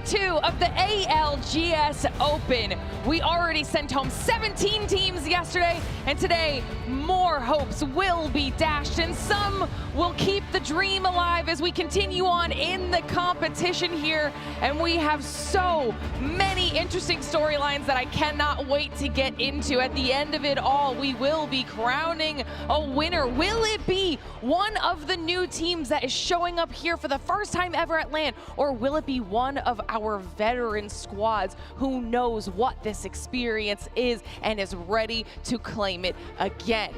2 of the ALGS Open. We already sent home 17 teams yesterday, and today more hopes will be dashed, and some will keep the dream alive as we continue on in the competition here. And we have so many interesting storylines that I cannot wait to get into. At the end of it all, we will be crowning a winner. Will it be one of the new teams that is showing up here for the first time ever at LAN, or will it be one of our veteran squads who knows what this experience is and is ready to claim it again?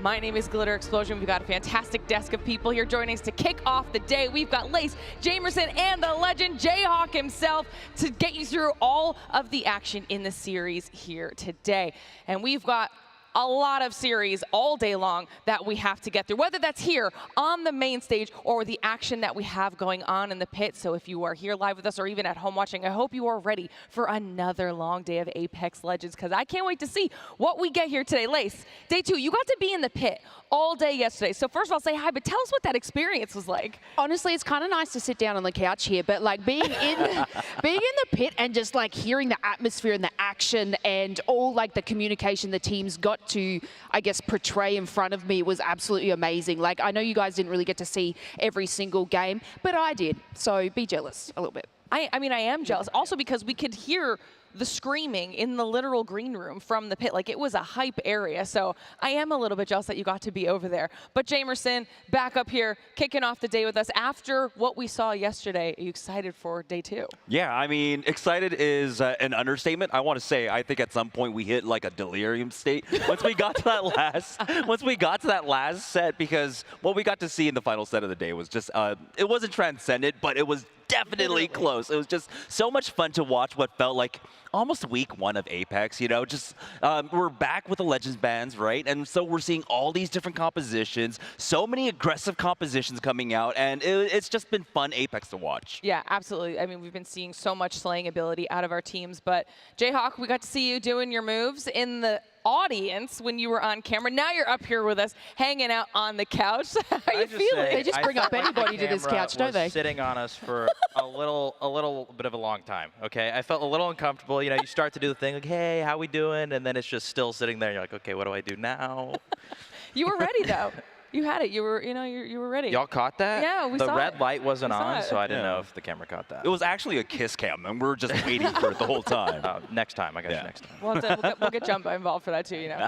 My name is Glitter Explosion. We've got a fantastic desk of people here joining us to kick off the day. We've got Lace, Jamerson, and the legend Jayhawk himself to get you through all of the action in the series here today. And we've got a lot of series all day long that we have to get through, whether that's here on the main stage or the action that we have going on in the pit. So if you are here live with us or even at home watching, I hope you are ready for another long day of Apex Legends, because I can't wait to see what we get here today. Lace, day 2, you got to be in the pit all day yesterday. So first of all, say hi, but tell us what that experience was like. Honestly, it's kind of nice to sit down on the couch here, but like being in the pit and just like hearing the atmosphere and the action and all like the communication the teams got to, I guess, portray in front of me was absolutely amazing. Like, I know you guys didn't really get to see every single game, but I did. So be jealous a little bit. I mean, I am jealous. Also because we could hear the screaming in the literal green room from the pit. Like, it was a hype area. So I am a little bit jealous that you got to be over there. But Jamerson, back up here, kicking off the day with us. After what we saw yesterday, are you excited for day 2? Yeah, I mean, excited is an understatement. I want to say, I think at some point we hit like a delirium state once we got to that last set, because what we got to see in the final set of the day was just, it wasn't transcendent, but it was definitely close. It was just so much fun to watch what felt like almost week 1 of Apex, you know, just we're back with the Legends bands, right? And so we're seeing all these different compositions, so many aggressive compositions coming out, and it's just been fun Apex to watch. Yeah, absolutely. I mean, we've been seeing so much slaying ability out of our teams, but Jayhawk, we got to see you doing your moves in the audience when you were on camera. Now you're up here with us, hanging out on the couch. How are you feeling? They just bring up anybody to this couch, don't they? Sitting on us for a little bit of a long time. Okay, I felt a little uncomfortable. You know, you start to do the thing like, "Hey, how we doing?" And then it's just still sitting there. And you're like, "Okay, what do I do now?" You were ready though. You had it. You were, you were ready. Y'all caught that? Yeah, we saw it. The red light wasn't on, it. so I didn't know if the camera caught that. It was actually a kiss cam, and we were just waiting for it the whole time. Next time, I got you next time. We'll get Jumbo involved for that too, you know.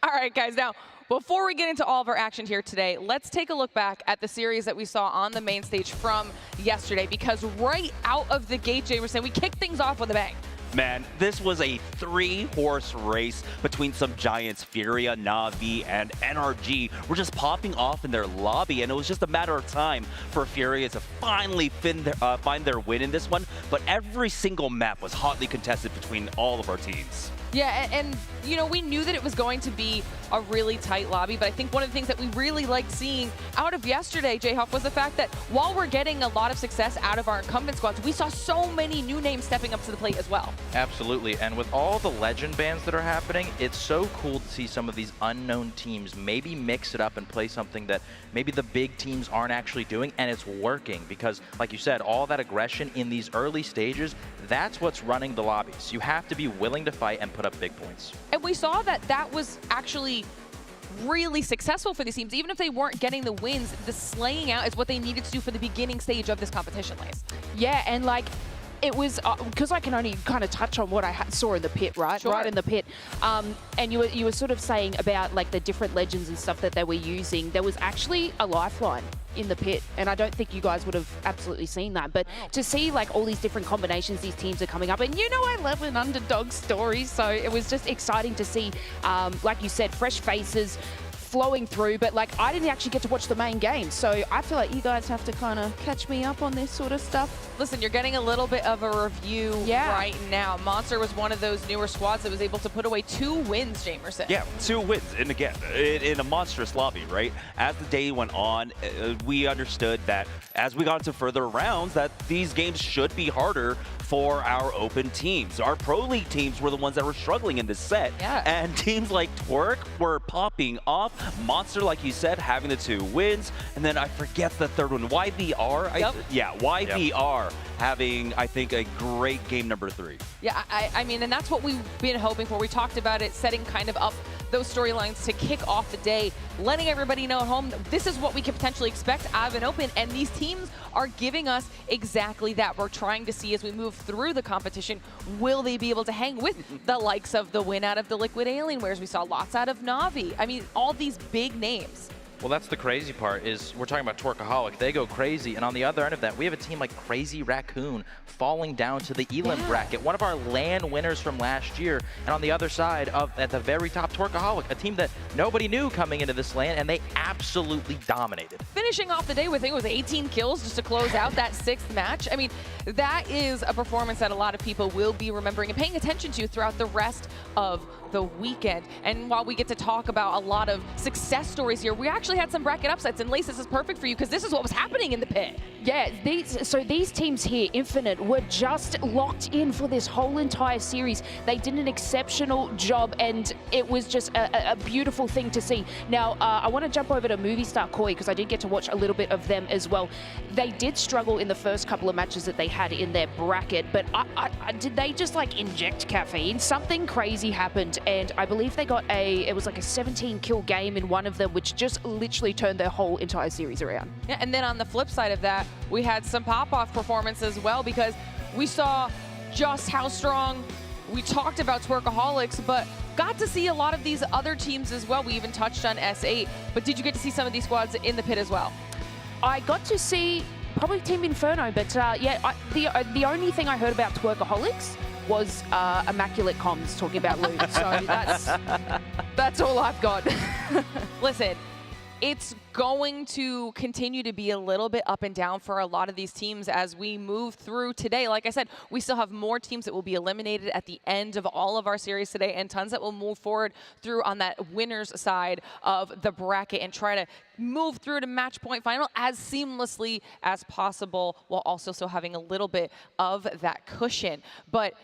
All right, guys. Now, before we get into all of our action here today, let's take a look back at the series that we saw on the main stage from yesterday, because right out of the gate, Jamerson, we kicked things off with a bang. Man, this was a 3-horse race between some giants. Furia, Na'Vi, and NRG were just popping off in their lobby, and it was just a matter of time for Furia to finally find their win in this one. But every single map was hotly contested between all of our teams. Yeah, and you know, we knew that it was going to be a really tight lobby, but I think one of the things that we really liked seeing out of yesterday, Jayhawk, was the fact that while we're getting a lot of success out of our incumbent squads, we saw so many new names stepping up to the plate as well. Absolutely, and with all the legend bans that are happening, it's so cool to see some of these unknown teams maybe mix it up and play something that maybe the big teams aren't actually doing, and it's working because, like you said, all that aggression in these early stages, that's what's running the lobbies. You have to be willing to fight and put up big points. And we saw that that was actually really successful for these teams. Even if they weren't getting the wins, the slaying out is what they needed to do for the beginning stage of this competition, Lace. Yeah, and like, it was, because I can only kind of touch on what I saw in the pit, right? Sure. Right in the pit. And you were sort of saying about like the different legends and stuff that they were using. There was actually a lifeline in the pit, and I don't think you guys would have absolutely seen that. But to see like all these different combinations these teams are coming up, and you know I love an underdog story, so it was just exciting to see, like you said, fresh faces flowing through, but like I didn't actually get to watch the main game, so I feel like you guys have to kind of catch me up on this sort of stuff. Listen, you're getting a little bit of a review right now. Monster was one of those newer squads that was able to put away 2 wins, Jamerson. Yeah, 2 wins, and again, in a monstrous lobby, right? As the day went on, we understood that as we got into further rounds, that these games should be harder for our open teams. Our Pro League teams were the ones that were struggling in this set, and teams like Twerk were popping off. Monster, like you said, having the 2 wins, and then I forget the third one, YVR? Yep. YVR having, I think, a great game number 3. Yeah, I mean, and that's what we've been hoping for. We talked about it, setting kind of up those storylines to kick off the day, letting everybody know at home this is what we can potentially expect out of an Open, and these teams are giving us exactly that. We're trying to see as we move through the competition, will they be able to hang with the likes of the win out of the Liquid Alienwares? We saw lots out of Na'Vi. I mean, all these big names. Well, that's the crazy part is we're talking about Twerkaholic. They go crazy. And on the other end of that, we have a team like Crazy Raccoon falling down to the Elim bracket, one of our LAN winners from last year. And on the other side, at the very top, Twerkaholic, a team that nobody knew coming into this LAN, and they absolutely dominated. Finishing off the day with, I think it was 18 kills just to close out that 6th match. I mean, that is a performance that a lot of people will be remembering and paying attention to throughout the rest of the weekend. And while we get to talk about a lot of success stories here, we actually had some bracket upsets, and Lace, this is perfect for you because this is what was happening in the pit. Yeah, these teams here, Infinite, were just locked in for this whole entire series. They did an exceptional job, and it was just a beautiful thing to see. Now, I want to jump over to Movie Star Koi because I did get to watch a little bit of them as well. They did struggle in the first couple of matches that they had in their bracket, but did they just like inject caffeine? Something crazy happened, and I believe they got it was like a 17-kill game in one of them, which just literally turned their whole entire series around. Yeah, and then on the flip side of that, we had some pop-off performance as well because we saw just how strong. We talked about Twerkaholics, but got to see a lot of these other teams as well. We even touched on S8, but did you get to see some of these squads in the pit as well? I got to see probably Team Inferno, but yeah, the only thing I heard about Twerkaholics was Immaculate Comms talking about loot. So that's all I've got. Listen, it's going to continue to be a little bit up and down for a lot of these teams as we move through today. Like I said, we still have more teams that will be eliminated at the end of all of our series today, and tons that will move forward through on that winner's side of the bracket and try to move through to match point final as seamlessly as possible, while also still having a little bit of that cushion. But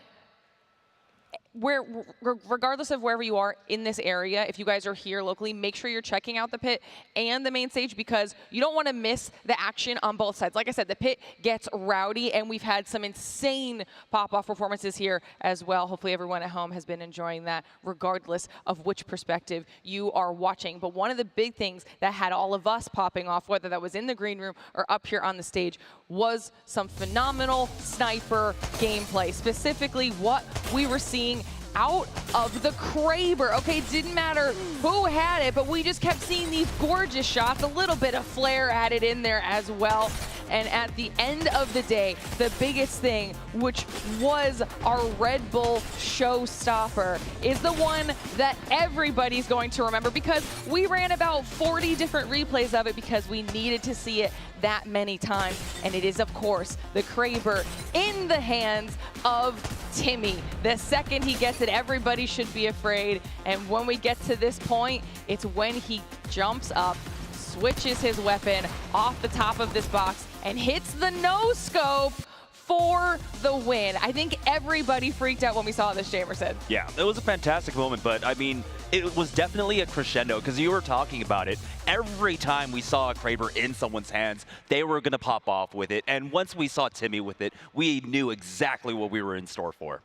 regardless of wherever you are in this area, if you guys are here locally, make sure you're checking out the pit and the main stage because you don't want to miss the action on both sides. Like I said, the pit gets rowdy, and we've had some insane pop-off performances here as well. Hopefully everyone at home has been enjoying that regardless of which perspective you are watching. But one of the big things that had all of us popping off, whether that was in the green room or up here on the stage, was some phenomenal sniper gameplay. Specifically, what we were seeing out of the Kraber. Okay, it didn't matter who had it, but we just kept seeing these gorgeous shots, a little bit of flair added in there as well. And at the end of the day, the biggest thing, which was our Red Bull Showstopper, is the one that everybody's going to remember because we ran about 40 different replays of it because we needed to see it that many times. And it is, of course, the Kraber in the hands of Timmy. The second he gets it, everybody should be afraid. And when we get to this point, it's when he jumps up, switches his weapon off the top of this box, and hits the no-scope for the win. I think everybody freaked out when we saw this, Jamerson. Yeah, it was a fantastic moment, but I mean, it was definitely a crescendo because you were talking about it. Every time we saw a Kraber in someone's hands, they were going to pop off with it. And once we saw Timmy with it, we knew exactly what we were in store for.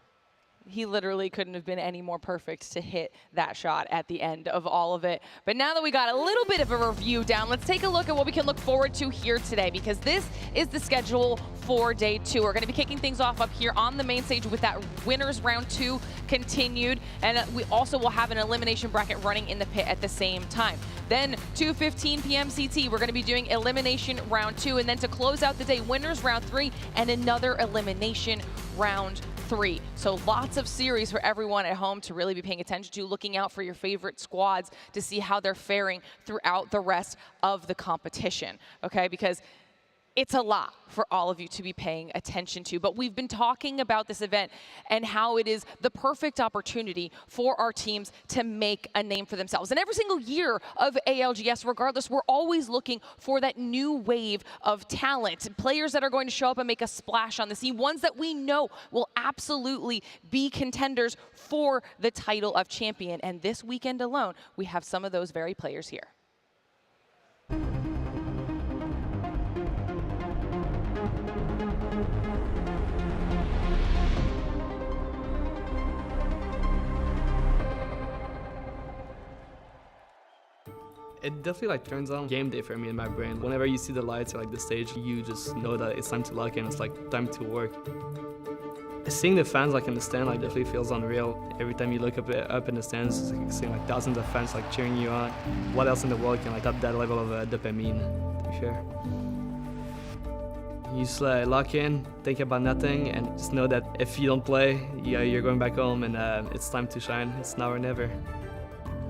He literally couldn't have been any more perfect to hit that shot at the end of all of it. But now that we got a little bit of a review down, let's take a look at what we can look forward to here today, because this is the schedule for day 2. We're going to be kicking things off up here on the main stage with that winners round 2 continued, and we also will have an elimination bracket running in the pit at the same time. Then 2:15 p.m. CT, we're going to be doing elimination round 2, and then to close out the day, winners round 3 and another elimination round 3. So lots of series for everyone at home to really be paying attention to, looking out for your favorite squads to see how they're faring throughout the rest of the competition, okay? Because it's a lot for all of you to be paying attention to. But we've been talking about this event and how it is the perfect opportunity for our teams to make a name for themselves. And every single year of ALGS, regardless, we're always looking for that new wave of talent, players that are going to show up and make a splash on the scene, ones that we know will absolutely be contenders for the title of champion. And this weekend alone, we have some of those very players here. It definitely like turns on game day for me in my brain. Whenever you see the lights or like the stage, you just know that it's time to lock in. It's like time to work. Seeing the fans like in the stand like definitely feels unreal. Every time you look up in the stands, it's like seeing like thousands of fans like cheering you on. What else in the world can like that level of dopamine? To be fair. You just lock in, think about nothing, and just know that if you don't play, you're going back home, and it's time to shine. It's now or never.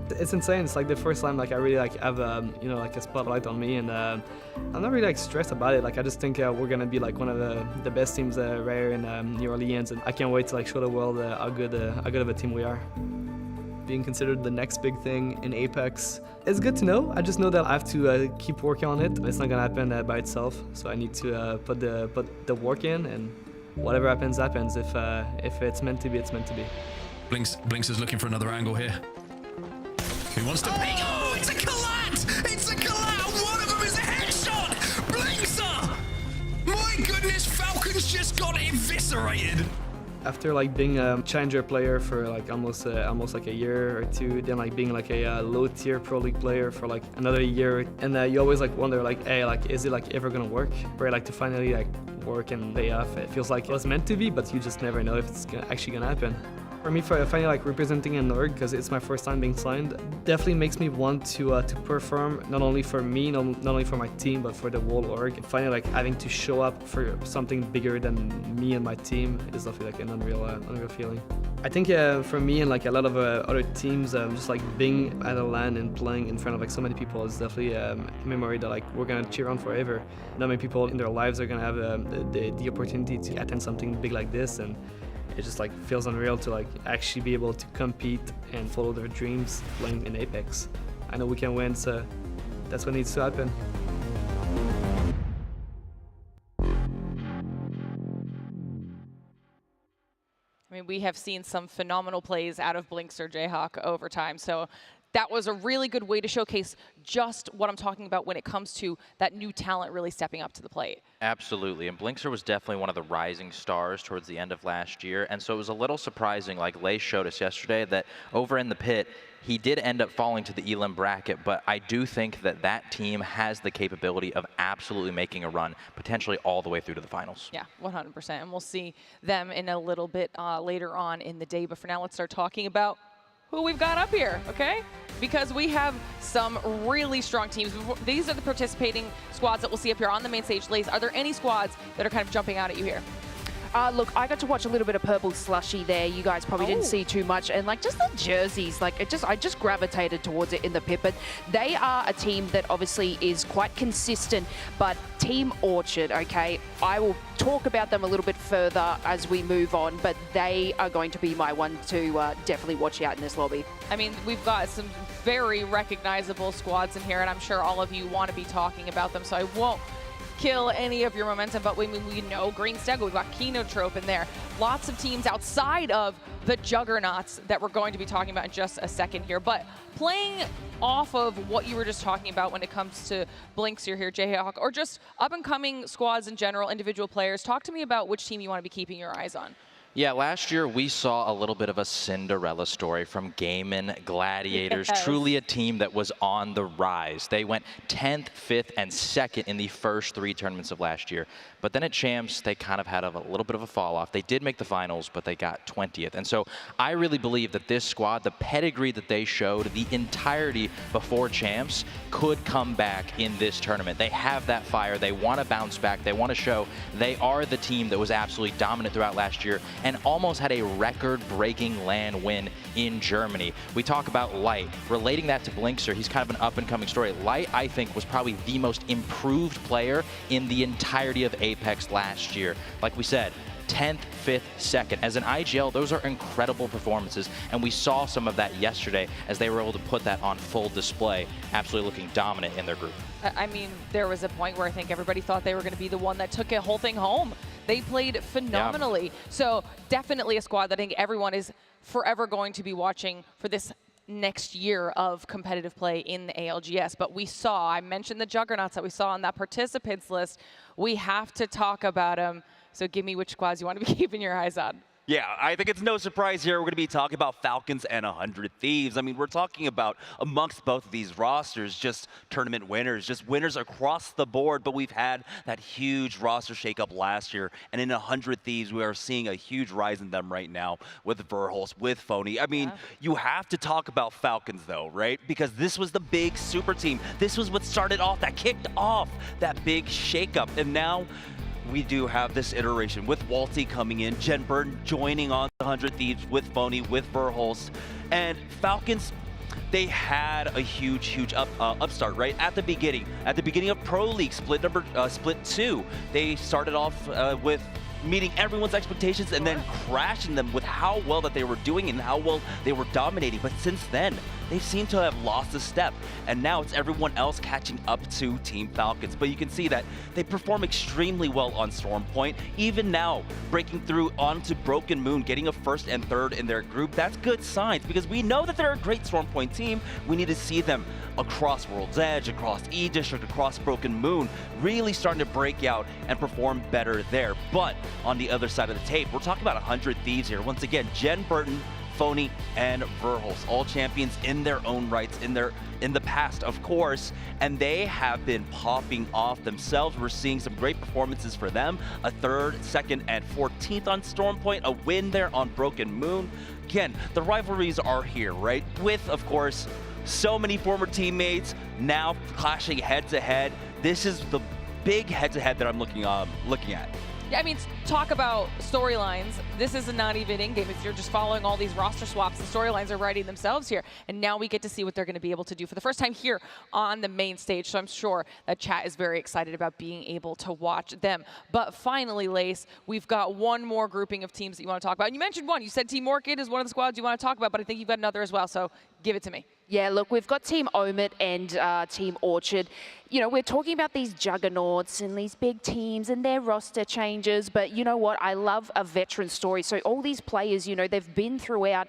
It's insane. It's like the first time like I really like have you know, like a spotlight on me, and I'm not really like stressed about it. Like I just think we're gonna be like one of the best teams right here in New Orleans, and I can't wait to like show the world how good of a team we are. Being considered the next big thing in Apex, it's good to know. I just know that I have to keep working on it. It's not gonna happen by itself, so I need to put the work in, and whatever happens, happens. If it's meant to be, it's meant to be. Blinks is looking for another angle here. He wants to ping. Oh, it's a collat! It's a collat! One of them is a headshot! Blinkser! My goodness, Falcons just got eviscerated! After like being a challenger player for like almost like a year or two, then like being like a low tier pro league player for like another year, and you always like wonder like, hey, like is it like ever gonna work? Where like to finally like work and pay off. It feels like it was meant to be, but you just never know if it's actually gonna happen. For me, finally like representing an org, because it's my first time being signed, definitely makes me want to perform, not only for me, not only for my team, but for the whole org. Finally like having to show up for something bigger than me and my team is definitely like an unreal feeling. I think for me and like a lot of other teams, just like being at a LAN and playing in front of like so many people is definitely a memory that like we're gonna cheer on forever. Not many people in their lives are gonna have the opportunity to attend something big like this, and it just like feels unreal to like actually be able to compete and follow their dreams playing in Apex. I know we can win, so that's what needs to happen. I mean, we have seen some phenomenal plays out of Blinkster Jayhawk over time, so that was a really good way to showcase just what I'm talking about when it comes to that new talent really stepping up to the plate. Absolutely, and Blinkster was definitely one of the rising stars towards the end of last year, and so it was a little surprising, like Lay showed us yesterday, that over in the pit, he did end up falling to the Elim bracket, but I do think that that team has the capability of absolutely making a run, potentially all the way through to the finals. Yeah, 100%, and we'll see them in a little bit later on in the day, but for now, let's start talking about who we've got up here, okay? Because we have some really strong teams. These are the participating squads that we'll see up here on the main stage. Lays, are there any squads that are kind of jumping out at you here? Look, I got to watch a little bit of Purple Slushy there. You guys probably didn't see too much. And like just the jerseys, like I just gravitated towards it in the pit. But they are a team that obviously is quite consistent. But Team Orchard, okay, I will talk about them a little bit further as we move on. But they are going to be my one to definitely watch out in this lobby. I mean, we've got some very recognizable squads in here, and I'm sure all of you want to be talking about them, so I won't kill any of your momentum, but we know Green Stego, we've got Kenotrope in there. Lots of teams outside of the juggernauts that we're going to be talking about in just a second here. But playing off of what you were just talking about when it comes to Blinkster here, Jayhawk, or just up-and-coming squads in general, individual players, talk to me about which team you want to be keeping your eyes on. Yeah, last year we saw a little bit of a Cinderella story from Gaiman Gladiators, Yes. truly a team that was on the rise. They went 10th, 5th, and 2nd in the first 3 tournaments of last year. But then at Champs, they kind of had a little bit of a fall off. They did make the finals, but they got 20th. And so I really believe that this squad, the pedigree that they showed the entirety before Champs, could come back in this tournament. They have that fire. They want to bounce back. They want to show they are the team that was absolutely dominant throughout last year. and almost had a record-breaking LAN win in Germany. We talk about Light. Relating that to Blinkster, he's kind of an up-and-coming story. Light, I think, was probably the most improved player in the entirety of Apex last year. Like we said, 10th, 5th, 2nd. As an IGL, those are incredible performances, and we saw some of that yesterday as they were able to put that on full display, absolutely looking dominant in their group. I mean, there was a point where I think everybody thought they were going to be the one that took a whole thing home. They played phenomenally. Yeah. So definitely a squad that I think everyone is forever going to be watching for this next year of competitive play in the ALGS. But we saw, I mentioned the juggernauts that we saw on that participants list. We have to talk about them. So give me which squads you want to be keeping your eyes on. Yeah, I think it's no surprise here we're going to be talking about Falcons and 100 Thieves. I mean, we're talking about amongst both of these rosters, just tournament winners, just winners across the board. But we've had that huge roster shakeup last year. And in 100 Thieves, we are seeing a huge rise in them right now with Verhulst, with Phony. I mean, you have to talk about Falcons, though, right? Because this was the big super team. This was what started off, that kicked off that big shakeup. And now we do have this iteration with Walty coming in, Jen Burton joining on the 100 Thieves with Phony, with Verhulst. And Falcons, they had a huge upstart, right? At the beginning of Pro League, split 2, they started off with meeting everyone's expectations and then crashing them with how well that they were doing and how well they were dominating. But since then, they seem to have lost a step, and now it's everyone else catching up to Team Falcons. But you can see that they perform extremely well on Storm Point. Even now, breaking through onto Broken Moon, getting a 1st and 3rd in their group, that's good signs because we know that they're a great Storm Point team. We need to see them across World's Edge, across E-District, across Broken Moon, really starting to break out and perform better there. But on the other side of the tape, we're talking about 100 Thieves here. Once again, Jen Burton, Phony, and Verhulst, all champions in their own rights, in the past, of course, and they have been popping off themselves. We're seeing some great performances for them. A 3rd, 2nd, and 14th on Storm Point, a win there on Broken Moon. Again, the rivalries are here, right? With, of course, so many former teammates now clashing head-to-head. This is the big head-to-head that I'm looking at. Yeah, I mean, talk about storylines. This is not even in-game. If you're just following all these roster swaps, the storylines are writing themselves here. And now we get to see what they're going to be able to do for the first time here on the main stage. So I'm sure that chat is very excited about being able to watch them. But finally, Lace, we've got one more grouping of teams that you want to talk about. And you mentioned one. You said Team Orchid is one of the squads you want to talk about, but I think you've got another as well. So give it to me. Yeah, look, we've got Team Omit and Team Orchard. You know, we're talking about these juggernauts and these big teams and their roster changes, but you know what? I love a veteran story. So all these players, you know, they've been throughout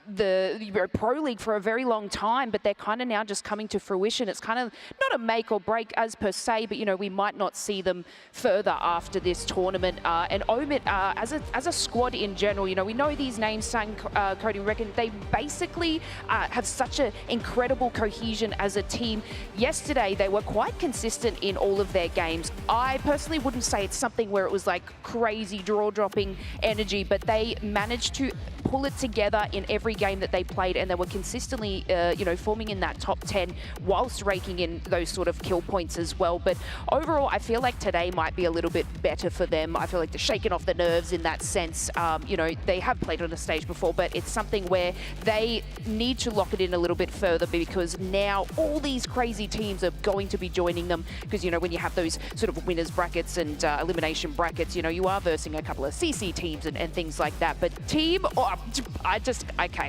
the Pro League for a very long time, but they're kind of now just coming to fruition. It's kind of not a make or break as per se, but you know, we might not see them further after this tournament. And Omit, as a squad in general, you know, we know these names, Sang, Cody, Reckon, they basically have such an incredible cohesion as a team. Yesterday, they were quite consistent in all of their games. I personally wouldn't say it's something where it was like crazy draw-dropping energy, but they managed to pull it together in every game that they played, and they were consistently, you know, forming in that top 10 whilst raking in those sort of kill points as well. But overall, I feel like today might be a little bit better for them. I feel like they're shaking off the nerves in that sense. You know, they have played on a stage before, but it's something where they need to lock it in a little bit further because now all these crazy teams are going to be joining them because, you know, when you have those sort of winners brackets and elimination brackets, you know, you are versing a couple of CC teams and things like that. But team, okay.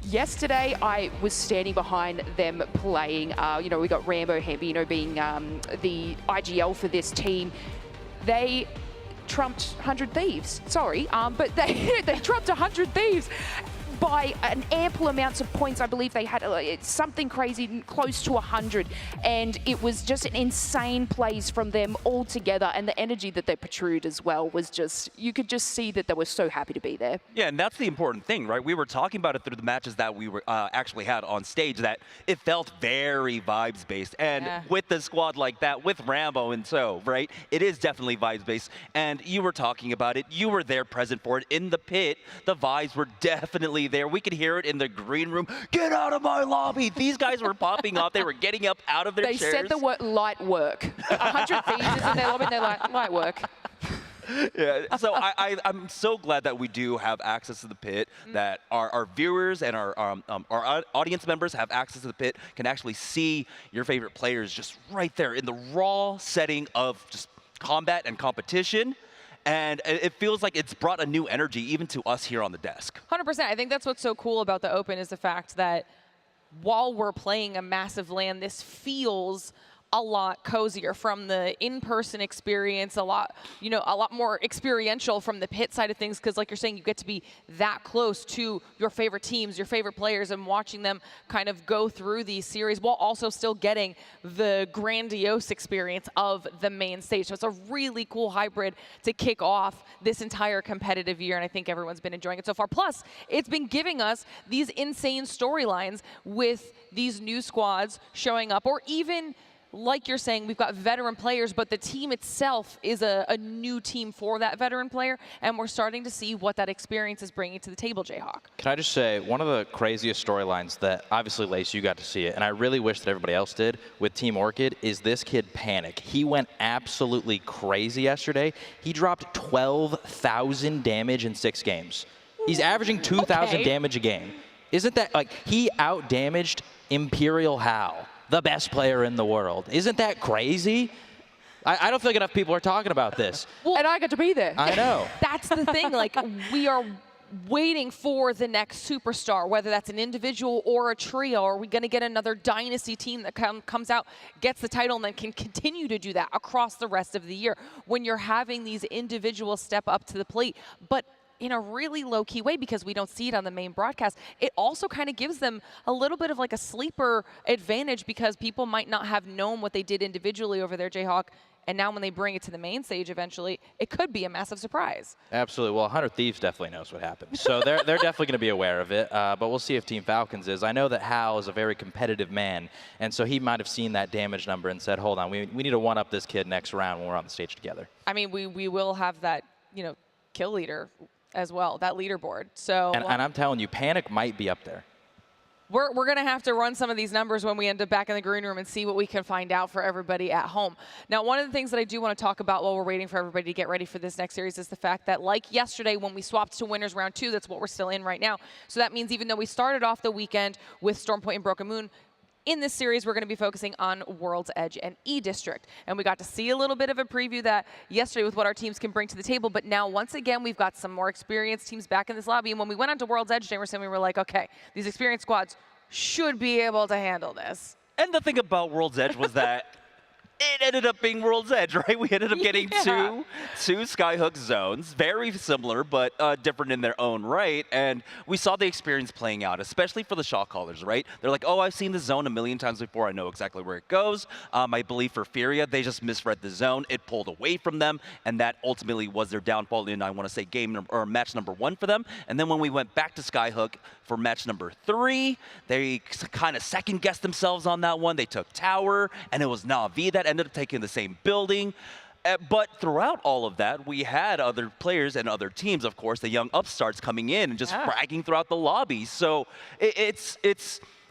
Yesterday, I was standing behind them playing. You know, we got Rambo Hambino being the IGL for this team. They trumped 100 Thieves. Sorry, but they trumped 100 Thieves by an ample amounts of points. I believe they had something crazy, close to 100. And it was just an insane plays from them all together. And the energy that they protrude as well was just, you could just see that they were so happy to be there. Yeah, and that's the important thing, right? We were talking about it through the matches that we were actually had on stage, that it felt very vibes-based. And with the squad like that, with Rambo and so, right, it is definitely vibes-based. And you were talking about it. You were there present for it in the pit. The vibes were definitely there. We could hear it in the green room. Get out of my lobby. These guys were popping off. They were getting up out of their chairs. They said the word light work. 100 Thieves is in their lobby and they're like, light work. Yeah, so I'm so glad that we do have access to the pit, that our viewers and our audience members have access to the pit, can actually see your favorite players just right there in the raw setting of just combat and competition. And it feels like it's brought a new energy even to us here on the desk. 100%. I think that's what's so cool about the Open is the fact that while we're playing a massive LAN, this feels a lot cozier from the in-person experience, a lot more experiential from the pit side of things, because like you're saying, you get to be that close to your favorite teams, your favorite players, and watching them kind of go through these series while also still getting the grandiose experience of the main stage. So it's a really cool hybrid to kick off this entire competitive year, and I think everyone's been enjoying it so far. Plus, it's been giving us these insane storylines with these new squads showing up, or even like you're saying, we've got veteran players, but the team itself is a new team for that veteran player, and we're starting to see what that experience is bringing to the table, Jayhawk. Can I just say, one of the craziest storylines that, obviously, Lace, you got to see it, and I really wish that everybody else did with Team Orchid, is this kid Panic. He went absolutely crazy yesterday. He dropped 12,000 damage in 6 games. He's averaging 2,000 damage a game. Isn't that, like, he out-damaged Imperial Hal, the best player in the world. Isn't that crazy? I don't feel like enough people are talking about this. Well, and I got to be there. I know. That's the thing. Like, we are waiting for the next superstar, whether that's an individual or a trio. Are we going to get another dynasty team that comes out, gets the title, and then can continue to do that across the rest of the year when you're having these individuals step up to the plate? But in a really low-key way, because we don't see it on the main broadcast, it also kind of gives them a little bit of like a sleeper advantage, because people might not have known what they did individually over there, Jayhawk, and now when they bring it to the main stage eventually, it could be a massive surprise. Absolutely. Well, 100 Thieves definitely knows what happened. So they're definitely going to be aware of it, but we'll see if Team Falcons is. I know that Hal is a very competitive man, and so he might have seen that damage number and said, hold on, we need to one-up this kid next round when we're on the stage together. I mean, we will have that, kill leader as well, that leaderboard. So and I'm telling you, Panic might be up there. We're going to have to run some of these numbers when we end up back in the green room and see what we can find out for everybody at home. Now, one of the things that I do want to talk about while we're waiting for everybody to get ready for this next series is the fact that, like yesterday when we swapped to winners round 2, that's what we're still in right now. So that means even though we started off the weekend with Stormpoint and Broken Moon, in this series, we're going to be focusing on World's Edge and E-District. And we got to see a little bit of a preview that yesterday with what our teams can bring to the table. But now, once again, we've got some more experienced teams back in this lobby. And when we went on to World's Edge, Jamerson, we were like, okay, these experienced squads should be able to handle this. And the thing about World's Edge was that it ended up being World's Edge, right? We ended up getting two Skyhook zones, very similar, but different in their own right. And we saw the experience playing out, especially for the shot callers, right? They're like, oh, I've seen the zone a million times before. I know exactly where it goes. I believe for Furia, they just misread the zone. It pulled away from them, and that ultimately was their downfall in, I want to say, match number 1 for them. And then when we went back to Skyhook for match number 3, they kind of second-guessed themselves on that one. They took Tower, and it was Na'Vi that ended up taking the same building. But throughout all of that, we had other players and other teams, of course, the young upstarts coming in and just fragging throughout the lobby. So it's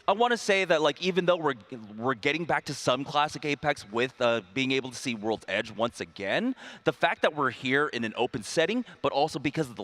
I want to say that, like, even though we're getting back to some classic Apex with being able to see World's Edge once again, the fact that we're here in an open setting, but also because of the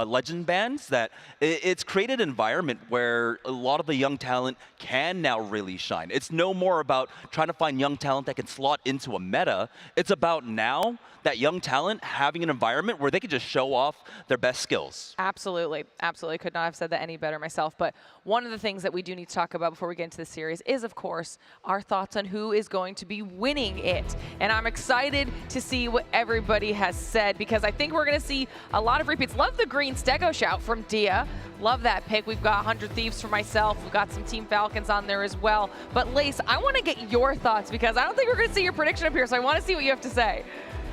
legend bans, that it's created an environment where a lot of the young talent can now really shine. It's no more about trying to find young talent that can slot into a meta. It's about now that young talent having an environment where they can just show off their best skills. Absolutely. Absolutely. Could not have said that any better myself. But one of the things that we do need to talk about before we get into the series is, of course, our thoughts on who is going to be winning it. And I'm excited to see what everybody has said, because I think we're going to see a lot of repeats. Love the green Stego shout from Dia. Love that pick. We've got 100 Thieves for myself. We've got some Team Falcons on there as well. But Lace, I want to get your thoughts, because I don't think we're going to see your prediction up here, so I want to see what you have to say.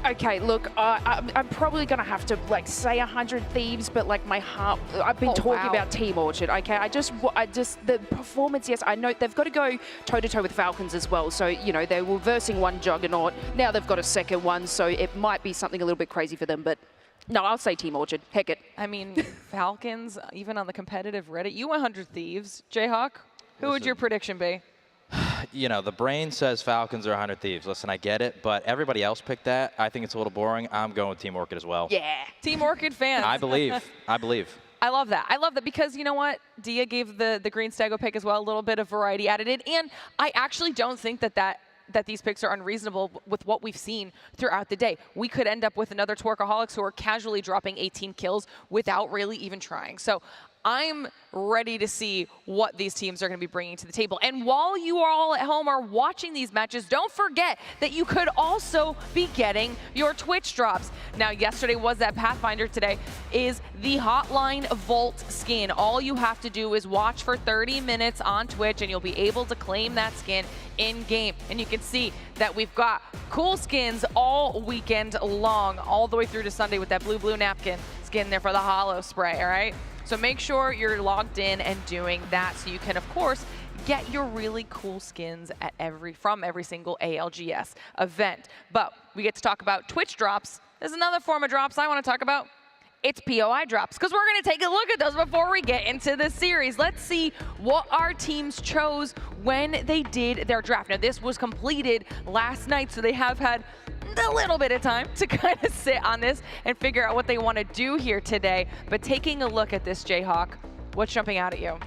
Okay, look, I'm probably going to have to, like, say 100 Thieves, but, like, my heart, I've been talking about Team Orchid, okay? I just, the performance, yes, I know they've got to go toe-to-toe with Falcons as well. So, they were versing one Juggernaut. Now they've got a second one, so it might be something a little bit crazy for them, but no, I'll say Team Orchid. Heck it. I mean, Falcons, even on the competitive Reddit, you 100 Thieves. Jayhawk, who would your prediction be? You know, the brain says Falcons or 100 Thieves. Listen, I get it, but everybody else picked that. I think it's a little boring. I'm going with Team Orchid as well. Yeah. Team Orchid fans. I believe. I believe. I love that. I love that because you know what? Dia gave the Green Stego pick as well, a little bit of variety added in. And I actually don't think that these picks are unreasonable with what we've seen throughout the day. We could end up with another Twerkaholics who are casually dropping 18 kills without really even trying. So I'm ready to see what these teams are going to be bringing to the table. And while you all at home are watching these matches, don't forget that you could also be getting your Twitch drops. Now, yesterday was that Pathfinder, today is the Hotline Vault skin. All you have to do is watch for 30 minutes on Twitch and you'll be able to claim that skin in-game. And you can see that we've got cool skins all weekend long, all the way through to Sunday with that blue napkin skin there for the holo spray, all right? So make sure you're logged in and doing that so you can, of course, get your really cool skins at from every single ALGS event. But we get to talk about Twitch drops. There's another form of drops I want to talk about. It's POI drops, because we're going to take a look at those before we get into the series. Let's see what our teams chose when they did their draft. Now, this was completed last night, so they have had a little bit of time to kind of sit on this and figure out what they want to do here today. But taking a look at this, Jayhawk, what's jumping out at you?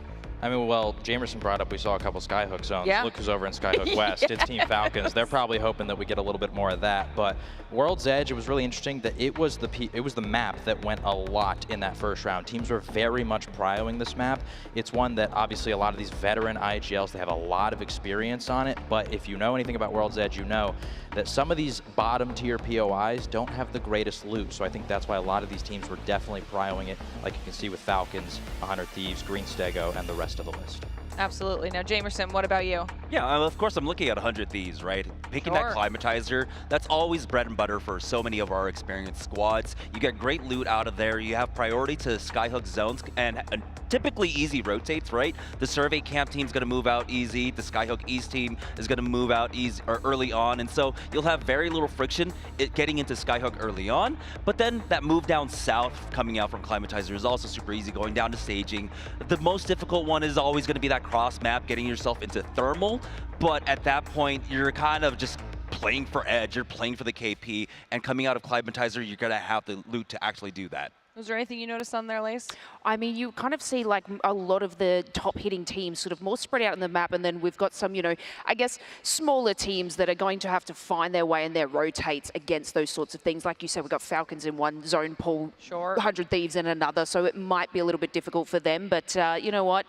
I mean, well, Jamerson brought up we saw a couple Skyhook zones. Yeah. Look who's over in Skyhook West. Yes. It's Team Falcons. They're probably hoping that we get a little bit more of that. But World's Edge, it was really interesting that it was the map that went a lot in that first round. Teams were very much prioing this map. It's one that obviously a lot of these veteran IGLs, they have a lot of experience on it. But if you know anything about World's Edge, you know that some of these bottom tier POIs don't have the greatest loot. So I think that's why a lot of these teams were definitely prioing it, like you can see with Falcons, 100 Thieves, Green Stego, and the rest of the list. Absolutely. Now, Jamerson, what about you? Yeah, of course, I'm looking at 100 Thieves, right? Picking that Climatizer, that's always bread and butter for so many of our experienced squads. You get great loot out of there. You have priority to Skyhook zones and typically easy rotates, right? The Survey Camp team's going to move out easy. The Skyhook East team is going to move out easy or early on. And so you'll have very little friction getting into Skyhook early on. But then that move down south coming out from Climatizer is also super easy, going down to staging. The most difficult one is always going to be that cross map, getting yourself into thermal. But at that point, you're kind of just playing for Edge, you're playing for the KP, and coming out of Climatizer, you're going to have the loot to actually do that. Was there anything you noticed on there, Lace? I mean, you kind of see like a lot of the top hitting teams sort of more spread out in the map, and then we've got some, you know, I guess smaller teams that are going to have to find their way in their rotates against those sorts of things. Like you said, we've got Falcons in one zone pool, 100 Thieves in another, so it might be a little bit difficult for them. But you know what?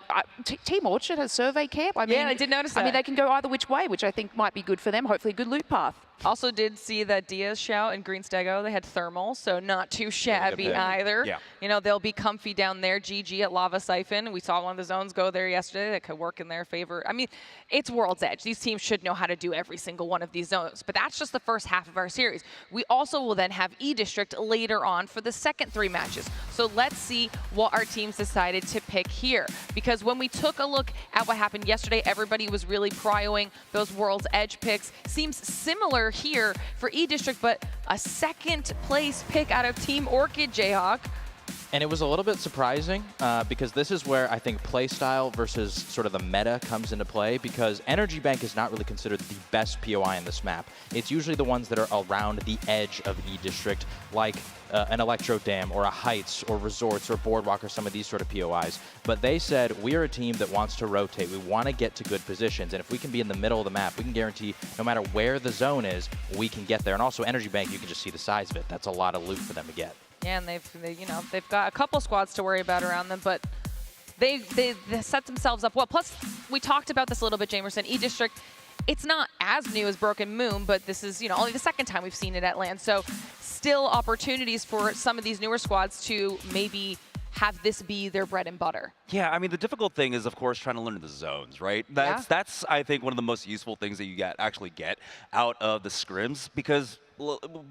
Team Orchard has Survey Camp. I mean, yeah, I did notice that. I mean, they can go either which way, which I think might be good for them. Hopefully a good loot path. Also did see that Diaz shout and Green Stego, they had thermal, so not too shabby either. Yeah. You know, they'll be comfy down there. GG at Lava Siphon. We saw one of the zones go there yesterday that could work in their favor. I mean, it's World's Edge. These teams should know how to do every single one of these zones, but that's just the first half of our series. We also will then have E-District later on for the second 3 matches. So let's see what our teams decided to pick here. Because when we took a look at what happened yesterday, everybody was really prioing those World's Edge picks. Seems similar here for E-District, but a second place pick out of Team Orchid, Jayhawk. And it was a little bit surprising because this is where I think playstyle versus sort of the meta comes into play, because Energy Bank is not really considered the best POI in this map. It's usually the ones that are around the edge of E-District, like an Electro Dam or a Heights or Resorts or Boardwalk or some of these sort of POIs. But they said, we are a team that wants to rotate. We want to get to good positions. And if we can be in the middle of the map, we can guarantee no matter where the zone is, we can get there. And also Energy Bank, you can just see the size of it. That's a lot of loot for them to get. Yeah, and they've got a couple squads to worry about around them, but they set themselves up well. Plus, we talked about this a little bit, Jamerson. E-District, it's not as new as Broken Moon, but this is, you know, only the second time we've seen it at LAN. So still opportunities for some of these newer squads to maybe have this be their bread and butter. Yeah, I mean, the difficult thing is, of course, trying to learn the zones, right? That's I think, one of the most useful things that you actually get out of the scrims, because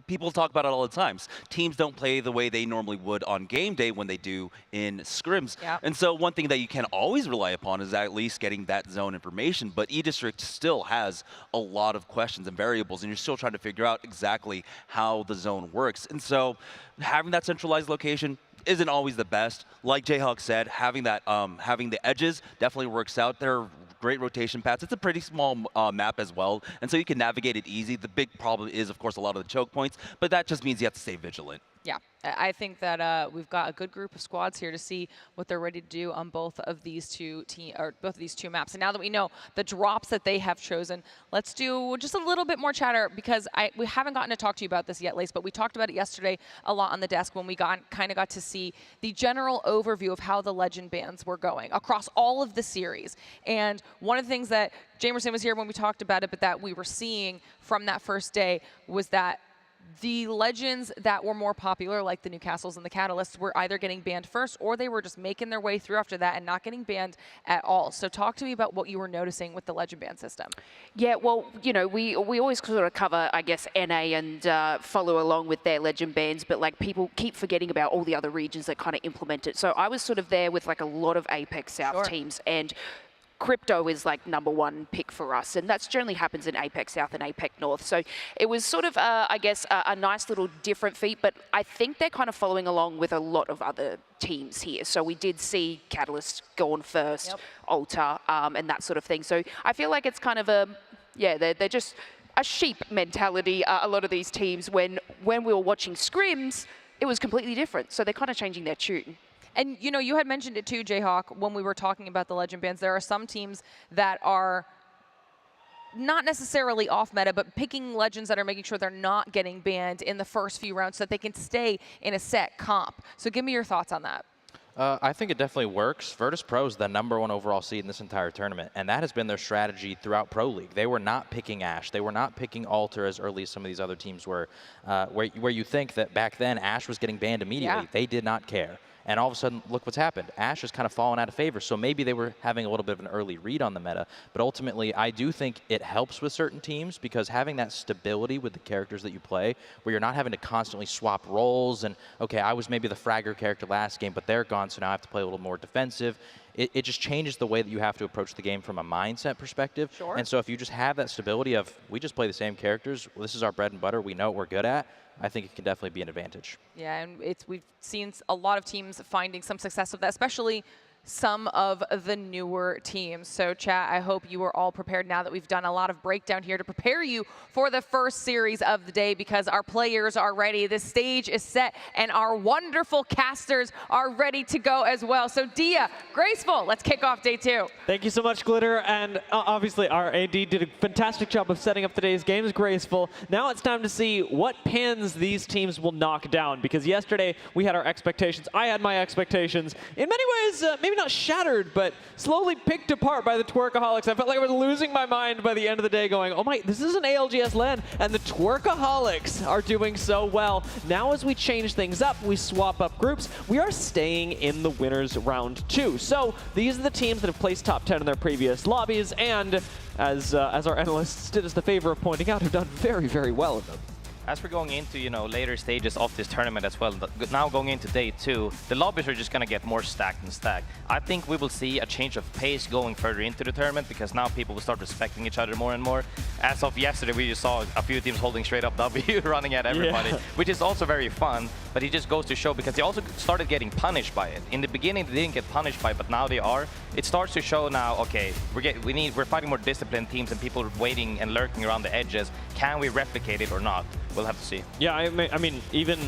people talk about it all the times. Teams don't play the way they normally would on game day when they do in scrims. Yeah. And so one thing that you can always rely upon is at least getting that zone information. But E-District still has a lot of questions and variables, and you're still trying to figure out exactly how the zone works. And so having that centralized location isn't always the best. Like Jayhawk said, having that having the edges definitely works out. There are great rotation paths. It's a pretty small map as well, and so you can navigate it easy. The big problem is, of course, a lot of the choke points, but that just means you have to stay vigilant. Yeah, I think that we've got a good group of squads here to see what they're ready to do on both of these two maps. And now that we know the drops that they have chosen, let's do just a little bit more chatter, because we haven't gotten to talk to you about this yet, Lace, but we talked about it yesterday a lot on the desk when we kind of got to see the general overview of how the legend bans were going across all of the series. And one of the things that Jamerson was here when we talked about it, but that we were seeing from that first day was that the legends that were more popular, like the Newcastles and the Catalysts, were either getting banned first or they were just making their way through after that and not getting banned at all. So talk to me about what you were noticing with the legend ban system. Yeah, well, you know, we always sort of cover, I guess, NA and follow along with their legend bans, but like people keep forgetting about all the other regions that kind of implement it. So I was sort of there with like a lot of Apex South teams, and Crypto is like #1 pick for us, and that's generally happens in Apex South and Apex North. So it was sort of, I guess, a nice little different feat, but I think they're kind of following along with a lot of other teams here. So we did see Catalyst go on first, Alter, and that sort of thing. So I feel like it's kind of they're just a sheep mentality, a lot of these teams. When we were watching scrims, it was completely different. So they're kind of changing their tune. And, you know, you had mentioned it too, Jayhawk, when we were talking about the legend bans. There are some teams that are not necessarily off meta, but picking legends that are making sure they're not getting banned in the first few rounds so that they can stay in a set comp. So give me your thoughts on that. I think it definitely works. Virtus Pro is the #1 overall seed in this entire tournament, and that has been their strategy throughout Pro League. They were not picking Ashe. They were not picking Alter as early as some of these other teams were, where you think that back then Ashe was getting banned immediately. Yeah. They did not care. And all of a sudden, look what's happened. Ashe has kind of fallen out of favor. So maybe they were having a little bit of an early read on the meta. But ultimately, I do think it helps with certain teams, because having that stability with the characters that you play, where you're not having to constantly swap roles and, okay, I was maybe the fragger character last game, but they're gone, so now I have to play a little more defensive. It just changes the way that you have to approach the game from a mindset perspective. Sure. And so if you just have that stability of, we just play the same characters, well, this is our bread and butter, we know what we're good at, I think it can definitely be an advantage. Yeah, and we've seen a lot of teams finding some success with that, especially some of the newer teams. So chat, I hope you are all prepared now that we've done a lot of breakdown here to prepare you for the first series of the day, because our players are ready, the stage is set, and our wonderful casters are ready to go as well. So Dia, Graceful, let's kick off day 2. Thank you so much, Glitter, and obviously our AD did a fantastic job of setting up today's games, Graceful. Now it's time to see what pins these teams will knock down, because yesterday we had our expectations. I had my expectations. In many ways, maybe not shattered, but slowly picked apart by the Twerkaholics. I felt like I was losing my mind by the end of the day going, oh my, this is an ALGS LAN, and the Twerkaholics are doing so well. Now as we change things up, we swap up groups, we are staying in the winners round 2. So these are the teams that have placed top 10 in their previous lobbies, and as our analysts did us the favor of pointing out, have done very, very well in them. As we're going into, you know, later stages of this tournament as well, now going into day 2, the lobbies are just going to get more stacked and stacked. I think we will see a change of pace going further into the tournament, because now people will start respecting each other more and more. As of yesterday, we just saw a few teams holding straight up W, running at everybody, which is also very fun, but it just goes to show, because they also started getting punished by it. In the beginning, they didn't get punished by it, but now they are. It starts to show now, okay, we're fighting more disciplined teams and people are waiting and lurking around the edges. Can we replicate it or not? We'll have to see. Yeah, I mean, even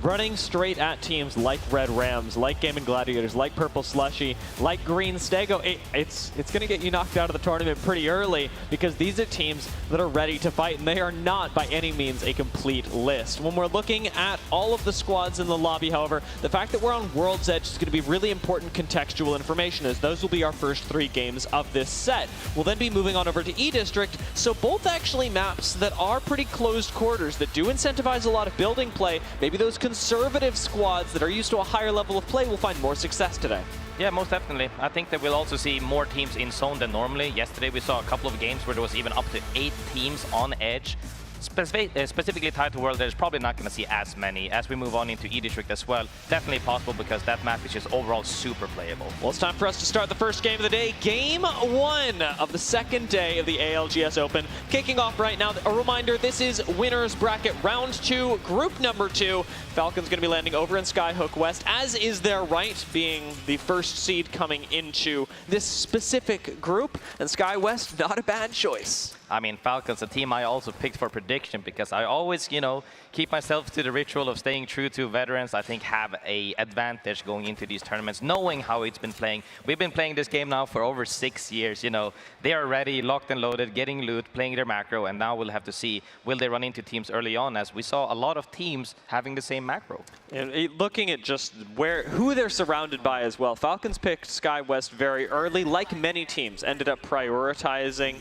running straight at teams like Red Rams, like Gaming Gladiators, like Purple Slushy, like Green Stego, it's going to get you knocked out of the tournament pretty early, because these are teams that are ready to fight, and they are not by any means a complete list. When we're looking at all of the squads in the lobby, however, the fact that we're on World's Edge is going to be really important contextual information, as those will be our first 3 games of this set. We'll then be moving on over to E-District, so both actually maps that are pretty closed quarters, that do incentivize a lot of building play. Maybe those conservative squads that are used to a higher level of play will find more success today. Yeah, most definitely. I think that we'll also see more teams in zone than normally. Yesterday we saw a couple of games where there was even up to 8 teams on edge. specifically tied to World, there's probably not going to see as many. As we move on into E-District as well, definitely possible because that map is just overall super playable. Well, it's time for us to start the first game of the day. Game 1 of the second day of the ALGS Open. Kicking off right now, a reminder, this is winner's bracket round 2, group number 2. Falcon's going to be landing over in Skyhook West, as is their right, being the first seed coming into this specific group. And Sky West, not a bad choice. I mean, Falcon's a team I also picked for prediction because I always, you know, keep myself to the ritual of staying true to veterans. I think have a advantage going into these tournaments, knowing how it's been playing. We've been playing this game now for over 6 years. You know, they are ready, locked and loaded, getting loot, playing their macro, and now we'll have to see, will they run into teams early on, as we saw a lot of teams having the same macro. And looking at just who they're surrounded by as well, Falcons picked Sky West very early, like many teams, ended up prioritizing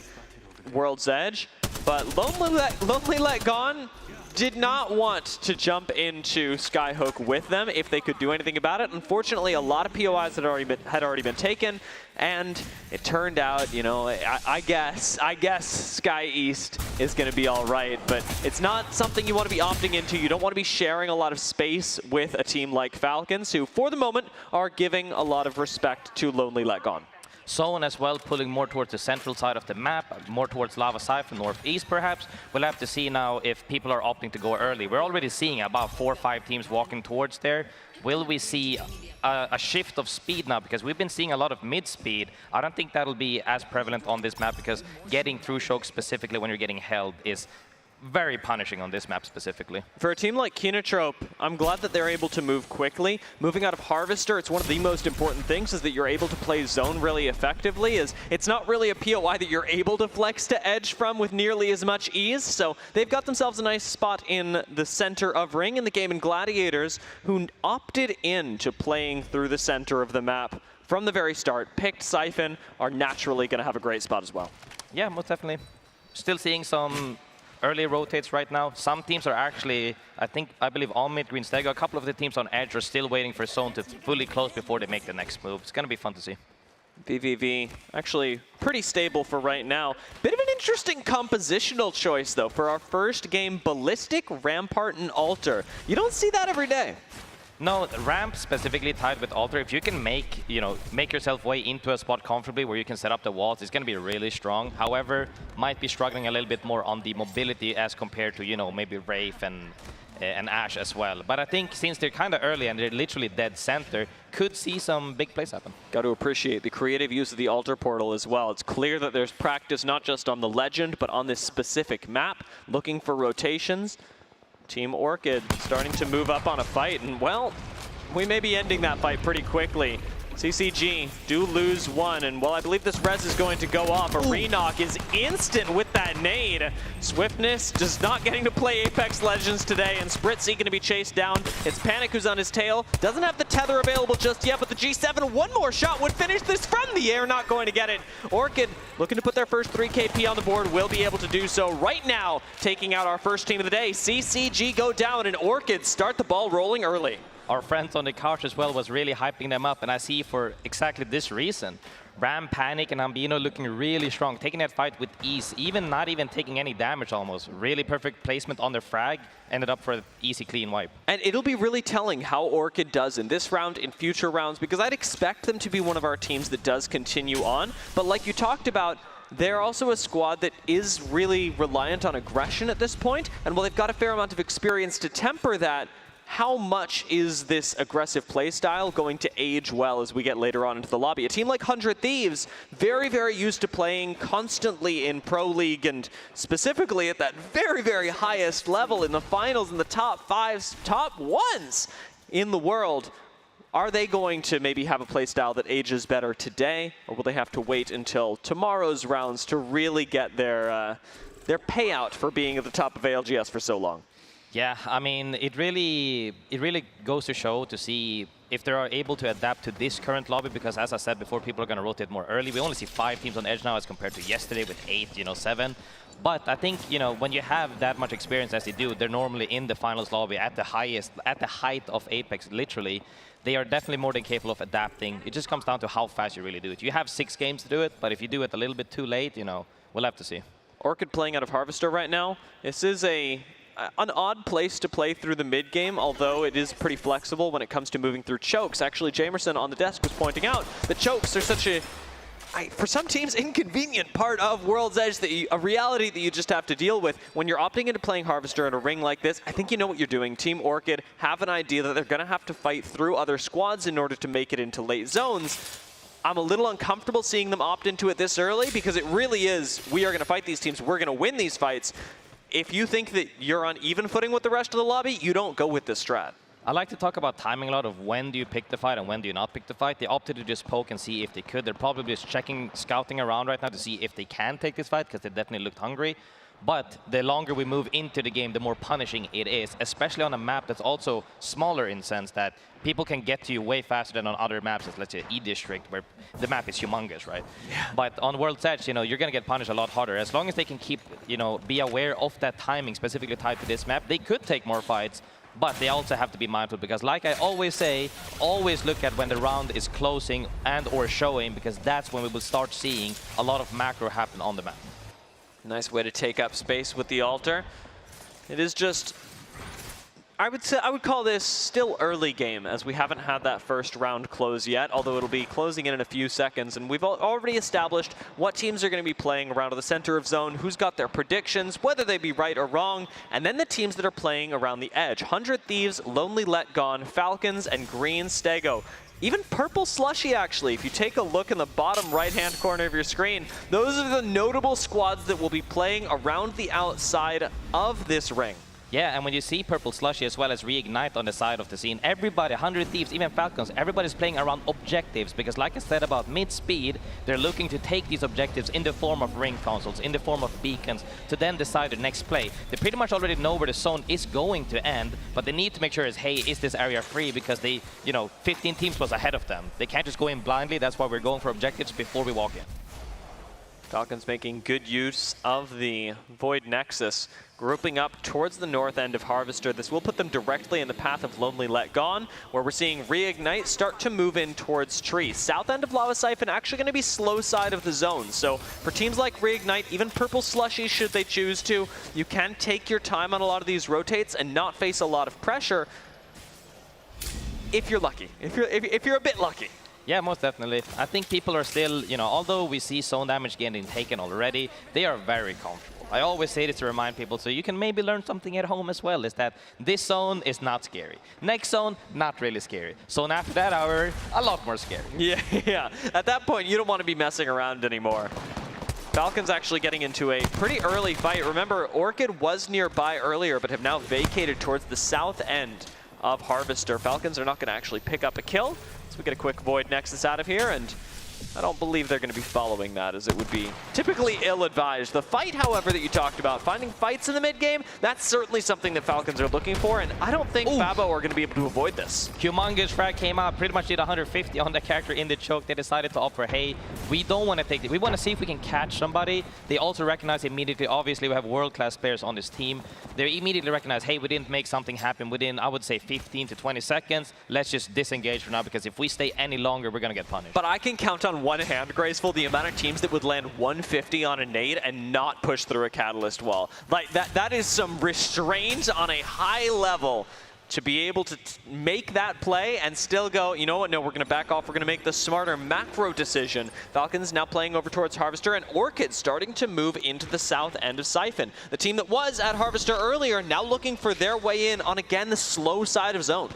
World's Edge, but Lonely Let Gone did not want to jump into Skyhook with them if they could do anything about it. Unfortunately, a lot of POIs had already been taken, and it turned out, you know, I guess Sky East is going to be all right, but it's not something you want to be opting into. You don't want to be sharing a lot of space with a team like Falcons, who for the moment are giving a lot of respect to Lonely Let Gone. Zone as well, pulling more towards the central side of the map, more towards Lava Siphon, northeast perhaps. We'll have to see now if people are opting to go early. We're already seeing about 4 or 5 teams walking towards there. Will we see a shift of speed now? Because we've been seeing a lot of mid-speed. I don't think that'll be as prevalent on this map because getting through choke specifically when you're getting held is very punishing on this map specifically. For a team like Kinotrope, I'm glad that they're able to move quickly. Moving out of Harvester, it's one of the most important things is that you're able to play zone really effectively. It's not really a POI that you're able to flex to edge from with nearly as much ease. So they've got themselves a nice spot in the center of ring in the game, and Gladiators, who opted in to playing through the center of the map from the very start, picked Siphon, are naturally going to have a great spot as well. Yeah, most definitely. Still seeing some early rotates right now. Some teams are actually, I believe on mid green Stego. A couple of the teams on edge are still waiting for zone to fully close before they make the next move. It's going to be fun to see. VVV actually pretty stable for right now. Bit of an interesting compositional choice though for our first game, Ballistic, Rampart, and Altar. You don't see that every day. No, ramp specifically tied with Altar. If you can make yourself way into a spot comfortably where you can set up the walls, it's going to be really strong. However, might be struggling a little bit more on the mobility as compared to, you know, maybe Wraith and Ash as well. But I think since they're kind of early and they're literally dead center, could see some big plays happen. Got to appreciate the creative use of the Altar portal as well. It's clear that there's practice not just on the Legend, but on this specific map, looking for rotations. Team Orchid starting to move up on a fight, and well, we may be ending that fight pretty quickly. CCG do lose one, and well, I believe this res is going to go off. A Renock is instant with that nade. Swiftness just not getting to play Apex Legends today, and Spritzy going to be chased down. It's Panic who's on his tail. Doesn't have the tether available just yet, but the G7, one more shot would finish this from the air, not going to get it. Orchid looking to put their first 3 KP on the board, will be able to do so right now, taking out our first team of the day. CCG go down, and Orchid start the ball rolling early. Our friends on the couch as well was really hyping them up, and I see for exactly this reason. Ram, Panic, and Ambino looking really strong, taking that fight with ease, not even taking any damage almost. Really perfect placement on their frag, ended up for an easy clean wipe. And it'll be really telling how Orchid does in this round, in future rounds, because I'd expect them to be one of our teams that does continue on. But like you talked about, they're also a squad that is really reliant on aggression at this point, and while they've got a fair amount of experience to temper that, how much is this aggressive playstyle going to age well as we get later on into the lobby? A team like 100 Thieves, very, very used to playing constantly in Pro League and specifically at that very, very highest level in the finals, in the top 5s, top 1s in the world. Are they going to maybe have a playstyle that ages better today, or will they have to wait until tomorrow's rounds to really get their payout for being at the top of ALGS for so long? Yeah, I mean, it really goes to show to see if they are able to adapt to this current lobby, because as I said before, people are going to rotate more early. We only see 5 teams on edge now as compared to yesterday with 8, 7. But I think, when you have that much experience as they do, they're normally in the finals lobby at the height of Apex, literally. They are definitely more than capable of adapting. It just comes down to how fast you really do it. You have 6 games to do it, but if you do it a little bit too late, we'll have to see. Orchid playing out of Harvester right now. This is an odd place to play through the mid game, although it is pretty flexible when it comes to moving through chokes. Actually, Jamerson on the desk was pointing out that chokes are such a, for some teams, inconvenient part of World's Edge, that a reality that you just have to deal with. When you're opting into playing Harvester in a ring like this, I think you know what you're doing. Team Orchid have an idea that they're going to have to fight through other squads in order to make it into late zones. I'm a little uncomfortable seeing them opt into it this early, because it really is, we are going to fight these teams, we're going to win these fights. If you think that you're on even footing with the rest of the lobby, you don't go with this strat. I like to talk about timing a lot of when do you pick the fight and when do you not pick the fight. They opted to just poke and see if they could. They're probably just checking, scouting around right now to see if they can take this fight, because they definitely looked hungry. But the longer we move into the game, the more punishing it is, especially on a map that's also smaller in the sense that people can get to you way faster than on other maps, as let's say E-District, where the map is humongous, right? Yeah. But on World's Edge, you know, you're going to get punished a lot harder. As long as they can keep, you know, be aware of that timing specifically tied to this map, they could take more fights. But they also have to be mindful, because like I always say, always look at when the round is closing and or showing, because that's when we will start seeing a lot of macro happen on the map. Nice way to take up space with the altar. It is just, I would call this still early game, as we haven't had that first round close yet, although it'll be closing in a few seconds. And we've already established what teams are going to be playing around to the center of zone, who's got their predictions, whether they be right or wrong, and then the teams that are playing around the edge. 100 Thieves, Lonely Let Gone, Falcons, and Green Stego. Even Purple Slushy, actually. If you take a look in the bottom right-hand corner of your screen, those are the notable squads that will be playing around the outside of this ring. Yeah, and when you see Purple Slushy as well as Reignite on the side of the scene, everybody, 100 Thieves, even Falcons, everybody's playing around objectives, because like I said about mid-speed, they're looking to take these objectives in the form of ring consoles, in the form of beacons, to then decide the next play. They pretty much already know where the zone is going to end, but they need to make sure is, hey, is this area free? Because they, you know, 15 teams was ahead of them. They can't just go in blindly. That's why we're going for objectives before we walk in. Falcons making good use of the Void Nexus, grouping up towards the north end of Harvester. This will put them directly in the path of Lonely Let Gone, where we're seeing Reignite start to move in towards Tree. South end of Lava Siphon actually going to be slow side of the zone. So for teams like Reignite, even Purple Slushy, should they choose to, you can take your time on a lot of these rotates and not face a lot of pressure if you're lucky, if you're a bit lucky. Yeah, most definitely. I think people are still, you know, although we see zone damage getting taken already, they are very comfortable. I always say this to remind people, so you can maybe learn something at home as well, is that this zone is not scary. Next zone, not really scary. Zone after that, however, a lot more scary. Yeah. At that point, you don't want to be messing around anymore. Falcons actually getting into a pretty early fight. Remember, Orchid was nearby earlier, but have now vacated towards the south end of Harvester. Falcons are not going to actually pick up a kill. So we get a quick Void Nexus out of here, and I don't believe they're going to be following that, as it would be typically ill-advised. The fight, however, that you talked about, finding fights in the mid-game, that's certainly something that Falcons are looking for, and I don't think Fabo are going to be able to avoid this. Humongous frag came out, pretty much did 150 on the character in the choke. They decided to offer, hey, we don't want to take it. We want to see if we can catch somebody. They also recognize immediately, obviously, we have world-class players on this team. They immediately recognize, hey, we didn't make something happen within, I would say, 15 to 20 seconds. Let's just disengage for now, because if we stay any longer, we're going to get punished. But I can count on one hand, Graceful, the amount of teams that would land 150 on a nade and not push through a Catalyst wall. Like, that is some restraint on a high level to be able to make that play and still go, you know what, no, we're going to back off. We're going to make the smarter macro decision. Falcons now playing over towards Harvester, and Orchid starting to move into the south end of Siphon. The team that was at Harvester earlier now looking for their way in on, again, the slow side of zone.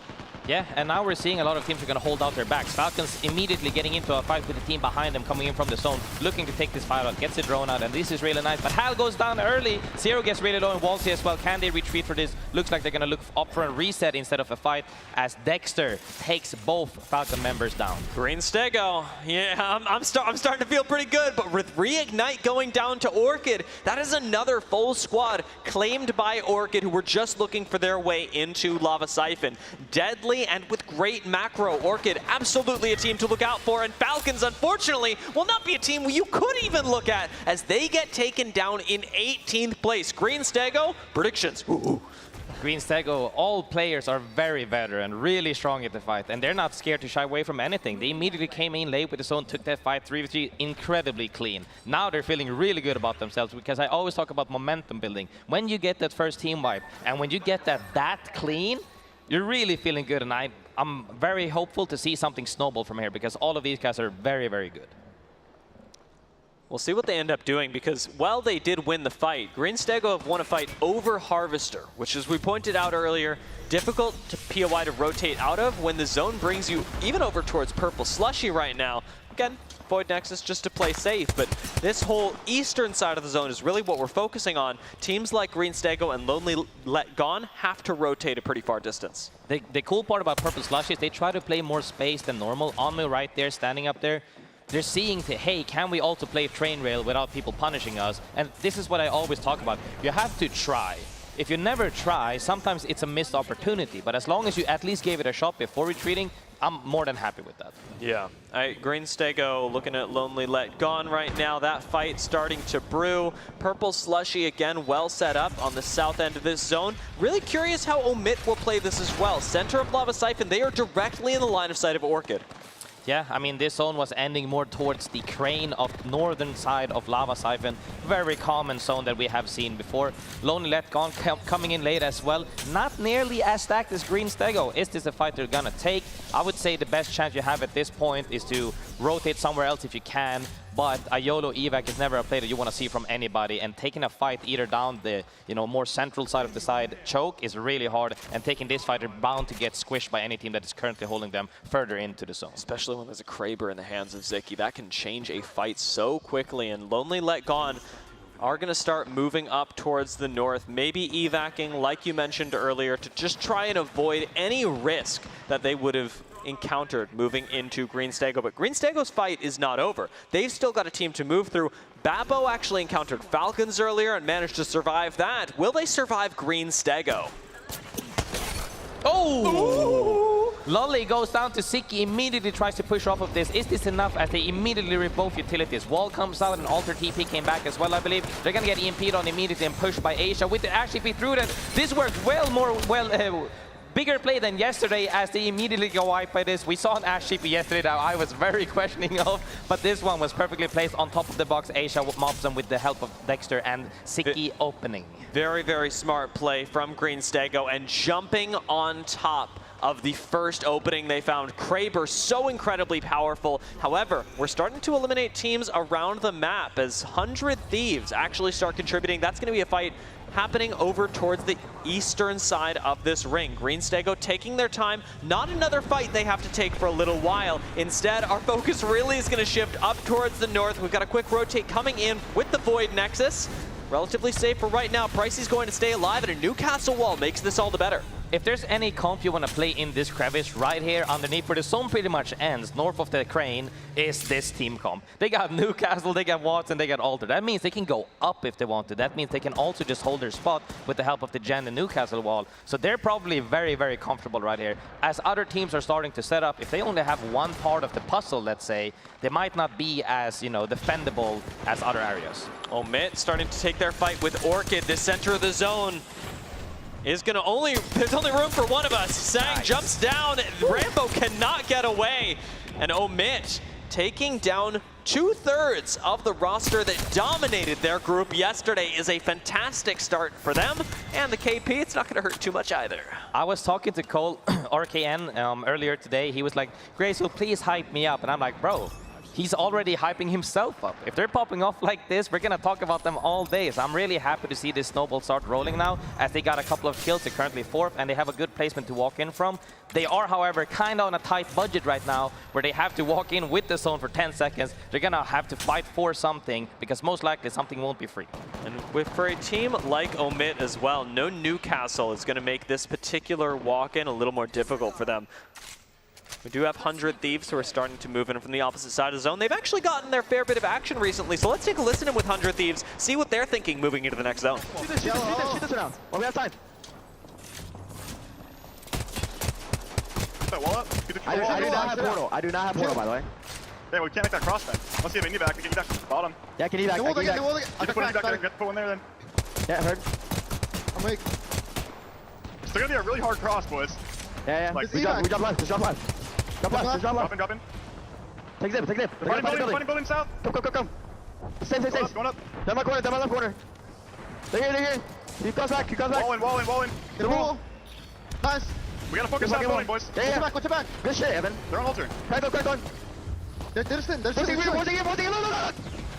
Yeah, and now we're seeing a lot of teams are going to hold out their backs. Falcons immediately getting into a fight with the team behind them, coming in from the zone, looking to take this fight out, gets the drone out, and this is really nice. But Hal goes down early. Zero gets really low in Wallsy as well. Can they retreat for this? Looks like they're going to look up for a reset instead of a fight, as Dexter takes both Falcon members down. Green Stego, yeah, I'm starting to feel pretty good, but with Reignite going down to Orchid, that is another full squad claimed by Orchid, who were just looking for their way into Lava Siphon. Deadly and with great macro. Orchid, absolutely a team to look out for, and Falcons, unfortunately, will not be a team you could even look at, as they get taken down in 18th place. Green Stego, predictions. Ooh. Green Stego, all players are very veteran, really strong at the fight, and they're not scared to shy away from anything. They immediately came in late with the zone, took that fight 3v3 incredibly clean. Now they're feeling really good about themselves, because I always talk about momentum building. When you get that first team wipe, and when you get that clean, you're really feeling good, and I'm very hopeful to see something snowball from here, because all of these guys are very, very good. We'll see what they end up doing, because while they did win the fight, Green Stego have won a fight over Harvester, which, as we pointed out earlier, difficult to POI to rotate out of when the zone brings you even over towards Purple Slushy right now. Again, Void Nexus just to play safe, but this whole eastern side of the zone is really what we're focusing on. Teams like Green Stego and Lonely Let Gone have to rotate a pretty far distance. The cool part about Purple Slushy is they try to play more space than normal. Onmu right there, standing up there. They're seeing, hey, can we also play train rail without people punishing us? And this is what I always talk about. You have to try. If you never try, sometimes it's a missed opportunity. But as long as you at least gave it a shot before retreating, I'm more than happy with that. Yeah, Green Stego looking at Lonely Let Gone right now. That fight starting to brew. Purple Slushy again well set up on the south end of this zone. Really curious how Omit will play this as well. Center of Lava Siphon, they are directly in the line of sight of Orchid. Yeah, I mean, this zone was ending more towards the crane of northern side of Lava Siphon. Very common zone that we have seen before. Lonely Let Gone coming in late as well. Not nearly as stacked as Green Stego. Is this a fight they're gonna take? I would say the best chance you have at this point is to rotate somewhere else if you can. But a YOLO evac is never a play that you want to see from anybody, and taking a fight either down the more central side of the side choke is really hard, and taking this fight, they're bound to get squished by any team that is currently holding them further into the zone. Especially when there's a Kraber in the hands of Ziki. That can change a fight so quickly, and Lonely Let Gone are going to start moving up towards the north, maybe evacing, like you mentioned earlier, to just try and avoid any risk that they would have encountered moving into Green Stego. But Green Stego's fight is not over. They've still got a team to move through. Babo actually encountered Falcons earlier and managed to survive that. Will they survive Green Stego? Oh! Lolly goes down to Ziki, immediately tries to push off of this. Is this enough as they immediately rip both utilities? Wall comes out and Alter TP came back as well, I believe. They're going to get EMP'd on immediately and pushed by Asia. With the Ashipi through that, this worked bigger play than yesterday as they immediately go wiped by this. We saw an Ashipi yesterday that I was very questioning of, but this one was perfectly placed on top of the box. Asia mobs them with the help of Dexter and Ziki opening. Very, very smart play from Green Stego, and jumping on top of the first opening they found. Kraber so incredibly powerful. However, we're starting to eliminate teams around the map as 100 Thieves actually start contributing. That's going to be a fight happening over towards the eastern side of this ring. Green Stego taking their time. Not another fight they have to take for a little while. Instead, our focus really is going to shift up towards the north. We've got a quick rotate coming in with the Void Nexus. Relatively safe for right now. Pricey's going to stay alive, and a Newcastle wall makes this all the better. If there's any comp you want to play in this crevice right here underneath where the zone pretty much ends, north of the crane, is this team comp. They got Newcastle, they got Watson, they got Alter. That means they can go up if they want to. That means they can also just hold their spot with the help of the Gen and Newcastle wall. So they're probably very, very comfortable right here. As other teams are starting to set up, if they only have one part of the puzzle, let's say, they might not be as, defendable as other areas. Omit starting to take their fight with Orchid. The center of the zone is going to there's only room for one of us. Sang jumps down. Rambo cannot get away. And Omit taking down 2/3 of the roster that dominated their group yesterday is a fantastic start for them. And the KP, it's not going to hurt too much either. I was talking to Cole RKN earlier today. He was like, Graceful, please hype me up. And I'm like, bro, he's already hyping himself up. If they're popping off like this, we're going to talk about them all day. So I'm really happy to see this snowball start rolling now, as they got a couple of kills. They're currently 4th, and they have a good placement to walk in from. They are, however, kind of on a tight budget right now, where they have to walk in with the zone for 10 seconds. They're going to have to fight for something, because most likely something won't be free. And for a team like Omit as well, no Newcastle is going to make this particular walk-in a little more difficult for them. We do have 100 Thieves who are starting to move in from the opposite side of the zone. They've actually gotten their fair bit of action recently, so let's take a listen in with 100 Thieves, see what they're thinking moving into the next zone. Shoot this around. Well, we have time. Put that wall up. I do not have portal. I do not have portal, by the way. Yeah, we can't make that cross then. Let's see if we can evac. We can evac bottom. Yeah, can evac. Put one there then. Yeah, heard. I'm weak. They're gonna be a really hard cross, boys. Yeah. Like, We jump left. Just jump left. Jump left. Dropping. Take zip. They're fighting building south. Come. Same. Going up. Down my corner. Down my left corner. They're here. He comes back. Wall in. Get a wall. Nice. We gotta focus on building, boys. Yeah. Watch your back. Good shit, Evan. They're on altar. Crack on. There's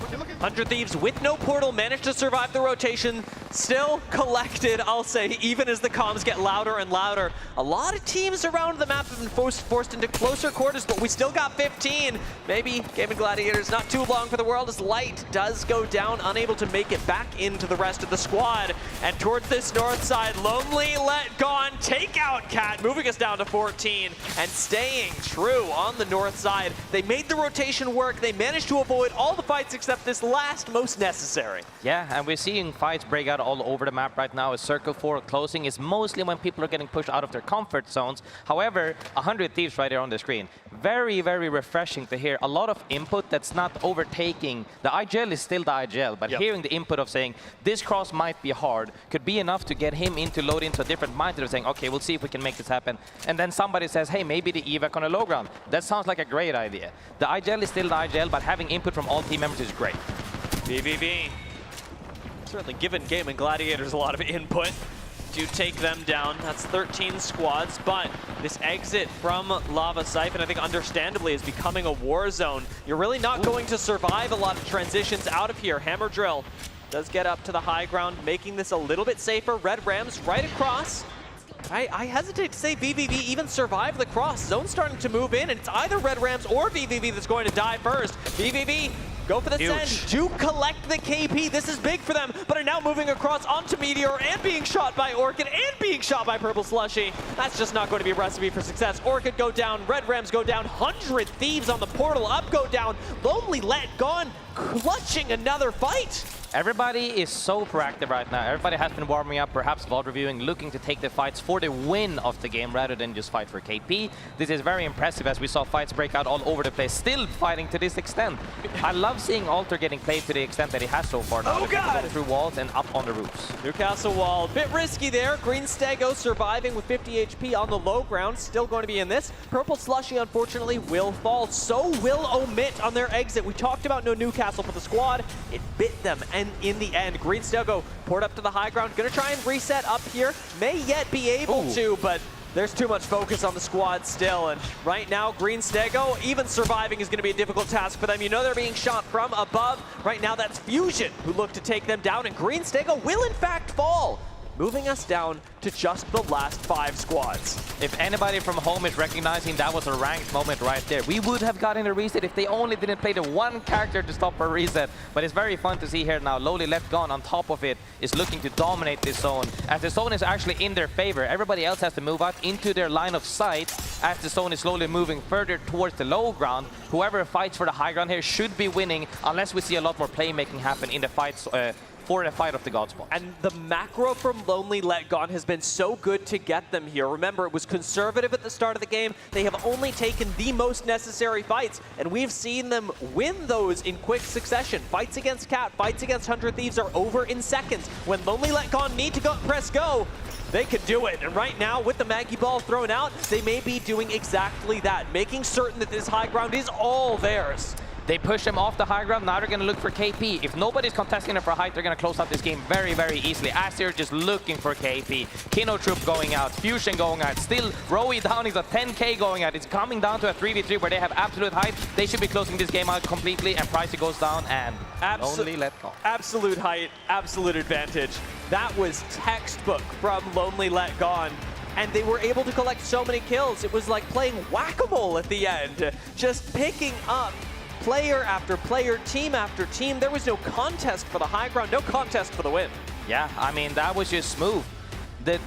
100 Thieves with no portal managed to survive the rotation. Still collected, I'll say, even as the comms get louder and louder. A lot of teams around the map have been forced into closer quarters, but we still got 15. Maybe Gaming Gladiators not too long for the world as Light does go down, unable to make it back into the rest of the squad. And towards this north side, Lonely Let Gone, take out Cat, moving us down to 14 and staying true on the north side. They made the rotation work. They managed to avoid all the fights except this last most necessary. Yeah, and we're seeing fights break out all over the map right now. As Circle 4 closing is mostly when people are getting pushed out of their comfort zones. However, 100 Thieves right there on the screen. Very, very refreshing to hear. A lot of input that's not overtaking. The IGL is still the IGL, but hearing the input of saying, this cross might be hard, could be enough to get him into load into a different mindset of saying, okay, we'll see if we can make this happen. And then somebody says, hey, maybe the evac on a low ground. That sounds like a great idea. The IGL is still the IGL, but having input from all team members is great. BVV certainly given Gaming Gladiators a lot of input to take them down. That's 13 squads, but this exit from Lava Siphon, I think understandably, is becoming a war zone. You're really not going to survive a lot of transitions out of here. Hammer Drill does get up to the high ground, making this a little bit safer. Red Rams right across. I hesitate to say VVV even survived the cross. Zone's starting to move in, and it's either Red Rams or VVV that's going to die first. VVV go for the send to collect the KP. This is big for them, but are now moving across onto Meteor and being shot by Orchid and being shot by Purple Slushy. That's just not going to be a recipe for success. Orchid go down, Red Rams go down, 100 Thieves on the portal, up go down, Lonely Let Gone, clutching another fight. Everybody is so proactive right now. Everybody has been warming up, perhaps VOD reviewing, looking to take the fights for the win of the game rather than just fight for KP. This is very impressive as we saw fights break out all over the place, still fighting to this extent. I love seeing Alter getting played to the extent that he has so far now. Oh God! Through walls and up on the roofs. Newcastle wall, bit risky there. Green Stego surviving with 50 HP on the low ground, still going to be in this. Purple Slushy, unfortunately, will fall. So will Omit on their exit. We talked about no Newcastle for the squad. It bit them, and in the end, Green Stego poured up to the high ground. Gonna try and reset up here. May yet be able to, but there's too much focus on the squad still. And right now, Green Stego, even surviving is gonna be a difficult task for them. You know they're being shot from above. Right now, that's Fusion who look to take them down, and Green Stego will in fact fall, moving us down to just the last 5 squads. If anybody from home is recognizing that was a ranked moment right there, we would have gotten a reset if they only didn't play the one character to stop a reset. But it's very fun to see here now. Lonely Let Gone on top of it is looking to dominate this zone, as the zone is actually in their favor. Everybody else has to move out into their line of sight as the zone is slowly moving further towards the low ground. Whoever fights for the high ground here should be winning, unless we see a lot more playmaking happen in the fights for the fight of the God spots. And the macro from Lonely Let Gone has been so good to get them here. Remember, it was conservative at the start of the game. They have only taken the most necessary fights, and we've seen them win those in quick succession. Fights against Cat, fights against 100 Thieves are over in seconds. When Lonely Let Gone need to press go, they can do it. And right now, with the Maggie Ball thrown out, they may be doing exactly that, making certain that this high ground is all theirs. They push him off the high ground. Now they're going to look for KP. If nobody's contesting it for height, they're going to close out this game very, very easily, as they're just looking for KP. Kino Troop going out, Fusion going out, still Rowie down. He's a 10K going out. It's coming down to a 3v3 where they have absolute height. They should be closing this game out completely, and Pricey goes down, and Lonely Let Go. Absolute height, absolute advantage. That was textbook from Lonely Let Gone. And they were able to collect so many kills. It was like playing whack-a-mole at the end, just picking up player after player, team after team. There was no contest for the high ground, no contest for the win. Yeah, I mean, that was just smooth.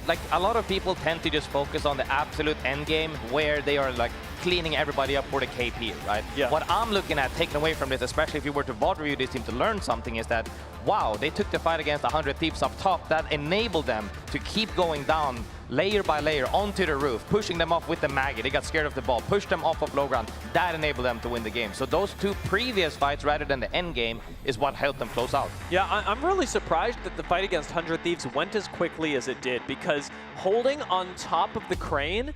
Like, a lot of people tend to just focus on the absolute end game where they are like cleaning everybody up for the KP, right? Yeah. What I'm looking at taking away from this, especially if you were to VOD review this team to learn something, is that, wow, they took the fight against 100 Thieves up top. That enabled them to keep going down layer by layer onto the roof, pushing them off with the Maggie. They got scared of the ball, pushed them off of low ground. That enabled them to win the game. So those two previous fights, rather than the end game, is what helped them close out. Yeah, I'm really surprised that the fight against 100 Thieves went as quickly as it did, because holding on top of the crane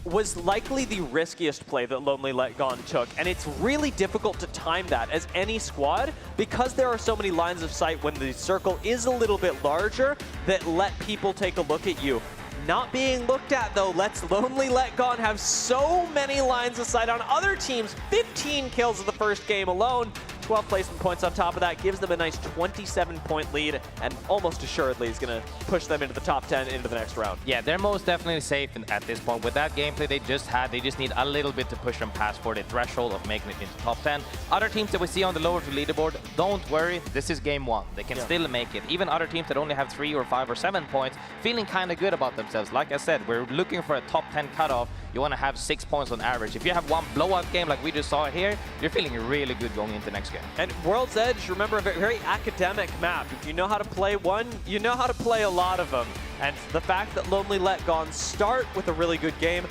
was likely the riskiest play that Lonely Let Gone took, and it's really difficult to time that as any squad, because there are so many lines of sight when the circle is a little bit larger that let people take a look at you. Not being looked at, though, lets Lonely Let Gone have so many lines of sight on other teams. 15 kills in the first game alone. 12 placement points on top of that gives them a nice 27-point lead, and almost assuredly is going to push them into the top 10 into the next round. Yeah, they're most definitely safe at this point. With that gameplay they just had, they just need a little bit to push them past for the threshold of making it into top 10. Other teams that we see on the lower leaderboard, don't worry, this is game one. They can still make it. Even other teams that only have 3 or 5 or 7 points, feeling kind of good about themselves. Like I said, we're looking for a top 10 cutoff. You want to have 6 points on average. If you have one blowout game like we just saw here, you're feeling really good going into next game. And World's Edge, remember, a very academic map. If you know how to play one, you know how to play a lot of them. And the fact that Lonely Let Gone start with a really good game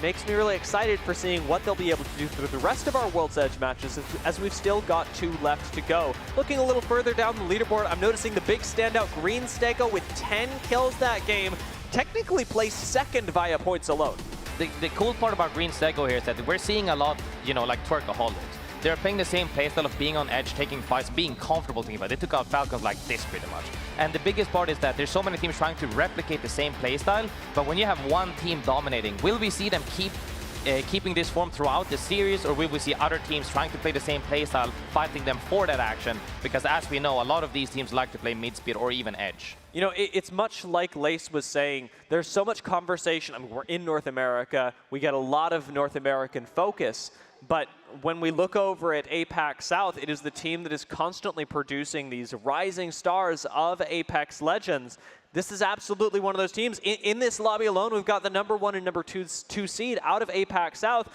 makes me really excited for seeing what they'll be able to do through the rest of our World's Edge matches, as we've still got 2 left to go. Looking a little further down the leaderboard, I'm noticing the big standout Green Stego with 10 kills that game, technically placed second via points alone. The cool part about Green Stego here is that we're seeing a lot, you know, like Twerkaholics. They're playing the same playstyle of being on edge, taking fights, being comfortable taking fights. They took out Falcons like this pretty much. And the biggest part is that there's so many teams trying to replicate the same playstyle, but when you have one team dominating, will we see them keeping this form throughout the series, or will we see other teams trying to play the same playstyle, fighting them for that action? Because as we know, a lot of these teams like to play mid-speed or even edge. You know, it's much like Lace was saying, there's so much conversation. I mean, we're in North America, we get a lot of North American focus, but when we look over at APAC South, it is the team that is constantly producing these rising stars of Apex Legends. This is absolutely one of those teams. In this lobby alone, we've got the #1 and #2 seed out of APAC South.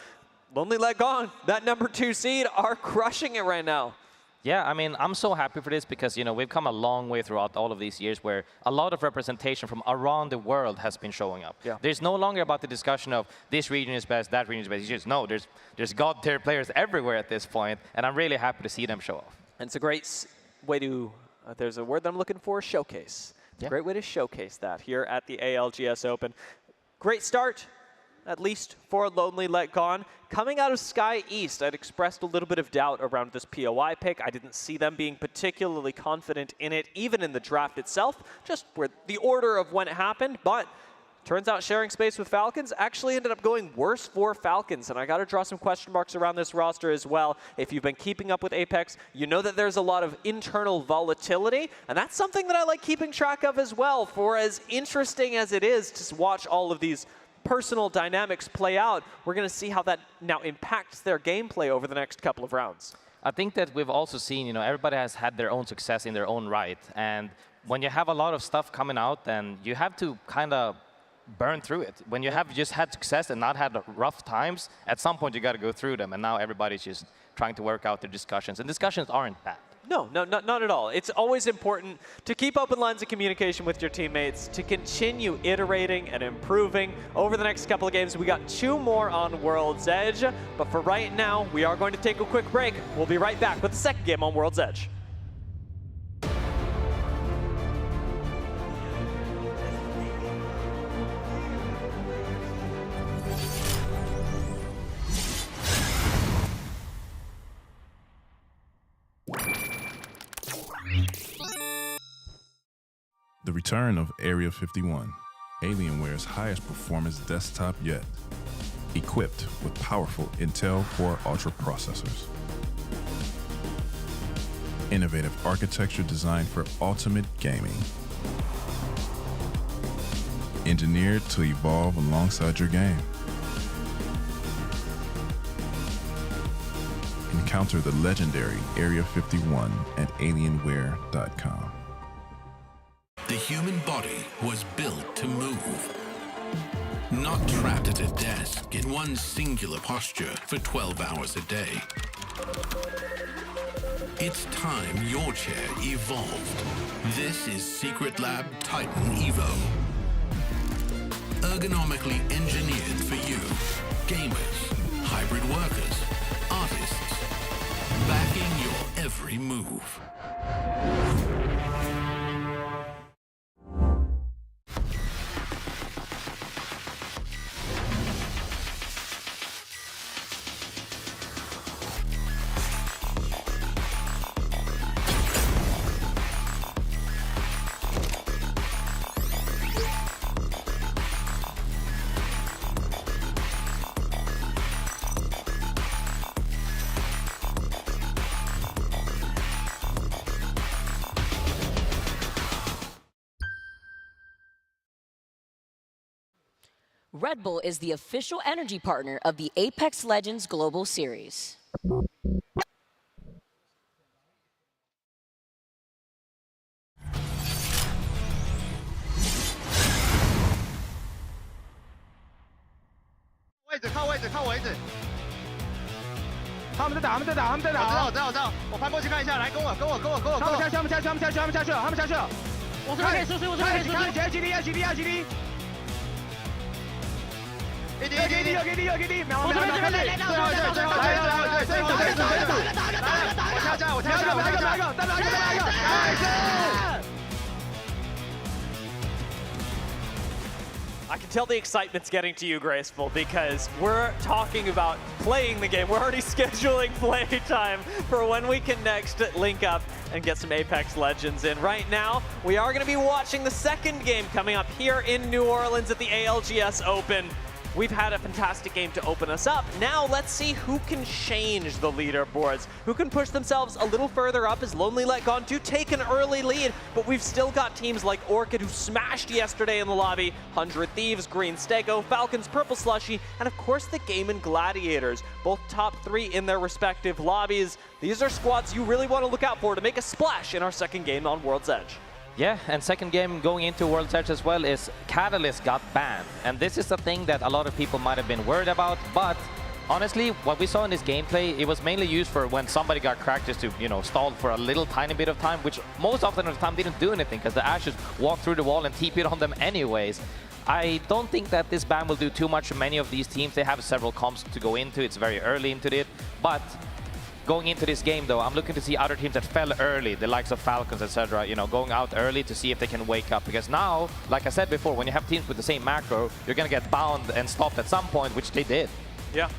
Lonely Let Gone, that #2 seed, are crushing it right now. Yeah, I mean, I'm so happy for this because, you know, we've come a long way throughout all of these years where a lot of representation from around the world has been showing up. Yeah. There's no longer about the discussion of this region is best, that region is best. You just know there's god-tier players everywhere at this point, and I'm really happy to see them show off. And it's a great way to, there's a word that I'm looking for, showcase. It's a great way to showcase that here at the ALGS Open. Great start, at least for Lonely Let Gone. Coming out of Sky East, I'd expressed a little bit of doubt around this POI pick. I didn't see them being particularly confident in it, even in the draft itself, just where the order of when it happened. But turns out sharing space with Falcons actually ended up going worse for Falcons. And I got to draw some question marks around this roster as well. If you've been keeping up with Apex, you know that there's a lot of internal volatility. And that's something that I like keeping track of as well, for as interesting as it is to watch all of these personal dynamics play out. We're going to see how that now impacts their gameplay over the next couple of rounds. I think that we've also seen, you know, everybody has had their own success in their own right. And when you have a lot of stuff coming out, then you have to kind of burn through it. When you have just had success and not had rough times, at some point you got to go through them. And now everybody's just trying to work out their discussions. And discussions aren't bad. No, not at all. It's always important to keep open lines of communication with your teammates, to continue iterating and improving. Over the next couple of games, we got 2 more on World's Edge. But for right now, we are going to take a quick break. We'll be right back with the second game on World's Edge. The return of Area 51, Alienware's highest performance desktop yet, equipped with powerful Intel Core Ultra processors. Innovative architecture designed for ultimate gaming. Engineered to evolve alongside your game. Encounter the legendary Area 51 at Alienware.com. The human body was built to move. Not trapped at a desk in one singular posture for 12 hours a day. It's time your chair evolved. This is Secret Lab Titan Evo. ergonomically engineered for you. Gamers, hybrid workers, artists, backing your every move. Red Bull is the official energy partner of the Apex Legends Global Series.靠位置，他们在打，我知道，我翻过去看一下，来跟我，他们下去了，我这边可以输，看几滴，一滴，秒，最后，我跳下，再来一个， I can tell the excitement's getting to you, Graceful, because we're talking about playing the game. We're already scheduling play time for when we can next link up and get some Apex Legends in. Right now, we are going to be watching the second game coming up here in New Orleans at the ALGS Open. We've had a fantastic game to open us up. Now let's see who can change the leaderboards, who can push themselves a little further up as Lonely Let Gone do take an early lead, but we've still got teams like Orchid who smashed yesterday in the lobby, 100 Thieves, Green Stego, Falcons, Purple Slushy, and of course the Game & Gladiators, both top 3 in their respective lobbies. These are squads you really want to look out for to make a splash in our second game on World's Edge. Yeah, and second game going into World's Edge as well is Catalyst got banned. And this is a thing that a lot of people might have been worried about, but honestly, what we saw in this gameplay, it was mainly used for when somebody got cracked just to, stall for a little tiny bit of time, which most often of the time didn't do anything because the Ashes walked through the wall and TP'd on them anyways. I don't think that this ban will do too much to many of these teams. They have several comps to go into. It's very early into it, but going into this game, though, I'm looking to see other teams that fell early, the likes of Falcons, etc., going out early to see if they can wake up. Because now, like I said before, when you have teams with the same macro, you're going to get bound and stopped at some point, which they did. Yeah,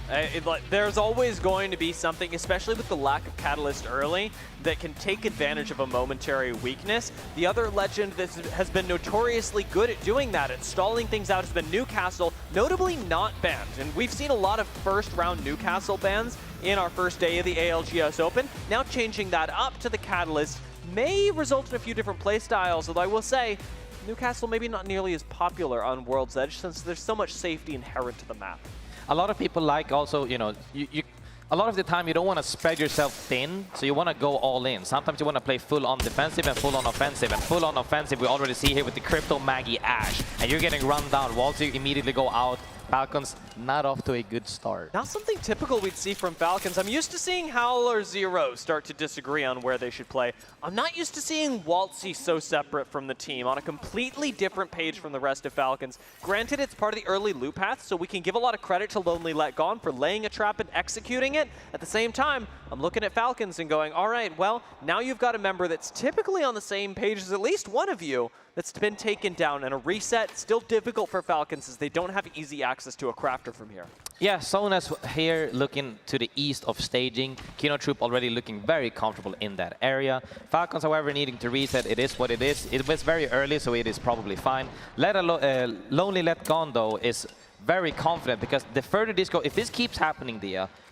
there's always going to be something, especially with the lack of Catalyst early, that can take advantage of a momentary weakness. The other legend that has been notoriously good at doing that, at stalling things out, has been Newcastle, notably not banned. And we've seen a lot of first-round Newcastle bans in our first day of the ALGS Open. Now changing that up to the Catalyst may result in a few different playstyles, although I will say Newcastle maybe not nearly as popular on World's Edge since there's so much safety inherent to the map. A lot of people like also, a lot of the time you don't want to spread yourself thin, so you want to go all in. Sometimes you want to play full on defensive and full on offensive. And full on offensive we already see here with the Crypto Maggie Ash. And you're getting run down. Waltz, you immediately go out. Falcons not off to a good start. Not something typical we'd see from Falcons. I'm used to seeing Howler Zero start to disagree on where they should play. I'm not used to seeing Waltzy so separate from the team, on a completely different page from the rest of Falcons. Granted, it's part of the early loop path, so we can give a lot of credit to Lonely Let Gone for laying a trap and executing it. At the same time, I'm looking at Falcons and going, all right, well, now you've got a member that's typically on the same page as at least one of you that's been taken down, and a reset still difficult for Falcons as they don't have easy access to a crafter from here. Yeah, Sonas here looking to the east of staging. Kino Troop already looking very comfortable in that area. Falcons, however, needing to reset. It is what it is. It was very early, so it is probably fine. Lonely Let Gone, though, is very confident because the further this goes, if this keeps happening,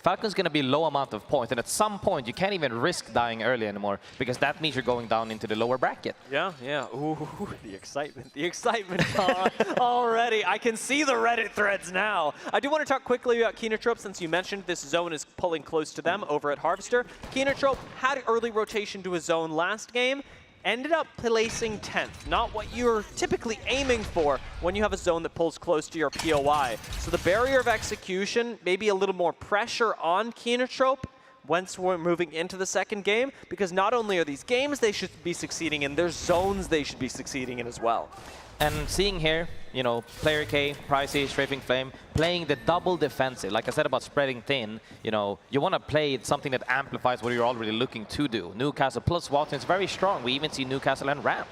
Falcon's going to be low amount of points, and at some point you can't even risk dying early anymore because that means you're going down into the lower bracket. Yeah. Ooh, the excitement already. I can see the Reddit threads now. I do want to talk quickly about Kinotrope since you mentioned this zone is pulling close to them over at Harvester. Kinotrope had early rotation to a zone last game. Ended up placing 10th, not what you're typically aiming for when you have a zone that pulls close to your POI. So the barrier of execution, maybe a little more pressure on Kinotrope once we're moving into the second game, because not only are these games they should be succeeding in, there's zones they should be succeeding in as well. And seeing here, you know, Player K, Pricey, Strafing Flame, playing the double defensive. Like I said about spreading thin, you know, you want to play something that amplifies what you're already looking to do. Newcastle plus Watson is very strong. We even see Newcastle and Ramp.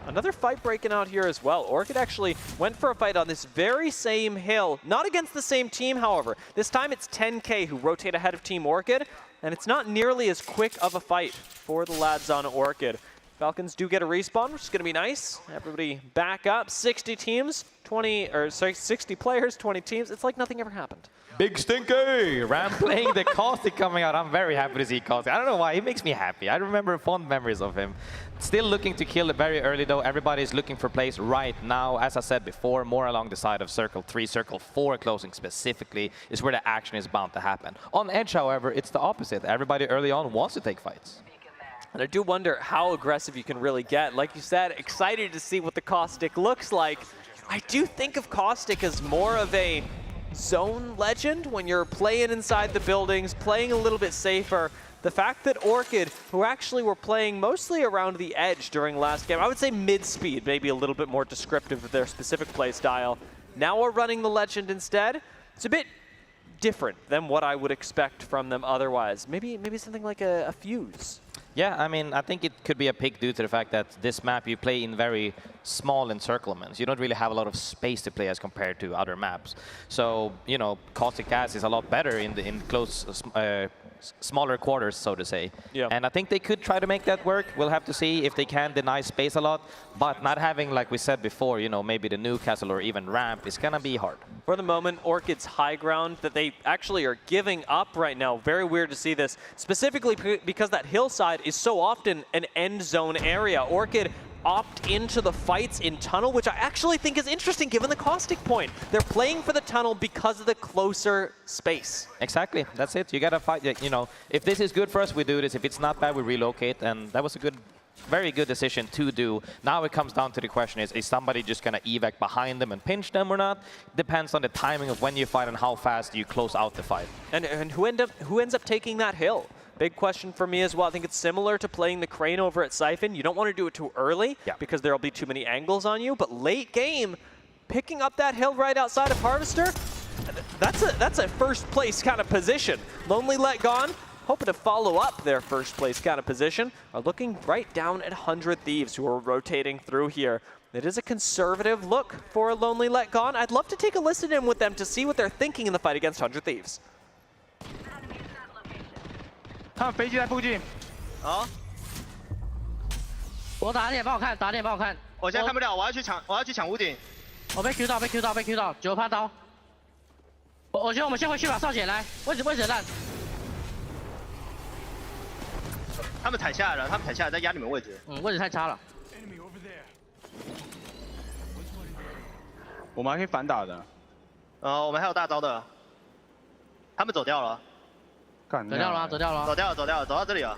Another fight breaking out here as well. Orchid actually went for a fight on this very same hill. Not against the same team, however. This time it's 10K who rotate ahead of Team Orchid, and it's not nearly as quick of a fight for the lads on Orchid. Falcons do get a respawn, which is going to be nice. Everybody back up. 60 teams, 60 players, 20 teams. It's like nothing ever happened. Big Stinky! Ram playing the Caustic coming out. I'm very happy to see Caustic. I don't know why, he makes me happy. I remember fond memories of him. Still looking to kill it very early though. Everybody's looking for plays right now. As I said before, more along the side of Circle 3, Circle 4 closing specifically is where the action is bound to happen. On Edge, however, it's the opposite. Everybody early on wants to take fights. And I do wonder how aggressive you can really get. Like you said, excited to see what the Caustic looks like. I do think of Caustic as more of a zone legend when you're playing inside the buildings, playing a little bit safer. The fact that Orchid, who actually were playing mostly around the edge during last game, I would say mid-speed, maybe a little bit more descriptive of their specific play style, now are running the legend instead. It's a bit different than what I would expect from them otherwise. Maybe something like a Fuse. Yeah, I mean, I think it could be a pick due to the fact that this map you play in very small encirclements. You don't really have a lot of space to play as compared to other maps. So, you know, Caustic Gas is a lot better in close, smaller quarters, so to say. Yeah. And I think they could try to make that work. We'll have to see if they can deny space a lot. But not having, like we said before, you know, maybe the Newcastle or even Ramp is going to be hard. For the moment, Orchid's high ground that they actually are giving up right now. Very weird to see this, specifically because that hillside is so often an end zone area. Orchid opt into the fights in tunnel, which I actually think is interesting given the Caustic point. They're playing for the tunnel because of the closer space. Exactly, that's it. You gotta fight, you know, if this is good for us, we do this. If it's not bad, we relocate, and that was a good, very good decision to do. Now it comes down to the question is somebody just gonna evac behind them and pinch them or not? Depends on the timing of when you fight and how fast you close out the fight. And who ends up taking that hill? Big question for me as well. I think it's similar to playing the Crane over at Siphon. You don't want to do it too early because there'll be too many angles on you. But late game, picking up that hill right outside of Harvester, that's a first place kind of position. Lonely Let Gone, hoping to follow up their first place kind of position, are looking right down at 100 Thieves who are rotating through here. It is a conservative look for Lonely Let Gone. I'd love to take a listen in with them to see what they're thinking in the fight against 100 Thieves. 他们飞机在附近。好。我打点帮我看，打点帮我看。我现在看不了，我要去抢屋顶。我被 Q 到，被 Q 到，被 Q 到，9%刀。我觉得我们先回去吧，少姐来，位置烂。他们踩下来了，他们踩下来在压你们位置。位置太差了。我们还可以反打的。我们还有大招的。他们走掉了。 走掉了，走到这里了。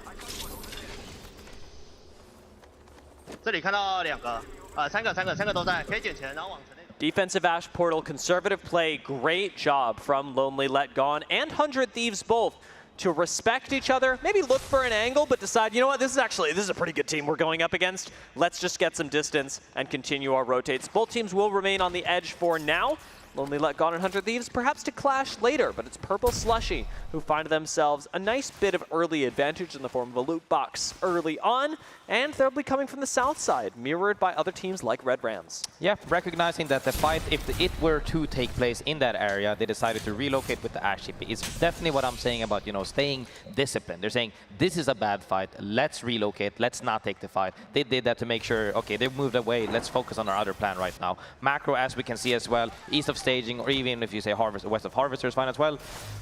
这里看到2个，三个都在，可以捡钱，然后往城内走。Defensive Ash Portal, conservative play, great job from Lonely Let Gone and 100 Thieves both to respect each other, maybe look for an angle, but decide, you know what, this is a pretty good team we're going up against. Let's just get some distance and continue our rotates. Both teams will remain on the edge for now. Lonely Let Gone and 100 Thieves perhaps to clash later, but it's Purple Slushy who find themselves a nice bit of early advantage in the form of a loot box early on, and they'll be coming from the south side, mirrored by other teams like Red Rams. Yeah, recognizing that the fight, if it were to take place in that area, they decided to relocate with the Ash TP. It's definitely what I'm saying about, you know, staying disciplined. They're saying, this is a bad fight, let's relocate, let's not take the fight. They did that to make sure, okay, they moved away, let's focus on our other plan right now. Macro, as we can see as well, east of staging, or even if you say west of Harvester is fine as well.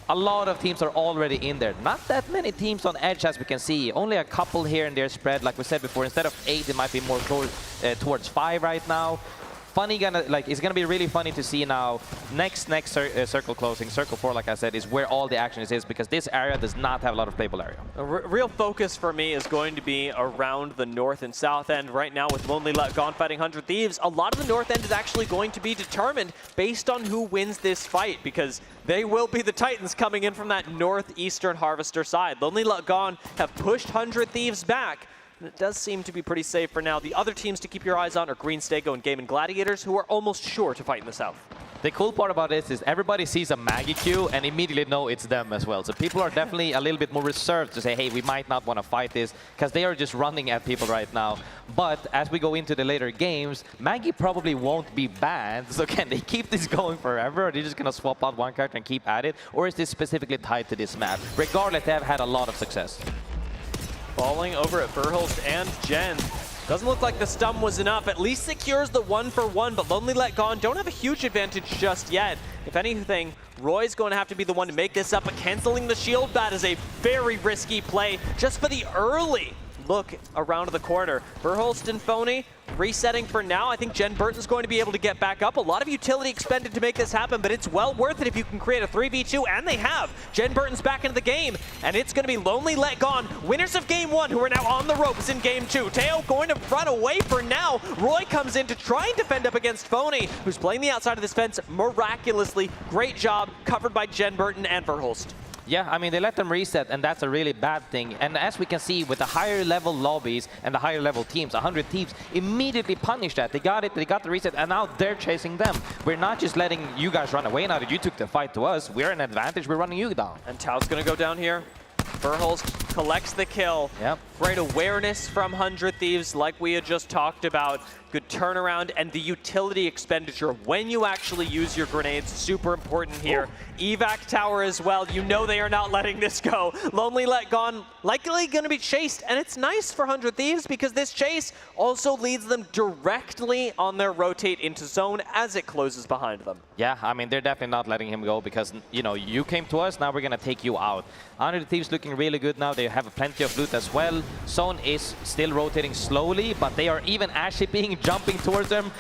A lot of teams are already in there. Not that many teams on edge, as we can see. Only a couple here and there spread. Like we said before, instead of 8, it might be more towards 5 right now. It's gonna be really funny to see now. Next circle closing, circle 4, like I said, is where all the action is because this area does not have a lot of playable area. A real focus for me is going to be around the north and south end right now with Lonely Let Gone fighting 100 Thieves. A lot of the north end is actually going to be determined based on who wins this fight because they will be the Titans coming in from that northeastern Harvester side. Lonely Let Gone have pushed 100 Thieves back. and it does seem to be pretty safe for now. The other teams to keep your eyes on are Green Stego and Game & Gladiators, who are almost sure to fight in the south. The cool part about this is everybody sees a Maggie queue and immediately know it's them as well. So people are definitely a little bit more reserved to say, hey, we might not want to fight this, because they are just running at people right now. But as we go into the later games, Maggie probably won't be banned. So can they keep this going forever? Or are they just going to swap out one character and keep at it? Or is this specifically tied to this map? Regardless, they have had a lot of success. Falling over at Verhulst and Jen. Doesn't look like the stun was enough. At least secures the 1-for-1, but Lonely Let Gone don't have a huge advantage just yet. If anything, Roy's going to have to be the one to make this up, but canceling the shield bat is a very risky play just for the early look around the corner. Verhulst and Phony resetting for now. I think Jen Burton's going to be able to get back up. A lot of utility expended to make this happen, but it's well worth it if you can create a 3v2, and they have. Jen Burton's back into the game, and it's going to be Lonely Let Gone, winners of game 1, who are now on the ropes in game 2. Teo going to run away for now. Roy comes in to try and defend up against Phony, who's playing the outside of this fence miraculously. Great job, covered by Jen Burton and Verhulst. Yeah, I mean, they let them reset, and that's a really bad thing. And as we can see, with the higher level lobbies and the higher level teams, 100 Thieves immediately punished that. They got it, they got the reset, and now they're chasing them. We're not just letting you guys run away now that you took the fight to us. We're an advantage, we're running you down. And Tao's gonna go down here. Verhulst collects the kill. Yep. Great awareness from 100 Thieves, like we had just talked about. Good turnaround, and the utility expenditure when you actually use your grenades, super important here. Evac tower as well. You know they are not letting this go. Lonely Let Gone, likely going to be chased, and it's nice for 100 Thieves because this chase also leads them directly on their rotate into zone as it closes behind them. Yeah, I mean, they're definitely not letting him go because, you know, you came to us, now we're going to take you out. 100 Thieves looking really good now. They have plenty of loot as well. Zone is still rotating slowly, but they are even actually jumping towards them.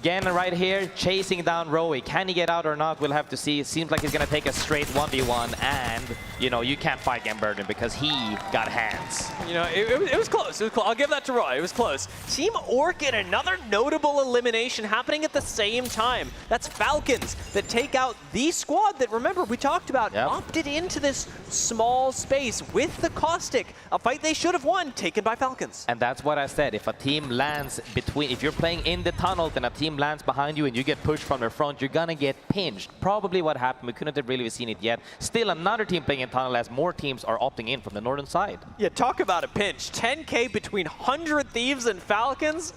Again, right here, chasing down Rowie. Can he get out or not? We'll have to see. It seems like he's going to take a straight 1v1, and, you know, you can't fight Gamburden because he got hands. You know, it was close. It was close. I'll give that to Roy. It was close. Team Orchid, another notable elimination happening at the same time. That's Falcons that take out the squad that, remember, we talked about, opted into this small space with the Caustic. A fight they should have won, taken by Falcons. And that's what I said. If a team lands between, if you're playing in the tunnel, then a team lands behind you and you get pushed from the front, you're gonna get pinched. Probably what happened. We couldn't have really seen it yet. Still another team playing in tunnel as more teams are opting in from the northern side. Yeah, talk about a pinch. 10K between 100 Thieves and Falcons?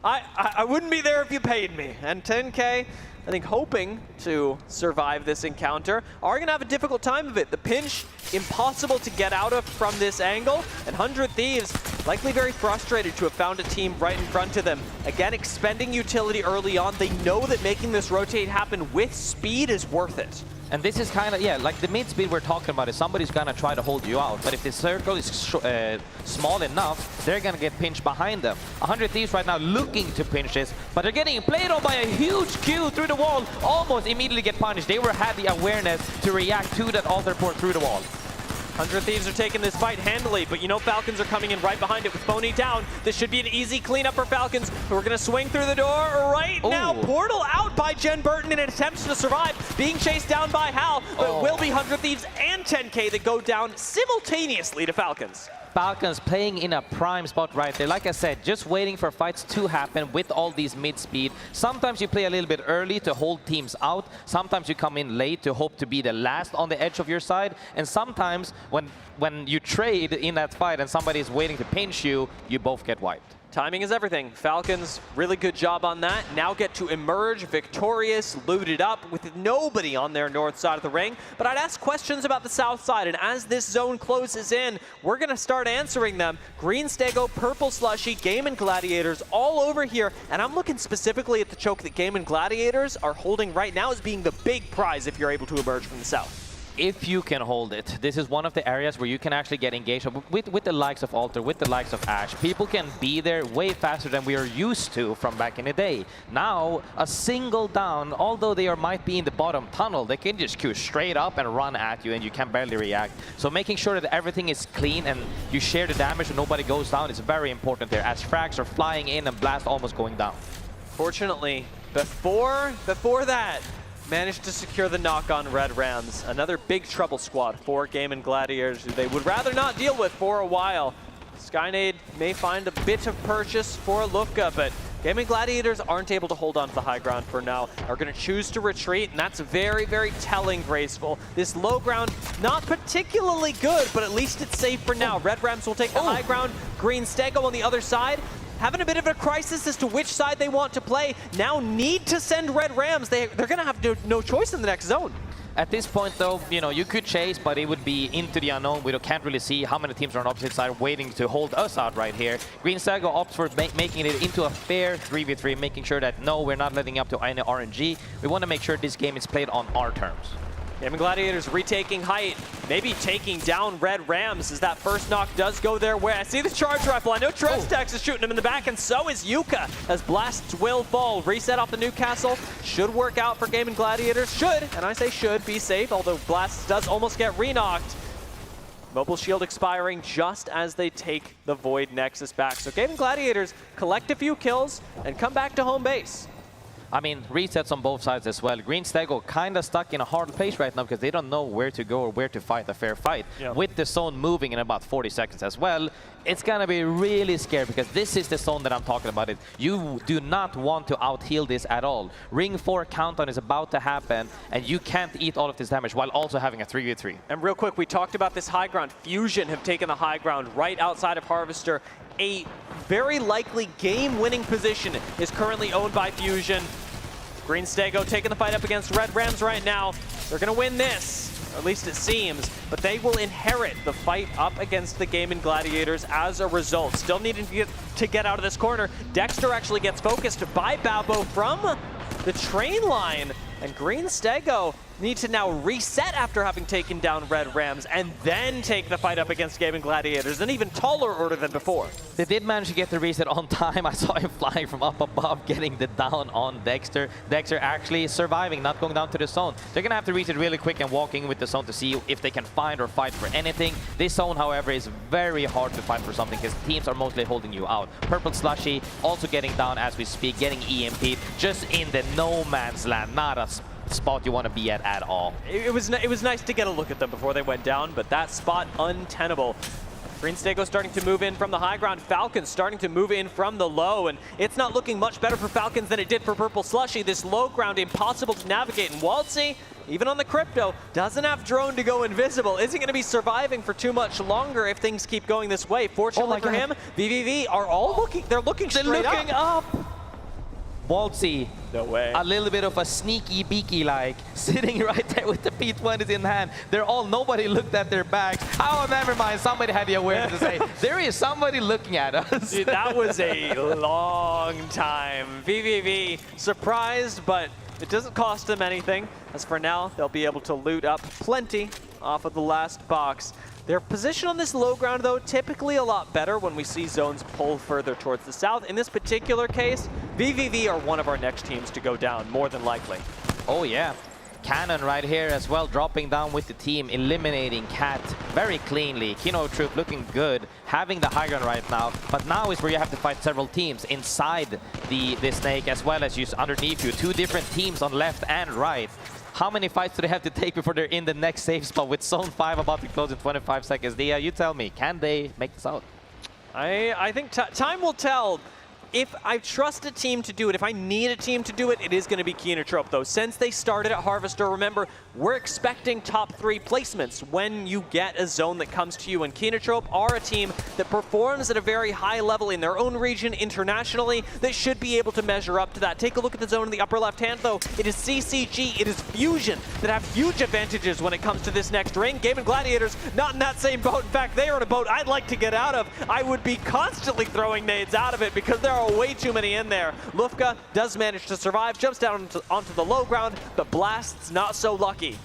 I wouldn't be there if you paid me. And 10K, I think, hoping to survive this encounter, are going to have a difficult time of it. The pinch, impossible to get out of from this angle, and 100 Thieves likely very frustrated to have found a team right in front of them. Again, expending utility early on. They know that making this rotate happen with speed is worth it. And this is kind of, yeah, like the mid speed we're talking about is somebody's gonna try to hold you out. But if the circle is small enough, they're gonna get pinched behind them. 100 Thieves right now looking to pinch this, but they're getting played on by a huge Q through the wall. Almost immediately get punished. They had the awareness to react to that altar port through the wall. 100 Thieves are taking this fight handily, but you know Falcons are coming in right behind it with Phony down. This should be an easy cleanup for Falcons, who are going to swing through the door right now. Portal out by Jen Burton in an attempt to survive, being chased down by Hal, but it will be 100 Thieves and 10K that go down simultaneously to Falcons. Falcons playing in a prime spot right there. Like I said, just waiting for fights to happen with all these mid-speed. Sometimes you play a little bit early to hold teams out. Sometimes you come in late to hope to be the last on the edge of your side. And sometimes when you trade in that fight and somebody is waiting to pinch you, you both get wiped. Timing is everything. Falcons, really good job on that. Now get to emerge victorious, looted up with nobody on their north side of the ring. But I'd ask questions about the south side, and as this zone closes in, we're going to start answering them. Green Stego, Purple Slushy, Game & Gladiators all over here, and I'm looking specifically at the choke that Game & Gladiators are holding right now as being the big prize if you're able to emerge from the south. If you can hold it, this is one of the areas where you can actually get engaged with the likes of Alter, with the likes of Ash. People can be there way faster than we are used to from back in the day. Now, a single down, although they might be in the bottom tunnel, they can just queue straight up and run at you and you can barely react. So making sure that everything is clean and you share the damage and nobody goes down is very important there, as frags are flying in and Blast almost going down. Fortunately, before that, managed to secure the knock on Red Rams. Another big trouble squad for Game & Gladiators, who they would rather not deal with for a while. Skynade may find a bit of purchase for Lufka, but Gaming Gladiators aren't able to hold on to the high ground for now, are going to choose to retreat, and that's very, very telling, Graceful. This low ground, not particularly good, but at least it's safe for now. Red Rams will take the high ground. Green Stego on the other side, having a bit of a crisis as to which side they want to play. Now need to send Red Rams. They're going to have no choice in the next zone. At this point, though, you know, you could chase, but it would be into the unknown. We can't really see how many teams are on opposite side waiting to hold us out right here. Green Stego opts for making it into a fair 3v3, making sure that, no, we're not letting up to any RNG. We want to make sure this game is played on our terms. Gaming Gladiators retaking height, maybe taking down Red Rams as that first knock does go their way. I see the charge rifle. I know Trestex is shooting him in the back, and so is Yuka, as blasts will fall. Reset off the Newcastle should work out for Gaming Gladiators. Should, and I say should, be safe, although blasts does almost get re-knocked. Mobile shield expiring just as they take the Void Nexus back. So Gaming Gladiators collect a few kills and come back to home base. I mean, resets on both sides as well. Green Stego kind of stuck in a hard place right now because they don't know where to go or where to fight a fair fight. Yeah. With the zone moving in about 40 seconds as well, it's going to be really scary because this is the zone that I'm talking about. You do not want to out-heal this at all. Ring 4 countdown is about to happen, and you can't eat all of this damage while also having a 3v3. And real quick, we talked about this high ground. Fusion have taken the high ground right outside of Harvester. A very likely game-winning position is currently owned by Fusion. Green Stego taking the fight up against Red Rams right now. They're going to win this, or at least it seems, but they will inherit the fight up against the Gaming Gladiators as a result. Still needing to get out of this corner. Dexter actually gets focused by Babo from the train line, and Green Stego need to now reset after having taken down Red Rams and then take the fight up against Gaming Gladiators, an even taller order than before. They did manage to get the reset on time. I saw him flying from up above, getting the down on Dexter. Dexter actually surviving, not going down to the zone. They're going to have to reset really quick and walk in with the zone to see if they can find or fight for anything. This zone, however, is very hard to fight for something because teams are mostly holding you out. Purple Slushy also getting down as we speak, getting EMP'd, just in the no man's land, not a spot you want to be at all. It was nice to get a look at them before they went down, but that spot untenable. Green Stego starting to move in from the high ground. Falcons starting to move in from the low, and it's not looking much better for Falcons than it did for Purple Slushy. This low ground impossible to navigate, and Waltzy, even on the crypto, doesn't have drone to go invisible. Isn't going to be surviving for too much longer if things keep going this way. Fortunately for him, VVV are all looking, they're looking straight up. Waltzy, no way. A little bit of a sneaky beaky like sitting right there with the P20s in hand. They're all, nobody looked at their bags. Oh, never mind, somebody had the awareness to say, there is somebody looking at us. Dude, that was a long time. VVV surprised, but it doesn't cost them anything. As for now, they'll be able to loot up plenty off of the last box. Their position on this low ground, though, typically a lot better when we see zones pull further towards the south. In this particular case, VVV are one of our next teams to go down, more than likely. Oh, yeah. Cannon right here as well, dropping down with the team, eliminating Cat very cleanly. Kino Troop looking good, having the high ground right now, but now is where you have to fight several teams inside the Snake, as well as use underneath you. Two different teams on left and right. How many fights do they have to take before they're in the next safe spot with Zone 5 about to close in 25 seconds? Dia, you tell me, can they make this out? I think time will tell. If I trust a team to do it, if I need a team to do it, it is going to be Kinotrope, though. Since they started at Harvester, remember, we're expecting top 3 placements when you get a zone that comes to you. And Kinotrope are a team that performs at a very high level in their own region internationally that should be able to measure up to that. Take a look at the zone in the upper left hand, though. It is CCG, it is Fusion that have huge advantages when it comes to this next ring. Gaming Gladiators, not in that same boat. In fact, they are in a boat I'd like to get out of. I would be constantly throwing nades out of it because there are way too many in there. Lufka does manage to survive, jumps down onto the low ground, but Blast's not so lucky.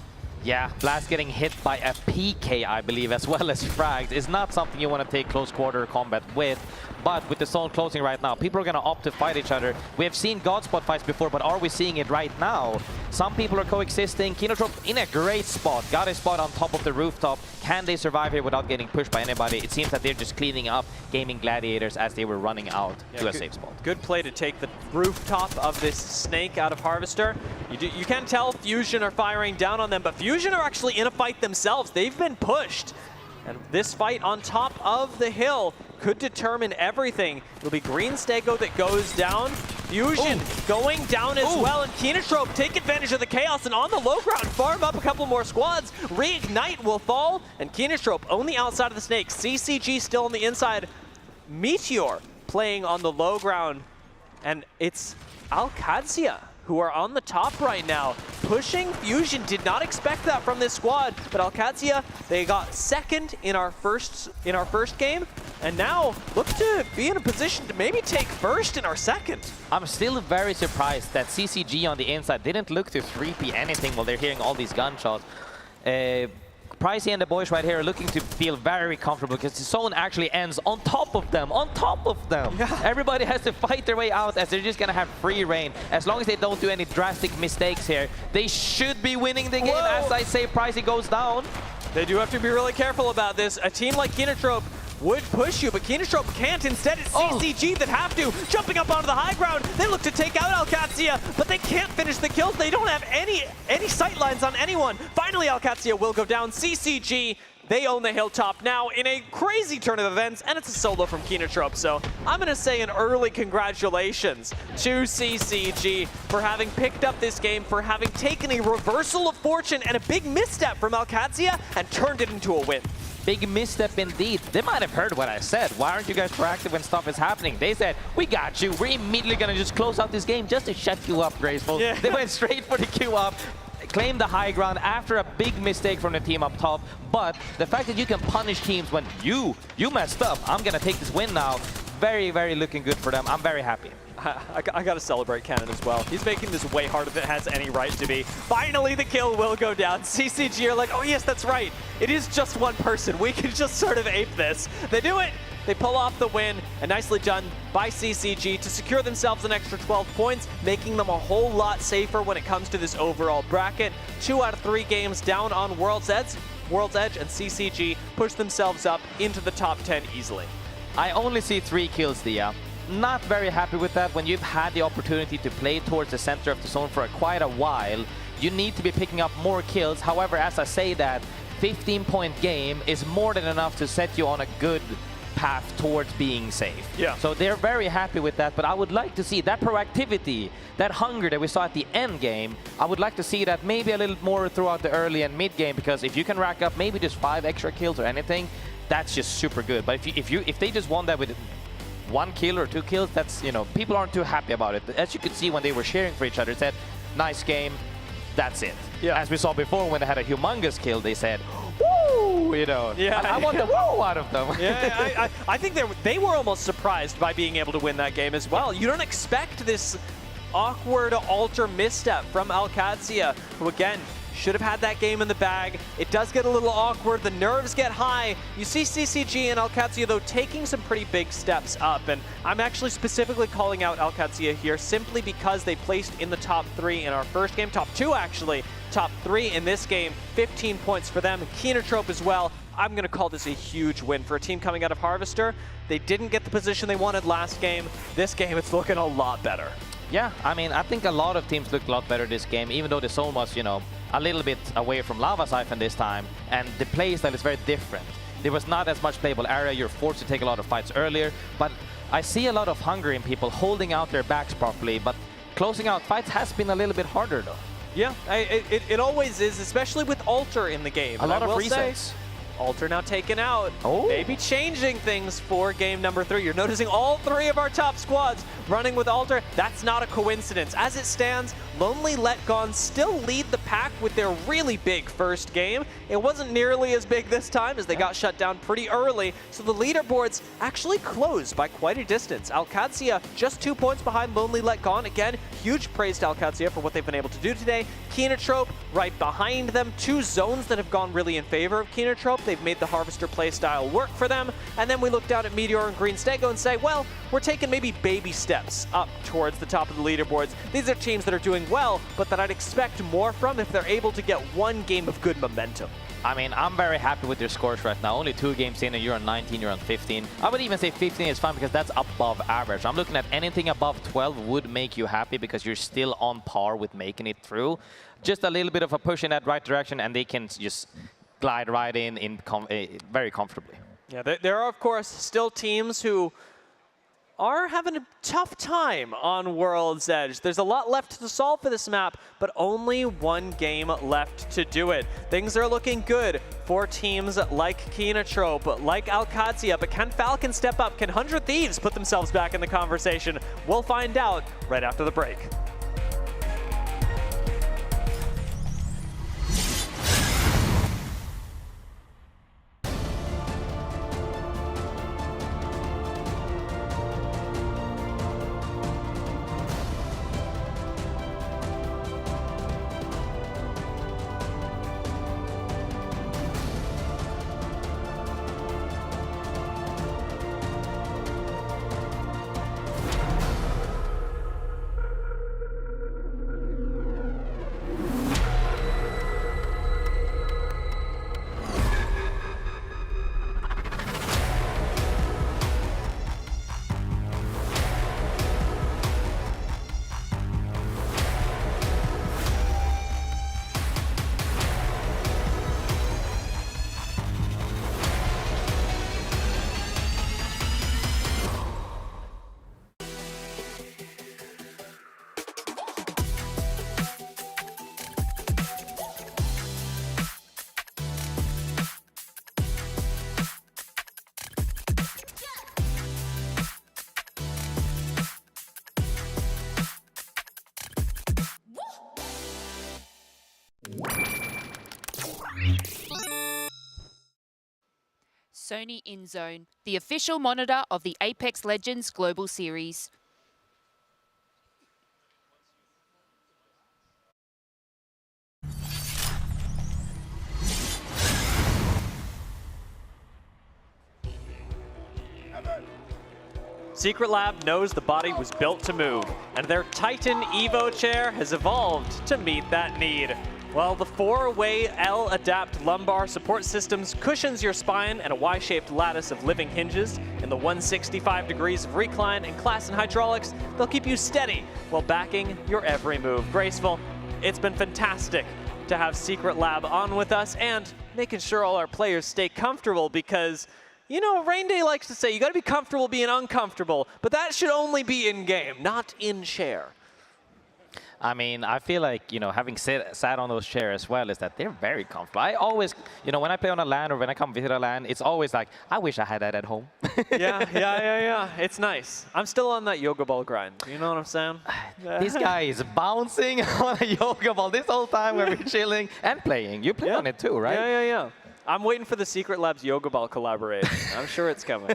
Yeah, Blast getting hit by a PK, I believe, as well as fragged is not something you want to take close quarter combat with. But with the zone closing right now, people are going to opt to fight each other. We have seen Godspot fights before, but are we seeing it right now? Some people are coexisting. Kinotrope in a great spot. Got a spot on top of the rooftop. Can they survive here without getting pushed by anybody? It seems that they're just cleaning up Gaming Gladiators as they were running out to a safe spot. Good play to take the rooftop of this Snake out of Harvester. You can tell Fusion are firing down on them, but Fusion are actually in a fight themselves. They've been pushed. And this fight on top of the hill could determine everything. It'll be Green Stego that goes down. Fusion going down as well, and Keenatrope take advantage of the chaos, and on the low ground, farm up a couple more squads. Reignite will fall, and Keenatrope on the outside of the snake. CCG still on the inside. Meteor playing on the low ground, and it's ALGS who are on the top right now, pushing Fusion. Did not expect that from this squad, but ALGS, they got second in our first game, and now look to be in a position to maybe take first in our second. I'm still very surprised that CCG on the inside didn't look to 3P anything while they're hearing all these gunshots. Pricey and the boys right here are looking to feel very comfortable because the zone actually ends on top of them, Yeah. Everybody has to fight their way out as they're just gonna have free reign. As long as they don't do any drastic mistakes here, they should be winning the game. As I say, Pricey goes down. They do have to be really careful about this. A team like Keenatrope would push you, but Keenatrope can't. Instead, it's CCG that have to. Jumping up onto the high ground, they look to take out ALGS, but they can't finish the kills. They don't have any sight lines on anyone. Finally, ALGS will go down. CCG, they own the hilltop now in a crazy turn of events, and it's a solo from Keenatrope. So I'm going to say an early congratulations to CCG for having picked up this game, for having taken a reversal of fortune and a big misstep from ALGS and turned it into a win. Big misstep indeed. They might have heard what I said. Why aren't you guys proactive when stuff is happening? They said, we got you. We're immediately going to just close out this game just to shut you up, Graceful. Yeah. They went straight for the queue up, claimed the high ground after a big mistake from the team up top. But the fact that you can punish teams when you messed up, I'm going to take this win now. Very, very looking good for them. I'm very happy. I got to celebrate Cannon as well. He's making this way harder than it has any right to be. Finally, the kill will go down. CCG are like, oh yes, that's right. It is just one person. We can just sort of ape this. They do it. They pull off the win, and nicely done by CCG to secure themselves an extra 12 points, making them a whole lot safer when it comes to this overall bracket. 2 out of 3 games down on World's Edge, and CCG push themselves up into the top 10 easily. I only see 3 kills, Dia. Not very happy with that. When you've had the opportunity to play towards the center of the zone for quite a while, you need to be picking up more kills. However, as I say that, 15-point game is more than enough to set you on a good path towards being safe. Yeah. So they're very happy with that, but I would like to see that proactivity, that hunger that we saw at the end game. I would like to see that maybe a little more throughout the early and mid game, because if you can rack up maybe just 5 extra kills or anything, that's just super good. But if they just won that with 1 kill or 2 kills, that's, you know, people aren't too happy about it. As you could see when they were cheering for each other, said, nice game, that's it. Yeah. As we saw before when they had a humongous kill, they said, woo, you know. Yeah. I want the woo out of them. Yeah, I think they were almost surprised by being able to win that game as well. You don't expect this awkward alter misstep from ALGS, who again, should have had that game in the bag. It does get a little awkward. The nerves get high. You see CCG and ALGS, though, taking some pretty big steps up. And I'm actually specifically calling out ALGS here simply because they placed in the top 3 in our first game. Top 2, actually. Top 3 in this game. 15 points for them. Keenatrope as well. I'm going to call this a huge win for a team coming out of Harvester. They didn't get the position they wanted last game. This game, it's looking a lot better. Yeah, I mean, I think a lot of teams looked a lot better this game, even though the zone was, you know, a little bit away from Lava Siphon this time, and the playstyle is very different. There was not as much playable area. You're forced to take a lot of fights earlier, but I see a lot of hunger in people holding out their backs properly, but closing out fights has been a little bit harder, though. Yeah, it always is, especially with Alter in the game. A lot of resets. Alter now taken out, maybe changing things for game number 3. You're noticing all 3 of our top squads running with Alter. That's not a coincidence. As it stands, Lonely Let Gone still lead the pack with their really big first game. It wasn't nearly as big this time as they got shut down pretty early, so the leaderboards actually closed by quite a distance. ALGS just 2 points behind Lonely Let Gone. Again, huge praise to ALGS for what they've been able to do today. Keenatrope right behind them. 2 zones that have gone really in favor of Keenatrope. They've made the Harvester playstyle work for them. And then we look down at Meteor and Green Stego and say, well, we're taking maybe baby steps up towards the top of the leaderboards. These are teams that are doing well, but that I'd expect more from if they're able to get 1 game of good momentum. I mean, I'm very happy with your scores right now. Only 2 games in and you're on 19, you're on 15. I would even say 15 is fine because that's above average. I'm looking at anything above 12 would make you happy because you're still on par with making it through. Just a little bit of a push in that right direction and they can just glide right in very comfortably. Yeah, there are, of course, still teams who are having a tough time on World's Edge. There's a lot left to solve for this map, but only one game left to do it. Things are looking good for teams like Kinatrope, like Alcazia, but can Falcon step up? Can 100 Thieves put themselves back in the conversation? We'll find out right after the break. Sony InZone, the official monitor of the Apex Legends Global Series. Secret Lab knows the body was built to move, and their Titan Evo chair has evolved to meet that need. Well, the 4-way L-Adapt lumbar support systems cushions your spine and a Y-shaped lattice of living hinges. In the 165 degrees of recline and class and hydraulics, they'll keep you steady while backing your every move. Graceful, it's been fantastic to have Secret Lab on with us and making sure all our players stay comfortable because, you know, Rain Day likes to say you gotta be comfortable being uncomfortable, but that should only be in-game, not in-chair. I mean, I feel like, you know, having sat on those chairs as well is that they're very comfortable. I always, you know, when I play on a LAN or when I come visit a LAN, it's always like, I wish I had that at home. Yeah. It's nice. I'm still on that yoga ball grind. You know what I'm saying? This guy is bouncing on a yoga ball this whole time when we're chilling and playing. You play on it too, right? Yeah. I'm waiting for the Secret Labs yoga ball collaboration. I'm sure it's coming.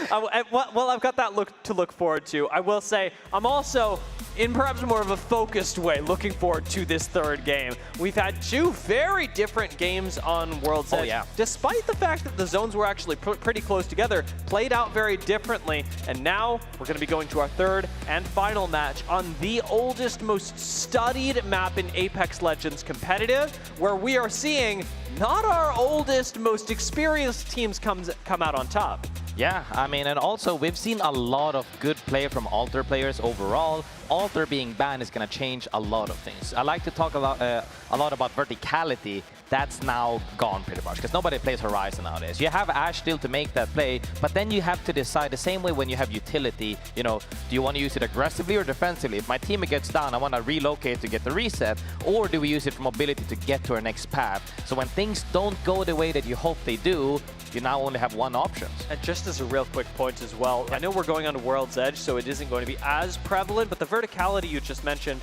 Well, I've got that to look forward to. I will say, I'm also, in perhaps more of a focused way, looking forward to this third game. We've had two very different games on World's Edge. Yeah. Despite the fact that the zones were actually pretty close together, played out very differently. And now we're going to be going to our third and final match on the oldest, most studied map in Apex Legends competitive, where we are seeing not our oldest, most experienced teams come out on top. Yeah, I mean, and also we've seen a lot of good play from Alter players overall. Alter being banned is going to change a lot of things. I like to talk a lot about verticality. That's now gone pretty much, because nobody plays Horizon nowadays. You have Ash still to make that play, but then you have to decide the same way when you have utility. You know, do you want to use it aggressively or defensively? If my teammate gets down, I want to relocate to get the reset, or do we use it for mobility to get to our next path? So when things don't go the way that you hope they do, you now only have one option. And just as a real quick point as well, I know we're going on to World's Edge, so it isn't going to be as prevalent, but the verticality you just mentioned,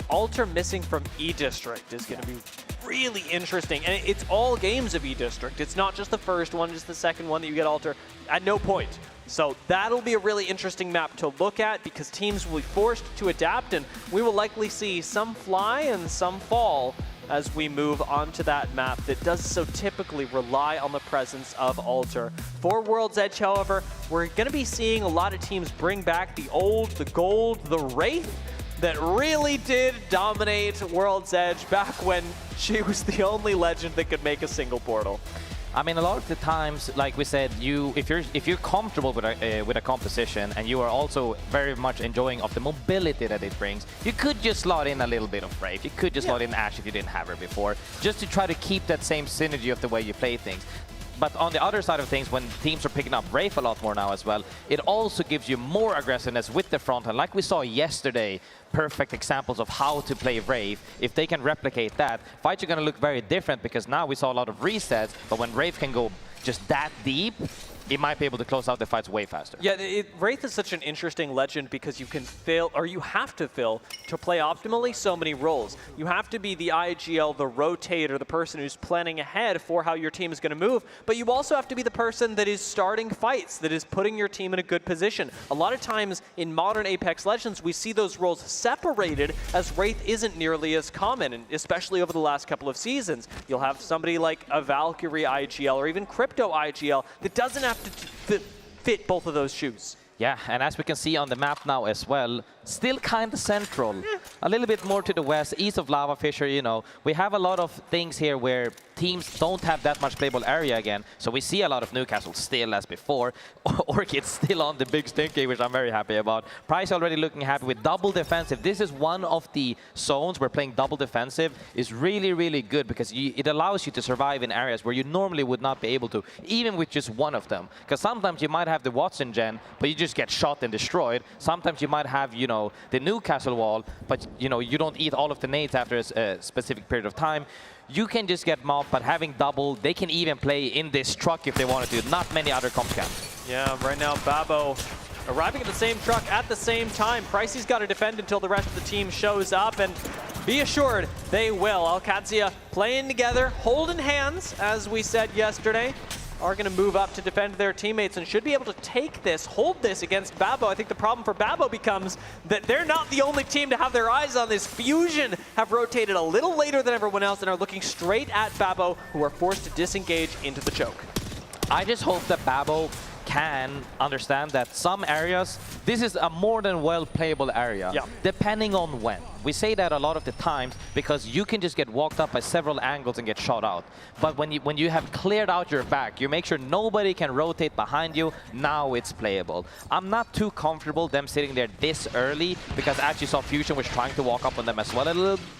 Alter missing from E-District is going to be really interesting. And it's all games of E-District. It's not just the first one, just the second one that you get Alter at no point. So that'll be a really interesting map to look at because teams will be forced to adapt, and we will likely see some fly and some fall as we move onto that map that does so typically rely on the presence of Alter. For World's Edge, however, we're going to be seeing a lot of teams bring back the old, the gold, the Wraith that really did dominate World's Edge back when she was the only legend that could make a single portal. I mean, a lot of the times, like we said, if you're comfortable with a composition and you are also very much enjoying of the mobility that it brings, you could just slot in a little bit of Brave. You could just slot in Ashe if you didn't have her before, just to try to keep that same synergy of the way you play things. But on the other side of things, when teams are picking up Wraith a lot more now as well, it also gives you more aggressiveness with the front end. Like we saw yesterday, perfect examples of how to play Wraith. If they can replicate that, fights are going to look very different, because now we saw a lot of resets, but when Wraith can go just that deep, it might be able to close out the fights way faster. Yeah, Wraith is such an interesting legend because you can fill, or you have to fill, to play optimally so many roles. You have to be the IGL, the rotator, the person who's planning ahead for how your team is going to move, but you also have to be the person that is starting fights, that is putting your team in a good position. A lot of times in modern Apex Legends, we see those roles separated, as Wraith isn't nearly as common, and especially over the last couple of seasons. You'll have somebody like a Valkyrie IGL or even Crypto IGL that doesn't have to fit both of those shoes. Yeah, and as we can see on the map now as well, still kind of central. A little bit more to the west, east of Lava Fisher, you know. We have a lot of things here where teams don't have that much playable area again. So we see a lot of Newcastle still as before. Orchid still on the big stinky, which I'm very happy about. Price already looking happy with double defensive. This is one of the zones where playing double defensive is really, really good, because it allows you to survive in areas where you normally would not be able to, even with just one of them. Because sometimes you might have the Watson gen, but you just get shot and destroyed. Sometimes you might have, you know, the Newcastle wall, but you know, you don't eat all of the nades after a specific period of time. You can just get mobbed, but having double, they can even play in this truck if they wanted to. Not many other comps can. Yeah, right now Babo arriving at the same truck at the same time. Pricey's got to defend until the rest of the team shows up, and be assured they will. ALGS playing together, holding hands, as we said yesterday, are going to move up to defend their teammates and should be able to take this, hold this against Babo. I think the problem for Babo becomes that they're not the only team to have their eyes on this. Fusion have rotated a little later than everyone else and are looking straight at Babo, who are forced to disengage into the choke. I just hope that Babo can understand that some areas, this is a more than well playable area, depending on when. We say that a lot of the times because you can just get walked up by several angles and get shot out. But when you have cleared out your back, you make sure nobody can rotate behind you, now it's playable. I'm not too comfortable them sitting there this early, because as you saw, Fusion was trying to walk up on them as well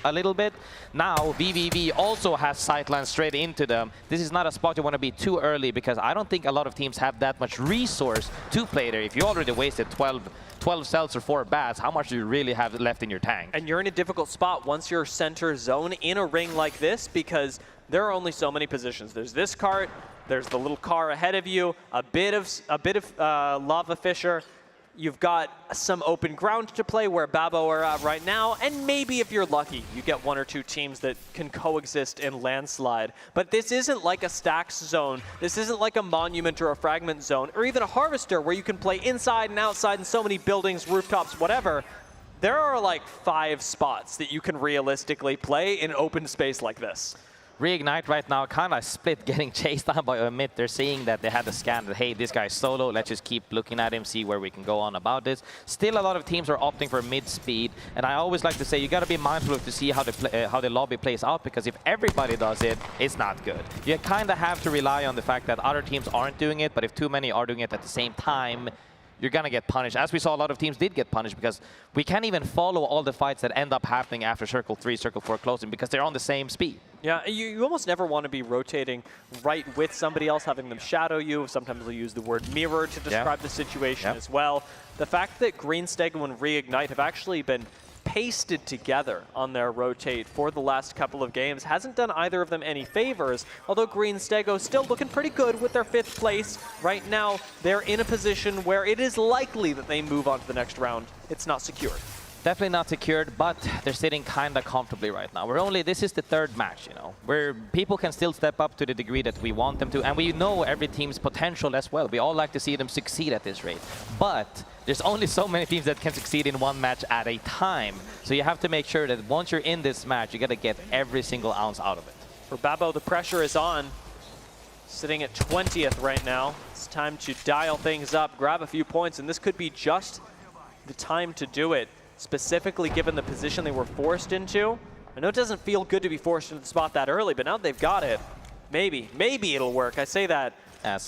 a little bit. Now VVV also has sightlines straight into them. This is not a spot you want to be too early, because I don't think a lot of teams have that much resource to play there. If you already wasted 12 cells or 4 bats, how much do you really have left in your tank? And you're in a difficult spot once you're center zone in a ring like this, because there are only so many positions. There's this cart, there's the little car ahead of you, a bit of Lava Fisher. You've got some open ground to play where Babo are at right now, and maybe if you're lucky, you get 1 or 2 teams that can coexist in landslide. But this isn't like a stacks zone. This isn't like a monument or a fragment zone, or even a harvester where you can play inside and outside in so many buildings, rooftops, whatever. There are like 5 spots that you can realistically play in open space like this. Reignite right now kind of split, getting chased down by a mid. They're seeing that they had the scan that, hey, this guy's solo, let's just keep looking at him, see where we can go on about this. Still, a lot of teams are opting for mid speed, and I always like to say you got to be mindful of to see how the lobby plays out, because if everybody does it, it's not good. You kind of have to rely on the fact that other teams aren't doing it, but if too many are doing it at the same time, you're going to get punished. As we saw, a lot of teams did get punished, because we can't even follow all the fights that end up happening after Circle 3, Circle 4 closing, because they're on the same speed. Yeah, you almost never want to be rotating right with somebody else, having them shadow you. Sometimes they'll use the word mirror to describe the situation as well. The fact that Green Stego and Reignite have actually been pasted together on their rotate for the last couple of games hasn't done either of them any favors, although Green Stego still looking pretty good with their 5th place. Right now, they're in a position where it is likely that they move on to the next round. It's not secured. Definitely not secured, but they're sitting kind of comfortably right now. This is the 3rd match, you know, where people can still step up to the degree that we want them to, and we know every team's potential as well. We all like to see them succeed at this rate, but there's only so many teams that can succeed in one match at a time. So you have to make sure that once you're in this match, you got to get every single ounce out of it. For Babo, the pressure is on. Sitting at 20th right now. It's time to dial things up, grab a few points, and this could be just the time to do it. Specifically given the position they were forced into. I know it doesn't feel good to be forced into the spot that early, but now that they've got it, maybe it'll work. I say that as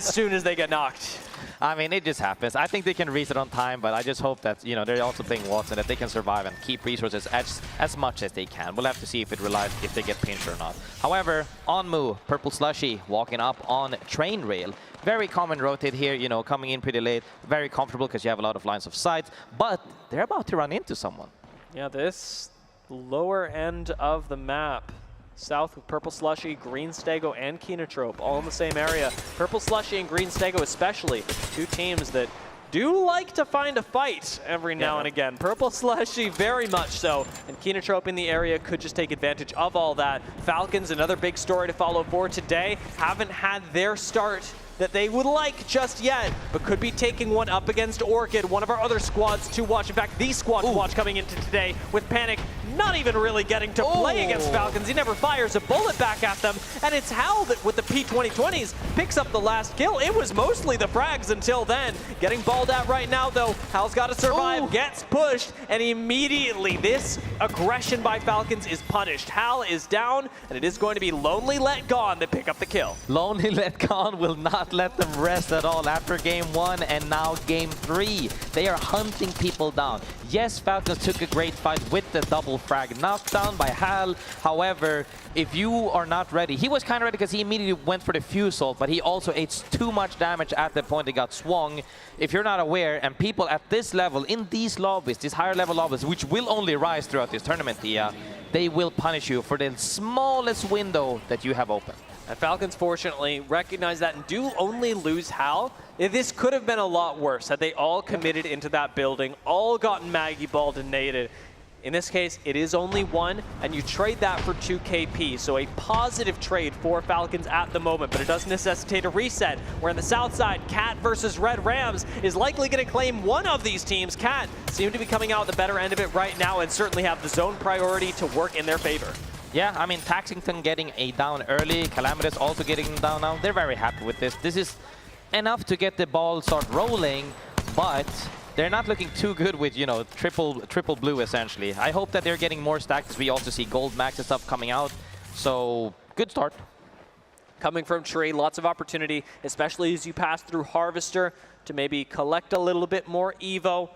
soon as they get knocked. I mean, it just happens. I think they can reset on time, but I just hope that, you know, they're also playing Watson, that they can survive and keep resources as much as they can. We'll have to see if it relies, if they get pinched or not. However, on Mu, Purple Slushy walking up on Train Rail. Very common rotate here, you know, coming in pretty late. Very comfortable because you have a lot of lines of sight, but they're about to run into someone. Yeah, this lower end of the map. South with Purple Slushy, Green Stego, and Kinotrope all in the same area. Purple Slushy and Green Stego especially, two teams that do like to find a fight every now and again. Purple Slushy very much so, and Kinotrope in the area could just take advantage of all that. Falcons, another big story to follow for today, haven't had their start that they would like just yet, but could be taking one up against Orchid, one of our other squads to watch. In fact, the squad to watch coming into today with Panic not even really getting to play against Falcons. He never fires a bullet back at them, and it's Hal that with the P2020s picks up the last kill. It was mostly the frags until then. Getting balled at right now though. Hal's got to survive, gets pushed, and immediately this aggression by Falcons is punished. Hal is down, and it is going to be Lonely Let Gone that pick up the kill. Lonely Let Gone will not let them rest at all after game 1 and now game 3. They are hunting people down. Yes, Falcons took a great fight with the double frag knockdown by Hal. However, if you are not ready, he was kind of ready because he immediately went for the fuse ult, but he also ate too much damage at the point he got swung. If you're not aware, and people at this level, in these lobbies, these higher level lobbies, which will only rise throughout this tournament, they will punish you for the smallest window that you have open. And Falcons, fortunately, recognize that and do only lose Hal. This could have been a lot worse had they all committed into that building, all gotten Maggie Balled and naded. In this case, it is only one, and you trade that for 2 KP. So a positive trade for Falcons at the moment, but it does necessitate a reset. Where on the south side, Cat versus Red Rams is likely going to claim one of these teams. Cat seem to be coming out the better end of it right now and certainly have the zone priority to work in their favor. Yeah, I mean, Taxington getting a down early, Calamitous also getting down now. They're very happy with this. This is enough to get the ball start rolling, but they're not looking too good with, you know, triple blue essentially. I hope that they're getting more stacks. We also see gold max and stuff coming out. So good start. Coming from Tree, lots of opportunity, especially as you pass through Harvester to maybe collect a little bit more Evo.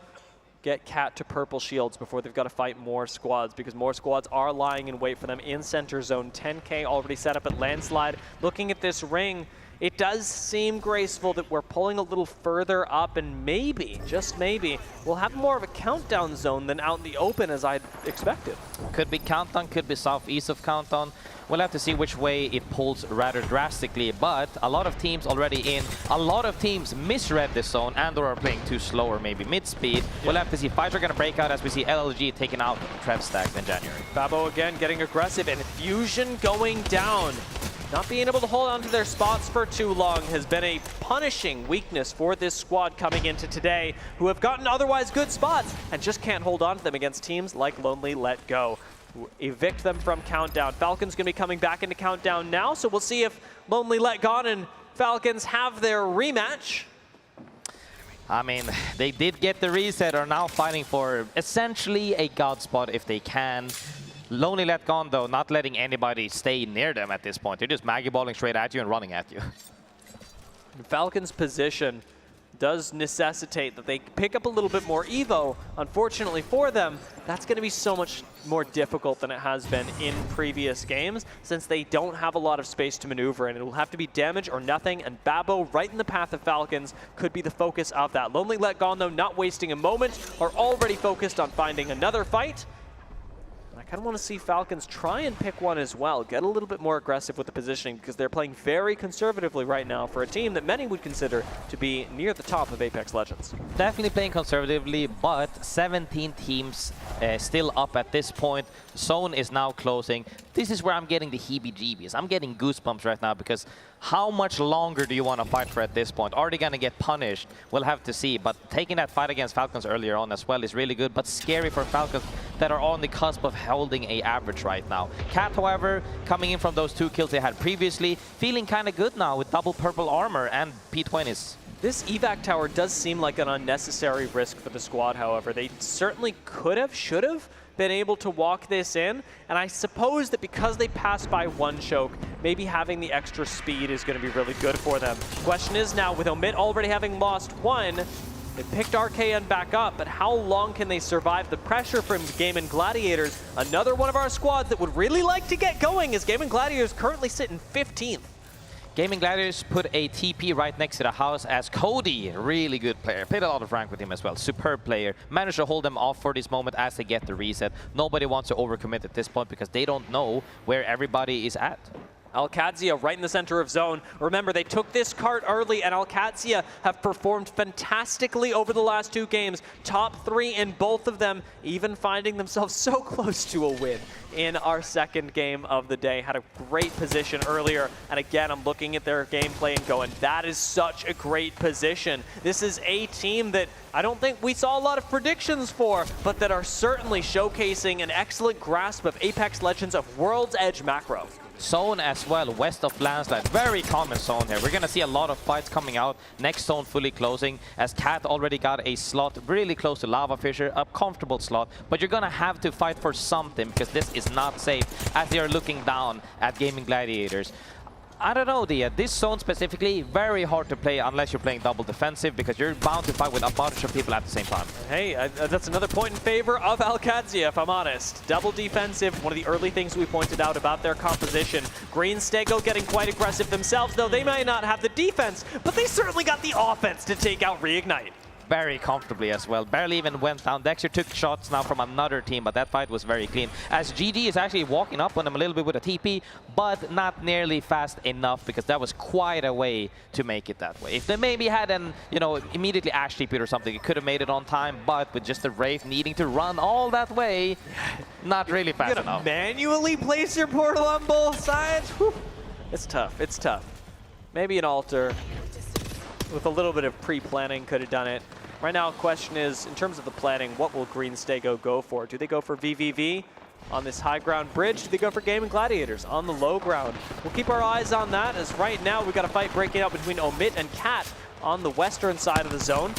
Get Cat to purple shields before they've got to fight more squads, because more squads are lying in wait for them in center zone. 10K already set up at Landslide. Looking at this ring, it does seem graceful that we're pulling a little further up, and maybe, just maybe, we'll have more of a countdown zone than out in the open as I'd expected. Could be countdown, could be southeast of countdown. We'll have to see which way it pulls rather drastically, but a lot of teams already in. A lot of teams misread this zone and/or are playing too slow or maybe mid-speed. Yeah. We'll have to see. Fights are going to break out as we see LLG taking out Trev Stack in January. Babo again getting aggressive, and Fusion going down. Not being able to hold on to their spots for too long has been a punishing weakness for this squad coming into today, who have gotten otherwise good spots and just can't hold on to them against teams like Lonely Let Go. Evict them from Countdown. Falcons going to be coming back into Countdown now, so we'll see if Lonely Let Gone and Falcons have their rematch. I mean, they did get the reset, are now fighting for essentially a god spot if they can. Lonely Let Gone, though, not letting anybody stay near them at this point. They're just Maggie balling straight at you and running at you. Falcons' position does necessitate that they pick up a little bit more Evo. Unfortunately for them, that's going to be so much more difficult than it has been in previous games, since they don't have a lot of space to maneuver, and it will have to be damage or nothing, and Babo right in the path of Falcons could be the focus of that. Lonely Let Gone, though, not wasting a moment, are already focused on finding another fight. I kind of want to see Falcons try and pick one as well, get a little bit more aggressive with the positioning, because they're playing very conservatively right now for a team that many would consider to be near the top of Apex Legends. Definitely playing conservatively, but 17 teams still up at this point. Zone is now closing. This is where I'm getting the heebie-jeebies. I'm getting goosebumps right now, because how much longer do you want to fight for at this point? Are they going to get punished? We'll have to see. But taking that fight against Falcons earlier on as well is really good, but scary for Falcons that are on the cusp of holding a average right now. Cat, however, coming in from those 2 kills they had previously, feeling kind of good now with double purple armor and P20s. This evac tower does seem like an unnecessary risk for the squad, however. They certainly could have, should have been able to walk this in, and I suppose that because they passed by one choke, maybe having the extra speed is going to be really good for them. Question is now, with Omit already having lost one, they picked RKN back up, but how long can they survive the pressure from Gaming Gladiators? Another one of our squads that would really like to get going, as Gaming Gladiators currently sit in 15th. Gaming Gladiators put a TP right next to the house as Cody, really good player. Played a lot of rank with him as well. Superb player. Managed to hold them off for this moment as they get the reset. Nobody wants to overcommit at this point because they don't know where everybody is at. ALGS right in the center of zone. Remember, they took this cart early, and ALGS have performed fantastically over the last 2 games. Top 3 in both of them, even finding themselves so close to a win in our second game of the day. Had a great position earlier, and again, I'm looking at their gameplay and going, that is such a great position. This is a team that I don't think we saw a lot of predictions for, but that are certainly showcasing an excellent grasp of Apex Legends of World's Edge macro. Zone as well, west of landslide. Very common zone here. We're going to see a lot of fights coming out. Next zone fully closing, as Cat already got a slot really close to Lava Fisher, a comfortable slot. But you're going to have to fight for something because this is not safe as they are looking down at Gaming Gladiators. I don't know, this zone specifically, very hard to play unless you're playing double defensive because you're bound to fight with a bunch of people at the same time. Hey, that's another point in favor of ALGS, if I'm honest. Double defensive, one of the early things we pointed out about their composition. Green Stego getting quite aggressive themselves, though they may not have the defense, but they certainly got the offense to take out Reignite. Very comfortably as well. Barely even went down. Dexter took shots now from another team, but that fight was very clean. As GG is actually walking up on them a little bit with a TP, but not nearly fast enough because that was quite a way to make it that way. If they maybe had an, immediately Ash TP or something, it could have made it on time, but with just the Wraith needing to run all that way, not really fast enough. You gotta manually place your portal on both sides? Whew. It's tough, it's tough. Maybe an altar with a little bit of pre-planning could have done it. Right now, the question is, in terms of the planning, what will Green Stego go for? Do they go for VVV on this high ground bridge? Do they go for Gaming Gladiators on the low ground? We'll keep our eyes on that, as right now we've got a fight breaking out between Omit and Cat on the western side of the zone.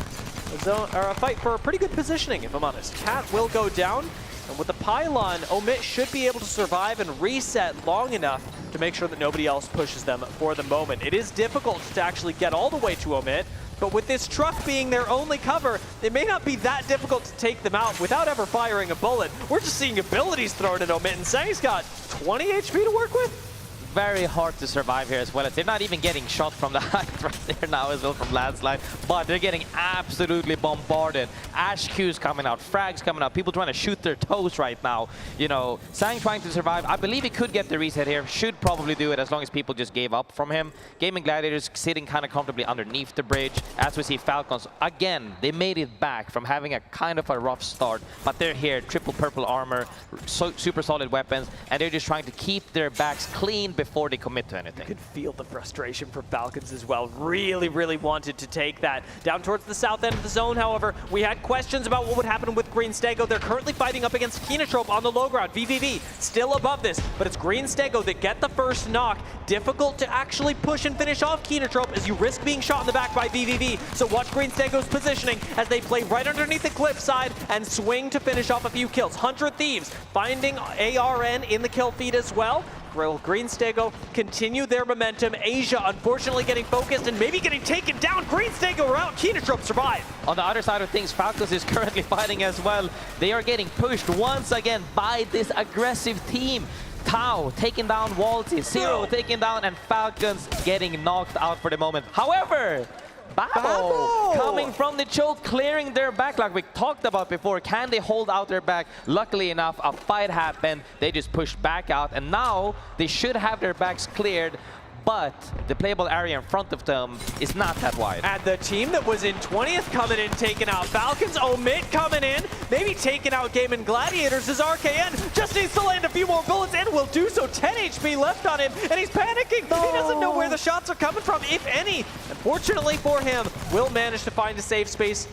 A fight for a pretty good positioning, if I'm honest. Cat will go down, and with the pylon, Omit should be able to survive and reset long enough to make sure that nobody else pushes them for the moment. It is difficult to actually get all the way to Omit, but with this truck being their only cover, it may not be that difficult to take them out without ever firing a bullet. We're just seeing abilities thrown at Omit, and Sang's got 20 HP to work with. Very hard to survive here as well, as they're not even getting shot from the height right there now as well from landslide, but they're getting absolutely bombarded. Ash Q's coming out, frags coming out, people trying to shoot their toes right now. Sang trying to survive. I believe he could get the reset here, should probably do it as long as people just gave up from him. Gaming Gladiators sitting kind of comfortably underneath the bridge. As we see Falcons, again, they made it back from having a kind of a rough start, but they're here, triple purple armor, super solid weapons, and they're just trying to keep their backs clean before they commit to anything. You could feel the frustration for Falcons as well. Really, really wanted to take that. Down towards the south end of the zone, however, we had questions about what would happen with Green Stego. They're currently fighting up against Kinotrope on the low ground. VVV still above this, but it's Green Stego that get the first knock. Difficult to actually push and finish off Kinotrope as you risk being shot in the back by VVV. So watch Green Stego's positioning as they play right underneath the cliffside and swing to finish off a few kills. 100 Thieves finding ARN in the kill feed as well. Green Stego continue their momentum. Asia unfortunately getting focused and maybe getting taken down. Green Stego are out. Kinotrope survive. On the other side of things, Falcons is currently fighting as well. They are getting pushed once again by this aggressive team. Tau taking down Walty, Zero taking down, and Falcons getting knocked out for the moment. However, Babo coming from the choke, clearing their back like we talked about before. Can they hold out their back? Luckily enough, a fight happened. They just pushed back out, and now they should have their backs cleared, but the playable area in front of them is not that wide. And the team that was in 20th coming in, taking out Falcons. Omit coming in, maybe taking out Gaming Gladiators as RKN just needs to land a few more bullets and will do so. 10 HP left on him, and he's panicking. No. He doesn't know where the shots are coming from, if any. Unfortunately for him, will manage to find a safe space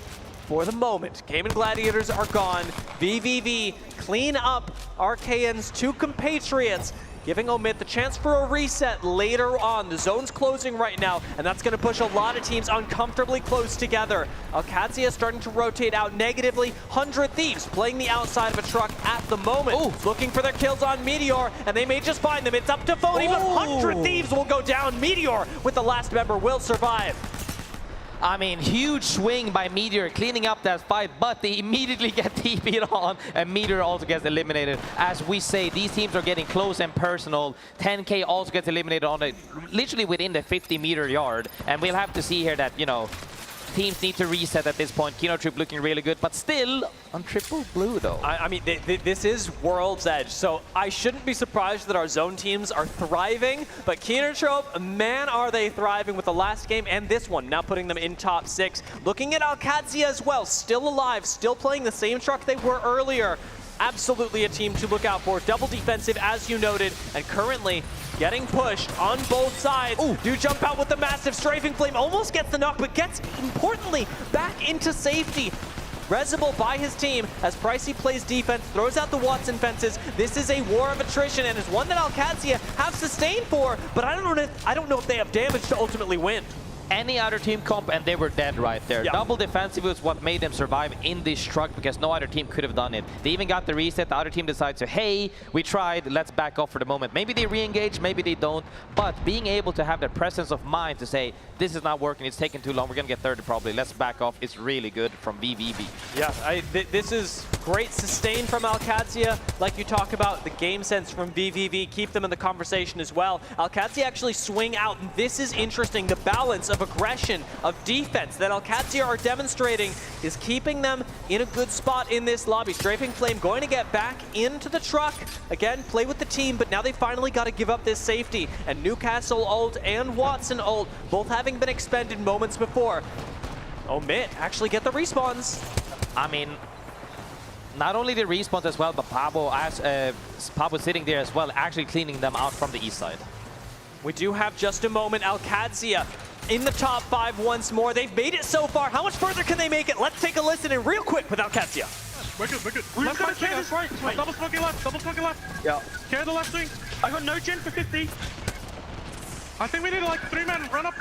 for the moment. Gaming Gladiators are gone. VVV clean up RKN's 2 compatriots. giving Omit the chance for a reset later on. The zone's closing right now, and that's going to push a lot of teams uncomfortably close together. ALGS starting to rotate out negatively. 100 Thieves playing the outside of a truck at the moment. Ooh. Looking for their kills on Meteor, and they may just find them. It's up to Phony, but 100 Thieves will go down. Meteor with the last member will survive. I mean, huge swing by Meteor, cleaning up that fight, but they immediately get TP'd on, and Meteor also gets eliminated. As we say, these teams are getting close and personal. 10K also gets eliminated on it, literally within the 50-meter yard, and we'll have to see here that, you know, teams need to reset at this point. Kino Troop looking really good, but still on triple blue, though. I mean, this is World's Edge, so I shouldn't be surprised that our zone teams are thriving, but Kino Troop, man, are they thriving with the last game and this one, now putting them in top 6. Looking at ALGS as well, still alive, still playing the same truck they were earlier. Absolutely a team to look out for. Double defensive, as you noted, and currently getting pushed on both sides. Ooh. Do jump out with the massive strafing flame, almost gets the knock, but gets, importantly, back into safety. Rezible by his team as Pricey plays defense, throws out the Watson fences. This is a war of attrition, and it's one that ALGS have sustained for, but I don't know if they have damage to ultimately win. Any other team comp and they were dead right there. Yeah. Double defensive was what made them survive in this truck because no other team could have done it. They even got the reset. The other team decides to, hey, we tried, let's back off for the moment. Maybe they re-engage, maybe they don't, but being able to have the presence of mind to say, this is not working, it's taking too long, we're gonna get 30 probably, let's back off, is really good from VVV. Yeah, this is great sustain from ALGS. Like you talk about, the game sense from VVV, keep them in the conversation as well. ALGS actually swing out, and this is interesting, the balance of aggression, of defense that ALGS are demonstrating is keeping them in a good spot in this lobby. Strafing Flame going to get back into the truck. Again, play with the team, but now they finally got to give up this safety. And Newcastle ult and Watson ult, both having been expended moments before. Omit actually get the respawns. I mean, not only the respawns as well, but Pablo sitting there as well, actually cleaning them out from the east side. We do have just a moment. ALGS in the top 5 once more. They've made it so far. How much further can they make it? Let's take a listen in real quick with ALGS. We're good, we're good. We're just gonna carry this right. Double smoking left, double smoking left. Yeah. Carry the left wing. I got no gen for 50. I think we need like 3-man run up.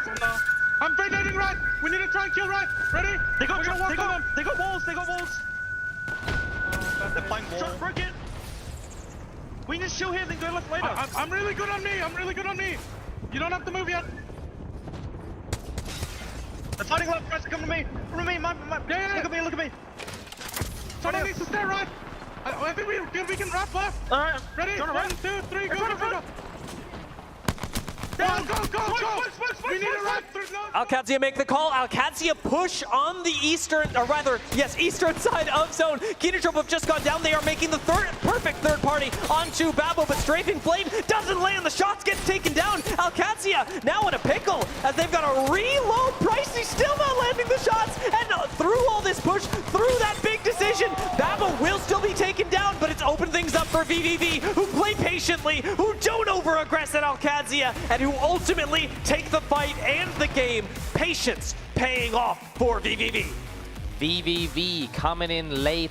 I'm grenading right. We need to try and kill right. Ready? They got walls, they got walls. They're playing wall. Shot broken. We need to chill here, then go left later. I'm really good on me, I'm really good on me. You don't have to move yet. They're fighting left, press, come to me. Come to me, yeah. Look at me, look at me. Someone needs to stay right. I think we can wrap left. Alright. Ready? 1, 2, 3, go. Go! We need a wrap. ALGS make the call. ALGS push on the eastern side of zone. Kino Troop have just gone down. They are making the perfect third party onto Babo, but Strafing Flame doesn't land. The shots gets taken down. ALGS now in a pickle as they've got to reload. Pricey still not landing the shots, and through all this push, through that big decision, Babo will still be taken down, but it's opened things up for VVV, who play patiently, who don't over-aggress at ALGS, and who ultimately take the fight and the game. Patience paying off for VVV. VVV coming in late,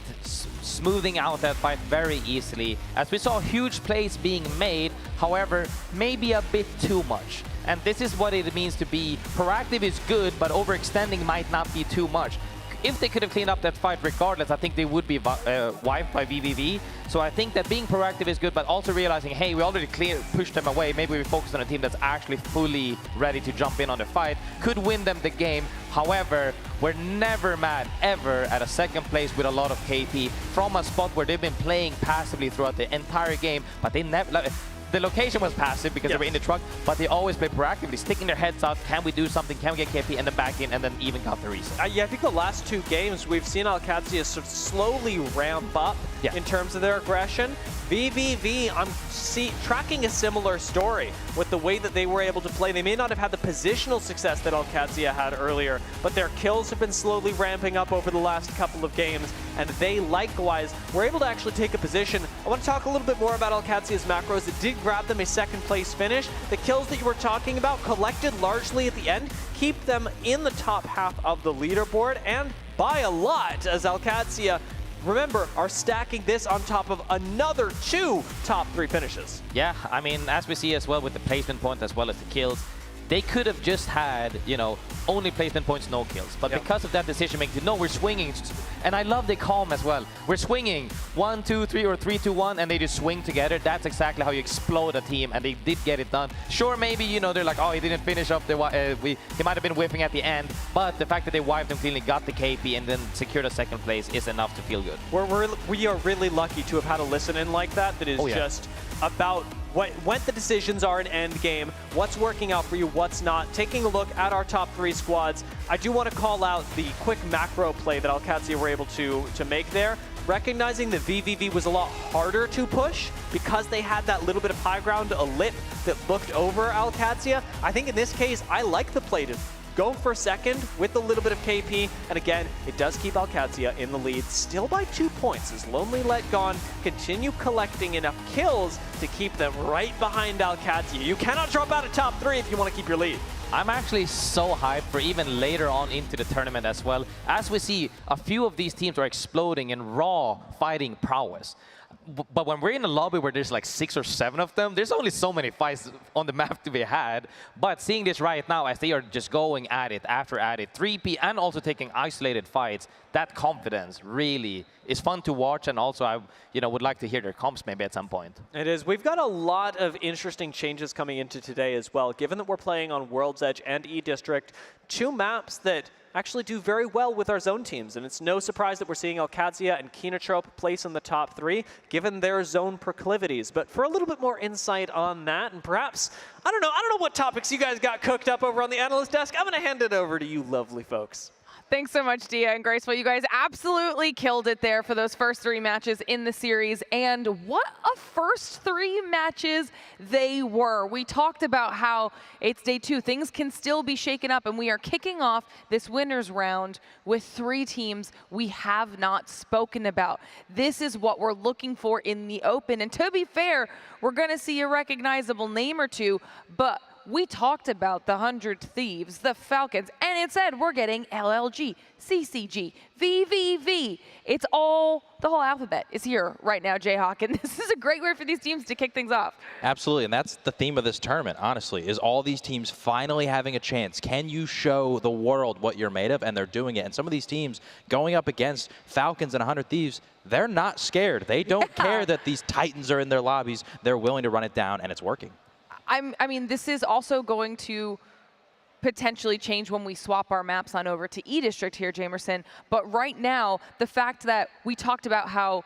smoothing out that fight very easily. As we saw huge plays being made, however, maybe a bit too much. And this is what it means to be proactive is good, but overextending might not be too much. If they could have cleaned up that fight regardless, I think they would be wiped by VVV. So I think that being proactive is good, but also realizing, hey, we already pushed them away. Maybe we focus on a team that's actually fully ready to jump in on the fight. Could win them the game. However, we're never mad, ever, at a second place with a lot of KP from a spot where they've been playing passively throughout the entire game, but they never... The location was passive because they were in the truck, but they always play proactively, sticking their heads out. Can we do something? Can we get KP? And then back in, and then even got the reset. Yeah, I think the last 2 games, we've seen ALGS sort of slowly ramp up in terms of their aggression. VVV, I'm tracking a similar story with the way that they were able to play. They may not have had the positional success that ALGS had earlier, but their kills have been slowly ramping up over the last couple of games, and they likewise were able to actually take a position. I want to talk a little bit more about ALGS macros. It did grab them a 2nd place finish. The kills that you were talking about collected largely at the end keep them in the top half of the leaderboard, and by a lot, as ALGS remember, are stacking this on top of another 2 top 3 finishes. Yeah, I mean, as we see as well with the placement point as well as the kills, they could have just had, you know, only placement points, no kills. But because of that decision making, no, we're swinging. And I love the calm as well. We're swinging 1, 2, 3, or 3, 2, 1, and they just swing together. That's exactly how you explode a team, and they did get it done. Sure, maybe, you know, they're like, oh, he didn't finish up the, he might have been whiffing at the end, but the fact that they wiped him cleanly, got the KP, and then secured a 2nd place is enough to feel good. We are really lucky to have had a listen-in like that is just about what the decisions are in endgame, what's working out for you, what's not. Taking a look at our top 3 squads, I do want to call out the quick macro play that ALGS were able to make there. Recognizing that VVV was a lot harder to push because they had that little bit of high ground, a lip that looked over ALGS. I think in this case, I like the play to go for 2nd with a little bit of KP, and again, it does keep ALGS in the lead, still by 2 points, as Lonely Let Gone continue collecting enough kills to keep them right behind ALGS. You cannot drop out of top 3 if you want to keep your lead. I'm actually so hyped for even later on into the tournament as well. As we see, a few of these teams are exploding in raw fighting prowess. But when we're in a lobby where there's like 6 or 7 of them, there's only so many fights on the map to be had. But seeing this right now, as they are just going at it after at it, 3P and also taking isolated fights, that confidence really is fun to watch. And also, I would like to hear their comps maybe at some point. It is. We've got a lot of interesting changes coming into today as well. Given that we're playing on World's Edge and E-District, 2 maps that actually do very well with our zone teams, and it's no surprise that we're seeing ALGS and Kinotrope place in the top 3, given their zone proclivities. But for a little bit more insight on that, and perhaps, I don't know what topics you guys got cooked up over on the analyst desk, I'm gonna hand it over to you lovely folks. Thanks so much, Dia and Graceful. You guys absolutely killed it there for those first 3 matches in the series. And what a first 3 matches they were. We talked about how it's day 2. Things can still be shaken up, and we are kicking off this winners round with 3 teams we have not spoken about. This is what we're looking for in the Open. And to be fair, we're going to see a recognizable name or 2, but we talked about the 100 Thieves, the Falcons, and it said we're getting LLG, CCG, VVV. It's all, the whole alphabet is here right now, Jayhawk, and this is a great way for these teams to kick things off. Absolutely, and that's the theme of this tournament, honestly, is all these teams finally having a chance. Can you show the world what you're made of? And they're doing it. And some of these teams going up against Falcons and 100 Thieves, they're not scared. They don't care that these Titans are in their lobbies. They're willing to run it down, and it's working. I mean, this is also going to potentially change when we swap our maps on over to E-District here, Jamerson. But right now, the fact that we talked about how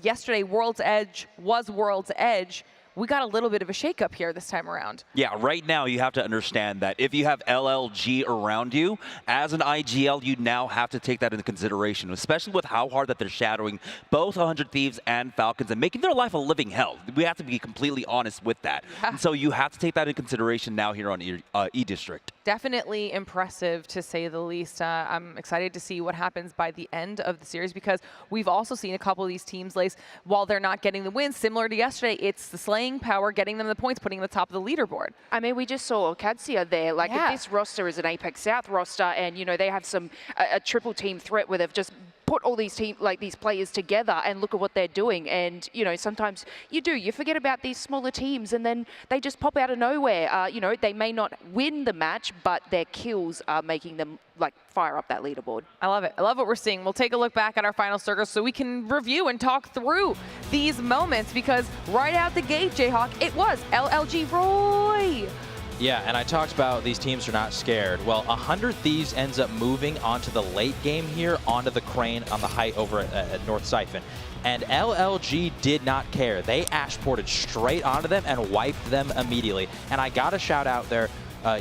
yesterday World's Edge was World's Edge, we got a little bit of a shakeup here this time around. Yeah, right now you have to understand that if you have LLG around you, as an IGL, you now have to take that into consideration, especially with how hard that they're shadowing both 100 Thieves and Falcons and making their life a living hell. We have to be completely honest with that. Yeah. And so you have to take that into consideration now here on E-District. Definitely impressive, to say the least. I'm excited to see what happens by the end of the series, because we've also seen a couple of these teams, Lace, while they're not getting the wins, similar to yesterday, it's the slaying power getting them the points, putting them at the top of the leaderboard. I mean, we just saw ALGS there. Like, if this roster is an Apex South roster, and, you know, they have a triple team threat where they've just put all these these players together, and look at what they're doing. And, you know, sometimes you forget about these smaller teams, and then they just pop out of nowhere. You know, they may not win the match, but their kills are making them like fire up that leaderboard. I love it. I love what we're seeing. We'll take a look back at our final circles so we can review and talk through these moments, because right out the gate, Jayhawk, it was LLG Roy. Yeah, and I talked about these teams are not scared. Well, 100 Thieves ends up moving onto the late game here, onto the crane on the height over at North Siphon. And LLG did not care. They ash-ported straight onto them and wiped them immediately. And I got to shout out their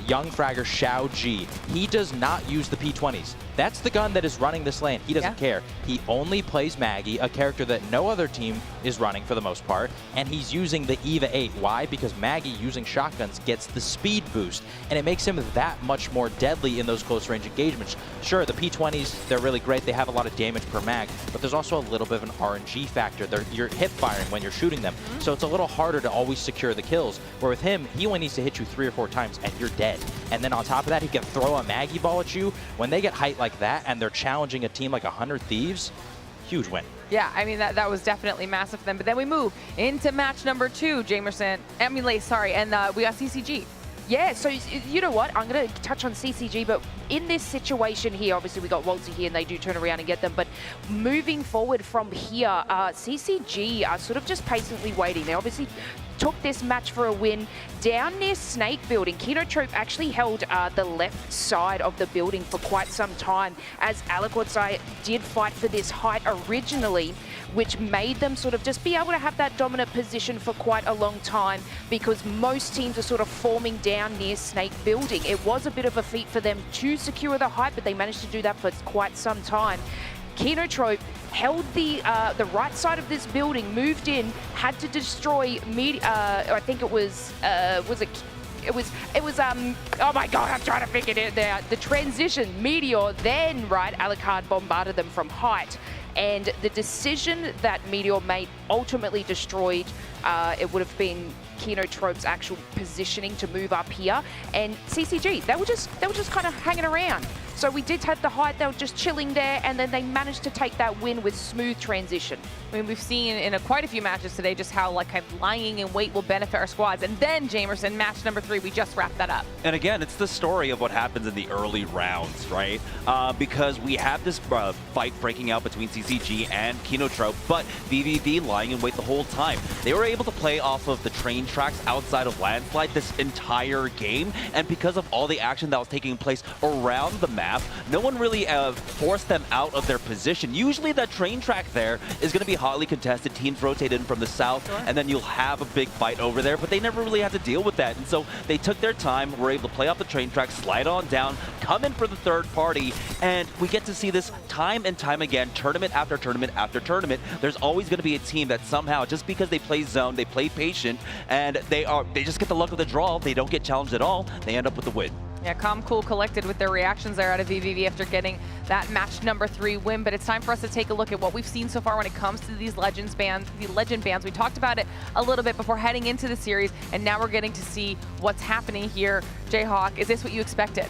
young fragger Xiao Ji. He does not use the P20s. That's the gun that is running this lane. He doesn't care. He only plays Maggie, a character that no other team is running for the most part, and he's using the EVA 8. Why? Because Maggie, using shotguns, gets the speed boost, and it makes him that much more deadly in those close-range engagements. Sure, the P20s, they're really great. They have a lot of damage per mag, but there's also a little bit of an RNG factor. You're hip-firing when you're shooting them, so it's a little harder to always secure the kills, where with him, he only needs to hit you 3 or 4 times, and you're dead. And then on top of that, he can throw a Maggie ball at you. When they get height like that, and they're challenging a team like 100 Thieves, huge win. Yeah, I mean, that was definitely massive for them. But then we move into match number 2, Jamerson. And we got CCG. Yeah, so you know what? I'm going to touch on CCG, but in this situation here, obviously we got Walter here and they do turn around and get them, but moving forward from here, CCG are sort of just patiently waiting. They obviously took this match for a win down near Snake Building. Kinotrope actually held the left side of the building for quite some time, as Alaquotsai did fight for this height originally, which made them sort of just be able to have that dominant position for quite a long time, because most teams are sort of forming down near Snake Building. It was a bit of a feat for them to secure the height, but they managed to do that for quite some time. Kinotrope held the right side of this building, moved in, had to destroy I think it was oh my god, I'm trying to figure it out. The transition, Meteor, then Alucard bombarded them from height. And the decision that Meteor made ultimately destroyed, it would have been Kinotrope's actual positioning to move up here. And CCG, they were just kind of hanging around. So we did have the height, they were just chilling there, and then they managed to take that win with smooth transition. I mean, we've seen in quite a few matches today just how kind of lying in wait will benefit our squads. And then, Jamerson, match number 3, we just wrapped that up. And again, it's the story of what happens in the early rounds, right? Because we have this fight breaking out between CCG and Kinotrope, but VVV lying in wait the whole time. They were able to play off of the train tracks outside of Landslide this entire game, and because of all the action that was taking place around the map, no one really forced them out of their position. Usually that train track there is going to be hotly contested. Teams rotate in from the south, and then you'll have a big fight over there, but they never really had to deal with that. And so they took their time, were able to play off the train track, slide on down, come in for the third party, and we get to see this time and time again, tournament after tournament after tournament. There's always going to be a team that somehow, just because they play zone, they play patient, and they just get the luck of the draw, they don't get challenged at all, they end up with the win. Yeah, calm, cool, collected with their reactions there out of VVV after getting that match number 3 win. But it's time for us to take a look at what we've seen so far when it comes to these legend bands. We talked about it a little bit before heading into the series, and now we're getting to see what's happening here. Jayhawk, is this what you expected?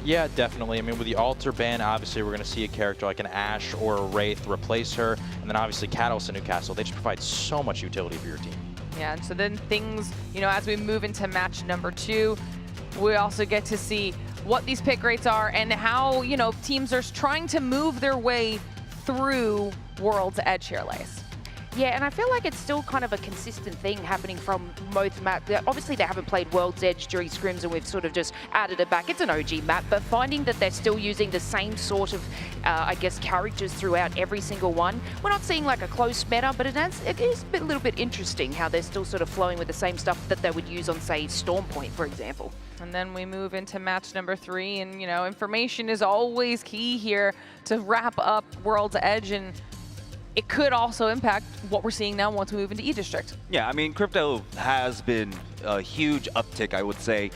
Yeah, definitely. I mean, with the Alter ban, obviously we're going to see a character like an Ashe or a Wraith replace her, and then obviously Catalyst and Newcastle. They just provide so much utility for your team. Yeah, and so then things, as we move into match number 2, we also get to see what these pick rates are and how, teams are trying to move their way through World's Edge here, Lace. Yeah, and I feel like it's still kind of a consistent thing happening from both maps. Obviously, they haven't played World's Edge during scrims, and we've sort of just added it back. It's an OG map, but finding that they're still using the same sort of, I guess, characters throughout every single one. We're not seeing like a close meta, but it is a little bit interesting how they're still sort of flowing with the same stuff that they would use on, say, Stormpoint, for example. And then we move into match number 3, and, information is always key here to wrap up World's Edge, and it could also impact what we're seeing now once we move into E-District. Yeah, I mean, crypto has been a huge uptick, I would say,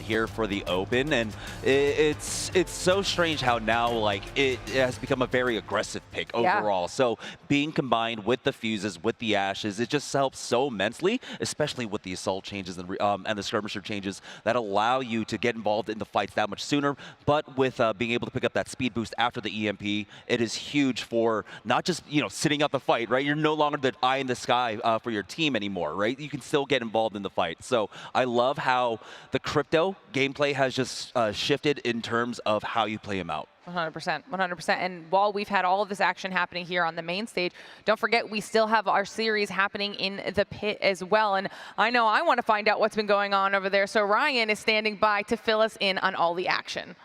here for the Open, and it's so strange how now, like, it has become a very aggressive pick overall. Yeah. So being combined with the fuses, with the ashes, it just helps so immensely, especially with the assault changes and the skirmisher changes that allow you to get involved in the fights that much sooner. But with being able to pick up that speed boost after the EMP, it is huge for not just sitting out the fight, right? You're no longer the eye in the sky for your team anymore, right? You can still get involved in the fight. So I love how the crypto gameplay has just shifted in terms of how you play him out. 100%, 100%. And while we've had all of this action happening here on the main stage, don't forget we still have our series happening in the pit as well. And I know I want to find out what's been going on over there. So Ryan is standing by to fill us in on all the action.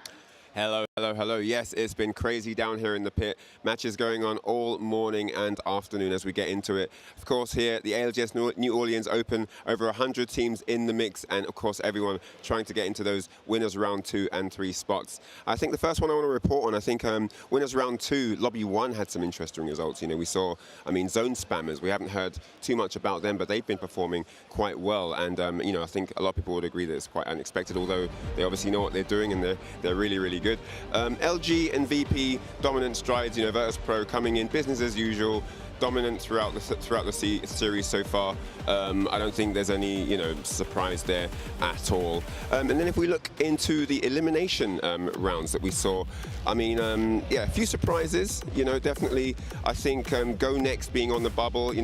Hello, hello, hello. Yes, it's been crazy down here in the pit. Matches going on all morning and afternoon as we get into it. Of course, here at the ALGS New Orleans Open, over 100 teams in the mix, and of course, everyone trying to get into those winners round 2 and 3 spots. I think the first one I want to report on, I think winners round 2, Lobby 1 had some interesting results. We saw, zone spammers. We haven't heard too much about them, but they've been performing quite well. And, I think a lot of people would agree that it's quite unexpected, although they obviously know what they're doing and they're really, really good. LG and VP, dominant strides, Virtus Pro coming in, business as usual, dominant throughout the series so far. I don't think there's any surprise there at all. And then if we look into the elimination rounds that we saw, I mean, yeah, a few surprises. Definitely. I think Go Next being on the bubble,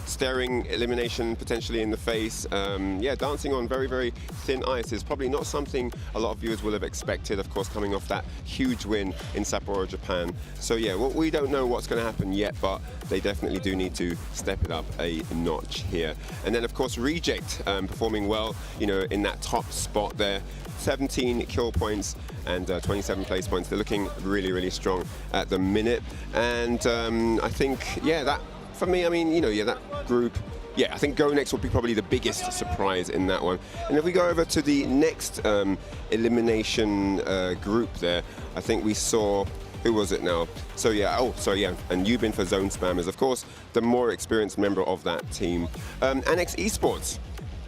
staring Elimination potentially in the face. Yeah, dancing on very, very thin ice is probably not something a lot of viewers will have expected, of course, coming off that huge win in Sapporo, Japan. So yeah, well, we don't know what's going to happen yet, but they definitely do need to step it up a notch here. And then, of course, Reject performing well, in that top spot there. 17 kill points and 27 place points. They're looking really, really strong at the minute. And I think, yeah, that, for me, I mean, yeah, that group, yeah, I think Go Next will be probably the biggest surprise in that one. And if we go over to the next elimination group there, I think we saw, who was it now? So yeah, and Yubin for Zone Spammers, of course, the more experienced member of that team. Annex Esports,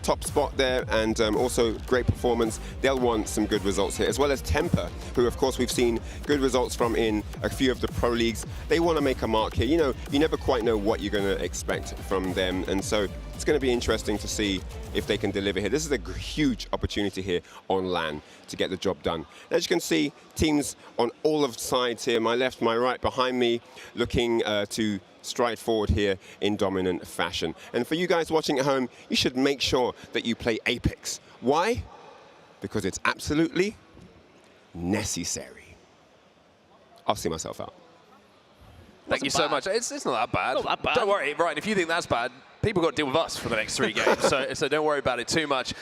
top spot there, and also great performance. They'll want some good results here, as well as Temper, who of course we've seen good results from in a few of the pro leagues. They want to make a mark here. You never quite know what you're going to expect from them, and so it's going to be interesting to see if they can deliver here. This is a huge opportunity here on LAN to get the job done. As you can see, teams on all of sides here, my left, my right, behind me, looking to stride forward here in dominant fashion. And for you guys watching at home, you should make sure that you play Apex. Why? Because it's absolutely necessary. I'll see myself out. Thank you so much. It's not that bad. Not that bad. Don't worry, Ryan, if you think that's bad, people got to deal with us for the next 3 games, so don't worry about it too much.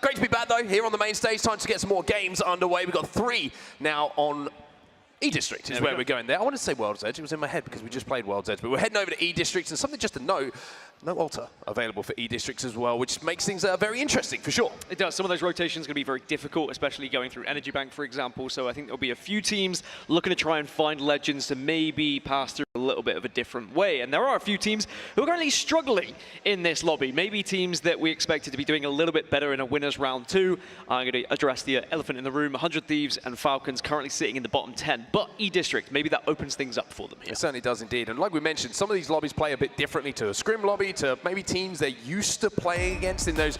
Great to be back, though, here on the main stage. Time to get some more games underway. We've got 3 now on E-District is where we're going there. I wanted to say World's Edge. It was in my head because we just played World's Edge. But we're heading over to E-Districts, and something just to note, no Alter available for E-Districts as well, which makes things very interesting, for sure. It does. Some of those rotations are going to be very difficult, especially going through Energy Bank, for example. So I think there'll be a few teams looking to try and find Legends to maybe pass through a little bit of a different way. And there are a few teams who are currently struggling in this lobby. Maybe teams that we expected to be doing a little bit better in a winners round 2. I'm going to address the elephant in the room. 100 Thieves and Falcons currently sitting in the bottom 10. But E-District, maybe that opens things up for them here. It certainly does indeed. And like we mentioned, some of these lobbies play a bit differently to a scrim lobby, to maybe teams they're used to playing against in those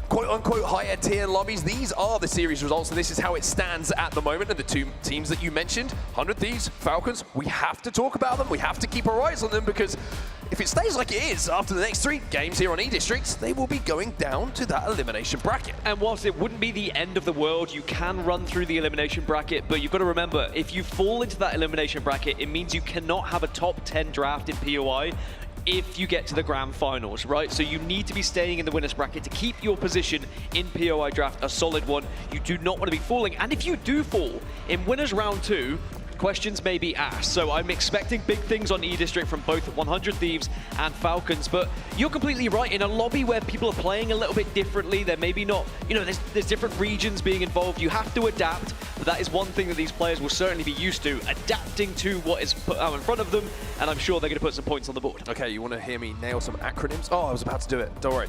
quote-unquote higher tier lobbies. These are the series results, and this is how it stands at the moment. And the 2 teams that you mentioned, 100 Thieves, Falcons, we have to talk about them. We have to keep our eyes on them, because if it stays like it is after the next 3 games here on E-Districts, they will be going down to that elimination bracket. And whilst it wouldn't be the end of the world, you can run through the elimination bracket, but you've got to remember, if you fall into that elimination bracket, it means you cannot have a top 10 draft in POI if you get to the grand finals, right? So you need to be staying in the winners bracket to keep your position in POI draft a solid one. You do not want to be falling. And if you do fall in winners round 2, questions may be asked. So I'm expecting big things on E-District from both 100 Thieves and Falcons. But you're completely right. In a lobby where people are playing a little bit differently, there may be not, there's different regions being involved. You have to adapt. But that is one thing that these players will certainly be used to, adapting to what is put out in front of them. And I'm sure they're going to put some points on the board. Okay, you want to hear me nail some acronyms? Oh, I was about to do it. Don't worry.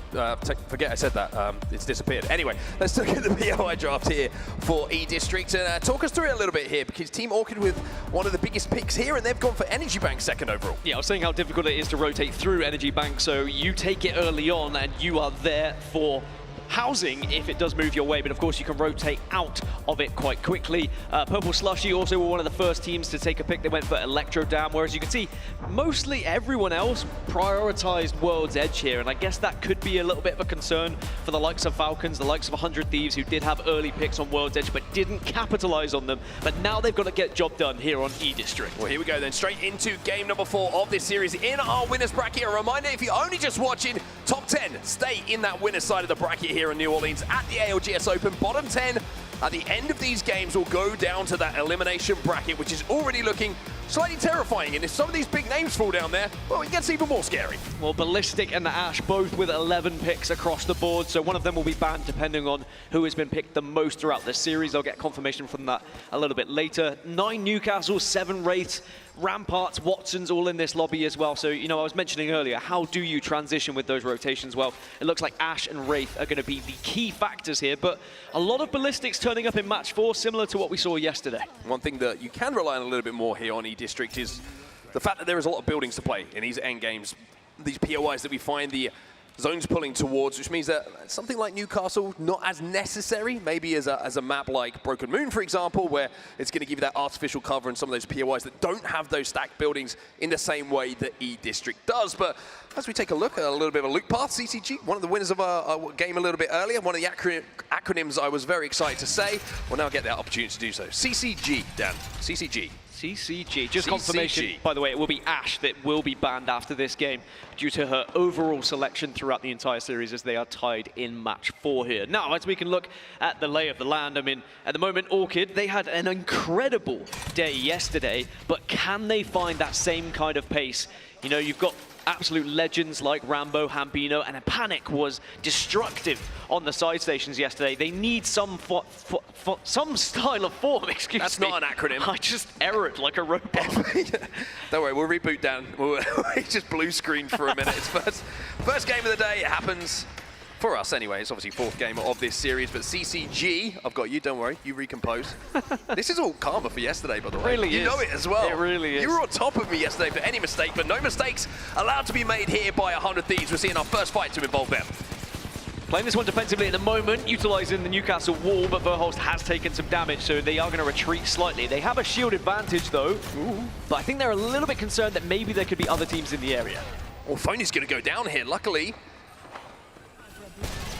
Forget I said that. It's disappeared. Anyway, let's look at the POI draft here for E-District. And talk us through it a little bit here, because Team Orchid with one of the biggest picks here, and they've gone for Energy Bank second overall. Yeah, I was saying how difficult it is to rotate through Energy Bank, so you take it early on and you are there for housing if it does move your way, but of course you can rotate out of it quite quickly. Purple Slushy also were one of the first teams to take a pick. They went for Electro Dam, whereas you can see mostly everyone else prioritized World's Edge here, and I guess that could be a little bit of a concern for the likes of Falcons, the likes of 100 Thieves, who did have early picks on World's Edge but didn't capitalize on them. But now they've got to get job done here on E-District. Well, here we go then, straight into game number 4 of this series in our winners bracket. A reminder, if you're only just watching, top 10 stay in that winner's side of the bracket here in New Orleans at the ALGS Open. Bottom 10 at the end of these games will go down to that elimination bracket, which is already looking slightly terrifying. And if some of these big names fall down there, well, it gets even more scary. Well, Ballistic and the Ash both with 11 picks across the board, so one of them will be banned depending on who has been picked the most throughout this series. I'll get confirmation from that a little bit later. 9 Newcastle, 7 Wraiths, Ramparts, Watsons all in this lobby as well. So, I was mentioning earlier, how do you transition with those rotations? Well, it looks like Ash and Wraith are going to be the key factors here, but a lot of Ballistics turning up in match 4, similar to what we saw yesterday. One thing that you can rely on a little bit more here on E-District is the fact that there is a lot of buildings to play in these end games, these POIs that we find the zones pulling towards, which means that something like Newcastle, not as necessary, maybe as a map like Broken Moon, for example, where it's going to give you that artificial cover and some of those POIs that don't have those stacked buildings in the same way that E-District does. But as we take a look at a little bit of a loop path, CCG, one of the winners of our game a little bit earlier, one of the acronyms I was very excited to say, will now get that opportunity to do so. CCG, Dan, CCG. CCG, just CCG. confirmation, by the way, it will be Ash that will be banned after this game due to her overall selection throughout the entire series as they are tied in match 4 here. Now, as we can look at the lay of the land, I mean, at the moment, Orchid, they had an incredible day yesterday, but can they find that same kind of pace? You know, you've got absolute legends like Rambo, Hambino, and Panic was destructive on the side stations yesterday. They need some style of form, excuse me. That's not an acronym. I just errored like a robot. Don't worry, we'll reboot down. We'll just blue screen for a minute. It's first game of the day. It happens for us anyway. It's obviously 4th game of this series, but CCG, I've got you, don't worry, you recompose. This is all karma for yesterday, by the way. Really you is. know it as well. It really is. You were on top of me yesterday for any mistake, but no mistakes allowed to be made here by 100 Thieves. We're seeing our first fight to involve them. Playing this one defensively at the moment, utilizing the Newcastle wall, but Verhulst has taken some damage, so they are going to retreat slightly. They have a shield advantage, though, but I think they're a little bit concerned that maybe there could be other teams in the area. Well, Phony's going to go down here. Luckily,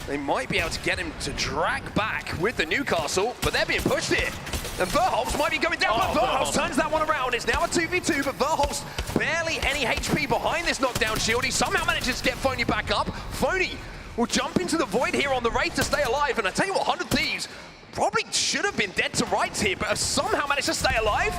they might be able to get him to drag back with the Newcastle, but they're being pushed here. And Verhulst might be going down, but Verhulst turns that one around. It's now a 2v2, but Verhulst barely any HP behind this knockdown shield. He somehow manages to get Phony back up. Phony will jump into the void here on the Wraith to stay alive. And I tell you what, 100 Thieves probably should have been dead to rights here, but have somehow managed to stay alive.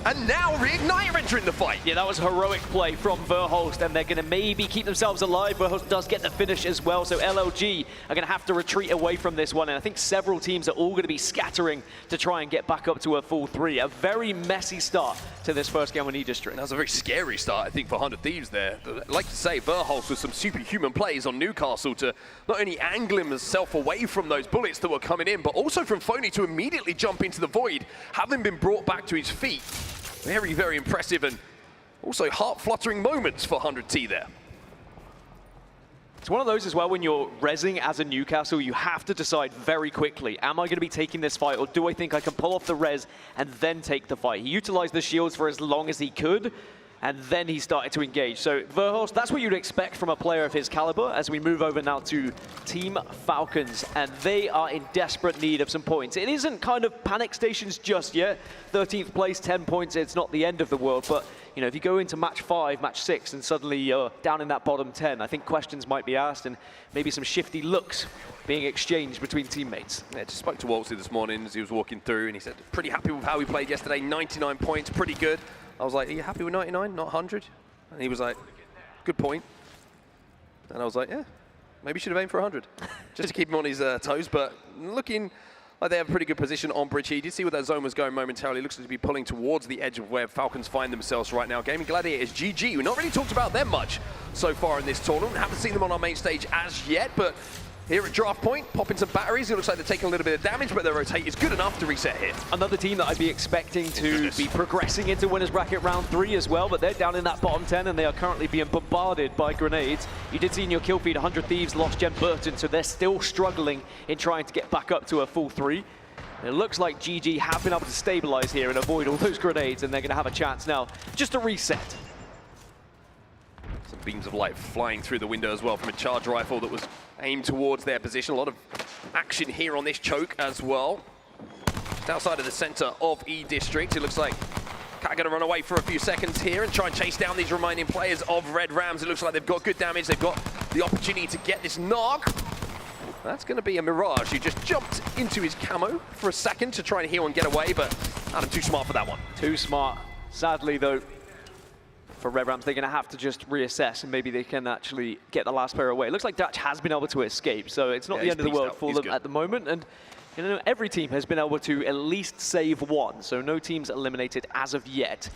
And now Reignite are entering the fight. Yeah, that was a heroic play from Verhulst, and they're going to maybe keep themselves alive. Verhulst does get the finish as well, so LLG are going to have to retreat away from this one. And I think several teams are all going to be scattering to try and get back up to a full 3. A very messy start to this first game on E-District. That was a very scary start, I think, for 100 Thieves there. I'd like to say, Verhulst with some superhuman plays on Newcastle to not only angle himself away from those bullets that were coming in, but also from Phony to immediately jump into the void, having been brought back to his feet. Very, very impressive, and also heart-fluttering moments for 100T there. It's one of those as well, when you're rezzing as a Newcastle, you have to decide very quickly, am I going to be taking this fight, or do I think I can pull off the res and then take the fight? He utilized the shields for as long as he could, and then he started to engage. So Verhulst, that's what you'd expect from a player of his caliber as we move over now to Team Falcons, and they are in desperate need of some points. It isn't kind of panic stations just yet. 13th place, 10 points, it's not the end of the world, but you know, if you go into match 5, match 6, and suddenly you're down in that bottom 10, I think questions might be asked and maybe some shifty looks being exchanged between teammates. Yeah, just spoke to Waltzy this morning as he was walking through, and he said, pretty happy with how he played yesterday, 99 points, pretty good. I was like, are you happy with 99, not 100? And he was like, good point. And I was like, yeah, maybe you should have aimed for 100, just to keep him on his toes. But looking like they have a pretty good position on bridge here. You did see where that zone was going momentarily. Looks to be pulling towards the edge of where Falcons find themselves right now. Gaming Gladiators, GG. We've not really talked about them much so far in this tournament. Haven't seen them on our main stage as yet, but here at draft point, popping some batteries. It looks like they're taking a little bit of damage, but their rotate is good enough to reset here. Another team that I'd be expecting to be progressing into winners bracket round 3 as well, but they're down in that bottom 10 and they are currently being bombarded by grenades. You did see in your kill feed 100 Thieves lost Jen Burton, so they're still struggling in trying to get back up to a full 3. It looks like GG have been able to stabilize here and avoid all those grenades, and they're going to have a chance now just to reset. Some beams of light flying through the window as well from a charge rifle that was aimed towards their position. A lot of action here on this choke as well. Just outside of the center of E-District, it looks like Cat going to run away for a few seconds here and try and chase down these remaining players of Red Rams. It looks like they've got good damage. They've got the opportunity to get this knock. That's going to be a Mirage who just jumped into his camo for a second to try and heal and get away, but Adam too smart for that one. Too smart. Sadly, though, for Red Rams, they're going to have to just reassess, and maybe they can actually get the last player away. It looks like Dutch has been able to escape, so it's not the end of the world for them at the moment. And you know, every team has been able to at least save one, so no teams eliminated as of yet.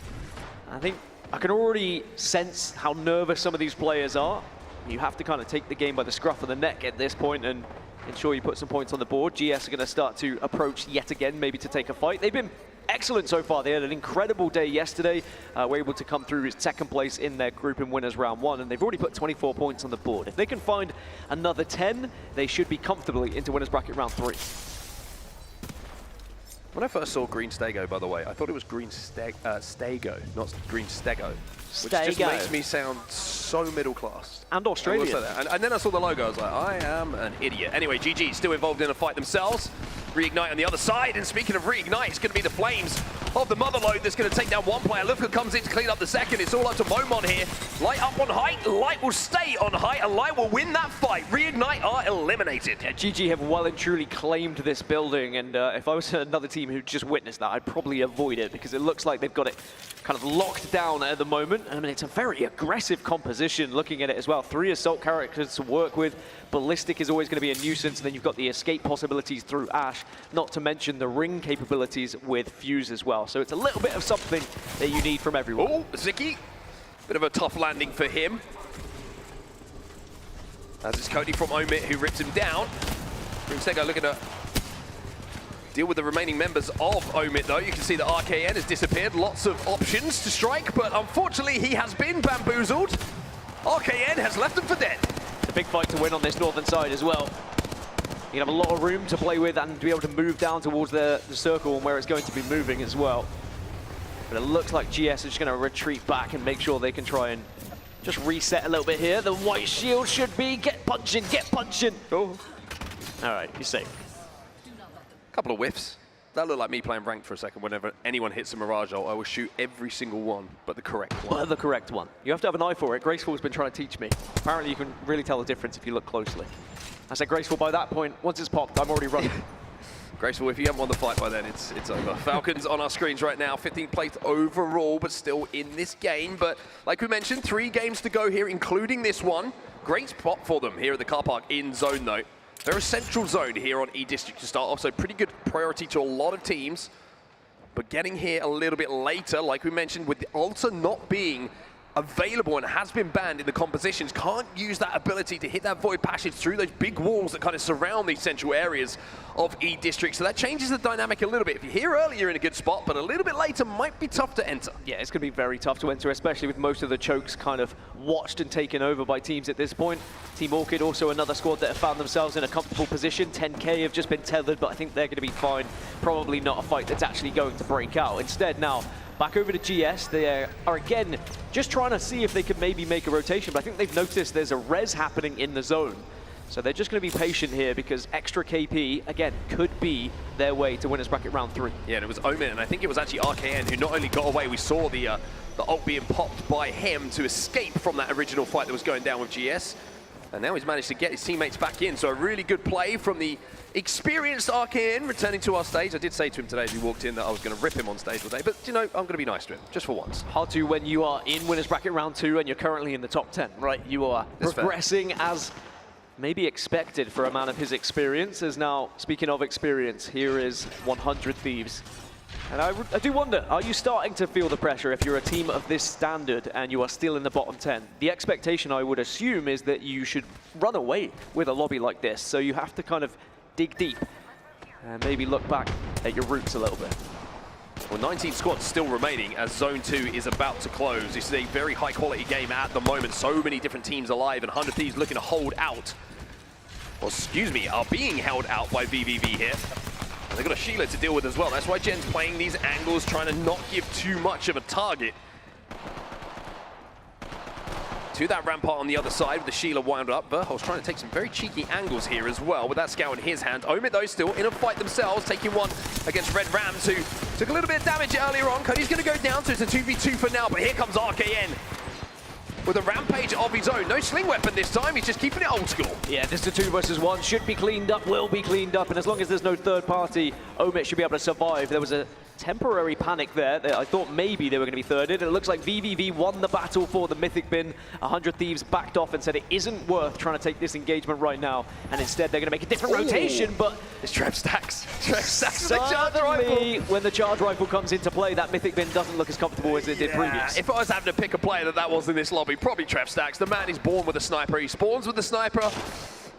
I think I can already sense how nervous some of these players are. You have to kind of take the game by the scruff of the neck at this point and ensure you put some points on the board. GS are going to start to approach yet again, maybe to take a fight. They've been excellent so far. They had an incredible day yesterday. Were able to come through second place in their group in winners round 1, and they've already put 24 points on the board. If they can find another 10, they should be comfortably into winners bracket round 3. When I first saw Green Stego, by the way, I thought it was Green Stego, not Green Stego. Which just makes me sound so middle class. And Australian. And then I saw the logo, I was like, I am an idiot. Anyway, GG still involved in a fight themselves. Reignite on the other side, and speaking of Reignite, it's going to be the Flames of the Motherlode that's going to take down one player. Lufka comes in to clean up the second. It's all up to Momon here. Light up on height, Light will stay on height, and Light will win that fight. Reignite are eliminated. Yeah, GG have well and truly claimed this building, and if I was another team who just witnessed that, I'd probably avoid it, because it looks like they've got it kind of locked down at the moment. I mean, it's a very aggressive composition looking at it as well. 3 assault characters to work with. Ballistic is always going to be a nuisance, and then you've got the escape possibilities through Ash, not to mention the ring capabilities with Fuse as well. So it's a little bit of something that you need from everyone. Oh, Ziki, bit of a tough landing for him. As it's Cody from Omit who rips him down. Grimstego looking to deal with the remaining members of Omit though. You can see that RKN has disappeared. Lots of options to strike, but unfortunately he has been bamboozled. RKN has left them for dead. The big fight to win on this northern side as well. You have a lot of room to play with and to be able to move down towards the circle and where it's going to be moving as well. But it looks like GS is just going to retreat back and make sure they can try and just reset a little bit here. The white shield should be get punching, get punching. Oh. All right, you're safe. Couple of whiffs. That looked like me playing ranked for a second. Whenever anyone hits a Mirage ult, I will shoot every single one, but the correct one. But the correct one. You have to have an eye for it. Graceful's been trying to teach me. Apparently you can really tell the difference if you look closely. I said Graceful by that point. Once it's popped, I'm already running. Graceful, if you haven't won the fight by then, it's over. Falcons on our screens right now, 15th place overall, but still in this game. But like we mentioned, 3 games to go here, including this one. Great spot for them here at the car park in zone though. They're a central zone here on E District to start off, so pretty good priority to a lot of teams. But getting here a little bit later, like we mentioned, with the Alta not being available and has been banned in the compositions, can't use that ability to hit that void passage through those big walls that kind of surround these central areas of E District. So that changes the dynamic a little bit. If you're here early, you're in a good spot, but a little bit later might be tough to enter. Yeah, it's going to be very tough to enter, especially with most of the chokes kind of watched and taken over by teams at this point. Team Orchid, also another squad that have found themselves in a comfortable position. 10K have just been tethered, but I think they're going to be fine. Probably not a fight that's actually going to break out. Instead now, back over to GS, they are again just trying to see if they can maybe make a rotation, but I think they've noticed there's a res happening in the zone. So they're just going to be patient here because extra KP, again, could be their way to winners bracket round 3. Yeah, and it was Omen, and I think it was actually RKN who not only got away, we saw the ult being popped by him to escape from that original fight that was going down with GS. And now he's managed to get his teammates back in, so a really good play from the experienced RKN returning to our stage. I did say to him today as he walked in that I was going to rip him on stage today, but you know, I'm going to be nice to him, just for once. Hard to when you are in winners bracket round 2 and you're currently in the top 10, right? You are progressing as maybe expected for a man of his experience. As now, speaking of experience, here is 100 Thieves. And I do wonder, are you starting to feel the pressure if you're a team of this standard and you are still in the bottom 10? The expectation, I would assume, is that you should run away with a lobby like this. So you have to kind of dig deep and maybe look back at your roots a little bit. Well, 19 squads still remaining as Zone 2 is about to close. This is a very high-quality game at the moment. So many different teams alive, and 100 Thieves looking to hold out. Or, excuse me, are being held out by VVV here. And they've got a Sheila to deal with as well. That's why Jen's playing these angles, trying to not give too much of a target to that Rampart on the other side with the Sheila wound up. Verhol's trying to take some very cheeky angles here as well with that scout in his hand. Omid, though, still in a fight themselves, taking one against Red Rams, who took a little bit of damage earlier on. Cody's going to go down, so it's a 2v2 for now, but here comes RKN with a rampage of his own. No sling weapon this time, he's just keeping it old school. Yeah, this is a 2 versus 1, should be cleaned up, will be cleaned up, and as long as there's no third party, Omid should be able to survive. There was a temporary panic there. I thought maybe they were going to be thirded. It looks like VVV won the battle for the Mythic Bin. 100 Thieves backed off and said it isn't worth trying to take this engagement right now, and instead they're going to make a different rotation, but it's Trev Stacks. Trev Stacks with the charge rifle. When the charge rifle comes into play, that Mythic Bin doesn't look as comfortable as it did previous. If I was having to pick a player that was in this lobby, probably Trev Stacks. The man is born with a sniper. He spawns with the sniper,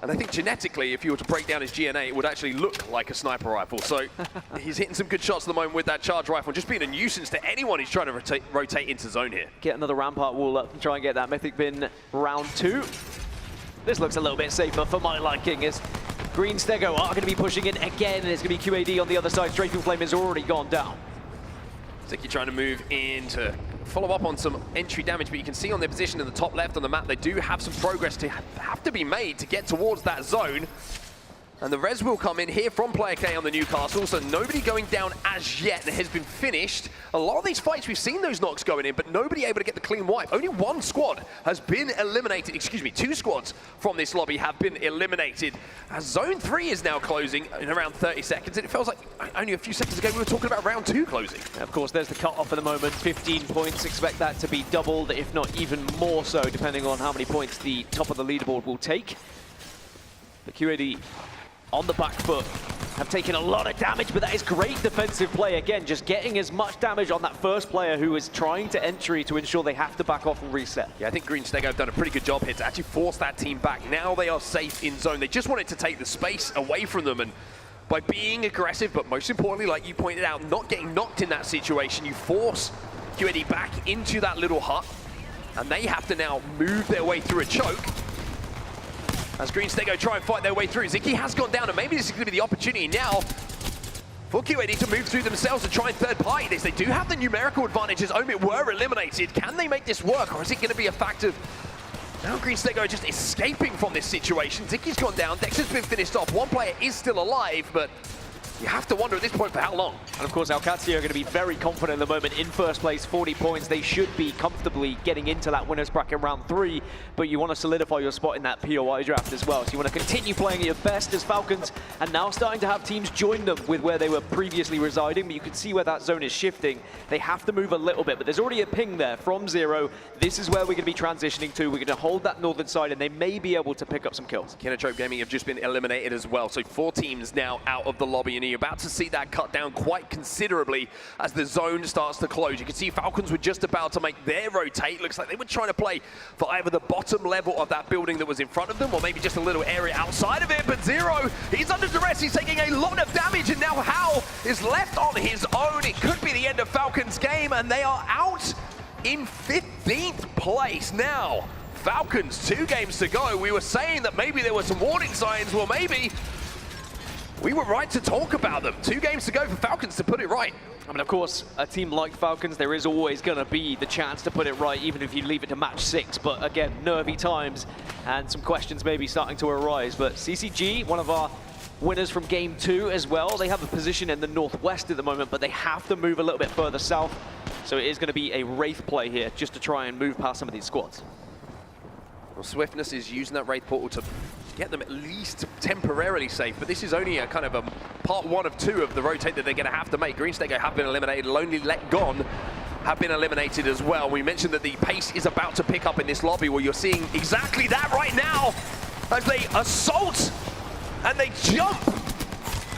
And I think genetically, if you were to break down his GNA, it would actually look like a sniper rifle. So he's hitting some good shots at the moment with that charge rifle, just being a nuisance to anyone who's trying to rotate into zone here. Get another rampart wall up and try and get that mythic bin round 2. This looks a little bit safer for my liking, as Green Stego are going to be pushing in again, and it's going to be QAD on the other side. Strafing Flame has already gone down. Ziki trying to move in to follow up on some entry damage, but you can see on their position in the top left on the map, they do have some progress to have to be made to get towards that zone. And the res will come in here from Player K on the Newcastle, so nobody going down as yet. It has been finished. A lot of these fights, we've seen those knocks going in, but nobody able to get the clean wipe. Only one squad has been eliminated, excuse me, 2 squads from this lobby have been eliminated. As Zone 3 is now closing in around 30 seconds, and it feels like only a few seconds ago we were talking about round 2 closing. Of course, there's the cut-off at the moment, 15 points. Expect that to be doubled, if not even more so, depending on how many points the top of the leaderboard will take. The QAD on the back foot, have taken a lot of damage, but that is great defensive play. Again, just getting as much damage on that first player who is trying to entry to ensure they have to back off and reset. Yeah, I think Green Stego have done a pretty good job here to actually force that team back. Now they are safe in zone. They just wanted to take the space away from them, and by being aggressive, but most importantly, like you pointed out, not getting knocked in that situation, you force QAD back into that little hut, and they have to now move their way through a choke. As Green Stego try and fight their way through. Ziki has gone down, and maybe this is going to be the opportunity now for QAD to move through themselves and try and third party this. They do have the numerical advantage as Omid were eliminated. Can they make this work, or is it going to be a fact of now Green Stego just escaping from this situation? Ziki's gone down, Dexter's been finished off. One player is still alive, but you have to wonder at this point for how long. And of course, ALGS are going to be very confident at the moment in first place, 40 points. They should be comfortably getting into that winners bracket round 3, but you want to solidify your spot in that POI draft as well. So you want to continue playing at your best as Falcons, and now starting to have teams join them with where they were previously residing, but you can see where that zone is shifting. They have to move a little bit, but there's already a ping there from 0. This is where we're going to be transitioning to. We're going to hold that northern side, and they may be able to pick up some kills. Kinotrope Gaming have just been eliminated as well, so 4 teams now out of the lobby, and you're about to see that cut down quite considerably as the zone starts to close. You can see Falcons were just about to make their rotate. Looks like they were trying to play for either the bottom level of that building that was in front of them, or maybe just a little area outside of it, but 0, he's under duress, he's taking a lot of damage, and now Hal is left on his own. It could be the end of Falcons' game, and they are out in 15th place now. Falcons, 2 games to go. We were saying that maybe there were some warning signs. Well, maybe we were right to talk about them. 2 games to go for Falcons to put it right. I mean, of course, a team like Falcons, there is always going to be the chance to put it right, even if you leave it to match 6. But again, nervy times, and some questions may be starting to arise. But CCG, one of our winners from game 2 as well, they have a position in the northwest at the moment, but they have to move a little bit further south. So it is going to be a Wraith play here, just to try and move past some of these squads. Well, Swiftness is using that Wraith portal to get them at least temporarily safe, but this is only a kind of a part 1 of 2 of the rotate that they're going to have to make. Green Stego have been eliminated, Lonely Let Gone have been eliminated as well. We mentioned that the pace is about to pick up in this lobby. Well, you're seeing exactly that right now as they assault and they jump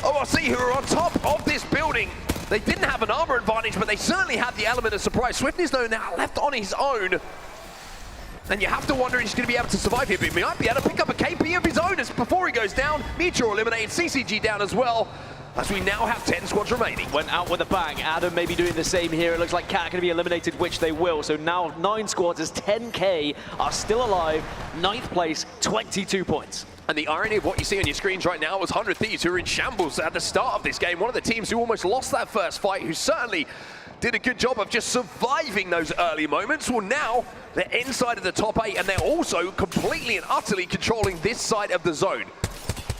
ORC, who are on top of this building. They didn't have an armor advantage, but they certainly had the element of surprise. Swiftness, though, now left on his own. And you have to wonder if he's going to be able to survive here, but he might be able to pick up a KP of his own as before he goes down. Meteor eliminated, CCG down as well, as we now have 10 squads remaining. Went out with a bang. Adam may be doing the same here. It looks like Cat going to be eliminated, which they will. So now 9 squads as 10K are still alive. 9th place, 22 points. And the irony of what you see on your screens right now was 100 Thieves, who are in shambles at the start of this game. One of the teams who almost lost that first fight, who certainly did a good job of just surviving those early moments. Well, now they're inside of the top 8, and they're also completely and utterly controlling this side of the zone.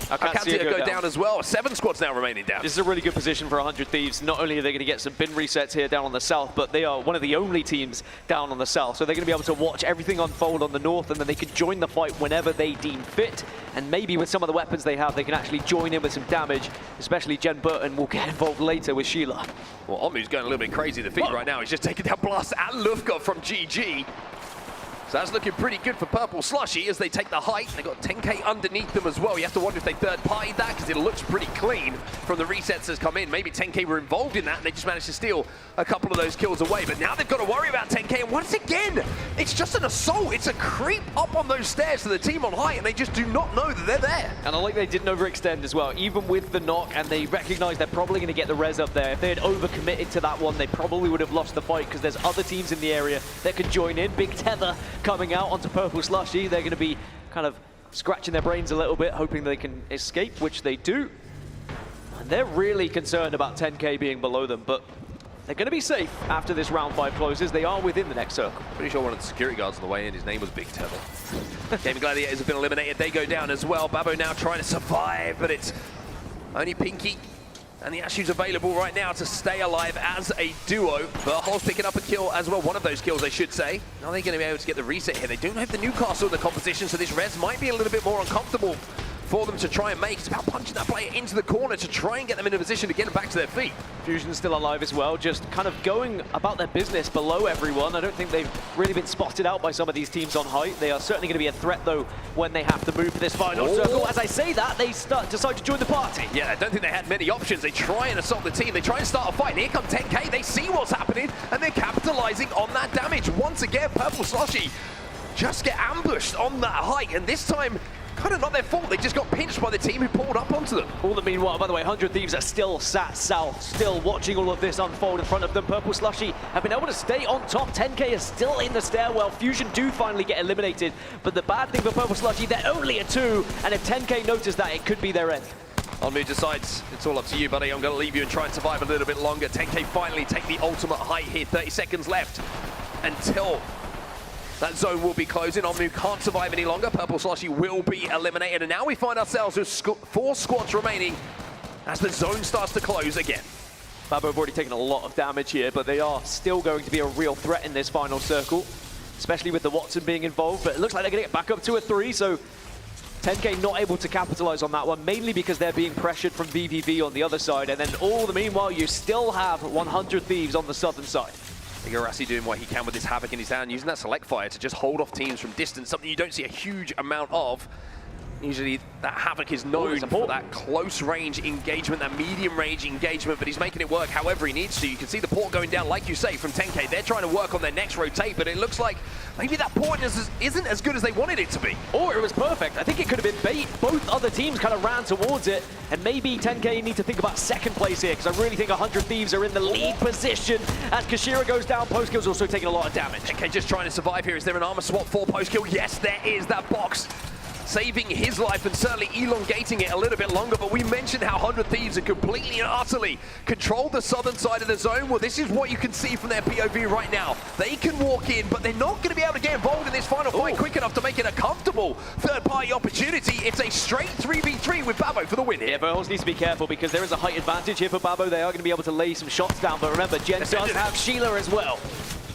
I can't see it go down as well. 7 squads now remaining down. This is a really good position for 100 Thieves. Not only are they going to get some bin resets here down on the south, but they are one of the only teams down on the south. So they're going to be able to watch everything unfold on the north, and then they can join the fight whenever they deem fit. And maybe with some of the weapons they have, they can actually join in with some damage, especially Jen Burton will get involved later with Sheila. Well, Omu's going a little bit crazy. The feed right now. He's just taking down blast at Lufka from GG. So that's looking pretty good for Purple Slushy as they take the height. They got 10K underneath them as well. You have to wonder if they third-partied that because it looks pretty clean from the resets that's come in. Maybe 10K were involved in that and they just managed to steal a couple of those kills away. But now they've got to worry about 10K. And once again, it's just an assault. It's a creep up on those stairs to the team on height and they just do not know that they're there. And I like they didn't overextend as well, even with the knock, and they recognize they're probably going to get the res up there. If they had overcommitted to that one, they probably would have lost the fight because there's other teams in the area that could join in. Big Tether coming out onto Purple Slushy. They're going to be kind of scratching their brains a little bit, hoping they can escape, which they do. And they're really concerned about 10K being below them, but they're going to be safe after this round 5 closes. They are within the next circle. Pretty sure one of the security guards on the way in, his name was Big Tether. Gaming Gladiators have been eliminated. They go down as well. Babo now trying to survive, but it's only Pinky and the Ashu's available right now to stay alive as a duo. But Hull's picking up a kill as well, one of those kills, I should say. Now they're going to be able to get the reset here. They don't have the Newcastle in the competition, so this res might be a little bit more uncomfortable for them to try and make. It's about punching that player into the corner to try and get them in a position to get them back to their feet. Fusion's still alive as well, just kind of going about their business below everyone. I don't think they've really been spotted out by some of these teams on height. They are certainly going to be a threat, though, when they have to move to this final circle. As I say that, they decide to join the party. Yeah, I don't think they had many options. They try and assault the team. They try and start a fight. And here come 10K. They see what's happening, and they're capitalizing on that damage. Once again, Purple Slushy just get ambushed on that height, and this time, kind of not their fault. They just got pinched by the team who pulled up onto them. All the meanwhile, by the way, 100 Thieves are still sat south, still watching all of this unfold in front of them. Purple Slushy have been able to stay on top. 10K is still in the stairwell. Fusion do finally get eliminated, but the bad thing for Purple Slushy, they're only a 2, and if 10K notice that, it could be their end. Onmu decides it's all up to you, buddy. I'm going to leave you and try and survive a little bit longer. 10K finally take the ultimate height here. 30 seconds left until that zone will be closing. Onmu can't survive any longer. Purple Slushy will be eliminated. And now we find ourselves with 4 squads remaining as the zone starts to close again. Babo have already taken a lot of damage here, but they are still going to be a real threat in this final circle, especially with the Watson being involved. But it looks like they're going to get back up to a 3, so 10K not able to capitalize on that one, mainly because they're being pressured from VVV on the other side. And then all the meanwhile, you still have 100 Thieves on the southern side. Igarashi doing what he can with his Havoc in his hand, using that Select Fire to just hold off teams from distance, something you don't see a huge amount of. Usually that Havoc is known for that close range engagement, that medium range engagement, but he's making it work however he needs to. You can see the port going down, like you say, from 10K. They're trying to work on their next rotate, but it looks like maybe that port isn't as good as they wanted it to be. Or it was perfect. I think it could have been bait. Both other teams kind of ran towards it, and maybe 10K need to think about second place here, because I really think 100 Thieves are in the lead position as Kashira goes down. Postkill's also taking a lot of damage. 10K just trying to survive here. Is there an armor swap for Postkill? Yes, there is. That box saving his life and certainly elongating it a little bit longer, but we mentioned how 100 Thieves have completely and utterly controlled the southern side of the zone. Well, this is what you can see from their POV right now. They can walk in, but they're not going to be able to get involved in this final fight quick enough to make it a comfortable third-party opportunity. It's a straight 3v3 with Babo for the win here. Yeah, but Hulls needs to be careful because there is a height advantage here for Babo. They are going to be able to lay some shots down, but remember, Jen does have Sheila as well.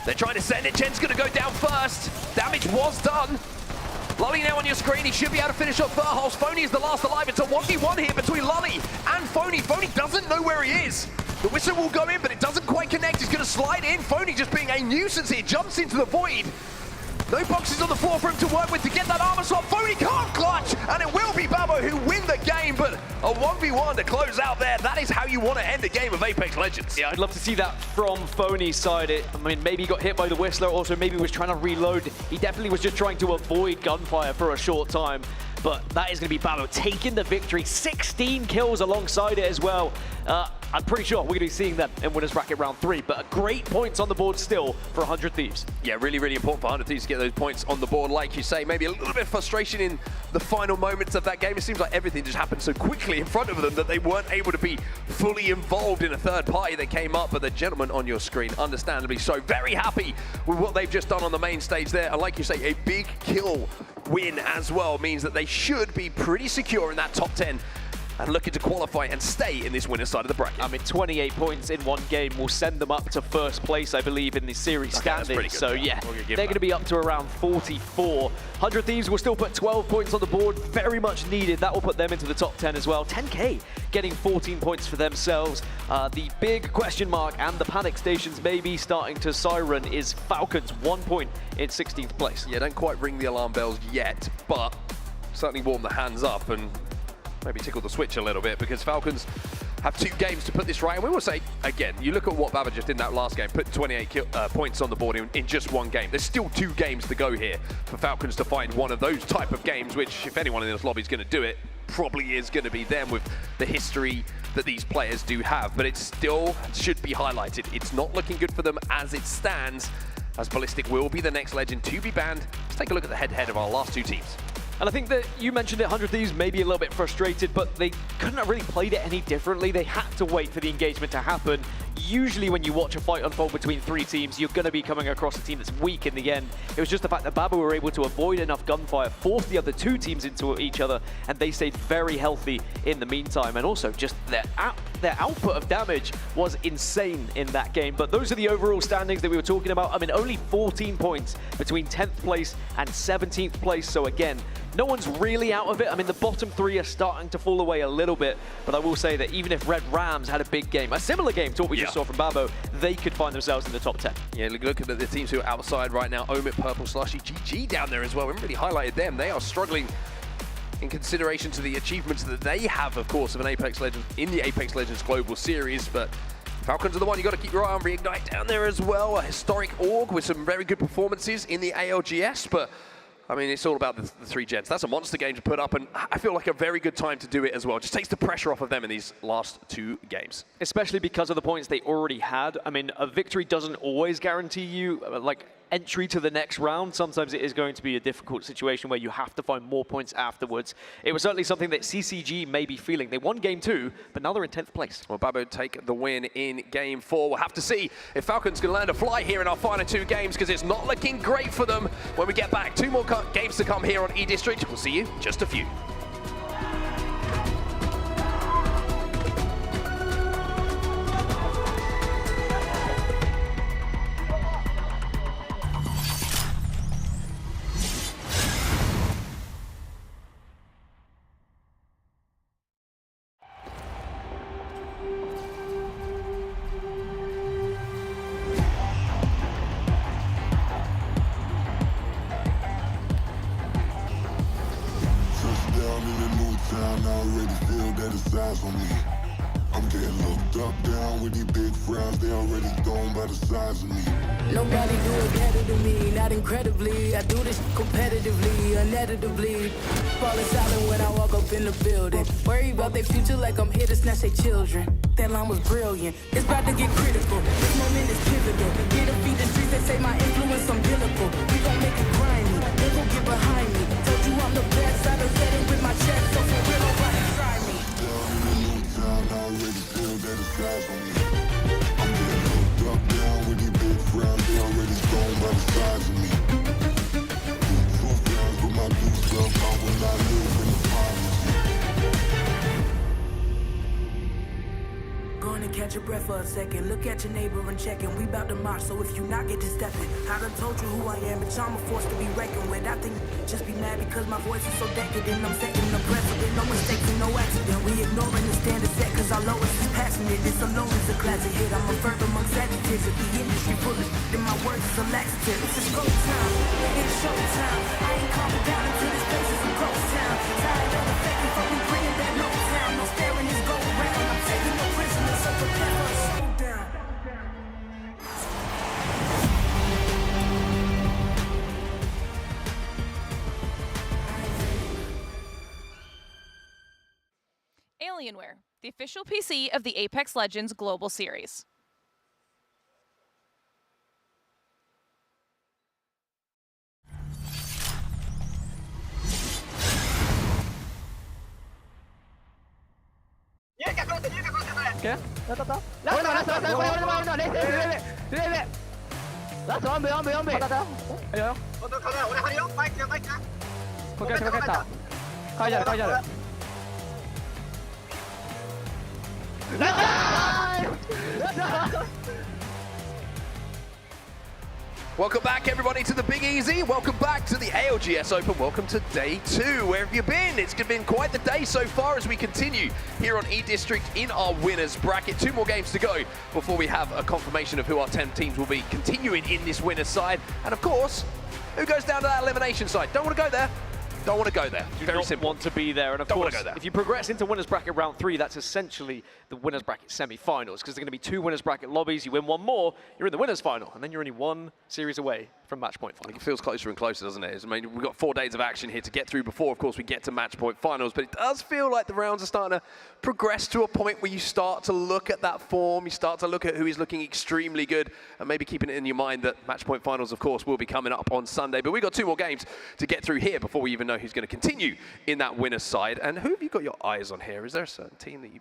They're trying to send it. Jen's going to go down first. Damage was done. Lully now on your screen, he should be able to finish off Furholz. Phony is the last alive. It's a 1v1 here between Lully and Phony. Phony doesn't know where he is. The whistle will go in, but it doesn't quite connect. He's going to slide in. Phony just being a nuisance here, jumps into the void. No boxes on the floor for him to work with to get that armor swap. Phony can't clutch, and it will be Babo who win the game, but a 1v1 to close out there. That is how you want to end a game of Apex Legends. Yeah, I'd love to see that from Phony's side. I mean, maybe he got hit by the Whistler, also maybe was trying to reload. He definitely was just trying to avoid gunfire for a short time. But that is going to be Babo taking the victory. 16 kills alongside it as well. I'm pretty sure we're going to be seeing them in Winners Bracket Round 3, but great points on the board still for 100 Thieves. Yeah, really, really important for 100 Thieves to get those points on the board. Like you say, maybe a little bit of frustration in the final moments of that game. It seems like everything just happened so quickly in front of them that they weren't able to be fully involved in a third party that came up. But the gentleman on your screen, understandably so, very happy with what they've just done on the main stage there. And like you say, a big kill win as well means that they should be pretty secure in that top 10 and looking to qualify and stay in this winner's side of the bracket. I mean, 28 points in one game will send them up to first place, I believe, in the series standings. So yeah, they're going to be up to around 44. 100 Thieves will still put 12 points on the board, very much needed. That will put them into the top 10 as well. 10K getting 14 points for themselves. The big question mark and the panic stations maybe starting to siren is Falcons, 1 point in 16th place. Yeah, don't quite ring the alarm bells yet, but certainly warm the hands up and maybe tickle the switch a little bit, because Falcons have 2 games to put this right. And we will say, again, you look at what Baba just did in that last game, put 28 points on the board in just 1 game. There's still 2 games to go here for Falcons to find one of those type of games, which if anyone in this lobby is going to do it, probably is going to be them with the history that these players do have. But it still should be highlighted. It's not looking good for them as it stands, as Ballistic will be the next legend to be banned. Let's take a look at the head-to-head of our last 2 teams. And I think that you mentioned it, 100 Thieves may be a little bit frustrated, but they couldn't have really played it any differently. They had to wait for the engagement to happen. Usually when you watch a fight unfold between 3 teams, you're going to be coming across a team that's weak in the end. It was just the fact that Baba were able to avoid enough gunfire, force the other 2 teams into each other, and they stayed very healthy in the meantime. And also just their output of damage was insane in that game. But those are the overall standings that we were talking about. I mean, only 14 points between 10th place and 17th place. So again, no one's really out of it. I mean, the bottom 3 are starting to fall away a little bit, but I will say that even if Red Rams had a big game, a similar game to what we just saw from Babo, they could find themselves in the top 10. Yeah, look at the teams who are outside right now. Omit, Purple, Slushy, GG down there as well. We haven't really highlighted them. They are struggling in consideration to the achievements that they have, of course, of an Apex Legends in the Apex Legends Global Series, but Falcons are the one you got to keep your eye on. Reignite down there as well. A historic org with some very good performances in the ALGS, but I mean, it's all about the 3 gens. That's a monster game to put up, and I feel like a very good time to do it as well. Just takes the pressure off of them in these last 2 games. Especially because of the points they already had. I mean, a victory doesn't always guarantee you, like, entry to the next round. Sometimes it is going to be a difficult situation where you have to find more points afterwards. It was certainly something that CCG may be feeling. They won game 2, but now they're in 10th place. Well, Babo take the win in game 4. We'll have to see if Falcons can land a fly here in our final 2 games, because it's not looking great for them when we get back. 2 more games to come here on E-District. We'll see you in just a few. I'm getting looked up, down with these big frowns. They already thrown by the size of me. Nobody do it better than me, not incredibly. I do this competitively, uneditably. Falling silent when I walk up in the building. Worry about their future like I'm here to snatch their children. That line was brilliant. It's about to get critical. This moment is pivotal. Get to feed the streets, they say my influence unbillable. We gon' make it grimy. They gon' get behind me. Told you I'm the best. I done said it with my chest, so for real, nobody try me. I already feel that it's eyes on me. I'm getting looked up, down with these big frowns. They already thrown by the size of me. Two frowns with my boots up. I will not live in the promise. Going to catch your breath for a second. Look at your neighbor and check in. We bout to march, so if you not, get to stepping. I done told you who I am, bitch. I'm a force to be reckoned with. I think just be mad because my voice is so decadent. I'm setting the precedent. No mistakes and no accident. We ignoring the standard set because our lowest is passionate. This alone is a classic hit. I'm a verb amongst adjectives. If the industry full of then my words is a laxative. It's a go time. It's show time. I ain't calming down until this place is a ghost town. Tired of the fact that fuck me bringing that no town. No staring this go around. I'm taking no prisoners, so prepare for a showdown. Alienware, the official PC of the Apex Legends Global Series. ¿Qué? Welcome back, everybody, to the Big Easy. Welcome back to the ALGS Open. Welcome to day 2. Where have you been? It's been quite the day so far as we continue here on E-District in our winners bracket. 2 more games to go before we have a confirmation of who our 10 teams will be continuing in this winners side. And of course, who goes down to that elimination side? Don't want to go there. Don't want to go there. You Very don't simple. want to be there. And of Don't course, wanna go there. if you progress into winners bracket round 3, that's essentially the winners bracket semi-finals, because there are going to be 2 winners bracket lobbies. You win 1 more, you're in the winners final, and then you're only 1 series away from match point finals. It feels closer and closer, doesn't it? I mean, we've got 4 days of action here to get through before, of course, we get to match point finals, but it does feel like the rounds are starting to progress to a point where you start to look at that form, you start to look at who is looking extremely good, and maybe keeping it in your mind that match point finals, of course, will be coming up on Sunday. But we've got 2 more games to get through here before we even know who's going to continue in that winner's side. And who have you got your eyes on here? Is there a certain team that you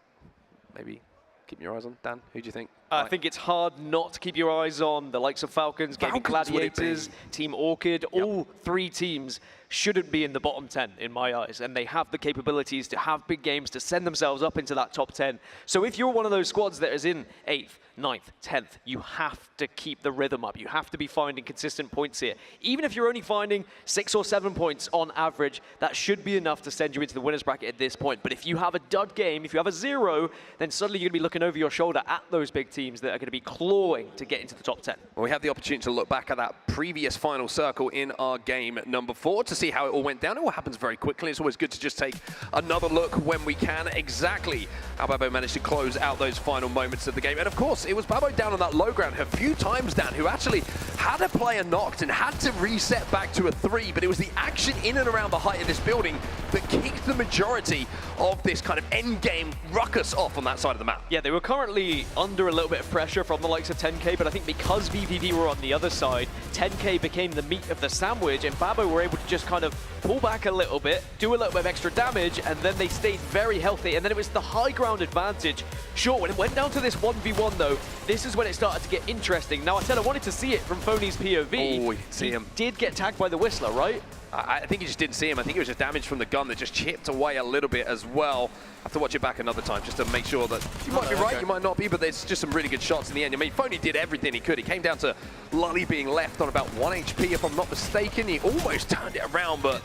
maybe keep your eyes on? Dan, who do you think? I think it's hard not to keep your eyes on the likes of Falcons, Gaming Gladiators, Team Orchid. All 3 teams shouldn't be in the bottom 10 in my eyes, and they have the capabilities to have big games, to send themselves up into that top 10. So if you're one of those squads that is in 8th, 9th, 10th, you have to keep the rhythm up. You have to be finding consistent points here. Even if you're only finding 6 or 7 points on average, that should be enough to send you into the winners bracket at this point. But if you have a dud game, if you have a 0, then suddenly you're going to be looking over your shoulder at those big teams that are going to be clawing to get into the top 10. Well, we have the opportunity to look back at that previous final circle in our game number 4 to see how it all went down. It all happens very quickly. It's always good to just take another look when we can, exactly how Babo managed to close out those final moments of the game. And of course, it was Babo down on that low ground a few times, Dan, who actually had a player knocked and had to reset back to a 3, but it was the action in and around the height of this building that kicked the majority of this kind of end game ruckus off on that side of the map. Yeah, they were currently under a little bit of pressure from the likes of 10K, but I think because VVV were on the other side, 10K became the meat of the sandwich, and Babo were able to just kind of pull back a little bit, do a little bit of extra damage, and then they stayed very healthy, and then it was the high ground advantage. Sure, when it went down to this 1v1 though, this is when it started to get interesting. Now I said I wanted to see it from Phony's POV. Oh, you can see him. Did get tagged by the Whistler, right? I think he just didn't see him. I think it was just damage from the gun that just chipped away a little bit as well. I have to watch it back another time just to make sure that you might be right, you might not be, but there's just some really good shots in the end. I mean, Phony did everything he could. He came down to Lully being left on about 1 HP, if I'm not mistaken. He almost turned it around, but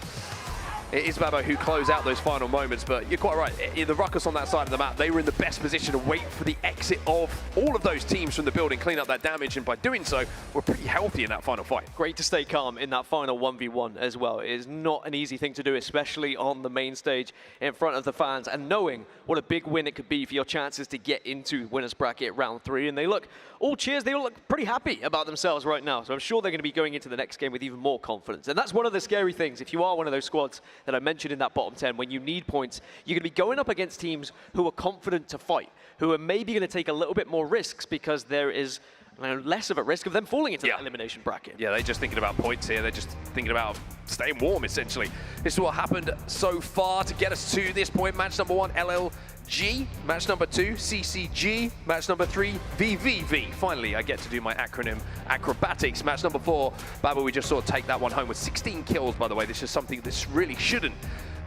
it is Babo who closed out those final moments. But you're quite right. The ruckus on that side of the map, they were in the best position to wait for the exit of all of those teams from the building, clean up that damage, and by doing so, we're pretty healthy in that final fight. Great to stay calm in that final 1v1 as well. It is not an easy thing to do, especially on the main stage in front of the fans, and knowing what a big win it could be for your chances to get into winners bracket round 3. And they look, all cheers, they all look pretty happy about themselves right now. So I'm sure they're going to be going into the next game with even more confidence. And that's one of the scary things. If you are one of those squads that I mentioned in that bottom 10, when you need points, you're going to be going up against teams who are confident to fight, who are maybe going to take a little bit more risks because there is less of a risk of them falling into that elimination bracket. Yeah, they're just thinking about points here. They're just thinking about staying warm, essentially. This is what happened so far to get us to this point. Match number 1, LLG. Match number 2, CCG. Match number 3, VVV. Finally, I get to do my acronym acrobatics. Match number 4, Babo, we just saw take that one home with 16 kills, by the way. This is something that really shouldn't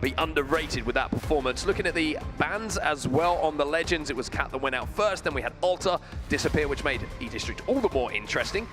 be underrated with that performance. Looking at the bans as well on the Legends, it was Cat that went out first, then we had Alter disappear, which made E-District all the more interesting.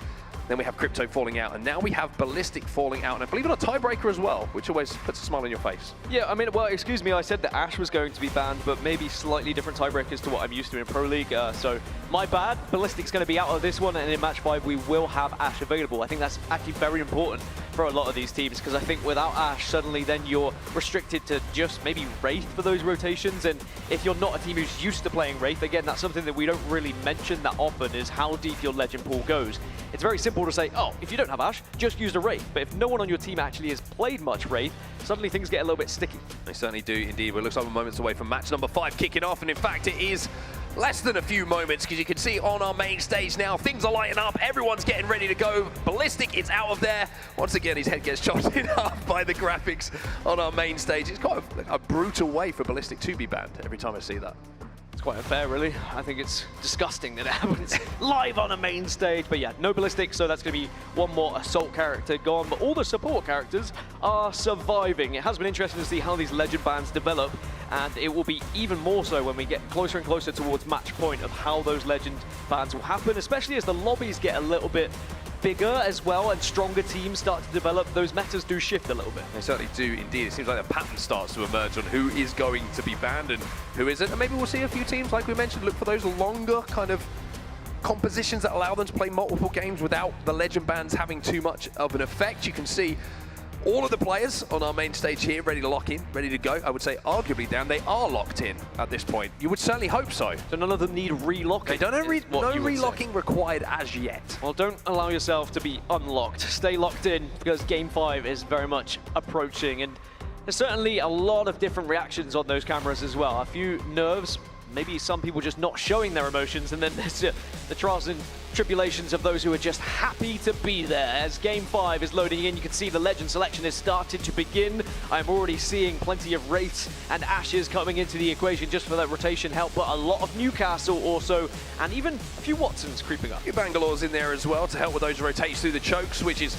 Then we have Crypto falling out, and now we have Ballistic falling out, and I believe in a tiebreaker as well, which always puts a smile on your face. Yeah, I mean, well, excuse me, I said that Ash was going to be banned, but maybe slightly different tiebreakers to what I'm used to in Pro League, so my bad. Ballistic's going to be out of this one, and in match 5 we will have Ash available. I think that's actually very important for a lot of these teams, because I think without Ash, suddenly then you're restricted to just maybe Wraith for those rotations, and if you're not a team who's used to playing Wraith, again, that's something that we don't really mention that often, is how deep your Legend pool goes. It's very simple to say, oh, if you don't have Ash, just use a Wraith, but if no one on your team actually has played much Wraith, suddenly things get a little bit sticky. They certainly do indeed. Well, it looks like we're moments away from match number 5 kicking off, and in fact it is less than a few moments, because you can see on our main stage now, things are lighting up, everyone's getting ready to go. Ballistic is out of there. Once again, his head gets chopped in half by the graphics on our main stage. It's quite a brutal way for Ballistic to be banned every time I see that. It's quite unfair, really. I think it's disgusting that it happens live on a main stage. But yeah, no Ballistic, so that's going to be one more Assault character gone. But all the support characters are surviving. It has been interesting to see how these Legend bans develop and it will be even more so when we get closer and closer towards match point of how those Legend bans will happen, especially as the lobbies get a little bit bigger as well and stronger teams start to develop. Those metas do shift a little bit. They certainly do indeed. It seems like a pattern starts to emerge on who is going to be banned and who isn't. And maybe we'll see a few teams, like we mentioned, look for those longer kind of compositions that allow them to play multiple games without the Legend bans having too much of an effect. You can see all of the players on our main stage here ready to lock in, ready to go. I would say arguably, Dan, they are locked in at this point. You would certainly hope so. So none of them need relocking? They don't have no relocking required as yet. Well, don't allow yourself to be unlocked. Stay locked in because Game 5 is very much approaching, and there's certainly a lot of different reactions on those cameras as well. A few nerves, maybe some people just not showing their emotions, and then there's the trials and tribulations of those who are just happy to be there. As Game 5 is loading in, you can see the Legend selection has started to begin. I'm already seeing plenty of Wraiths and Ashes coming into the equation just for that rotation help, but a lot of Newcastle also, and even a few Watsons creeping up. A few Bangalore's in there as well to help with those rotates through the chokes, which is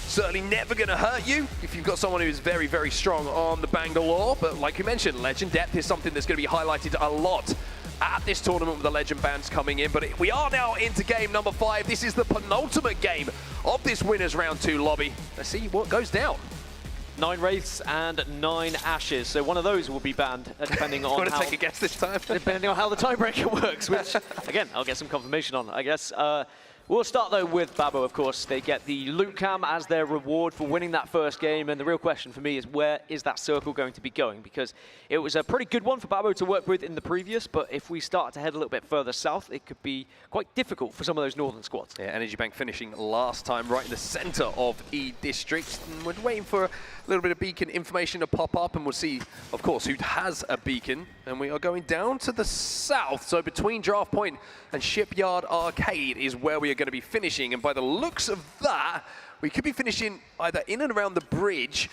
certainly never going to hurt you if you've got someone who is very, very strong on the Bangalore. But like you mentioned, Legend depth is something that's going to be highlighted a lot at this tournament with the Legend bans coming in. But we are now into game number 5. This is the penultimate game of this winners round 2 lobby. Let's see what goes down. 9 Wraiths and 9 Ashes, so one of those will be banned depending on how... take a guess this time? Depending on how the tiebreaker works, which, again, I'll get some confirmation on, I guess. We'll start, though, with Babo, of course. They get the loot cam as their reward for winning that first game, and the real question for me is where is that circle going to be going? Because it was a pretty good one for Babo to work with in the previous, but if we start to head a little bit further south, it could be quite difficult for some of those northern squads. Yeah, Energy Bank finishing last time right in the center of E District. And we're waiting for a little bit of beacon information to pop up, and we'll see, of course, who has a beacon. And we are going down to the south, so between Draft Point and Shipyard Arcade is where we are going to be finishing. And by the looks of that, we could be finishing either in and around the bridge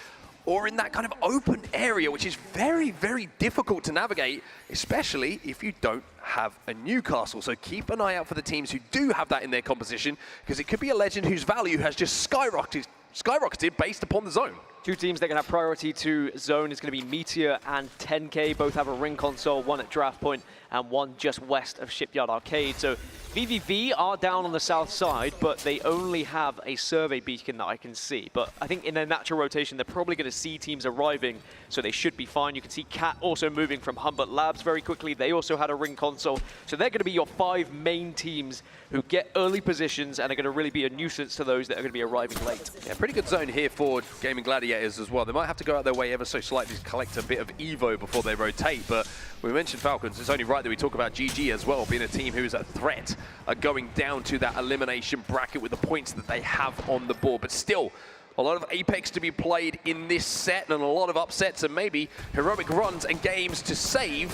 or in that kind of open area, which is very, very difficult to navigate, especially if you don't have a Newcastle. So keep an eye out for the teams who do have that in their composition, because it could be a Legend whose value has just skyrocketed based upon the zone. 2 teams that can have priority to zone is going to be Meteor and 10K. Both have a ring console, one at Draft Point and one just west of Shipyard Arcade. So VVV are down on the south side, but they only have a survey beacon that I can see. But I think in their natural rotation, they're probably going to see teams arriving, so they should be fine. You can see Cat also moving from Humbert Labs very quickly. They also had a ring console. So they're going to be your 5 main teams who get early positions and are going to really be a nuisance to those that are going to be arriving late. Yeah, pretty good zone here for Gaming Gladiators as well. They might have to go out their way ever so slightly to collect a bit of Evo before they rotate, but we mentioned Falcons. It's only right that we talk about GG as well, being a team who is a threat, going down to that elimination bracket with the points that they have on the board. But still, a lot of Apex to be played in this set and a lot of upsets and maybe heroic runs and games to save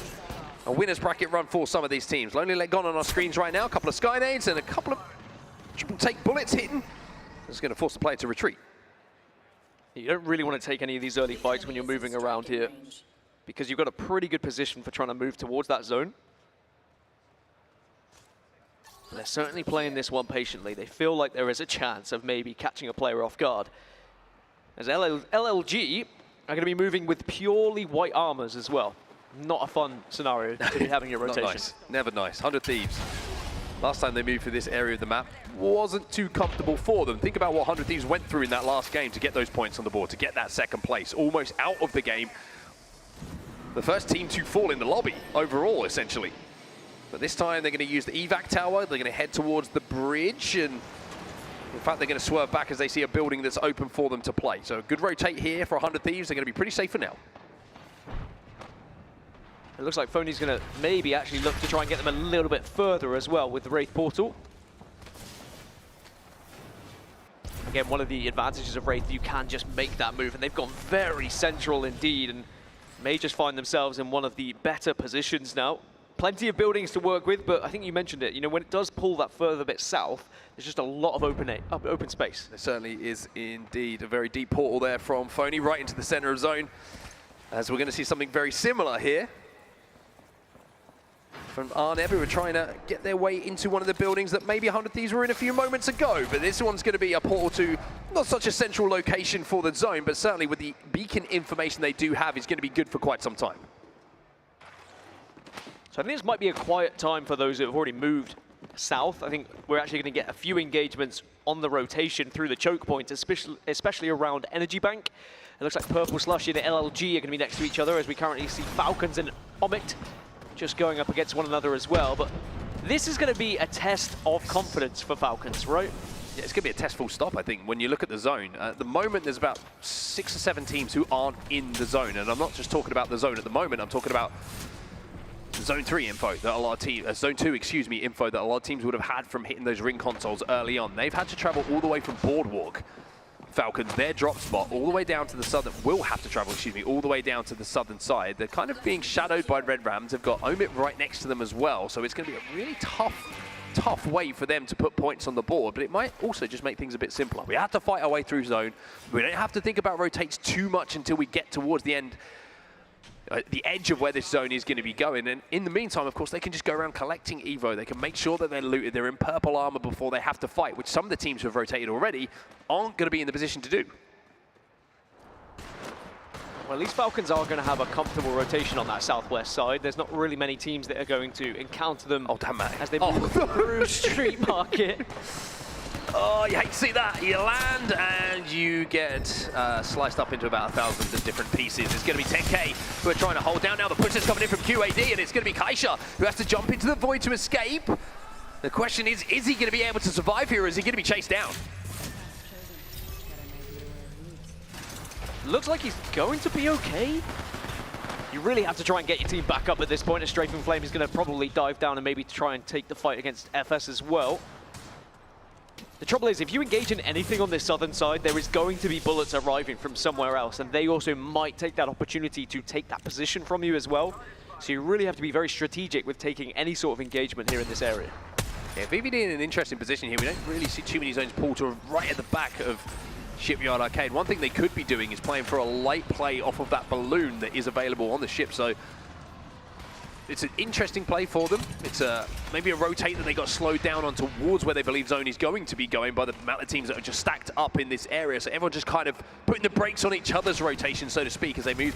a winner's bracket run for some of these teams. Lonely Leg gone on our screens right now, a couple of Sky Nades and a couple of triple take bullets hitting. It's going to force the player to retreat. You don't really want to take any of these early fights when you're moving around here, because you've got a pretty good position for trying to move towards that zone. They're certainly playing this one patiently. They feel like there is a chance of maybe catching a player off guard. As LLG are going to be moving with purely white armors as well. Not a fun scenario to be having your rotation. Not nice. Never nice. 100 Thieves. Last time they moved to this area of the map wasn't too comfortable for them. Think about what 100 Thieves went through in that last game to get those points on the board, to get that second place, almost out of the game. The first team to fall in the lobby overall, essentially. But this time they're going to use the evac tower. They're going to head towards the bridge, and in fact they're going to swerve back as they see a building that's open for them to play. So a good rotate here for 100 Thieves. They're going to be pretty safe for now. It looks like Phony's going to maybe actually look to try and get them a little bit further as well with the Wraith Portal. Again, one of the advantages of Wraith, you can just make that move, and they've gone very central indeed, and may just find themselves in one of the better positions now. Plenty of buildings to work with, but I think you mentioned it, you know, when it does pull that further bit south, there's just a lot of open space. There certainly is indeed a very deep portal there from Phony right into the center of zone, as we're going to see something very similar here from Arneb, who are trying to get their way into one of the buildings that maybe 100 Thieves were in a few moments ago. But this one's going to be a portal to not such a central location for the zone, but certainly with the beacon information they do have is going to be good for quite some time. So I think this might be a quiet time for those who have already moved south. I think we're actually going to get a few engagements on the rotation through the choke points, especially around Energy Bank. It looks like Purple Slushy and LLG are going to be next to each other, as we currently see Falcons and Omit just going up against one another as well. But this is going to be a test of confidence for Falcons, right? Yeah, it's going to be a test full stop, I think, when you look at the zone. At the moment, there's about 6 or 7 teams who aren't in the zone. And I'm not just talking about the zone at the moment, I'm talking about Zone 3 info that a lot of teams, Zone 2, excuse me, info that a lot of teams would have had from hitting those ring consoles early on. They've had to travel all the way from Boardwalk. Falcons, their drop spot, all the way down to the southern, will have to travel, excuse me, all the way down to the southern side. They're kind of being shadowed by Red Rams. They've got Omit right next to them as well, so it's going to be a really tough way for them to put points on the board, but it might also just make things a bit simpler. We have to fight our way through zone. We don't have to think about rotates too much until we get towards the end, the edge of where this zone is going to be going. And in the meantime, of course, they can just go around collecting Evo. They can make sure that they're looted. They're in purple armor before they have to fight, which some of the teams who have rotated already aren't going to be in the position to do. Well, at least Falcons are going to have a comfortable rotation on that southwest side. There's not really many teams that are going to encounter them as they move through Street Market. Oh, you hate to see that. You land and you get sliced up into about 1,000 different pieces. It's going to be 10K who are trying to hold down now. The push is coming in from QAD, and it's going to be Kaisha who has to jump into the void to escape. The question is he going to be able to survive here, or is he going to be chased down? Looks like he's going to be okay. You really have to try and get your team back up at this point. A Strafing Flame is going to probably dive down and maybe try and take the fight against FS as well. The trouble is, if you engage in anything on this southern side, there is going to be bullets arriving from somewhere else, and they also might take that opportunity to take that position from you as well. So you really have to be very strategic with taking any sort of engagement here in this area. Yeah, VVD in an interesting position here. We don't really see too many zones pulled to right at the back of Shipyard Arcade. One thing they could be doing is playing for a light play off of that balloon that is available on the ship. So it's an interesting play for them. It's maybe a rotate that they got slowed down on towards where they believe zone is going to be going by the amount of teams that are just stacked up in this area. So everyone just kind of putting the brakes on each other's rotation, so to speak, as they move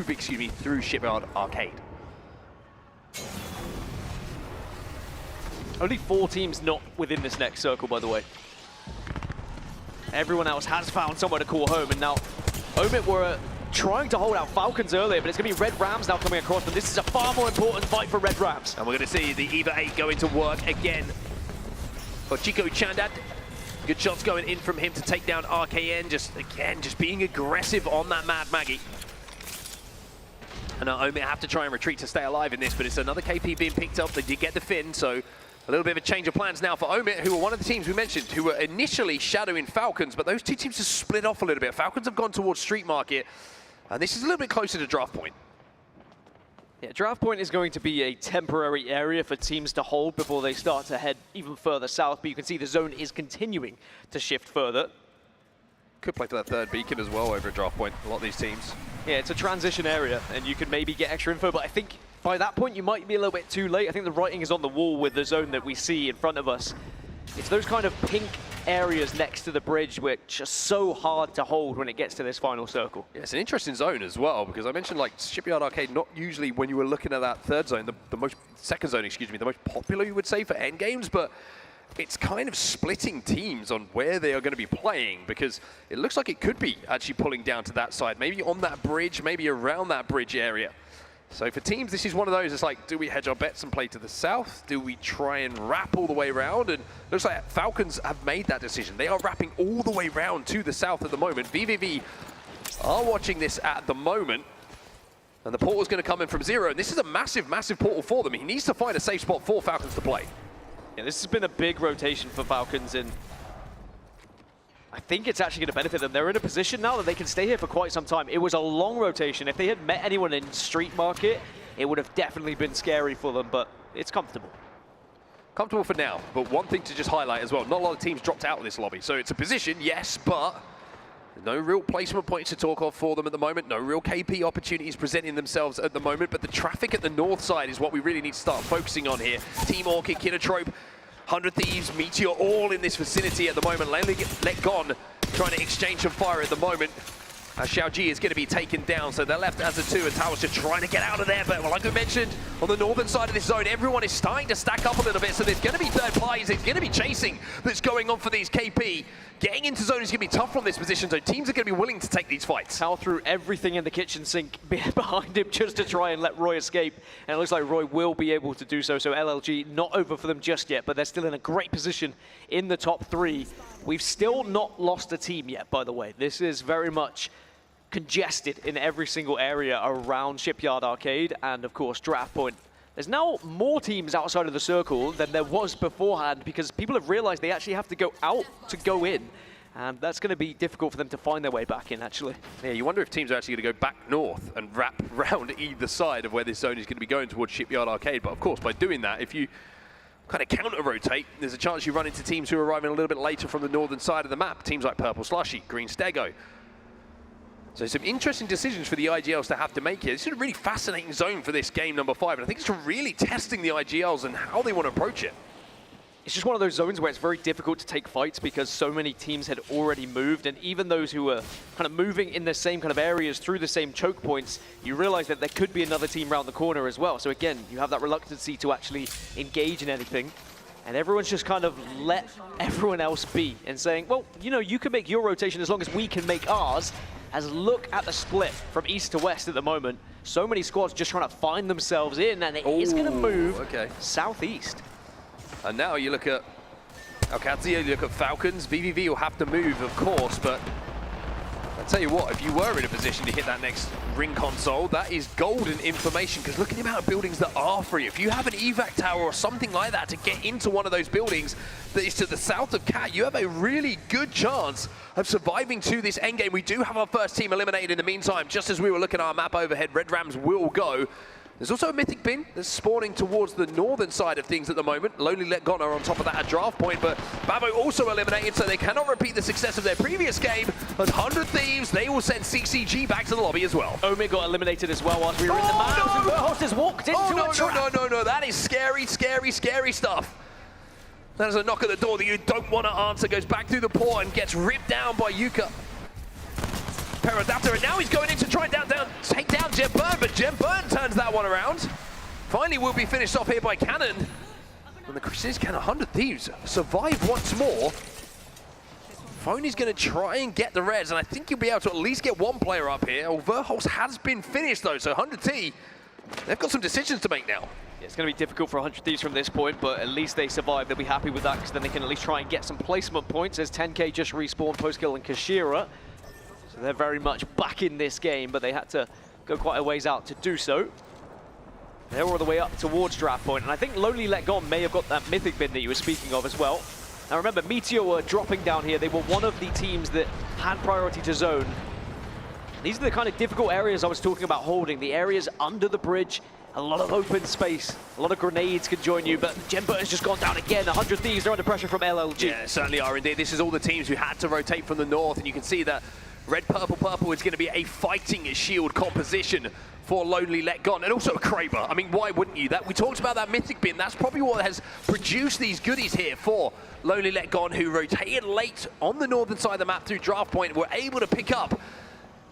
through Shipyard Arcade. Only 4 teams not within this next circle, by the way. Everyone else has found somewhere to call home, and now Omit were trying to hold out Falcons earlier, but it's going to be Red Rams now coming across, but this is a far more important fight for Red Rams. And we're going to see the EVA 8 go into work again for Chico Chandad. Good shots going in from him to take down RKN, just being aggressive on that Mad Maggie. And Omit have to try and retreat to stay alive in this, but it's another KP being picked up. They did get the Finn, so a little bit of a change of plans now for Omit, who were one of the teams we mentioned, who were initially shadowing Falcons, but those two teams have split off a little bit. Falcons have gone towards Street Market, and this is a little bit closer to Draft Point. Yeah, Draft Point is going to be a temporary area for teams to hold before they start to head even further south, but you can see the zone is continuing to shift further. Could play for that third beacon as well over at Draft Point, a lot of these teams. Yeah, it's a transition area, and you could maybe get extra info, but I think by that point you might be a little bit too late. I think the writing is on the wall with the zone that we see in front of us. It's those kind of pink areas next to the bridge which are so hard to hold when it gets to this final circle. Yeah, it's an interesting zone as well, because I mentioned like Shipyard Arcade, not usually when you were looking at that third zone, second zone, excuse me, the most popular you would say for end games, but it's kind of splitting teams on where they are going to be playing, because it looks like it could be actually pulling down to that side, maybe on that bridge, maybe around that bridge area. So for teams, this is one of those, it's like, do we hedge our bets and play to the south? Do we try and wrap all the way around? And looks like Falcons have made that decision. They are wrapping all the way around to the south at the moment. VVV are watching this at the moment. And the portal's going to come in from Zero. And this is a massive, massive portal for them. He needs to find a safe spot for Falcons to play. Yeah, this has been a big rotation for Falcons, and I think it's actually going to benefit them. They're in a position now that they can stay here for quite some time. It was a long rotation. If they had met anyone in Street Market, it would have definitely been scary for them, but it's comfortable. Comfortable for now, but one thing to just highlight as well, not a lot of teams dropped out of this lobby. So it's a position, yes, but no real placement points to talk of for them at the moment. No real KP opportunities presenting themselves at the moment, but the traffic at the north side is what we really need to start focusing on here. Team Orchid, Kinotrope, 100 Thieves, Meteor, all in this vicinity at the moment. Let Gone trying to exchange some fire at the moment. Xiaoji is going to be taken down, so they're left as a 2, and Tao's just trying to get out of there. But like we mentioned, on the northern side of this zone, everyone is starting to stack up a little bit, so there's going to be third parties, there's going to be chasing that's going on for these KP. Getting into zone is going to be tough from this position, so teams are going to be willing to take these fights. Tao threw everything in the kitchen sink behind him just to try and let Roy escape, and it looks like Roy will be able to do so. So LLG not over for them just yet, but they're still in a great position in the top 3. We've still not lost a team yet, by the way. This is very much congested in every single area around Shipyard Arcade and, of course, Draft Point. There's now more teams outside of the circle than there was beforehand because people have realized they actually have to go out to go in. And that's going to be difficult for them to find their way back in, actually. Yeah, you wonder if teams are actually going to go back north and wrap around either side of where this zone is going to be going towards Shipyard Arcade. But, of course, by doing that, if you kind of counter-rotate, there's a chance you run into teams who are arriving a little bit later from the northern side of the map. Teams like Purple Slushy, Green Stego. So some interesting decisions for the IGLs to have to make here. This is a really fascinating zone for this game number 5, and I think it's really testing the IGLs and how they want to approach it. It's just one of those zones where it's very difficult to take fights because so many teams had already moved, and even those who were kind of moving in the same kind of areas through the same choke points, you realize that there could be another team around the corner as well. So again, you have that reluctancy to actually engage in anything. And everyone's just kind of let everyone else be and saying, well, you know, you can make your rotation as long as we can make ours. As look at the split from east to west at the moment. So many squads just trying to find themselves in, and it is going to move southeast. And now you look at Alcazia, you look at Falcons. VVV will have to move, of course, but I'll tell you what, if you were in a position to hit that next ring console, that is golden information, because look at the amount of buildings that are free. If you have an evac tower or something like that to get into one of those buildings that is to the south of Cat, you have a really good chance of surviving to this endgame. We do have our first team eliminated in the meantime. Just as we were looking at our map overhead, Red Rams will go. There's also a Mythic Bin that's spawning towards the northern side of things at the moment. Lonely Let Gone are on top of that at Draft Point, but Babo also eliminated, so they cannot repeat the success of their previous game. As 100 Thieves, they will send CCG back to the lobby as well. Omi got eliminated as well whilst we were in the map. No! Verhost has walked into a trap. No, that is scary, scary, scary stuff. That is a knock at the door that you don't want to answer. Goes back through the port and gets ripped down by Yuka. Peradaptor, and now he's going in to try and take down Jem Burn, but Jem Burn turns that one around. Finally will be finished off here by Cannon. And the question is, can 100 Thieves survive once more? Phony's going to try and get the res, and I think he'll be able to at least get one player up here. Verholst has been finished though, so 100T, they've got some decisions to make now. Yeah, it's going to be difficult for 100 Thieves from this point, but at least they survive. They'll be happy with that, because then they can at least try and get some placement points, as 10K just respawned post-kill and Kashira. So they're very much back in this game, but they had to go quite a ways out to do so. They're all the way up towards Draft Point, and I think Lonely Let Gone may have got that Mythic Bin that you were speaking of as well. Now remember, Meteor were dropping down here. They were one of the teams that had priority to zone. These are the kind of difficult areas I was talking about holding, the areas under the bridge, a lot of open space, a lot of grenades could join you, but Jem Burton's just gone down again. 100 Thieves are under pressure from LLG. Yeah, certainly are indeed. This is all the teams who had to rotate from the north, and you can see that red, purple, purple is going to be a fighting shield composition for Lonely Let Gone, and also a Kraber. I mean, why wouldn't you? That we talked about that Mythic Bin. That's probably what has produced these goodies here for Lonely Let Gone, who rotated late on the northern side of the map through Draft Point, were able to pick up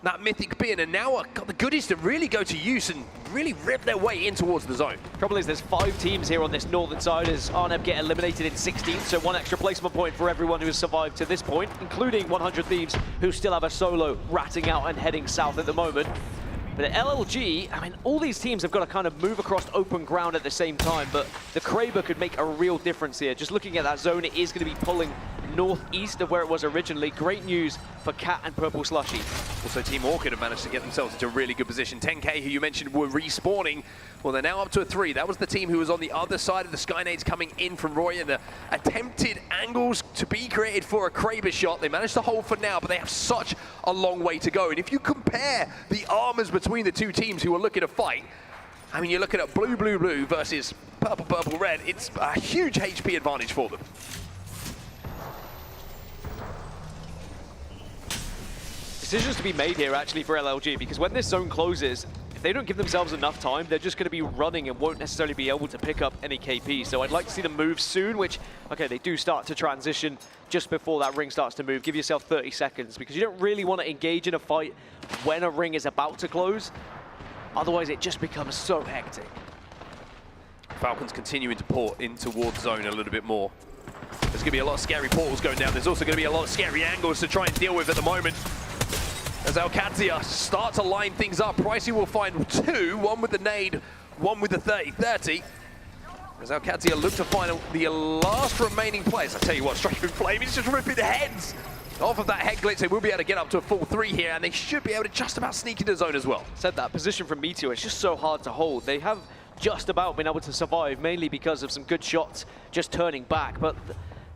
that Mythic Bin, and now got the goodies to really go to use and really rip their way in towards the zone. Trouble is, there's 5 teams here on this northern side as Arnhem get eliminated in 16th, so 1 extra placement point for everyone who has survived to this point, including 100 Thieves, who still have a solo ratting out and heading south at the moment. But at LLG, I mean, all these teams have got to kind of move across open ground at the same time, but the Kraber could make a real difference here. Just looking at that zone, it is going to be pulling northeast of where it was originally. Great news for Cat and Purple Slushy. Also, Team Orchid have managed to get themselves into a really good position. 10K, who you mentioned, were respawning. Well, they're now up to a 3. That was the team who was on the other side of the Skynades coming in from Roy, and the attempted angles to be created for a Kraber shot. They managed to hold for now, but they have such a long way to go. And if you compare the armors between the two teams who are looking to fight, I mean, you're looking at blue, blue, blue versus purple, purple, red. It's a huge HP advantage for them. Decisions to be made here actually for LLG, because when this zone closes, if they don't give themselves enough time, they're just going to be running and won't necessarily be able to pick up any KP. So I'd like to see them move soon, which, okay, they do start to transition just before that ring starts to move. Give yourself 30 seconds because you don't really want to engage in a fight when a ring is about to close. Otherwise, it just becomes so hectic. Falcons continuing to port in towards zone a little bit more. There's going to be a lot of scary portals going down. There's also going to be a lot of scary angles to try and deal with at the moment. As ALGS start to line things up, Pricey will find two, one with the nade, one with the 30-30. As ALGS look to find the last remaining players. I tell you what, Striker and Flame is just ripping the heads off of that head glitch. They will be able to get up to a full 3 here, and they should be able to just about sneak into zone as well. Said that position from Meteor, it's just so hard to hold. They have just about been able to survive, mainly because of some good shots just turning back, but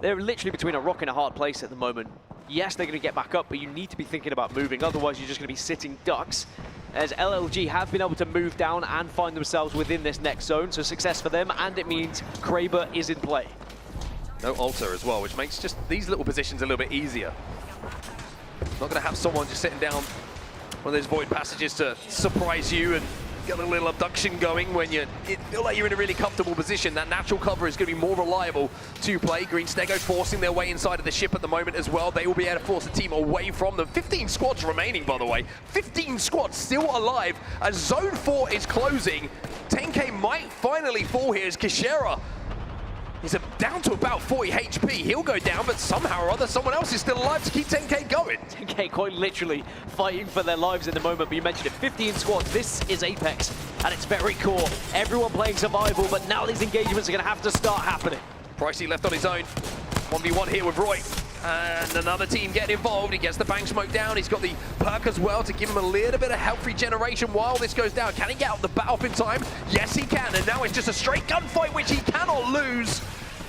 they're literally between a rock and a hard place at the moment. Yes, they're going to get back up, but you need to be thinking about moving, otherwise you're just going to be sitting ducks, as LLG have been able to move down and find themselves within this next zone, so success for them, and it means Kraber is in play. No altar as well, which makes just these little positions a little bit easier. Not going to have someone just sitting down one of those void passages to surprise you and get a little abduction going when you feel like you're in a really comfortable position. That natural cover is going to be more reliable to play. Green Stego forcing their way inside of the ship at the moment as well. They will be able to force the team away from them. 15 squads remaining, by the way. 15 squads still alive as Zone 4 is closing. 10K might finally fall here as Kishera is down to about 40 HP. He'll go down, but somehow or other, someone else is still alive to keep 10K going. 10K quite literally fighting for their lives in the moment, but you mentioned it, 15 squads. This is Apex at its very core. Everyone playing survival, but now these engagements are going to have to start happening. Pricey left on his own. 1v1 here with Roy. And another team getting involved. He gets the bang smoke down. He's got the perk as well to give him a little bit of health regeneration while this goes down. Can he get out the battle in time? Yes, he can. And now it's just a straight gunfight, which he cannot lose.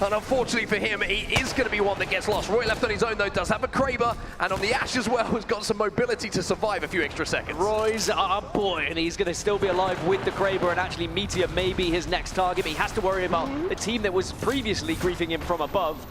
And unfortunately for him, he is going to be one that gets lost. Roy left on his own, though, does have a Kraber. And on the Ash as well, has got some mobility to survive a few extra seconds. Roy's our boy, and he's going to still be alive with the Kraber. And actually, Meteor may be his next target. But he has to worry about the team that was previously griefing him from above.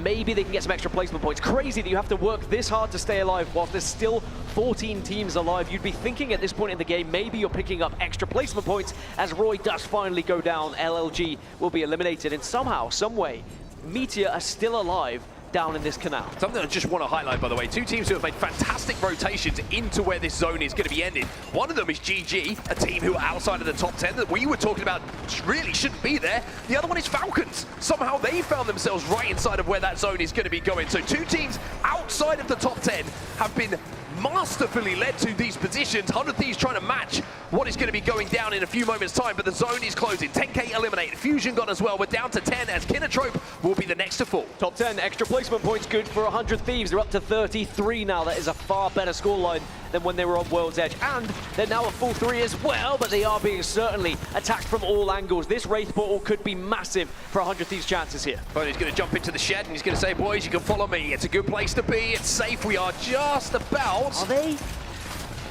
Maybe they can get some extra placement points. Crazy that you have to work this hard to stay alive whilst there's still 14 teams alive. You'd be thinking at this point in the game, maybe you're picking up extra placement points as Roy does finally go down. LLG will be eliminated, and somehow, some way, Meteor are still alive down in this canal. Something I just want to highlight, by the way, two teams who have made fantastic rotations into where this zone is going to be ended. One of them is GG, a team who are outside of the top 10 that we were talking about really shouldn't be there. The other one is Falcons. Somehow they found themselves right inside of where that zone is going to be going. So two teams outside of the top 10 have been masterfully led to these positions. 100 Thieves trying to match what is going to be going down in a few moments' time, but the zone is closing. 10K eliminated. Fusion gone as well. We're down to 10 as Kinotrope will be the next to fall. Top 10 extra placement points good for 100 Thieves. They're up to 33 now. That is a far better scoreline than when they were on World's Edge. And they're now at full 3 as well, but they are being certainly attacked from all angles. This Wraith portal could be massive for 100 Thieves' chances here. But he's going to jump into the shed and he's going to say, boys, you can follow me. It's a good place to be. It's safe. We are just about... Are they?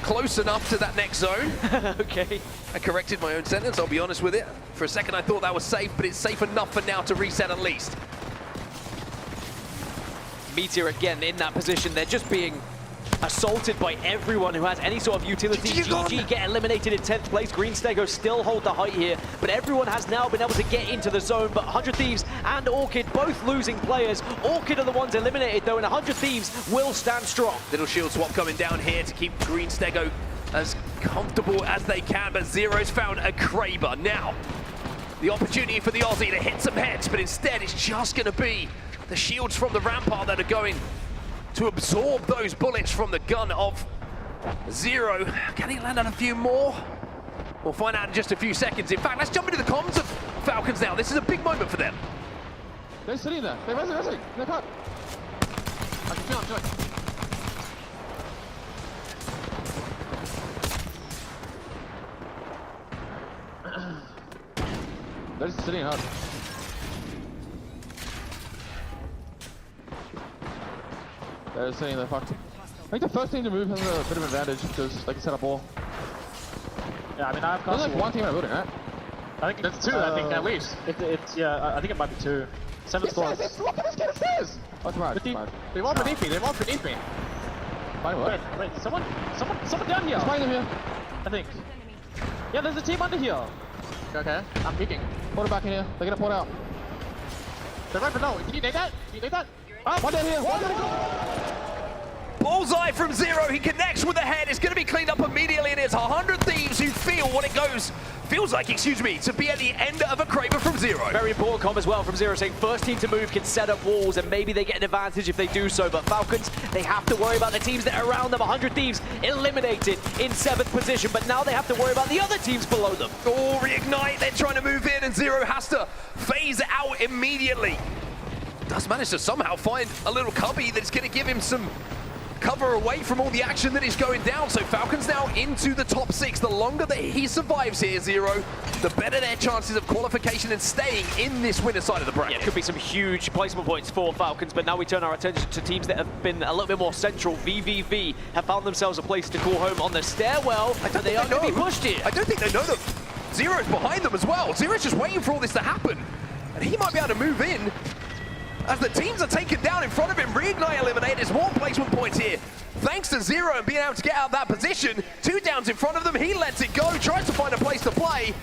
Close enough to that next zone. Okay. I corrected my own sentence, I'll be honest with it. For a second I thought that was safe, but it's safe enough for now to reset at least. Meteor again in that position. They're just being assaulted by everyone who has any sort of utility. GG get eliminated in 10th place. Green Stego still hold the height here, but everyone has now been able to get into the zone. But 100 Thieves and Orchid both losing players. Orchid are the ones eliminated though, and 100 Thieves will stand strong. Little shield swap coming down here to keep Green Stego as comfortable as they can, but Zero's found a Kraber. Now, the opportunity for the Aussie to hit some heads, but instead it's just going to be the shields from the Rampart that are going to absorb those bullets from the gun of Zero. Can he land on a few more? We'll find out in just a few seconds. In fact, let's jump into the comms of Falcons now. This is a big moment for them. They're sitting there. They're resting. They're cut. I can feel them. They're just sitting hard. They're sitting there fucked. I think the first team to move has a bit of advantage because they can set up all. Yeah, I mean, I've got like one team in a building, right? I think that's 2, I think, at least. Yeah, I think it might be 2. 7 squads. Look at this kid upstairs! Oh, it's right. They want beneath me, Fine, what? Wait, someone down here! Let's find them here. I think. Yeah, there's a team under here. Okay, I'm peeking. Put it back in here. They're gonna pull it out. They're right for no. Can you take that? Can you take that? Oh, one down here. One down here. Bullseye from Zero, he connects with the head. It's going to be cleaned up immediately, and it's 100 Thieves who feels like, to be at the end of a Kraber from Zero. Very important comm as well from Zero, saying first team to move can set up walls, and maybe they get an advantage if they do so, but Falcons, they have to worry about the teams that are around them. 100 Thieves eliminated in 7th position, but now they have to worry about the other teams below them. Oh, reignite, they're trying to move in, and Zero has to phase out immediately. Does manage to somehow find a little cubby that's going to give him some cover away from all the action that is going down. So Falcons now into the top 6. The longer that he survives here, Zero, the better their chances of qualification and staying in this winner side of the bracket. Yeah, it could be some huge placement points for Falcons, but now we turn our attention to teams that have been a little bit more central. VVV have found themselves a place to call home on the stairwell, and they are going to be pushed here. I don't think they know them. Zero's behind them as well. Zero's just waiting for all this to happen, and he might be able to move in. As the teams are taken down in front of him, reignite eliminated. There's more placement points here. Thanks to Zero and being able to get out of that position. 2 downs in front of them, he lets it go, tries to find a place to play.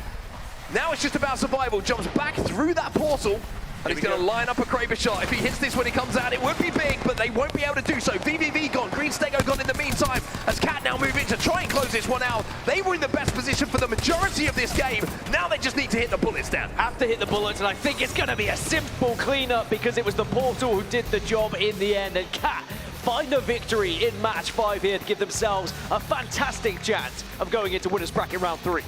Now it's just about survival, jumps back through that portal, and he's going to line up a Kraber shot. If he hits this when he comes out, it would be big, but they won't be able to do so. VVV gone, Green Stego gone in the meantime, as Cat now move in to try and close this one out. They were in the best position for the majority of this game. Now they just need to hit the bullets down. Have to hit the bullets, and I think it's going to be a simple cleanup because it was the portal who did the job in the end, and Cat find a victory in match 5 here to give themselves a fantastic chance of going into winners bracket round 3.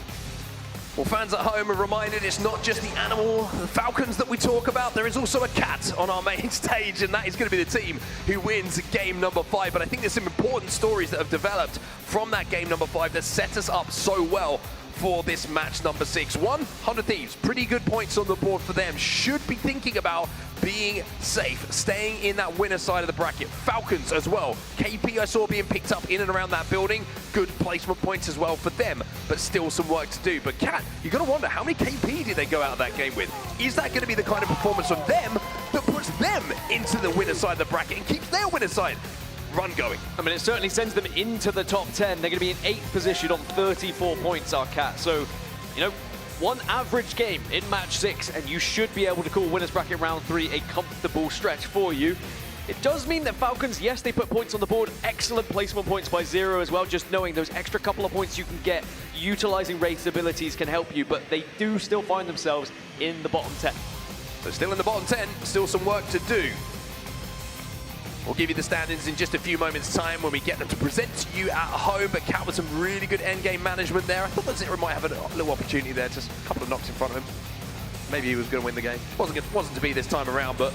Well, fans at home are reminded it's not just the animal, the Falcons that we talk about. There is also a cat on our main stage, and that is going to be the team who wins game number 5. But I think there's some important stories that have developed from that game number 5 that set us up so well for this match number 6. 100 Thieves, pretty good points on the board for them. Should be thinking about being safe, staying in that winner side of the bracket. Falcons as well. KP I saw being picked up in and around that building. Good placement points as well for them, but still some work to do. But Cat, you got to wonder, how many KP did they go out of that game with? Is that going to be the kind of performance from them that puts them into the winner side of the bracket and keeps their winner side run going? I mean, it certainly sends them into the top 10. They're going to be in 8th position on 34 points, our Cat. So, you know, one average game in match 6, and you should be able to call winners bracket round 3 a comfortable stretch for you. It does mean that Falcons, yes, they put points on the board. Excellent placement points by Zero as well. Just knowing those extra couple of points you can get, utilizing Wraith's abilities can help you, but they do still find themselves in the bottom 10. So still in the bottom 10, still some work to do. We'll give you the standings in just a few moments' time when we get them to present to you at home. But Cat with some really good endgame management there. I thought that Zero might have a little opportunity there, just a couple of knocks in front of him. Maybe he was going to win the game. Wasn't to be this time around, but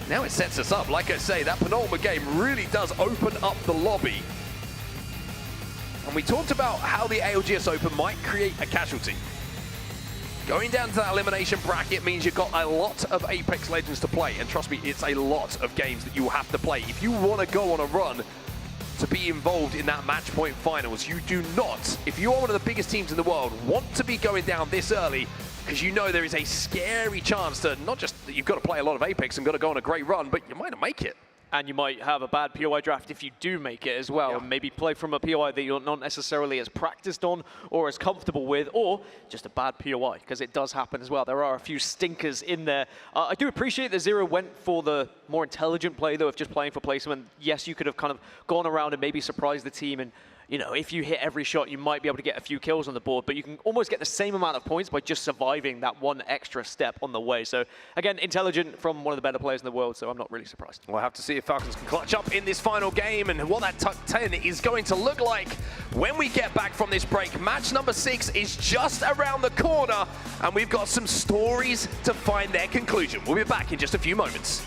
now it sets us up. Like I say, that penultimate game really does open up the lobby. And we talked about how the ALGS Open might create a casualty. Going down to that elimination bracket means you've got a lot of Apex Legends to play, and trust me, it's a lot of games that you will have to play. If you want to go on a run to be involved in that match point finals, you do not, if you are one of the biggest teams in the world, want to be going down this early, because you know there is a scary chance to not just that you've got to play a lot of Apex and got to go on a great run, but you might not make it. And you might have a bad POI draft if you do make it as well, and maybe play from a POI that you're not necessarily as practiced on or as comfortable with, or just a bad POI, because it does happen as well. There are a few stinkers in there. I do appreciate that Zero went for the more intelligent play, though, of just playing for placement. Yes, you could have kind of gone around and maybe surprised the team, and you know, if you hit every shot, you might be able to get a few kills on the board, but you can almost get the same amount of points by just surviving that one extra step on the way. So again, intelligent from one of the better players in the world, so I'm not really surprised. We'll have to see if Falcons can clutch up in this final game and what that top 10 is going to look like when we get back from this break. Match number 6 is just around the corner, and we've got some stories to find their conclusion. We'll be back in just a few moments.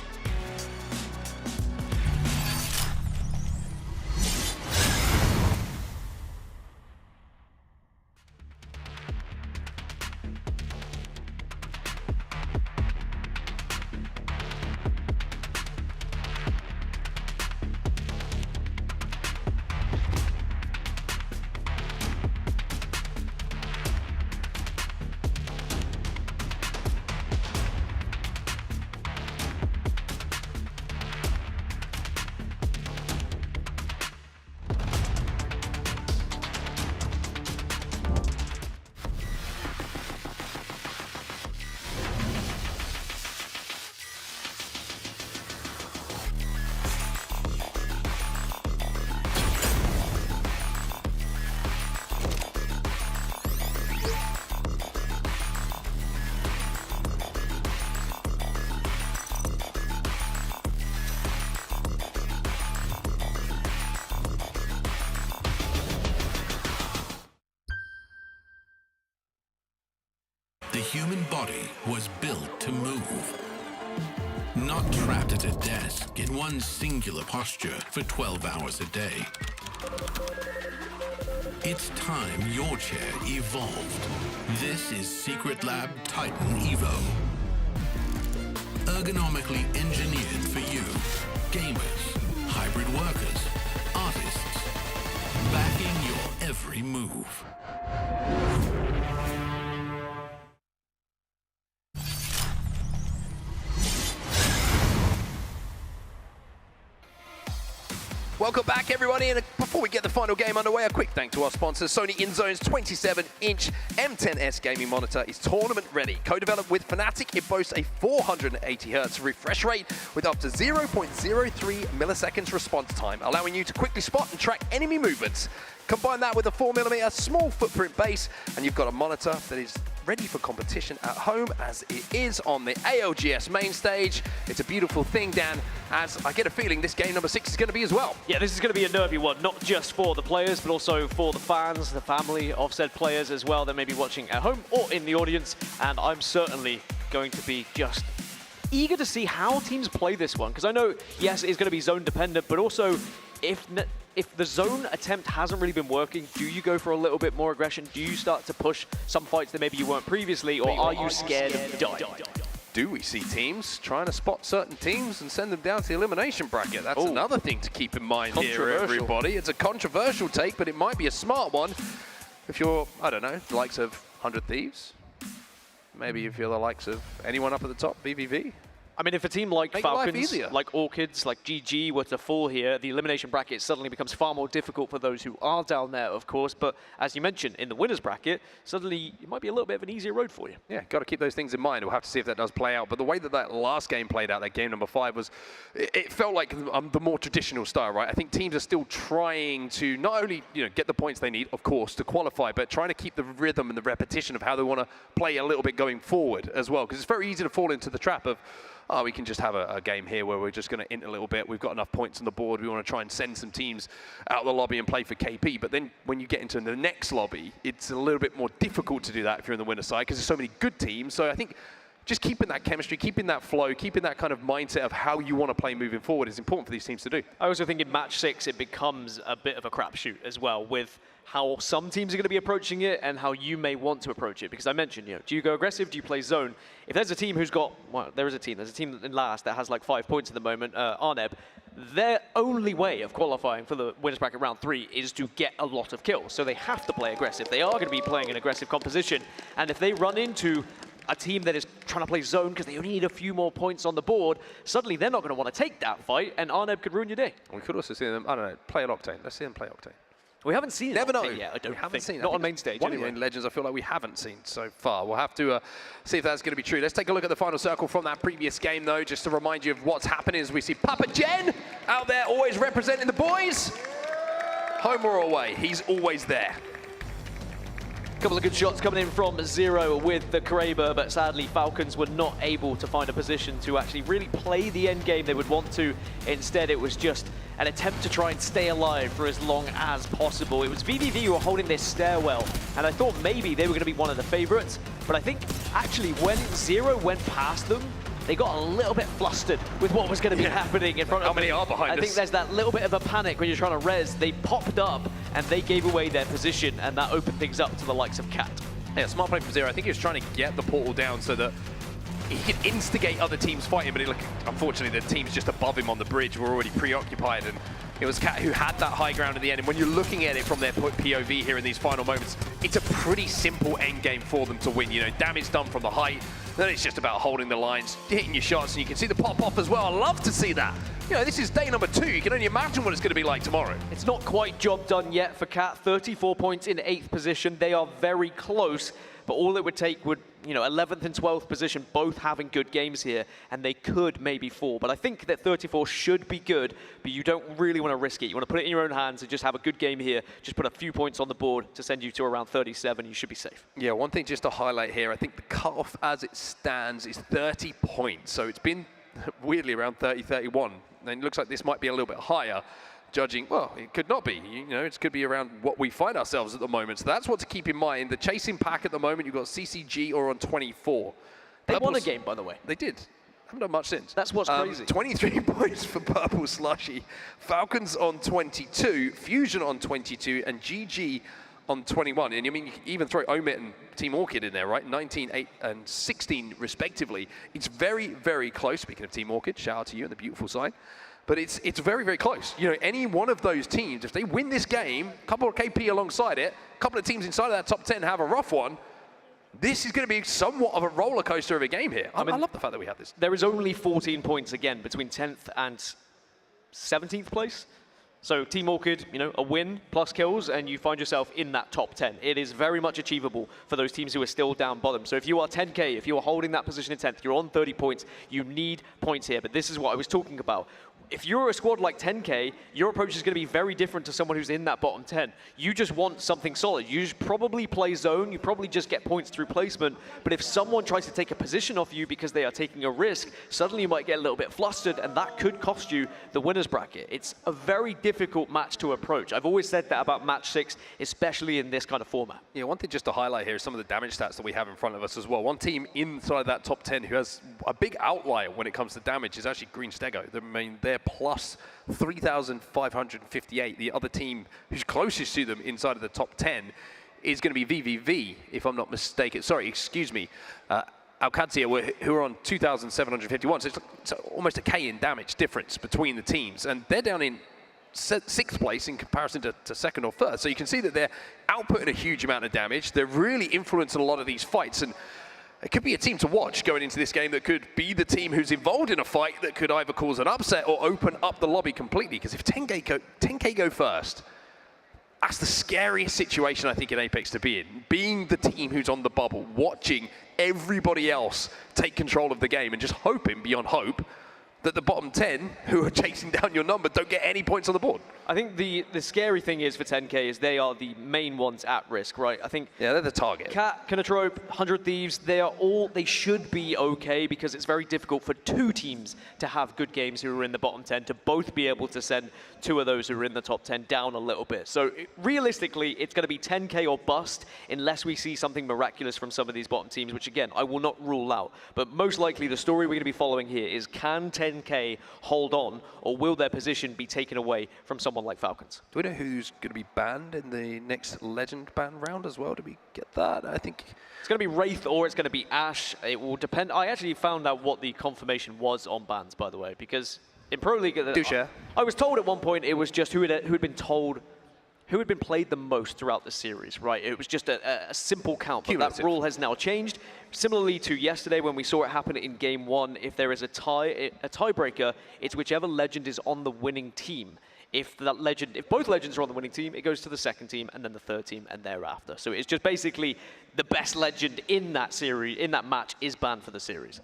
human body was built to move. Not trapped at a desk in one singular posture for 12 hours a day. It's time your chair evolved. This is Secret Lab Titan Evo. Ergonomically engineered for you, gamers, hybrid workers, artists, backing your every move. Welcome back, everybody, and before we get the final game underway, a quick thank to our sponsors. Sony InZone's 27-inch M10S gaming monitor is tournament ready. Co-developed with Fnatic, it boasts a 480Hz refresh rate with up to 0.03 milliseconds response time, allowing you to quickly spot and track enemy movements. Combine that with a 4mm small footprint base, and you've got a monitor that is ready for competition at home as it is on the ALGS main stage. It's a beautiful thing, Dan, as I get a feeling this game number 6 is going to be as well. Yeah, this is going to be a nervy one, not just for the players, but also for the fans, the family of said players as well that may be watching at home or in the audience. And I'm certainly going to be just eager to see how teams play this one, because I know, yes, it's going to be zone dependent, but also if the zone attempt hasn't really been working, do you go for a little bit more aggression? Do you start to push some fights that maybe you weren't previously, or are you scared of dying? Do we see teams trying to spot certain teams and send them down to the elimination bracket? That's another thing to keep in mind here, everybody. It's a controversial take, but it might be a smart one. If you're, I don't know, the likes of 100 Thieves, maybe if you're the likes of anyone up at the top, BBV. I mean, if a team like Falcons, like Orchids, like GG were to fall here, the elimination bracket suddenly becomes far more difficult for those who are down there, of course. But as you mentioned, in the winners bracket, suddenly it might be a little bit of an easier road for you. Yeah, got to keep those things in mind. We'll have to see if that does play out. But the way that that last game played out, that game number 5, was, it felt like the more traditional style, right? I think teams are still trying to not only get the points they need, of course, to qualify, but trying to keep the rhythm and the repetition of how they want to play a little bit going forward as well. Because it's very easy to fall into the trap of, oh, we can just have a game here where we're just going to int a little bit. We've got enough points on the board. We want to try and send some teams out of the lobby and play for KP. But then when you get into the next lobby, it's a little bit more difficult to do that if you're in the winner side because there's so many good teams. So I think just keeping that chemistry, keeping that flow, keeping that kind of mindset of how you want to play moving forward is important for these teams to do. I also think in match 6, it becomes a bit of a crapshoot as well with how some teams are going to be approaching it and how you may want to approach it. Because I mentioned, do you go aggressive? Do you play zone? If there's a team who's got, well, there's a team in last that has like 5 points at the moment, Arneb, their only way of qualifying for the winners bracket round 3 is to get a lot of kills. So they have to play aggressive. They are going to be playing an aggressive composition. And if they run into a team that is trying to play zone because they only need a few more points on the board, suddenly they're not going to want to take that fight, and Arneb could ruin your day. We could also see them, I don't know, play an Octane. Let's see them play Octane. We haven't seen Never know. yet, I don't we haven't think. seen it. Not on main stage, One anyway. in Legends I feel like we haven't seen so far. We'll have to see if that's going to be true. Let's take a look at the final circle from that previous game, though, just to remind you of what's happening as we see Papa Gen out there always representing the boys. Home or away, he's always there. Couple of good shots coming in from Zero with the Kraber, but sadly Falcons were not able to find a position to actually really play the end game they would want to. Instead, it was just an attempt to try and stay alive for as long as possible. It was VVV who were holding this stairwell, and I thought maybe they were going to be one of the favorites, but I think actually when Zero went past them, they got a little bit flustered with what was going to be happening in front of them. How many are behind us? I think there's that little bit of a panic when you're trying to res. They popped up and they gave away their position, and that opened things up to the likes of Cat. Yeah, smart play from Zero. I think he was trying to get the portal down so that he could instigate other teams fighting, but unfortunately the teams just above him on the bridge were already preoccupied, and it was Cat who had that high ground at the end. And when you're looking at it from their POV here in these final moments, it's a pretty simple end game for them to win. Damage done from the height, then it's just about holding the lines, hitting your shots, and you can see the pop-off as well. I love to see that. This is day number 2. You can only imagine what it's going to be like tomorrow. It's not quite job done yet for Cat. 34 points in 8th position. They are very close, but all it would take would, 11th and 12th position, both having good games here, and they could maybe fall. But I think that 34 should be good, but you don't really want to risk it. You want to put it in your own hands and just have a good game here. Just put a few points on the board to send you to around 37. You should be safe. Yeah, one thing just to highlight here, I think the cutoff as it stands is 30 points. So it's been weirdly around 30, 31. And it looks like this might be a little bit higher. judging, well, it could not be. You know, it could be around what we find ourselves at the moment. So that's what to keep in mind. The chasing pack at the moment, you've got CCG or on 24. They won a game, by the way. They did. Haven't done much since. That's what's crazy. 23 points for Purple Slushy. Falcons on 22, Fusion on 22, and GG on 21. And I mean, you can even throw Omit and Team Orchid in there, right? 19, 8, and 16 respectively. It's very, very close. Speaking of Team Orchid, shout out to you and the beautiful side. But it's very, very close. You know, any one of those teams, if they win this game, a couple of KP alongside it, a couple of teams inside of that top 10 have a rough one, this is going to be somewhat of a roller coaster of a game here. I love the fact that we have this. There is only 14 points again between 10th and 17th place. So Team Orchid, you know, a win plus kills, and you find yourself in that top 10. It is very much achievable for those teams who are still down bottom. So if you are 10K, if you are holding that position in 10th, you're on 30 points, you need points here. But this is what I was talking about. If you're a squad like 10K, your approach is going to be very different to someone who's in that bottom 10. You just want something solid. You just probably play zone. You probably just get points through placement. But if someone tries to take a position off you because they are taking a risk, suddenly you might get a little bit flustered, and that could cost you the winner's bracket. It's a very difficult match to approach. I've always said that about match 6, especially in this kind of format. Yeah, one thing just to highlight here is some of the damage stats that we have in front of us as well. One team inside that top 10 who has a big outlier when it comes to damage is actually Green Stego. I mean, they're plus 3,558. The other team who's closest to them inside of the top 10 is going to be VVV, if I'm not mistaken. Sorry, excuse me. Alcancia, who are on 2,751. So it's almost a K in damage difference between the teams. And they're down in 6th place in comparison to 2nd or 3rd. So you can see that they're outputting a huge amount of damage. They're really influencing a lot of these fights. And it could be a team to watch going into this game that could be the team who's involved in a fight that could either cause an upset or open up the lobby completely. Because if 10K go first, that's the scariest situation I think in Apex to be in. Being the team who's on the bubble, watching everybody else take control of the game and just hoping beyond hope that the bottom 10 who are chasing down your number don't get any points on the board. I think the scary thing is for 10K is they are the main ones at risk, right? I think they're the target. Cat, Kinatrope, 100 Thieves, they should be okay because it's very difficult for 2 teams to have good games who are in the bottom 10 to both be able to send 2 of those who are in the top 10 down a little bit. So realistically, it's going to be 10K or bust unless we see something miraculous from some of these bottom teams, which again, I will not rule out. But most likely the story we're going to be following here is, can 10K hold on, or will their position be taken away from someone like Falcons? Do we know who's going to be banned in the next Legend ban round as well? Do we get that? I think it's going to be Wraith or it's going to be Ash. It will depend. I actually found out what the confirmation was on bans, by the way, because in Pro League, I was told at one point it was just who had been told, who had been played the most throughout the series, right? It was just a simple count, but that rule has now changed. Similarly to yesterday when we saw it happen in game 1, if there is a tiebreaker, it's whichever legend is on the winning team. If both legends are on the winning team, it goes to the 2nd team and then the 3rd team and thereafter. So it's just basically the best legend in that series, in that match, is banned for the series.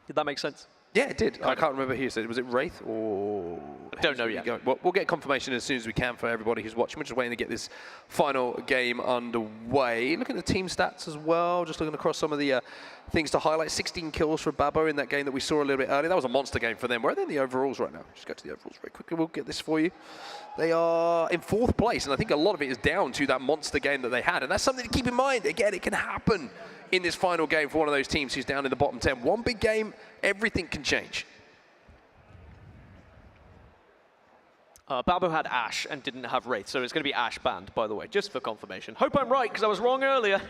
Did that make sense? Yeah, it did. I can't remember who said it. Was it Wraith or... I don't know yet. Well, we'll get confirmation as soon as we can for everybody who's watching. We're just waiting to get this final game underway. Looking at the team stats as well, just looking across some of the things to highlight. 16 kills for Babo in that game that we saw a little bit earlier. That was a monster game for them. Where are they in the overalls right now? Just go to the overalls very quickly. We'll get this for you. They are in 4th place, and I think a lot of it is down to that monster game that they had. And that's something to keep in mind. Again, it can happen in this final game for one of those teams who's down in the bottom 10. One big game, everything can change. Babo had Ash and didn't have Wraith, so it's going to be Ash banned, by the way, just for confirmation. Hope I'm right, because I was wrong earlier,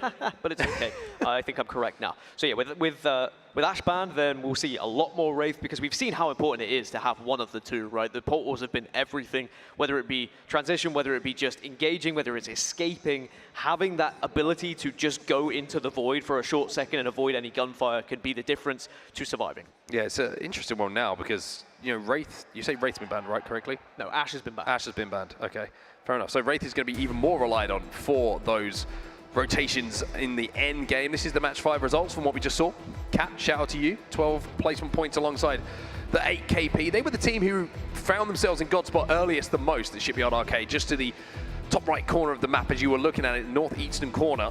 but it's okay. I think I'm correct now. So yeah, with Ash banned, then we'll see a lot more Wraith, because we've seen how important it is to have one of the two, right? The portals have been everything, whether it be transition, whether it be just engaging, whether it's escaping. Having that ability to just go into the void for a short second and avoid any gunfire could be the difference to surviving. Yeah, it's an interesting one now, because you know, Wraith, you say Wraith's been banned, right, correctly? No, Ash has been banned. Ash has been banned, okay. Fair enough. So Wraith is going to be even more relied on for those rotations in the end game. This is the match 5 results from what we just saw. Cat, shout out to you. 12 placement points alongside the 8 KP. They were the team who found themselves in Godspot earliest the most at Shipyard Arcade, just to the top right corner of the map as you were looking at it, northeastern corner.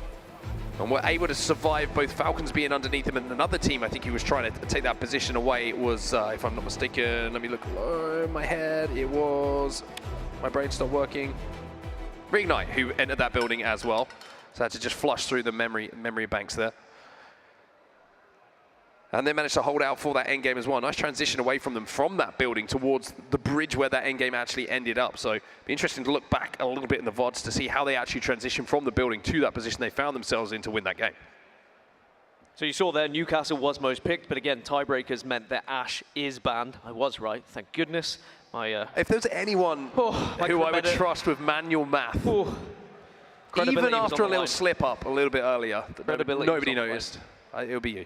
And were able to survive both Falcons being underneath him and another team. I think he was trying to take that position away. It was, if I'm not mistaken, let me look low in my head. It was, my brain stopped working. Reignite, who entered that building as well. So I had to just flush through the memory banks there. And they managed to hold out for that endgame as well. Nice transition away from them from that building towards the bridge where that endgame actually ended up. So it'd be interesting to look back a little bit in the VODs to see how they actually transitioned from the building to that position they found themselves in to win that game. So you saw there, Newcastle was most picked, but again, tiebreakers meant that Ash is banned. I was right, thank goodness. If there's anyone who I would trust with manual math, even after a little slip up a little bit earlier, that nobody noticed, it would be you.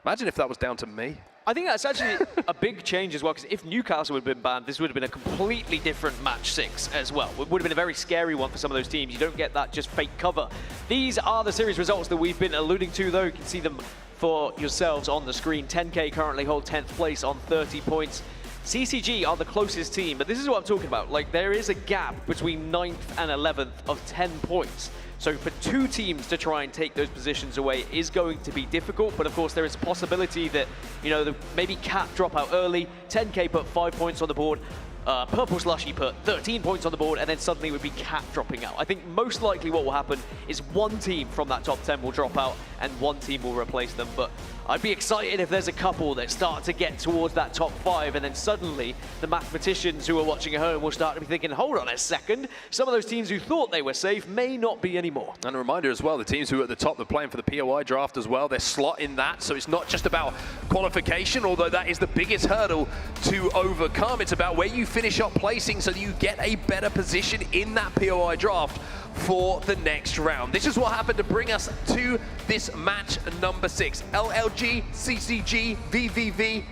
Imagine if that was down to me. I think that's actually a big change as well, because if Newcastle had been banned, this would have been a completely different match 6 as well. It would have been a very scary one for some of those teams. You don't get that just fake cover. These are the series results that we've been alluding to, though. You can see them for yourselves on the screen. 10K currently hold 10th place on 30 points. CCG are the closest team, but this is what I'm talking about. Like, there is a gap between 9th and 11th of 10 points. So for 2 teams to try and take those positions away is going to be difficult, but of course there is a possibility that, you know, maybe Cat drop out early, 10K put 5 points on the board, Purple Slushy put 13 points on the board, and then suddenly it would be Cat dropping out. I think most likely what will happen is one team from that top 10 will drop out and one team will replace them, but I'd be excited if there's a couple that start to get towards that top 5, and then suddenly the mathematicians who are watching at home will start to be thinking, hold on a second, some of those teams who thought they were safe may not be anymore. And a reminder as well, the teams who are at the top, they're playing for the POI draft as well. They're slotting that, so it's not just about qualification, although that is the biggest hurdle to overcome. It's about where you finish up placing so that you get a better position in that POI draft for the next round. This is what happened to bring us to this match number 6. LLG, CCG, VVV,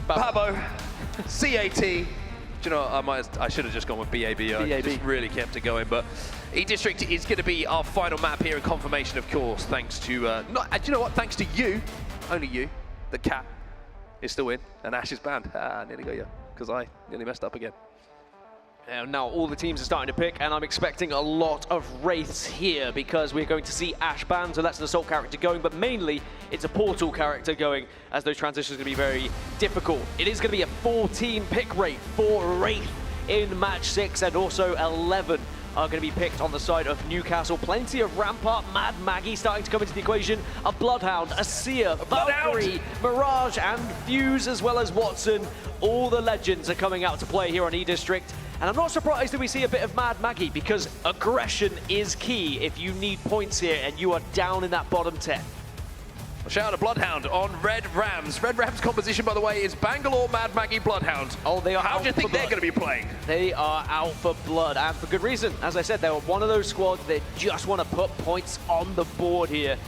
Babo, CAT. Do you know, I should have just gone with BABO. Just really kept it going, but E-District is going to be our final map here in confirmation, of course, thanks to, do you know what, thanks to you, only you, the Cat is still in, and Ash is banned. Nearly got you, because I nearly messed up again. And now all the teams are starting to pick, and I'm expecting a lot of Wraiths here because we're going to see Ash banned, so that's an Assault character going, but mainly it's a Portal character going, as those transitions are going to be very difficult. It is going to be a 14 pick rate for Wraith in match 6, and also 11 are going to be picked on the side of Newcastle. Plenty of Rampart, Mad Maggie starting to come into the equation. A Bloodhound, a Seer, Valkyrie, Mirage, and Fuse, as well as Watson. All the legends are coming out to play here on E-District. And I'm not surprised that we see a bit of Mad Maggie, because aggression is key if you need points here and you are down in that bottom 10. Shout out to Bloodhound on Red Rams. Red Rams composition, by the way, is Bangalore, Mad Maggie, Bloodhound. Oh, they are. How do you think they're going to be playing? They are out for blood, and for good reason. As I said, they were one of those squads that just want to put points on the board here.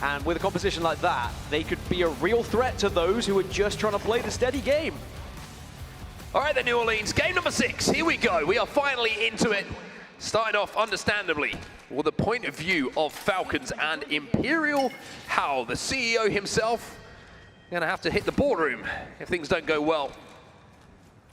And with a composition like that, they could be a real threat to those who are just trying to play the steady game. All right then, New Orleans, game number 6. Here we go. We are finally into it. Starting off, understandably, with the point of view of Falcons and Imperial Howell, the CEO himself, going to have to hit the boardroom if things don't go well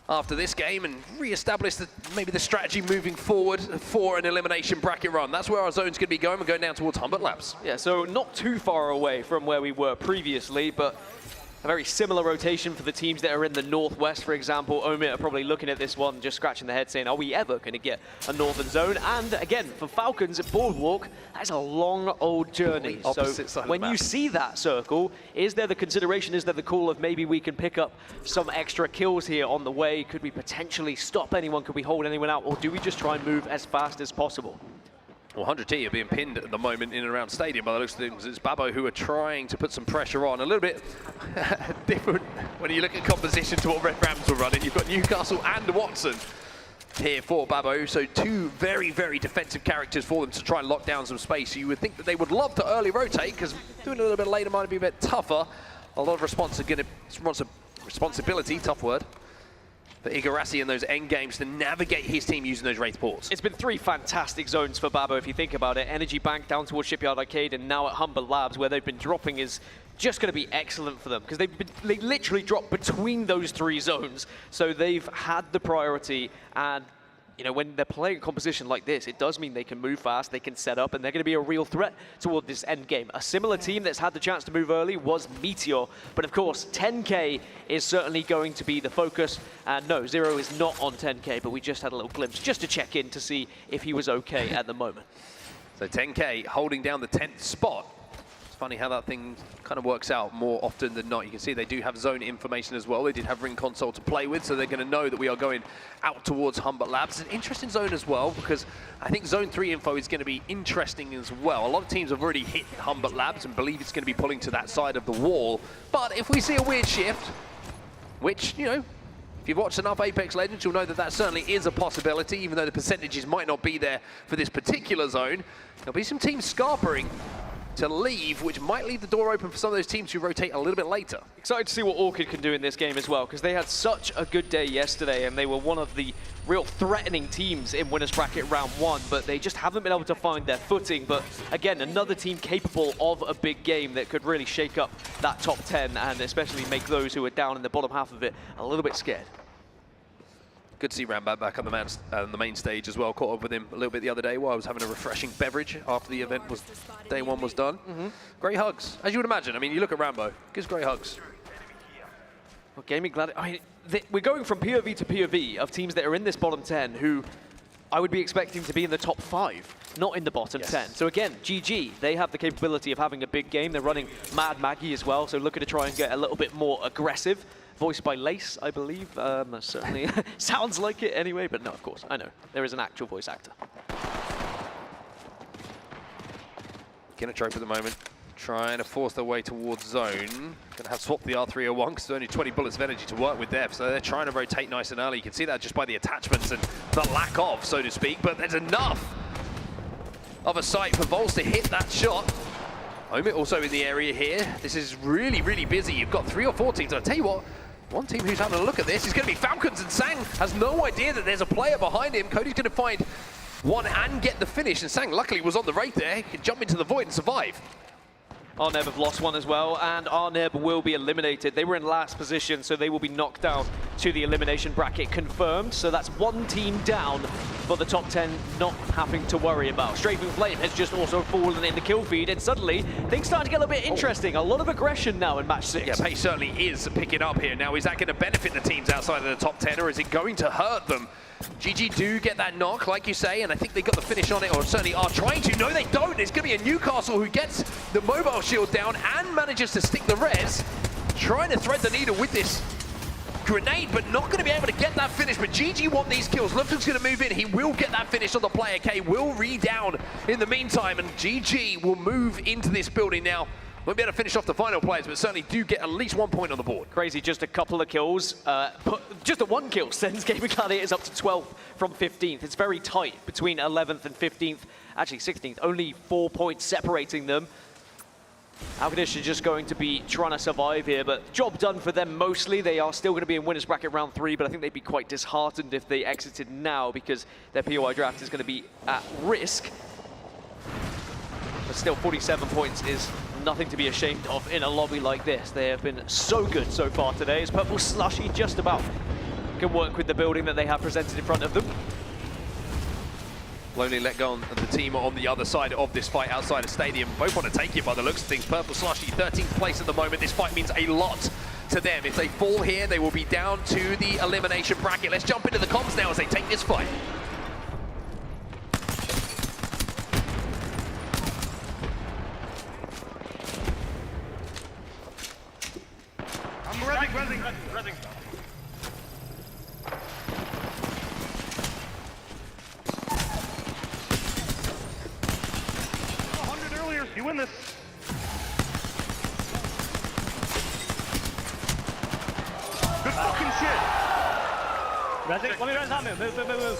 after this game and re-establish maybe the strategy moving forward for an elimination bracket run. That's where our zone's going to be going. We're going down towards Humbert Labs. Yeah, so not too far away from where we were previously, but a very similar rotation for the teams that are in the Northwest, for example. Omit are probably looking at this one, just scratching their head saying, are we ever going to get a Northern Zone? And again, for Falcons at Boardwalk, that's a long old journey. So when you see that circle, is there the consideration, is there the call of maybe we can pick up some extra kills here on the way? Could we potentially stop anyone? Could we hold anyone out? Or do we just try and move as fast as possible? Well, 100T are being pinned at the moment in and around Stadium by the looks of things. It's Babo who are trying to put some pressure on. A little bit different when you look at composition to what Red Rams were running. You've got Newcastle and Watson here for Babo. So 2 very, very defensive characters for them to try and lock down some space. You would think that they would love to early rotate, because doing a little bit later might be a bit tougher. A lot of responsibility, tough word, for Igarashi and those end games to navigate his team using those Wraith ports. It's been 3 fantastic zones for Babo, if you think about it. Energy Bank down towards Shipyard Arcade, and now at Humbert Labs, where they've been dropping, is just going to be excellent for them, because they literally dropped between those 3 zones. So they've had the priority, and you know, when they're playing a composition like this, it does mean they can move fast, they can set up, and they're going to be a real threat toward this end game. A similar team that's had the chance to move early was Meteor, but of course, 10K is certainly going to be the focus. And no, Zero is not on 10K, but we just had a little glimpse just to check in to see if he was okay at the moment. So 10K holding down the 10th spot. It's funny how that thing kind of works out more often than not. You can see they do have zone information as well. They did have ring console to play with, so they're going to know that we are going out towards Humbert Labs. It's an interesting zone as well, because I think zone 3 info is going to be interesting as well. A lot of teams have already hit Humbert Labs and believe it's going to be pulling to that side of the wall. But if we see a weird shift, which, you know, if you've watched enough Apex Legends, you'll know that that certainly is a possibility, even though the percentages might not be there for this particular zone. There'll be some teams scarpering to leave, which might leave the door open for some of those teams who rotate a little bit later. Excited to see what Orchid can do in this game as well, because they had such a good day yesterday, and they were one of the real threatening teams in winners bracket round 1, but they just haven't been able to find their footing. But again, another team capable of a big game that could really shake up that top 10, and especially make those who are down in the bottom half of it a little bit scared. Good to see Rambat back on the main stage as well. Caught up with him a little bit the other day while I was having a refreshing beverage after the event was day 1 was done. Great hugs, as you would imagine. I mean, you look at Rambo, gives great hugs. Well, Gaming Glad, I mean, we're going from POV to POV of teams that are in this bottom 10 who I would be expecting to be in the top 5, not in the bottom 10. So again, GG, they have the capability of having a big game. They're running Mad Maggie as well, so looking to try and get a little bit more aggressive. Voiced by Lace, I believe. That certainly sounds like it anyway, but no, of course, I know. There is an actual voice actor. Kinotrope at the moment, trying to force their way towards zone. Going to have swapped the R301 because there's only 20 bullets of energy to work with there, so they're trying to rotate nice and early. You can see that just by the attachments and the lack of, so to speak, but there's enough of a sight for Vols to hit that shot. Omit also in the area here. This is really, really busy. You've got 3 or 4 teams. I'll tell you what, one team who's having a look at this is going to be Falcons, and Sang has no idea that there's a player behind him. Cody's going to find one and get the finish, and Sang luckily was on the right there. He can jump into the void and survive. Arneb have lost one as well, and Arneb will be eliminated. They were in last position, so they will be knocked down to the elimination bracket confirmed. So that's one team down for the top 10 not having to worry about. Strafing Flame has just also fallen in the kill feed, and suddenly things start to get a bit interesting. A lot of aggression now in match 6. Yeah, pace certainly is picking up here. Now, is that going to benefit the teams outside of the top 10, or is it going to hurt them? GG do get that knock, like you say, and I think they got the finish on it, or certainly are trying to. No, they don't. It's going to be a Newcastle who gets the mobile shield down and manages to stick the res. Trying to thread the needle with this grenade, but not going to be able to get that finish. But GG want these kills. Lufton's going to move in. He will get that finish on the player. K will re-down in the meantime, and GG will move into this building now. Won't be able to finish off the final players, but certainly do get at least 1 point on the board. Crazy, just a couple of kills. Just a 1 kill sends Gaming Gladiators up to 12th from 15th. It's very tight between 11th and 15th. Actually, 16th. Only 4 points separating them. ALGS are just going to be trying to survive here, but job done for them mostly. They are still going to be in winners bracket round 3, but I think they'd be quite disheartened if they exited now because their POI draft is going to be at risk. But still, 47 points is nothing to be ashamed of in a lobby like this. They have been so good so far today, as Purple Slushy just about can work with the building that they have presented in front of them. Lonely let go on the team on the other side of this fight outside of stadium. Both want to take it by the looks of things. Purple Slushy, 13th place at the moment. This fight means a lot to them. If they fall here, they will be down to the elimination bracket. Let's jump into the comms now as they take this fight. I'm rezzing. 100 earlier, you win this. Good fucking shit. Rezzing, let me res on him. Move.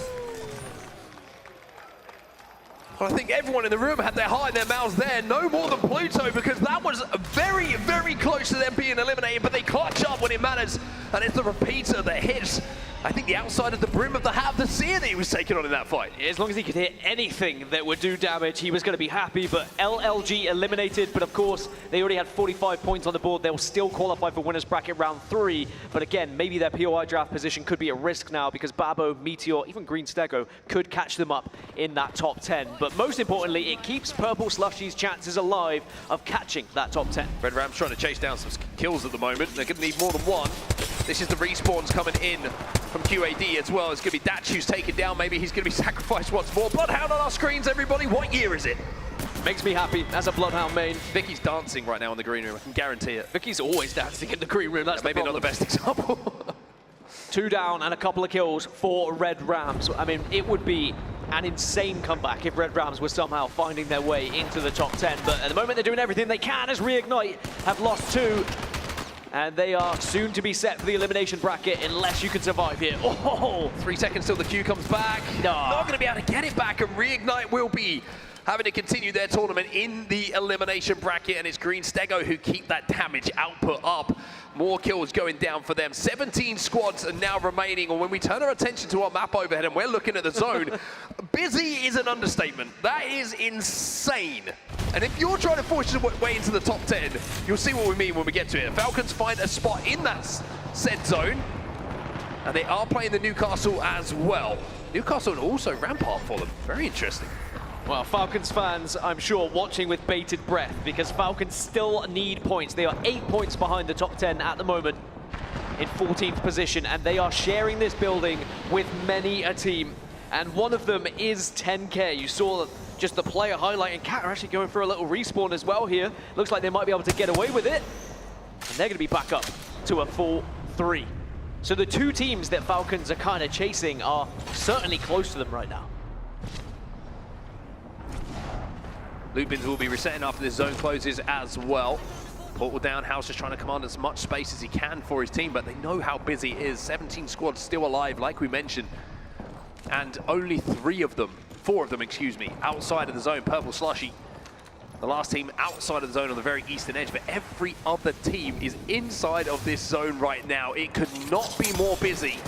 Well, I think everyone in the room had their heart in their mouths there. No more than Pluto, because that was very, very close to them being eliminated, but they clutch up when it matters, and it's the repeater that hits I think the outside of the brim of the hat of the seer that he was taking on in that fight. As long as he could hit anything that would do damage, he was going to be happy, but LLG eliminated, but of course, they already had 45 points on the board. They'll still qualify for winners bracket round 3, but again, maybe their POI draft position could be at risk now because Babo, Meteor, even Green Stego could catch them up in that top 10. But most importantly, it keeps Purple Slushy's chances alive of catching that top 10. Red Ram's trying to chase down some kills at the moment. They're going to need more than one. This is the respawns coming in from QAD as well. It's going to be Datch who's taken down. Maybe he's going to be sacrificed once more. Bloodhound on our screens, everybody. What year is it? Makes me happy as a Bloodhound main. Vicky's dancing right now in the green room. I can guarantee it. Vicky's always dancing in the green room. That's maybe not the best example. 2 down and a couple of kills for Red Rams. I mean, it would be an insane comeback if Red Rams were somehow finding their way into the top 10. But at the moment, they're doing everything they can as Reignite have lost 2. And they are soon to be set for the elimination bracket unless you can survive here. Oh, 3 seconds till the Q comes back. Not going to be able to get it back, and Reignite will be having to continue their tournament in the elimination bracket, and it's Green Stego who keep that damage output up. More kills going down for them. 17 squads are now remaining, and when we turn our attention to our map overhead and we're looking at the zone, busy is an understatement. That is insane. And if you're trying to force your way into the top 10, you'll see what we mean when we get to it. Falcons find a spot in that said zone, and they are playing the Newcastle as well. Newcastle and also Rampart for them. Very interesting. Well, Falcons fans, I'm sure, watching with bated breath because Falcons still need points. They are 8 points behind the top 10 at the moment in 14th position, and they are sharing this building with many a team. And one of them is 10K. You saw just the player highlight, and Cat are actually going for a little respawn as well here. Looks like they might be able to get away with it. And they're going to be back up to a full 3. So the 2 teams that Falcons are kind of chasing are certainly close to them right now. Lupins will be resetting after this zone closes as well. Portal down, House is trying to command as much space as he can for his team, but they know how busy it is. 17 squads still alive, like we mentioned. And only 4 of them, excuse me, outside of the zone. Purple Slushy, the last team outside of the zone on the very eastern edge, but every other team is inside of this zone right now. It could not be more busy.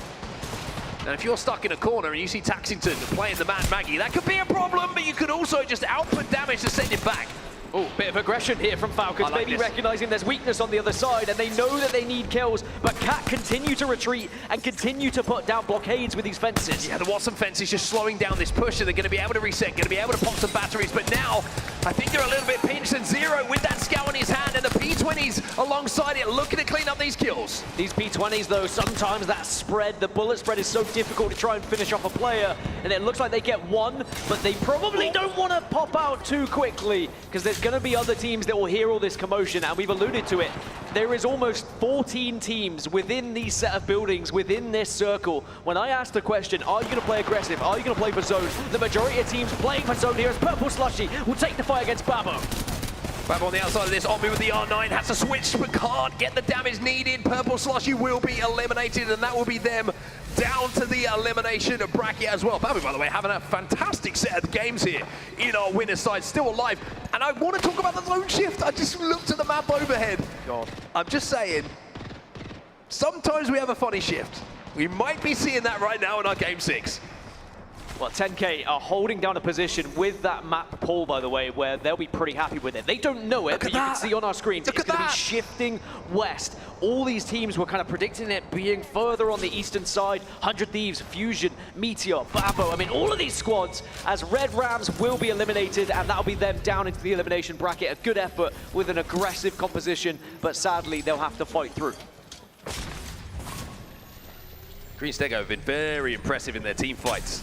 And if you're stuck in a corner and you see Taxington playing the Mad Maggie, that could be a problem, but you could also just output damage to send him back. Oh, bit of aggression here from Falcons, maybe recognizing there's weakness on the other side, and they know that they need kills, but Cat continue to retreat and continue to put down blockades with these fences. Yeah, the Watson fence is just slowing down this push, and they're going to be able to reset, going to be able to pop some batteries, but now I think they're a little bit pinched, and Zero with that scout in his hand, and the P20s alongside it looking to clean up these kills. These P20s, though, sometimes that spread, the bullet spread is so difficult to try and finish off a player, and it looks like they get 1, but they probably don't want to pop out too quickly, because there's going to be other teams that will hear all this commotion, and we've alluded to it. There is almost 14 teams within these set of buildings, within this circle. When I asked the question, are you going to play aggressive? Are you going to play for zone? The majority of teams playing for zone here as Purple Slushy will take the fight against Babo. Babo on the outside of this, Omni with the R9, has to switch, but can't get the damage needed. Purple Slushy will be eliminated, and that will be them down to the elimination bracket as well. Babo, by the way, having a fantastic set of games here in our winner's side, still alive. And I want to talk about the zone shift. I just looked at the map overhead. God. I'm just saying, sometimes we have a funny shift. We might be seeing that right now in our Game 6. Well, 10K are holding down a position with that map pull, by the way, where they'll be pretty happy with it. They don't know it, but you can see on our screens, it's going to be shifting west. All these teams were kind of predicting it being further on the eastern side. 100 Thieves, Fusion, Meteor, Babo. I mean, all of these squads, as Red Rams will be eliminated, and that'll be them down into the elimination bracket. A good effort with an aggressive composition, but sadly, they'll have to fight through. Green Stego have been very impressive in their team fights.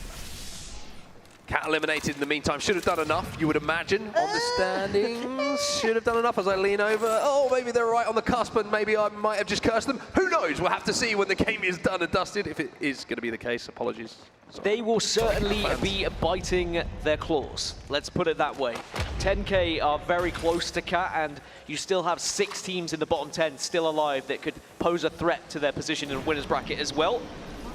Cat eliminated in the meantime. Should have done enough, you would imagine, on the standings. Should have done enough as I lean over. Oh, maybe they're right on the cusp, and maybe I might have just cursed them. Who knows? We'll have to see when the game is done and dusted, if it is going to be the case. Apologies. They will certainly be biting their claws. Let's put it that way. 10K are very close to Cat, and you still have 6 teams in the bottom 10 still alive that could pose a threat to their position in the winner's bracket as well.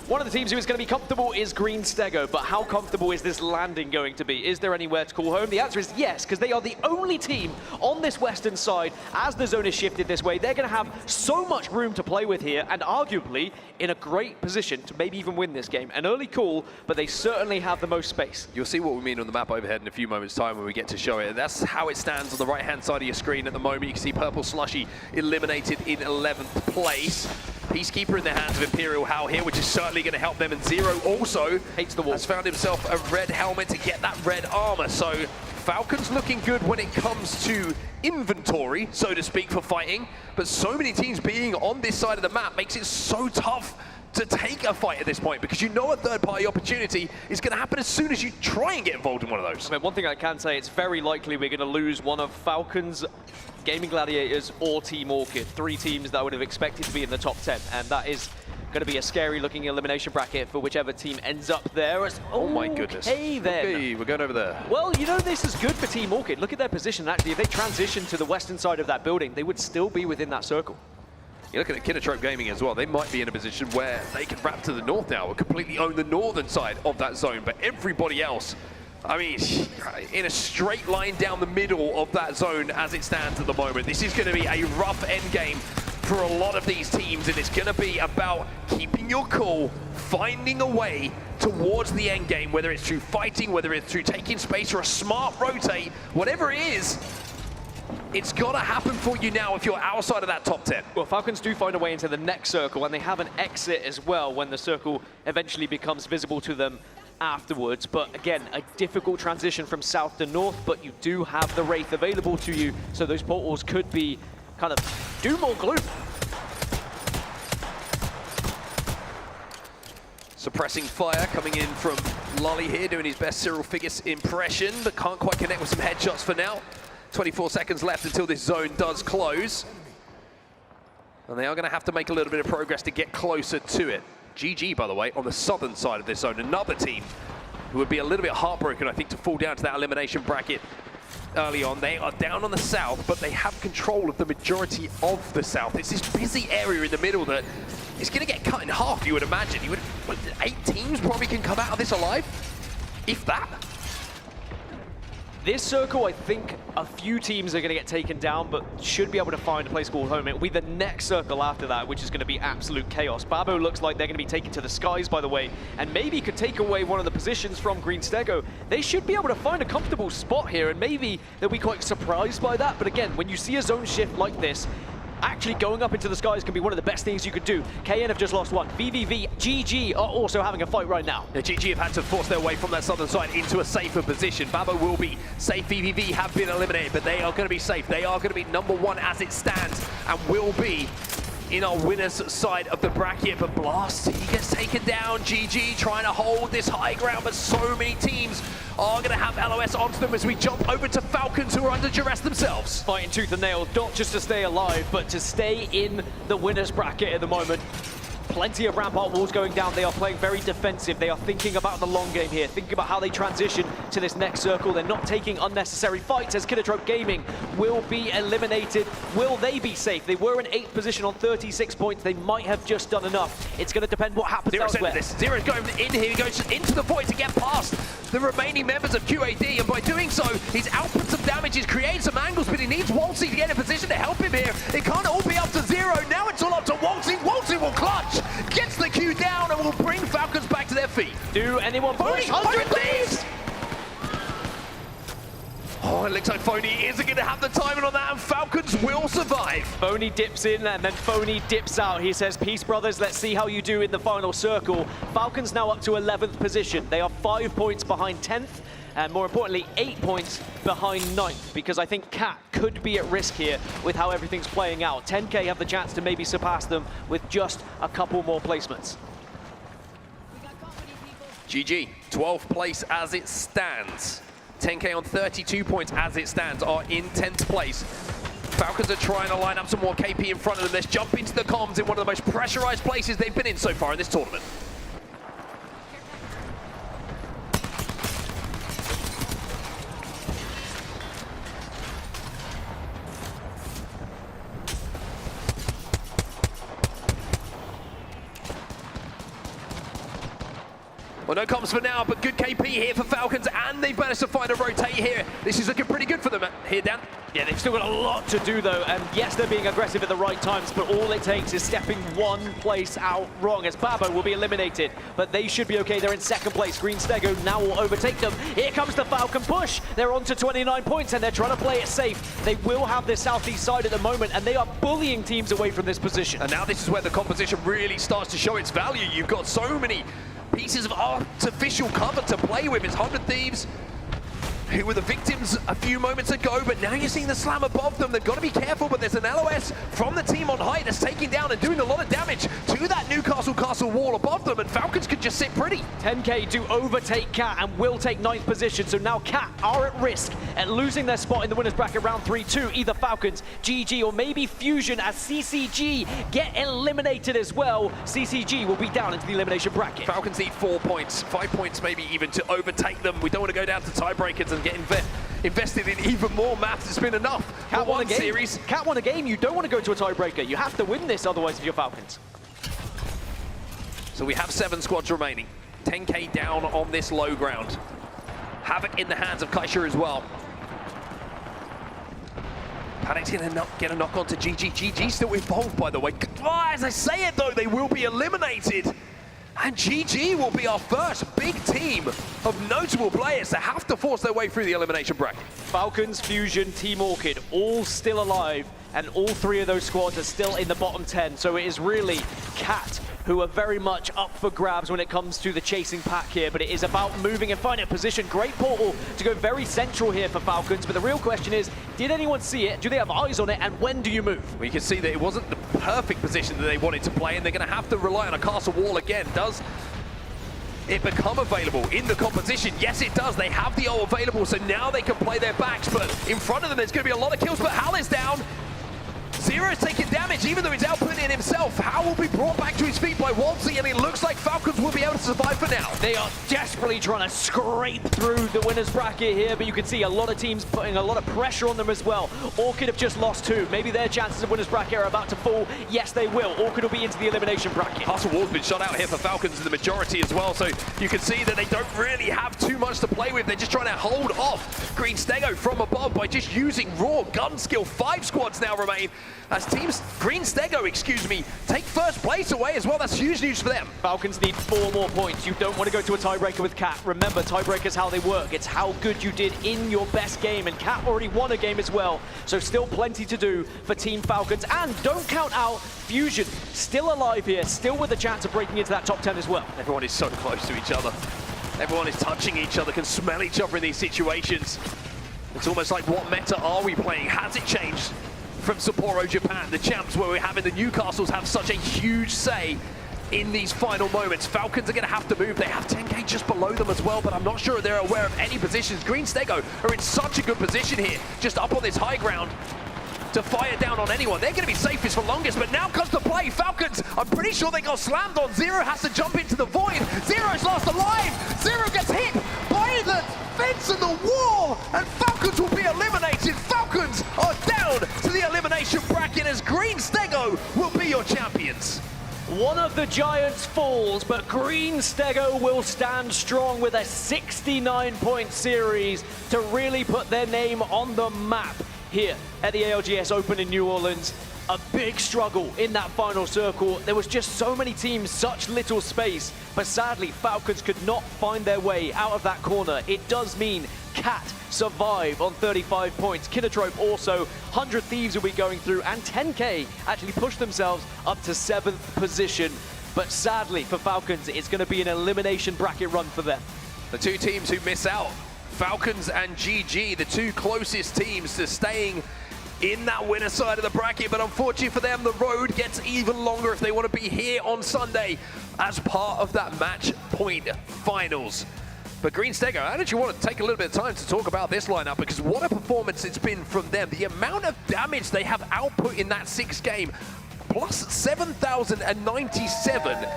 One of the teams who is going to be comfortable is Green Stego, but how comfortable is this landing going to be? Is there anywhere to call home? The answer is yes, because they are the only team on this western side. As the zone is shifted this way, they're going to have so much room to play with here, and arguably in a great position to maybe even win this game. An early call, but they certainly have the most space. You'll see what we mean on the map overhead in a few moments' time when we get to show it. That's how it stands on the right-hand side of your screen at the moment. You can see Purple Slushy eliminated in 11th place. Peacekeeper in the hands of Imperial Hal here, which is certainly going to help them. And Zero also hates the wall. Has found himself a red helmet to get that red armor. So Falcons looking good when it comes to inventory, so to speak, for fighting. But so many teams being on this side of the map makes it so tough to take a fight at this point, because you know a third-party opportunity is going to happen as soon as you try and get involved in one of those. I mean, one thing I can say, it's very likely we're going to lose one of Falcons, Gaming Gladiators, or Team Orchid. 3 teams that I would have expected to be in the top 10, and that is going to be a scary-looking elimination bracket for whichever team ends up there. Oh my goodness. Hey then. Okay, we're going over there. Well, you know, this is good for Team Orchid. Look at their position. Actually, if they transition to the western side of that building, they would still be within that circle. You're looking at Kinotrope Gaming as well. They might be in a position where they can wrap to the north now and completely own the northern side of that zone. But everybody else, I mean, in a straight line down the middle of that zone as it stands at the moment. This is going to be a rough end game for a lot of these teams, and it's going to be about keeping your cool, finding a way towards the end game, whether it's through fighting, whether it's through taking space or a smart rotate, whatever it is. It's got to happen for you now if you're outside of that top 10. Well, Falcons do find a way into the next circle, and they have an exit as well when the circle eventually becomes visible to them afterwards. But again, a difficult transition from south to north, but you do have the Wraith available to you, so those portals could be kind of doom or gloom. Suppressing fire coming in from Lolly here, doing his best Cyril Figgis impression, but can't quite connect with some headshots for now. 24 seconds left until this zone does close. And they are going to have to make a little bit of progress to get closer to it. GG, by the way, on the southern side of this zone. Another team who would be a little bit heartbroken, I think, to fall down to that elimination bracket early on. They are down on the south, but they have control of the majority of the south. It's this busy area in the middle that is going to get cut in half, you would imagine. 8 teams probably can come out of this alive, if that. This circle, I think a few teams are going to get taken down, but should be able to find a place called home. It will be the next circle after that, which is going to be absolute chaos. Babo looks like they're going to be taken to the skies, by the way, and maybe could take away one of the positions from Green Stego. They should be able to find a comfortable spot here, and maybe they'll be quite surprised by that. But again, when you see a zone shift like this, actually going up into the skies can be one of the best things you could do. KN have just lost one. VVV, GG are also having a fight right now. The GG have had to force their way from that southern side into a safer position. Babo will be safe. VVV have been eliminated, but they are going to be safe. They are going to be #1 as it stands and will be in our winner's side of the bracket. But Blast, he gets taken down. GG trying to hold this high ground, but so many teams are going to have LOS onto them as we jump over to Falcons, who are under duress themselves. Fighting tooth and nail, not just to stay alive, but to stay in the winner's bracket at the moment. Plenty of rampart walls going down. They are playing very defensive. They are thinking about the long game here, thinking about how they transition to this next circle. They're not taking unnecessary fights as Kinotrope Gaming will be eliminated. Will they be safe? They were in 8th position on 36 points. They might have just done enough. It's going to depend what happens elsewhere. Zero's going in here. He goes into the void to get past the remaining members of QAD, and by doing so, he's output some damage, he's created some angles, but he needs Waltzy to get in a position to help him here. It can't all be up to Zero. Now it's all up to Waltzy. Waltzy will clutch, gets the Q down, and will bring Falcons back to their feet. Do anyone push? 100 leaves! Oh, it looks like Phony isn't going to have the timing on that, and Falcons will survive. Phony dips in, and then Phony dips out. He says, peace, brothers, let's see how you do in the final circle. Falcons now up to 11th position. They are 5 points behind 10th, and more importantly, 8 points behind 9th, because I think Cat could be at risk here with how everything's playing out. 10K have the chance to maybe surpass them with just a couple more placements. GG, 12th place as it stands. 10K on 32 points as it stands are in 10th place. Falcons are trying to line up some more KP in front of them. Let's jump into the comms in one of the most pressurized places they've been in so far in this tournament. Well, no comms for now, but good KP here for Falcons, and they've managed to find a rotate here. This is looking pretty good for them here, Dan. Yeah, they've still got a lot to do, though, and yes, they're being aggressive at the right times, but all it takes is stepping one place out wrong, as Babo will be eliminated, but they should be okay. They're in second place. Green Stego now will overtake them. Here comes the Falcon push. They're on to 29 points, and they're trying to play it safe. They will have this southeast side at the moment, and they are bullying teams away from this position. And now this is where the composition really starts to show its value. You've got so many pieces of artificial cover to play with. It's 100 Thieves, who were the victims a few moments ago, but now you're seeing the slam above them. They've got to be careful, but there's an LOS from the team on height that's taking down and doing a lot of damage to that Newcastle castle wall above them, and Falcons could just sit pretty. 10K do overtake Cat and will take 9th position, so now Cat are at risk at losing their spot in the winners bracket round 3 to either Falcons, GG, or maybe Fusion, as CCG get eliminated as well. CCG will be down into the elimination bracket. Falcons need 4 points, 5 points maybe even to overtake them. We don't want to go down to tiebreakers and get invested in even more maps. It's been enough for one series. Cat won a game. You don't want to go to a tiebreaker. You have to win this otherwise if you're Falcons. So we have 7 squads remaining. 10K down on this low ground. Havoc in the hands of Kaisha as well. Panic's going to get a knock on to GG. GG still involved, by the way. As I say it, though, they will be eliminated. And GG will be our first big team of notable players to have to force their way through the elimination bracket. Falcons, Fusion, Team Orchid, all still alive, and all 3 of those squads are still in the bottom 10. So it is really Cat who are very much up for grabs when it comes to the chasing pack here, but it is about moving and finding a position. Great portal to go very central here for Falcons, but the real question is, did anyone see it? Do they have eyes on it? And when do you move? Well, you can see that it wasn't the perfect position that they wanted to play, and they're going to have to rely on a castle wall again. Does it become available in the competition? Yes, it does. They have the ult available, so now they can play their backs, but in front of them, there's going to be a lot of kills, but Hal is down. Zero's taking damage, even though he's outputting it himself. Hal will be brought back to his feet by Waltzy, and it looks like Falcons will be able to survive for now. They are desperately trying to scrape through the winners bracket here, but you can see a lot of teams putting a lot of pressure on them as well. Orchid have just lost 2. Maybe their chances of winners bracket are about to fall. Yes, they will. Orchid will be into the elimination bracket. Castle Wall's been shot out here for Falcons in the majority as well, so you can see that they don't really have too much to play with. They're just trying to hold off Green Stego from above by just using raw gun skill. 5 squads now remain as teams Green Stego, take first place away as well. That's huge news for them. Falcons need 4 more points. You don't want to go to a tiebreaker with Cat. Remember, tiebreakers how they work. It's how good you did in your best game, and Cat already won a game as well. So still plenty to do for Team Falcons. And don't count out Fusion, still alive here, still with a chance of breaking into that top 10 as well. Everyone is so close to each other. Everyone is touching each other, can smell each other in these situations. It's almost like, what meta are we playing? Has it changed from Sapporo, Japan, the champs, where we're having the Newcastles have such a huge say in these final moments? Falcons are going to have to move. They have 10K just below them as well, but I'm not sure they're aware of any positions. Green Stego are in such a good position here, just up on this high ground to fire down on anyone. They're going to be safest for longest, but now comes the play. Falcons, I'm pretty sure they got slammed on. Zero has to jump into the void. Zero's last alive. Zero gets hit by the fence and the wall, and Falcons will be eliminated. Falcons are down to the elimination bracket as Green Stego will be your champions. One of the giants falls, but Green Stego will stand strong with a 69-point series to really put their name on the map here at the ALGS Open in New Orleans. A big struggle in that final circle. There was just so many teams, such little space, but sadly Falcons could not find their way out of that corner. It does mean Cat survive on 35 points. Kinotrope also, 100 Thieves will be going through, and 10K actually pushed themselves up to 7th position. But sadly for Falcons, it's going to be an elimination bracket run for them. The 2 teams who miss out, Falcons and GG, the 2 closest teams to staying in that winner side of the bracket, but unfortunately for them, the road gets even longer if they want to be here on Sunday as part of that match point finals. But Green Stego, I actually want to take a little bit of time to talk about this lineup, because what a performance it's been from them. The amount of damage they have output in that 6th game, plus 7,097.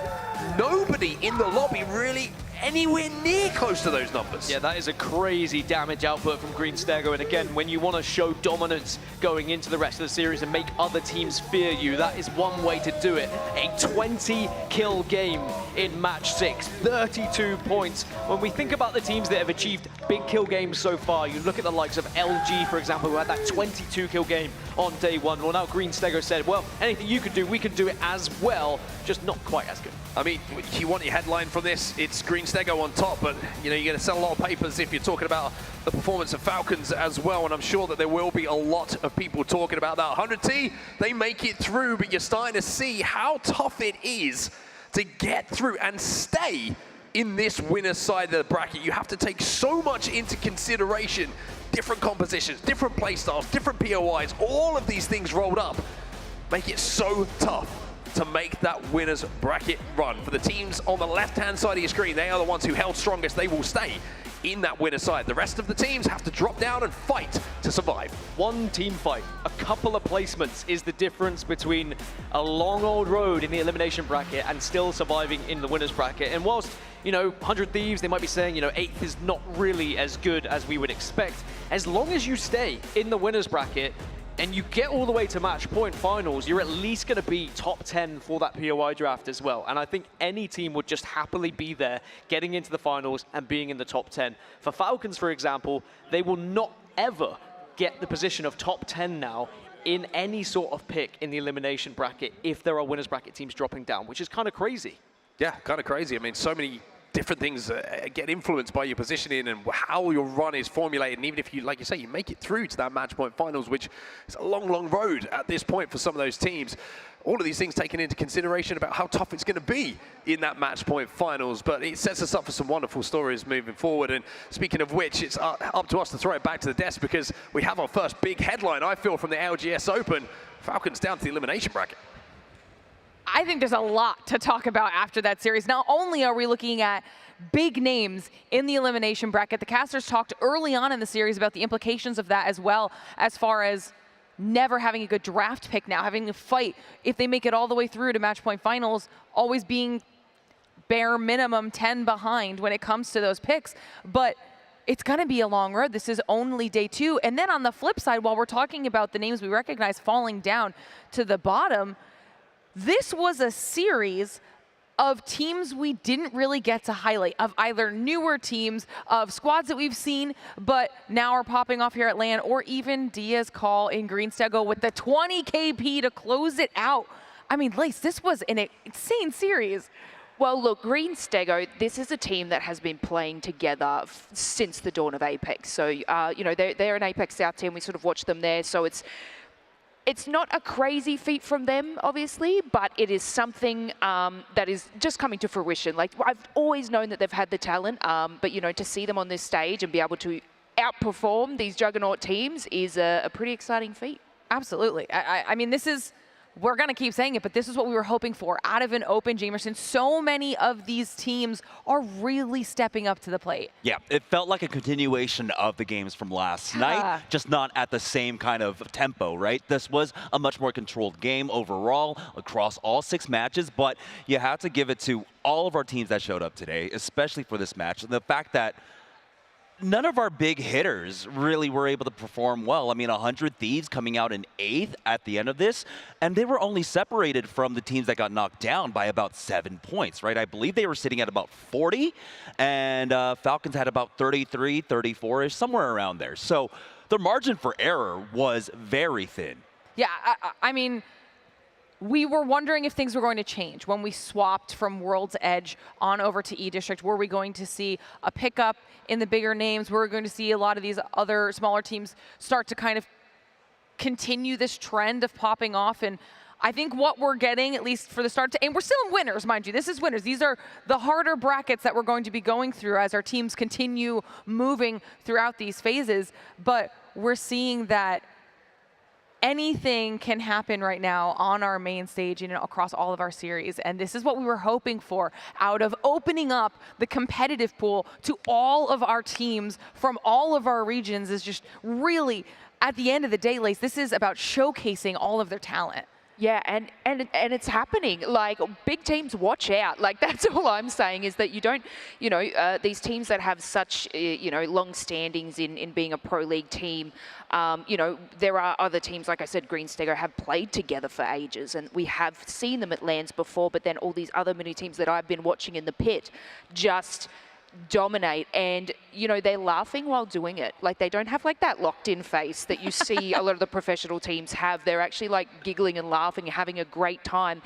Nobody in the lobby really anywhere near close to those numbers. Yeah, that is a crazy damage output from Green Stego. And again, when you want to show dominance going into the rest of the series and make other teams fear you, that is one way to do it. A 20-kill game in match 6, 32 points. When we think about the teams that have achieved big kill games so far, you look at the likes of LG, for example, who had that 22-kill game on day 1. Well, now Green Stego said, well, anything you could do, we can do it as well, just not quite as good. I mean, you want your headline from this, it's Green Stego on top, but you know, you're going to sell a lot of papers if you're talking about the performance of Falcons as well, and I'm sure that there will be a lot of people talking about that. 100T, they make it through, but you're starting to see how tough it is to get through and stay in this winner's side of the bracket. You have to take so much into consideration, different compositions, different playstyles, different POIs, all of these things rolled up make it so tough to make that winner's bracket run. For the teams on the left-hand side of your screen, they are the ones who held strongest. They will stay in that winner's side. The rest of the teams have to drop down and fight to survive. One team fight, a couple of placements is the difference between a long old road in the elimination bracket and still surviving in the winner's bracket. And whilst, you know, 100 Thieves, they might be saying, you know, 8th is not really as good as we would expect. As long as you stay in the winner's bracket, and you get all the way to match point finals, you're at least going to be top 10 for that POI draft as well. And I think any team would just happily be there, getting into the finals and being in the top 10. For Falcons, for example, they will not ever get the position of top 10 now in any sort of pick in the elimination bracket if there are winners bracket teams dropping down, which is kind of crazy. Yeah, kind of crazy. I mean, so many different things get influenced by your positioning and how your run is formulated. And even if you, like you say, you make it through to that match point finals, which is a long, long road at this point for some of those teams. All of these things taken into consideration about how tough it's going to be in that match point finals. But it sets us up for some wonderful stories moving forward. And speaking of which, it's up to us to throw it back to the desk because we have our first big headline, I feel, from the ALGS Open. Falcons down to the elimination bracket. I think there's a lot to talk about after that series. Not only are we looking at big names in the elimination bracket, the casters talked early on in the series about the implications of that as well, as far as never having a good draft pick now, having to fight if they make it all the way through to match point finals, always being bare minimum 10 behind when it comes to those picks. But it's going to be a long road. This is only day 2. And then on the flip side, while we're talking about the names we recognize falling down to the bottom, this was a series of teams we didn't really get to highlight, of either newer teams, of squads that we've seen, but now are popping off here at LAN, or even Diaz Call in Green Stego with the 20 KP to close it out. I mean, Lace, this was an insane series. Well, look, Green Stego, this is a team that has been playing together since the dawn of Apex. So, you know, they're an Apex South team. We sort of watched them there. So it's not a crazy feat from them, obviously, but it is something that is just coming to fruition. Like, I've always known that they've had the talent, but, you know, to see them on this stage and be able to outperform these juggernaut teams is a pretty exciting feat. Absolutely. I mean, this is, we're going to keep saying it, but this is what we were hoping for out of an Open, Jamerson. So many of these teams are really stepping up to the plate. Yeah, it felt like a continuation of the games from last night, just not at the same kind of tempo, right? This was a much more controlled game overall across all 6 matches, but you have to give it to all of our teams that showed up today, especially for this match. The fact that none of our big hitters really were able to perform well. I mean, 100 Thieves coming out in 8th at the end of this, and they were only separated from the teams that got knocked down by about 7 points, right? I believe they were sitting at about 40, and Falcons had about 33, 34-ish, somewhere around there. So the margin for error was very thin. Yeah, I mean, we were wondering if things were going to change when we swapped from World's Edge on over to E-District. Were we going to see a pickup in the bigger names? Were we going to see a lot of these other smaller teams start to kind of continue this trend of popping off? And I think what we're getting, at least for the start, and we're still in winners, mind you. This is winners. These are the harder brackets that we're going to be going through as our teams continue moving throughout these phases. But we're seeing that anything can happen right now on our main stage and across all of our series. And this is what we were hoping for out of opening up the competitive pool to all of our teams from all of our regions. Is just really, at the end of the day, Lace, this is about showcasing all of their talent. Yeah, and it's happening. Like, big teams, watch out. Like, that's all I'm saying is that you don't, these teams that have such, long standings in being a pro league team, there are other teams, like I said, Green Stego have played together for ages, and we have seen them at LANs before, but then all these other mini teams that I've been watching in the pit just dominate, and they're laughing while doing it. Like, they don't have like that locked in face that you see a lot of the professional teams have. They're actually like giggling and laughing and having a great time,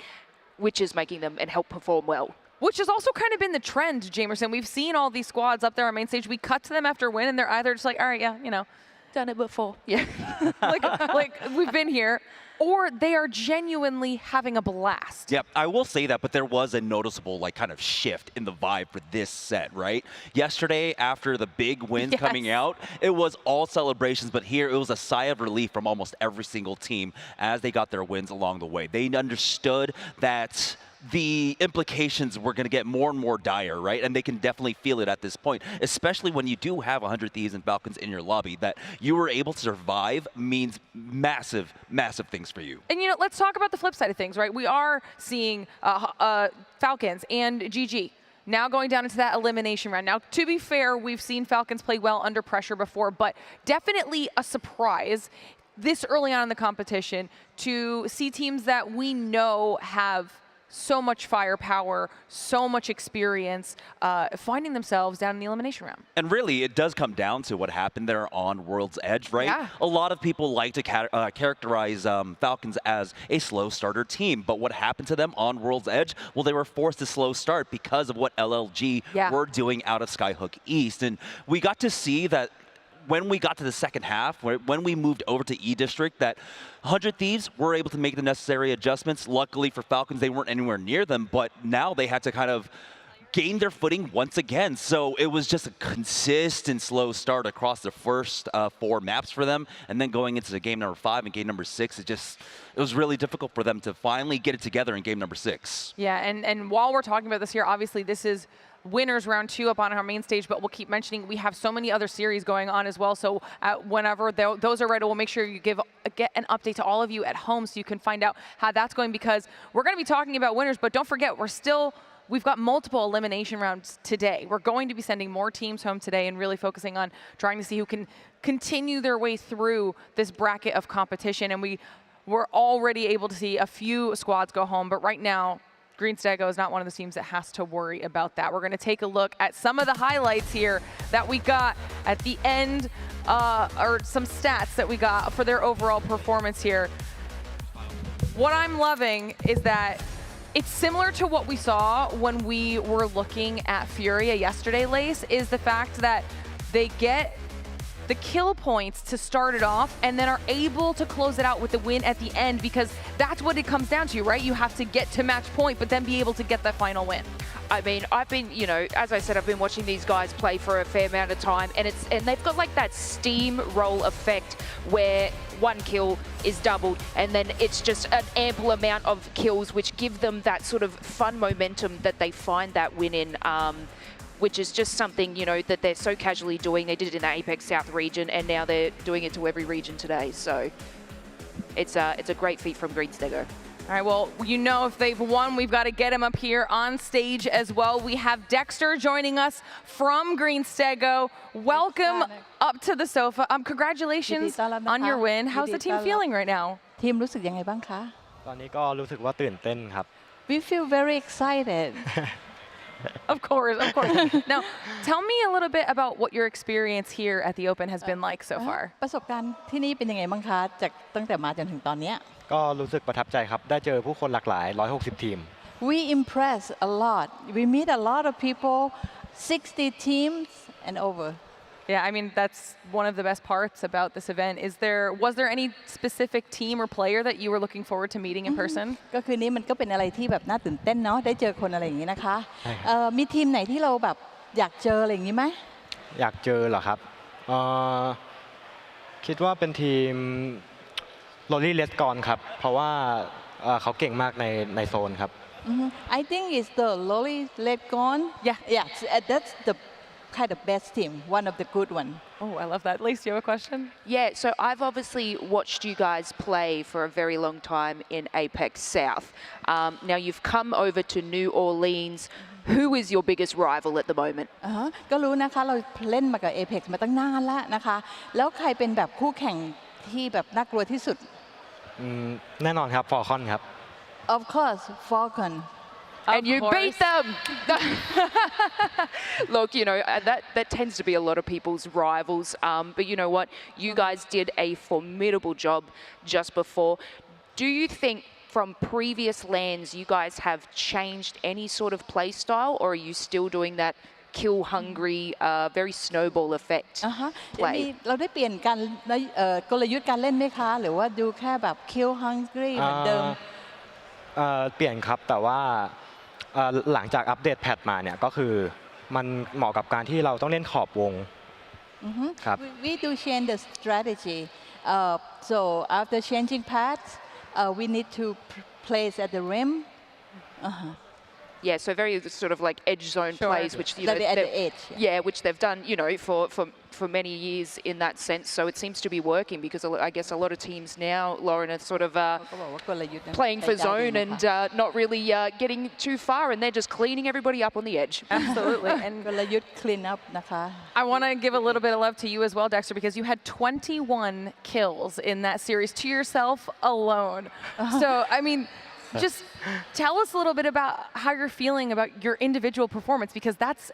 which is making them and help perform well. Which has also kind of been the trend, Jamerson. We've seen all these squads up there on main stage. We cut to them after a win, and they're either just like, all right, yeah, done it before. Yeah. like we've been here. Or they are genuinely having a blast. Yep, I will say that, but there was a noticeable kind of shift in the vibe for this set, right? Yesterday, after the big wins coming out, it was all celebrations, but here it was a sigh of relief from almost every single team as they got their wins along the way. They understood that the implications were going to get more and more dire, right? And they can definitely feel it at this point, especially when you do have 100 Thieves and Falcons in your lobby. That you were able to survive means massive, massive things for you. And let's talk about the flip side of things, right? We are seeing Falcons and GG now going down into that elimination round. Now, to be fair, we've seen Falcons play well under pressure before, but definitely a surprise this early on in the competition to see teams that we know have so much firepower, so much experience, finding themselves down in the elimination round. And really, it does come down to what happened there on World's Edge, right? Yeah. A lot of people like to characterize Falcons as a slow starter team, but what happened to them on World's Edge? Well, they were forced to slow start because of what LLG were doing out of Skyhook East. And we got to see that when we got to the second half, when we moved over to E-District, that 100 Thieves were able to make the necessary adjustments. Luckily for Falcons, they weren't anywhere near them, but now they had to kind of gain their footing once again. So it was just a consistent slow start across the first 4 maps for them. And then going into the game number 5 and game number 6, it was really difficult for them to finally get it together in game number 6. Yeah, and while we're talking about this here, obviously this is winners round 2 up on our main stage, but we'll keep mentioning we have so many other series going on as well. So whenever those are ready, we'll make sure you get an update to all of you at home so you can find out how that's going, because we're going to be talking about winners, but don't forget, we've got multiple elimination rounds today. We're going to be sending more teams home today and really focusing on trying to see who can continue their way through this bracket of competition. And we're already able to see a few squads go home, but right now, Green Stego is not one of the teams that has to worry about that. We're going to take a look at some of the highlights here that we got at the end, or some stats that we got for their overall performance here. What I'm loving is that it's similar to what we saw when we were looking at Furia yesterday, Lace, is the fact that they get the kill points to start it off and then are able to close it out with the win at the end, because that's what it comes down to, right? You have to get to match point, but then be able to get that final win. I mean, I've been, as I said, I've been watching these guys play for a fair amount of time, and they've got like that steamroll effect where one kill is doubled, and then it's just an ample amount of kills, which give them that sort of fun momentum that they find that win in. Which is just something, that they're so casually doing. They did it in the Apex South region, and now they're doing it to every region today. So it's a great feat from Green Stego. All right, well, if they've won, we've got to get them up here on stage as well. We have Dexter joining us from Green Stego. Welcome up to the sofa. Congratulations on your win. How's the team feeling right now? ทีมรู้สึกยังไงบ้างคะ ตอนนี้ก็รู้สึกว่าตื่นเต้นครับ We feel very excited. Of course. Now, tell me a little bit about what your experience here at the Open has been like so far. ประสบการณ์ที่นี่เป็นยังไงบ้างคะจากตั้งแต่มาจนถึงตอนเนี้ย ก็รู้สึกประทับใจครับได้เจอผู้คนหลากหลาย160 ทีม We impress a lot. We meet a lot of people, 60 teams and over. Yeah, I mean, that's one of the best parts about this event. Was there any specific team or player that you were looking forward to meeting in person? ก็คือนี้มันก็เป็นอะไรที่แบบน่าตื่นเต้นเนาะได้เจอคนอะไรอย่างนี้นะคะมีทีมไหนที่เราแบบอยากเจออะไรอย่างนี้ไหมอยากเจอเหรอครับคิดว่าเป็นทีมโรลลี่เลสกอนครับเพราะว่าเขาเก่งมากในโซนครับ I think it's the Lolly Ledgon. Yeah, that's the kind of best team, one of the good one. Oh, I love that. Lacey, you have a question? Yeah, so I've obviously watched you guys play for a very long time in Apex South. Now you've come over to New Orleans. Who is your biggest rival at the moment? ก็รู้นะคะเราเล่นมากับ Apex มาตั้งนานแล้วนะคะแล้วใครเป็นแบบคู่แข่งที่แบบน่ากลัวที่สุด แน่นอนครับฟอร์คอนครับ Of course Falcon And you beat them. Look, you know, that tends to be a lot of people's rivals. But you know what? You guys did a formidable job just before. Do you think from previous lands you guys have changed any sort of play style, or are you still doing that kill hungry, very snowball effect play? เราได้เปลี่ยนการกลยุทธ์การเล่นไหมคะหรือว่าดูแค่แบบ kill hungry เหมือนเดิม เปลี่ยนครับแต่ว่าหลังจากอัปเดตแพทมาเนี่ยก็คือมันเหมาะกับการที่เราต้องเล่นขอบวงครับ We do change the strategy so after changing paths we need to place at the rim Yeah, so very sort of like edge zone plays, which you know, at the edge. Yeah, which they've done, you know, for many years in that sense. So it seems to be working because I guess a lot of teams now, Lauren, are sort of playing for zone and not really getting too far, and they're just cleaning everybody up on the edge. Absolutely. And กลยุทธ์ clean up นะคะ I want to give a little bit of love to you as well, Dexter, because you had 21 kills in that series to yourself alone. So, I mean, just tell us a little bit about how you're feeling about your individual performance, because that's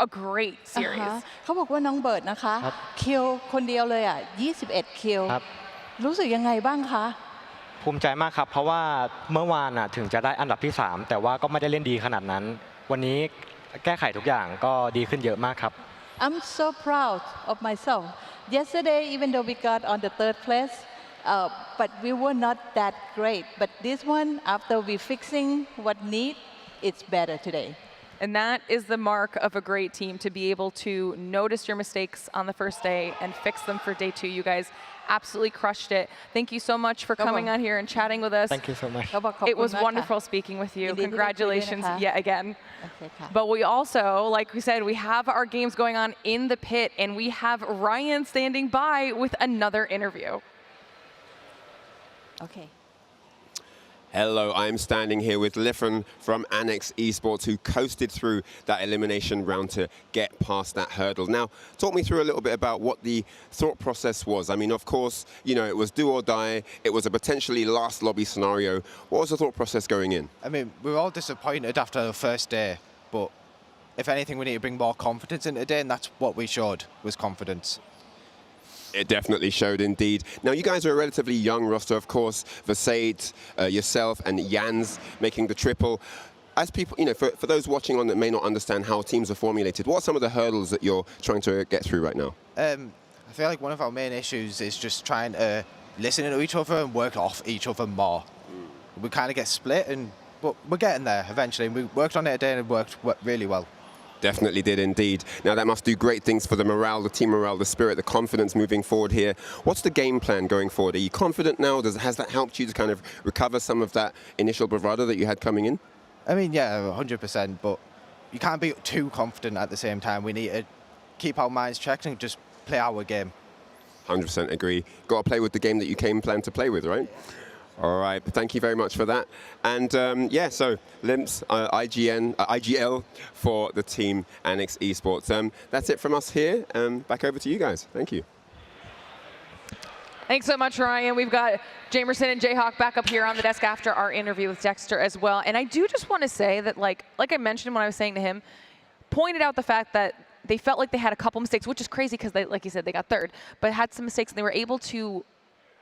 a great series. เขาบอกว่าน้องเบิร์ดนะคะคิวคนเดียวเลยอ่ะ21คิวรู้สึกยังไงบ้างคะ ภูมิใจมากครับเพราะว่าเมื่อวานถึงจะได้อันดับที่ 3 แต่ว่าก็ไม่ได้เล่นดีขนาดนั้นวันนี้แก้ไขทุกอย่างก็ดีขึ้นเยอะมากครับ I'm so proud of myself yesterday even though we got on the 3rd place but we were not that great but this one after we fixing what need it's better today. And that is the mark of a great team, to be able to notice your mistakes on the first day and fix them for day 2. You guys absolutely crushed it. Thank you so much for coming on here and chatting with us. Thank you so much. It was wonderful speaking with you. Congratulations yet again. But we also, like we said, we have our games going on in the pit, and we have Ryan standing by with another interview. Okay. Hello, I'm standing here with Liffen from ALGS Esports, who coasted through that elimination round to get past that hurdle. Now, talk me through a little bit about what the thought process was. I mean, of course, you know, it was do or die. It was a potentially last lobby scenario. What was the thought process going in? I mean, we were all disappointed after the first day, but if anything, we need to bring more confidence into the day, and that's what we showed, was confidence. It definitely showed indeed. Now, you guys are a relatively young roster, of course. Vasade, yourself, and Jans making the triple. As people, you know, for those watching on that may not understand how teams are formulated, what are some of the hurdles that you're trying to get through right now? I feel like one of our main issues is just trying to listen to each other and work off each other more. We kind of get split, but we're getting there eventually. We worked on it a day and it worked really well. Definitely did indeed. Now that must do great things for the morale, the team morale, the spirit, the confidence moving forward here. What's the game plan going forward? Are you confident now? Has that helped you to kind of recover some of that initial bravado that you had coming in? I mean, yeah, 100%, but you can't be too confident at the same time. We need to keep our minds checked and just play our game. 100% agree. Got to play with the game that you came planned to play with, right? All right, thank you very much for that. And yeah, so Limps, IGL for the team ALGS Esports. That's it from us here. Back over to you guys. Thank you. Thanks so much, Ryan. We've got Jamerson and Jayhawk back up here on the desk after our interview with Dexter as well. And I do just want to say that, like I mentioned when I was saying to him, pointed out the fact that they felt like they had a couple mistakes, which is crazy because, like you said, they got 3rd, but had some mistakes and they were able to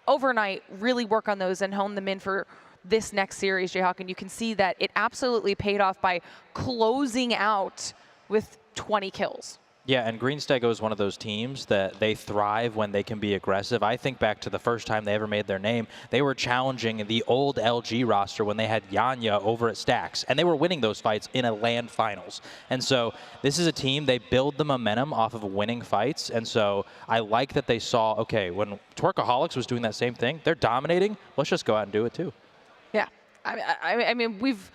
overnight really work on those and hone them in for this next series, Jayhawk. And you can see that it absolutely paid off by closing out with 20 kills. Yeah, and Green Stego is one of those teams that they thrive when they can be aggressive. I think back to the first time they ever made their name, they were challenging the old LG roster when they had Yanya over at Stacks, and they were winning those fights in a LAN finals. And so this is a team, they build the momentum off of winning fights, and so I like that they saw, okay, when Twerkaholics was doing that same thing, they're dominating, let's just go out and do it too. Yeah, I mean, we've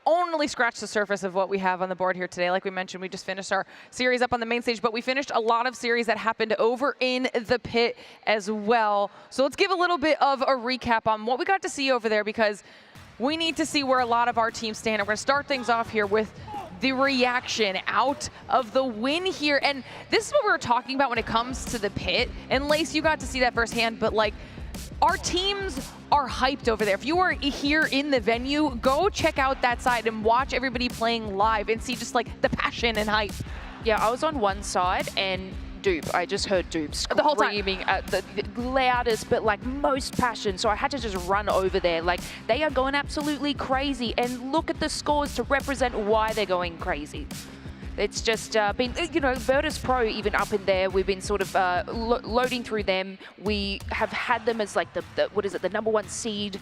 only scratched the surface of what we have on the board here today. Like we mentioned, we just finished our series up on the main stage, but we finished a lot of series that happened over in the pit as well. So let's give a little bit of a recap on what we got to see over there, because we need to see where a lot of our teams stand. And we're going to start things off here with the reaction out of the win here. And this is what we were talking about when it comes to the pit. And Lace, you got to see that firsthand, but like, our teams are hyped over there. If you are here in the venue, go check out that side and watch everybody playing live and see just like the passion and hype. Yeah, I was on one side and Dupe. I just heard Dupe screaming at the loudest, but like most passion. So I had to just run over there. Like, they are going absolutely crazy. And look at the scores to represent why they're going crazy. It's just been, you know, Virtus Pro even up in there. We've been sort of loading through them. We have had them as like the what is it, the #1 seed.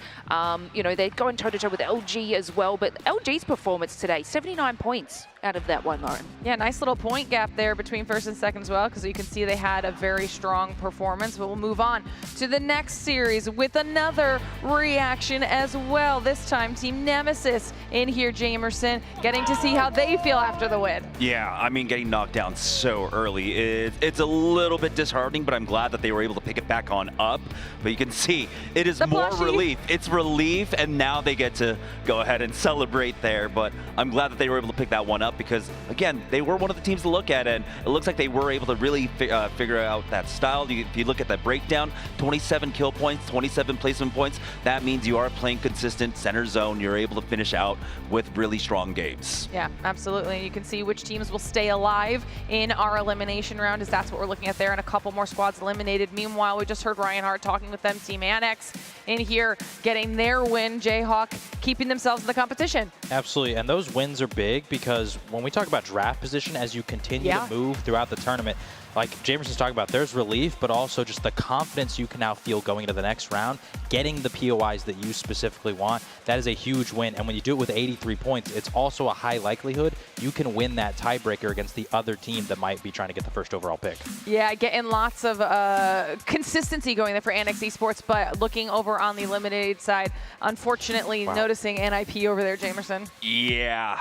You know, they're going toe-to-toe with LG as well. But LG's performance today, 79 points out of that one, Lauren. Yeah, nice little point gap there between first and second as well, because you can see they had a very strong performance. But we'll move on to the next series with another reaction as well. This time, Team Nemesis in here, Jamerson, getting to see how they feel after the win. Yeah, I mean, getting knocked down so early, it's a little bit disheartening, but I'm glad that they were able to pick it back on up. But you can see, it is more relief. It's relief, and now they get to go ahead and celebrate there. But I'm glad that they were able to pick that one up, because, again, they were one of the teams to look at, and it looks like they were able to really figure out that style. If you look at that breakdown, 27 kill points, 27 placement points, that means you are playing consistent center zone. You're able to finish out with really strong games. Yeah, absolutely. You can see which teams will stay alive in our elimination round, as that's what we're looking at there, and a couple more squads eliminated. Meanwhile, we just heard Ryan Hart talking with them. Team Annex in here getting their win. Jayhawk keeping themselves in the competition. Absolutely, and those wins are big, because when we talk about draft position, as you continue to move throughout the tournament, like Jamerson's talking about, there's relief, but also just the confidence you can now feel going into the next round, getting the POIs that you specifically want. That is a huge win. And when you do it with 83 points, it's also a high likelihood you can win that tiebreaker against the other team that might be trying to get the first overall pick. Yeah, getting lots of consistency going there for Annex Esports, but looking over on the eliminated side, unfortunately noticing NIP over there, Jamerson. Yeah.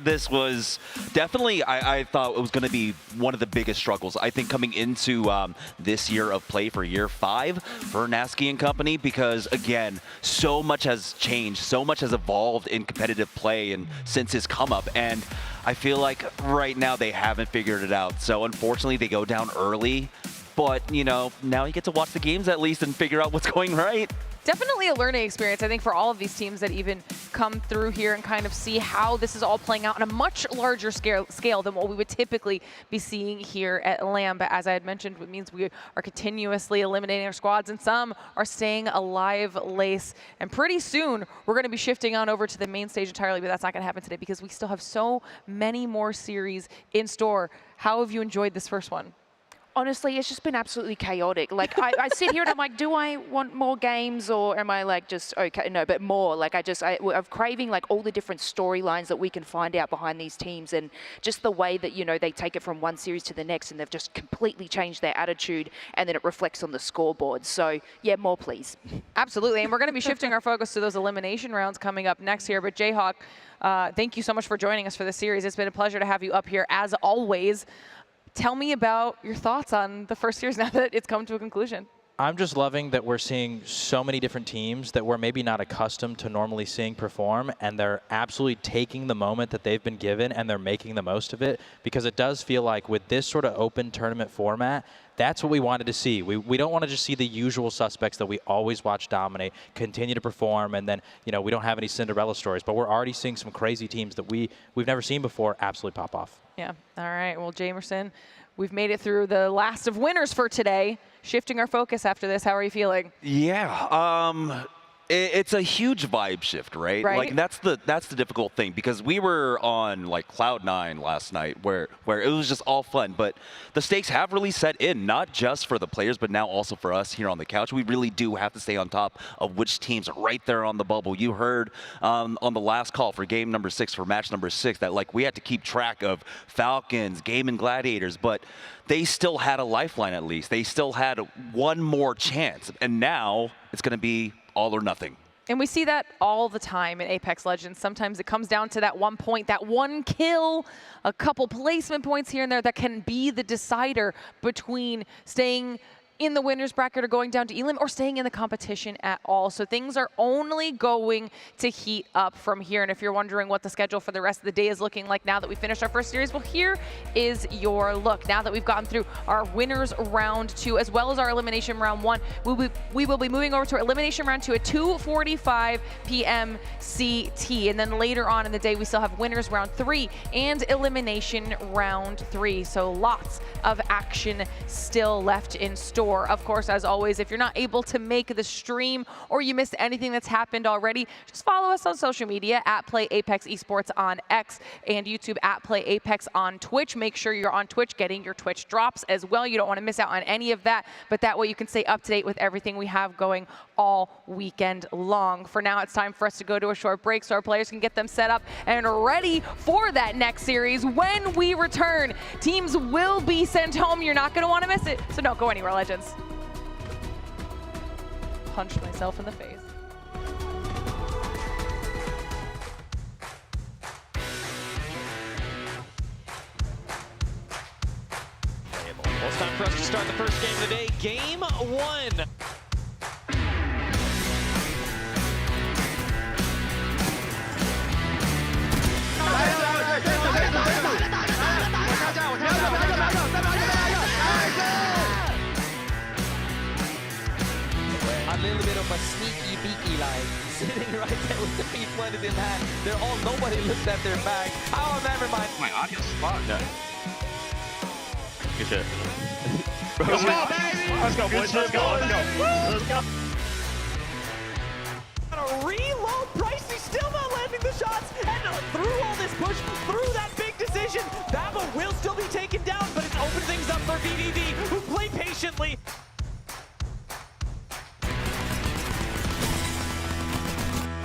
This was definitely, I thought it was going to be one of the biggest struggles, I think, coming into this year of play for year 5 for Nasky and company, because, again, so much has changed, so much has evolved in competitive play and since his come up, and I feel like right now they haven't figured it out. So unfortunately they go down early, but, you know, now you get to watch the games at least and figure out what's going right. Definitely a learning experience, I think, for all of these teams that even come through here and kind of see how this is all playing out on a much larger scale than what we would typically be seeing here at LAM. But as I had mentioned, it means we are continuously eliminating our squads, and some are staying alive, Lace. And pretty soon, we're going to be shifting on over to the main stage entirely, but that's not going to happen today because we still have so many more series in store. How have you enjoyed this first one? Honestly, it's just been absolutely chaotic. Like, I sit here and I'm like, do I want more games, or am I like just, okay, no, but more. Like, I'm craving like all the different storylines that we can find out behind these teams, and just the way that, you know, they take it from one series to the next and they've just completely changed their attitude, and then it reflects on the scoreboard. So yeah, more please. Absolutely, and we're going to be shifting our focus to those elimination rounds coming up next here. But Jayhawk, thank you so much for joining us for this series. It's been a pleasure to have you up here as always. Tell me about your thoughts on the first series now that it's come to a conclusion. I'm just loving that we're seeing so many different teams that we're maybe not accustomed to normally seeing perform, and they're absolutely taking the moment that they've been given and they're making the most of it, because it does feel like with this sort of open tournament format, that's what we wanted to see. We don't want to just see the usual suspects that we always watch dominate, continue to perform, and then, you know, we don't have any Cinderella stories, but we're already seeing some crazy teams that we've never seen before absolutely pop off. Yeah, all right, well, Jamerson, we've made it through the last of winners for today. Shifting our focus after this, how are you feeling? Yeah, it's a huge vibe shift, right? Like that's the difficult thing, because we were on like cloud 9 last night, where it was just all fun. But the stakes have really set in, not just for the players, but now also for us here on the couch. We really do have to stay on top of which teams are right there on the bubble. You heard on the last call for game number 6, for match number 6, that like we had to keep track of Falcons, Game and Gladiators, but they still had a lifeline at least. They still had one more chance, and now it's going to be all or nothing. And we see that all the time in Apex Legends. Sometimes it comes down to that one point, that one kill, a couple placement points here and there that can be the decider between staying in the winner's bracket or going down to Elim or staying in the competition at all. So things are only going to heat up from here. And if you're wondering what the schedule for the rest of the day is looking like now that we finished our first series, well, here is your look. Now that we've gotten through our winners round 2 as well as our elimination round 1, we will be moving over to our elimination round 2 at 2:45 p.m. CT. And then later on in the day, we still have winners round 3 and elimination round 3. So lots of action still left in store. Of course, as always, if you're not able to make the stream or you missed anything that's happened already, just follow us on social media at Play Apex Esports on X and YouTube at Play Apex on Twitch. Make sure you're on Twitch getting your Twitch drops as well. You don't want to miss out on any of that, but that way you can stay up to date with everything we have going all weekend long. For now, it's time for us to go to a short break so our players can get them set up and ready for that next series. When we return, teams will be sent home. You're not going to want to miss it, so don't go anywhere, Legends. Punched myself in the face. Well, it's time for us to start the first game of the day. Game 1. A little bit of a sneaky beaky like sitting right there with the P-flooded in hand. They're all, nobody looked at their bag. Oh, never mind. My audio's fucked. No. Good shit. Let's go, baby! Let's go, boys. Let's go. Let's go. Let's go. A reload. Pricey still not landing the shots. And through all this push, through that big decision, that one will still be taken down, but it's opened things up for VVV, who play patiently.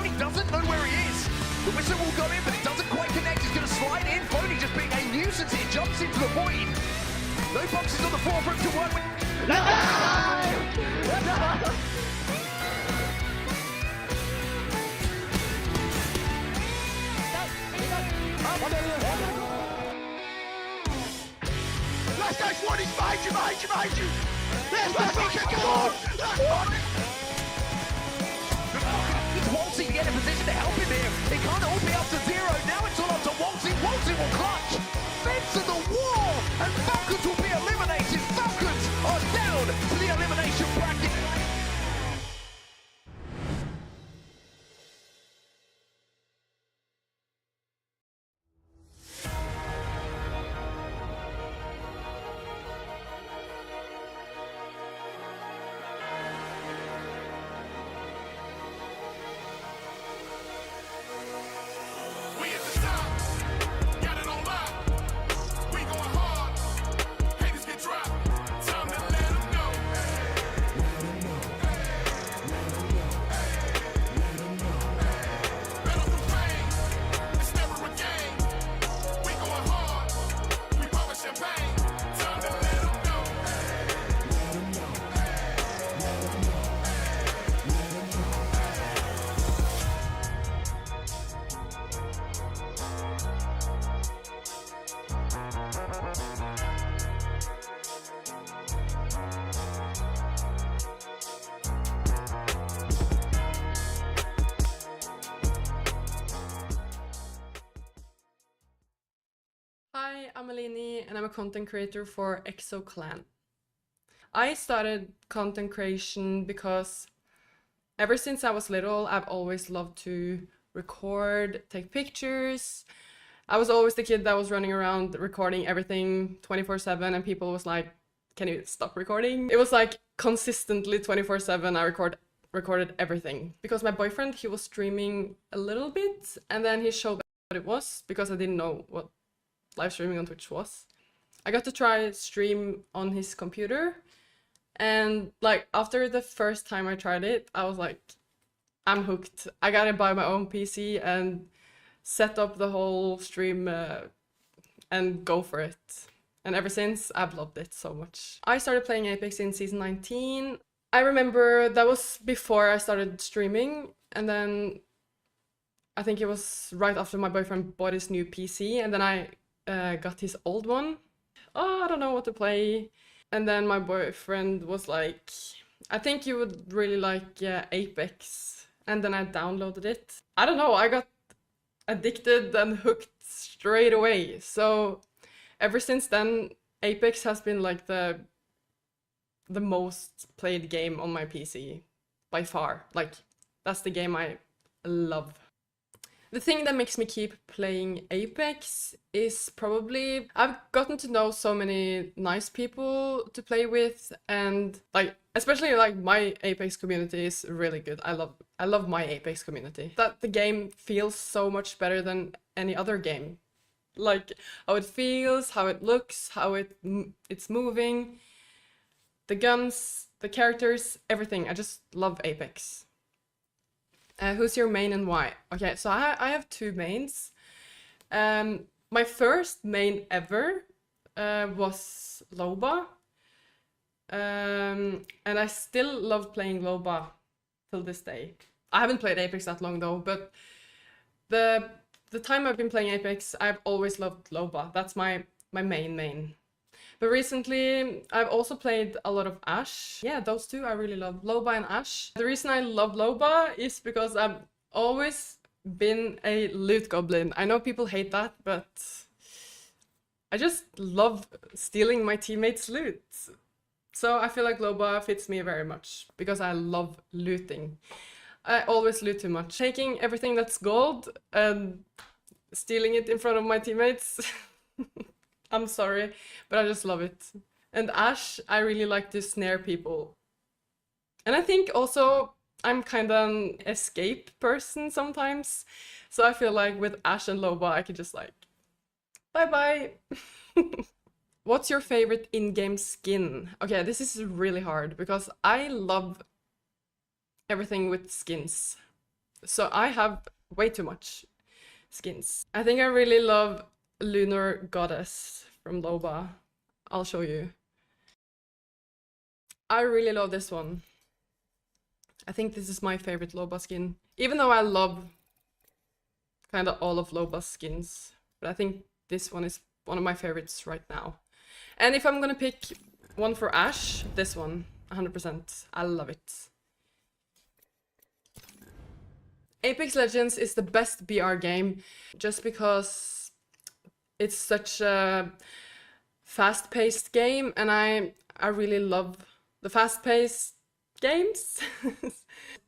He doesn't know where he is. The whistle will go in, but it doesn't quite connect. He's going to slide in. Phony just being a nuisance. He jumps into the void. No boxes on the floor for him to work with. Last guy's one, he's behind you, behind you, behind you! There's the fucking goal! Waltzy to get in position to help him here. It can't all be up to 0. Now it's all up to Waltzy. Waltzy will clutch. Fence to the wall. And Falcons will be eliminated. Falcons are down to the elimination bracket. Hi, I'm Alini and I'm a content creator for EXO Clan. I started content creation because ever since I was little, I've always loved to record, take pictures. I was always the kid that was running around recording everything 24/7 and people was like, can you stop recording? It was like consistently 24/7 I recorded everything. Because my boyfriend, he was streaming a little bit and then he showed me what it was because I didn't know what live streaming on Twitch was. I got to try stream on his computer and like after the first time I tried it, I was like, I'm hooked. I gotta buy my own PC and set up the whole stream and go for it. And ever since, I've loved it so much. I started playing Apex in season 19. I remember that was before I started streaming and then I think it was right after my boyfriend bought his new PC, and then I got his old one. Oh, I don't know what to play. And then my boyfriend was like, I think you would really like Apex. And then I downloaded it. I don't know, I got addicted and hooked straight away. So ever since then, Apex has been like the most played game on my PC by far. Like, that's the game I love. The thing that makes me keep playing Apex is probably I've gotten to know so many nice people to play with, and like especially like my Apex community is really good. I love my Apex community. That the game feels so much better than any other game. Like how it feels, how it looks, how it's moving, the guns, the characters, everything. I just love Apex. Who's your main and why? Okay, so I have two mains. My first main ever was Loba. And I still love playing Loba till this day. I haven't played Apex that long though, but the time I've been playing Apex, I've always loved Loba. That's my main. But recently, I've also played a lot of Ashe. Yeah, those two I really love, Loba and Ashe. The reason I love Loba is because I've always been a loot goblin. I know people hate that, but I just love stealing my teammates' loot. So I feel like Loba fits me very much because I love looting. I always loot too much. Taking everything that's gold and stealing it in front of my teammates. I'm sorry, but I just love it. And Ashe, I really like to snare people. And I think also I'm kind of an escape person sometimes. So I feel like with Ashe and Loba, I could just like, bye-bye. What's your favorite in-game skin? Okay, this is really hard because I love everything with skins. So I have way too much skins. I think I really love Lunar Goddess from Loba. I'll show you. I really love this one. I think this is my favorite Loba skin. Even though I love kind of all of Loba's skins. But I think this one is one of my favorites right now. And if I'm gonna pick one for Ashe, this one, 100%. I love it. Apex Legends is the best BR game just because it's such a fast-paced game, and I really love the fast-paced games.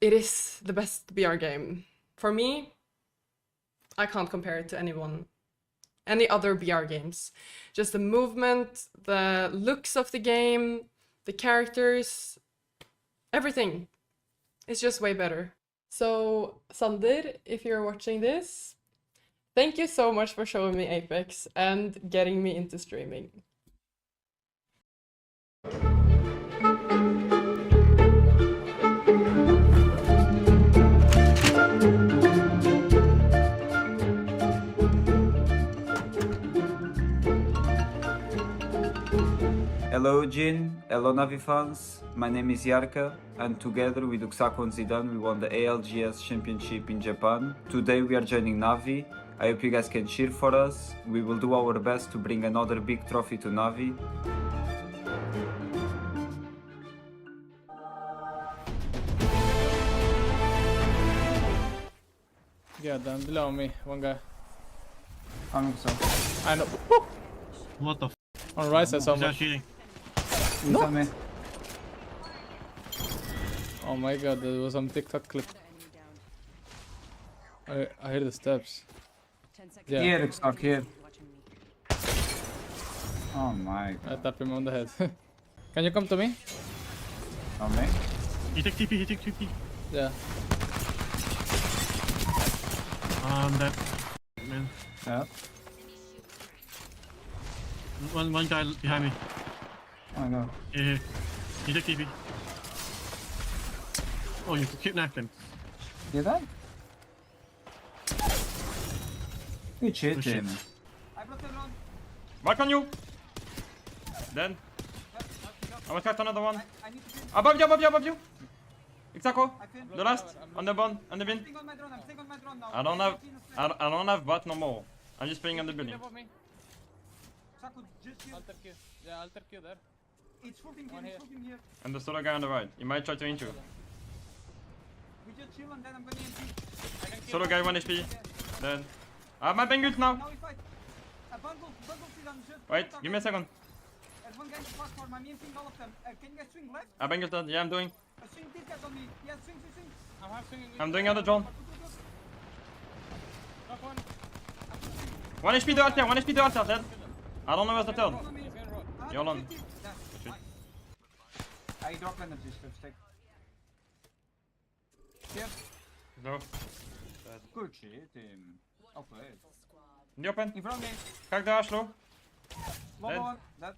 It is the best BR game. For me, I can't compare it to any other BR games. Just the movement, the looks of the game, the characters, everything. It's just way better. So, Sander, if you're watching this, thank you so much for showing me Apex and getting me into streaming. Hello Jin, hello Navi fans, my name is Yarka, and together with Uksako and Zidane we won the ALGS Championship in Japan. Today we are joining Navi. I hope you guys can cheer for us. We will do our best to bring another big trophy to Navi. Yeah, down below me, one guy. So. I know. What the f? On right side someone. No. Oh my god, there was some TikTok clip. I hear the steps. Yeah. Here, it's stuck here. Oh my god. I tapped him on the head. Can you come to me? On me? He took TP, he took TP. Yeah. That man. Yeah. One guy behind me. Oh no. Yeah. He took TP. Oh, you kidnapped him. Did I? You cheated him. Back on you! Then. I will cut another one. Above you, above you, above you! Exactly. The last on the bond, on the bin. I don't have bot no more. I'm just playing on the building. Yeah, alter Q there. It's flipping here. And the solo guy on the right. He might try to intro. We just chill and then I'm going to Solo guy 1 HP. Dead. I have my bang ult now. Now we fight. A bundle sit on just. Wait, give me a second. There's one guy in the platform. I'm imping all of them. Can you guys swing left? I bang ulted. Yeah, I'm doing. Swing these guys on me. Yeah, swing. I'm half swinging. I'm doing other drone. 1 HP to altar, 1 HP to altar, dead. I don't know where's the third. You're on. I drop energy, stick. Here. No. Good shit, okay. In the open. In front of me. Crack the ash low. One Dead. more. That.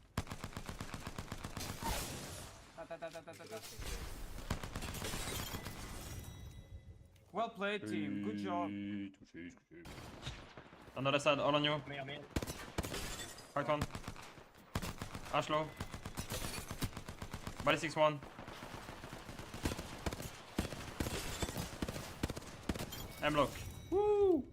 Well played, team. Good job. On the other side, all on you. Cracked one. Ash low. Body 6-1. M-lock. Woo!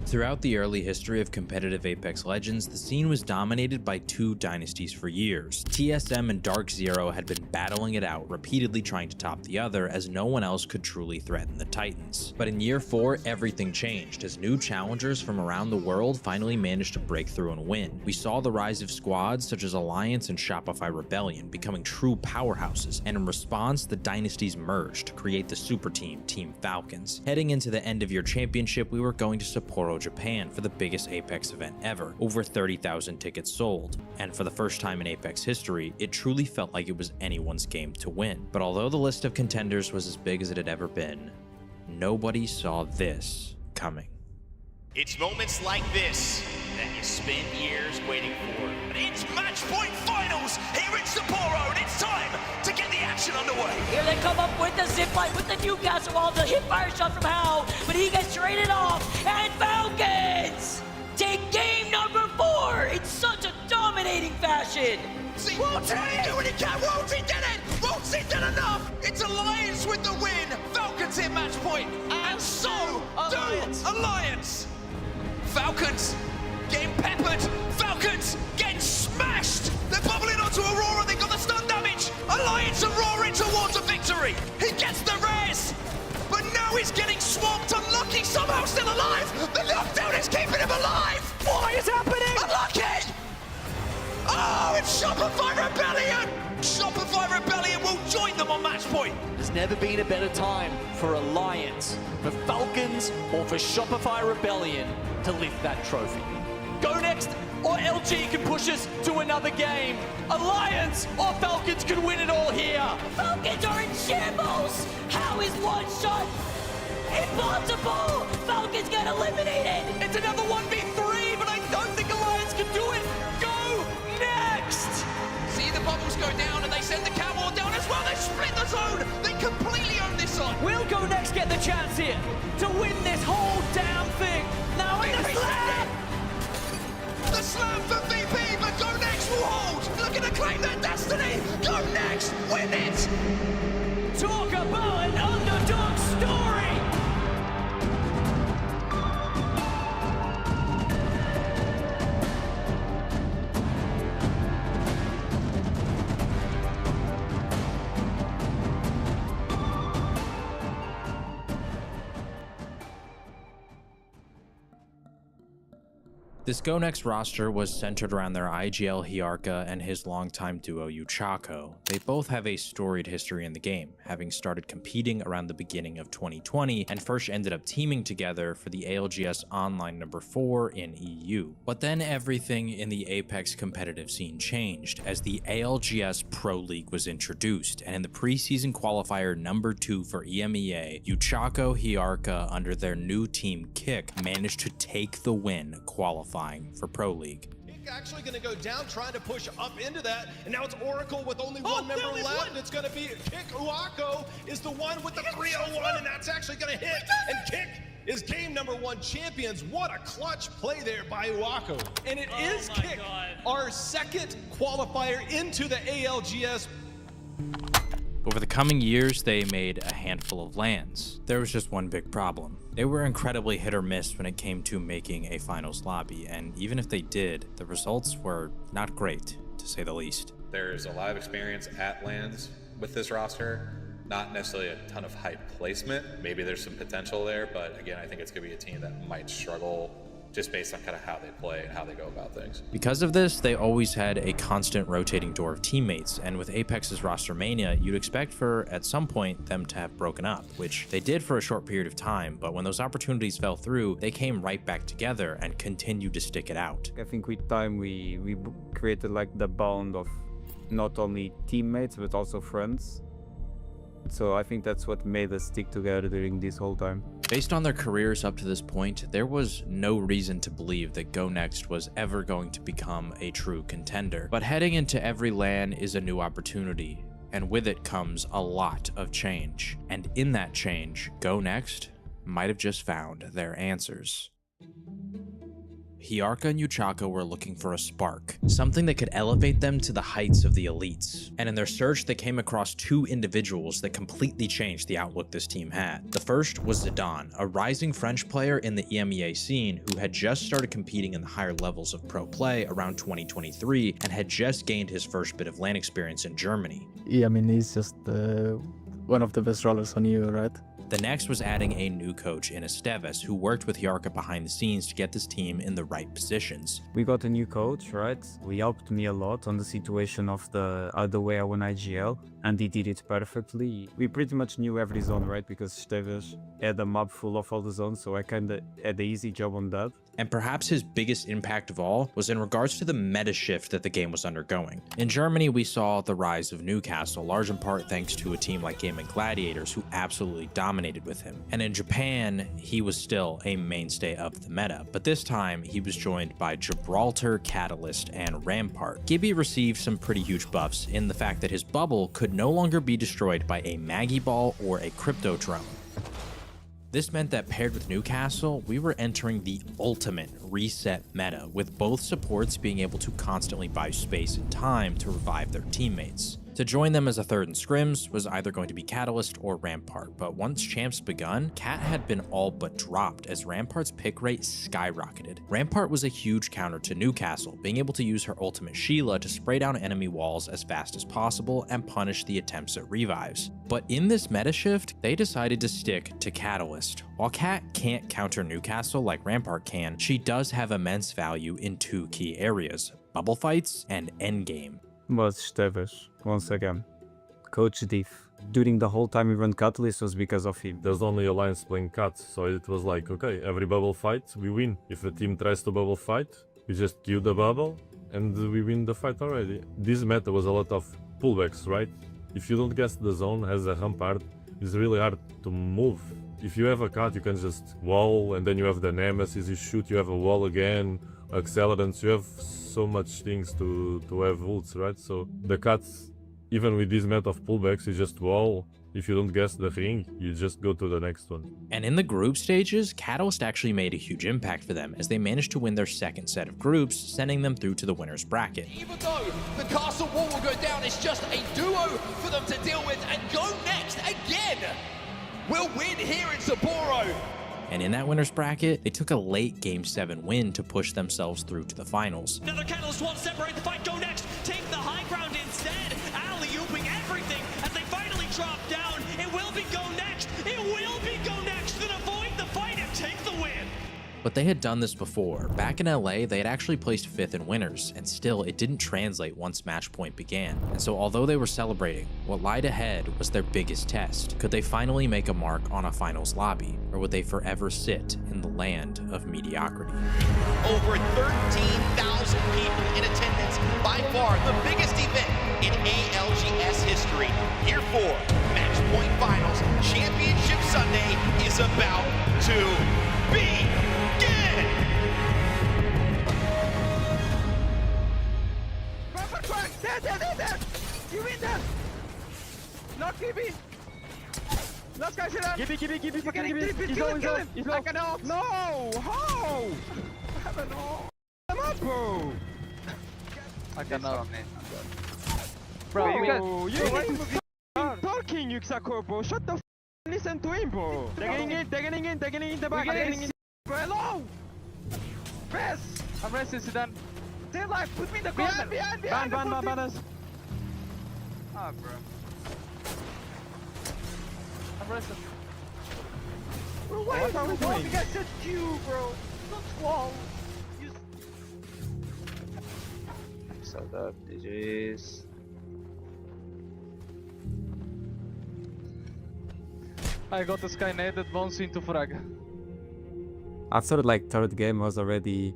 Throughout the early history of competitive Apex Legends, the scene was dominated by two dynasties for years. TSM and Dark Zero had been battling it out, repeatedly trying to top the other, as no one else could truly threaten the Titans. But in year 4, everything changed, as new challengers from around the world finally managed to break through and win. We saw the rise of squads such as Alliance and Shopify Rebellion becoming true powerhouses, and in response, the dynasties merged to create the super team, Team Falcons. Heading into the end of year championship, we were going to Sapporo, Japan for the biggest Apex event ever, over 30,000 tickets sold. And for the first time in Apex history, it truly felt like it was anyone's game to win. But although the list of contenders was as big as it had ever been, nobody saw this coming. It's moments like this that you spend years waiting for. But it's match point finals here in Sapporo, and it's time to get the action underway. Here they come up with the zipline with the Newcastle wall, the hip fire shot from Howe, but he gets traded off, and Falcons take game number 4 in such a dominating fashion. Won't he do what he can? Won't he did it? Won't he did enough? It's Alliance with the win. Falcons hit match point, and so do Alliance. Falcons getting peppered. Falcons getting smashed. They're bubbling onto Aurora. They got the stun damage. Alliance are roaring towards a victory. He gets the res, but now he's getting swamped. Unlucky, somehow still alive. The knockdown is keeping him alive. What is happening? Unlucky. Oh, it's Shopify Rebellion. Shopify Rebellion will join them on match point. There's never been a better time for Alliance, for Falcons, or for Shopify Rebellion to lift that trophy. Go Next or LG can push us to another game. Alliance or Falcons can win it all here. Falcons are in shambles. How is one shot impossible? Falcons get eliminated. It's another 1v3, but I don't think Alliance can do it. Go Next! See the bubbles go down, and they send the Cowboy down as well. They split the zone. They completely own this side. Will Go Next get the chance here to win this whole damn thing? Now in the slam! The slam for VP, but Go Next will hold. Looking to claim their destiny. Go Next, win it. Talk about an underdog story. This Go Next roster was centered around their IGL Hiarka and his longtime duo Yuchako. They both have a storied history in the game, having started competing around the beginning of 2020 and first ended up teaming together for the ALGS Online number 4 in EU. But then everything in the Apex competitive scene changed as the ALGS Pro League was introduced, and in the preseason qualifier number 2 for EMEA, Yuchako Hiarka under their new team Kick managed to take the win qualifying for Pro League. Actually going to go down, trying to push up into that, and now it's Oracle with only one member left, and it's going to be Kick. Uako is the one with the 301, and that's actually going to hit, and Kick is game number 1 champions. What a clutch play there by Uako. And it is Kick, our second qualifier into the ALGS. Over the coming years, they made a handful of lands. There was just one big problem. They were incredibly hit or miss when it came to making a finals lobby, and even if they did, the results were not great, to say the least. There's a lot of experience at lands with this roster. Not necessarily a ton of high placement. Maybe there's some potential there, but again, I think it's going to be a team that might struggle just based on kind of how they play and how they go about things. Because of this, they always had a constant rotating door of teammates, and with Apex's roster mania, you'd expect for, at some point, them to have broken up, which they did for a short period of time, but when those opportunities fell through, they came right back together and continued to stick it out. I think with time we created like the bond of not only teammates but also friends. So I think that's what made us stick together during this whole time. Based on their careers up to this point, there was no reason to believe that Go Next was ever going to become a true contender. But heading into every LAN is a new opportunity, and with it comes a lot of change. And in that change, Go Next might have just found their answers. Hyarka and Uchaka were looking for a spark, something that could elevate them to the heights of the elites. And in their search, they came across two individuals that completely changed the outlook this team had. The first was Zidane, a rising French player in the EMEA scene who had just started competing in the higher levels of pro play around 2023 and had just gained his first bit of LAN experience in Germany. Yeah, I mean, he's just one of the best rollers on EU, right? The next was adding a new coach in Esteves, who worked with Hyarka behind the scenes to get this team in the right positions. We got a new coach, right? He helped me a lot on the situation of the other way I won IGL, and he did it perfectly. We pretty much knew every zone, right? Because Esteves had a map full of all the zones, so I kinda had the easy job on that. And perhaps his biggest impact of all was in regards to the meta shift that the game was undergoing. In Germany, we saw the rise of Newcastle, large in part thanks to a team like Gaming Gladiators who absolutely dominated with him. And in Japan, he was still a mainstay of the meta, but this time he was joined by Gibraltar, Catalyst, and Rampart. Gibby received some pretty huge buffs in the fact that his bubble could no longer be destroyed by a Maggie Ball or a Crypto Drone. This meant that paired with Newcastle, we were entering the ultimate reset meta, with both supports being able to constantly buy space and time to revive their teammates. To join them as a third in scrims was either going to be Catalyst or Rampart, but once champs begun, Cat had been all but dropped as Rampart's pick rate skyrocketed. Rampart was a huge counter to Newcastle, being able to use her ultimate Sheila to spray down enemy walls as fast as possible and punish the attempts at revives. But in this meta shift, they decided to stick to Catalyst. While Cat can't counter Newcastle like Rampart can, she does have immense value in two key areas: bubble fights and endgame. Was Esteves, once again. Coach Diff. During the whole time we run Catalyst was because of him. There's only Alliance playing Cat, so it was like, okay, every bubble fight, we win. If a team tries to bubble fight, we just queue the bubble, and we win the fight already. This meta was a lot of pullbacks, right? If you don't guess the zone as a Rampart, it's really hard to move. If you have a Cat, you can just wall, and then you have the Nemesis, you shoot, you have a wall again, accelerants, you have so much things to have ults, right? So the Cats, even with this meta of pullbacks, you just wall. If you don't guess the ring, you just go to the next one. And in the group stages, Catalyst actually made a huge impact for them as they managed to win their second set of groups, sending them through to the winner's bracket. Even though the castle wall will go down, it's just a duo for them to deal with, and Go Next again will win here in Sapporo. And in that winner's bracket, they took a late Game 7 win to push themselves through to the finals. Another Catalyst won't separate the fight. Go Next, take the high ground instead. Alley-ooping everything as they finally drop down. It will be Go Next. It will be Go Next that avoid the fight and take the win. But they had done this before. Back in LA, they had actually placed 5th in winners, and still it didn't translate once match point began. And so although they were celebrating, what lied ahead was their biggest test. Could they finally make a mark on a finals lobby, or would they forever sit in the land of mediocrity? Over 13,000 people in attendance, by far the biggest event in ALGS history. Here for Match Point Finals, Championship Sunday is about to begin! There! You win that! Not Gibby! Last guy, Gibby, fucking Gibby! He's low, he's low! I can help! No! How? I have an ult! I'm up, bro! I can help. Bro, you guys... Talk talking, Yuxako, bro. Shut the f. Listen to him, bro. They're getting in the back. They're getting in. Hello! Press! I'm resting, Sudan. Stay alive, put me in the corner. Behind. Ban us. Ah, bro. I'm resting. Bro, what are we doing? I said Q, bro. Not wall. So that is. I got the Skynet that bounce into frag. After like third game was already,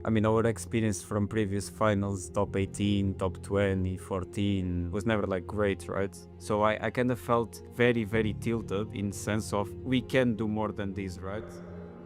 I mean, our experience from previous finals, top 18, top 20, 14, was never like great, right? So I kind of felt very, very tilted in sense of we can do more than this, right?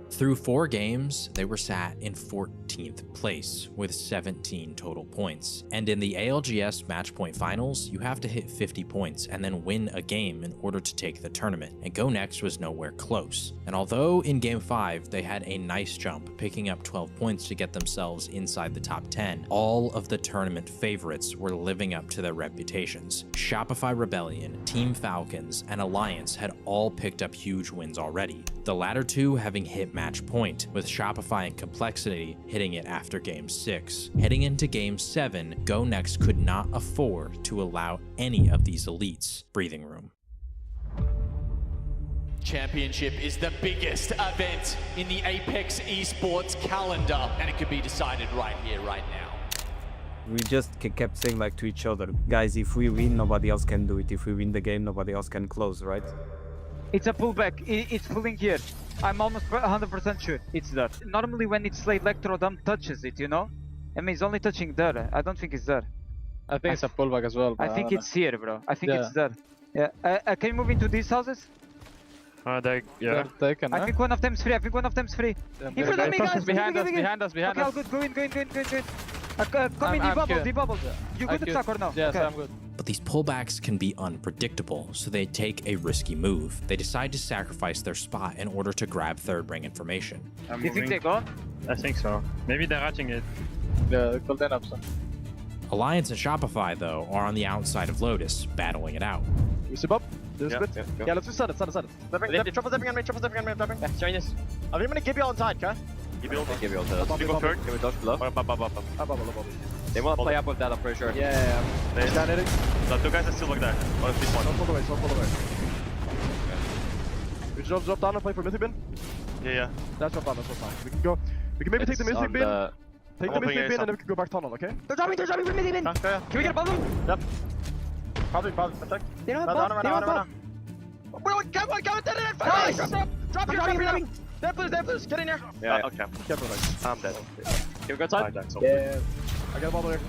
Through 4 games, they were sat in 14th place with 17 total points. And in the ALGS Match Point Finals, you have to hit 50 points and then win a game in order to take the tournament. And Go Next was nowhere close. And although in Game 5, they had a nice jump, picking up 12 points to get themselves inside the top 10, all of the tournament favorites were living up to their reputations. Shopify Rebellion, Team Falcons, and Alliance had all picked up huge wins already. The latter two having hit match point, with Shopify and Complexity hitting it after Game 6. Heading into Game 7, Go Next could not afford to allow any of these elites breathing room. Championship is the biggest event in the Apex Esports calendar, and it could be decided right here, right now. We just kept saying like to each other, guys, if we win, nobody else can do it. If we win the game, nobody else can close, right? It's a pullback. It's pulling here. I'm almost 100% sure it's there. Normally when it's like Electrodome touches it, you know? I mean, it's only touching there. I don't think it's there. I think it's a pullback as well. I think it's here, bro. I think it's there. Yeah. Can you move into these houses? They're taken, I think one of them's free. In front of me, guys. Behind us. Okay, all good. Go in. Come in, debubble. You good to or no? Yes, I'm good. But these pullbacks can be unpredictable, so they take a risky move. They decide to sacrifice their spot in order to grab third ring information. You think they're gone? I think so. Maybe they're rushing it. Yeah, call that up, so. Alliance and Shopify, though, are on the outside of Lotus, battling it out. You see Bob? This is good. Yeah, let's just start it. Triple zipping on me. Yeah, join this. I'm gonna give you all inside, okay? Give you all inside. Can we dodge below? They won't play up with that, I'm pretty sure. Yeah. They stand hitting. The 2 guys are still look there. Don't pull away. We drop down and play for Mythic Bin? Yeah. That's drop down, that's fine. We can go. We can maybe take the Mythic Bin. Take the Mythic Bin and then we can go back tunnel, okay? They're dropping with Mythic Bin! Can we get above them? Yep. Probably. Protect. They don't have buff. Bro, come on, nice! Drop here. There, please. Get in there. Yeah, okay. Careful, guys. I'm dead. Can we go inside? Yeah. I got a bubble here.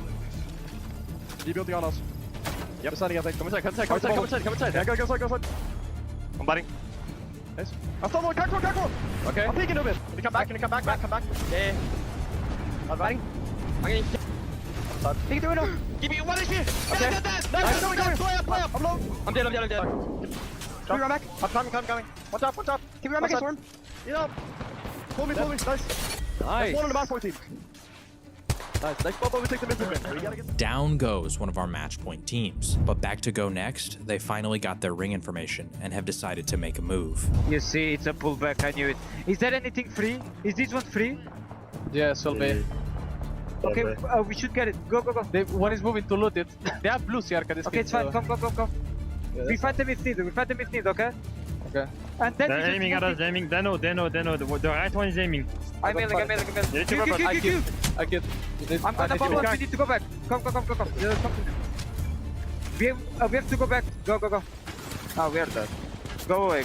Rebuilding on us. Yep. Deciding, I think. Come inside. Yeah, go inside. I'm batting. Nice. I'm still on, careful. Okay. I'm peeking a bit. Can you come back? Yeah. I'm batting. I'm getting... Take the window. Give me 1 HP. Okay. Nice. Play up. I'm low. I'm dead. Can we run back? I'm coming. Watch out. Can we run back and storm? Yeah. Pull me. Nice. There's one on the match point team. Nice. Next bubble, we take the mid. Down goes one of our match point teams. But back to Go Next, they finally got their ring information and have decided to make a move. You see, it's a pullback. I knew it. Is there anything free? Is this one free? Yes, will be. Okay, we should get it. Go. One is moving to loot it. They have blue Siarka. Okay, it's fine. Come. Yeah, we fight them if needed. Okay? Okay. And then they're aiming at us. They know. The right one is aiming. I'm mailing. I get. I'm gonna bubble. We need to go back. Come. We have to go back. Go. Oh, we are dead. Go away.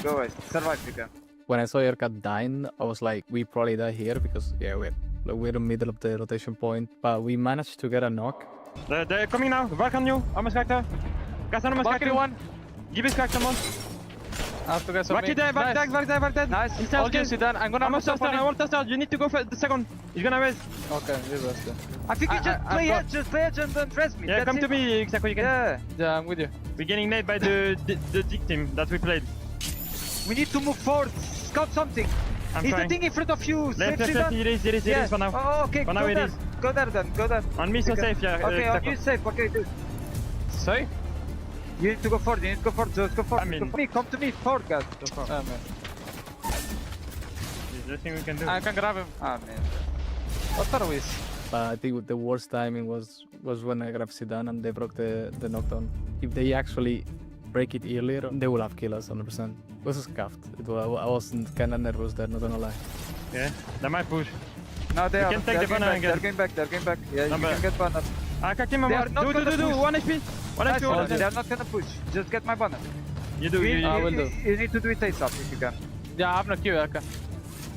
Survive, you can. When I saw Yerka dying, I was like, we probably die here because, yeah, we're in the middle of the rotation point. But we managed to get a knock. They're coming now. Work on you. I'm a Skakta. Gas on one. Give me Skakta one. I have to get something. Back dead. Nice. ALGS, you're done. I'm a test out. You need to go for the second. He's gonna raise. Okay, he's resting. I think you just play edge and don't press me. Yeah, come to me, exactly. Yeah, I'm with you. We're getting made by the dick team that we played. We need to move forward. Scout something. Is the thing in front of you? Left, it is for now. Oh, okay, for now it is. Go there then. On me, so safe, yeah. Okay, on you safe. Okay, dude. Safe? You need to go forward, you need to go forward, just go forward. Come to me, forward, guys. Man. There's nothing we can do. I can grab him. Ah, man. What are we? I think the worst timing was when I grabbed Zidane and they broke the knockdown. If they actually break it earlier, they will have killed us 100%. It was a scuffed. I wasn't kind of nervous there, not gonna lie. Yeah, they might push. No, they are. Can take the banner again. They're going back. Yeah, you can get banner. I can kill my banner. Do. 1 HP. 1 HP. They are not gonna push. Just get my banner. You do. I will do. You need to do it ASAP if you can. Yeah, I have no Q, Erka.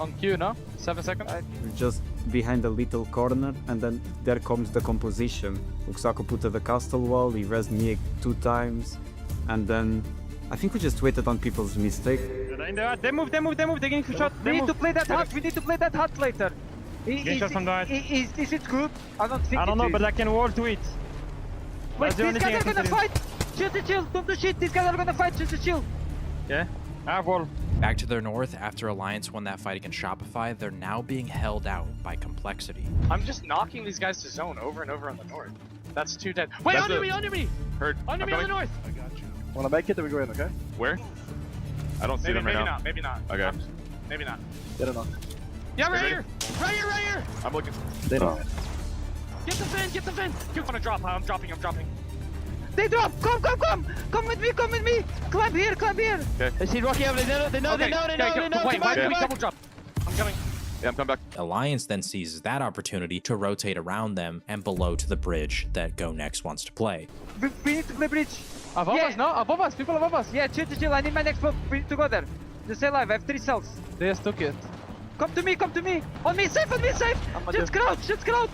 On Q, no? 7 seconds? Just behind a little corner, and then there comes the composition. Uksako put to the castle wall, he rezzed me 2 times, and then I think we just waited on people's mistake. They move, they're getting shot. We need to play that hut, later. Get shot from the right. Is it good? I don't know, but I can wall to it. Wait, these guys are gonna fight! Shoot the shield, don't do shit, these guys are gonna fight, shoot the shield! Yeah, I have wall. Back to their north, after Alliance won that fight against Shopify, they're now being held out by Complexity. I'm just knocking these guys to zone over and over on the north. That's 2 dead. Wait, under me! Heard. Under me on the north! I got you. Wanna make it, then we go in, okay? Where? I don't see them right now. Maybe not. Okay. Maybe not. Get it on. Yeah, right Ready? here! Right here! I'm looking. They don't. Get the fin! You're gonna drop. I'm dropping. They drop! Come! Come with me! Climb here! Okay. Is he Rocky? They know. Wait, why did we double drop? I'm coming. Yeah, I'm coming back. Alliance then seizes that opportunity to rotate around them and below to the bridge that Go Next wants to play. We need to play bridge. Above us, no? Above us, people above us. Yeah, chill. I need my next pop. We need to go there. Just stay alive. I have 3 cells. They just took it. Come to me. On me, safe. Just crouch.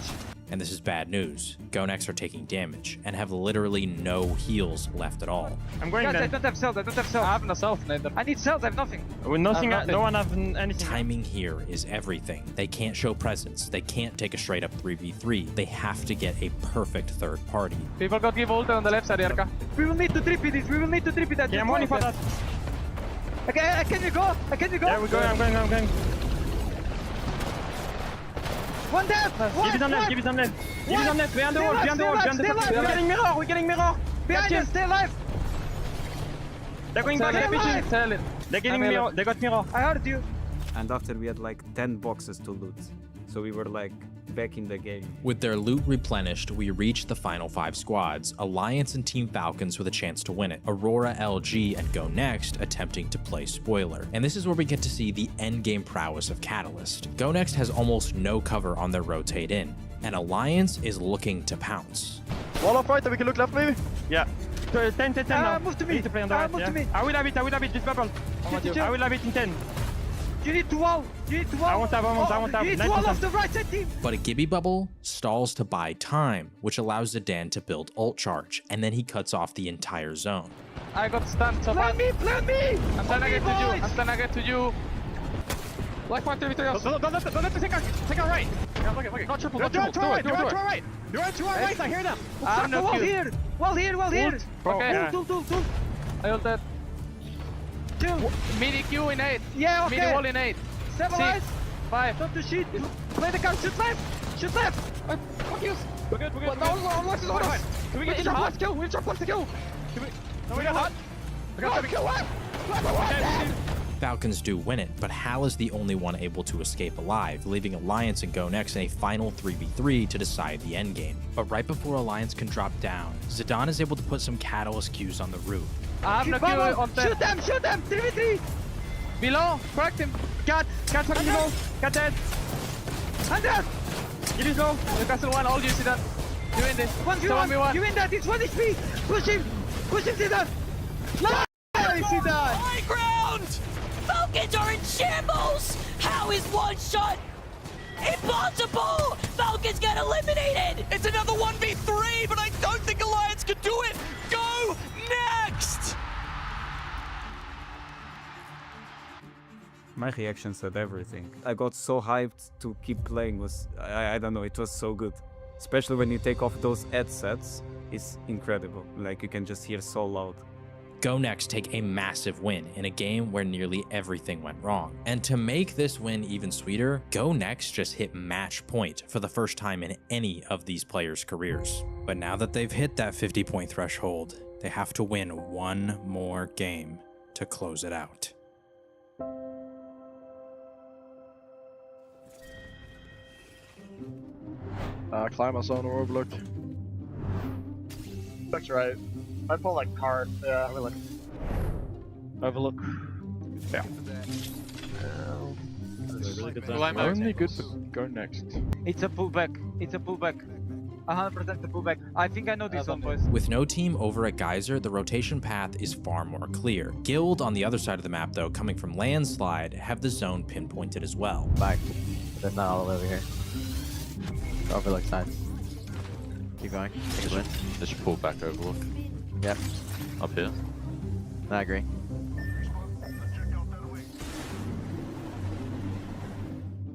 And this is bad news. Go Next are taking damage and have literally no heals left at all. I'm going Guys, there. I don't have cells. I have no self neither. I need cells. I have nothing. With nothing, no one have anything. Timing here is everything. They can't show presence. They can't take a straight up 3v3. They have to get a perfect third party. People got give ult on the left side, Erka. We will need to trip this. Yeah, I'm waiting for that. Okay, can you go? Yeah, we're going. I'm going. One death! Give it on left. Behind the wall. We're getting mirror. Behind us, stay alive! They're going back. They're getting mirror. They got mirror. I heard you. And after we had like 10 boxes to loot, so we were like back in the game. With their loot replenished, we reach the final 5 squads, Alliance and Team Falcons with a chance to win it, Aurora, LG, and Go Next attempting to play spoiler. And this is where we get to see the endgame prowess of Catalyst. Go Next has almost no cover on their rotate in, and Alliance is looking to pounce. Wall of fight, we can look left maybe? Yeah. 10 now. Move to me. To play on the right, Move to me. I will have it, this bubble. I will have it in 10. You need to wall. I won't have. You need to wall off the right side team. But a Gibby bubble stalls to buy time, which allows Zidane to build ult charge, and then he cuts off the entire zone. I got stunned so far. Plan me! I'm trying to get to you. Like 1, 3, 3 else. Don't let the take our right. Yeah, look it. Not triple. Do it. To our right. I hear them. I'm not Wall here. Okay. Tool. I ult that. Two. Midi Q in 8. Yeah, okay. Midi wall in 8. Stabilize. 5. Don't do shit. Play the card. Shoot left. Fuck you. We're good. No, Can we get your hot kill? We need your plus to kill. No, we got hot. I got to kill one. Falcons do win it, but Hal is the only one able to escape alive, leaving Alliance and Go Next in a final 3v3 to decide the endgame. But right before Alliance can drop down, Zidane is able to put some Catalyst Qs on the roof. I have no Q on them. Shoot them! 3v3! Below, correct him. Cat fucking below. Cat dead. 100! It is low. The castle 1, all you see that. You win this. 1v1. You win that, it's 1 HP! Push him, Zidane! Nice, Zidane! High ground! Falcons are in shambles! How is one shot impossible? Falcons get eliminated! It's another 1v3, but I don't think Alliance could do it! Go Next! My reaction said everything. I got so hyped to keep playing. I don't know, it was so good. Especially when you take off those headsets, it's incredible. Like you can just hear so loud. Go Next take a massive win in a game where nearly everything went wrong. And to make this win even sweeter, Go Next just hit match point for the first time in any of these players' careers. But now that they've hit that 50-point threshold, They have to win one more game to close it out. Climb us on overlook. Looks right. I pull like hard. Yeah, overlook. Overlook. Yeah. Only good to go next. It's a pullback. It's a pullback. 100% a pullback. I think I know this one, boys. With no team over at Geyser, the rotation path is far more clear. Guild on the other side of the map, though, coming from Landslide, have the zone pinpointed as well. Back. But not all the way over here. Overlook side. Keep going. Take a win. Just pull back overlook. Yep. Up here. I agree.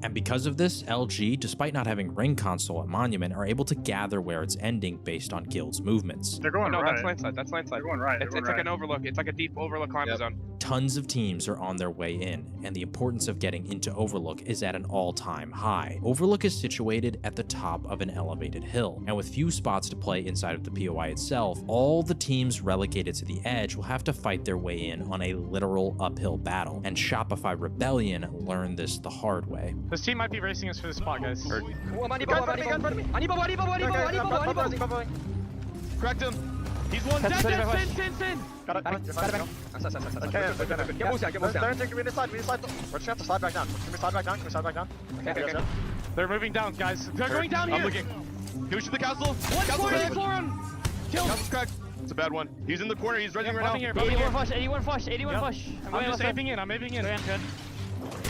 And because of this, LG, despite not having ring console at Monument, are able to gather where it's ending based on Guild's movements. They're going right. No, that's landslide. That's landslide. They're going right. It's like an overlook. It's like a deep overlook climb zone. Tons of teams are on their way in, and the importance of getting into Overlook is at an all-time high. Overlook is situated at the top of an elevated hill, and with few spots to play inside of the POI itself, all the teams relegated to the edge will have to fight their way in on a literal uphill battle, and Shopify Rebellion learned this the hard way. This team might be racing us for the spot, guys. Cracked him. He's one dead. Sin. Got it. Get moves down. We need to slide. We're just gonna have to slide back down. Can we slide back down? Okay. They're moving down, guys. They're going down here. I'm looking. Can we shoot the castle? Floor on. Kill. Castle's cracked. It's a bad one. He's in the corner. He's running right now. 81 flush. I'm just aping in.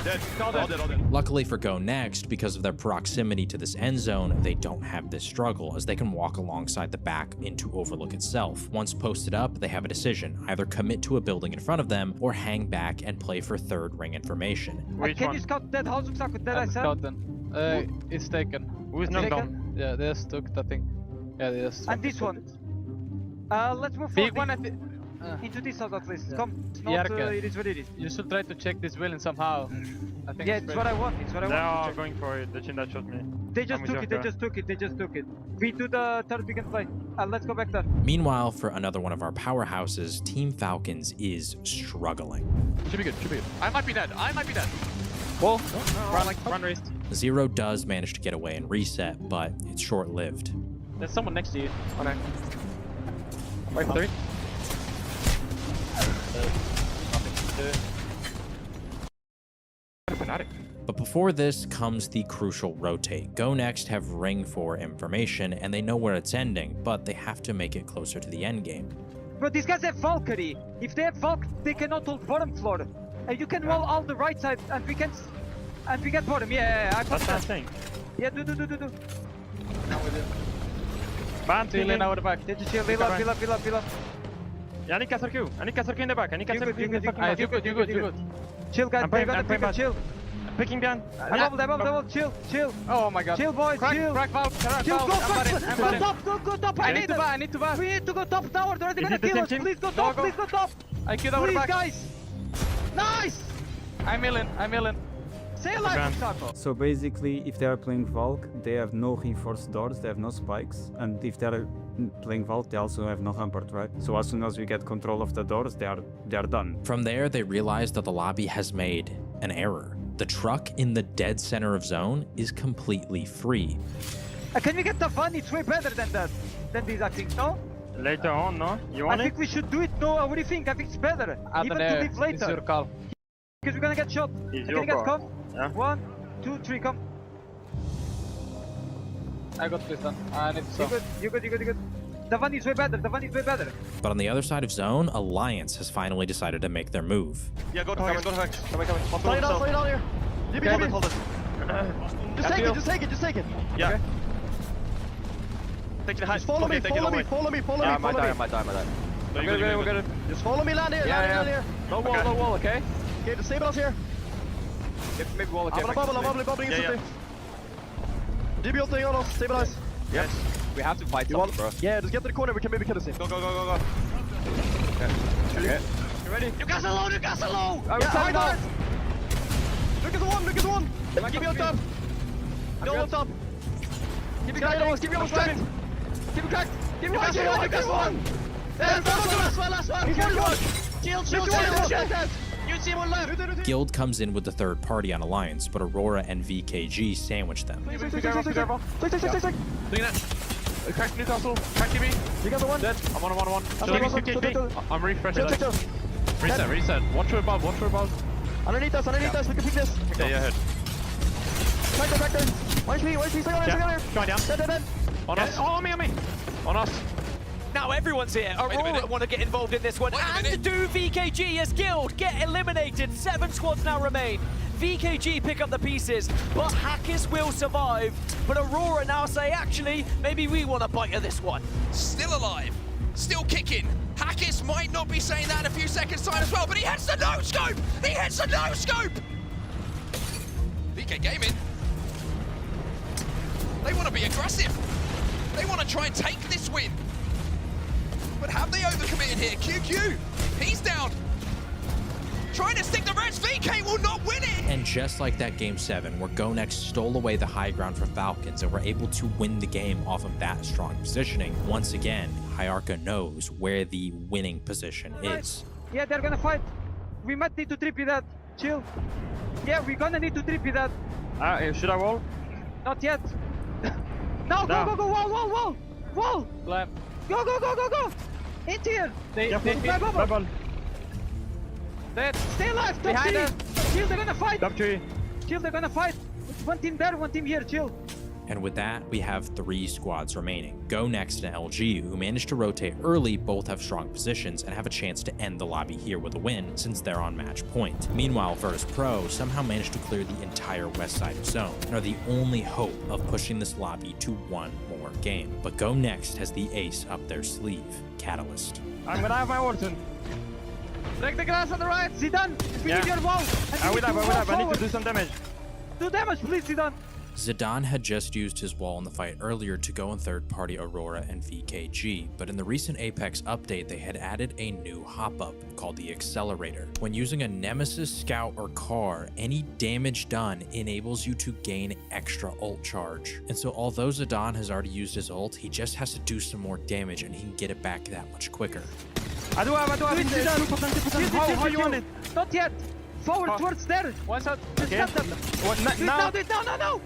Dead. All dead. Luckily for Go Next, because of their proximity to this end zone, they don't have this struggle, as they can walk alongside the back into Overlook itself. Once posted up, they have a decision: either commit to a building in front of them, or hang back and play for third ring information. Can you scout that house? That I said? It's taken. Who is knocked down? Yeah, they just took that thing. Yeah, they just... And this one. Let's move Big forward. one into this house at least. Come. It's not, it is what it is. You should try to check this building somehow. I think it's what I want. It's what I want. They are going for it. The team that shot me. They just took it. We do the third we can play. Let's go back there. Meanwhile, for another one of our powerhouses, Team Falcons is struggling. Should be good. I might be dead. Whoa. Run race. Zero does manage to get away and reset, but it's short-lived. There's someone next to you. Okay. Wait for 3. But before this comes the crucial rotate. Go Next have ring for information, and they know where it's ending, but they have to make it closer to the end game. But these guys have Valkyrie. If they have Valk, they cannot hold bottom floor. And you can wall all the right side, and we get bottom. Yeah, I That's what I'm saying. Yeah, do. Bam, Chilling out the back. Did you chill? Heal up. Yeah, I need Castle Q in the back. You good. Chill, guys. They got the pick up. Chill. Picking down. Double. Chill. Oh my god. Chill, boys. Chill. Crack valve. Chill. Go top. I need to back. We need to go top tower. They're gonna kill us. Please go top. I killed over the back. Guys. Nice. I'm milling. Stay alive, Taco. So basically, if they are playing Valk, they have no reinforced doors, they have no spikes, and if they are playing Valk, they also have no rampart, right? So as soon as we get control of the doors, they are done. From there, they realize that the lobby has made an error. The truck in the dead center of zone is completely free. Can we get the fun? It's way better than that. Than this, I think, no? Later on, no? You want I think we should do it, no? What do you think? I think it's better. Even to live later. It's your call. Because we're gonna get shot. It's your call. Come. Yeah. 1, 2, 3, come. I got this one. I need to You good. The one is way better. But on the other side of zone, Alliance has finally decided to make their move. Yeah, go to Hex. Coming. Slay it out here. Hold it. Just take it. Yeah. Okay. Take the high. Follow me. I might die. We're good. Just follow me, land here. No wall, okay? Okay, just stabilize here. Maybe wall, okay? I'm bubbling instantly. DB ulting on us, stabilize. Yes. We have to fight something, bro. Yeah, just get to the corner, we can maybe kill this thing. Go. Okay. You ready? You guys are low! Yeah, Look at the one! Keep me on top! No on top! Keep me cracked! Keep me cracked! Keep me cracked! Keep me cracked! Last one. Shield. You team on left. Guild comes in with the third party on Alliance, but Aurora and VKG sandwich them. Be careful. Doing that. Crack Newcastle. Crack TV. You got the one. Dead. I'm on one. I'm refreshing. Reset. Watch her above. Underneath us. We can pick this. Yeah, ahead. Back there. One HP. Stay on there. Going down. Dead. On us. Oh, on me. On us. Now everyone's here. Aurora want to get involved in this one. And do VKG as Guild get eliminated. 7 squads now remain. VKG pick up the pieces, but Hackers will survive. But Aurora now say, actually, maybe we want a bite of this one. Still alive, still kicking. Hackers might not be saying that in a few seconds' time as well, but he hits the no-scope! VK Gaming, they want to be aggressive. They want to try and take this win. But have they overcommitted here? QQ, he's down. Trying to stick the rest, VK will not win it! And just like that Game 7, where GoNext stole away the high ground for Falcons and were able to win the game off of that strong positioning, once again, Hyarka knows where the winning position is. Yeah, they're gonna fight. We might need to trippy that. Chill. Yeah, we're gonna need to trippy that. Should I wall? Not yet. No, go, wall. Left. Go. Into here. My bubble. Dead. Stay alive, top Behind us. Chill, they're gonna fight. Top 3. Chill, they're gonna fight. One team there, one team here, chill. And with that, we have 3 squads remaining. GoNext and LG, who managed to rotate early, both have strong positions and have a chance to end the lobby here with a win, since they're on match point. Meanwhile, Virtus Pro somehow managed to clear the entire west side of zone, and are the only hope of pushing this lobby to one more game. But GoNext has the ace up their sleeve, Catalyst. I'm gonna have my Orton. Break the grass on the right, Zidane. We need your wall. I will have. I need to do some damage. Do damage, please, Zidane. Zidane had just used his wall in the fight earlier to go in third party Aurora and VKG, but in the recent Apex update they had added a new hop-up called the Accelerator. When using a Nemesis, Scout, or Car, any damage done enables you to gain extra ult charge. And so although Zidane has already used his ult, he just has to do some more damage and he can get it back that much quicker. I do have. 2%. How you want it? Not yet. Forward towards there. What's that? Okay. No.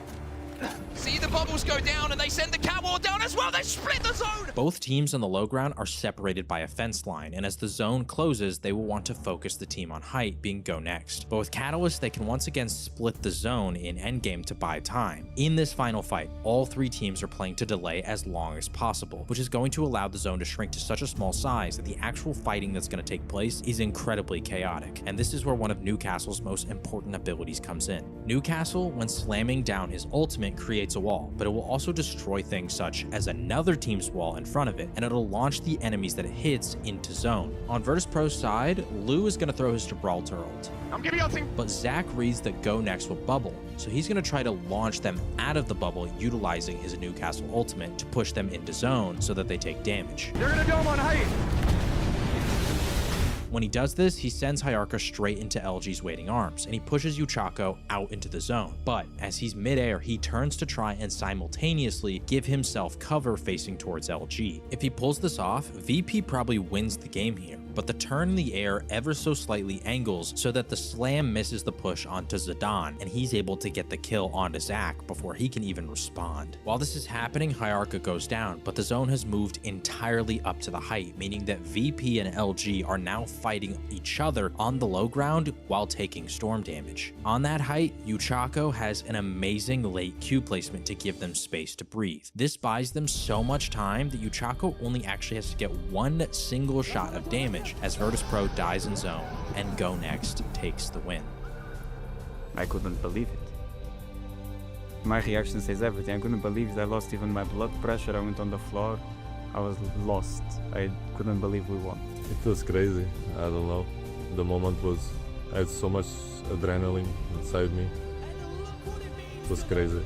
See the bubbles go down and they send the catwalk down as well. They split the zone. Both teams on the low ground are separated by a fence line, and as the zone closes, they will want to focus the team on height, being GoNext. But with Catalyst, they can once again split the zone in endgame to buy time. In this final fight, all 3 teams are playing to delay as long as possible, which is going to allow the zone to shrink to such a small size that the actual fighting that's going to take place is incredibly chaotic. And this is where one of Newcastle's most important abilities comes in. Newcastle, when slamming down his ultimate, creates a wall, but it will also destroy things such as another team's wall in front of it, and it'll launch the enemies that it hits into zone. On Virtus Pro's side, Lou is going to throw his Gibraltar ult. I'm giving you but Zach reads that GoNext will bubble, so he's going to try to launch them out of the bubble utilizing his Newcastle ultimate to push them into zone so that they take damage. They're gonna dome on height. When he does this, he sends Hyarka straight into LG's waiting arms, and he pushes Yuchako out into the zone. But as he's midair, he turns to try and simultaneously give himself cover facing towards LG. If he pulls this off, VP probably wins the game here, but the turn in the air ever so slightly angles so that the slam misses the push onto Zidane, and he's able to get the kill onto Zach before he can even respond. While this is happening, Hyarka goes down, but the zone has moved entirely up to the height, meaning that VP and LG are now fighting each other on the low ground while taking storm damage. On that height, Yuchako has an amazing late Q placement to give them space to breathe. This buys them so much time that Yuchako only actually has to get one single shot of damage as Virtus Pro dies in zone, and GoNext takes the win. I couldn't believe it. My reaction says everything. I couldn't believe it. I lost even my blood pressure. I went on the floor. I was lost. I couldn't believe we won. It was crazy. I don't know. The moment was, I had so much adrenaline inside me. It was crazy.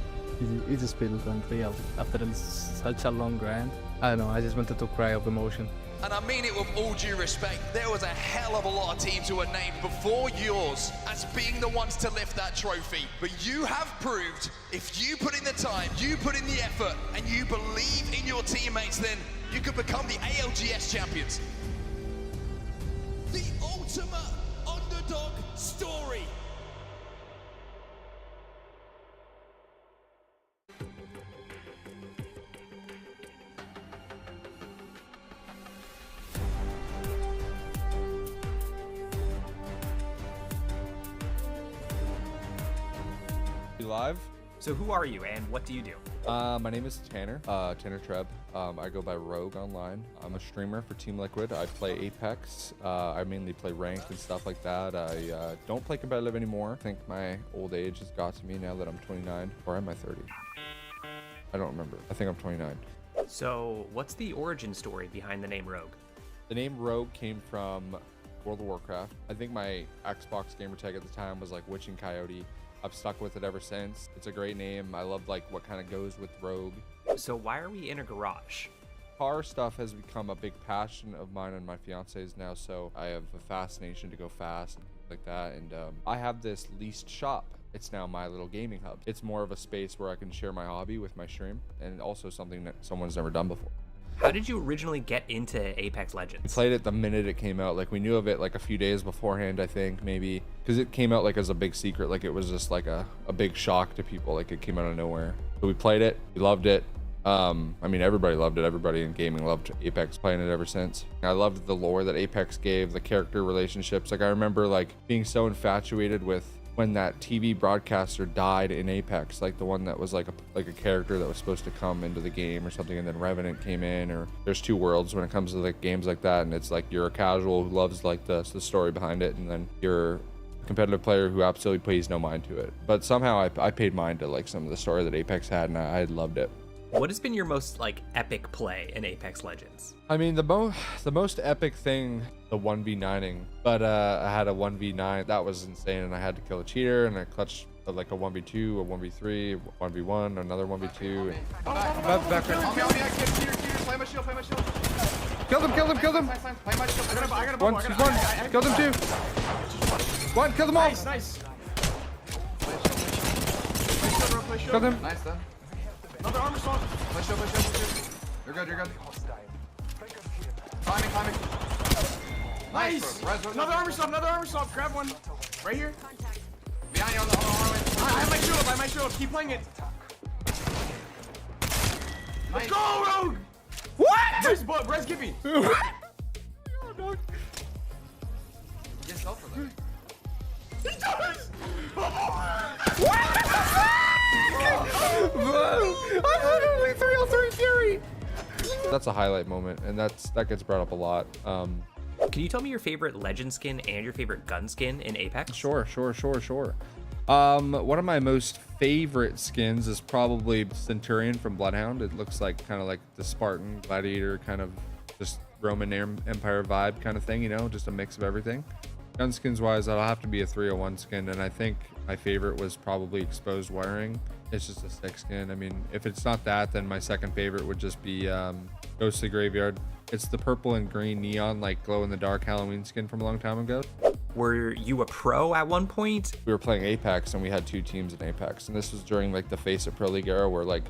It just feels unreal after such a long grind. I don't know, I just wanted to cry of emotion. and I mean it with all due respect, there was a hell of a lot of teams who were named before yours as being the ones to lift that trophy. But you have proved, if you put in the time, you put in the effort, and you believe in your teammates, then you could become the ALGS champions. The ultimate underdog story. Live. So who are you and what do you do? My name is Tanner, Tanner Treb. I go by Rogue online. I'm a streamer for Team Liquid. I play Apex. I mainly play ranked and stuff like that. I don't play competitive anymore. I think my old age has got to me now that I'm 29, or am I 30? I don't remember. I think I'm 29. So what's the origin story behind the name Rogue? The name Rogue came from World of Warcraft. I think my Xbox gamertag at the time was like Witching Coyote. I've stuck with it ever since. It's a great name. I love like what kind of goes with Rogue. So why are we in a garage? Car stuff has become a big passion of mine and my fiance's now, so I have a fascination to go fast and things like that. And I have this leased shop. It's now my little gaming hub. It's more of a space where I can share my hobby with my stream, and also something that someone's never done before. How did you originally get into Apex We Legends? played it the minute it came out. Like we knew of it like a few days beforehand, I think, maybe, because it came out like as a big secret. Like it was just like a big shock to people. Like it came out of nowhere. So we played it, we loved it. I mean, everybody loved it. Everybody in gaming loved Apex, playing it ever since. I loved the lore that Apex gave, the character relationships. Like I remember like being so infatuated with when that TV broadcaster died in Apex, like the one that was like a character that was supposed to come into the game or something, and then Revenant came in. Or there's two worlds when it comes to like games like that, and it's like you're a casual who loves like the story behind it, and then you're a competitive player who absolutely pays no mind to it. But somehow I paid mind to like some of the story that Apex had, and I loved it. What has been your most like epic play in Apex Legends? I mean, the most epic thing, the 1v9ing, but I had a 1v9 that was insane, and I had to kill a cheater, and I clutched like a 1v2, a 1v3, 1v1, another 1v2. Back. Play my shield. Kill them. Play my shield. I got a bomb. One. Kill them two. One. Kill them all. Nice. Kill them. Nice done. Another armor song. Play shield. You're good. Climbing. Nice. Another armor song. Grab one. Right here. Behind you on the way. I have my shield. Keep playing it. Let's go, Rogue! What? Where's Gibby? Get self for that. He does! What the fuck? I'm literally 303 Fury! That's a highlight moment, and that gets brought up a lot. Can you tell me your favorite legend skin and your favorite gun skin in Apex? Sure. One of my most favorite skins is probably Centurion from Bloodhound. It looks like kind of like the Spartan gladiator kind of just Roman Empire vibe kind of thing, you know, just a mix of everything. Gun skins wise, that'll have to be a 301 skin, and I think my favorite was probably Exposed Wiring. It's just a sick skin. I mean, if it's not that, then my second favorite would just be Ghost of the Graveyard. It's the purple and green neon, like glow in the dark Halloween skin from a long time ago. Were you a pro at one point? We were playing Apex, and we had two teams in Apex, and this was during like the Face It Pro League era, where like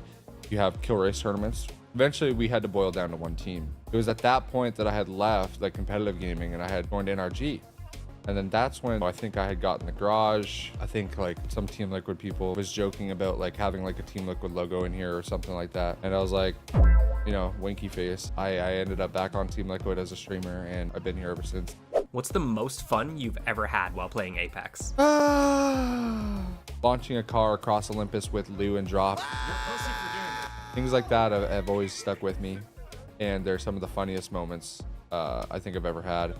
you have kill race tournaments. Eventually we had to boil down to one team. It was at that point that I had left like competitive gaming, and I had joined NRG. And then that's when I think I had gotten the garage. I think like some Team Liquid people was joking about like having like a Team Liquid logo in here or something like that. And I was like, you know, winky face. I ended up back on Team Liquid as a streamer, and I've been here ever since. What's the most fun you've ever had while playing Apex? Launching a car across Olympus with Lou and Drop. Things like that have always stuck with me. And they're some of the funniest moments I think I've ever had.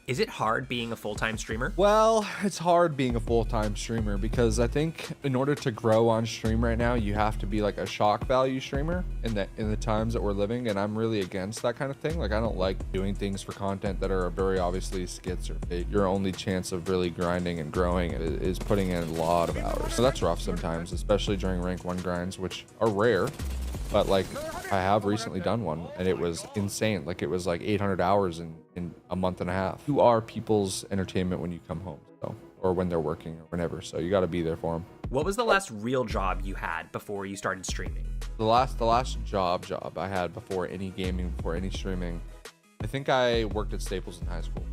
Is it hard being a full-time streamer? Well, it's hard being a full-time streamer because I think in order to grow on stream right now, you have to be like a shock value streamer in the times that we're living, and I'm really against that kind of thing. Like, I don't like doing things for content that are very obviously skits or fake. Your only chance of really grinding and growing is putting in a lot of hours. So that's rough sometimes, especially during rank 1 grinds, which are rare. But like, I have recently done one and it was insane. Like, it was like 800 hours in a month and a half. You are people's entertainment when you come home, so, or when they're working or whenever. So you got to be there for them. What was the last real job you had before you started streaming? The last job I had before any gaming, before any streaming, I think I worked at Staples in high school.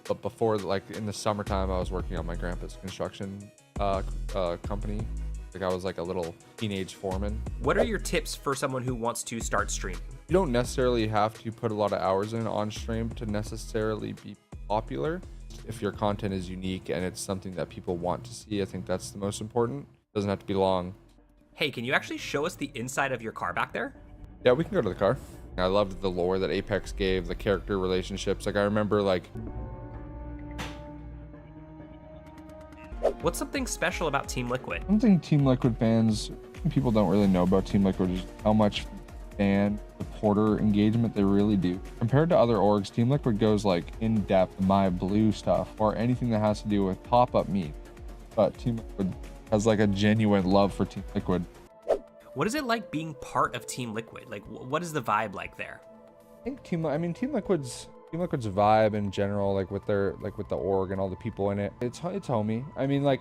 But before, like in the summertime, I was working on my grandpa's construction company. Like, I was like a little teenage foreman. What are your tips for someone who wants to start streaming? You don't necessarily have to put a lot of hours in on stream to necessarily be popular. If your content is unique and it's something that people want to see, I think that's the most important. It doesn't have to be long. Hey, can you actually show us the inside of your car back there? Yeah, we can go to the car. I loved the lore that Apex gave, the character relationships. Like, I remember like... What's something special about Team Liquid? Something Team Liquid fans, people don't really know about Team Liquid is how much fan supporter engagement they really do. Compared to other orgs, Team Liquid goes like in depth, my blue stuff, or anything that has to do with pop-up meat. But Team Liquid has like a genuine love for Team Liquid. What is it like being part of Team Liquid? Like, what is the vibe like there? I think Team Liquid's vibe in general, like with the org and all the people in it, it's homey. I mean, like,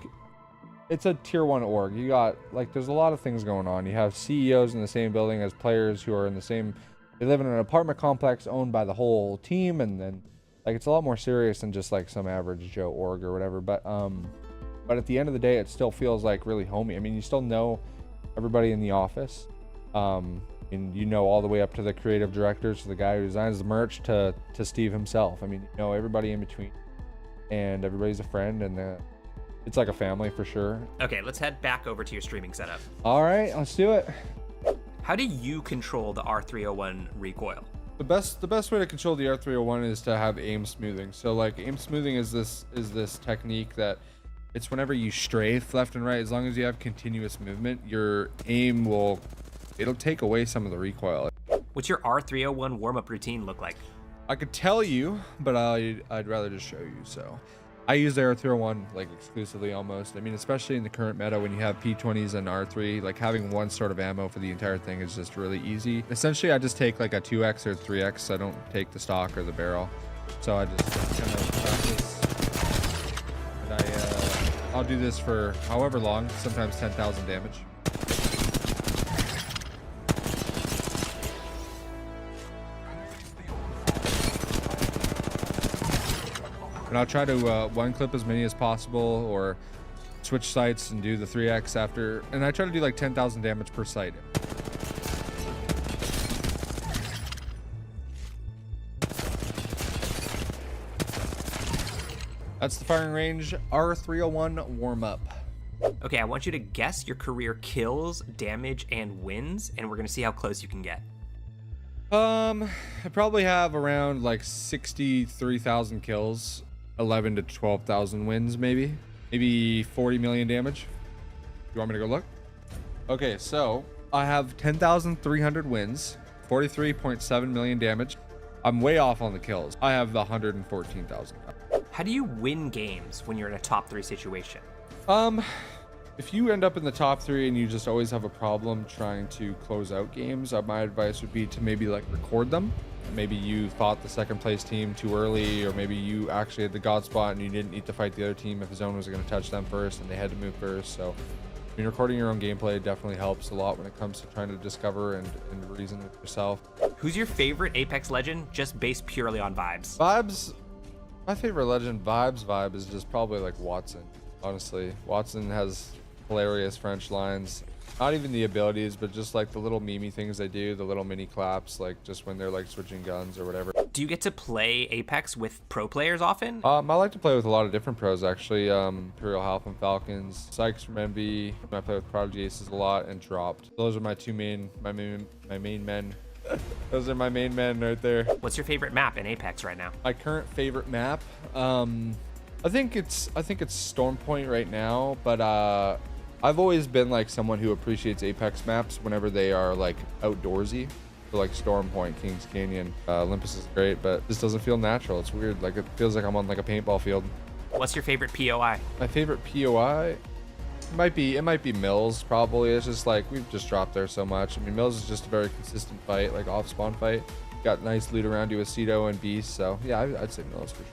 it's a tier 1 org. You got like, there's a lot of things going on. You have CEOs in the same building as players who are in the same, they live in an apartment complex owned by the whole team, and then like, it's a lot more serious than just like some average Joe org or whatever. But at the end of the day, it still feels like really homey. I mean, you still know everybody in the office, and you know all the way up to the creative directors, to the guy who designs the merch, to Steve himself. I mean, you know everybody in between, and everybody's a friend, and it's like a family for sure. Okay, let's head back over to your streaming setup. All right, let's do it. How do you control the R301 recoil? The best way to control the R301 is to have aim smoothing. So like, aim smoothing is this technique that it's whenever you strafe left and right, as long as you have continuous movement, your aim it'll take away some of the recoil. What's your R301 warm-up routine look like? I could tell you, but I'd rather just show you. So I use the R301 like exclusively almost. I mean, especially in the current meta when you have P20s and R3, like having one sort of ammo for the entire thing is just really easy. Essentially, I just take like a 2x or 3x. I don't take the stock or the barrel. So I just kind of practice. And I'll do this for however long, sometimes 10,000 damage. And I'll try to one clip as many as possible, or switch sights and do the 3x after. And I try to do like 10,000 damage per sight. That's the firing range R301 warm up. Okay, I want you to guess your career kills, damage, and wins, and we're gonna see how close you can get. I probably have around like 63,000 kills. 11 to 12,000 wins, maybe 40 million damage. You want me to go look? Okay, so I have 10,300 wins, 43.7 million damage. I'm way off on the kills. I have the 114,000. How do you win games when you're in a top 3 situation? If you end up in the top 3 and you just always have a problem trying to close out games, my advice would be to maybe like record them. Maybe you fought the second place team too early, or maybe you actually had the god spot and you didn't need to fight the other team if the zone was going to touch them first and they had to move first. So I mean, recording your own gameplay definitely helps a lot when it comes to trying to discover and reason with yourself. Who's your favorite Apex legend, just based purely on vibes? Vibes? My favorite legend vibe is just probably like Watson, honestly. Watson has hilarious French lines. Not even the abilities, but just like the little meme things they do, the little mini claps, like just when they're like switching guns or whatever. Do you get to play Apex with pro players often? I like to play with a lot of different pros actually. Imperial Half and Falcons, Sykes from MV. I play with Prodigy Aces a lot, and Dropped. Those are my main men Those are my main men right there. What's your favorite map in Apex right now? My current favorite map, I think it's Storm Point right now, but I've always been like someone who appreciates Apex maps whenever they are like outdoorsy. So like Storm Point, Kings Canyon, Olympus is great, but this doesn't feel natural. It's weird. Like it feels like I'm on like a paintball field. What's your favorite POI? My favorite POI? It might be Mills probably. It's just like we've just dropped there so much. I mean, Mills is just a very consistent fight, like off spawn fight. Got nice loot around you with Cedo and Beast, so yeah, I'd say Mills for sure.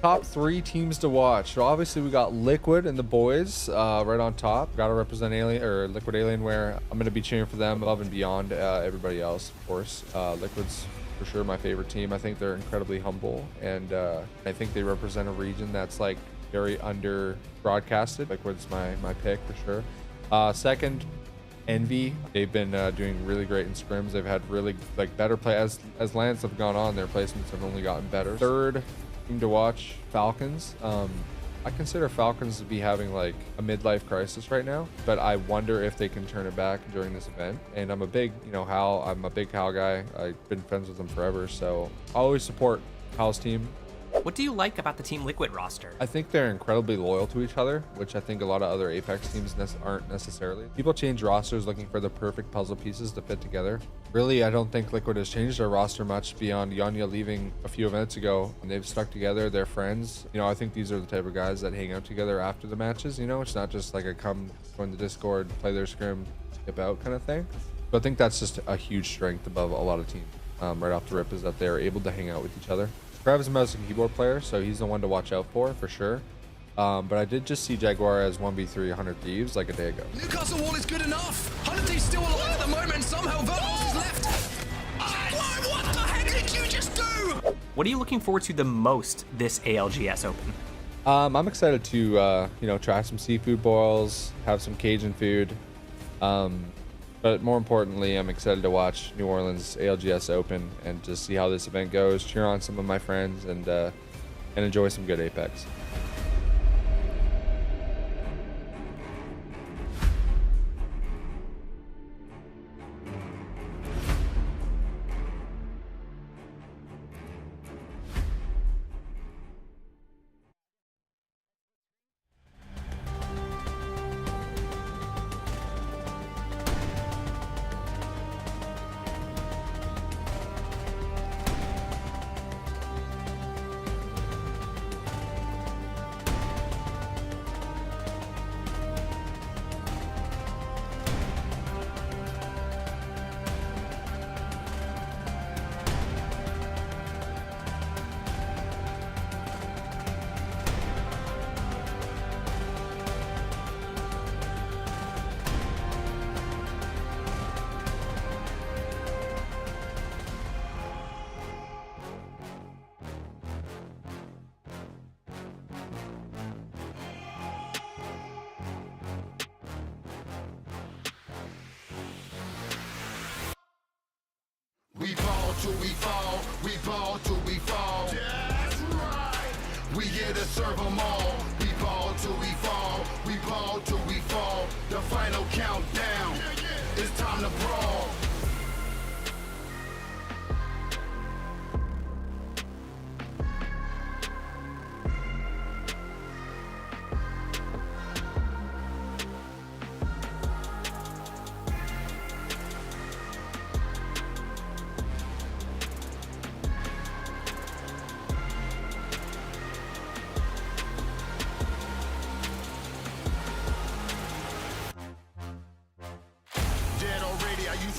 Top 3 teams to watch. So obviously we got Liquid and the boys right on top. Got to represent Alien or Liquid Alienware. I'm gonna be cheering for them above and beyond everybody else, of course. Liquid's for sure my favorite team. I think they're incredibly humble, and I think they represent a region that's like very under broadcasted. Liquid's my pick for sure. Second, Envy. They've been doing really great in scrims. They've had really like better play as lands have gone on. Their placements have only gotten better. Third team to watch, Falcons. I consider Falcons to be having like a midlife crisis right now, but I wonder if they can turn it back during this event. And I'm a big, Hal. I'm a big Hal guy. I've been friends with him forever, so I always support Hal's team. What do you like about the Team Liquid roster? I think they're incredibly loyal to each other, which I think a lot of other Apex teams aren't necessarily. People change rosters looking for the perfect puzzle pieces to fit together. Really, I don't think Liquid has changed their roster much beyond Yanya leaving a few events ago. And they've stuck together, they're friends. I think these are the type of guys that hang out together after the matches, It's not just like a come join the Discord, play their scrim, skip out kind of thing. So I think that's just a huge strength above a lot of teams right off the rip, is that they're able to hang out with each other. Krav's a mouse and keyboard player, so he's the one to watch out for sure. But I did just see Jaguar as 1v3 100 Thieves like a day ago. Newcastle Wall is good enough. 100 Thieves still alive at the moment. Somehow Vermos is left. Jaguar, what the heck did you just do? What are you looking forward to the most this ALGS Open? I'm excited to try some seafood boils, have some Cajun food. But more importantly, I'm excited to watch New Orleans ALGS Open and just see how this event goes, cheer on some of my friends, and enjoy some good Apex. We ball till we fall, we ball till we fall. That's right. We here to serve them all. We ball till we fall, we ball till we fall. The final countdown, it's time to brawl.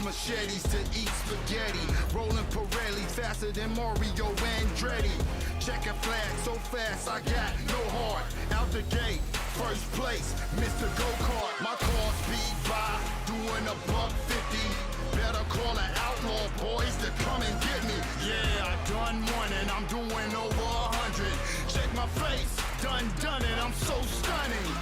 Machetes to eat spaghetti, rolling Pirelli faster than Mario Andretti. Checking flag so fast, I got no heart. Out the gate, first place, Mr. Go-Kart. My car speed by, doing $150. Better call an outlaw boys to come and get me. Yeah, I done one and I'm doing over 100. Check my face, done it, I'm so stunning.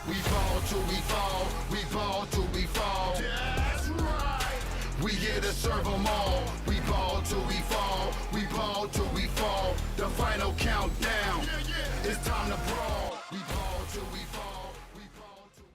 We ball till we fall, we ball till we fall. That's right. We here to serve them all. We ball till we fall, we ball ball till we fall. The final countdown. It's time to brawl. We ball till we fall. We ball till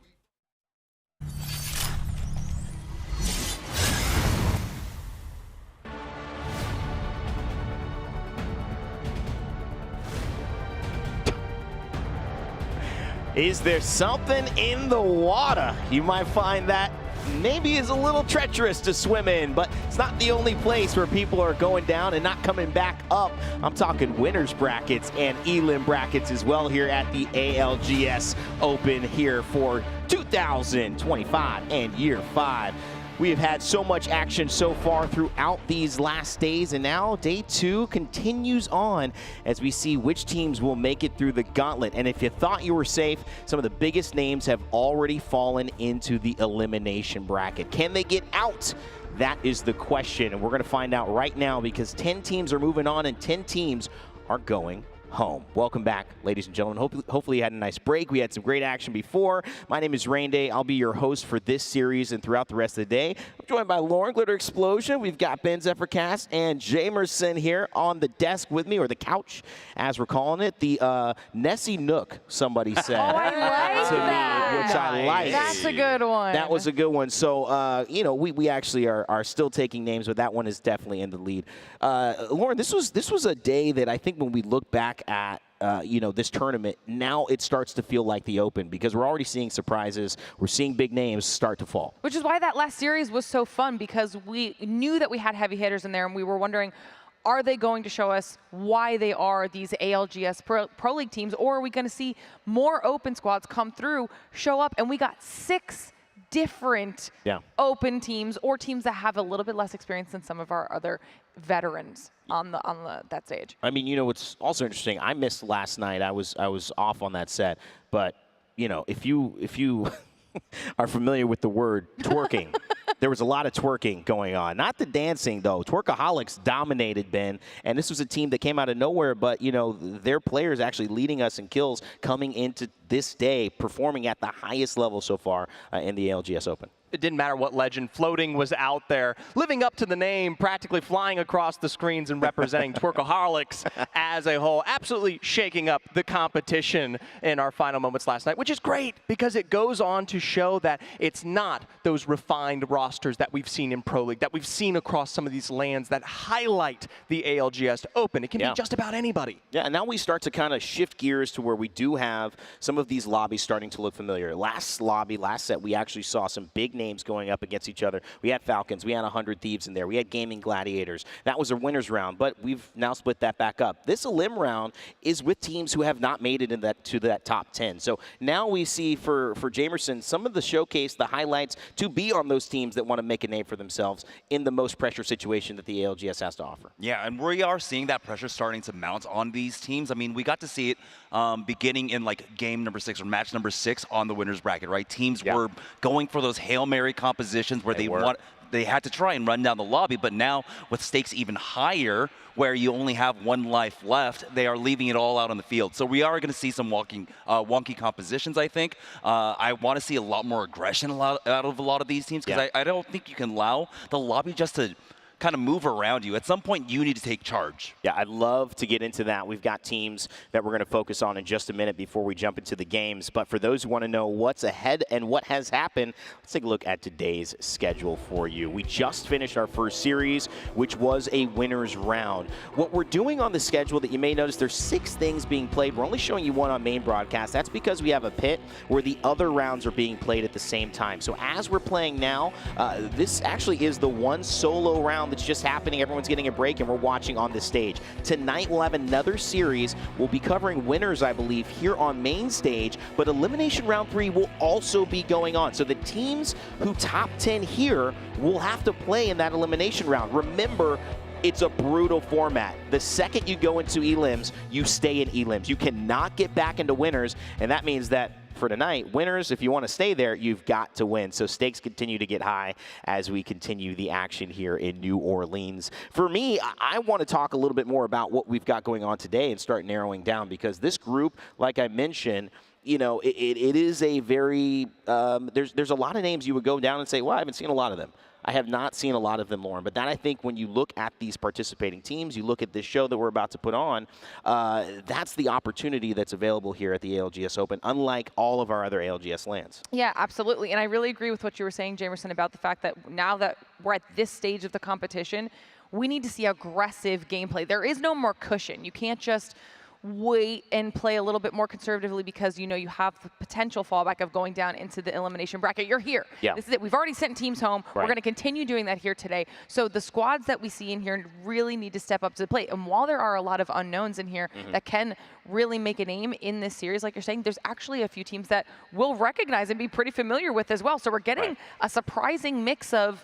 we Is there something in the water? You might find that maybe is a little treacherous to swim in, but it's not the only place where people are going down and not coming back up. I'm talking winners brackets and elim brackets as well here at the ALGS Open here for 2025 and year 5. We have had so much action so far throughout these last days, and now day 2 continues on as we see which teams will make it through the gauntlet. And if you thought you were safe, some of the biggest names have already fallen into the elimination bracket. Can they get out? That is the question, and we're going to find out right now because 10 teams are moving on and 10 teams are going home. Welcome back, ladies and gentlemen. Hopefully you had a nice break. We had some great action before. My name is Rain Day. I'll be your host for this series and throughout the rest of the day. I'm joined by Lauren Glitter Explosion. We've got Ben Zephyrcast and Jamerson here on the desk with me, or the couch, as we're calling it. The Nessie Nook, somebody said. Oh, I like to that. me, which I like. That's a good one. That was a good one. So, you know, we actually are still taking names, but that one is definitely in the lead. Lauren, this was a day that I think when we look back at you know, this tournament, now it starts to feel like the Open because we're already seeing surprises. We're seeing big names start to fall. Which is why that last series was so fun, because we knew that we had heavy hitters in there, and we were wondering, are they going to show us why they are these ALGS Pro League teams, or are we going to see more Open squads come through, show up, and we got 6 different Open teams, or teams that have a little bit less experience than some of our other veterans on that stage. I mean, you know, what's also interesting, I missed last night. I was off on that set, but you know, if you are familiar with the word twerking, there was a lot of twerking going on. Not the dancing, though. Twerkaholics dominated, Ben, and this was a team that came out of nowhere, but, you know, their players actually leading us in kills coming into this day, performing at the highest level so far in the ALGS Open. It didn't matter what legend. Floating was out there, living up to the name, practically flying across the screens and representing Twerkaholics as a whole. Absolutely shaking up the competition in our final moments last night, which is great because it goes on to show that it's not those refined rosters that we've seen in Pro League, that we've seen across some of these lands that highlight the ALGS Open. It can be just about anybody. Yeah, and now we start to kind of shift gears to where we do have some of these lobbies starting to look familiar. Last set, we actually saw some big names going up against each other. We had Falcons, we had 100 Thieves in there, we had Gaming Gladiators. That was a winner's round, but we've now split that back up. This elim round is with teams who have not made it to that top 10. So now we see for Jamerson some of the showcase, the highlights to be on those teams that want to make a name for themselves in the most pressure situation that the ALGS has to offer. Yeah, and we are seeing that pressure starting to mount on these teams. I mean, we got to see it beginning in like game number 6 or match number 6 on the winners bracket, right? Teams were going for those Hail Mary compositions where they had to try and run down the lobby, but now with stakes even higher, where you only have 1 life left, they are leaving it all out on the field. So we are going to see some wonky compositions, I think. I want to see a lot more aggression out of a lot of these teams, because I don't think you can allow the lobby just to kind of move around you. At some point, you need to take charge. Yeah, I'd love to get into that. We've got teams that we're going to focus on in just a minute before we jump into the games. But for those who want to know what's ahead and what has happened, let's take a look at today's schedule for you. We just finished our first series, which was a winner's round. What we're doing on the schedule that you may notice, there's 6 things being played. We're only showing you one on main broadcast. That's because we have a pit where the other rounds are being played at the same time. So as we're playing now, this actually is the one solo round that's just happening. Everyone's getting a break, and we're watching on this stage. Tonight, we'll have another series. We'll be covering winners, I believe, here on main stage, but Elimination Round 3 will also be going on. So the teams who top 10 here will have to play in that elimination round. Remember, it's a brutal format. The second you go into elims, you stay in elims. You cannot get back into winners, and that means that for tonight, winners, if you want to stay there, you've got to win. So stakes continue to get high as we continue the action here in New Orleans. For me, I want to talk a little bit more about what we've got going on today and start narrowing down, because this group, like I mentioned, you know, it is a very, there's a lot of names you would go down and say, well, I haven't seen a lot of them. I have not seen a lot of them, Lauren. But that, I think, when you look at these participating teams, you look at this show that we're about to put on, that's the opportunity that's available here at the ALGS Open, unlike all of our other ALGS lands. Yeah, absolutely. And I really agree with what you were saying, Jamerson, about the fact that now that we're at this stage of the competition, we need to see aggressive gameplay. There is no more cushion. You can't just wait and play a little bit more conservatively because you know you have the potential fallback of going down into the elimination bracket. You're here. Yeah. This is it. We've already sent teams home. Right. We're going to continue doing that here today. So the squads that we see in here really need to step up to the plate. And while there are a lot of unknowns in here that can really make a name in this series, like you're saying, there's actually a few teams that we'll recognize and be pretty familiar with as well. So we're getting a surprising mix of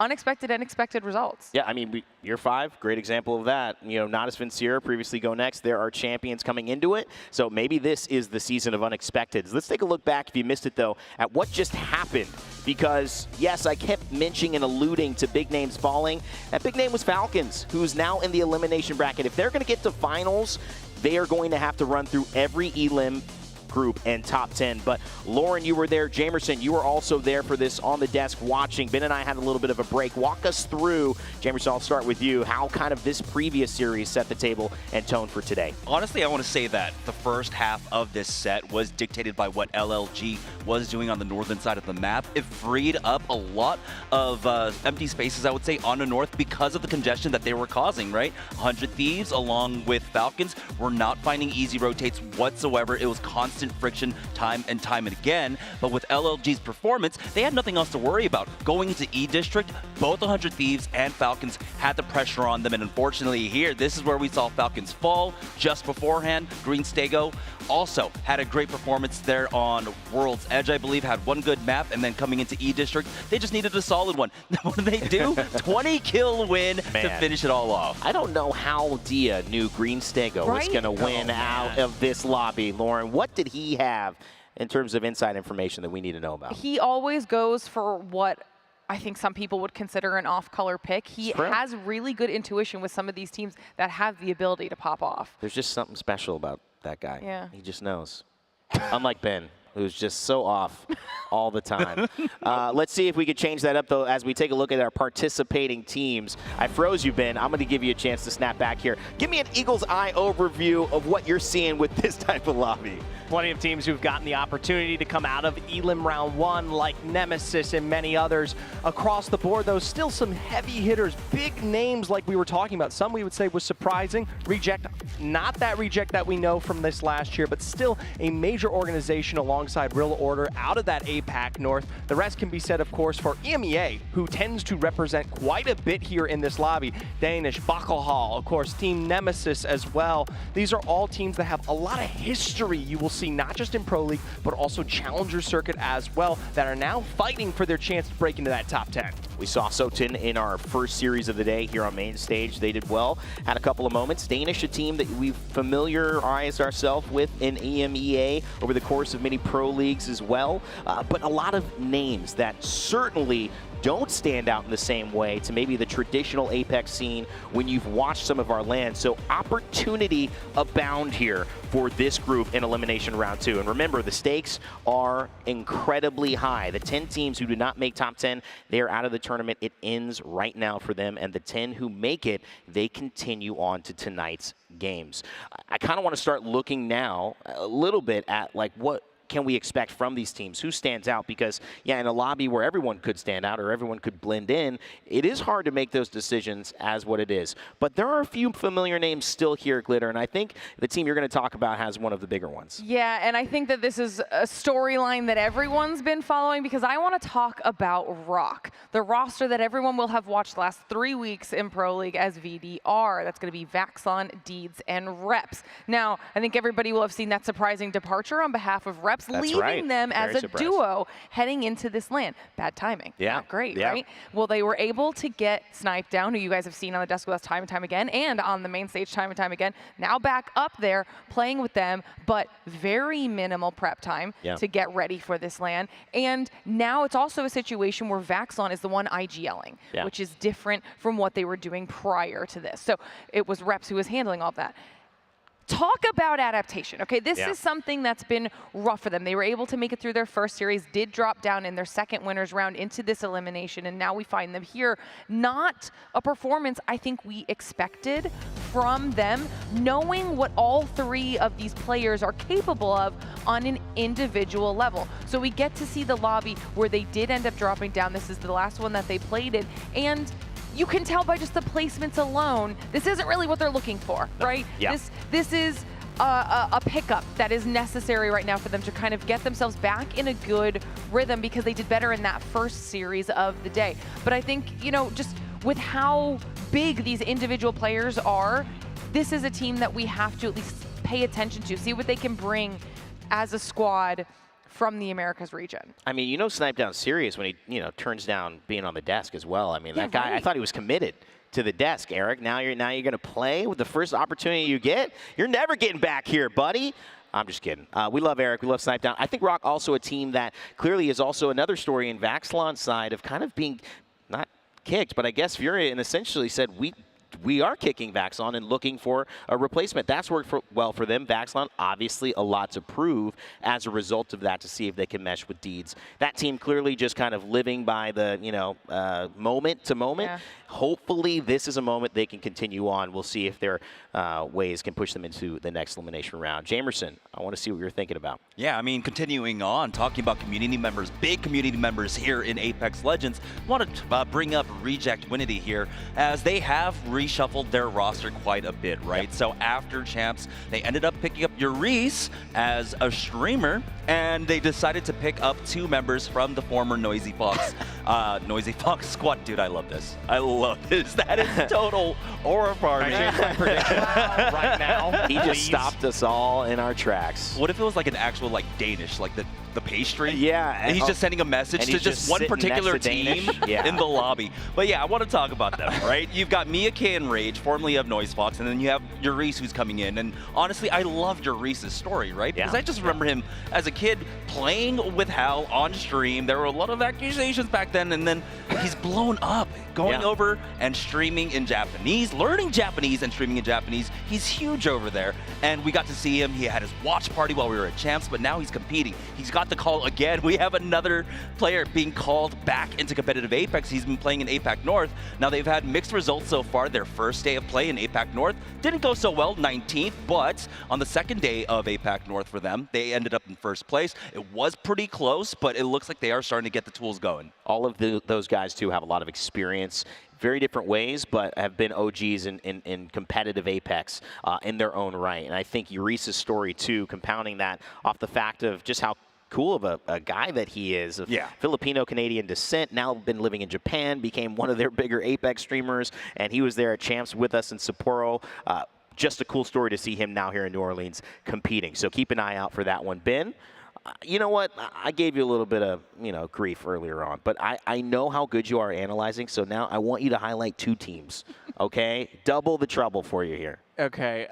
unexpected and expected results. Yeah, I mean, year 5, great example of that. You know, not as Vincier, previously Go Next. There are champions coming into it. So maybe this is the season of unexpecteds. Let's take a look back, if you missed it, though, at what just happened. Because, yes, I kept mentioning and alluding to big names falling. That big name was Falcons, who's now in the elimination bracket. If they're going to get to finals, they are going to have to run through every elim group and top 10. But Lauren, you were there. Jamerson, you were also there for this on the desk watching. Ben and I had a little bit of a break. Walk us through, Jamerson, I'll start with you, how kind of this previous series set the table and tone for today. Honestly, I want to say that the first half of this set was dictated by what LLG was doing on the northern side of the map. It freed up a lot of empty spaces, I would say, on the north because of the congestion that they were causing, right? 100 Thieves, along with Falcons, were not finding easy rotates whatsoever. It was constant friction time and time again. But with LLG's performance, they had nothing else to worry about. Going into E District, both 100 Thieves and Falcons had the pressure on them. And unfortunately here, this is where we saw Falcons fall just beforehand. Green Stego also had a great performance there on World's Edge, I believe, had one good map, and then coming into E District, they just needed a solid one. What did they do? 20 kill win to finish it all off. I don't know how Dia knew Green Stego was going to win out of this lobby. Lauren, what did he have in terms of inside information that we need to know about? He always goes for what I think some people would consider an off-color pick. He has really good intuition with some of these teams that have the ability to pop off. There's just something special about that guy. Yeah. He just knows. Unlike Ben, who's just so off all the time. Let's see if we could change that up, though, as we take a look at our participating teams. I froze you, Ben. I'm going to give you a chance to snap back here. Give me an eagle's eye overview of what you're seeing with this type of lobby. Plenty of teams who've gotten the opportunity to come out of Elim round 1, like Nemesis and many others. Across the board, though, still some heavy hitters, big names like we were talking about. Some we would say was surprising. Reject, not that Reject that we know from this last year, but still a major organization alongside Real Order out of that APAC North. The rest can be said, of course, for EMEA, who tends to represent quite a bit here in this lobby. Danish, Bakelhall, of course, Team Nemesis as well. These are all teams that have a lot of history you will see not just in Pro League, but also Challenger Circuit as well, that are now fighting for their chance to break into that top 10. We saw Sotin in our first series of the day here on main stage. They did well, had a couple of moments. Danish, a team that we've familiarized ourselves with in EMEA over the course of many Pro Leagues as well. But a lot of names that certainly don't stand out in the same way to maybe the traditional Apex scene when you've watched some of our lands. So opportunity abound here for this group in Elimination Round 2. And remember, the stakes are incredibly high. The 10 teams who do not make top 10, they are out of the tournament. It ends right now for them. And the 10 who make it, they continue on to tonight's games. I kind of want to start looking now a little bit at like what can we expect from these teams? Who stands out? Because, yeah, in a lobby where everyone could stand out or everyone could blend in, it is hard to make those decisions as what it is. But there are a few familiar names still here, Glitter, and I think the team you're going to talk about has one of the bigger ones. Yeah, and I think that this is a storyline that everyone's been following because I want to talk about Rock, the roster that everyone will have watched the last 3 weeks in Pro League as VDR. That's going to be Vaxon, Deeds, and Reps. Now, I think everybody will have seen that surprising departure on behalf of Reps. That's leaving right. them as Very a surprised. duo heading into this land. Bad timing. Yeah. Not great, Yeah. right? Well, they were able to get Snipe down, who you guys have seen on the desk with us time and time again, and on the main stage time and time again. Now back up there playing with them, but very minimal prep time to get ready for this land. And now it's also a situation where Vaxon is the one IGLing, which is different from what they were doing prior to this. So it was Reps who was handling all that. talk about adaptation. Okay, this is something that's been rough for them. They were able to make it through their first series, did drop down in their second winners round into this elimination, and now we find them here. Not a performance I think we expected from them, knowing what all three of these players are capable of on an individual level. So we get to see the lobby where they did end up dropping down. This is the last one that they played in, and you can tell by just the placements alone, this isn't really what they're looking for, right? Yeah. This is a pickup that is necessary right now for them to kind of get themselves back in a good rhythm, because they did better in that first series of the day. But I think, you know, just with how big these individual players are, this is a team that we have to at least pay attention to, see what they can bring as a squad from the Americas region. I mean, you know, Snipe Down's serious when he, you know, turns down being on the desk as well. I mean, that guy, I thought he was committed to the desk, Eric. Now you're going to play with the first opportunity you get. You're never getting back here, buddy. I'm just kidding. We love Eric. We love Snipe Down. I think Rock also a team that clearly is also another story in Vaxlon's side of kind of being not kicked, but I guess Furia essentially said we are kicking Vaxlon and looking for a replacement. That's worked well for them. Vaxlon, obviously a lot to prove as a result of that, to see if they can mesh with Deeds. That team clearly just kind of living by the, you know, moment to moment. Yeah. Hopefully this is a moment they can continue on. We'll see if their ways can push them into the next elimination round. Jamerson, I want to see what you're thinking about. Yeah, I mean, continuing on, talking about community members, big community members here in Apex Legends, I want to bring up Reject Winity here, as they have reshuffled their roster quite a bit, right? Yep. So after Champs, they ended up picking up Urice as a streamer, and they decided to pick up 2 members from the former Noisy Fox Noisy Fox squad. Dude, I love this. I love this. That is total aura party. Right now. He just stopped us all in our tracks. What if it was like an actual like Danish, like the pastry? Yeah. And he's just sending a message to just one particular team in the lobby. But yeah, I want to talk about them, right? You've got Mia K and Rage, formerly of Noise Fox, and then you have Urice who's coming in. And honestly, I love Urice's story, right? Because I just remember him as a kid playing with Hal on stream. There were a lot of accusations back then, and then he's blown up, going over and streaming in Japanese, learning Japanese and streaming in Japanese. He's huge over there. And we got to see him. He had his watch party while we were at Champs, but now he's competing. He's got the call again. We have another player being called back into competitive Apex. He's been playing in APAC North. Now they've had mixed results so far. Their first day of play in APAC North didn't go so well, 19th, but on the second day of APAC North for them, they ended up in first place. It was pretty close, but it looks like they are starting to get the tools going. All of those guys too have a lot of experience, very different ways, but have been OGs in competitive Apex in their own right. And I think Urice's story too, compounding that off the fact of just how cool of a guy that he is, of Filipino-Canadian descent, now been living in Japan, became one of their bigger Apex streamers, and he was there at Champs with us in Sapporo. Just a cool story to see him now here in New Orleans competing. So keep an eye out for that one. Ben, you know what? I gave you a little bit of, you know, grief earlier on, but I know how good you are analyzing, so now I want you to highlight 2 teams, okay? Double the trouble for you here. Okay,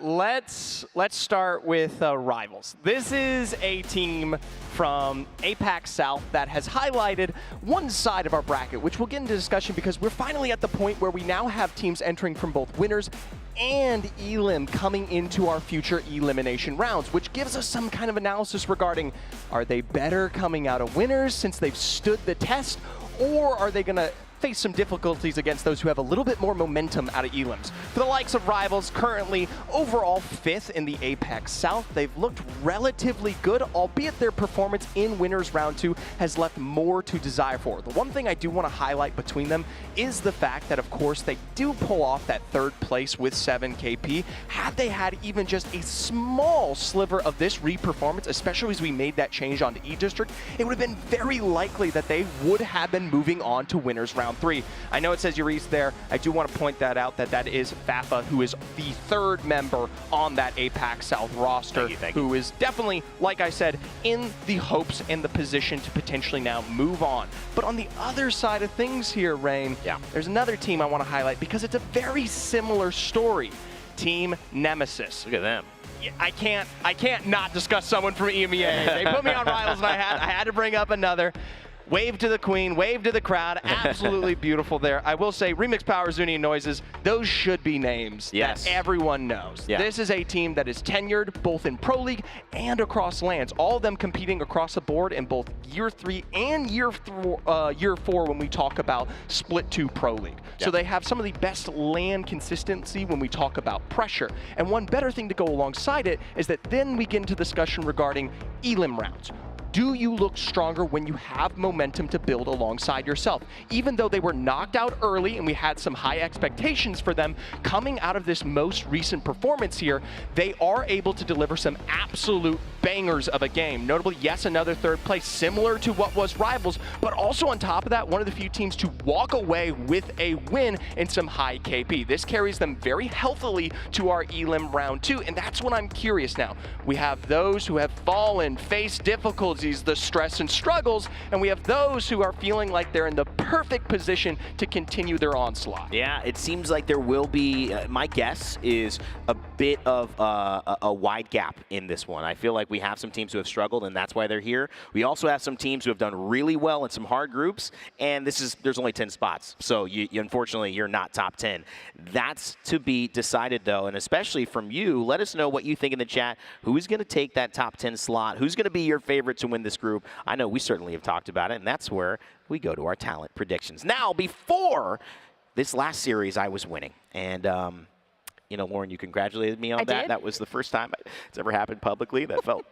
let's start with Rivals. This is a team from APAC South that has highlighted one side of our bracket, which we'll get into discussion because we're finally at the point where we now have teams entering from both winners and Elim coming into our future elimination rounds, which gives us some kind of analysis regarding, are they better coming out of winners since they've stood the test, or are they going to face some difficulties against those who have a little bit more momentum out of Elims? For the likes of Rivals, currently overall 5th in the Apex South, they've looked relatively good, albeit their performance in Winners Round 2 has left more to desire for. The one thing I do want to highlight between them is the fact that, of course, they do pull off that 3rd place with 7 KP. Had they had even just a small sliver of this re-performance, especially as we made that change onto E-District, it would have been very likely that they would have been moving on to Winners Round 3. I know it says Urice there. I do want to point that out, that is Fafa, who is the 3rd member on that APAC South roster, who is definitely, like I said, in the hopes and the position to potentially now move on. But on the other side of things here, Rain, there's another team I want to highlight because it's a very similar story. Team Nemesis. Look at them. I can't not discuss someone from EMEA. They put me on Rivals and I had to bring up another. Wave to the queen, wave to the crowd. Absolutely beautiful there. I will say, Remix Power, Zuni, and Noises, those should be names that everyone knows. Yeah. This is a team that is tenured both in Pro League and across lands. All of them competing across the board in both Year 3 and Year 4 when we talk about Split 2 Pro League. So they have some of the best land consistency when we talk about pressure. And one better thing to go alongside it is that then we get into discussion regarding elim rounds. Do you look stronger when you have momentum to build alongside yourself? Even though they were knocked out early and we had some high expectations for them, coming out of this most recent performance here, they are able to deliver some absolute bangers of a game. Notably, yes, another third place, similar to what was Rivals, but also on top of that, one of the few teams to walk away with a win in some high KP. This carries them very healthily to our Elim round 2, and that's what I'm curious now. We have those who have fallen, faced difficulties, the stress and struggles, and we have those who are feeling like they're in the perfect position to continue their onslaught. Yeah, it seems like there will be, my guess is a bit of a wide gap in this one. I feel like we have some teams who have struggled, and that's why they're here. We also have some teams who have done really well in some hard groups, and there's only 10 spots, so unfortunately you're not top 10. That's to be decided though, and especially from you, let us know what you think in the chat. Who's going to take that top 10 slot? Who's going to be your favorite to win this group? I know we certainly have talked about it, and that's where we go to our talent predictions. Now, before this last series, I was winning, and you know, Lauren, you congratulated me on that. Did. That was the first time it's ever happened publicly. That felt,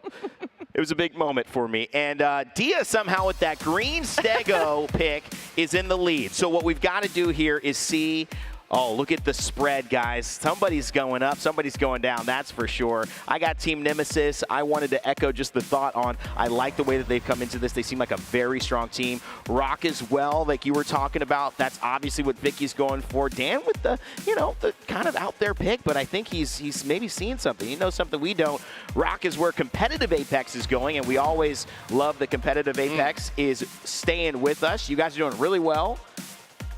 it was a big moment for me. And Dia somehow with that green Stego pick is in the lead. So what we've got to do here is see, oh, look at the spread, guys. Somebody's going up, somebody's going down, that's for sure. I got Team Nemesis. I wanted to echo just the thought on, I like the way that they've come into this. They seem like a very strong team. Rock as well, like you were talking about. That's obviously what Vicky's going for. Dan with the, you know, the kind of out there pick, but I think he's maybe seeing something. He knows something we don't. Rock is where competitive Apex is going, and we always love the competitive Apex is staying with us. You guys are doing really well.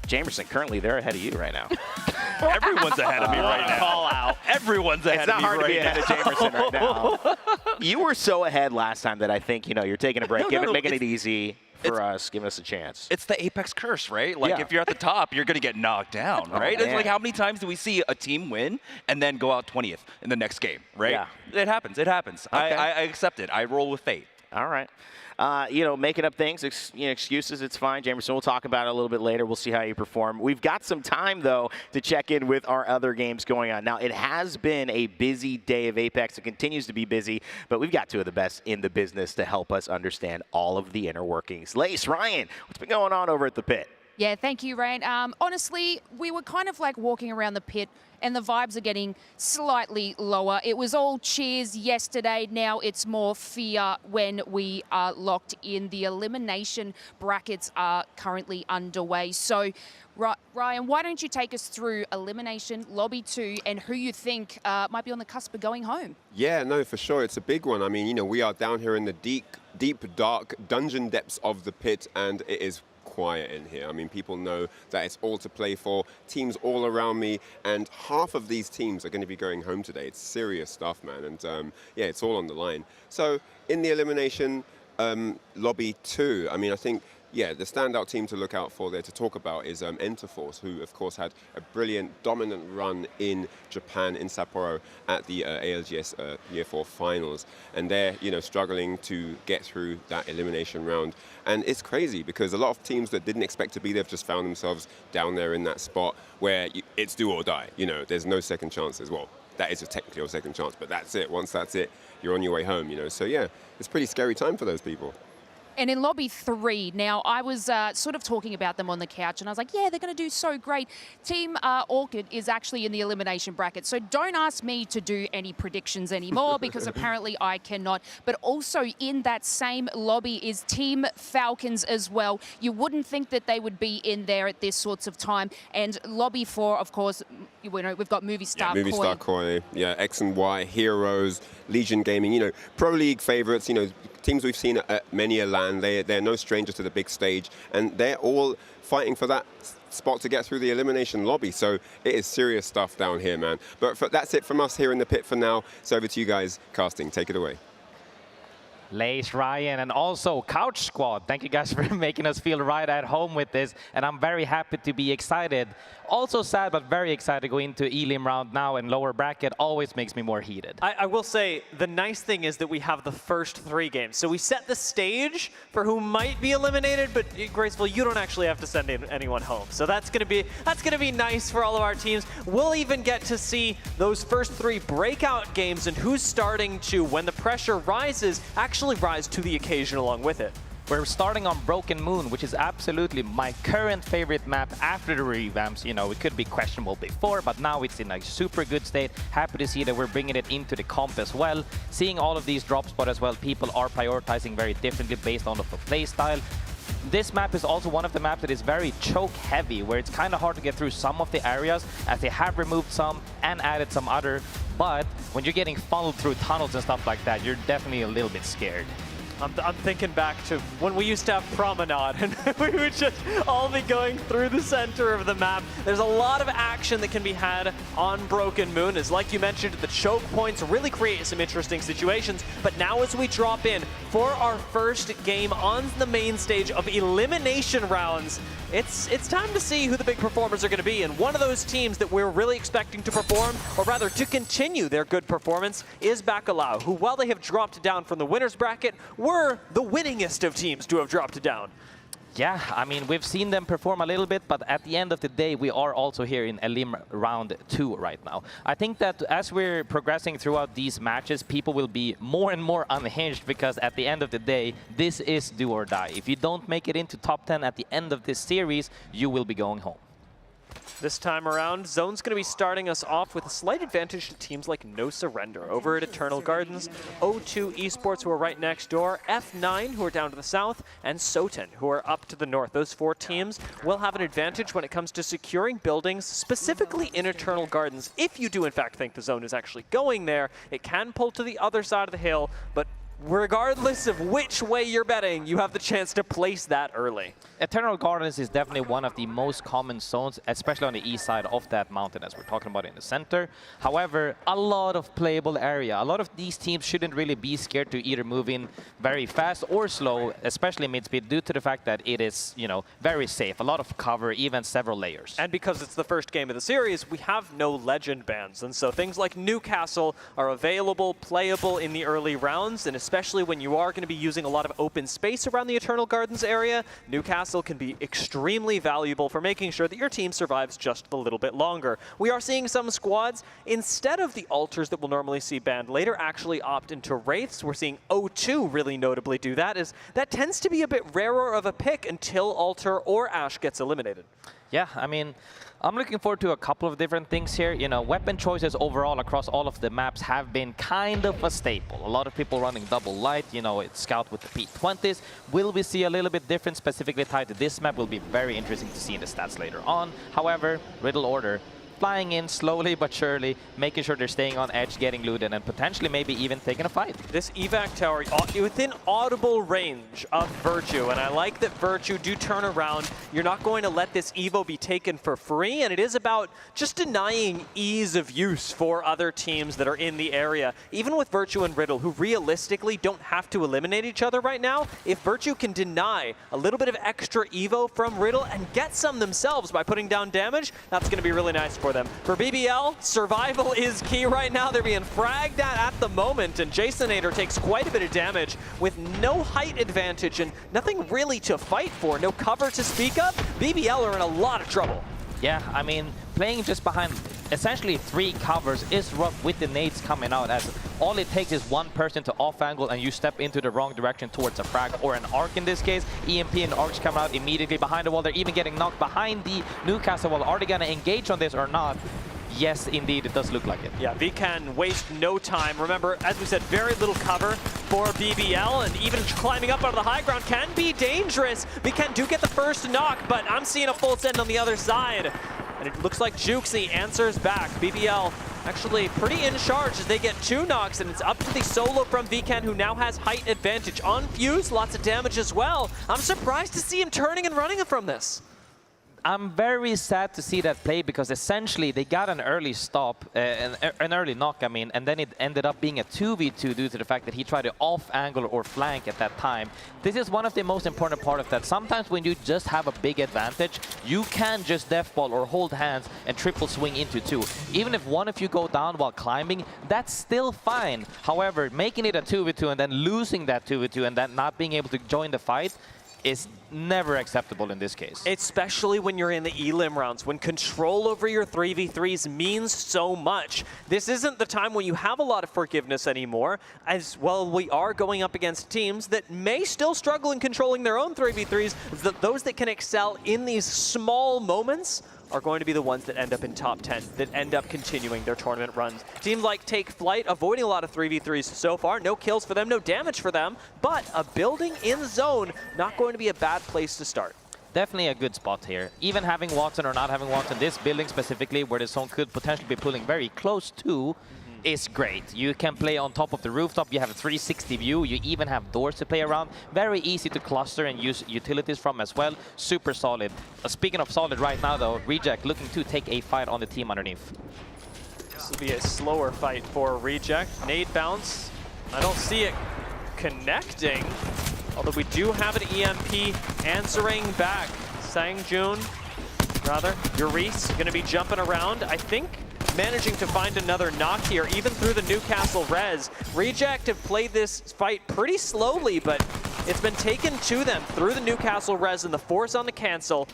Jamerson, currently they're ahead of you right now. Everyone's ahead of me right now. Call out. Everyone's ahead of me right now. It's not hard to be ahead of Jamerson right now. You were so ahead last time that I think, you know, you're taking a break, making it easy for us, giving us a chance. It's the Apex curse, right? Like, if you're at the top, you're going to get knocked down, right? It's like, how many times do we see a team win and then go out 20th in the next game, right? Yeah. It happens. It happens. Okay. I accept it. I roll with fate. All right. You know, making up things, excuses, it's fine. Jamerson, we'll talk about it a little bit later. We'll see how you perform. We've got some time, though, to check in with our other games going on. Now, it has been a busy day of Apex. It continues to be busy, but we've got two of the best in the business to help us understand all of the inner workings. Lace, Ryan, what's been going on over at the pit? Yeah, thank you, Rain. Honestly, we were kind of like walking around the pit and the vibes are getting slightly lower. It was all cheers yesterday. Now it's more fear when we are locked in. The elimination brackets are currently underway. So, Ryan, why don't you take us through Elimination, Lobby 2, and who you think might be on the cusp of going home? Yeah, no, for sure. It's a big one. I mean, you know, we are down here in the deep, dark dungeon depths of the pit, and it is quiet in here. I mean, people know that it's all to play for, teams all around me, and half of these teams are going to be going home today. It's serious stuff, man, and yeah, it's all on the line. So in the elimination, Lobby 2, I mean, I think, yeah, the standout team to look out for there to talk about is Enterforce, who, of course, had a brilliant, dominant run in Japan, in Sapporo, at the ALGS Year 4 finals. And they're, you know, struggling to get through that elimination round. And it's crazy because a lot of teams that didn't expect to be there have just found themselves down there in that spot where it's do or die. You know, there's no second chances. Well, that is technically your second chance, but that's it. Once that's it, you're on your way home, you know. So, yeah, it's a pretty scary time for those people. And in Lobby 3, now I was sort of talking about them on the couch and I was like, yeah, they're going to do so great. Team Orchid is actually in the elimination bracket. So don't ask me to do any predictions anymore because apparently I cannot. But also in that same lobby is Team Falcons as well. You wouldn't think that they would be in there at this sorts of time. And Lobby 4, of course, you know, we've got Movie Star Koi. Movie Star Koi, yeah, X and Y, Heroes, Legion Gaming, you know, Pro League favorites, you know, teams we've seen at many a LAN. They're no strangers to the big stage, and they're all fighting for that spot to get through the elimination lobby. So it is serious stuff down here, man. But that's it from us here in the pit for now. So over to you guys, casting. Take it away. Lace, Ryan, and also Couch Squad. Thank you guys for making us feel right at home with this. And I'm very happy to be excited. Also sad, but very excited to go into Elim round now, and lower bracket always makes me more heated. I will say, the nice thing is that we have the first 3 games. So we set the stage for who might be eliminated, but Graceful, you don't actually have to send anyone home. So that's gonna be nice for all of our teams. We'll even get to see those first 3 breakout games and who's starting to, when the pressure rises, actually rise to the occasion along with it. We're starting on Broken Moon, which is absolutely my current favorite map after the revamps. You know, it could be questionable before, but now it's in a super good state. Happy to see that we're bringing it into the comp as well. Seeing all of these drop spots as well, people are prioritizing very differently based on the play style. This map is also one of the maps that is very choke heavy, where it's kind of hard to get through some of the areas, as they have removed some and added some other. But when you're getting funneled through tunnels and stuff like that, you're definitely a little bit scared. I'm thinking back to when we used to have Promenade and we would just all be going through the center of the map. There's a lot of action that can be had on Broken Moon. As like you mentioned, the choke points really create some interesting situations. But now as we drop in for our first game on the main stage of elimination rounds, it's time to see who the big performers are going to be. And one of those teams that we're really expecting to perform, or rather to continue their good performance, is Bacalao, who while they have dropped down from the winner's bracket, were the winningest of teams to have dropped down. Yeah, I mean, we've seen them perform a little bit, but at the end of the day, we are also here in Elim round 2 right now. I think that as we're progressing throughout these matches, people will be more and more unhinged, because at the end of the day, this is do or die. If you don't make it into top 10 at the end of this series, you will be going home. This time around, Zone's going to be starting us off with a slight advantage to teams like No Surrender over at Eternal Gardens, O2 Esports, who are right next door, F9, who are down to the south, and Soten, who are up to the north. Those 4 teams will have an advantage when it comes to securing buildings, specifically in Eternal Gardens. If you do, in fact, think the Zone is actually going there, it can pull to the other side of the hill, but regardless of which way you're betting, you have the chance to place that early. Eternal Gardens is definitely one of the most common zones, especially on the east side of that mountain, as we're talking about in the center. However, a lot of playable area. A lot of these teams shouldn't really be scared to either move in very fast or slow, especially mid-speed, due to the fact that it is, you know, very safe. A lot of cover, even several layers. And because it's the first game of the series, we have no legend bans. And so things like Newcastle are available, playable in the early rounds, and especially when you are going to be using a lot of open space around the Eternal Gardens area, Newcastle can be extremely valuable for making sure that your team survives just a little bit longer. We are seeing some squads, instead of the altars that we'll normally see banned later, actually opt into Wraiths. We're seeing O2 really notably do that, as that tends to be a bit rarer of a pick until altar or Ashe gets eliminated. Yeah, I mean, I'm looking forward to a couple of different things here. You know, weapon choices overall across all of the maps have been kind of a staple. A lot of people running double light, you know, it's Scout with the P20s. Will we see a little bit different specifically tied to this map? Will be very interesting to see in the stats later on. However, Riddle Order flying in slowly but surely, making sure they're staying on edge, getting looted, and potentially maybe even taking a fight. This evac tower within audible range of Virtue, and I like that Virtue do turn around. You're not going to let this Evo be taken for free, and it is about just denying ease of use for other teams that are in the area. Even with Virtue and Riddle, who realistically don't have to eliminate each other right now, if Virtue can deny a little bit of extra Evo from Riddle and get some themselves by putting down damage, that's going to be really nice for them. For BBL, survival is key right now. They're being fragged at the moment, and Jasonator takes quite a bit of damage with no height advantage and nothing really to fight for, no cover to speak of. BBL are in a lot of trouble. Yeah, I mean, playing just behind essentially 3 covers is rough with the nades coming out, as all it takes is one person to off angle and you step into the wrong direction towards a frag or an arc in this case. EMP and arcs come out immediately behind the wall. They're even getting knocked behind the Newcastle wall. Are they going to engage on this or not? Yes, indeed, it does look like it. Yeah, Vkan waste no time. Remember, as we said, very little cover for BBL, and even climbing up out of the high ground can be dangerous. Vkan do get the first knock, but I'm seeing a full send on the other side. And it looks like Jukesy answers back. BBL actually pretty in charge as they get 2 knocks, and it's up to the solo from Vkan, who now has height advantage. On Fuse, lots of damage as well. I'm surprised to see him turning and running from this. I'm very sad to see that play because essentially they got an early stop, an early knock, I mean, and then it ended up being a 2v2 due to the fact that he tried to off angle or flank at that time. This is one of the most important part of that. Sometimes when you just have a big advantage, you can just deathball or hold hands and triple swing into 2. Even if one of you go down while climbing, that's still fine. However, making it a 2v2 and then losing that 2v2 and then not being able to join the fight is never acceptable in this case. Especially when you're in the Elim rounds, when control over your 3v3s means so much. This isn't the time when you have a lot of forgiveness anymore, as well we are going up against teams that may still struggle in controlling their own 3v3s. Those that can excel in these small moments are going to be the ones that end up in top 10, that end up continuing their tournament runs. Teams like Take Flight avoiding a lot of 3v3s so far. No kills for them, no damage for them, but a building in zone, not going to be a bad place to start. Definitely a good spot here. Even having Watson or not having Watson, this building specifically where the zone could potentially be pulling very close to is great. You can play on top of the rooftop, you have a 360 view, you even have doors to play around. Very easy to cluster and use utilities from as well. Super solid. Speaking of solid right now though, Reject looking to take a fight on the team underneath. This will be a slower fight for Reject. Nade bounce. I don't see it connecting, although we do have an EMP answering back. Sangjun, rather, Yuris gonna be jumping around. I think managing to find another knock here, even through the Newcastle res. Reject have played this fight pretty slowly, but it's been taken to them through the Newcastle res and the force on the cancel.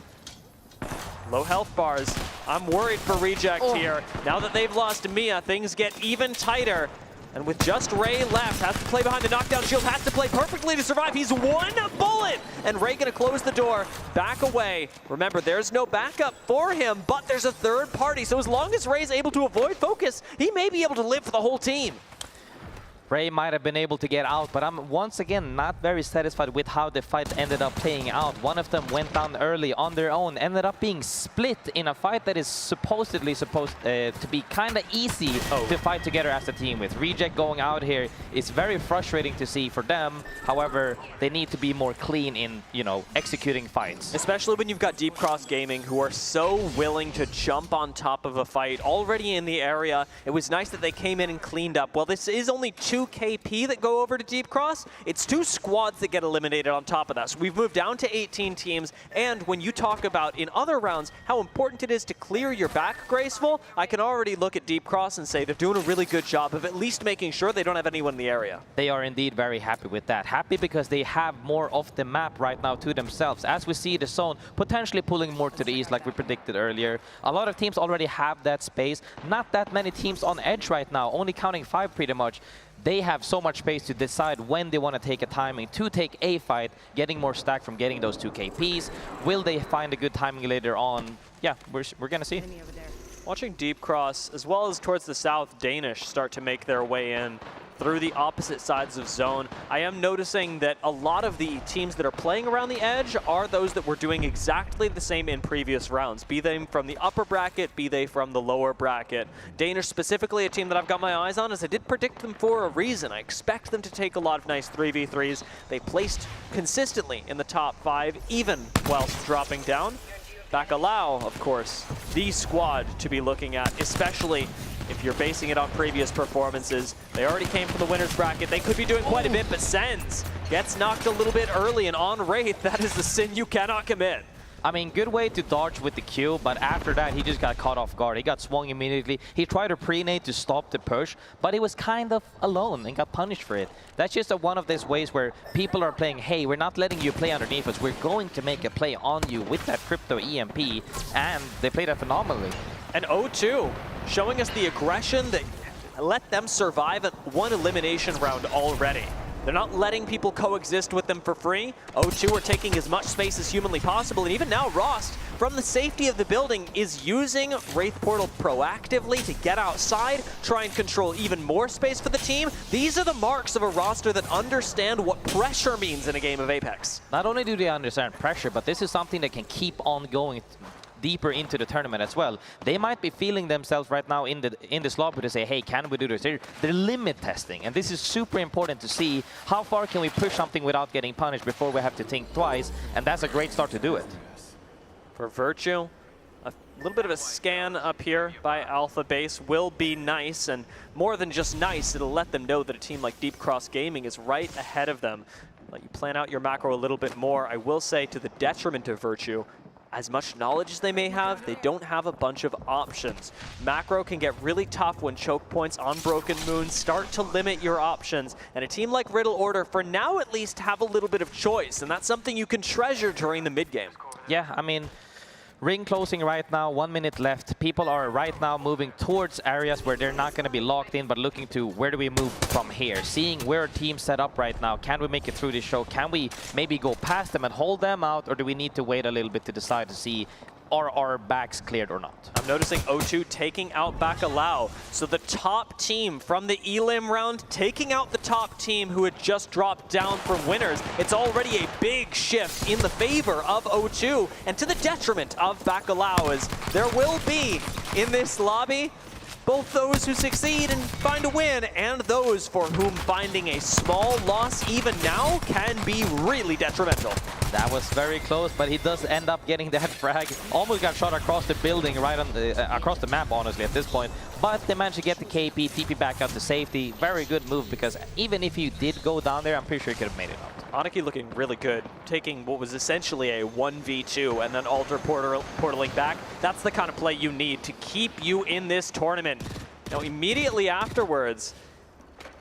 Low health bars. I'm worried for Reject here. Now that they've lost Mia, things get even tighter. And with just Ray left, has to play behind the knockdown shield, has to play perfectly to survive. He's one bullet! And Ray gonna close the door, back away. Remember, there's no backup for him, but there's a third party. So as long as Ray's able to avoid focus, he may be able to live for the whole team. Ray might have been able to get out, but I'm once again not very satisfied with how the fight ended up playing out. One of them went down early on their own, ended up being split in a fight that is supposedly supposed to be kind of easy to fight together as a team with. Reject going out here is very frustrating to see for them. However, they need to be more clean in, you know, executing fights. Especially when you've got Deep Cross Gaming, who are so willing to jump on top of a fight already in the area. It was nice that they came in and cleaned up. Well, this is only 2 KP that go over to Deep Cross. It's 2 squads that get eliminated on top of that. So we've moved down to 18 teams. And when you talk about in other rounds how important it is to clear your back graceful, I can already look at Deep Cross and say they're doing a really good job of at least making sure they don't have anyone in the area. They are indeed very happy with that. Happy because they have more of the map right now to themselves. As we see the zone potentially pulling more to the east like we predicted earlier. A lot of teams already have that space. Not that many teams on edge right now, only counting 5 pretty much. They have so much space to decide when they want to take a timing to take a fight, getting more stack from getting those 2 KPs. Will they find a good timing later on? Yeah, we're going to see. Watching Deep Cross, as well as towards the south, Danish start to make their way in through the opposite sides of zone. I am noticing that a lot of the teams that are playing around the edge are those that were doing exactly the same in previous rounds, be they from the upper bracket, be they from the lower bracket. Danish specifically, a team that I've got my eyes on, as I did predict them for a reason. I expect them to take a lot of nice 3v3s. They placed consistently in the top 5, even whilst dropping down. Bacalao, of course, the squad to be looking at, especially if you're basing it on previous performances. They already came from the winner's bracket. They could be doing quite a bit, but Sens gets knocked a little bit early, and on Wraith, that is the sin you cannot commit. I mean, good way to dodge with the Q, but after that, he just got caught off guard. He got swung immediately. He tried to pre-nade to stop the push, but he was kind of alone and got punished for it. That's just one of these ways where people are playing, hey, we're not letting you play underneath us. We're going to make a play on you with that crypto EMP, and they played that phenomenally. And O2 showing us the aggression that let them survive at 1 elimination round already. They're not letting people coexist with them for free. O2 are taking as much space as humanly possible, and even now Rost, from the safety of the building, is using Wraith Portal proactively to get outside, try and control even more space for the team. These are the marks of a roster that understand what pressure means in a game of Apex. Not only do they understand pressure, but this is something that can keep on going deeper into the tournament as well. They might be feeling themselves right now in this lobby to say, hey, can we do this? They're limit testing, and this is super important to see how far can we push something without getting punished before we have to think twice, and that's a great start to do it. For Virtue, a little bit of a scan up here by Alpha Base will be nice, and more than just nice, it'll let them know that a team like Deep Cross Gaming is right ahead of them. Let you plan out your macro a little bit more. I will say, to the detriment of Virtue, as much knowledge as they may have, they don't have a bunch of options. Macro can get really tough when choke points on Broken Moon start to limit your options, and a team like Riddle Order, for now at least, have a little bit of choice, and that's something you can treasure during the mid-game. Yeah, I mean, ring closing right now, 1 minute left. People are right now moving towards areas where they're not going to be locked in, but looking to where do we move from here? Seeing where teams set up right now. Can we make it through this show? Can we maybe go past them and hold them out, or do we need to wait a little bit to decide to see are our backs cleared or not? I'm noticing O2 taking out Bacalao. So the top team from the Elim round taking out the top team who had just dropped down from winners. It's already a big shift in the favor of O2 and to the detriment of Bacalao, as there will be in this lobby both those who succeed and find a win and those for whom finding a small loss even now can be really detrimental. That was very close, but he does end up getting that frag. Almost got shot across the building, right on the across the map, honestly, at this point. But they managed to get the KP, TP back out to safety. Very good move, because even if he did go down there, I'm pretty sure he could have made it out. Aniki looking really good, taking what was essentially a 1v2 and then alter portaling back. That's the kind of play you need to keep you in this tournament. Now, immediately afterwards,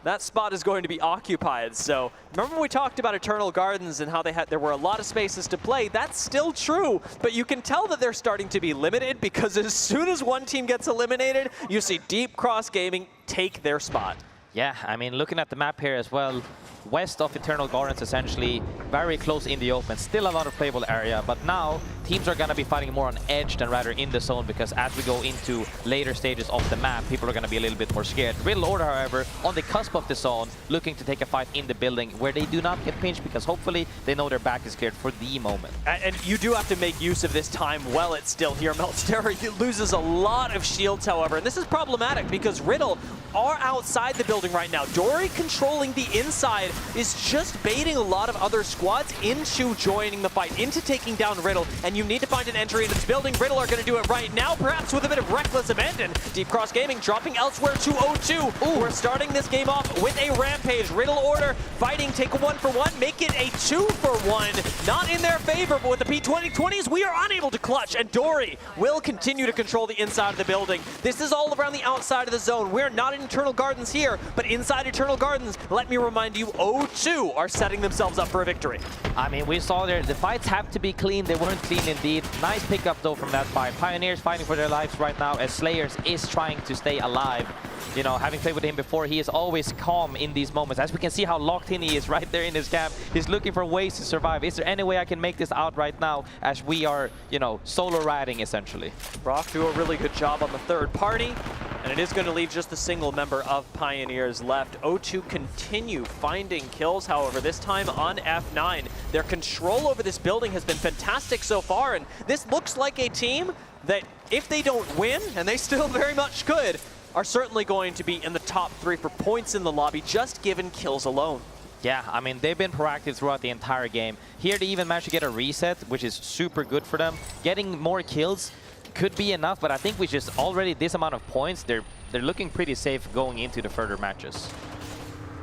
that spot is going to be occupied. So remember when we talked about Eternal Gardens and how there were a lot of spaces to play? That's still true, but you can tell that they're starting to be limited, because as soon as one team gets eliminated, you see Deep Cross Gaming take their spot. Yeah, I mean, looking at the map here as well, west of Eternal Gardens, essentially, very close in the open. Still a lot of playable area, but now teams are going to be fighting more on edge than rather in the zone, because as we go into later stages of the map, people are going to be a little bit more scared. Riddle Order, however, on the cusp of the zone, looking to take a fight in the building where they do not get pinched, because hopefully they know their back is cleared for the moment. And you do have to make use of this time while it's still here. Meltstera loses a lot of shields, however, and this is problematic because Riddle are outside the building right now. Dory controlling the inside is just baiting a lot of other squads into joining the fight, into taking down Riddle, and you need to find an entry into this building. Riddle are going to do it right now, perhaps with a bit of reckless abandon. Deep Cross Gaming dropping elsewhere to O2. Ooh. We're starting this game off with a rampage. Riddle Order fighting, take a 1-for-1, make it a 2-for-1. Not in their favor, but with the P2020s, we are unable to clutch, and Dory will continue to control the inside of the building. This is all around the outside of the zone. We're not in Eternal Gardens here, but inside Eternal Gardens, let me remind you, O2 are setting themselves up for a victory. I mean, we saw there, the fights have to be clean. They weren't clean indeed. Nice pickup though from that fight. Pioneers fighting for their lives right now, as Slayers is trying to stay alive. You know, having played with him before, he is always calm in these moments. As we can see how locked in he is right there in his camp. He's looking for ways to survive. Is there any way I can make this out right now, as we are, you know, solo riding essentially? Rock do a really good job on the third party, and it is going to leave just the single member of Pioneers left. O2 continue finding kills, however, this time on F9. Their control over this building has been fantastic so far, and this looks like a team that, if they don't win, and they still very much could, are certainly going to be in the top 3 for points in the lobby, just given kills alone. Yeah, I mean, they've been proactive throughout the entire game. Here they even managed to get a reset, which is super good for them. Getting more kills could be enough, but I think with just already this amount of points, they're looking pretty safe going into the further matches.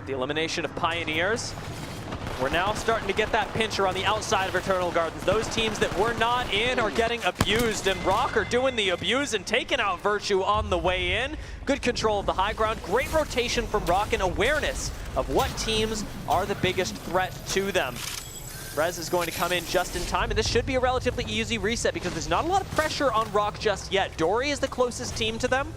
The elimination of Pioneers. We're now starting to get that pincher on the outside of Eternal Gardens. Those teams that were not in are getting abused, and Rock are doing the abuse and taking out Virtue on the way in. Good control of the high ground, great rotation from Rock, and awareness of what teams are the biggest threat to them. Rez is going to come in just in time, and this should be a relatively easy reset because there's not a lot of pressure on Rock just yet. Dory is the closest team to them,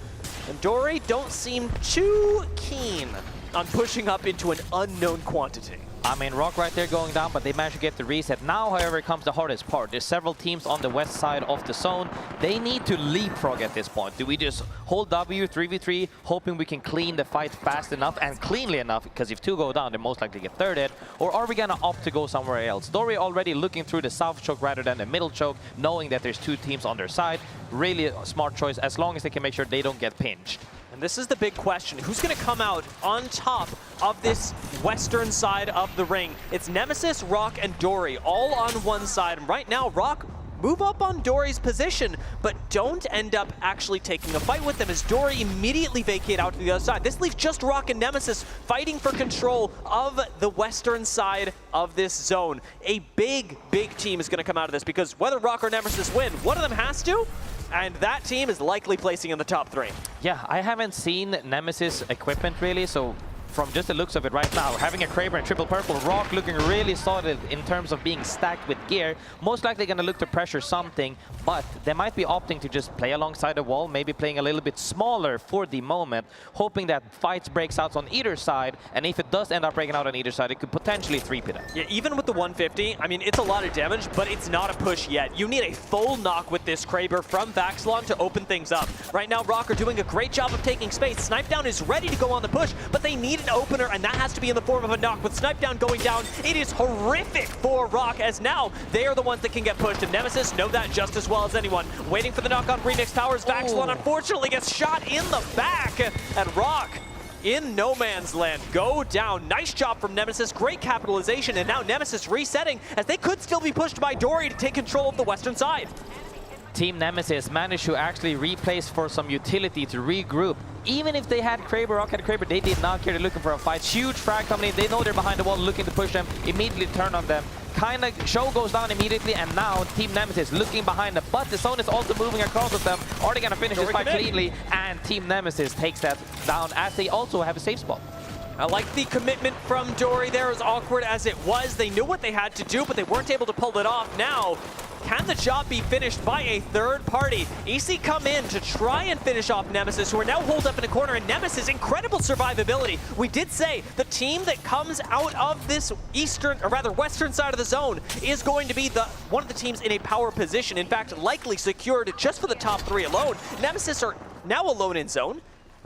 and Dory don't seem too keen on pushing up into an unknown quantity. I mean, Rock right there going down, but they managed to get the reset. Now, however, comes the hardest part. There's several teams on the west side of the zone. They need to leapfrog at this point. Do we just hold W 3v3, hoping we can clean the fight fast enough and cleanly enough? Because if 2 go down, they most likely get thirded. Or are we going to opt to go somewhere else? Dory already looking through the south choke rather than the middle choke, knowing that there's 2 teams on their side. Really a smart choice, as long as they can make sure they don't get pinched. And this is the big question. Who's going to come out on top of this western side of the ring? It's Nemesis, Rock, and Dory all on one side. And right now, Rock move up on Dory's position, but don't end up actually taking a fight with them as Dory immediately vacate out to the other side. This leaves just Rock and Nemesis fighting for control of the western side of this zone. A big team is going to come out of this because whether Rock or Nemesis win, one of them has to, and that team is likely placing in the top 3. Yeah, I haven't seen Nemesis equipment really, so from just the looks of it right now, having a Kraber and triple purple, Rock looking really solid in terms of being stacked with gear. Most likely going to look to pressure something, but they might be opting to just play alongside the wall, maybe playing a little bit smaller for the moment, hoping that fights breaks out on either side, and if it does end up breaking out on either side, it could potentially 3-pit it. Yeah, even with the 150, I mean, it's a lot of damage, but it's not a push yet. You need a full knock with this Kraber from Vaxlon to open things up. Right now, Rock are doing a great job of taking space. Snipedown is ready to go on the push, but they need an opener, and that has to be in the form of a knock. With Snipedown going down, it is horrific for Rock, as now they are the ones that can get pushed, and Nemesis know that just as well as anyone. Waiting for the knock on Remix Towers. Vaxlon unfortunately gets shot in the back, and Rock in no man's land go down. Nice job from Nemesis, great capitalization, and now Nemesis resetting as they could still be pushed by Dory to take control of the western side. Team Nemesis managed to actually replace for some utility to regroup. Even if they had Kraber, Rock had Kraber, they did not care. They're looking for a fight. Huge frag coming in. They know they're behind the wall, looking to push them. Immediately turn on them. Kind of show goes down immediately, and now Team Nemesis looking behind them. But the zone is also moving across with them. Are they going to finish this fight cleanly? And Team Nemesis takes that down as they also have a safe spot. I like the commitment from Dory there, as awkward as it was. They knew what they had to do, but they weren't able to pull it off. Now, can the job be finished by a third party? EC come in to try and finish off Nemesis, who are now holed up in a corner, and Nemesis, incredible survivability. We did say the team that comes out of this eastern, or rather western side of the zone is going to be one of the teams in a power position. In fact, likely secured just for the top 3 alone. Nemesis are now alone in zone,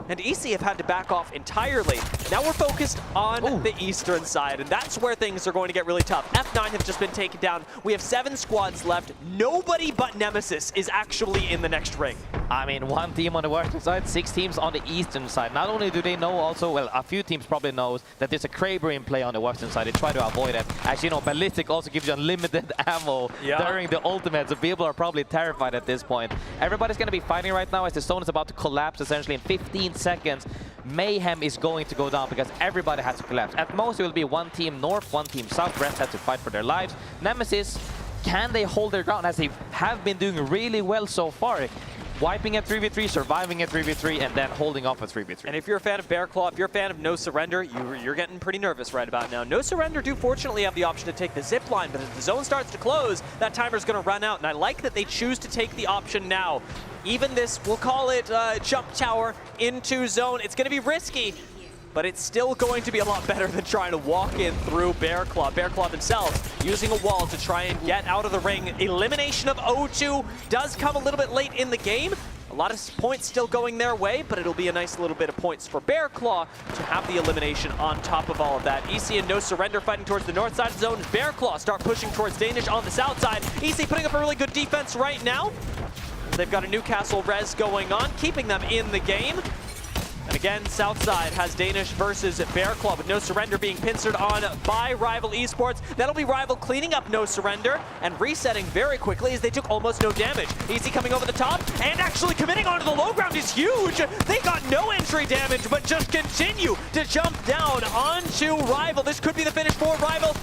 and EC have had to back off entirely. Now we're focused on the eastern side, and that's where things are going to get really tough. F9 have just been taken down. We have 7 squads left. Nobody but Nemesis is actually in the next ring. I mean, 1 team on the western side, 6 teams on the eastern side. Not only do they know also, well, a few teams probably knows that there's a Kraber in play on the western side. They try to avoid it. As you know, Ballistic also gives you unlimited ammo during the ultimate, so people are probably terrified at this point. Everybody's going to be fighting right now as the zone is about to collapse essentially in 15 seconds. Mayhem is going to go down because everybody has to collapse. At most, it will be 1 team north, 1 team south. Rest have to fight for their lives. Nemesis, can they hold their ground as they have been doing really well so far? Wiping at 3v3, surviving at 3v3, and then holding off at 3v3. And if you're a fan of Bear Claw, if you're a fan of No Surrender, you're getting pretty nervous right about now. No Surrender do fortunately have the option to take the zip line, but as the zone starts to close, that timer's going to run out, and I like that they choose to take the option now. Even this, we'll call it jump tower into zone. It's going to be risky, but it's still going to be a lot better than trying to walk in through Bear Claw. Bear Claw themselves using a wall to try and get out of the ring. Elimination of O2 does come a little bit late in the game. A lot of points still going their way, but it'll be a nice little bit of points for Bear Claw to have the elimination on top of all of that. EC and No Surrender fighting towards the north side of the zone. Bear Claw start pushing towards Danish on the south side. EC putting up a really good defense right now. They've got a Newcastle res going on, keeping them in the game. And again, Southside has Danish versus Bear Claw, with No Surrender being pincered on by Rival Esports. That'll be Rival cleaning up No Surrender and resetting very quickly as they took almost no damage. EC coming over the top and actually committing onto the low ground is huge. They got no entry damage, but just continue to jump down onto Rival. This could be the finish for Rival.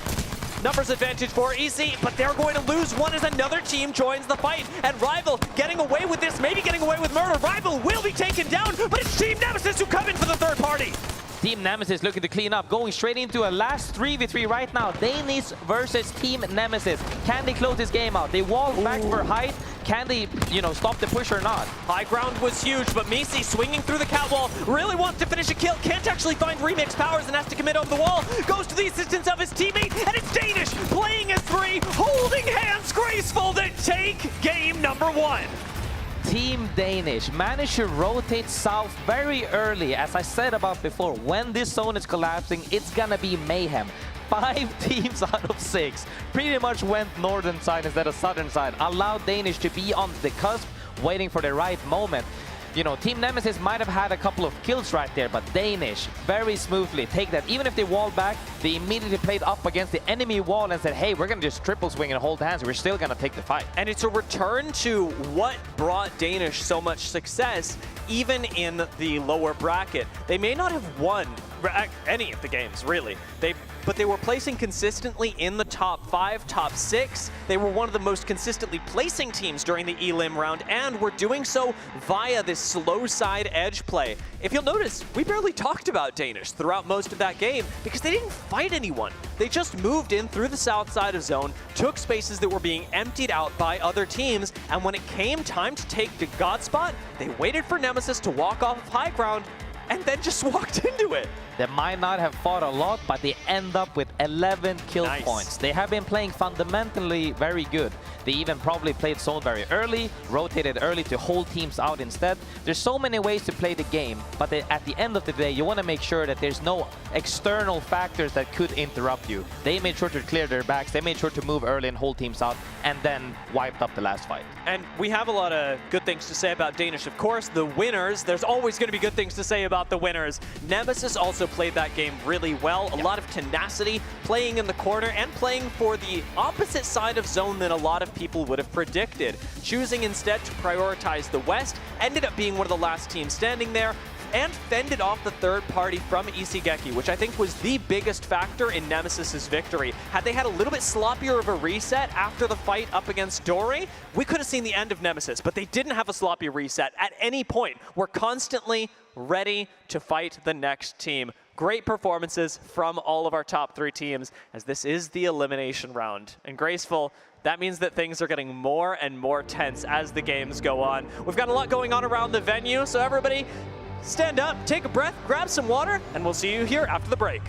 Numbers advantage for EC, but they're going to lose one as another team joins the fight. And Rival getting away with this, maybe getting away with murder. Rival will be taken down, but it's Team Nemesis who come in for the third party. Team Nemesis looking to clean up, going straight into a last 3v3 right now. Danish versus Team Nemesis. Can they close this game out? They walk back for height. Can they, stop the push or not? High ground was huge, but Misi swinging through the catwall, really wants to finish a kill, can't actually find Remix Powers and has to commit over the wall. Goes to the assistance of his teammate, and it's Danish playing as 3, holding hands graceful to take game number 1. Team Danish managed to rotate south very early. As I said about before, when this zone is collapsing, it's gonna be mayhem. 5 teams out of 6 pretty much went northern side instead of southern side. Allowed Danish to be on the cusp, waiting for the right moment. you know, Team Nemesis might have had a couple of kills right there, but Danish very smoothly take that. Even if they walled back, they immediately played up against the enemy wall and said, hey, we're going to just triple swing and hold hands. We're still going to take the fight. And it's a return to what brought Danish so much success, even in the lower bracket. They may not have won any of the games, really. But they were placing consistently in the top 5, top 6. They were one of the most consistently placing teams during the Elim round, and were doing so via this slow side edge play. If you'll notice, we barely talked about Danish throughout most of that game because they didn't fight anyone. They just moved in through the south side of zone, took spaces that were being emptied out by other teams, and when it came time to take the God spot, they waited for Nemesis to walk off of high ground and then just walked into it. They might not have fought a lot, but they end up with 11 kill points. They have been playing fundamentally very good. They even probably played zone very early, rotated early to hold teams out instead. There's so many ways to play the game, but at the end of the day, you want to make sure that there's no external factors that could interrupt you. They made sure to clear their backs, they made sure to move early and hold teams out, and then wiped up the last fight. And we have a lot of good things to say about Danish. Of course, the winners, there's always going to be good things to say about the winners. Nemesis also played that game really well. A lot of tenacity, playing in the corner and playing for the opposite side of zone than a lot of people would have predicted. Choosing instead to prioritize the West, ended up being one of the last teams standing there, and fended off the third party from Isigeki, which I think was the biggest factor in Nemesis's victory. Had they had a little bit sloppier of a reset after the fight up against Dore, we could have seen the end of Nemesis, but they didn't have a sloppy reset at any point. We're constantly ready to fight the next team. Great performances from all of our top 3 teams, as this is the elimination round. And Graceful, that means that things are getting more and more tense as the games go on. We've got a lot going on around the venue, so everybody stand up, take a breath, grab some water, and we'll see you here after the break.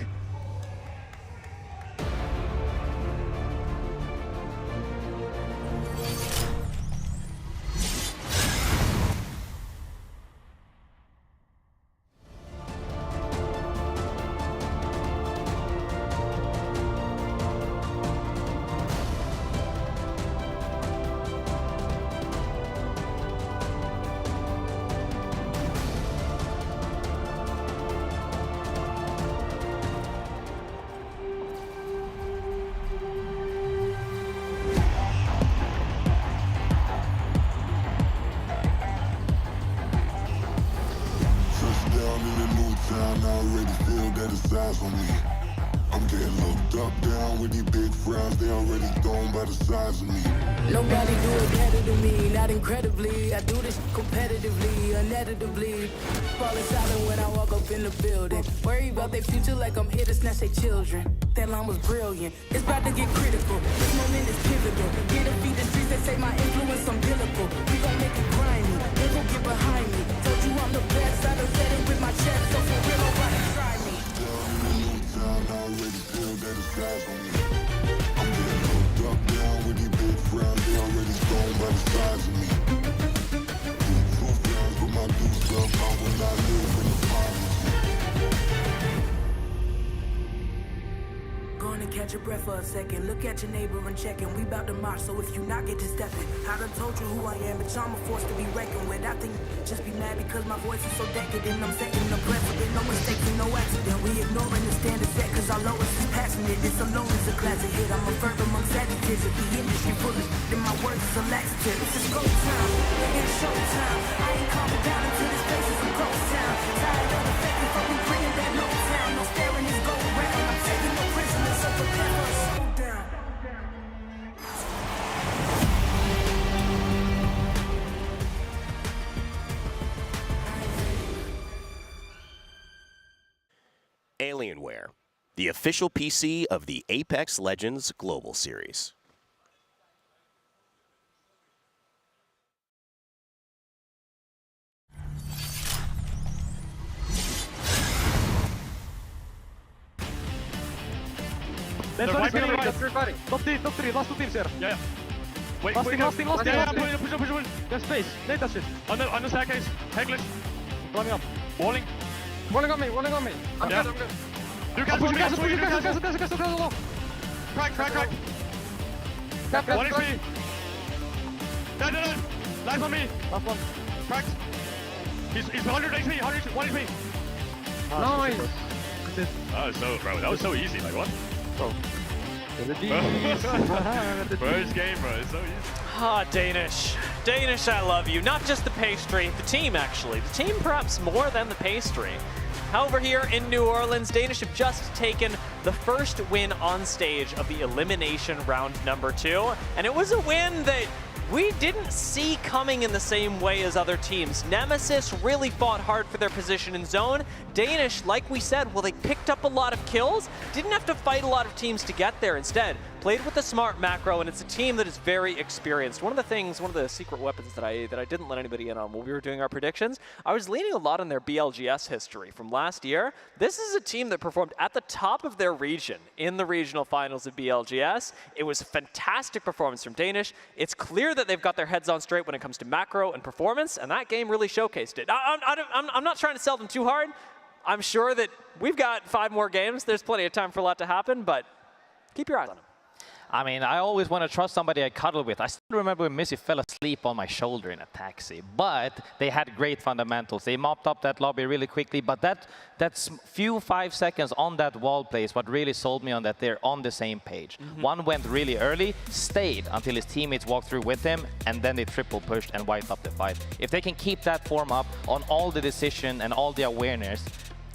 I'm getting looked up, down with these big frowns. They already thrown by the size of me. Nobody do it better than me, not incredibly. I do this competitively, uneditably. Falling silent when I walk up in the building. Worry about their future like I'm here to snatch their children. That line was brilliant. It's about to get critical. This moment is pivotal. Get to feed the streets that say my influence umbilical. We gon' make it grimy. They gon' get behind me. Told you I'm the best. I done said it with my chest. So for real, nobody try me. I already feel that it's eyes on me. I'm getting hooked up, down with these big frowns. They already thrown by the size of me. Two frowns, but my dudes up. I will not live in the poverty. Going to catch your breath for a second. Look at your neighbor and check in. We bout to march, so if you not, get to stepping. I done told you who I am, but I'm a force to be reckoned with. I think just be mad because my voice is so decadent. I'm setting the precedent, no mistakes and no accident. We ignoring the standard set because our lowest is passionate. This alone is a classic hit. I'm a first amongst adjectives. If the industry bullet, then my words is a laxative. This is go time, it's show time. I ain't calming down until this place is a ghost town. Tired of the faking, but we bringing that no town. No staring this go round. I'm taking no prisoners, so prepare for a showdown. Alienware, the official PC of the Apex Legends Global Series. Top three, last two teams here. Yeah. Wait, last team. Yeah, push. There's space. Nate that shit. On the staircase. Hegglish. Climbing up. Walling. Rolling on me. I'm good. You guys push me. Crack. Cap. One HP. Dead. Lies on me. Last one. Cracked. He's 100 HP, 101 HP. Nice. That was so, bro, that was so easy. Like, what? Bro. First game, bro, it's so easy. Ah, Danish. Danish, I love you. Not just the pastry, the team, actually. The team, perhaps more than the pastry. However, here in New Orleans, Danish have just taken the first win on stage of the elimination round number 2. And it was a win that we didn't see coming in the same way as other teams. Nemesis really fought hard for their position in zone. Danish, like we said, well, they picked up a lot of kills, didn't have to fight a lot of teams to get there. Instead, played with a smart macro, and it's a team that is very experienced. One of the secret weapons that I didn't let anybody in on when we were doing our predictions, I was leaning a lot on their BLGS history from last year. This is a team that performed at the top of their region in the regional finals of BLGS. It was a fantastic performance from Danish. It's clear that they've got their heads on straight when it comes to macro and performance, and that game really showcased it. I'm not trying to sell them too hard. I'm sure that we've got 5 more games. There's plenty of time for a lot to happen, but keep your eyes on them. I mean, I always want to trust somebody I cuddle with. I still remember when Missy fell asleep on my shoulder in a taxi, but they had great fundamentals. They mopped up that lobby really quickly, but that's few 5 seconds on that wall play is what really sold me on that they're on the same page. One went really early, stayed until his teammates walked through with him, and then they triple pushed and wiped up the fight. If they can keep that form up on all the decision and all the awareness,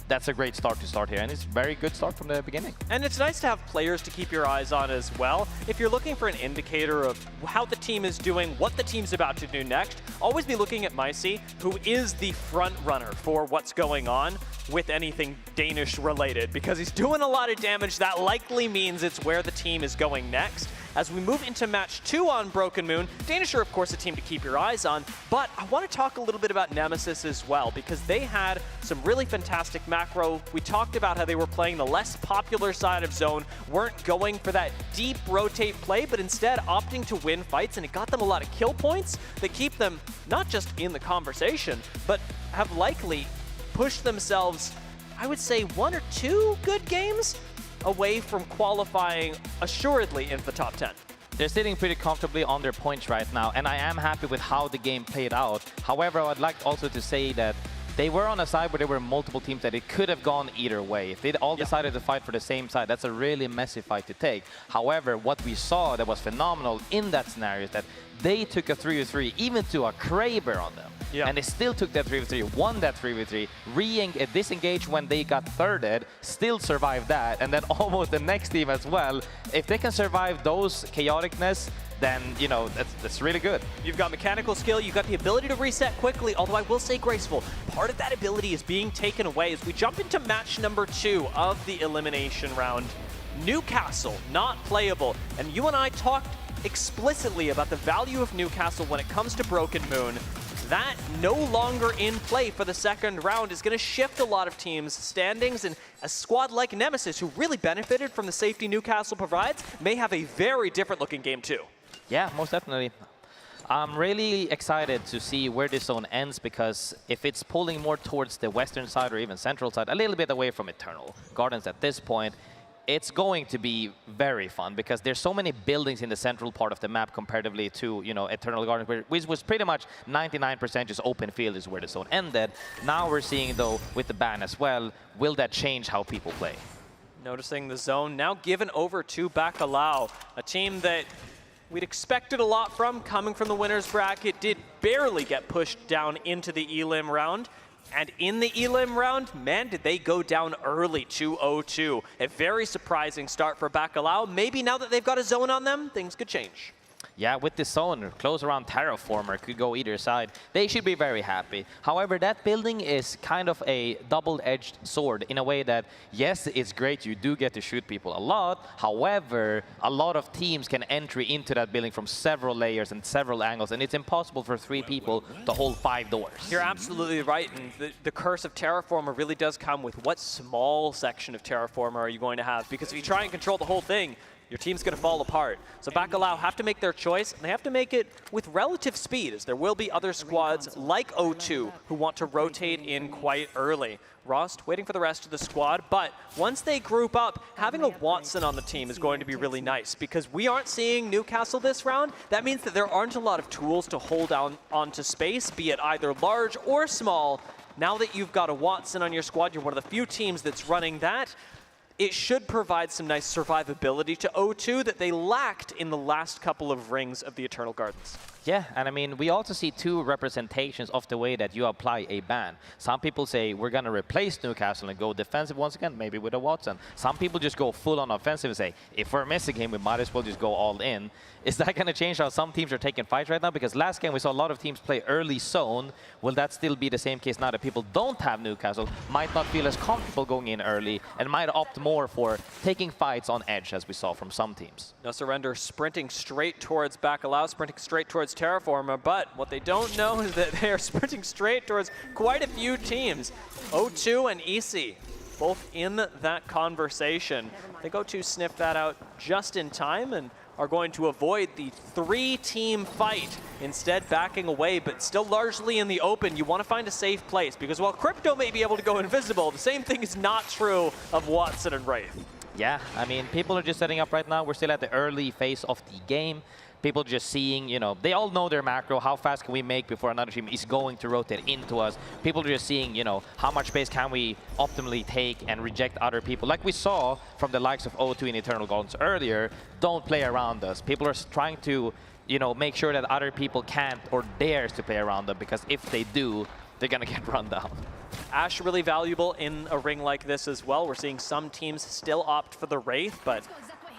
that's a great start to start here, and it's a very good start from the beginning. And it's nice to have players to keep your eyes on as well. If you're looking for an indicator of how the team is doing, what the team's about to do next, always be looking at Micey, who is the front runner for what's going on with anything Danish related, because he's doing a lot of damage. That likely means it's where the team is going next. As we move into match 2 on Broken Moon, Danish are, of course, a team to keep your eyes on, but I want to talk a little bit about Nemesis as well, because they had some really fantastic macro. We talked about how they were playing the less popular side of zone, weren't going for that deep rotate play, but instead opting to win fights, and it got them a lot of kill points that keep them not just in the conversation, but have likely pushed themselves, I would say, 1 or 2 good games away from qualifying assuredly into the top 10. They're sitting pretty comfortably on their points right now, and I am happy with how the game played out. However, I would like also to say that they were on a side where there were multiple teams that it could have gone either way. If they all decided to fight for the same side, that's a really messy fight to take. However, what we saw that was phenomenal in that scenario is that they took a 3v3 even to a Kraber on them. And they still took that 3v3, won that 3v3, disengaged when they got thirded, still survived that, and then almost the next team as well. If they can survive those chaoticness, then, you know, that's really good. You've got mechanical skill, you've got the ability to reset quickly, although I will say graceful. Part of that ability is being taken away as we jump into match number 2 of the elimination round. Newcastle, not playable. And you and I talked explicitly about the value of Newcastle when it comes to Broken Moon. That no longer in play for the second round is going to shift a lot of teams' standings, and a squad like Nemesis, who really benefited from the safety Newcastle provides, may have a very different looking game too. Yeah, most definitely. I'm really excited to see where this zone ends, because if it's pulling more towards the western side or even central side, a little bit away from Eternal Gardens at this point, it's going to be very fun, because there's so many buildings in the central part of the map comparatively to, you know, Eternal Gardens, which was pretty much 99% just open field is where the zone ended. Now we're seeing, though, with the ban as well, will that change how people play? Noticing the zone now given over to Bacalao, a team that we'd expected a lot from, coming from the winner's bracket, did barely get pushed down into the Elim round. And in the Elim round, man, did they go down early, 2-0-2. A very surprising start for Bacalao. Maybe now that they've got a zone on them, things could change. Yeah, with this zone, close around Terraformer, could go either side. They should be very happy. However, that building is kind of a double-edged sword in a way that, yes, it's great, you do get to shoot people a lot. However, a lot of teams can enter into that building from several layers and several angles, and it's impossible for 3 people to hold 5 doors. You're absolutely right, and the curse of Terraformer really does come with what small section of Terraformer are you going to have, because if you try and control the whole thing, your team's going to fall apart. So Bacalao have to make their choice, and they have to make it with relative speed, as there will be other squads like O2 who want to rotate in quite early. Rost waiting for the rest of the squad, but once they group up, having a Watson on the team is going to be really nice, because we aren't seeing Newcastle this round. That means that there aren't a lot of tools to hold down onto space, be it either large or small. Now that you've got a Watson on your squad, you're one of the few teams that's running that. It should provide some nice survivability to O2 that they lacked in the last couple of rings of the Eternal Gardens. Yeah, and I mean, we also see two representations of the way that you apply a ban. Some people say we're going to replace Newcastle and go defensive once again, maybe with a Watson. Some people just go full on offensive and say, if we're missing him, we might as well just go all in. Is that going to change how some teams are taking fights right now? Because last game we saw a lot of teams play early zone. Will that still be the same case now that people don't have Newcastle, might not feel as comfortable going in early, and might opt more for taking fights on edge, as we saw from some teams? No surrender, sprinting straight towards Bacalao, sprinting straight towards Terraformer, but what they don't know is that they are sprinting straight towards quite a few teams. O2 and EC, both in that conversation. I think O2 sniffed that out just in time and are going to avoid the 3-team fight, instead backing away, but still largely in the open. You want to find a safe place, because while Crypto may be able to go invisible, the same thing is not true of Watson and Wraith. Yeah, I mean, people are just setting up right now. We're still at the early phase of the game. People just seeing, you know, they all know their macro. How fast can we make before another team is going to rotate into us? People are just seeing, you know, how much space can we optimally take and reject other people. Like we saw from the likes of O2 in Eternal Gardens earlier, don't play around us. People are trying to, you know, make sure that other people can't or dares to play around them, because if they do, they're going to get run down. Ashe really valuable in a ring like this as well. We're seeing some teams still opt for the Wraith, but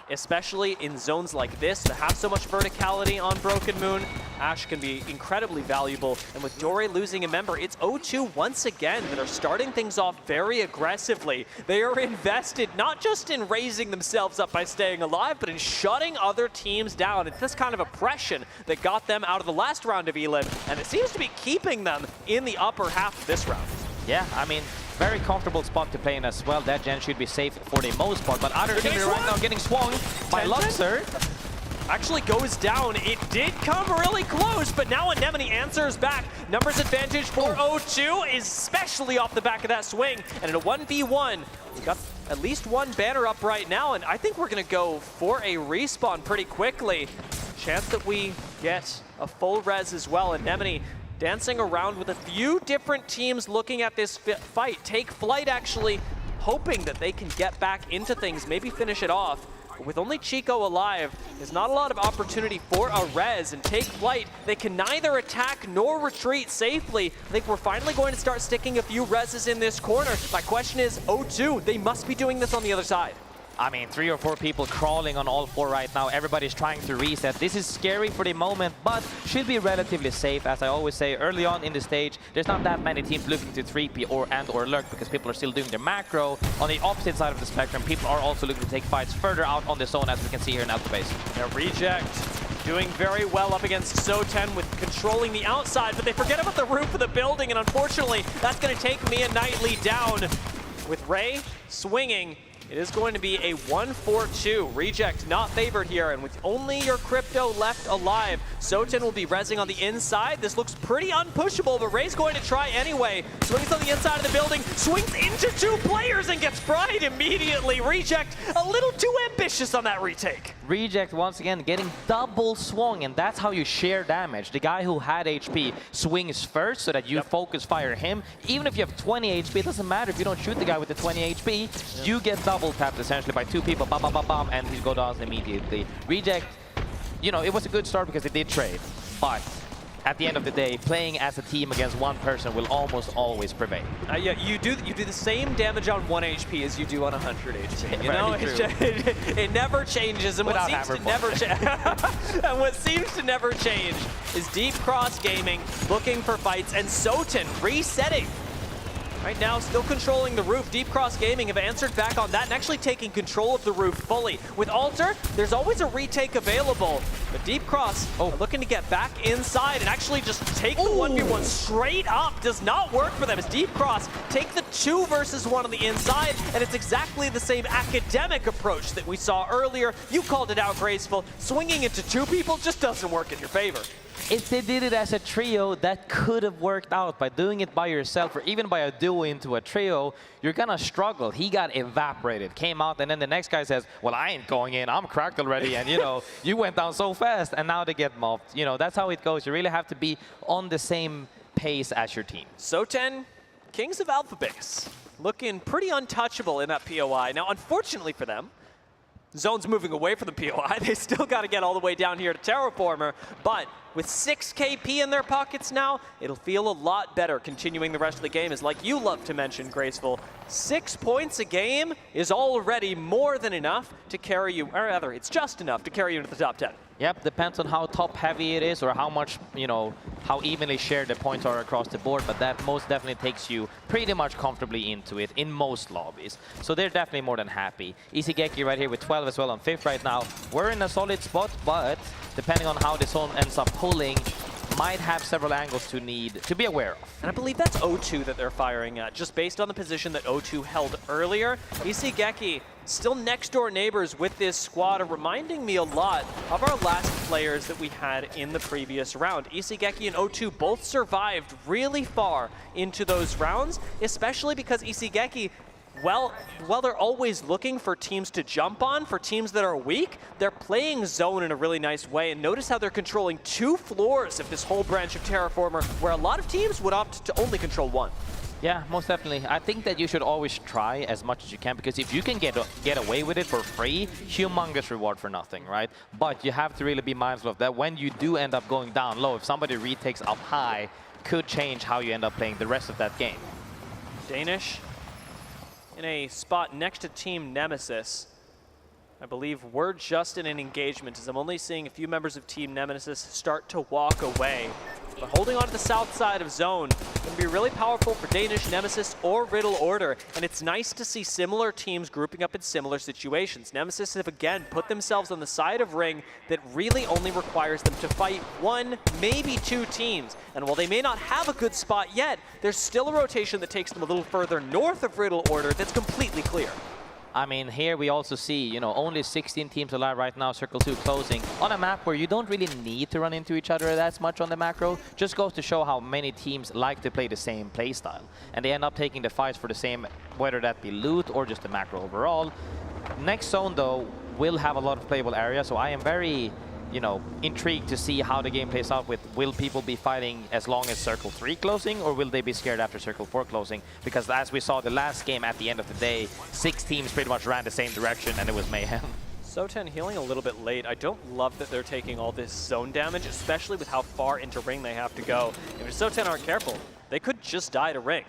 especially in zones like this that have so much verticality on Broken Moon, Ashe can be incredibly valuable. And with Dore losing a member, it's O2 once again that are starting things off very aggressively. They are invested not just in raising themselves up by staying alive, but in shutting other teams down. It's this kind of oppression that got them out of the last round of Elim, and it seems to be keeping them in the upper half of this round. Yeah, I mean, very comfortable spot to play in as well. That gen should be safe for the most part, but other teams right now getting swung by Luxor. Actually goes down. It did come really close, but now Anemone answers back. Numbers advantage for O2, especially off the back of that swing. And in a 1v1, we got at least one banner up right now, and I think we're going to go for a respawn pretty quickly. Chance that we get a full res as well. Anemone dancing around with a few different teams looking at this fight. Take Flight actually hoping that they can get back into things, maybe finish it off. But with only Chico alive, there's not a lot of opportunity for a res, and Take Flight, they can neither attack nor retreat safely. I think we're finally going to start sticking a few reses in this corner. My question is, O2, they must be doing this on the other side. I mean, 3 or 4 people crawling on all 4 right now. Everybody's trying to reset. This is scary for the moment, but should be relatively safe. As I always say, early on in the stage, there's not that many teams looking to 3P or lurk, because people are still doing their macro. On the opposite side of the spectrum, people are also looking to take fights further out on the zone, as we can see here in Alpha Base. Now, Reject doing very well up against So10 with controlling the outside, but they forget about the roof of the building, and unfortunately, that's going to take Mia Knightley down. With Ray swinging, it is going to be a 1-4-2. Reject not favored here, and with only your Crypto left alive, So10 will be rezzing on the inside. This looks pretty unpushable, but Ray's going to try anyway. Swings on the inside of the building, swings into 2 players and gets fried immediately. Reject a little too ambitious on that retake. Reject once again getting double swung, and that's how you share damage. The guy who had HP swings first so that you focus fire him. Even if you have 20 HP, it doesn't matter if you don't shoot the guy with the 20 HP. You get double tapped essentially by 2 people, bam, bam, bam, bam, and he goes down immediately. Reject, you know, it was a good start because it did trade, but at the end of the day, playing as a team against one person will almost always prevail. Yeah, you do the same damage on 1 HP as you do on 100 HP. You know, it never changes, and what seems to never and what seems to never change is Deep Cross Gaming looking for fights, and So10 resetting Right now, still controlling the roof. Deep Cross Gaming have answered back on that and actually taking control of the roof fully. With Alter, there's always a retake available, but Deep Cross are looking to get back inside and actually just take the 1v1 straight up. Does not work for them as Deep Cross take the 2 versus 1 on the inside, and it's exactly the same academic approach that we saw earlier. You called it out, Graceful. Swinging into 2 people just doesn't work in your favor. If they did it as a trio, that could have worked out. By doing it by yourself or even by a duo into a trio, you're gonna struggle. He got evaporated, came out, and then the next guy says, well, I ain't going in, I'm cracked already, and you know, you went down so fast, and now they get mobbed. You know, that's how it goes. You really have to be on the same pace as your team. Soten, Kings of Alpha Base, looking pretty untouchable in that POI. Now, unfortunately for them, Zone's moving away from the POI. They still got to get all the way down here to Terraformer, but with 6 KP in their pockets now, it'll feel a lot better continuing the rest of the game. As like you love to mention, Graceful, 6 points a game is already more than enough to carry you, or rather, it's just enough to carry you into the top 10. Yep, depends on how top heavy it is or how much, you know, how evenly shared the points are across the board, but that most definitely takes you pretty much comfortably into it in most lobbies. So they're definitely more than happy. Isigeki right here with 12 as well on 5th right now. We're in a solid spot, but depending on how this zone ends up pulling, might have several angles to need to be aware of. And I believe that's O2 that they're firing at, just based on the position that O2 held earlier. Isigeki still next door neighbors with this squad are reminding me a lot of our last players that we had in the previous round. Isigeki and O2 both survived really far into those rounds, especially because Isigeki, well, they're always looking for teams to jump on, for teams that are weak, they're playing zone in a really nice way. And notice how they're controlling 2 floors of this whole branch of Terraformer, where a lot of teams would opt to only control 1. Yeah, most definitely. I think that you should always try as much as you can, because if you can get away with it for free, humongous reward for nothing, right? But you have to really be mindful of that. When you do end up going down low, if somebody retakes up high, could change how you end up playing the rest of that game. Danish in a spot next to Team Nemesis. I believe we're just in an engagement, as I'm only seeing a few members of Team Nemesis start to walk away. But holding on to the south side of zone can be really powerful for Danish, Nemesis, or Riddle Order. And it's nice to see similar teams grouping up in similar situations. Nemesis have again put themselves on the side of Ring that really only requires them to fight 1, maybe 2 teams. And while they may not have a good spot yet, there's still a rotation that takes them a little further north of Riddle Order that's completely clear. I mean, here we also see, you know, only 16 teams alive right now, Circle 2 closing, on a map where you don't really need to run into each other that much on the macro. Just goes to show how many teams like to play the same playstyle. And they end up taking the fights for the same, whether that be loot or just the macro overall. Next zone, though, will have a lot of playable area, so I am very, you know, intrigued to see how the game plays out with, will people be fighting as long as Circle 3 closing, or will they be scared after Circle 4 closing? Because as we saw the last game, at the end of the day, 6 teams pretty much ran the same direction and it was mayhem. Soten healing a little bit late. I don't love that they're taking all this zone damage, especially with how far into Ring they have to go. If Soten aren't careful, they could just die to Ring.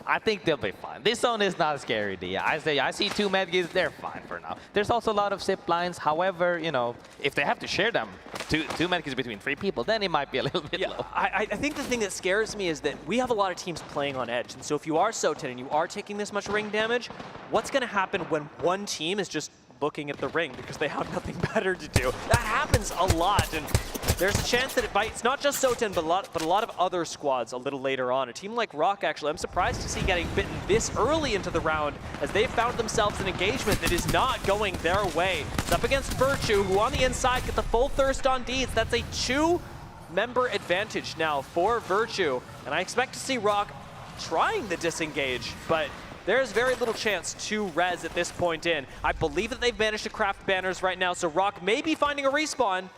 I think they'll be fine. This zone is not scary, D. I see 2 medkits, they're fine for now. There's also a lot of zip lines. However, you know, if they have to share them, two medkits between 3 people, then it might be a little bit low. I think the thing that scares me is that we have a lot of teams playing on edge. And so if you are Soten and you are taking this much Ring damage, what's going to happen when one team is just looking at the Ring because they have nothing better to do? That happens a lot, and there's a chance that it bites not just Soten, but a lot of other squads a little later on. A team like Rock, actually, I'm surprised to see getting bitten this early into the round, as they've found themselves an engagement that is not going their way. It's up against Virtue, who on the inside get the full thirst on Deeds. That's a 2-member advantage now for Virtue, and I expect to see Rock trying the disengage, but there's very little chance to res at this point in. I believe that they've managed to craft banners right now, so Rock may be finding a respawn.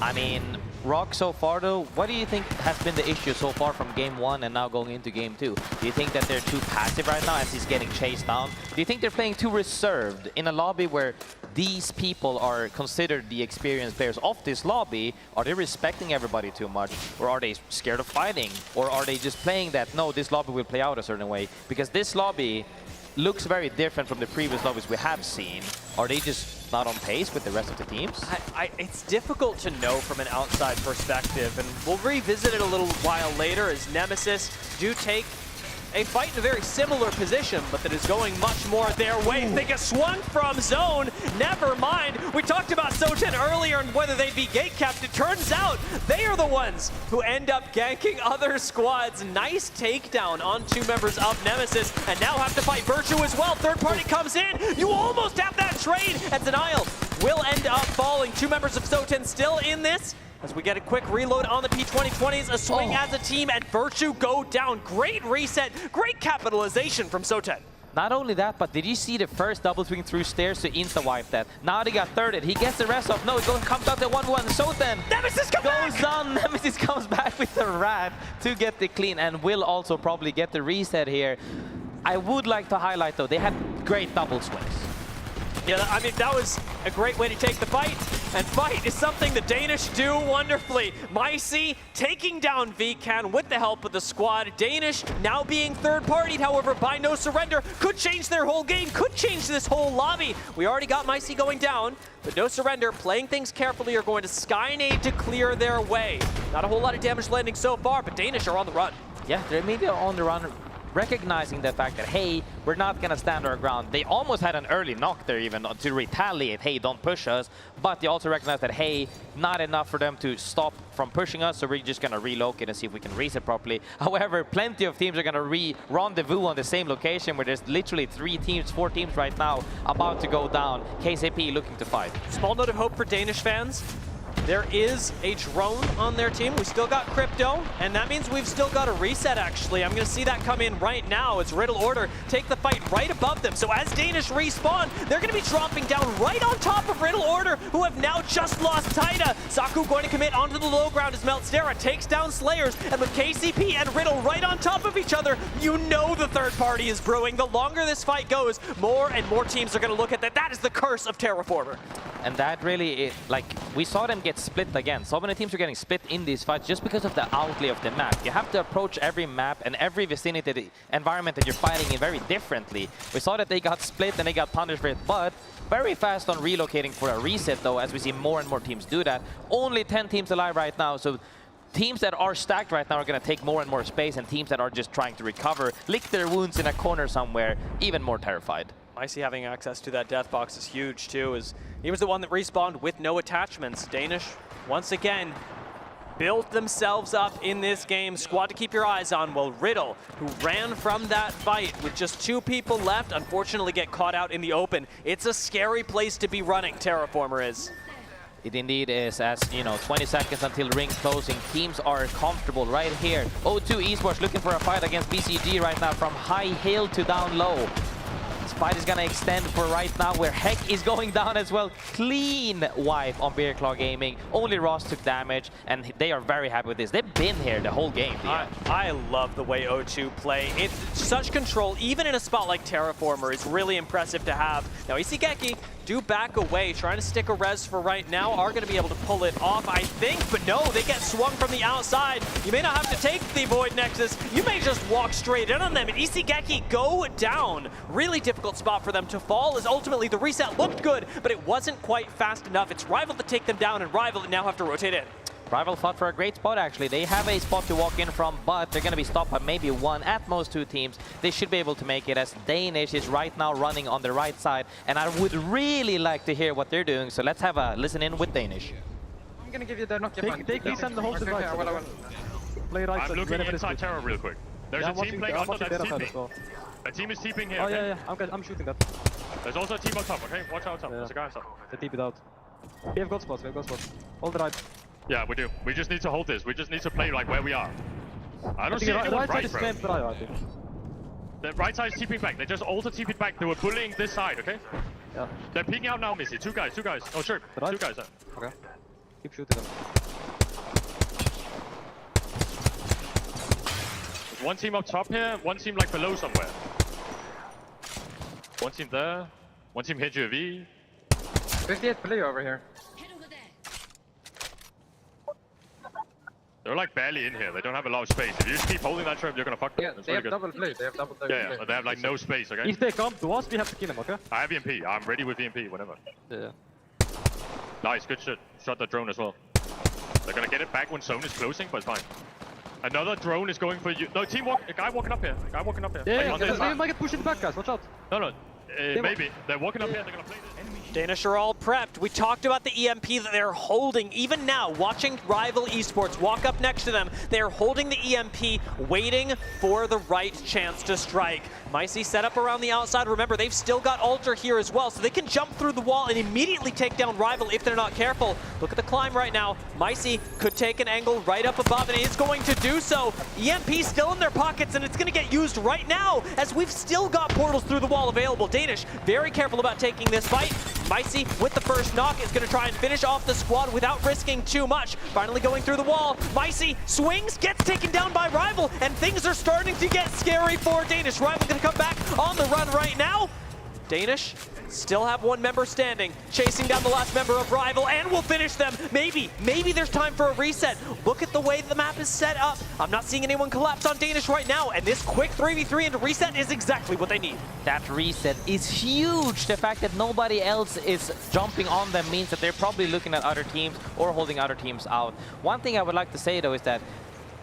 I mean, Rock so far though, what do you think has been the issue so far from game 1 and now going into game 2? Do you think that they're too passive right now as he's getting chased down? Do you think they're playing too reserved in a lobby where these people are considered the experienced players of this lobby? Are they respecting everybody too much? Or are they scared of fighting? Or are they just playing that, no, this lobby will play out a certain way? Because this lobby looks very different from the previous lobbies we have seen. Are they just not on pace with the rest of the teams? It's difficult to know from an outside perspective, and we'll revisit it a little while later as Nemesis do take a fight in a very similar position, but that is going much more their way. They get swung from zone. Never mind. We talked about Soten earlier and whether they'd be gate capped. It turns out they are the ones who end up ganking other squads. Nice takedown on 2 members of Nemesis, and now have to fight Virtue as well. Third party comes in. You almost have that trade, and Denial will end up falling. 2 members of Soten still in this. As we get a quick reload on the P2020s, a swing as a team, and Virtue go down. Great reset, great capitalization from Soten. Not only that, but did you see the first double swing through stairs to insta-wipe that? Now they got thirded. He gets the rest off. No, it comes out to 1-1. Soten Nemesis goes down. Nemesis comes back with the rat to get the clean, and will also probably get the reset here. I would like to highlight, though, they had great double swings. Yeah, I mean, that was a great way to take the fight. And fight is something the Danish do wonderfully. Micey taking down Vcan with the help of the squad. Danish now being third-partied, however, by No Surrender. Could change their whole game, could change this whole lobby. We already got Micey going down, but No Surrender, playing things carefully, are going to Skynade to clear their way. Not a whole lot of damage landing so far, but Danish are on the run. Yeah, they're maybe on the run, recognizing the fact that, hey, we're not going to stand our ground. They almost had an early knock there even to retaliate, hey, don't push us. But they also recognize that, hey, not enough for them to stop from pushing us, so we're just going to relocate and see if we can reset properly. However, plenty of teams are going to rendezvous on the same location where there's literally 3 teams, 4 teams right now about to go down. KCP looking to fight. Small note of hope for Danish fans. There is a drone on their team. We still got Crypto, and that means we've still got a reset, actually. I'm going to see that come in right now as Riddle Order take the fight right above them. So as Danish respawn, they're going to be dropping down right on top of Riddle Order, who have now just lost Taida. Saku going to commit onto the low ground as Meltstera takes down Slayers, and with KCP and Riddle right on top of each other, you know the third party is brewing. The longer this fight goes, more and more teams are going to look at that. That is the curse of Terraformer. And that really, like, we saw them get split again. So many teams are getting split in these fights just because of the outlay of the map. You have to approach every map and every vicinity environment that you're fighting in very differently. We saw that they got split and they got punished for it, but very fast on relocating for a reset, though, as we see more and more teams do that. Only 10 teams alive right now, so teams that are stacked right now are going to take more and more space, and teams that are just trying to recover, lick their wounds in a corner somewhere, even more terrified. Micey having access to that death box is huge too, as he was the one that respawned with no attachments. Danish, once again, built themselves up in this game. Squad to keep your eyes on. Well, Riddle, who ran from that fight with just 2 people left, unfortunately get caught out in the open. It's a scary place to be running, Terraformer is. It indeed is, as you know, 20 seconds until ring closing. Teams are comfortable right here. O2 Esports looking for a fight against BCG right now, from high hill to down low. This fight is gonna extend for right now, where Heck is going down as well. Clean wipe on Bear Claw Gaming. Only Ross took damage, and they are very happy with this. They've been here the whole game. I love the way O2 play. It's such control, even in a spot like Terraformer, is really impressive to have. Now, Isigeki do back away, trying to stick a res for right now, are going to be able to pull it off, I think, but no, they get swung from the outside. You may not have to take the Void Nexus, you may just walk straight in on them, and Isigeki go down. Really difficult spot for them to fall, as ultimately the reset looked good, but it wasn't quite fast enough. It's Rival to take them down, and Rival now have to rotate in. Rival fought for a great spot, actually. They have a spot to walk in from, but they're going to be stopped by maybe 1, at most 2 teams. They should be able to make it, as Danish is right now running on the right side, and I would really like to hear what they're doing, so let's have a listen in with Danish. I'm going to give you the knock. Take these and the whole side. Play right side. I'm looking inside Terror real quick. There's a team playing under that's TPing. Well. A team is TPing here. Oh, yeah, I'm shooting that. There's also a team on top, okay? Watch out top. There's a guy on top. They TP it out. We have got spots, Hold the right. Yeah, we do. We just need to hold this. We just need to play like where we are. I don't see anyone right, bro. The right side is TPing back. They just also TP'd back. They were bullying this side, okay? Yeah. They're peeking out now, Missy. 2 guys. Oh, sure. 2 guys. Okay. Keep shooting them. There's 1 team up top here, 1 team like below somewhere. 1 team there. 1 team hit UAV. 58 player over here. They're like barely in here. They don't have a lot of space. If you just keep holding that trap, you're gonna fuck them. Yeah, That's they really have double play. They have double play. Yeah, they have like no space, okay? If they come to us, we have to kill them, okay? I have EMP. I'm ready with EMP whenever. Yeah. Nice, good shit. Shot the drone as well. They're gonna get it back when zone is closing, but it's fine. Another drone is going for you. No, a guy walking up here. A guy walking up here. Yeah, like, they might get pushed in the back, guys. Watch out. No. Maybe. They're walking up here. They're gonna play this. Danish are all prepped. We talked about the EMP that they're holding. Even now, watching Rival Esports walk up next to them, they're holding the EMP, waiting for the right chance to strike. Micey set up around the outside. Remember, they've still got Alter here as well, so they can jump through the wall and immediately take down Rival if they're not careful. Look at the climb right now. Micey could take an angle right up above, and is going to do so. EMP still in their pockets, and it's going to get used right now, as we've still got portals through the wall available. Danish very careful about taking this fight. Micey with the first knock is going to try and finish off the squad without risking too much. Finally going through the wall. Micey swings, gets taken down by Rival, and things are starting to get scary for Danish. Rival going to come back on the run right now. Danish still have one member standing, chasing down the last member of Rival, and will finish them. Maybe there's time for a reset. Look at the way the map is set up. I'm not seeing anyone collapse on Danish right now, and this quick 3v3 into reset is exactly what they need. That reset is huge. The fact that nobody else is jumping on them means that they're probably looking at other teams or holding other teams out. One thing I would like to say, though, is that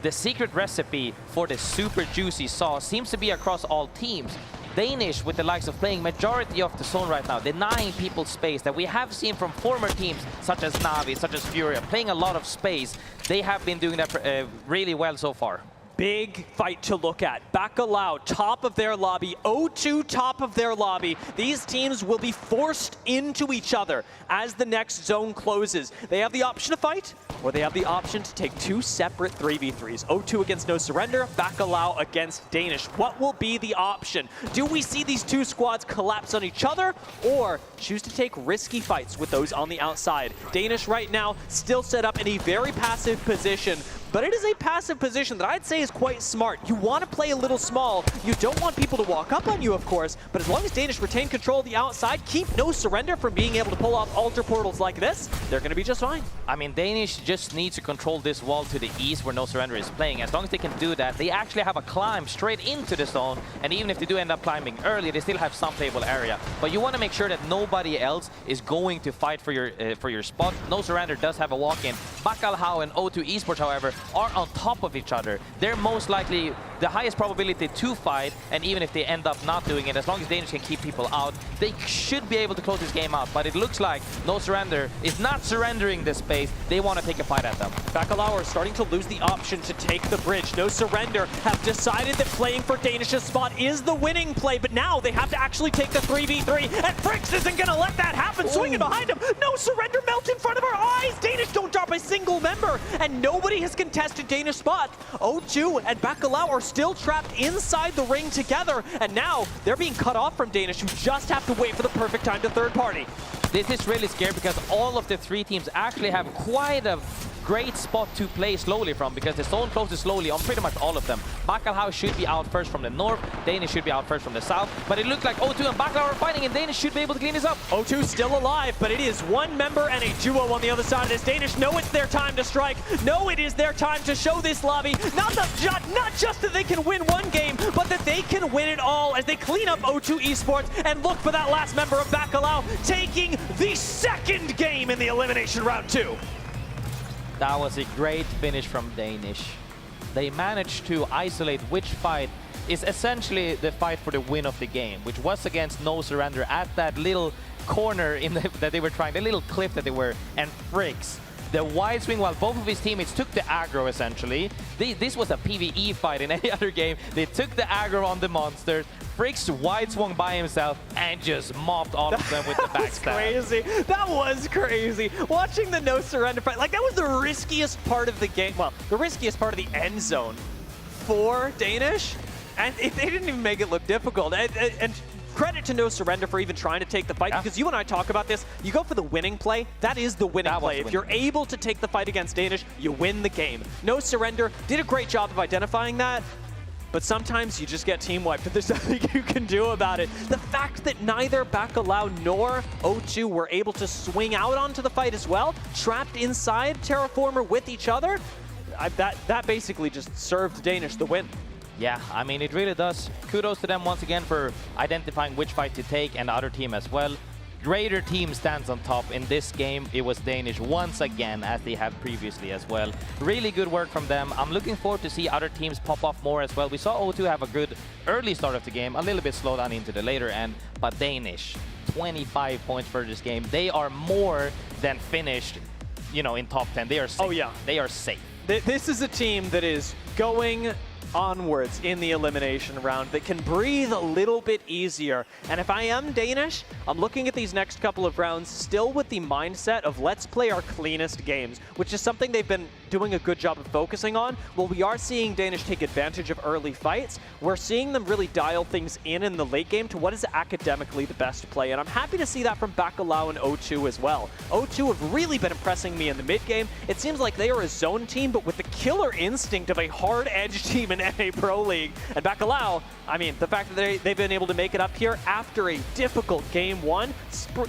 the secret recipe for the super juicy sauce seems to be across all teams. Danish, with the likes of playing majority of the zone right now, denying people space that we have seen from former teams such as Navi, such as Furia, playing a lot of space. They have been doing that really well so far. Big fight to look at. Bacalao, top of their lobby. O2, top of their lobby. These teams will be forced into each other as the next zone closes. They have the option to fight, or they have the option to take two separate 3v3s. O2 against No Surrender, Bacalao against Danish. What will be the option? Do we see these two squads collapse on each other, or choose to take risky fights with those on the outside? Danish right now still set up in a very passive position, but it is a passive position that I'd say is quite smart. You want to play a little small. You don't want people to walk up on you, of course, but as long as Danish retain control of the outside, keep No Surrender from being able to pull off altar portals like this, they're going to be just fine. I mean, Danish just needs to control this wall to the east where No Surrender is playing. As long as they can do that, they actually have a climb straight into the zone, and even if they do end up climbing early, they still have some playable area. But you want to make sure that nobody else is going to fight for your spot. No Surrender does have a walk-in. Bacalao and O2 Esports, however, are on top of each other. They're most likely the highest probability to fight, and even if they end up not doing it, as long as Danish can keep people out, they should be able to close this game out. But it looks like No Surrender is not surrendering this space. They want to take a fight at them. Bacalao are starting to lose the option to take the bridge. No Surrender have decided that playing for Danish's spot is the winning play, but now they have to actually take the 3v3, and Fricks isn't going to let that happen. Swinging behind him. No Surrender melt in front of our eyes. Danish don't drop a single member, and nobody has contested Danish spot. O2 and Bacalao are still trapped inside the ring together, and now they're being cut off from Danish, who just have to wait for the perfect time to third party. This is really scary because all of the three teams actually have quite a great spot to play slowly from, because the zone closes slowly on pretty much all of them. Bacalao should be out first from the north, Danish should be out first from the south, but it looks like O2 and Bacalao are fighting, and Danish should be able to clean this up. O2 still alive, but it is one member and a duo on the other side of this. Danish know it's their time to strike. No, it is their time to show this lobby. Not just that they can win one game, but that they can win it all as they clean up O2 Esports and look for that last member of Bacalao, taking the second game in the elimination round 2. That was a great finish from Danish. They managed to isolate which fight is essentially the fight for the win of the game, which was against No Surrender at that little corner that they were trying, the little cliff that they were, and Fricks. The wide swing while both of his teammates took the aggro, essentially. This was a PvE fight in any other game. They took the aggro on the monsters. Fricks wide swung by himself and just mopped all of them with the backstab. Crazy. That was crazy. Watching the No Surrender fight, like that was the riskiest part of the game. Well, the riskiest part of the end zone for Danish, and they didn't even make it look difficult. And credit to No Surrender for even trying to take the fight, because you and I talk about this. You go for the winning play. That is the winning play. If you're able to take the fight against Danish, you win the game. No Surrender did a great job of identifying that, but sometimes you just get team wiped and there's nothing you can do about it. The fact that neither Bacalao nor O2 were able to swing out onto the fight as well, trapped inside Terraformer with each other, that basically just served Danish the win. Yeah, I mean, it really does. Kudos to them once again for identifying which fight to take, and the other team as well. Greater team stands on top. In this game, it was Danish once again, as they have previously as well. Really good work from them. I'm looking forward to see other teams pop off more as well. We saw O2 have a good early start of the game, a little bit slow down into the later end, but Danish, 25 points for this game. They are more than finished, you know, in top 10. They are safe. Oh, yeah. They are safe. This is a team that is going onwards in the elimination round, that can breathe a little bit easier. And if I am Danish, I'm looking at these next couple of rounds still with the mindset of let's play our cleanest games, which is something they've been doing a good job of focusing on. Well, we are seeing Danish take advantage of early fights. We're seeing them really dial things in the late game to what is academically the best play. And I'm happy to see that from Bacalao and O2 as well. O2 have really been impressing me in the mid game. It seems like they are a zone team, but with the killer instinct of a hard-edge team in NA Pro League. And Bacalao, I mean, the fact that they've been able to make it up here after a difficult game one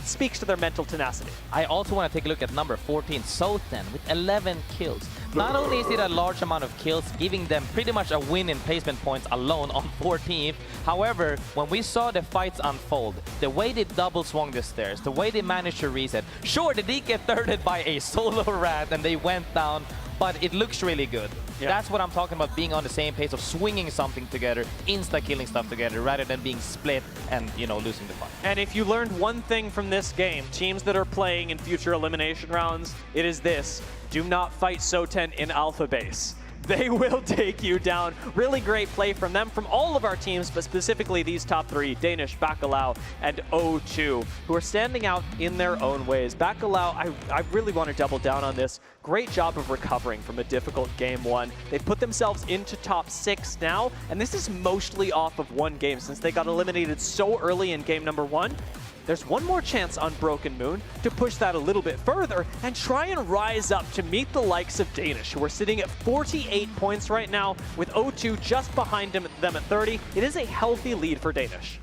speaks to their mental tenacity. I also want to take a look at number 14, Soten, with 11 kills. Not only is it a large amount of kills, giving them pretty much a win in placement points alone on 14th. However, when we saw the fights unfold, the way they double swung the stairs, the way they managed to reset, sure, they did get thirded by a solo rat and they went down, but it looks really good. Yeah. That's what I'm talking about, being on the same pace of swinging something together, insta-killing stuff together, rather than being split and, you know, losing the fight. And if you learned one thing from this game, teams that are playing in future elimination rounds, it is this: do not fight Soten in alpha base. They will take you down. Really great play from them, from all of our teams, but specifically these top three, Danish, Bacalao, and O2, who are standing out in their own ways. Bacalao, I really want to double down on this. Great job of recovering from a difficult game one. They've put themselves into top 6 now, and this is mostly off of one game since they got eliminated so early in game number 1. There's one more chance on Broken Moon to push that a little bit further and try and rise up to meet the likes of Danish, who are sitting at 48 points right now, with O2 just behind them at 30. It is a healthy lead for Danish.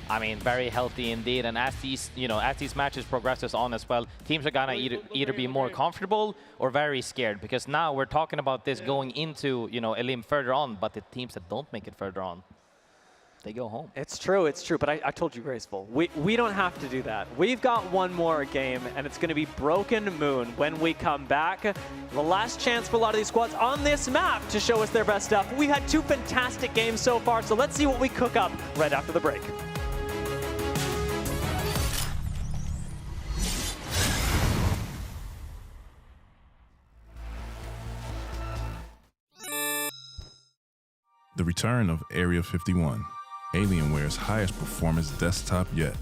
I mean, very healthy indeed. And as these, you know, as these matches progresses on as well, teams are gonna either be more comfortable or very scared, because now we're talking about this going into, you know, Elim further on, but the teams that don't make it further on, they go home. It's true, but I told you, Graceful, we don't have to do that. We've got one more game, and it's going to be Broken Moon when we come back. The last chance for a lot of these squads on this map to show us their best stuff. We've had 2 fantastic games so far, so let's see what we cook up right after the break. The return of Area 51. Alienware's highest performance desktop yet,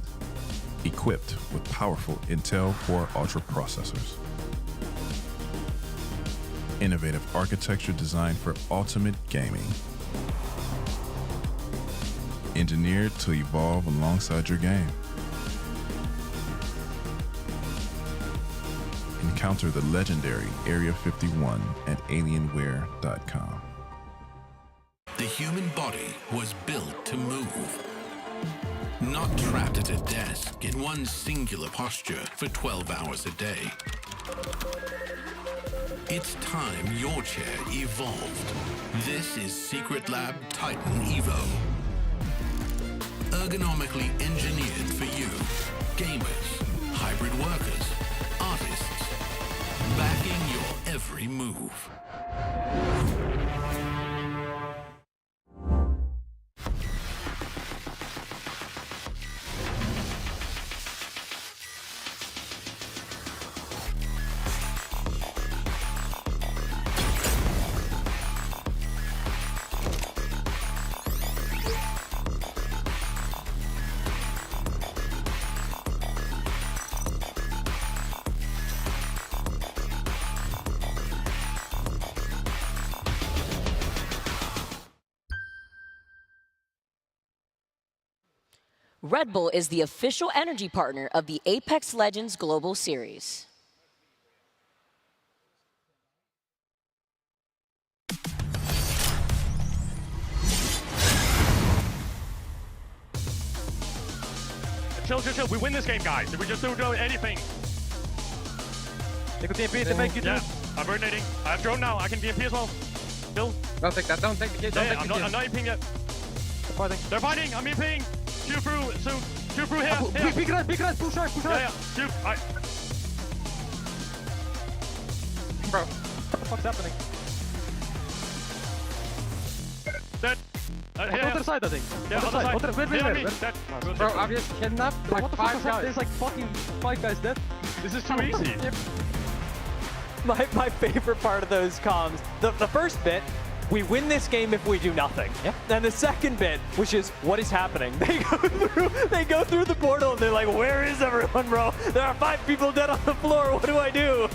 equipped with powerful Intel Core Ultra processors. Innovative architecture designed for ultimate gaming. Engineered to evolve alongside your game. Encounter the legendary Area 51 at Alienware.com. The human body was built to move. Not trapped at a desk in one singular posture for 12 hours a day. It's time your chair evolved. This is Secret Lab Titan Evo. Ergonomically engineered for you, gamers, hybrid workers, artists, backing your every move. Red Bull is the official energy partner of the Apex Legends Global Series. Chill. We win this game, guys. If we just don't do anything. They could be a bit to make it. Yeah. I'm burnating. I have drone now. I can DMP as well. Bill. Don't take that. Don't take the kid. Don't take the kid. I'm not EMPing yet. They're fighting. I'm EMPing. Shoot through. Shoot through here. Big red. Push hard. Yeah. Shoot. Bro, what the fuck's happening? Dead. Other side, I think. Yeah, other side. Wait. Bro, I've just kidnapped like 5 guys. There's like fucking 5 guys dead. This is too easy. Yep. My favorite part of those comms, the first bit, we win this game if we do nothing. Yep. And the second bit, which is what is happening? They go through the portal and they're like, where is everyone, bro? There are 5 people dead on the floor. What do I do?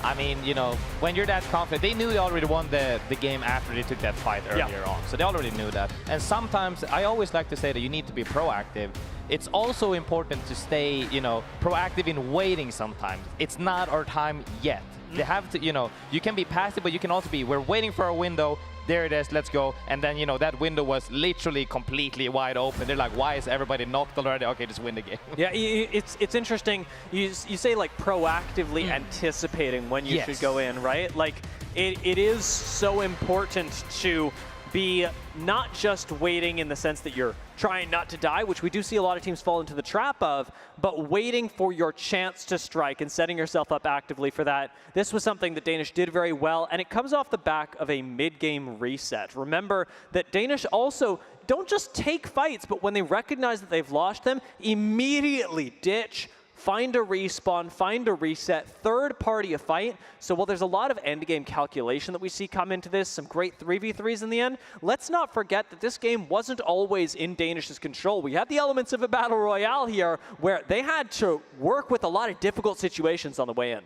I mean, you know, when you're that confident, they knew they already won the game after they took that fight earlier on. So they already knew that. And sometimes, I always like to say that you need to be proactive. It's also important to stay, you know, proactive in waiting sometimes. It's not our time yet. They have to, you know, you can be passive, but you can also be, we're waiting for a window. There it is, let's go. And then, you know, that window was literally completely wide open. They're like, why is everybody knocked already? Okay, just win the game. Yeah, it's interesting. You say like proactively anticipating when you should go in, right? Like it is so important to be not just waiting in the sense that you're trying not to die, which we do see a lot of teams fall into the trap of, but waiting for your chance to strike and setting yourself up actively for that. This was something that Danish did very well, and it comes off the back of a mid-game reset. Remember that Danish also don't just take fights, but when they recognize that they've lost them, immediately ditch, find a respawn, find a reset, third party a fight. So while there's a lot of end game calculation that we see come into this, some great 3v3s in the end, let's not forget that this game wasn't always in Danish's control. We had the elements of a battle royale here where they had to work with a lot of difficult situations on the way in.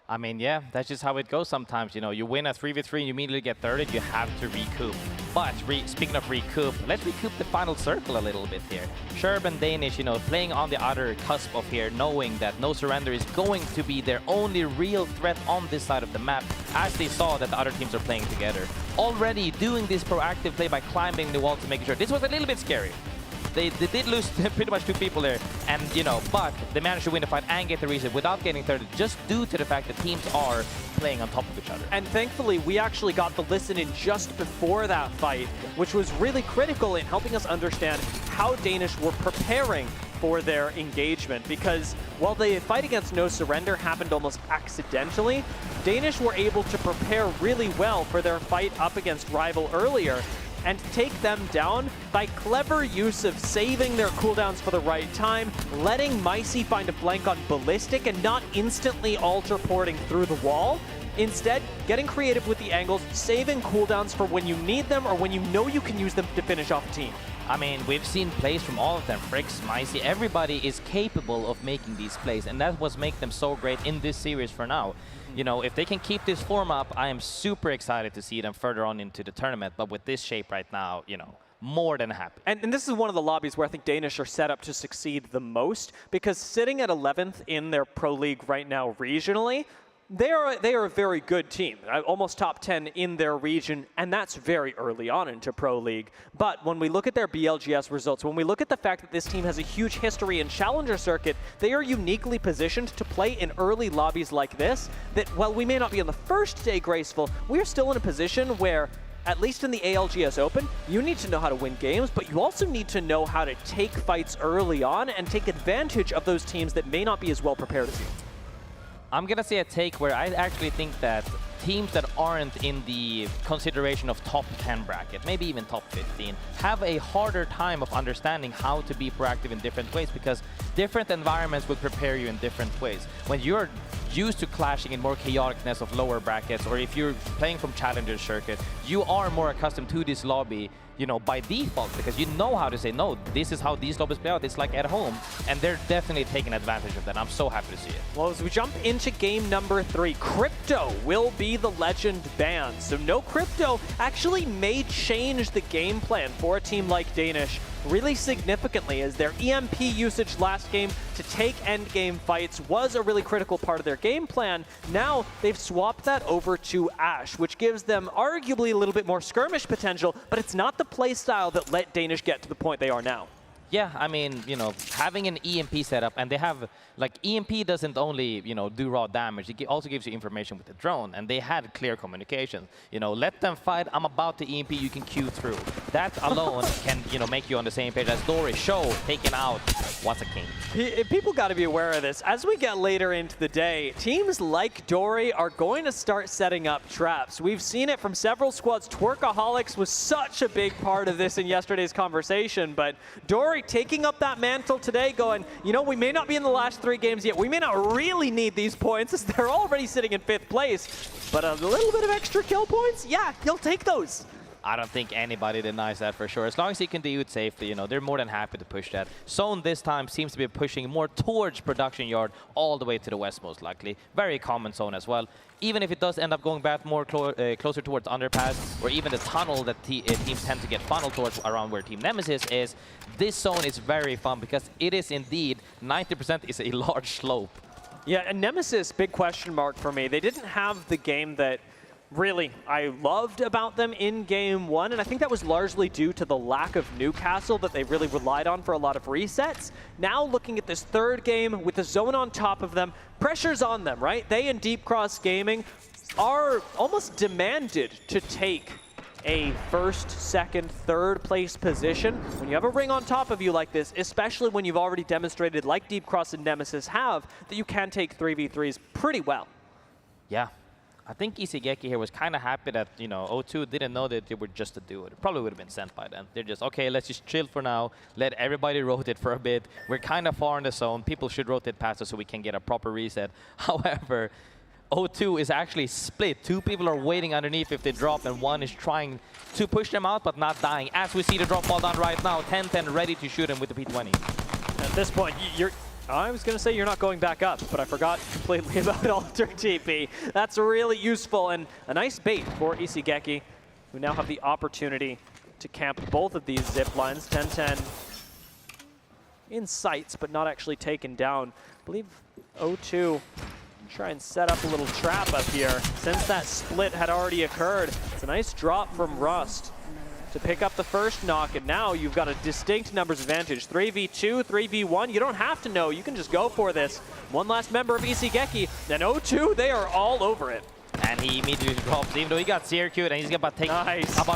I mean, yeah, that's just how it goes sometimes. You know, you win a 3v3 and you immediately get thirded, you have to recoup. But speaking of recoup, let's recoup the final circle a little bit here. Sherb and Danish, you know, playing on the other cusp of here, knowing that no surrender is going to be their only real threat on this side of the map, as they saw that the other teams are playing together. Already doing this proactive play by climbing the wall to make sure. This was a little bit scary. They did lose pretty much 2 people there, and you know, but they managed to win the fight and get the reset without getting third, just due to the fact that teams are playing on top of each other. And thankfully, we actually got the listen in just before that fight, which was really critical in helping us understand how Danish were preparing for their engagement, because while the fight against No Surrender happened almost accidentally, Danish were able to prepare really well for their fight up against Rival earlier, and take them down by clever use of saving their cooldowns for the right time, letting Micey find a flank on Ballistic and not instantly alter porting through the wall. Instead, getting creative with the angles, saving cooldowns for when you need them or when you know you can use them to finish off a team. I mean, we've seen plays from all of them. Fricks, Micey, everybody is capable of making these plays, and that's what makes them so great in this series for now. You know, if they can keep this form up, I am super excited to see them further on into the tournament. But with this shape right now, you know, more than happy. And this is one of the lobbies where I think Danish are set up to succeed the most, because sitting at 11th in their Pro League right now regionally, they are a very good team, almost top 10 in their region, and that's very early on into Pro League. But when we look at their BLGS results, when we look at the fact that this team has a huge history in Challenger Circuit, they are uniquely positioned to play in early lobbies like this, that while we may not be on the first day graceful, we are still in a position where, at least in the ALGS Open, you need to know how to win games, but you also need to know how to take fights early on and take advantage of those teams that may not be as well prepared as you. I'm going to say a take where I actually think that teams that aren't in the consideration of top 10 bracket, maybe even top 15, have a harder time of understanding how to be proactive in different ways, because different environments will prepare you in different ways. When you're used to clashing in more chaoticness of lower brackets, or if you're playing from Challenger Circuit, you are more accustomed to this lobby, you know, by default, because you know how to say, no, this is how these lobbies play out. It's like at home, and they're definitely taking advantage of that. I'm so happy to see it. Well, as we jump into game number 3, Crypto will be the legend ban. So no Crypto actually may change the game plan for a team like Danish really significantly, as their EMP usage last game to take end game fights was a really critical part of their game plan. Now they've swapped that over to Ash, which gives them arguably a little bit more skirmish potential, but it's not the play style that let Danish get to the point they are now. Yeah, I mean, you know, having an EMP setup, and they have, like, EMP doesn't only, you know, do raw damage, it also gives you information with the drone, and they had clear communication. You know, let them fight, I'm about to EMP, you can queue through. That alone can, you know, make you on the same page as Dory Show, taken out, what's a king. People got to be aware of this. As we get later into the day, teams like Dory are going to start setting up traps. We've seen it from several squads. Twerkaholics was such a big part of this in yesterday's conversation, but Dory taking up that mantle today, going, you know, we may not be in the last 3 games yet. We may not really need these points as they're already sitting in 5th place, but a little bit of extra kill points, yeah, you'll take those. I don't think anybody denies that for sure. As long as you can do it safely, you know, they're more than happy to push that. Zone this time seems to be pushing more towards production yard all the way to the west, most likely. Very common zone as well. Even if it does end up going back more closer towards underpass, or even the tunnel that teams tend to get funneled towards around where Team Nemesis is, this zone is very fun because it is indeed 90% is a large slope. Yeah, and Nemesis, big question mark for me. They didn't have the game that really I loved about them in game 1, and I think that was largely due to the lack of Newcastle that they really relied on for a lot of resets. Now looking at this 3rd game with the zone on top of them, pressure's on them, right? They and Deep Cross Gaming are almost demanded to take a 1st, 2nd, 3rd place position. When you have a ring on top of you like this, especially when you've already demonstrated, like Deep Cross and Nemesis have, that you can take 3v3s pretty well. Yeah. I think Isegeki here was kind of happy that, you know, O2 didn't know that they were just a duo. It probably would have been sent by then. They're just, okay, let's just chill for now. Let everybody rotate for a bit. We're kind of far in the zone. People should rotate past us so we can get a proper reset. However, O2 is actually split. 2 people are waiting underneath if they drop, and 1 is trying to push them out but not dying. As we see the drop ball done right now, 10-10 ready to shoot him with the P20. At this point, I was going to say you're not going back up, but I forgot completely about Alter TP. That's really useful and a nice bait for Isegeki, who now have the opportunity to camp both of these zip lines. 10-10 in sights, but not actually taken down. I believe O2 try and set up a little trap up here since that split had already occurred. It's a nice drop from Rust to pick up the first knock, and now you've got a distinct numbers advantage. 3v2, 3v1, you don't have to know, you can just go for this. One last member of Isegeki, and O2, they are all over it. And he immediately drops, even though he got CRQ'd, and he's about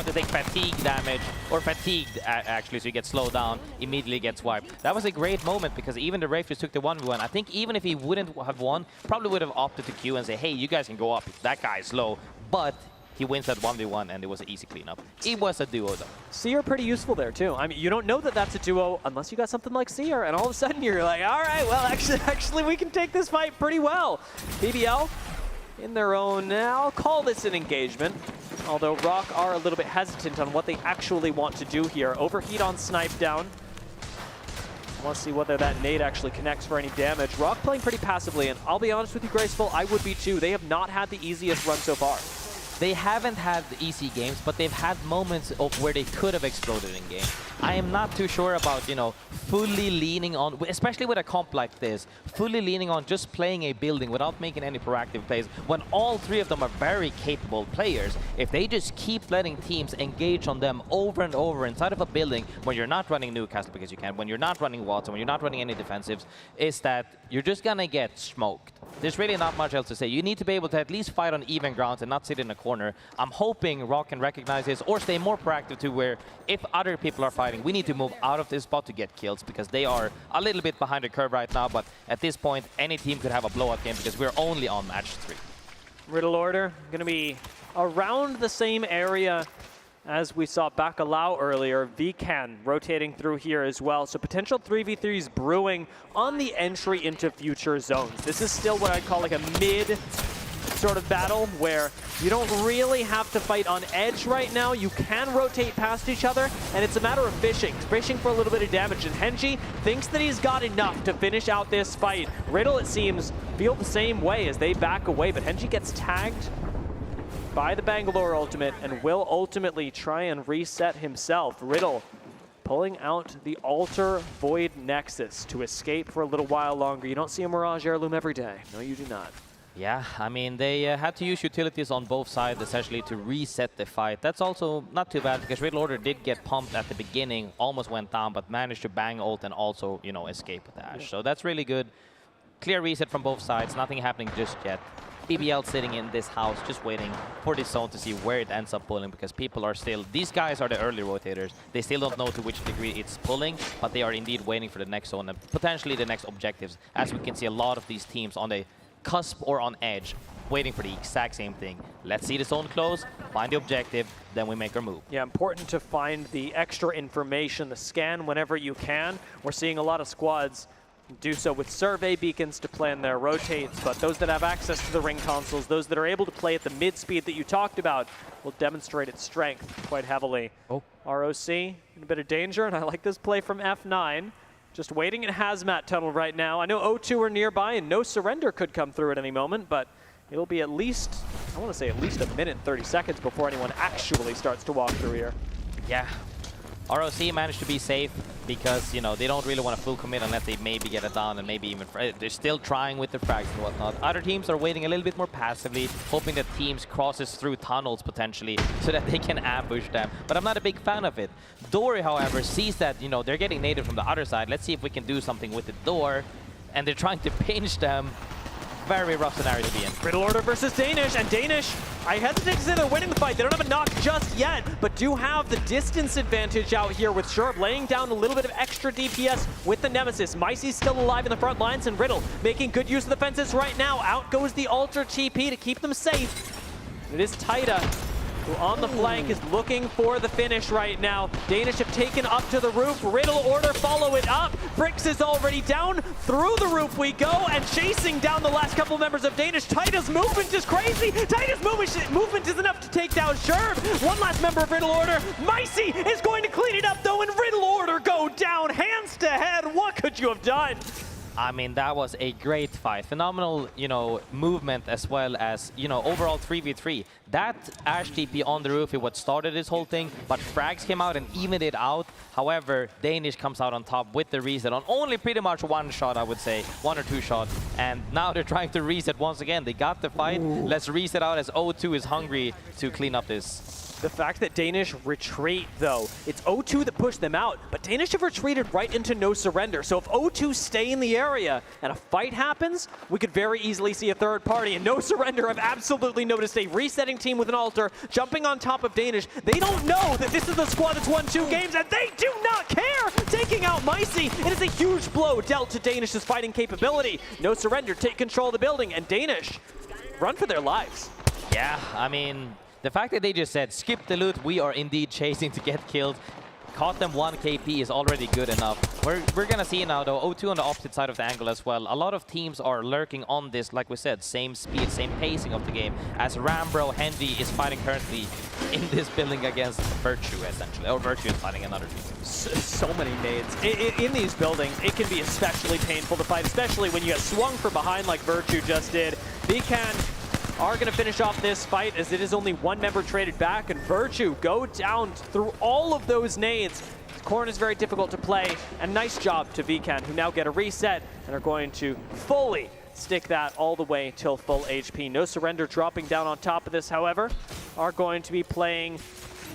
to take fatigue damage, or fatigued actually, so he gets slowed down, immediately gets wiped. That was a great moment because even the Wraith just took the 1v1. I think even if he wouldn't have won, probably would have opted to queue and say, hey, you guys can go up, that guy's low. But he wins that 1v1, and it was an easy cleanup. It was a duo, though. Seer pretty useful there, too. I mean, you don't know that that's a duo unless you got something like Seer, and all of a sudden you're like, all right, well, actually we can take this fight pretty well. BBL in their own, I'll call this an engagement, although Rock are a little bit hesitant on what they actually want to do here. Overheat on Snipe down. Let's see whether that nade actually connects for any damage. Rock playing pretty passively, and I'll be honest with you, Graceful, I would be too. They have not had the easiest run so far. They haven't had the easy games, but they've had moments of where they could have exploded in game. I am not too sure about, you know, fully leaning on, especially with a comp like this, fully leaning on just playing a building without making any proactive plays, when all 3 of them are very capable players. If they just keep letting teams engage on them over and over inside of a building, when you're not running Newcastle because you can, when you're not running Watson, when you're not running any defensives, is that you're just gonna get smoked. There's really not much else to say. You need to be able to at least fight on even grounds and not sit in a corner. I'm hoping Rock can recognize this or stay more proactive to where if other people are fighting, we need to move out of this spot to get kills because they are a little bit behind the curve right now. But at this point, any team could have a blowout game because we're only on match 3. Riddle order going to be around the same area as we saw Bacalao earlier. Vcan rotating through here as well. So potential 3v3s brewing on the entry into future zones. This is still what I'd call like a mid sort of battle where you don't really have to fight on edge right now. You can rotate past each other, and it's a matter of fishing for a little bit of damage. And Henji thinks that he's got enough to finish out this fight. Riddle, it seems, feel the same way as they back away, but Henji gets tagged by the Bangalore ultimate and will ultimately try and reset himself. Riddle pulling out the Alter Void Nexus to escape for a little while longer. You don't see a Mirage Heirloom every day. No, you do not. Yeah, I mean, they had to use utilities on both sides, essentially, to reset the fight. That's also not too bad, because Riddle Order did get pumped at the beginning, almost went down, but managed to bang ult and also, you know, escape with Ashe. Yeah. So that's really good. Clear reset from both sides, nothing happening just yet. BBL sitting in this house, just waiting for this zone to see where it ends up pulling, because people are still, these guys are the early rotators. They still don't know to which degree it's pulling, but they are indeed waiting for the next zone and potentially the next objectives, as we can see a lot of these teams on the cusp or on edge, waiting for the exact same thing. Let's see the zone close, find the objective, then we make our move. Yeah, important to find the extra information, the scan whenever you can. We're seeing a lot of squads do so with survey beacons to plan their rotates, but those that have access to the ring consoles, those that are able to play at the mid speed that you talked about, will demonstrate its strength quite heavily. Oh. ROC in a bit of danger, and I like this play from F9. Just waiting in hazmat tunnel right now. I know O2 are nearby, and no surrender could come through at any moment, but it'll be at least, I want to say at least a minute and 30 seconds before anyone actually starts to walk through here. Yeah. ROC managed to be safe because, you know, they don't really want to full commit unless they maybe get it down and maybe even... They're still trying with the frags and whatnot. Other teams are waiting a little bit more passively, hoping that teams crosses through tunnels potentially so that they can ambush them. But I'm not a big fan of it. Dory, however, sees that, you know, they're getting native from the other side. Let's see if we can do something with the door. And they're trying to pinch them. Very rough scenario to be in. Riddle Order versus Danish, and Danish, I hesitate to say they're winning the fight. They don't have a knock just yet, but do have the distance advantage out here with Sherb laying down a little bit of extra DPS with the Nemesis. Micey's still alive in the front lines, and Riddle making good use of the fences right now. Out goes the Alter TP to keep them safe. It is Taida, who on the flank is looking for the finish right now. Danish have taken up to the roof. Riddle Order follow it up. Brix is already down. Through the roof we go, and chasing down the last couple members of Danish. Taida's movement is crazy. Taida's movement is enough to take down Sherb. One last member of Riddle Order. Micey is going to clean it up though, and Riddle Order go down hands to head. What could you have done? I mean, that was a great fight. Phenomenal, you know, movement as well as, you know, overall 3v3. That Ashe TP on the roof is what started this whole thing, but frags came out and evened it out. However, Danish comes out on top with the reset on only pretty much one shot, I would say, 1 or 2 shots. And now they're trying to reset once again. They got the fight. Ooh. Let's reset out as O2 is hungry to clean up this. The fact that Danish retreat, though, it's O2 that pushed them out, but Danish have retreated right into no surrender. So if O2 stay in the area and a fight happens, we could very easily see a third party. And no surrender, I've absolutely noticed a resetting team with an Alter jumping on top of Danish. They don't know that this is the squad that's won 2 games, and they do not care. Taking out Micey, it is a huge blow dealt to Danish's fighting capability. No surrender, take control of the building, and Danish run for their lives. Yeah, I mean, the fact that they just said, skip the loot, we are indeed chasing to get killed. Caught them 1 KP is already good enough. We're gonna see now though, O2 on the opposite side of the angle as well. A lot of teams are lurking on this, like we said, same speed, same pacing of the game, as Rambro Henry is fighting currently in this building against Virtue essentially, or Virtue is fighting another team. So many nades. In these buildings, it can be especially painful to fight, especially when you get swung from behind like Virtue just did. Vcan are going to finish off this fight as it is only 1 member traded back, and Virtue go down through all of those nades. Corn is very difficult to play, and nice job to Vcan, who now get a reset and are going to fully stick that all the way till full HP. No surrender dropping down on top of this, however, are going to be playing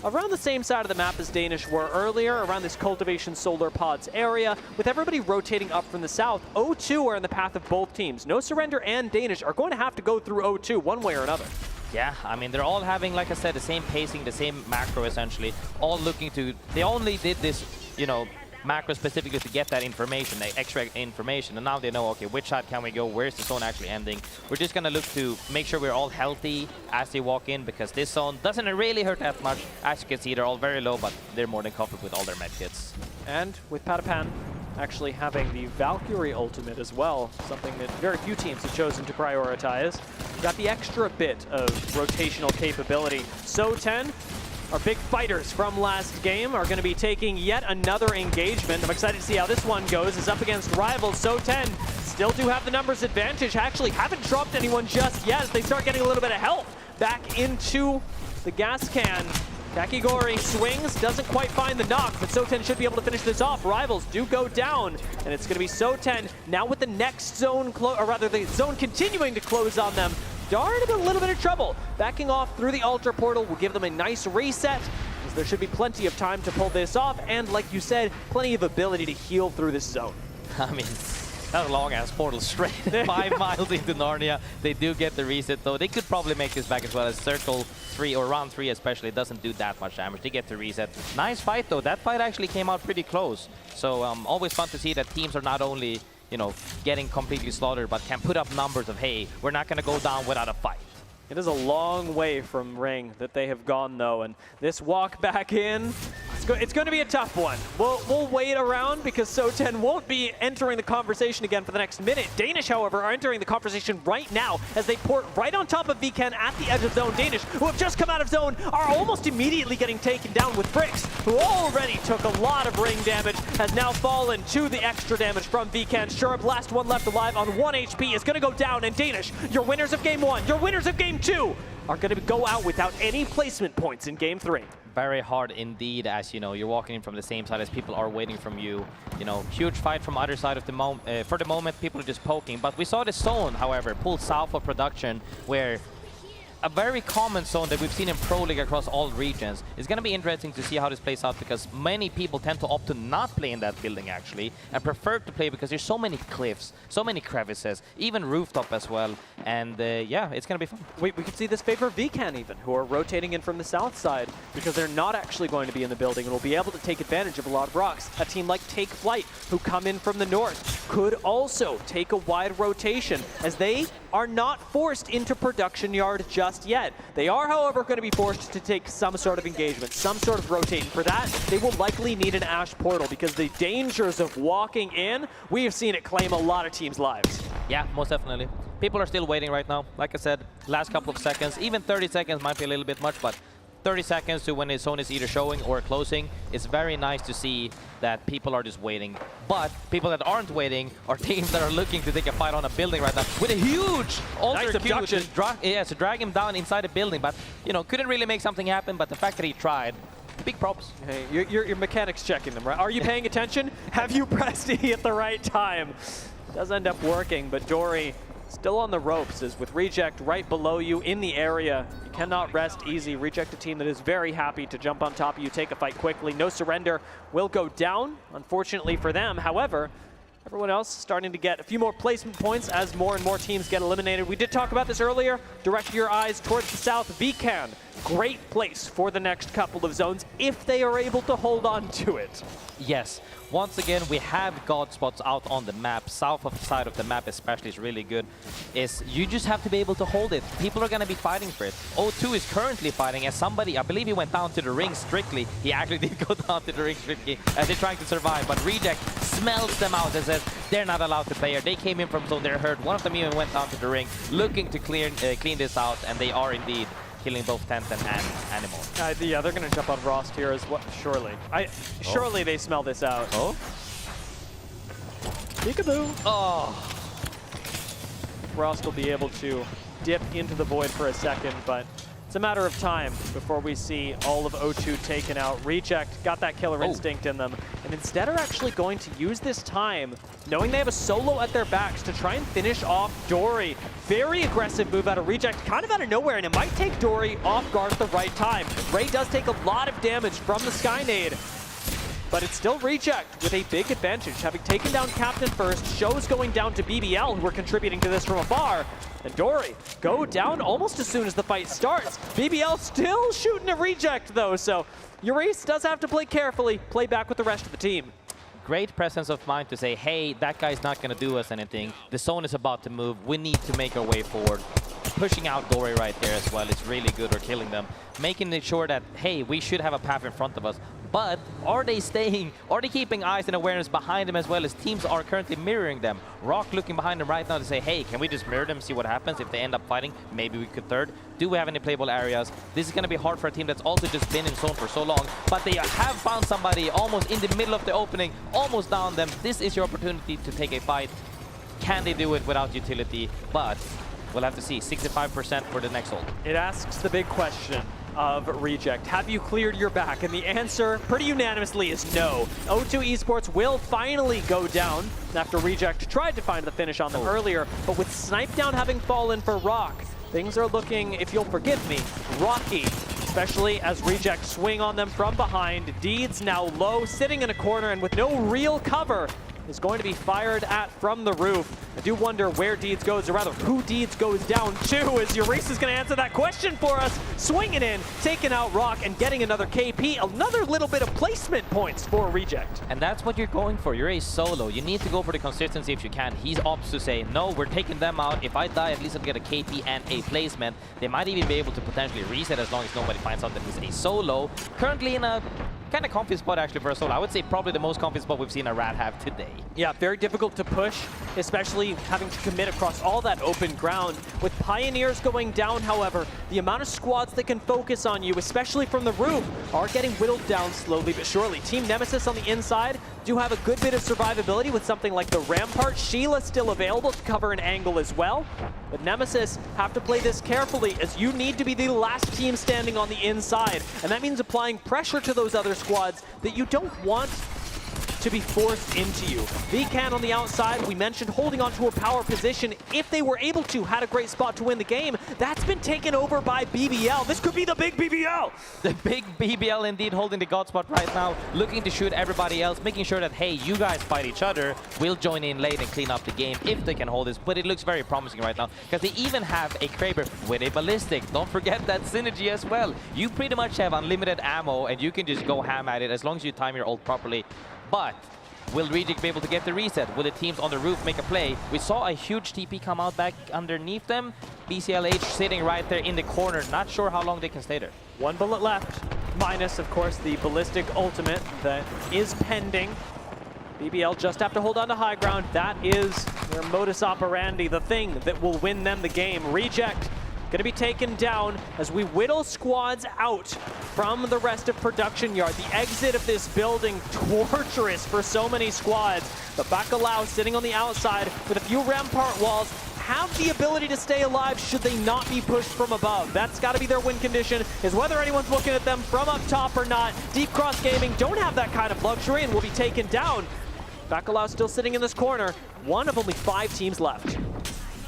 around the same side of the map as Danish were earlier, around this Cultivation Solar Pods area, with everybody rotating up from the south. O2 are in the path of both teams. No surrender and Danish are going to have to go through O2 one way or another. Yeah, I mean, they're all having, like I said, the same pacing, the same macro essentially, all looking to, they only did this, you know, macro specifically to get that information, the extra information, and now they know, okay, which side can we go, where's the zone actually ending. We're just gonna look to make sure we're all healthy as they walk in, because this zone doesn't really hurt that much. As you can see, they're all very low, but they're more than covered with all their med kits. And with Patapan actually having the Valkyrie ultimate as well, something that very few teams have chosen to prioritize. Got the extra bit of rotational capability. So 10, our big fighters from last game, are going to be taking yet another engagement. I'm excited to see how this one goes. It's up against rivals. So 10 still do have the numbers advantage. Actually haven't dropped anyone just yet as they start getting a little bit of health back into the gas can. Kakigori swings, doesn't quite find the knock, but Soten should be able to finish this off. Rivals do go down, and it's going to be Soten now with the next zone, or rather the zone continuing to close on them. Darn, in a little bit of trouble. Backing off through the Ultra Portal will give them a nice reset, as there should be plenty of time to pull this off, and like you said, plenty of ability to heal through this zone. I mean, that's a long-ass portal straight 5 miles into Narnia. They do get the reset, though. They could probably make this back as well as Circle 3, or Round 3 especially, doesn't do that much damage. They get the reset. Nice fight, though. That fight actually came out pretty close. So always fun to see that teams are not only, you know, getting completely slaughtered, but can put up numbers of, hey, we're not going to go down without a fight. It is a long way from Ring that they have gone, though, and this walk back in, it's going to be a tough one. We'll wait around because Soten won't be entering the conversation again for the next minute. Danish, however, are entering the conversation right now as they port right on top of Vken at the edge of zone. Danish, who have just come out of zone, are almost immediately getting taken down with Bricks, who already took a lot of Ring damage, has now fallen to the extra damage from Vken. Shurup, last one left alive on 1 HP, is going to go down, and Danish, your winners of Game 1, your winners of Game 2, are going to go out without any placement points in Game 3. Very hard indeed, as you know, you're walking in from the same side as people are waiting from you. You know, huge fight from other side of the moment. For the moment, people are just poking. But we saw the zone, however, pulled south of production, where a very common zone that we've seen in Pro League across all regions. It's going to be interesting to see how this plays out, because many people tend to opt to not play in that building actually, and prefer to play because there's so many cliffs, so many crevices, even rooftop as well. And yeah, it's going to be fun. We could see this favor Vkan even, who are rotating in from the south side because they're not actually going to be in the building and will be able to take advantage of a lot of rocks. A team like Take Flight, who come in from the north, could also take a wide rotation, as they are not forced into production yard just yet. They are, however, going to be forced to take some sort of engagement, some sort of rotating. For that, they will likely need an Ash Portal, because the dangers of walking in, we have seen it claim a lot of teams' lives. Yeah, most definitely. People are still waiting right now. Like I said, last couple of seconds, even 30 seconds might be a little bit much, but 30 seconds to when the zone is either showing or closing, it's very nice to see that people are just waiting. But people that aren't waiting are teams that are looking to take a fight on a building right now with a huge alter queue to drag him down inside a building. But, you know, couldn't really make something happen, but the fact that he tried, big props. Hey, your mechanics checking them, right? Are you paying attention? Have you pressed E at the right time? Does end up working, but Dory still on the ropes, as with Reject right below you in the area. You cannot rest easy. Reject, a team that is very happy to jump on top of you, take a fight quickly. No surrender will go down, unfortunately for them. However, everyone else starting to get a few more placement points as more and more teams get eliminated. We did talk about this earlier. Direct your eyes towards the south. Vkan, great place for the next couple of zones if they are able to hold on to it. Yes. Once again, we have God spots out on the map. South of the side of the map especially is really good. You just have to be able to hold it. People are going to be fighting for it. O2 is currently fighting as somebody, I believe he went down to the ring strictly. He actually did go down to the ring strictly as they're trying to survive. But Reject smells them out and says they're not allowed to play here. They came in from zone, they're hurt. One of them even went down to the ring looking to clean this out, and they are indeed killing both Tenten and Animal. Yeah, they're going to jump on Rost here as well, surely. Surely they smell this out. Oh? Peekaboo. Oh. Rost will be able to dip into the void for a second, but it's a matter of time before we see all of O2 taken out. Reject got that killer instinct in them, and instead are actually going to use this time, knowing they have a solo at their backs, to try and finish off Dory. Very aggressive move out of Reject, kind of out of nowhere, and it might take Dory off guard at the right time. Ray does take a lot of damage from the Skynade, but it's still Reject with a big advantage, having taken down Captain first. Show's going down to BBL, who are contributing to this from afar. And Dory go down almost as soon as the fight starts. BBL still shooting at Reject, though, so Urice does have to play carefully, play back with the rest of the team. Great presence of mind to say, hey, that guy's not going to do us anything. The zone is about to move. We need to make our way forward. Pushing out Dory right there as well is really good, or killing them. Making it sure that, hey, we should have a path in front of us. But are they staying, are they keeping eyes and awareness behind them as well, as teams are currently mirroring them? Rock looking behind them right now to say, hey, can we just mirror them, see what happens if they end up fighting? Maybe we could third. Do we have any playable areas? This is going to be hard for a team that's also just been in zone for so long, but they have found somebody almost in the middle of the opening, almost down them. This is your opportunity to take a fight. Can they do it without utility? But we'll have to see. 65% for the next ult. It asks the big question. of Reject. Have you cleared your back? And the answer, pretty unanimously, is no. O2 Esports will finally go down after Reject tried to find the finish on them earlier, but with Snipe Down having fallen for Rock, things are looking, if you'll forgive me, rocky, especially as Reject swing on them from behind. Deeds now low, sitting in a corner, and with no real cover, is going to be fired at from the roof. I do wonder where Deeds goes, or rather who Deeds goes down to, as Eureka is going to answer that question for us. Swinging in, taking out Rock, and getting another KP. Another little bit of placement points for Reject. And that's what you're going for. You're a solo. You need to go for the consistency if you can. He's opts to say, no, we're taking them out. If I die, at least I'll get a KP and a placement. They might even be able to potentially reset as long as nobody finds out that he's a solo. Currently in a kind of comfy spot actually for a solo. I would say probably the most comfy spot we've seen a Rat have today. Yeah, very difficult to push, especially having to commit across all that open ground. With Pioneers going down, however, the amount of squads that can focus on you, especially from the roof, are getting whittled down slowly but surely. Team Nemesis on the inside do have a good bit of survivability with something like the Rampart. Sheila still available to cover an angle as well. But Nemesis have to play this carefully, as you need to be the last team standing on the inside. And that means applying pressure to those other squads that you don't want to be forced into you. VCAN on the outside, we mentioned holding on to a power position. If they were able to, had a great spot to win the game. That's been taken over by BBL. This could be the big BBL. The big BBL indeed holding the God spot right now, looking to shoot everybody else, making sure that, hey, you guys fight each other. We'll join in late and clean up the game if they can hold this. But it looks very promising right now, because they even have a Kraber with a ballistic. Don't forget that synergy as well. You pretty much have unlimited ammo, and you can just go ham at it as long as you time your ult properly. But will Reject be able to get the reset? Will the teams on the roof make a play? We saw a huge TP come out back underneath them. BCLH sitting right there in the corner. Not sure how long they can stay there. One bullet left, minus, of course, the ballistic ultimate that is pending. BBL just have to hold on to high ground. That is their modus operandi, the thing that will win them the game. Reject gonna be taken down as we whittle squads out from the rest of production yard. The exit of this building, torturous for so many squads. But Bacalao sitting on the outside with a few rampart walls, have the ability to stay alive should they not be pushed from above. That's got to be their win condition, is whether anyone's looking at them from up top or not. Deep Cross Gaming don't have that kind of luxury and will be taken down. Bacalao still sitting in this corner, one of only 5 teams left.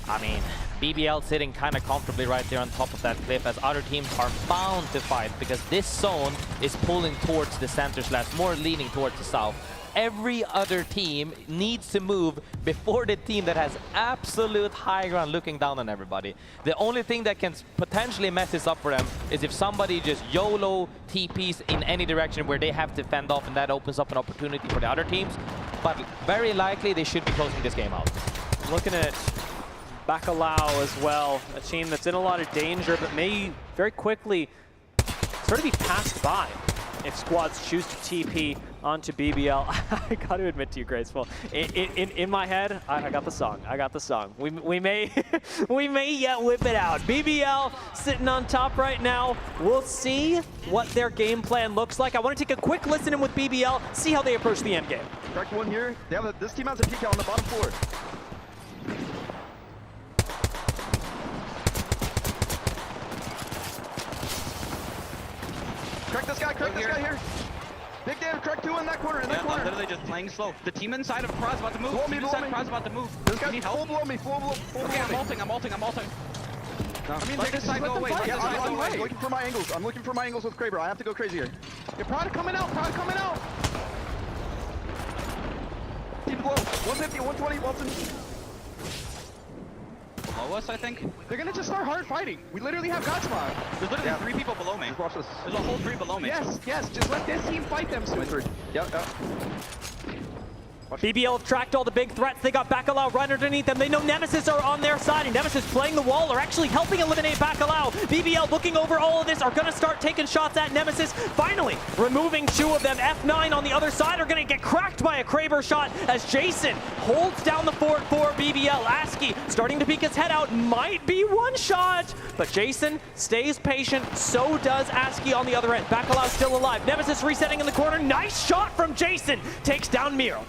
I mean, BBL sitting kind of comfortably right there on top of that cliff, as other teams are bound to fight, because this zone is pulling towards the center / more leaning towards the south. Every other team needs to move before the team that has absolute high ground looking down on everybody. The only thing that can potentially mess this up for them is if somebody just YOLO TPs in any direction where they have to fend off, and that opens up an opportunity for the other teams. But very likely they should be closing this game out. Looking at Bacalao as well, a team that's in a lot of danger, but may very quickly sort of be passed by if squads choose to TP onto BBL. I got to admit to you, Graceful, in my head, I got the song. I got the song. We may we may yet whip it out. BBL sitting on top right now. We'll see what their game plan looks like. I want to take a quick listen in with BBL, see how they approach the end game. Correct one here. They have this team has a PK on the bottom floor. Crack this guy here. Big damage, crack 2 in that corner, I'm literally just playing slow. The team inside of Praz about to move. Team inside Praz about to move. This guy's full below me, full below me. I'm ulting. No. I mean, let this side go away. I'm looking for my angles. I'm looking for my angles with Kraber. I have to go crazy here. Your product coming out. Team below, 150, 120, Wilson. Below us, I think. They're gonna just start hard fighting. We literally have God spot. There's literally 3 people below me. Watch this. There's a whole 3 below me. Yes, just let this team fight them. Yep. BBL have tracked all the big threats. They got Bacalao right underneath them. They know Nemesis are on their side, and Nemesis playing the wall are actually helping eliminate Bacalao. BBL looking over all of this are going to start taking shots at Nemesis. Finally, removing 2 of them. F9 on the other side are going to get cracked by a Kraber shot as Jason holds down the fort for BBL. ASCII starting to peek his head out. Might be one shot, but Jason stays patient. So does ASCII on the other end. Bacalao still alive. Nemesis resetting in the corner. Nice shot from Jason. Takes down Miro.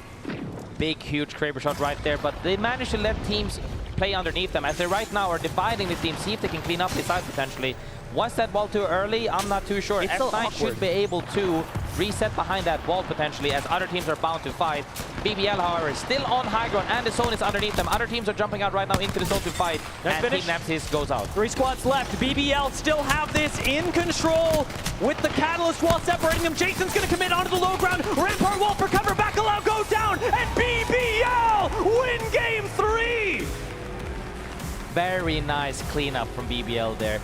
Big, huge Kraber shot right there, but they managed to let teams play underneath them, as they right now are dividing the team, see if they can clean up this side potentially. Was that wall too early? I'm not too sure. It's so F9 awkward. should be able to reset behind that wall potentially, as other teams are bound to fight. BBL, however, is still on high ground, and the zone is underneath them. Other teams are jumping out right now into the zone to fight, and Team Nemesis goes out. 3 squads left. BBL still have this in control with the Catalyst wall separating them. Jason's going to commit onto the low ground. Rampart wall for cover. Bacalao goes down, and BBL win game 3. Very nice cleanup from BBL there.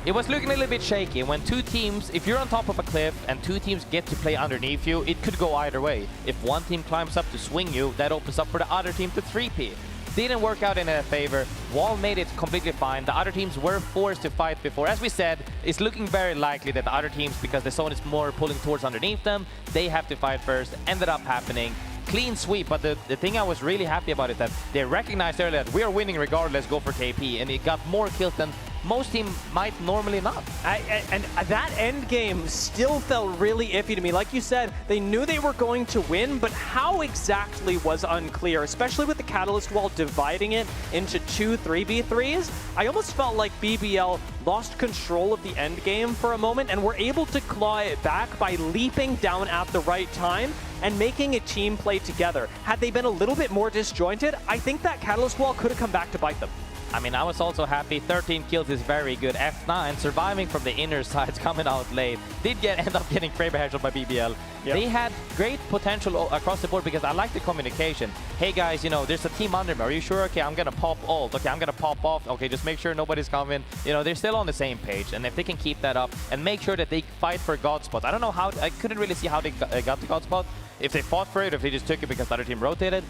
It was looking a little bit shaky. When two teams, if you're on top of a cliff and two teams get to play underneath you, it could go either way. If one team climbs up to swing you, that opens up for the other team to 3P. Didn't work out in their favor. Wall made it completely fine. The other teams were forced to fight before. As we said, it's looking very likely that the other teams, because the zone is more pulling towards underneath them, they have to fight first. Ended up happening. Clean sweep, but the thing I was really happy about is that they recognized earlier that we are winning regardless, go for KP, and it got more kills than most teams might normally not. And that end game still felt really iffy to me. Like you said, they knew they were going to win, but how exactly was unclear, especially with the Catalyst wall dividing it into 2 3v3s. I almost felt like BBL lost control of the end game for a moment and were able to claw it back by leaping down at the right time and making a team play together. Had they been a little bit more disjointed, I think that Catalyst wall could have come back to bite them. I mean, I was also happy. 13 kills is very good. F9 surviving from the inner sides, coming out late. Did end up getting Kraber headshot by BBL. Yep. They had great potential across the board because I like the communication. Hey guys, you know, there's a team under me. Are you sure? Okay, I'm gonna pop ult. Okay, I'm gonna pop off. Okay, just make sure nobody's coming. You know, they're still on the same page. And if they can keep that up and make sure that they fight for God spots. I don't know how, I couldn't really see how they got the God spot. If they fought for it, or if they just took it because the other team rotated.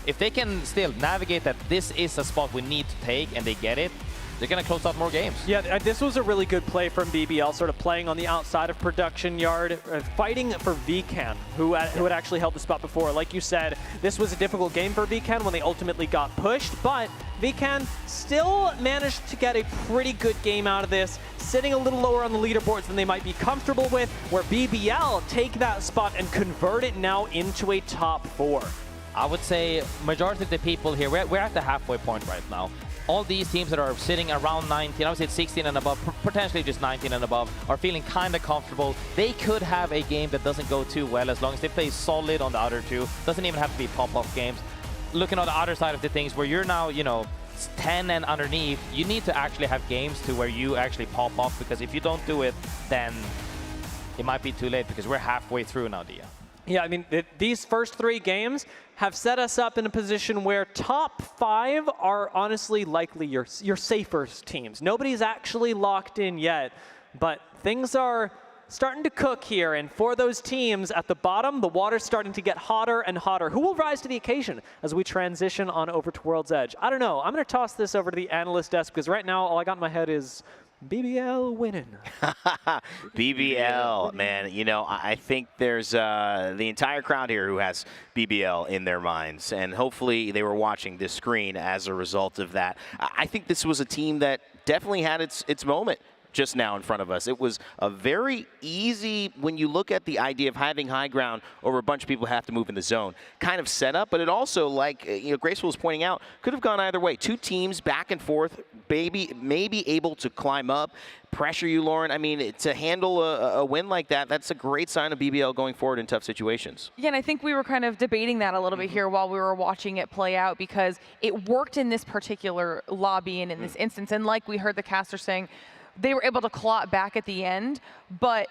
If they can still navigate that this is a spot we need to take and they get it, they're going to close out more games. Yeah, this was a really good play from BBL, sort of playing on the outside of production yard, fighting for VCAN, who had actually held the spot before. Like you said, this was a difficult game for VCAN when they ultimately got pushed, but VCAN still managed to get a pretty good game out of this, sitting a little lower on the leaderboards than they might be comfortable with, where BBL take that spot and convert it now into a top 4. I would say majority of the people here, we're at the halfway point right now. All these teams that are sitting around 19, I would say 16 and above, potentially just 19 and above, are feeling kind of comfortable. They could have a game that doesn't go too well as long as they play solid on the other two. Doesn't even have to be pop-off games. Looking on the other side of the things where you're now, you know, 10 and underneath, you need to actually have games to where you actually pop off, because if you don't do it, then it might be too late because we're halfway through now, Dia. Yeah, I mean, these first 3 games have set us up in a position where top 5 are honestly likely your safer teams. Nobody's actually locked in yet, but things are starting to cook here, and for those teams at the bottom, the water's starting to get hotter and hotter. Who will rise to the occasion as we transition on over to World's Edge? I don't know. I'm going to toss this over to the analyst desk, because right now all I got in my head is BBL winning. BBL, man. You know, I think there's the entire crowd here who has BBL in their minds, and hopefully they were watching this screen as a result of that. I think this was a team that definitely had its moment just now in front of us. It was a very easy, when you look at the idea of having high ground over a bunch of people who have to move in the zone, kind of setup, but it also, like Graceful was pointing out, could have gone either way. 2 teams back and forth, maybe able to climb up, pressure you, Lauren. I mean, to handle a win like that, that's a great sign of BBL going forward in tough situations. Yeah, and I think we were kind of debating that a little bit here while we were watching it play out, because it worked in this particular lobby and in this instance, and like we heard the caster saying, they were able to claw it back at the end, but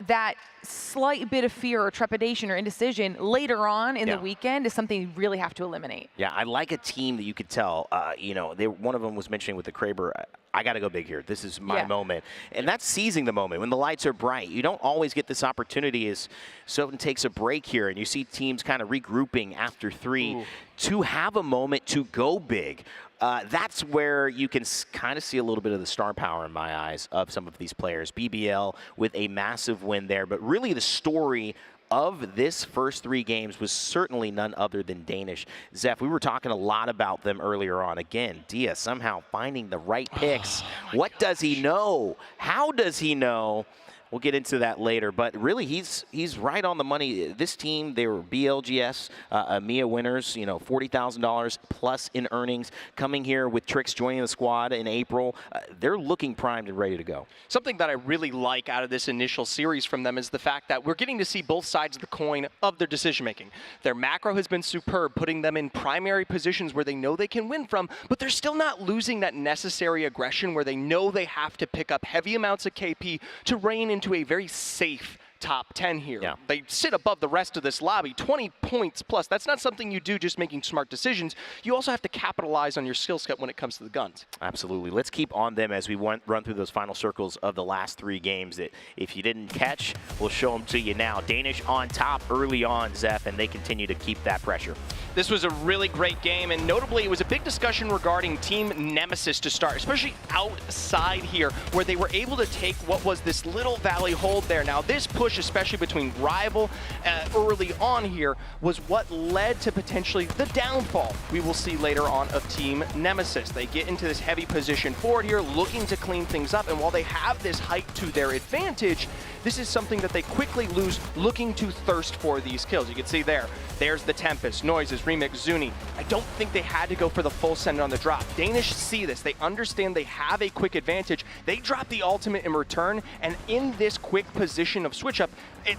that slight bit of fear or trepidation or indecision later on in the weekend is something you really have to eliminate. Yeah, I like a team that you could tell, you know, one of them was mentioning with the Kraber, I got to go big here. This is my moment. And that's seizing the moment when the lights are bright. You don't always get this opportunity as Soten takes a break here and you see teams kind of regrouping after 3 to have a moment to go big. That's where you can kind of see a little bit of the star power in my eyes of some of these players. BBL with a massive win there, but really the story of this first 3 games was certainly none other than Danish. Zeph, we were talking a lot about them earlier on. Again, Dia somehow finding the right picks. What does he know? How does he know We'll get into that later, but really he's right on the money. This team, they were BLGS EMEA winners, you know, $40,000 plus in earnings, coming here with Trix joining the squad in April. They're looking primed and ready to go. Something that I really like out of this initial series from them is the fact that we're getting to see both sides of the coin of their decision making. Their macro has been superb, putting them in primary positions where they know they can win from, but they're still not losing that necessary aggression where they know they have to pick up heavy amounts of KP to rein into a very safe top 10 here. Yeah. They sit above the rest of this lobby, 20 points plus. That's not something you do just making smart decisions. You also have to capitalize on your skill set when it comes to the guns. Absolutely. Let's keep on them as we run through those final circles of the last 3 games that if you didn't catch, we'll show them to you now. Danish on top early on, Zeph, and they continue to keep that pressure. This was a really great game, and notably it was a big discussion regarding Team Nemesis to start, especially outside here, where they were able to take what was this little valley hold there. Now this push, especially between Rival early on here, was what led to potentially the downfall we will see later on of Team Nemesis. They get into this heavy position forward here, looking to clean things up, and while they have this height to their advantage, this is something that they quickly lose, looking to thirst for these kills. You can see there's the Tempest, Noises, Remix, Zuni. I don't think they had to go for the full send on the drop. Danish see this. They understand they have a quick advantage. They drop the ultimate in return, and in this quick position of switch up,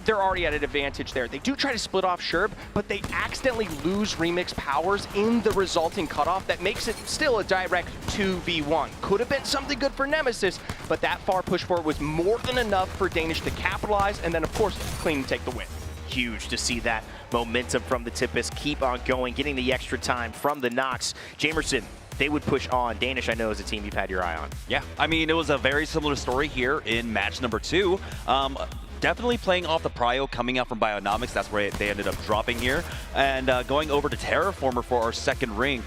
they're already at an advantage there. They do try to split off Sherb, but they accidentally lose Remix powers in the resulting cutoff that makes it still a direct 2v1. Could have been something good for Nemesis, but that far push forward was more than enough for Danish to capitalize, and then of course, clean and take the win. Huge to see that momentum from the Tempest keep on going, getting the extra time from the Nox. Jamerson, they would push on. Danish, I know, is a team you've had your eye on. Yeah, I mean, it was a very similar story here in match number 2. Definitely playing off the prio coming out from Bionomics. That's where they ended up dropping here. And going over to Terraformer for our second ring.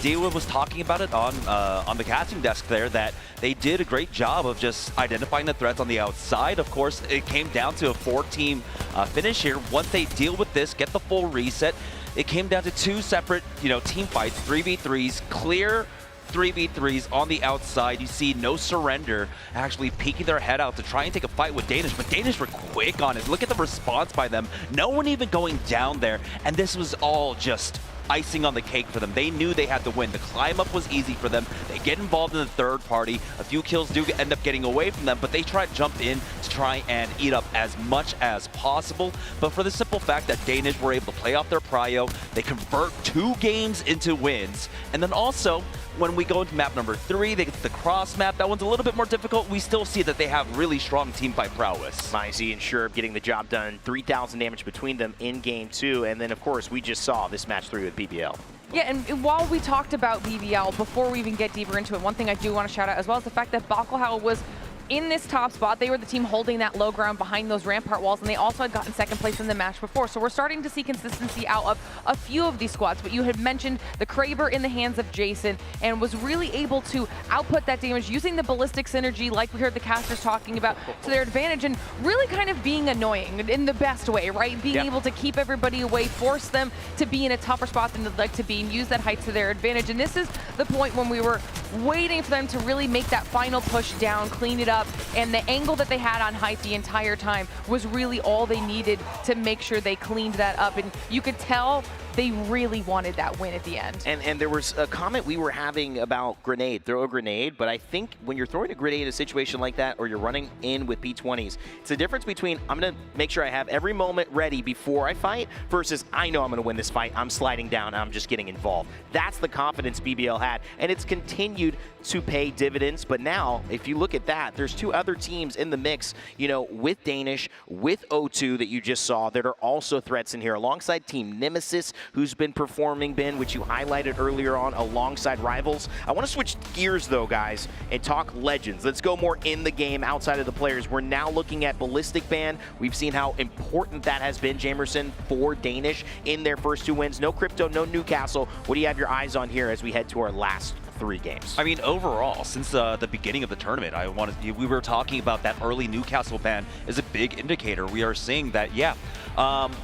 Dewa was talking about it on the casting desk there, that they did a great job of just identifying the threats on the outside. Of course, it came down to a 4-team finish here. Once they deal with this, get the full reset, it came down to 2 separate, team fights, 3v3s, clear 3v3s on the outside. You see No Surrender actually peeking their head out to try and take a fight with Danish, but Danish were quick on it. Look at the response by them. No one even going down there, and this was all just icing on the cake for them. They knew they had to win. The climb up was easy for them. They get involved in the third party. A few kills do end up getting away from them, but they try to jump in to try and eat up as much as possible. But for the simple fact that Danish were able to play off their prio, they convert 2 games into wins. And then also, when we go into map number 3, they get the cross map. That one's a little bit more difficult. We still see that they have really strong team fight prowess. Mizey and Sherb getting the job done. 3,000 damage between them in game 2. And then, of course, we just saw this match 3 with BBL. Yeah, and while we talked about BBL, before we even get deeper into it, one thing I do want to shout out as well is the fact that Bakelhau was in this top spot. They were the team holding that low ground behind those rampart walls, and they also had gotten second place in the match before. So we're starting to see consistency out of a few of these squads. But you had mentioned the Kraber in the hands of Jason, and was really able to output that damage using the ballistic synergy, like we heard the casters talking about, to their advantage, and really kind of being annoying in the best way, right? Being able to keep everybody away, force them to be in a tougher spot than they'd like to be, and use that height to their advantage. And this is the point when we were waiting for them to really make that final push down, clean it up, and the angle that they had on height the entire time was really all they needed to make sure they cleaned that up. And you could tell they really wanted that win at the end. And there was a comment we were having about grenade, throw a grenade, but I think when you're throwing a grenade in a situation like that, or you're running in with P20s, it's a difference between I'm gonna make sure I have every moment ready before I fight, versus I know I'm gonna win this fight, I'm sliding down, I'm just getting involved. That's the confidence BBL had, and it's continued to pay dividends. But now, if you look at that, there's 2 other teams in the mix, with Danish, with O2 that you just saw, that are also threats in here, alongside Team Nemesis, who's been performing, Ben, which you highlighted earlier on, alongside Rivals. I want to switch gears, though, guys, and talk Legends. Let's go more in the game outside of the players. We're now looking at Ballistic Ban. We've seen how important that has been, Jamerson, for Danish in their first 2 wins. No Crypto, no Newcastle. What do you have your eyes on here as we head to our last 3 games? I mean, overall, since the beginning of the tournament, we were talking about that early Newcastle ban is a big indicator. We are seeing that,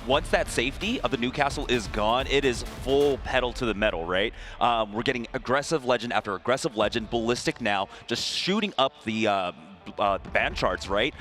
once that safety of the Newcastle is gone, it is full pedal to the metal, right? We're getting aggressive legend after aggressive legend, Ballistic now, just shooting up the ban charts, right?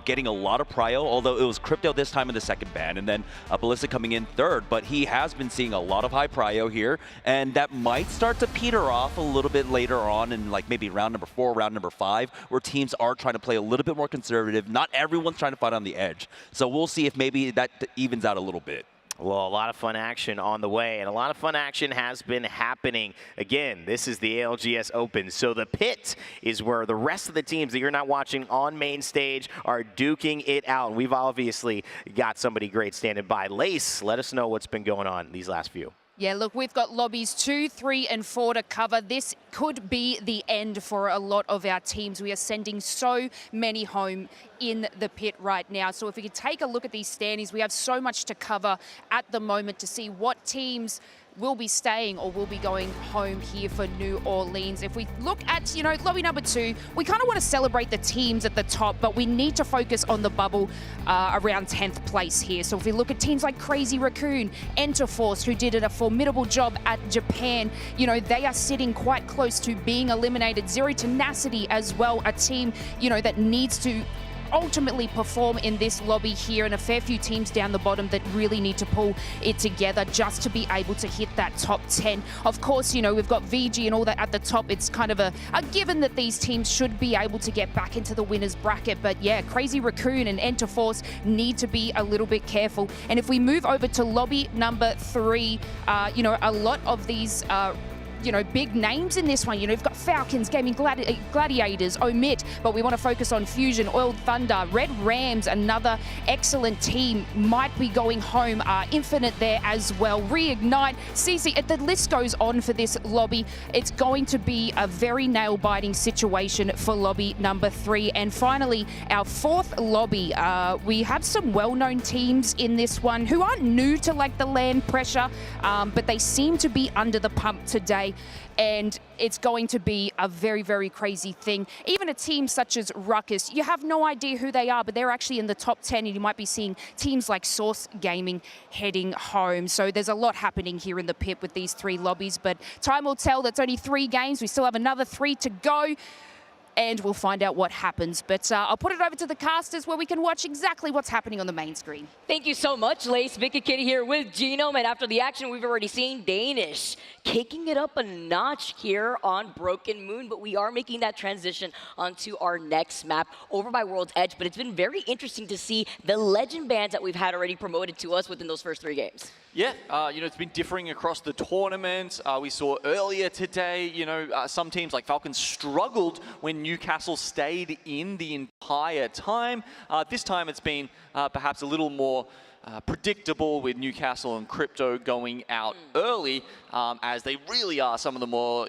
Getting a lot of prio, although it was Crypto this time in the second ban, and then Ballista coming in third, but he has been seeing a lot of high prio here, and that might start to peter off a little bit later on in like maybe round number 4, round number 5, where teams are trying to play a little bit more conservative. Not everyone's trying to fight on the edge. So we'll see if maybe that evens out a little bit. Well, a lot of fun action on the way, and a lot of fun action has been happening. Again, this is the ALGS Open, so the pit is where the rest of the teams that you're not watching on main stage are duking it out. And we've obviously got somebody great standing by. Lace, let us know what's been going on these last few. Yeah, look, we've got lobbies 2, 3, and 4 to cover. This could be the end for a lot of our teams. We are sending so many home in the pit right now. So if we could take a look at these standings, we have so much to cover at the moment to see what teams will be staying or will be going home here for New Orleans. If we look at, lobby number 2, we kind of want to celebrate the teams at the top, but we need to focus on the bubble around 10th place here. So if we look at teams like Crazy Raccoon, Enterforce, who did a formidable job at Japan, they are sitting quite close to being eliminated. Zero Tenacity as well, a team, that needs to ultimately perform in this lobby here, and a fair few teams down the bottom that really need to pull it together just to be able to hit that top 10. Of course, we've got VG and all that at the top. It's kind of a given that these teams should be able to get back into the winner's bracket. But yeah, Crazy Raccoon and Enterforce need to be a little bit careful. And if we move over to lobby number 3, a lot of these big names in this one. We've got Falcons, Gaming Gladiators, Omit, but we want to focus on Fusion, Oiled Thunder, Red Rams, another excellent team, might be going home. Infinite there as well. Reignite, CC, the list goes on for this lobby. It's going to be a very nail-biting situation for lobby number 3. And finally, our 4th lobby, we have some well-known teams in this one who aren't new to the land pressure, but they seem to be under the pump today. And it's going to be a very, very crazy thing. Even a team such as Ruckus, you have no idea who they are, but they're actually in the top 10, and you might be seeing teams like Source Gaming heading home. So there's a lot happening here in the pit with these 3 lobbies, but time will tell. That's only 3 games. We still have another 3 to go, and we'll find out what happens. But I'll put it over to the casters where we can watch exactly what's happening on the main screen. Thank you so much, Lace. Vicky Kitty here with Genome, and after the action, we've already seen Danish kicking it up a notch here on Broken Moon, but we are making that transition onto our next map over by World's Edge. But it's been very interesting to see the legend bands that we've had already promoted to us within those first 3 games. Yeah, it's been differing across the tournament. We saw earlier today, some teams like Falcons struggled when Newcastle stayed in the entire time. This time it's been perhaps a little more predictable with Newcastle and Crypto going out early, as they really are some of the more,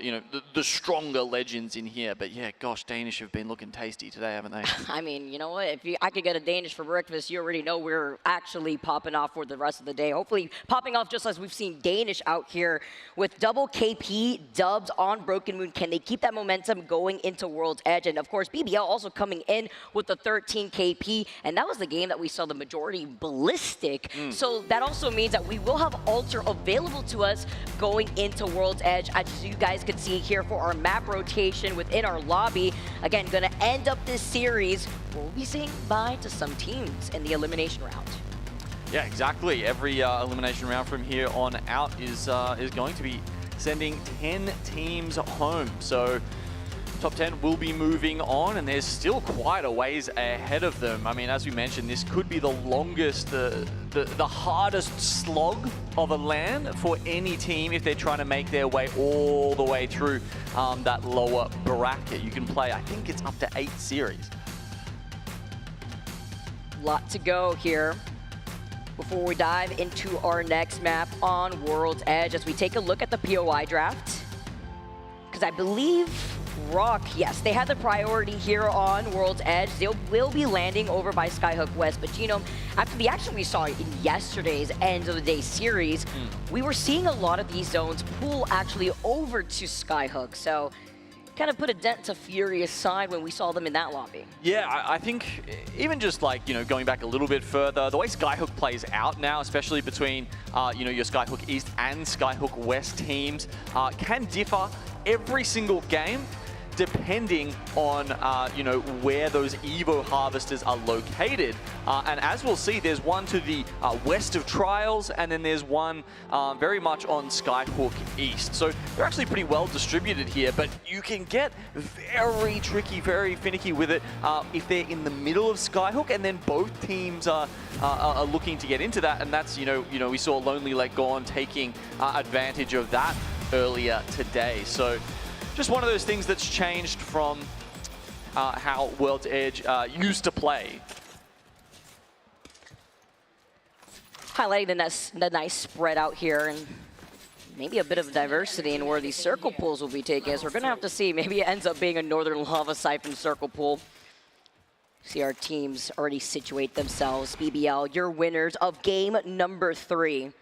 the stronger legends in here. But yeah, gosh, Danish have been looking tasty today, haven't they? I mean, you know what? If I could get a Danish for breakfast, you already know we're actually popping off for the rest of the day. Hopefully popping off just as we've seen Danish out here with double KP dubs on Broken Moon. Can they keep that momentum going into World's Edge? And of course, BBL also coming in with the 13 KP, and that was the game that we saw the majority ballistic. So that also means that we will have Alter available to us going into World's Edge. As you guys can see here for our map rotation within our lobby. Again, gonna end up this series. We'll be saying bye to some teams in the elimination round. Yeah, exactly. Every elimination round from here on out is going to be sending 10 teams home. So top 10 will be moving on, and there's still quite a ways ahead of them. I mean, as we mentioned, this could be the longest, the hardest slog of a LAN for any team if they're trying to make their way all the way through that lower bracket. You can play, I think it's up to 8 series. Lot to go here before we dive into our next map on World's Edge as we take a look at the POI draft. Because I believe Rock, yes, they had the priority here on World's Edge. They will be landing over by Skyhook West. But Genome, after the action we saw in yesterday's end of the day series, we were seeing a lot of these zones pull actually over to Skyhook. So kind of put a dent to Furious side when we saw them in that lobby. Yeah, I think even just like, going back a little bit further, the way Skyhook plays out now, especially between, your Skyhook East and Skyhook West teams, can differ every single game. depending on, you know, where those Evo harvesters are located. And as we'll see, there's one to the west of Trials, and then there's one very much on Skyhook East. So they're actually pretty well distributed here, but you can get very tricky, very finicky with it if they're in the middle of Skyhook, and then both teams are looking to get into that. And that's, you know, we saw Lonely Let Gone taking advantage of that earlier today. So just one of those things that's changed from how World's Edge used to play. Highlighting the nice spread out here, and maybe a bit of diversity in where these circle pools will be taken. So we're going to have to see. Maybe it ends up being a Northern Lava Siphon circle pool. See our teams already situate themselves. BBL, your winners of game number 3.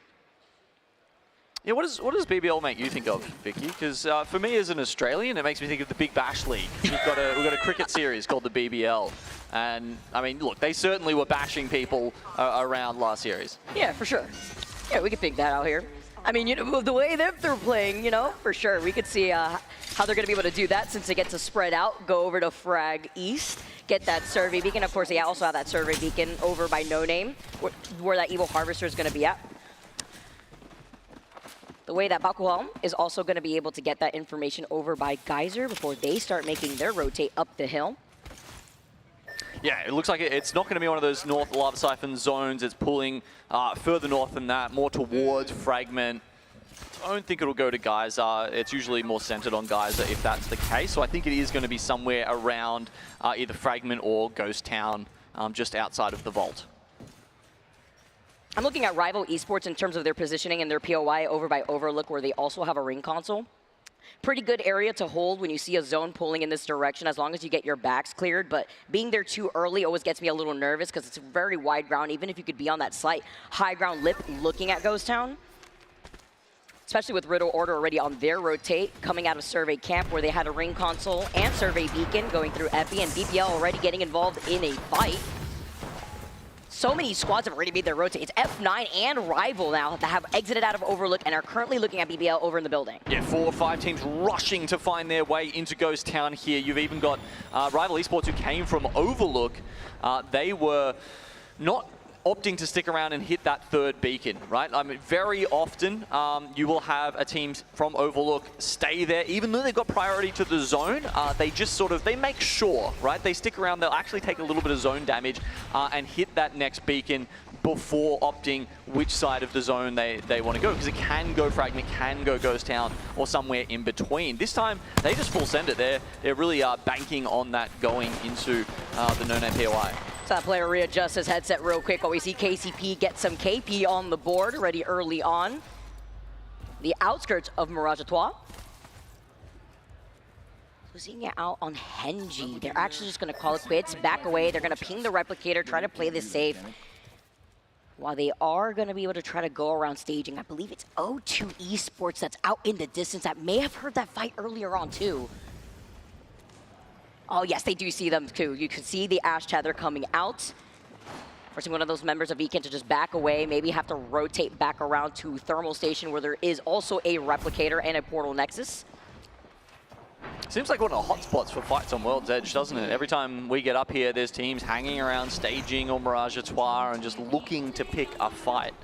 Yeah, what does BBL make you think of, Vicky? Because for me as an Australian, it makes me think of the Big Bash League. We've got a cricket series called the BBL. And, I mean, look, they certainly were bashing people around last series. Yeah, for sure. Yeah, we could pick that out here. I mean, you know, the way they're playing, you know, for sure. We could see how they're going to be able to do that since they get to spread out, go over to Frag East, get that survey beacon. Of course, they also have that survey beacon over by No Name, where that Evo Harvester is going to be at. The way that Bakuhal is also going to be able to get that information over by Geyser before they start making their rotate up the hill. Yeah, it looks like it's not going to be one of those North Lava Siphon zones. It's pulling further north than that, more towards Fragment. I don't think it'll go to Geyser. It's usually more centered on Geyser if that's the case. So I think it is going to be somewhere around either Fragment or Ghost Town, just outside of the vault. I'm looking at Rival Esports in terms of their positioning and their POI over by Overlook, where they also have a ring console. Pretty good area to hold when you see a zone pulling in this direction, as long as you get your backs cleared. But being there too early always gets me a little nervous because it's very wide ground, even if you could be on that slight high ground lip looking at Ghost Town. Especially with Riddle Order already on their rotate, coming out of Survey Camp where they had a ring console and Survey Beacon going through Epi, and BPL already getting involved in a fight. So many squads have already made their rotate. It's F9 and Rival now that have exited out of Overlook and are currently looking at BBL over in the building. Yeah, 4 or 5 teams rushing to find their way into Ghost Town here. You've even got Rival Esports who came from Overlook. They were not opting to stick around and hit that third beacon, right? I mean, very often you will have a team from Overlook stay there, even though they've got priority to the zone. They just sort of, they make sure, right? They stick around, they'll actually take a little bit of zone damage and hit that next beacon before opting which side of the zone they want to go, because it can go Fragment, can go Ghost Town, or somewhere in between. This time, they just full send it. They're really banking on that going into the no-name POI. So that player readjusts his headset real quick while we see KCP get some KP on the board already early on. The outskirts of Mirage Etoile. So seeing it out on Henji. They're actually just going to call it quits, back away. They're going to ping the replicator, try to play this safe. While they are going to be able to try to go around staging. I believe it's O2 Esports that's out in the distance that may have heard that fight earlier on too. Oh yes, they do see them too. You can see the Ash Tether coming out. Forcing one of those members of Weekend to just back away, maybe have to rotate back around to Thermal Station where there is also a Replicator and a Portal Nexus. Seems like one of the hotspots for fights on World's Edge, doesn't it? Every time we get up here, there's teams hanging around staging or Mirage Etoile and just looking to pick a fight.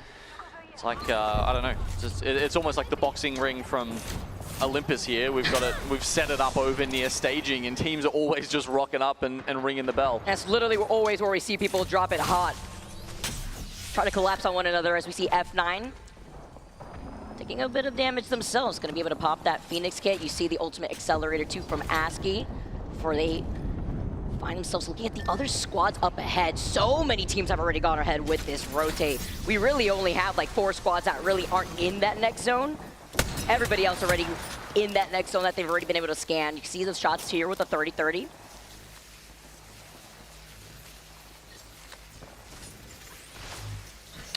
It's like, I don't know, it's almost like the boxing ring from Olympus here. We've set it up over near staging, and teams are always just rocking up and ringing the bell. That's literally always where we see people drop it hot. Try to collapse on one another as we see F9 taking a bit of damage themselves. Going to be able to pop that Phoenix kit. You see the ultimate accelerator too from ASCII before they find themselves looking at the other squads up ahead. So many teams have already gone ahead with this rotate. We really only have like 4 squads that really aren't in that next zone. Everybody else already in that next zone that they've already been able to scan. You can see those shots here with the 30-30.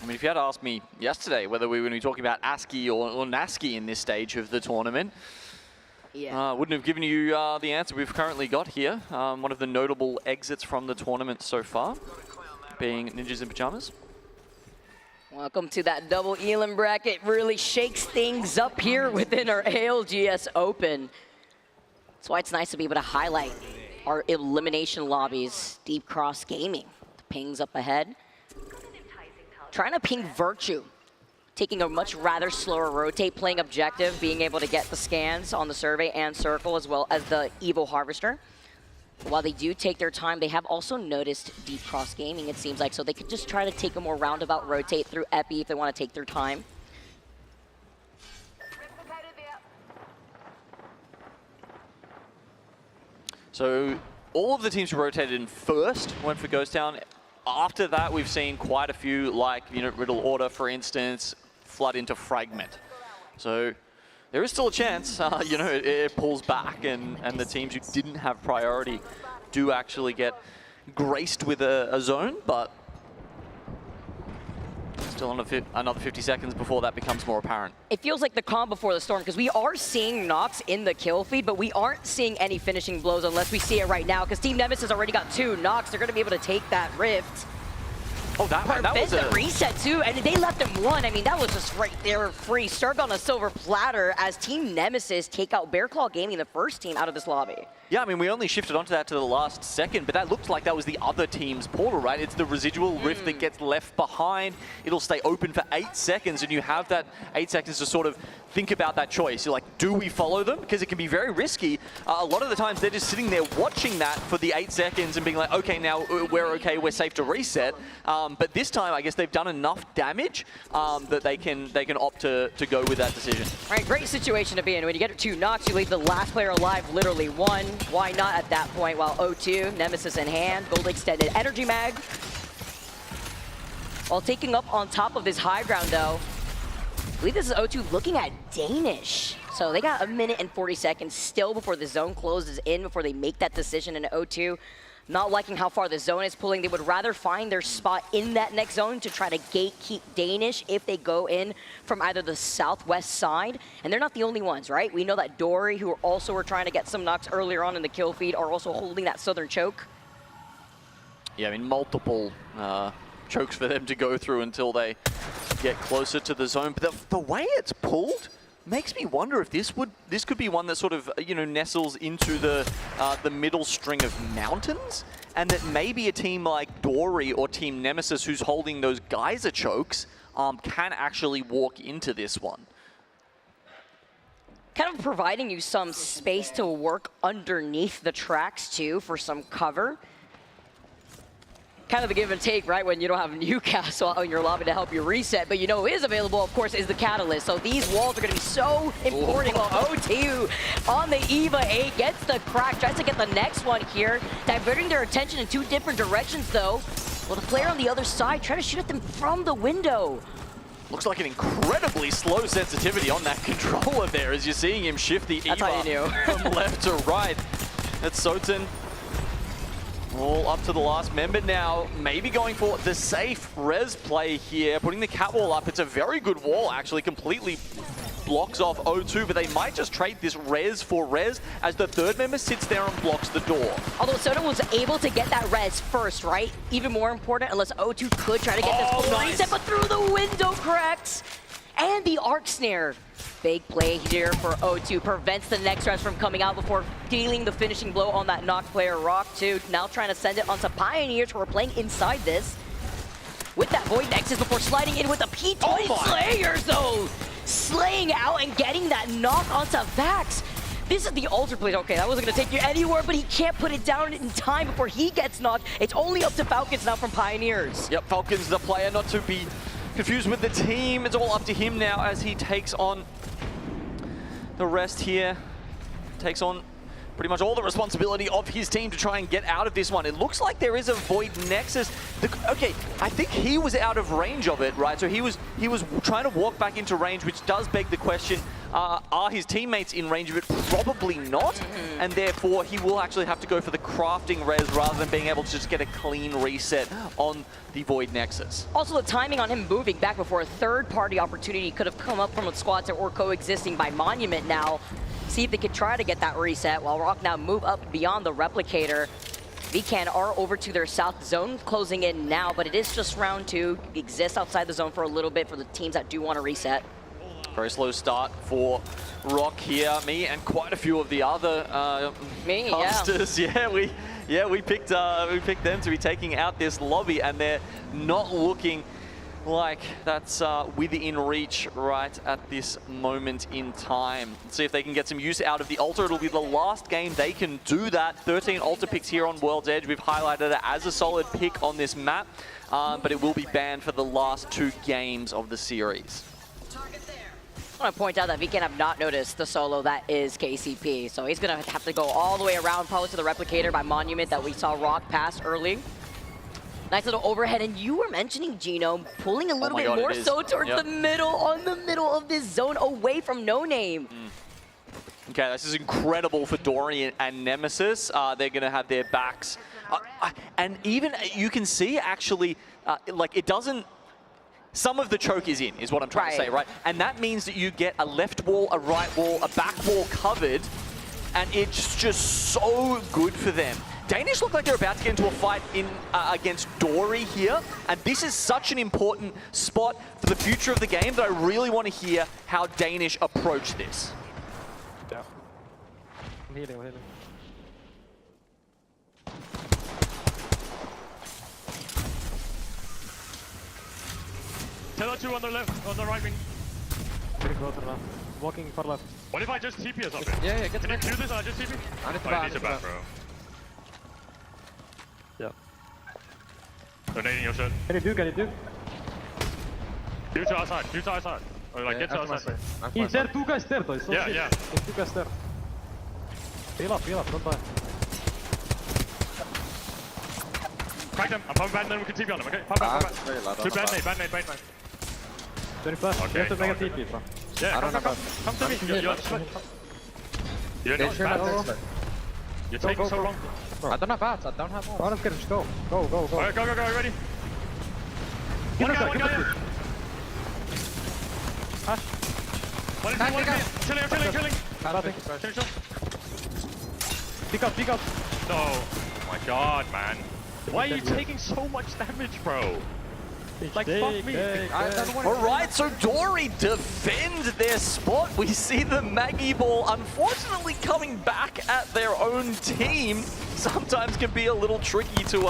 I mean, if you had asked me yesterday whether we were going to be talking about ASCII or NASCII in this stage of the tournament, wouldn't have given you the answer we've currently got here. One of the notable exits from the tournament so far being Ninjas in Pajamas. Welcome to that double Elim bracket. Really shakes things up here within our ALGS Open. That's why it's nice to be able to highlight our elimination lobbies. Deep Cross Gaming. The pings up ahead. Trying to ping Virtue. Taking a much rather slower rotate, playing objective, being able to get the scans on the survey and circle, as well as the Evo Harvester. While they do take their time, they have also noticed Deep Cross Gaming, it seems like, so they could just try to take a more roundabout rotate through Epi if they want to take their time. So all of the teams who rotated in first went for Ghost Town. After that, we've seen quite a few, like Riddle Order, for instance, flood into Fragment. So there is still a chance, it pulls back, and the teams who didn't have priority do actually get graced with a zone, but still another 50 seconds before that becomes more apparent. It feels like the calm before the storm, because we are seeing knocks in the kill feed, but we aren't seeing any finishing blows unless we see it right now, because Team Nemesis already got 2 knocks. They're going to be able to take that rift. Oh, that was a reset too, and they left him 1. I mean, that was just right there, free. Served on a silver platter as Team Nemesis take out Bear Claw Gaming, the first team out of this lobby. Yeah, I mean, we only shifted onto that to the last second, but that looked like that was the other team's portal, right? It's the residual rift that gets left behind. It'll stay open for 8 seconds, and you have that 8 seconds to sort of think about that choice. You're like, do we follow them? Because it can be very risky. A lot of the times, they're just sitting there watching that for the 8 seconds and being like, okay, now we're okay, we're safe to reset. But this time, I guess they've done enough damage that they can opt to go with that decision. All right, great situation to be in. When you get 2 knocks, you leave the last player alive, literally 1. Why not at that point? While O2, Nemesis in hand, gold extended energy mag. While taking up on top of this high ground, though, I believe this is O2 looking at Danish. So they got 1 minute and 40 seconds still before the zone closes in, before they make that decision in O2. Not liking how far the zone is pulling. They would rather find their spot in that next zone to try to gatekeep Danish if they go in from either the southwest side. And they're not the only ones, right? We know that Dory, who also were trying to get some knocks earlier on in the kill feed, are also holding that southern choke. Yeah, I mean, multiple chokes for them to go through until they get closer to the zone. But the way it's pulled makes me wonder if this could be one that sort of nestles into the middle string of mountains, and that maybe a team like Dory or Team Nemesis, who's holding those geyser chokes, can actually walk into this one. Kind of providing you some space to work underneath the tracks too for some cover. Kind of the give and take, right, when you don't have Newcastle out in your lobby to help you reset. But who is available, of course, is the Catalyst. So these walls are going to be so important. While O2 on the EVA 8 gets the crack, tries to get the next one here. Diverting their attention in 2 different directions, though. Well, the player on the other side trying to shoot at them from the window. Looks like an incredibly slow sensitivity on that controller there as you're seeing him shift the EVA from left to right. That's Soten. All up to the last member now, maybe going for the safe res play here, putting the cat wall up. It's a very good wall, actually, completely blocks off O2, but they might just trade this res for res as the third member sits there and blocks the door. Although Soda was able to get that res first, right? Even more important, unless O2 could try to get this full reset, but through the window cracks. And the arc snare. Big play here for O2, prevents the next res from coming out before dealing the finishing blow on that knocked player Rock 2. Now trying to send it onto Pioneers, who are playing inside this. With that Void Nexus before sliding in with the P20 Slayers, though. Slaying out and getting that knock onto Vax. This is the ultra play. Okay, that wasn't going to take you anywhere, but he can't put it down in time before he gets knocked. It's only up to Falcons now from Pioneers. Yep, Falcons the player, not to be confused with the team. It's all up to him now as he takes on the rest here. Takes on pretty much all the responsibility of his team to try and get out of this one. It looks like there is a Void Nexus. Okay, I think he was out of range of it, right? So he was trying to walk back into range, which does beg the question, are his teammates in range of it? Probably not, and therefore he will actually have to go for the crafting res rather than being able to just get a clean reset on the Void Nexus. Also, the timing on him moving back before a third-party opportunity could have come up from a squad or coexisting by Monument now. See if they could try to get that reset while Rock now move up beyond the replicator. VCAN are over to their south zone, closing in now, but it is just round 2. Exists outside the zone for a little bit for the teams that do want to reset. Very slow start for Rock here. Me and quite a few of the other casters. Yeah, we picked them to be taking out this lobby, and they're not looking like that's within reach right at this moment in time. Let's see if they can get some use out of the Altar. It'll be the last game they can do that. 13 Altar picks here on World's Edge. We've highlighted it as a solid pick on this map, but it will be banned for the last 2 games of the series. I want to point out that Weekend have not noticed the solo that is KCP, so he's going to have to go all the way around, probably to the Replicator by Monument that we saw Rock pass early. Nice little overhead, and you were mentioning Geno pulling a little bit more so towards the middle, on the middle of this zone, away from No Name. Okay, this is incredible for Dory and Nemesis. They're going to have their backs. And even you can see, actually, like it doesn't... Some of the choke is in, is what I'm trying to say, right? And that means that you get a left wall, a right wall, a back wall covered, and it's just so good for them. Danish look like they're about to get into a fight against Dory here, and this is such an important spot for the future of the game that I really want to hear how Danish approach this. Yeah. I'm healing, I'm healing. Tell 2 on the left, on the right wing. Getting closer now. Walking far left. What if I just TP or something? Yeah, get Can you do this and I just TP? I need to back, bro. Yeah. Donating your shit. Can you do? Do to our side, Or like get to our side. Is there 2 guys there though? It's so Yeah, shit. yeah. There's 2 guys there. Heal up, don't die. Crack them, I'm pumping bad and then we can TP on them, okay? Pump back. 2 bad nade. 20 plus, Okay, you have to make a TP, bro. Yeah, come to me. You're not bad. You're taking so long. I don't have bats, I don't have bats. I don't care, just go. Go. Alright, go, ready? Give One us guy. that. Ash. One is killing. Nothing. Finish off. Pick up. No. Oh my god, man. Why are you taking so much damage, bro? Like, fuck me. Alright, so Dory defend their spot. We see the Maggie Ball unfortunately coming back at their own team. Sometimes can be a little tricky to,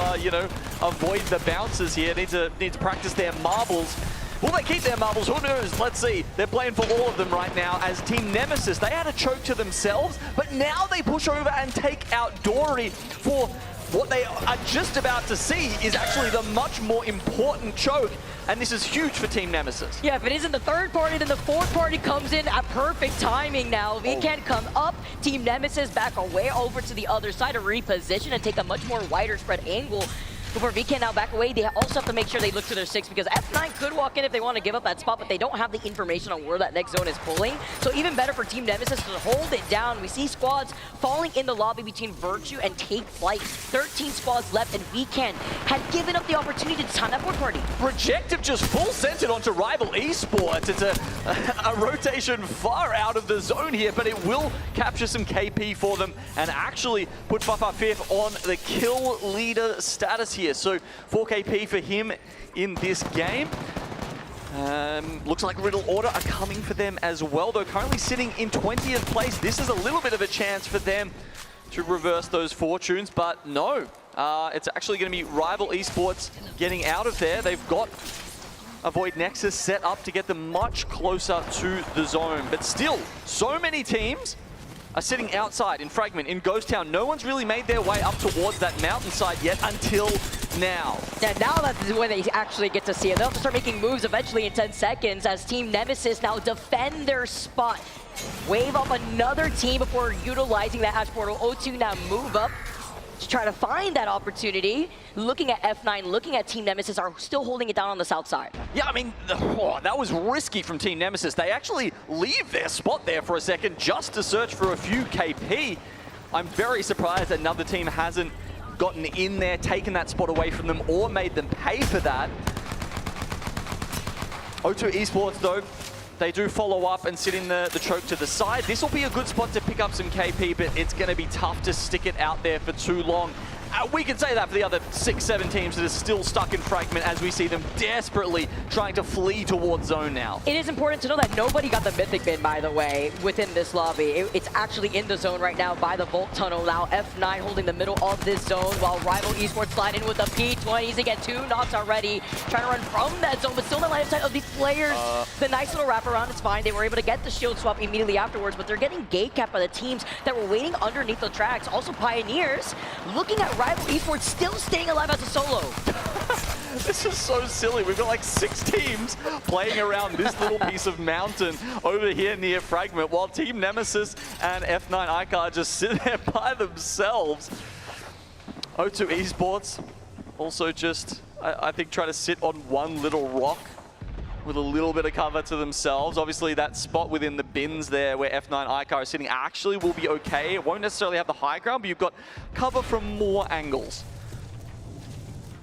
avoid the bounces here. Need to practice their marbles. Will they keep their marbles? Who knows? Let's see. They're playing for all of them right now as Team Nemesis. They had a choke to themselves, but now they push over and take out Dory for what they are just about to see is actually the much more important choke, and this is huge for Team Nemesis. Yeah, if it isn't the 3rd party, then the 4th party comes in at perfect timing now. They can come up, Team Nemesis back away over to the other side to reposition and take a much more wider spread angle. Before VK now back away, they also have to make sure they look to their 6 because F9 could walk in if they want to give up that spot, but they don't have the information on where that next zone is pulling. So even better for Team Nemesis to hold it down. We see squads falling in the lobby between Virtue and Take Flight. 13 squads left, and Weekend had given up the opportunity to time that 4th party. Rejective just full centered onto Rival Esports. It's a rotation far out of the zone here, but it will capture some KP for them and actually put Fafa 5th on the kill leader status here. So 4 KP for him in this game. Looks like Riddle Order are coming for them as well, though currently sitting in 20th place. This is a little bit of a chance for them to reverse those fortunes, but no. It's actually going to be Rival Esports getting out of there. They've got a Void Nexus set up to get them much closer to the zone. But still, so many teams are sitting outside in Fragment, in Ghost Town. No one's really made their way up towards that mountainside yet until now. Yeah, now that's when they actually get to see it. They'll have to start making moves eventually in 10 seconds as Team Nemesis now defend their spot. Wave up another team before utilizing that Ash Portal. O2 now move up to try to find that opportunity. Looking at F9, looking at Team Nemesis are still holding it down on the south side. Yeah, I mean, that was risky from Team Nemesis. They actually leave their spot there for a second just to search for a few KP. I'm very surprised that another team hasn't gotten in there, taken that spot away from them, or made them pay for that. O2 Esports, though, they do follow up and sit in the choke to the side. This will be a good spot to pick up some KP, but it's going to be tough to stick it out there for too long. We can say that for the other 6-7 teams that are still stuck in Fragment as we see them desperately trying to flee towards zone now. It is important to know that nobody got the Mythic bin, by the way, within this lobby. It's actually in the zone right now by the Vault Tunnel. Now F9 holding the middle of this zone while Rival Esports slide in with a P20s to get 2 knocks already. Trying to run from that zone, but still in the line of sight of these players. The nice little wraparound is fine. They were able to get the shield swap immediately afterwards, but they're getting gate capped by the teams that were waiting underneath the tracks. Also Pioneers looking at Rival Esports still staying alive as a solo. This is so silly. We've got like 6 teams playing around this little piece of mountain over here near Fragment, while Team Nemesis and F9 Icar just sit there by themselves. O2 Esports also just, I think, try to sit on one little rock with a little bit of cover to themselves. Obviously, that spot within the bins there where F9 Icar is sitting actually will be okay. It won't necessarily have the high ground, but you've got cover from more angles.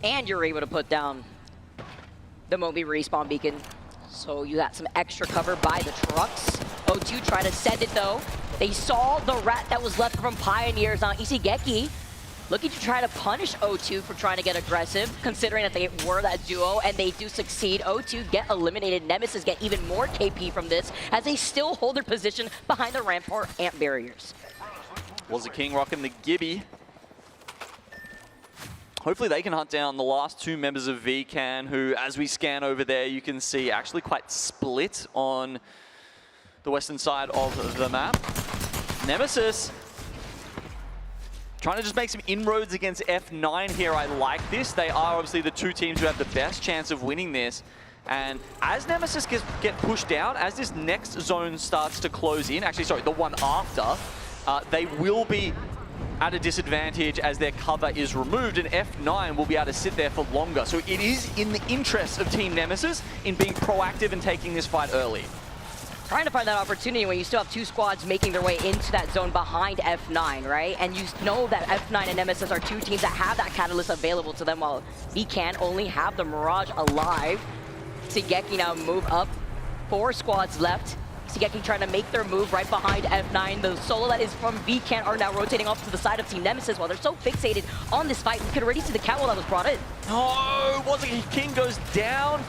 And you're able to put down the Moby respawn beacon. So you got some extra cover by the trucks. O2 try to send it though. They saw the rat that was left from Pioneers on Isigeki. Looking to try to punish O2 for trying to get aggressive, considering that they were that duo, and they do succeed. O2 get eliminated. Nemesis get even more KP from this, as they still hold their position behind the Rampart amp barriers. Was the King rocking the Gibby. Hopefully they can hunt down the last 2 members of VCAN, who, as we scan over there, you can see actually quite split on the western side of the map. Nemesis trying to just make some inroads against F9 here. I like this. They are obviously the 2 teams who have the best chance of winning this. And as Nemesis get pushed out, as this next zone starts to close in, actually, sorry, the one after, they will be at a disadvantage as their cover is removed, and F9 will be able to sit there for longer. So it is in the interest of Team Nemesis in being proactive and taking this fight early. Trying to find that opportunity when you still have 2 squads making their way into that zone behind F9, right? And you know that F9 and Nemesis are 2 teams that have that catalyst available to them, while VCAN only have the Mirage alive. Sigeki now move up, 4 squads left. Sigeki trying to make their move right behind F9. The solo that is from VCAN are now rotating off to the side of Team Nemesis while they're so fixated on this fight. You could already see the catwall that was brought in. Oh, King goes down.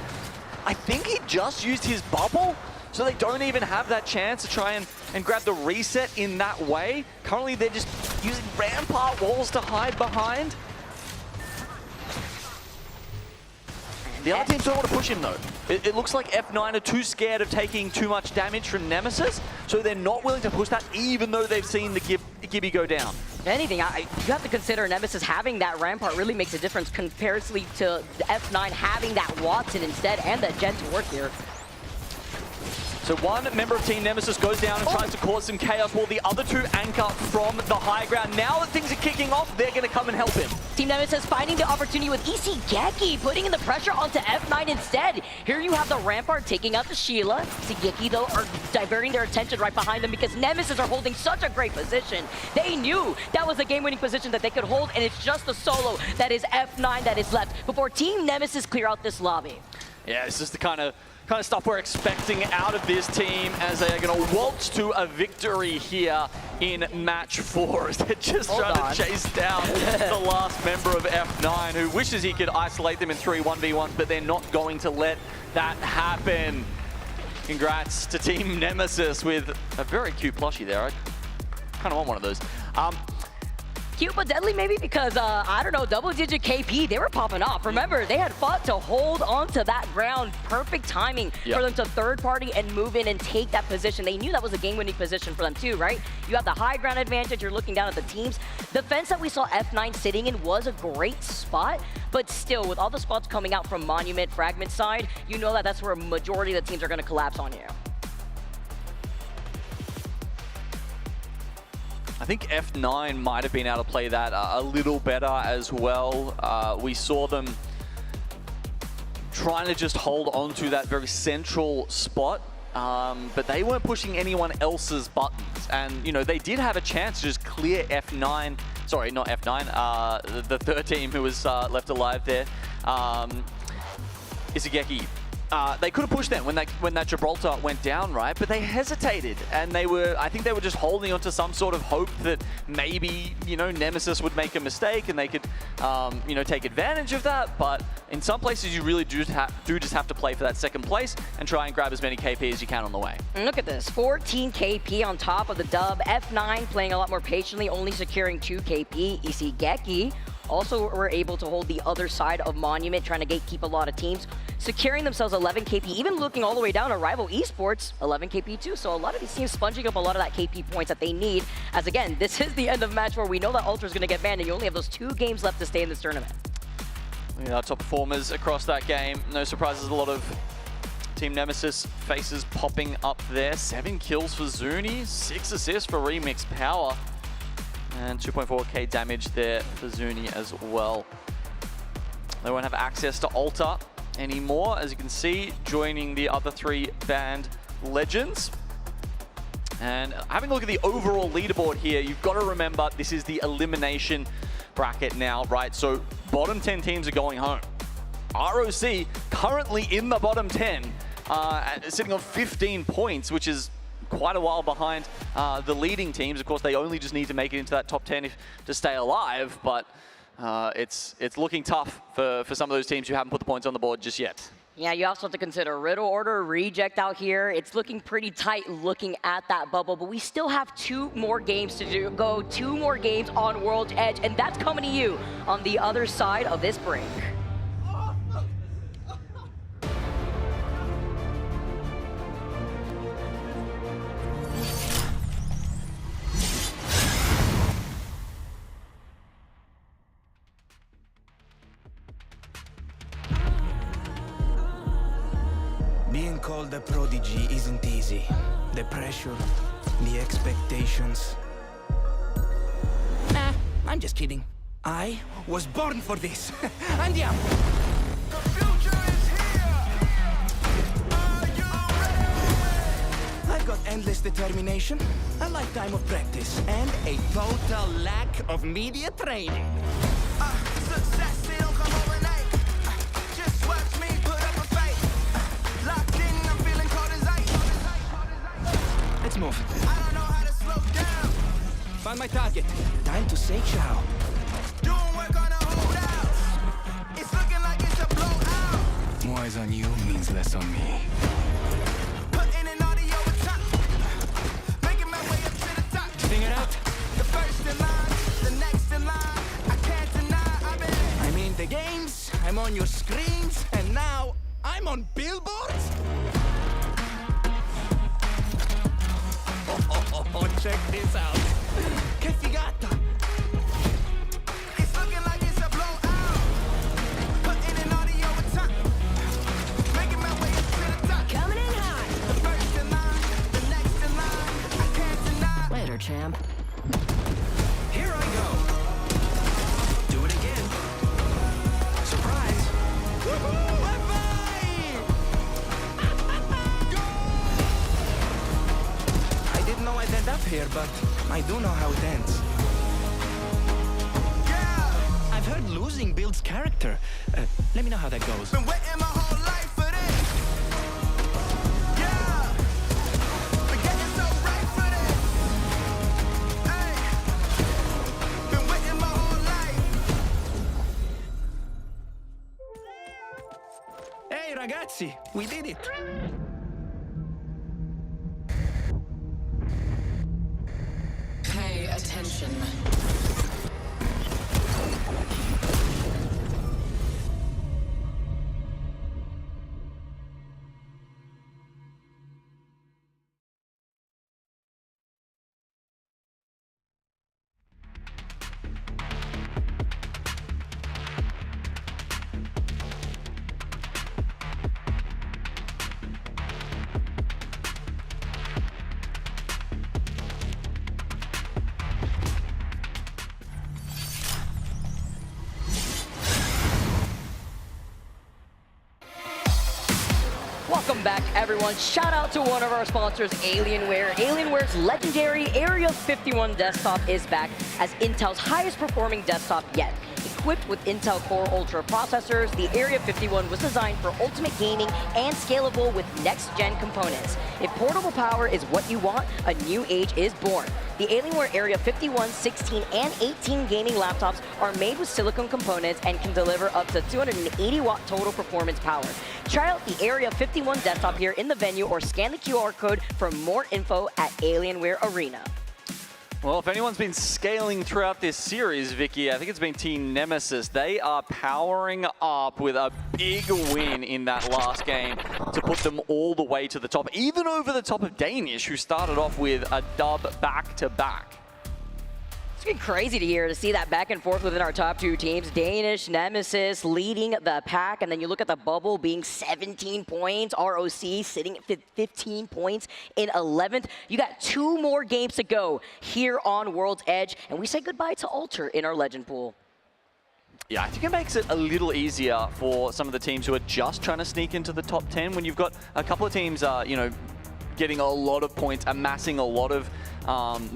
I think he just used his bubble, so they don't even have that chance to try and grab the reset in that way. Currently, they're just using rampart walls to hide behind. The other teams don't want to push him, though. It looks like F9 are too scared of taking too much damage from Nemesis, so they're not willing to push that, even though they've seen the Gibby go down. If anything, you have to consider Nemesis having that Rampart really makes a difference comparatively to F9 having that Watson instead and that Gen to work here. So one member of Team Nemesis goes down and tries to cause some chaos, while the other 2 anchor from the high ground. Now that things are kicking off, they're going to come and help him. Team Nemesis finding the opportunity with Isigeki, putting in the pressure onto F9 instead. Here you have the Rampart taking out the Sheila. Isigeki, though, are diverting their attention right behind them because Nemesis are holding such a great position. They knew that was a game-winning position that they could hold, and it's just the solo that is F9 that is left before Team Nemesis clear out this lobby. Yeah, this is the kind of stuff we're expecting out of this team as they are going to waltz to a victory here in match 4 as they're just trying to chase down the last member of F9 who wishes he could isolate them in 3 1v1s, but they're not going to let that happen. Congrats to Team Nemesis with a very cute plushie there. I kind of want one of those. Cute but deadly maybe because, I don't know, double-digit KP, they were popping off. Remember, they had fought to hold onto that ground. Perfect timing for them to third party and move in and take that position. They knew that was a game-winning position for them too, right? You have the high ground advantage, you're looking down at the teams. The fence that we saw F9 sitting in was a great spot, but still, with all the spots coming out from Monument, Fragment side, you know that that's where a majority of the teams are gonna collapse on you. I think F9 might have been able to play that a little better as well. We saw them trying to just hold on to that very central spot, but they weren't pushing anyone else's buttons. And, you know, they did have a chance to just clear F9, sorry, not F9, the 3rd team who was left alive there. Isigeki they could have pushed them when that Gibraltar went down, right? But they hesitated, and I think they were just holding on to some sort of hope that maybe, you know, Nemesis would make a mistake and they could, you know, take advantage of that. But in some places, you really do just have to play for that second place and try and grab as many KP as you can on the way. And look at this, 14 KP on top of the dub. F9 playing a lot more patiently, only securing 2 KP. Isigeki also were able to hold the other side of Monument, trying to gatekeep a lot of teams, securing themselves 11 KP, even looking all the way down to Rival Esports, 11 KP too. So a lot of these teams sponging up a lot of that KP points that they need, as again, this is the end of match where we know that Ultra's going to get banned, and you only have those 2 games left to stay in this tournament. Look at our top performers across that game. No surprises, a lot of Team Nemesis faces popping up there. 7 kills for Zuni, 6 assists for Remix Power. And 2.4k damage there for Zuni as well. They won't have access to Altar anymore, as you can see, joining the other 3 banned legends. And having a look at the overall leaderboard here, you've got to remember this is the elimination bracket now, right? So bottom 10 teams are going home. ROC currently in the bottom 10, sitting on 15 points, which is quite a while behind the leading teams. Of course, they only just need to make it into that top 10 to stay alive, but it's looking tough for some of those teams who haven't put the points on the board just yet. Yeah, you also have to consider Riddle Order, Reject out here. It's looking pretty tight looking at that bubble, but we still have 2 more games to go, 2 more games on World's Edge, and that's coming to you on the other side of this break. Being called a prodigy isn't easy. The pressure, the expectations. Nah, I'm just kidding. I was born for this. And yeah. The future is here! Are you ready? I've got endless determination, a lifetime of practice, and a total lack of media training. Success, they don't come overnight. Just watch me put up a fight. Locked in, I'm feeling cold as ice. Let's move. I don't know how to slow down. Found my target. Time to say ciao. Doing work on a holdout. It's looking like it's a blowout. More eyes on you means less on me. Putting in audio with top. Making my way up to the top. Sing it out. The first in line, the next in line. I can't deny I'm in the games, I'm on your screens, and now I'm on billboards? Oh, check this out. Che figata. It's looking like it's a blowout. Putting in audio with top. Making my way up to the top. Coming in hot. The first in line, the next in line. I can't deny. Later, champ. Here I go. Do it again. Surprise. Woohoo! I didn't know I'd end up here, but I do know how it ends. Yeah! I've heard losing builds character. Let me know how that goes. Been waiting my whole life for this. Yeah! Been getting so right for this. Hey! Been waiting my whole life. Hey, ragazzi, we did it. Pay attention. Welcome back, everyone. Shout out to one of our sponsors, Alienware. Alienware's legendary Area 51 desktop is back as Intel's highest performing desktop yet. Equipped with Intel Core Ultra processors, the Area 51 was designed for ultimate gaming and scalable with next-gen components. If portable power is what you want, a new age is born. The Alienware Area 51, 16, and 18 gaming laptops are made with silicon components and can deliver up to 280-watt total performance power. Try out the Area 51 desktop here in the venue or scan the QR code for more info at Alienware Arena. Well, if anyone's been scaling throughout this series, Vicky, I think it's been Team Nemesis. They are powering up with a big win in that last game to put them all the way to the top, even over the top of Danish, who started off with a dub back-to-back. It's been crazy to hear to see that back and forth within our top two teams. Danish, Nemesis leading the pack, and then you look at the bubble being 17 points. ROC sitting at 15 points in 11th. You got 2 more games to go here on World's Edge, and we say goodbye to Alter in our Legend pool. Yeah, I think it makes it a little easier for some of the teams who are just trying to sneak into the top 10 when you've got a couple of teams, you know, getting a lot of points, amassing a lot of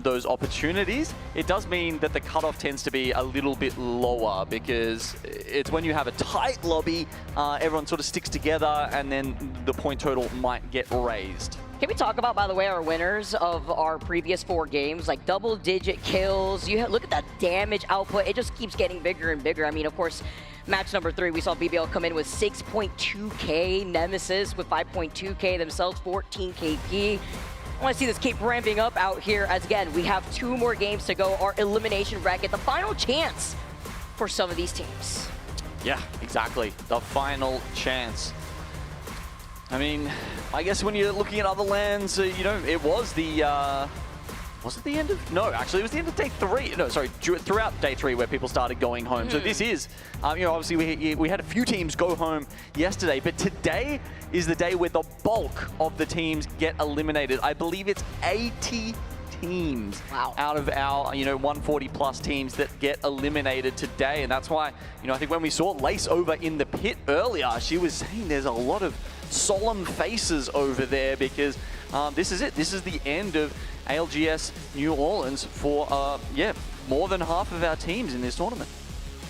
those opportunities. It does mean that the cutoff tends to be a little bit lower because it's when you have a tight lobby, everyone sort of sticks together and then the point total might get raised. Can we talk about, by the way, our winners of our previous 4 games, like double-digit kills? You look at that damage output. It just keeps getting bigger and bigger. I mean, of course, match number 3, we saw BBL come in with 6.2k, Nemesis with 5.2k themselves, 14 KP. I want to see this keep ramping up out here as, again, we have 2 more games to go. Our elimination bracket, the final chance for some of these teams. Yeah, exactly. The final chance. I mean, I guess when you're looking at other lands, you know, it was the, was it the end of, no, actually it was the end of day 3. No, sorry, throughout day 3 where people started going home. So this is, you know, obviously we had a few teams go home yesterday, but today is the day where the bulk of the teams get eliminated. I believe it's 80 teams out of our, you know, 140 plus teams that get eliminated today. And that's why, you know, I think when we saw Lace over in the pit earlier, she was saying there's a lot of solemn faces over there because this is it. This is the end of ALGS New Orleans for, yeah, more than half of our teams in this tournament.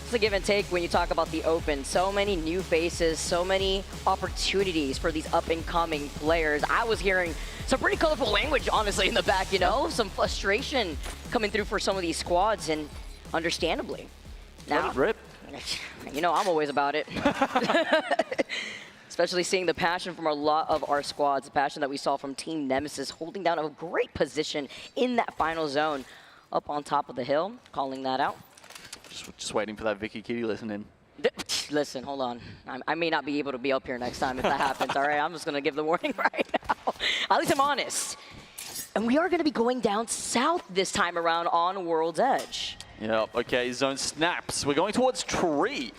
It's a give and take when you talk about the Open. So many new faces, so many opportunities for these up-and-coming players. I was hearing some pretty colorful language, honestly, in the back, you know? Some frustration coming through for some of these squads, and understandably. Now, let it rip. You know, I'm always about it. Especially seeing the passion from a lot of our squads, the passion that we saw from Team Nemesis holding down a great position in that final zone up on top of the hill, calling that out. Just waiting for that Vicky Kitty listening. Listen, hold on. I may not be able to be up here next time if that happens, all right? I'm just going to give the warning right now. At least I'm honest. And we are going to be going down south this time around on World's Edge. Yep, okay, zone snaps. We're going towards Tree.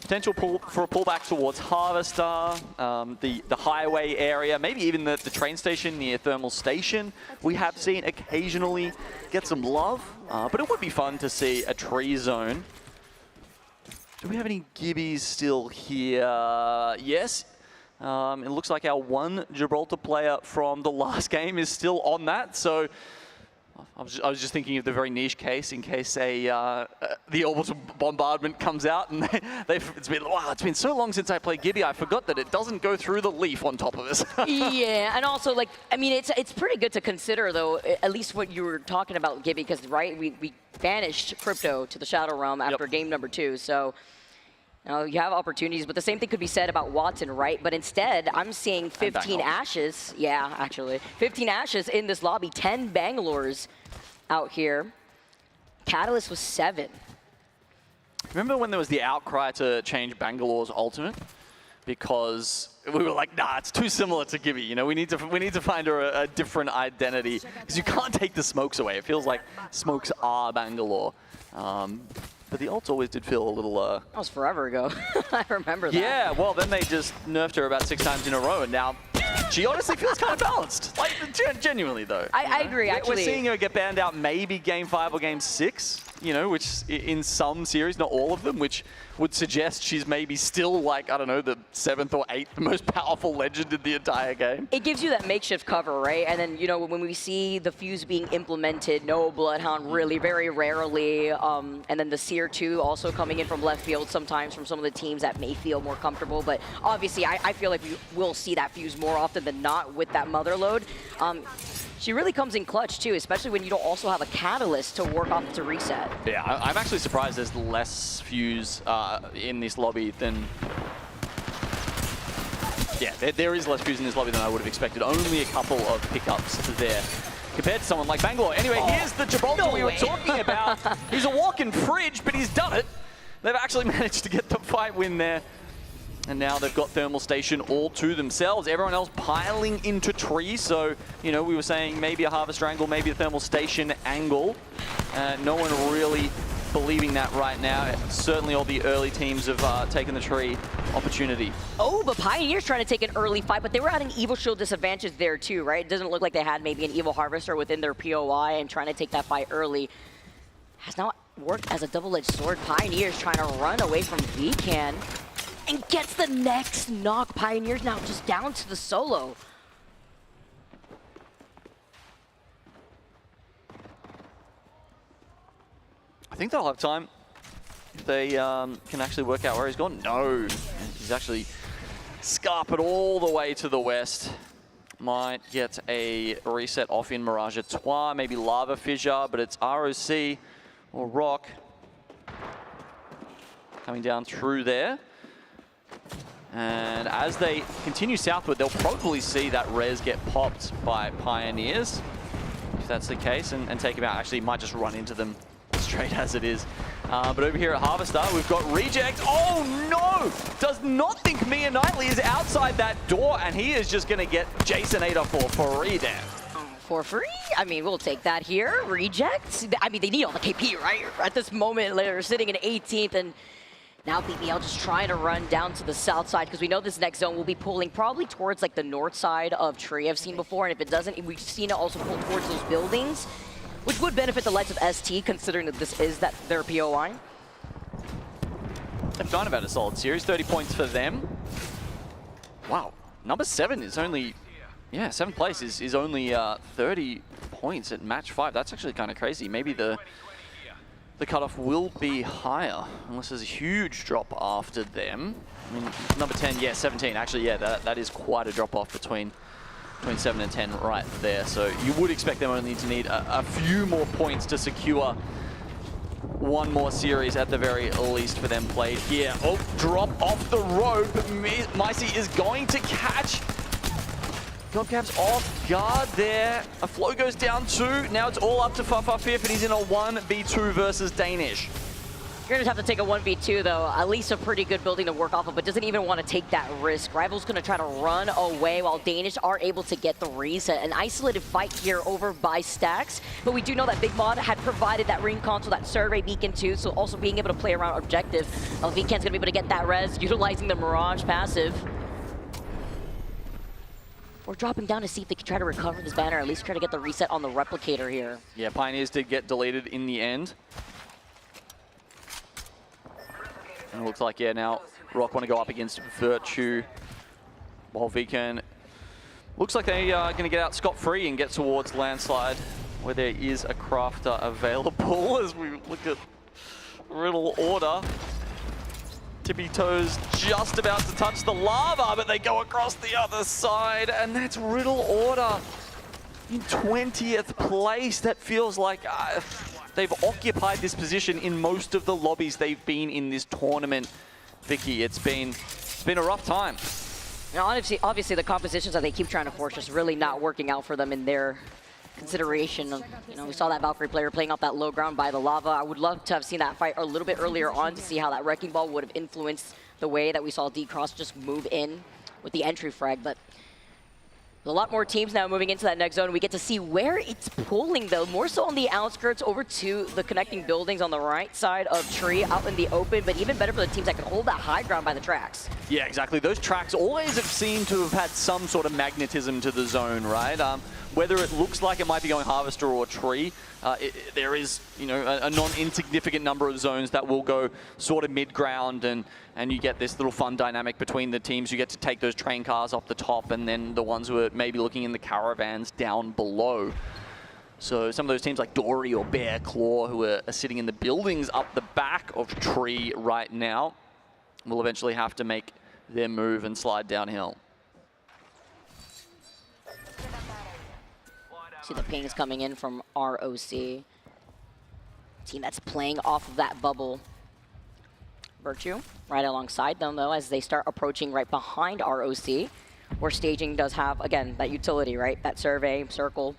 Potential for a pullback towards Harvester, the highway area, maybe even the train station near Thermal Station. We have seen occasionally get some love, but it would be fun to see a tree zone. Do we have any Gibbies still here? Yes. It looks like our one Gibraltar player from the last game is still on that, so I was just thinking of the very niche case in case the orbital bombardment comes out and it's been so long since I played Gibby, I forgot that it doesn't go through the leaf on top of us. Yeah, and also, like, I mean, it's pretty good to consider, though, at least what you were talking about, Gibby, because, right, we banished Crypto to the Shadow Realm after game number 2, so you have opportunities, but the same thing could be said about Watson, right? But instead, I'm seeing 15 Ashes. Yeah, actually. 15 Ashes in this lobby, 10 Bangalores out here. Catalyst was 7. Remember when there was the outcry to change Bangalore's ultimate? Because we were like, nah, it's too similar to Gibby. You know, we need to find her a different identity because you can't take the smokes away. It feels like smokes are Bangalore. But the ults always did feel a little... That was forever ago. I remember that. Yeah, well, then they just nerfed her about 6 times in a row, and now she honestly feels kind of balanced. Like, genuinely, though. I agree, actually. We're seeing her get banned out maybe Game 5 or Game 6, you know, which in some series, not all of them, which would suggest she's maybe still, like, I don't know, the 7th or 8th most powerful legend in the entire game. It gives you that makeshift cover, right? And then, you know, when we see the fuse being implemented, no Bloodhound really, very rarely, and then the Seer 2 also coming in from left field sometimes from some of the teams that may feel more comfortable. But obviously, I feel like we will see that fuse more often than not with that mother load. She really comes in clutch, too, especially when you don't also have a catalyst to work off to reset. Yeah, I'm actually surprised there's less fuse in this lobby than... Yeah, there is less fuse in this lobby than I would have expected. Only a couple of pickups there compared to someone like Bangalore. Anyway, here's the Gibraltar we were talking about. He's a walk-in fridge, but he's done it. They've actually managed to get the fight win there. And now they've got Thermal Station all to themselves. Everyone else piling into tree. So, you know, we were saying maybe a Harvester angle, maybe a Thermal Station angle. No one really believing that right now. Certainly all the early teams have taken the tree opportunity. Oh, but Pioneer's trying to take an early fight, but they were at an Evil Shield disadvantage there too, right? It doesn't look like they had maybe an Evil Harvester within their POI and trying to take that fight early. Has not worked as a double-edged sword. Pioneer's trying to run away from VCAN. And gets the next knock. Pioneers now just down to the solo. I think they'll have time. If they can actually work out where he's gone. No, he's actually scarpered all the way to the west. Might get a reset off in Mirage à Trois, maybe Lava Fissure, but it's ROC or Rock coming down through there. And as they continue southward, they'll probably see that res get popped by Pioneers, if that's the case, and take him out. Actually, might just run into them straight as it is. But over here at Harvester, we've got Reject. Oh no! Does not think Mia Knightley is outside that door, and he is just going to get Jason Ada for free there. For free? I mean, we'll take that here. Reject? I mean, they need all the KP, right? At this moment, they're sitting in 18th, and now BBL just trying to run down to the south side because we know this next zone will be pulling probably towards like the north side of Tree I've seen before, and if it doesn't, we've seen it also pull towards those buildings, which would benefit the likes of ST considering that this is their POI. They've kind of had a solid series, 30 points for them. Wow, number 7 is only, yeah, 7th place is only 30 points at match 5. That's actually kind of crazy. Maybe the cutoff will be higher, unless there's a huge drop after them. I mean, number 10, yeah, 17. Actually, yeah, that is quite a drop-off between 7 and 10 right there. So you would expect them only to need a few more points to secure one more series at the very least for them played here. Oh, drop off the rope. Micey is going to catch. Godcap's off guard there. A flow goes down 2. Now it's all up to Fafafif, and he's in a 1v2 versus Danish. You're gonna have to take a 1v2 though. At least a pretty good building to work off of, but doesn't even want to take that risk. Rival's gonna try to run away while Danish are able to get the reset. An isolated fight here over by Stacks, but we do know that Big Mod had provided that ring console, that survey beacon too, so also being able to play around objective. VCAN's gonna be able to get that res, utilizing the Mirage passive. We're dropping down to see if they can try to recover this banner, at least try to get the reset on the replicator here. Yeah, Pioneers did get deleted in the end. And it looks like, yeah, now Rock want to go up against Virtue, while VCAN looks like they are going to get out scot-free and get towards Landslide, where there is a crafter available as we look at Riddle Order. Tippy Toes just about to touch the lava, but they go across the other side, and that's Riddle Order in 20th place. That feels like they've occupied this position in most of the lobbies they've been in this tournament. Vicky, it's been a rough time. Now, obviously the compositions that they keep trying to force just really not working out for them in their consideration. You know, we saw that Valkyrie player playing off that low ground by the lava. I would love to have seen that fight a little bit earlier on to see how that Wrecking Ball would have influenced the way that we saw D-Cross just move in with the entry frag, but A lot more teams now moving into that next zone. We get to see where it's pulling, though, more so on the outskirts over to the connecting buildings on the right side of Tree, out in the open, but even better for the teams that can hold that high ground by the tracks. Yeah, exactly. Those tracks always have seemed to have had some sort of magnetism to the zone, right? Whether it looks like it might be going Harvester or Tree, there is, you know, a non-insignificant number of zones that will go sort of mid-ground, and you get this little fun dynamic between the teams. You get to take those train cars off the top, and then the ones who are maybe looking in the caravans down below. So some of those teams like Dory or Bear Claw, who are sitting in the buildings up the back of Tree right now, will eventually have to make their move and slide downhill. See the pings coming in from ROC. Team that's playing off of that bubble. Virtue right alongside them, though, as they start approaching right behind ROC, where staging does have, again, that utility, right? That survey, circle.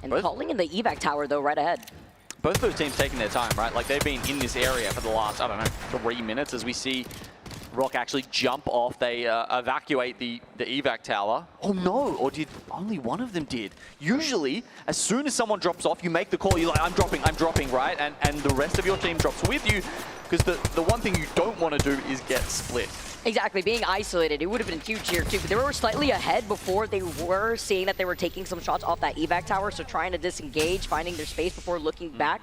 And calling in the evac tower, though, right ahead. Both of those teams taking their time, right? Like, they've been in this area for the last, I don't know, 3 minutes as we see Rock actually jump off. They evacuate the evac tower. Oh no, or did only one of them did? Usually, as soon as someone drops off, you make the call, you're like, I'm dropping, right? And the rest of your team drops with you, because the one thing you don't want to do is get split. Exactly, being isolated, it would have been huge here too. But they were slightly ahead before they were seeing that they were taking some shots off that evac tower, so trying to disengage, finding their space before looking back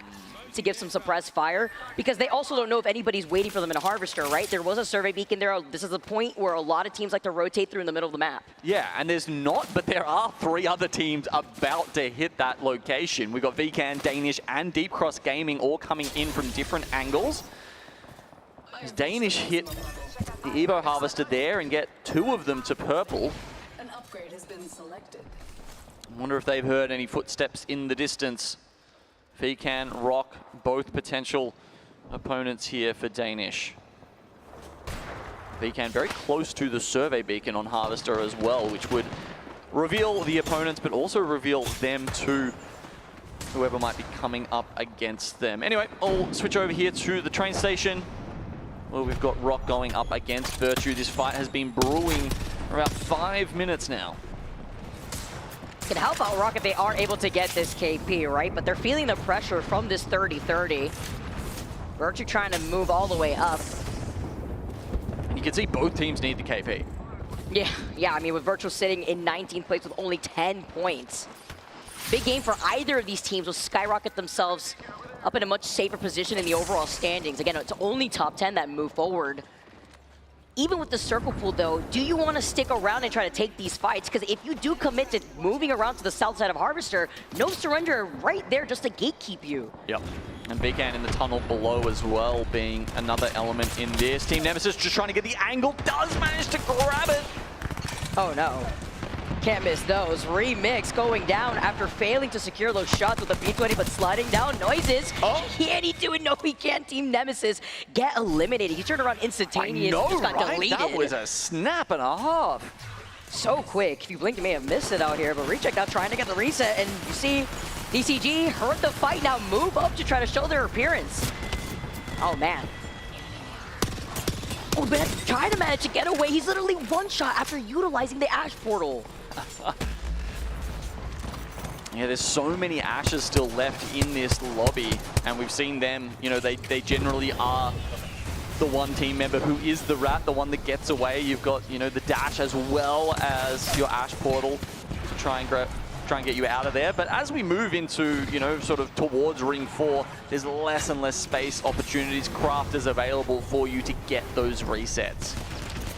to give some suppressed fire, because they also don't know if anybody's waiting for them in a Harvester, right? There was a survey beacon there. This is a point where a lot of teams like to rotate through in the middle of the map. Yeah, and there's not, but there are 3 other teams about to hit that location. We've got VCAN, Danish, and Deep Cross Gaming all coming in from different angles. As Danish hit the Evo Harvester there and get 2 of them to purple. An upgrade has been selected. I wonder if they've heard any footsteps in the distance. VCAN, Rock, both potential opponents here for Danish. VCAN very close to the survey beacon on Harvester as well, which would reveal the opponents, but also reveal them to whoever might be coming up against them. Anyway, I'll switch over here to the train station, where we've got Rock going up against Virtue. This fight has been brewing for about 5 minutes now. Can help out Rock if they are able to get this KP, right? But they're feeling the pressure from this 30-30. Virtue trying to move all the way up. And you can see both teams need the KP. Yeah, I mean, with Virtue sitting in 19th place with only 10 points. Big game for either of these teams will skyrocket themselves up in a much safer position in the overall standings. Again, it's only top 10 that move forward. Even with the circle pool, though, do you want to stick around and try to take these fights? Because if you do commit to moving around to the south side of Harvester, no surrender right there just to gatekeep you. Yep. And VCAN in the tunnel below as well, being another element in this. Team Nemesis just trying to get the angle, does manage to grab it. Oh no. Can't miss those. Remix going down after failing to secure those shots with the B20, but sliding down noises. Oh. Can he do it? No, he can't. Team Nemesis get eliminated. He turned around instantaneous. I know, just got right? deleted. That was a snap and a half. So quick. If you blink, you may have missed it out here, but Recheck now trying to get the reset, and you see DCG heard the fight, now move up to try to show their appearance. Oh, man. Oh, man, trying to manage to get away. He's literally one shot after utilizing the Ash Portal. Yeah, there's so many Ashes still left in this lobby, and we've seen them, you know, they generally are the one team member who is the rat, the one that gets away. You've got, you know, the dash as well as your Ash Portal to try and get you out of there. But as we move into, you know, sort of towards Ring 4, there's less and less space, opportunities, crafters available for you to get those resets.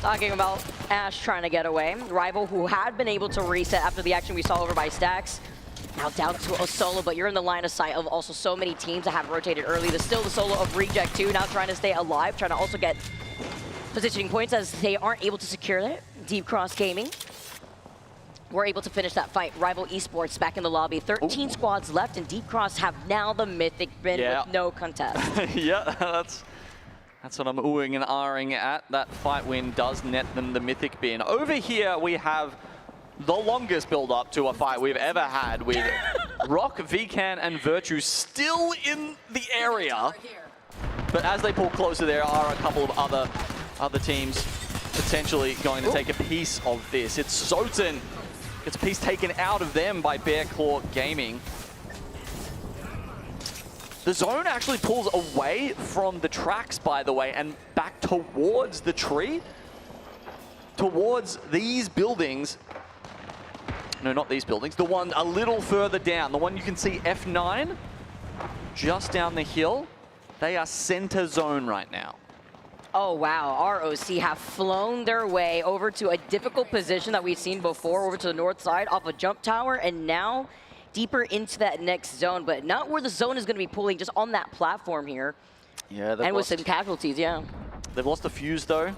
Talking about Ash trying to get away. Rival who had been able to reset after the action we saw over by Stacks. Now down to a solo, but you're in the line of sight of also so many teams that have rotated early. There's still the solo of Reject too, now trying to stay alive, trying to also get positioning points as they aren't able to secure it. Deep Cross Gaming were able to finish that fight. Rival Esports back in the lobby. 13 squads left, and Deep Cross have now the Mythic bin with no contest. Yeah, that's what I'm oohing and ahhing at. That fight win does net them the Mythic bin. Over here, we have the longest build-up to a fight we've ever had, with Rock, VCAN, and Virtue still in the area. But as they pull closer, there are a couple of other teams potentially going to take a piece of this. It's Soten Gets a piece taken out of them by Bear Claw Gaming. The zone actually pulls away from the tracks, by the way, and back towards the tree. Towards these buildings. No, not these buildings. The one a little further down. The one you can see F9, just down the hill. They are center zone right now. Oh, wow. ROC have flown their way over to a difficult position that we've seen before, over to the north side off a jump tower, and now deeper into that next zone, but not where the zone is going to be pulling, just on that platform here. Yeah, and with some casualties, yeah. They've lost the fuse, though.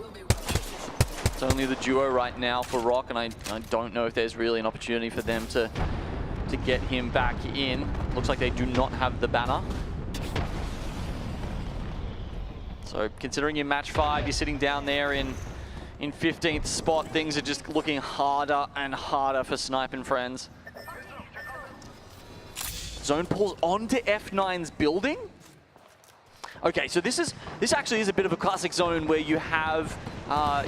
It's only the duo right now for Rock, and I don't know if there's really an opportunity for them to get him back in. Looks like they do not have the banner. So considering in match 5, you're sitting down there in 15th spot, things are just looking harder and harder for Sniping Friends. Zone pulls onto F9's building. Okay, so this actually is a bit of a classic zone where you have,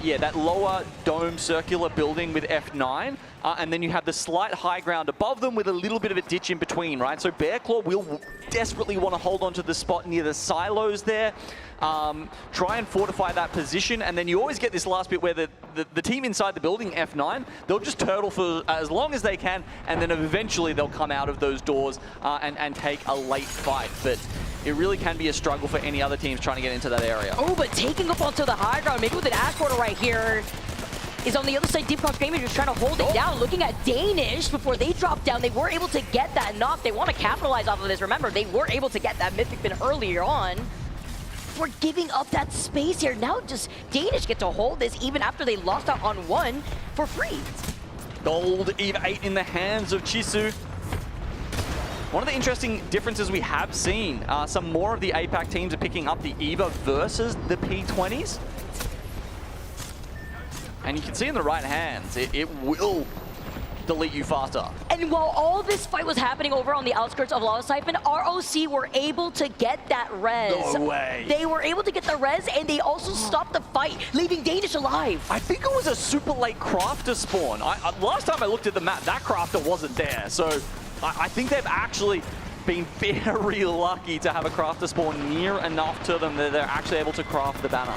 yeah, that lower dome circular building with F9, and then you have the slight high ground above them with a little bit of a ditch in between, right? So Bear Claw will desperately want to hold on to the spot near the silos there, try and fortify that position, and then you always get this last bit where the team inside the building, F9, they'll just turtle for as long as they can, and then eventually they'll come out of those doors and take a late fight. But it really can be a struggle for any other teams trying to get into that area. Oh, but taking up onto the high ground, maybe with an Ash Portal right here, is on the other side. Deep Cross Gaming just trying to hold it down. Looking at Danish before they drop down. They were able to get that knock. They want to capitalize off of this. Remember, they were able to get that Mythic Pin earlier on. We're giving up that space here. Now just Danish get to hold this even after they lost out on 1 for free. Gold EVA 8 in the hands of Chisu. One of the interesting differences we have seen, some more of the APAC teams are picking up the EVA versus the P20s. And you can see in the right hands, it will delete you faster. And while all this fight was happening over on the outskirts of Lava Siphon, ROC were able to get that res. No way. They were able to get the res, and they also stopped the fight, leaving Danish alive. I think it was a super late crafter spawn. Last time I looked at the map, that crafter wasn't there. So I think they've actually been very lucky to have a crafter spawn near enough to them that they're actually able to craft the banner.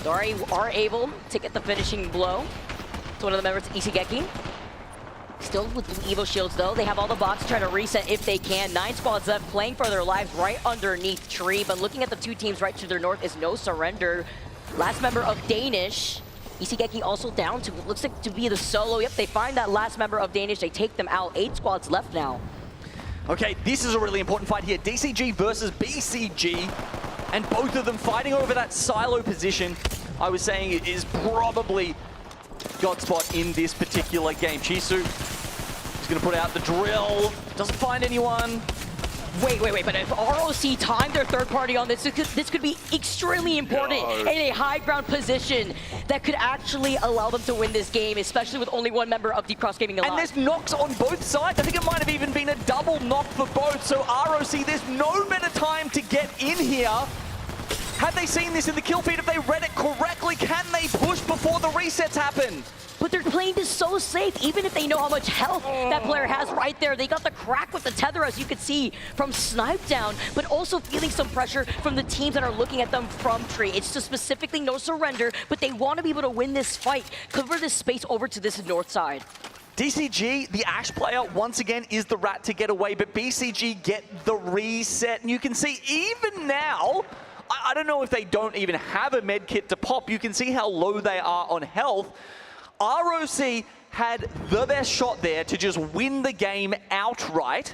They are able to get the finishing blow to one of the members, Isigeki. Still with Evo shields, though. They have all the bots to try to reset if they can. 9 squads left, playing for their lives right underneath tree. But looking at the 2 teams right to their north is No Surrender. Last member of Danish. Isigeki also down to, looks like to be the solo. Yep, they find that last member of Danish. They take them out. 8 squads left now. Okay, this is a really important fight here. DCG versus BCG. And both of them fighting over that silo position, I was saying it is probably Godspot in this particular game. Chisu is going to put out the drill. Doesn't find anyone. Wait, but if ROC timed their third party on this, this could be extremely important in a high ground position that could actually allow them to win this game, especially with only 1 member of Deep Cross Gaming alive. And there's knocks on both sides. I think it might have even been a double knock for both. So ROC, there's no better time to get in here. Had they seen this in the kill feed, if they read it correctly, can they push before the resets happen? But they're playing this so safe, even if they know how much health that player has right there. They got the crack with the tether, as you could see, from Snipe Down, but also feeling some pressure from the teams that are looking at them from tree. It's just specifically No Surrender, but they want to be able to win this fight, cover this space over to this north side. DCG, the Ash player, once again, is the rat to get away, but BCG get the reset. And you can see even now, I don't know if they don't even have a med kit to pop. You can see how low they are on health. ROC had the best shot there to just win the game outright.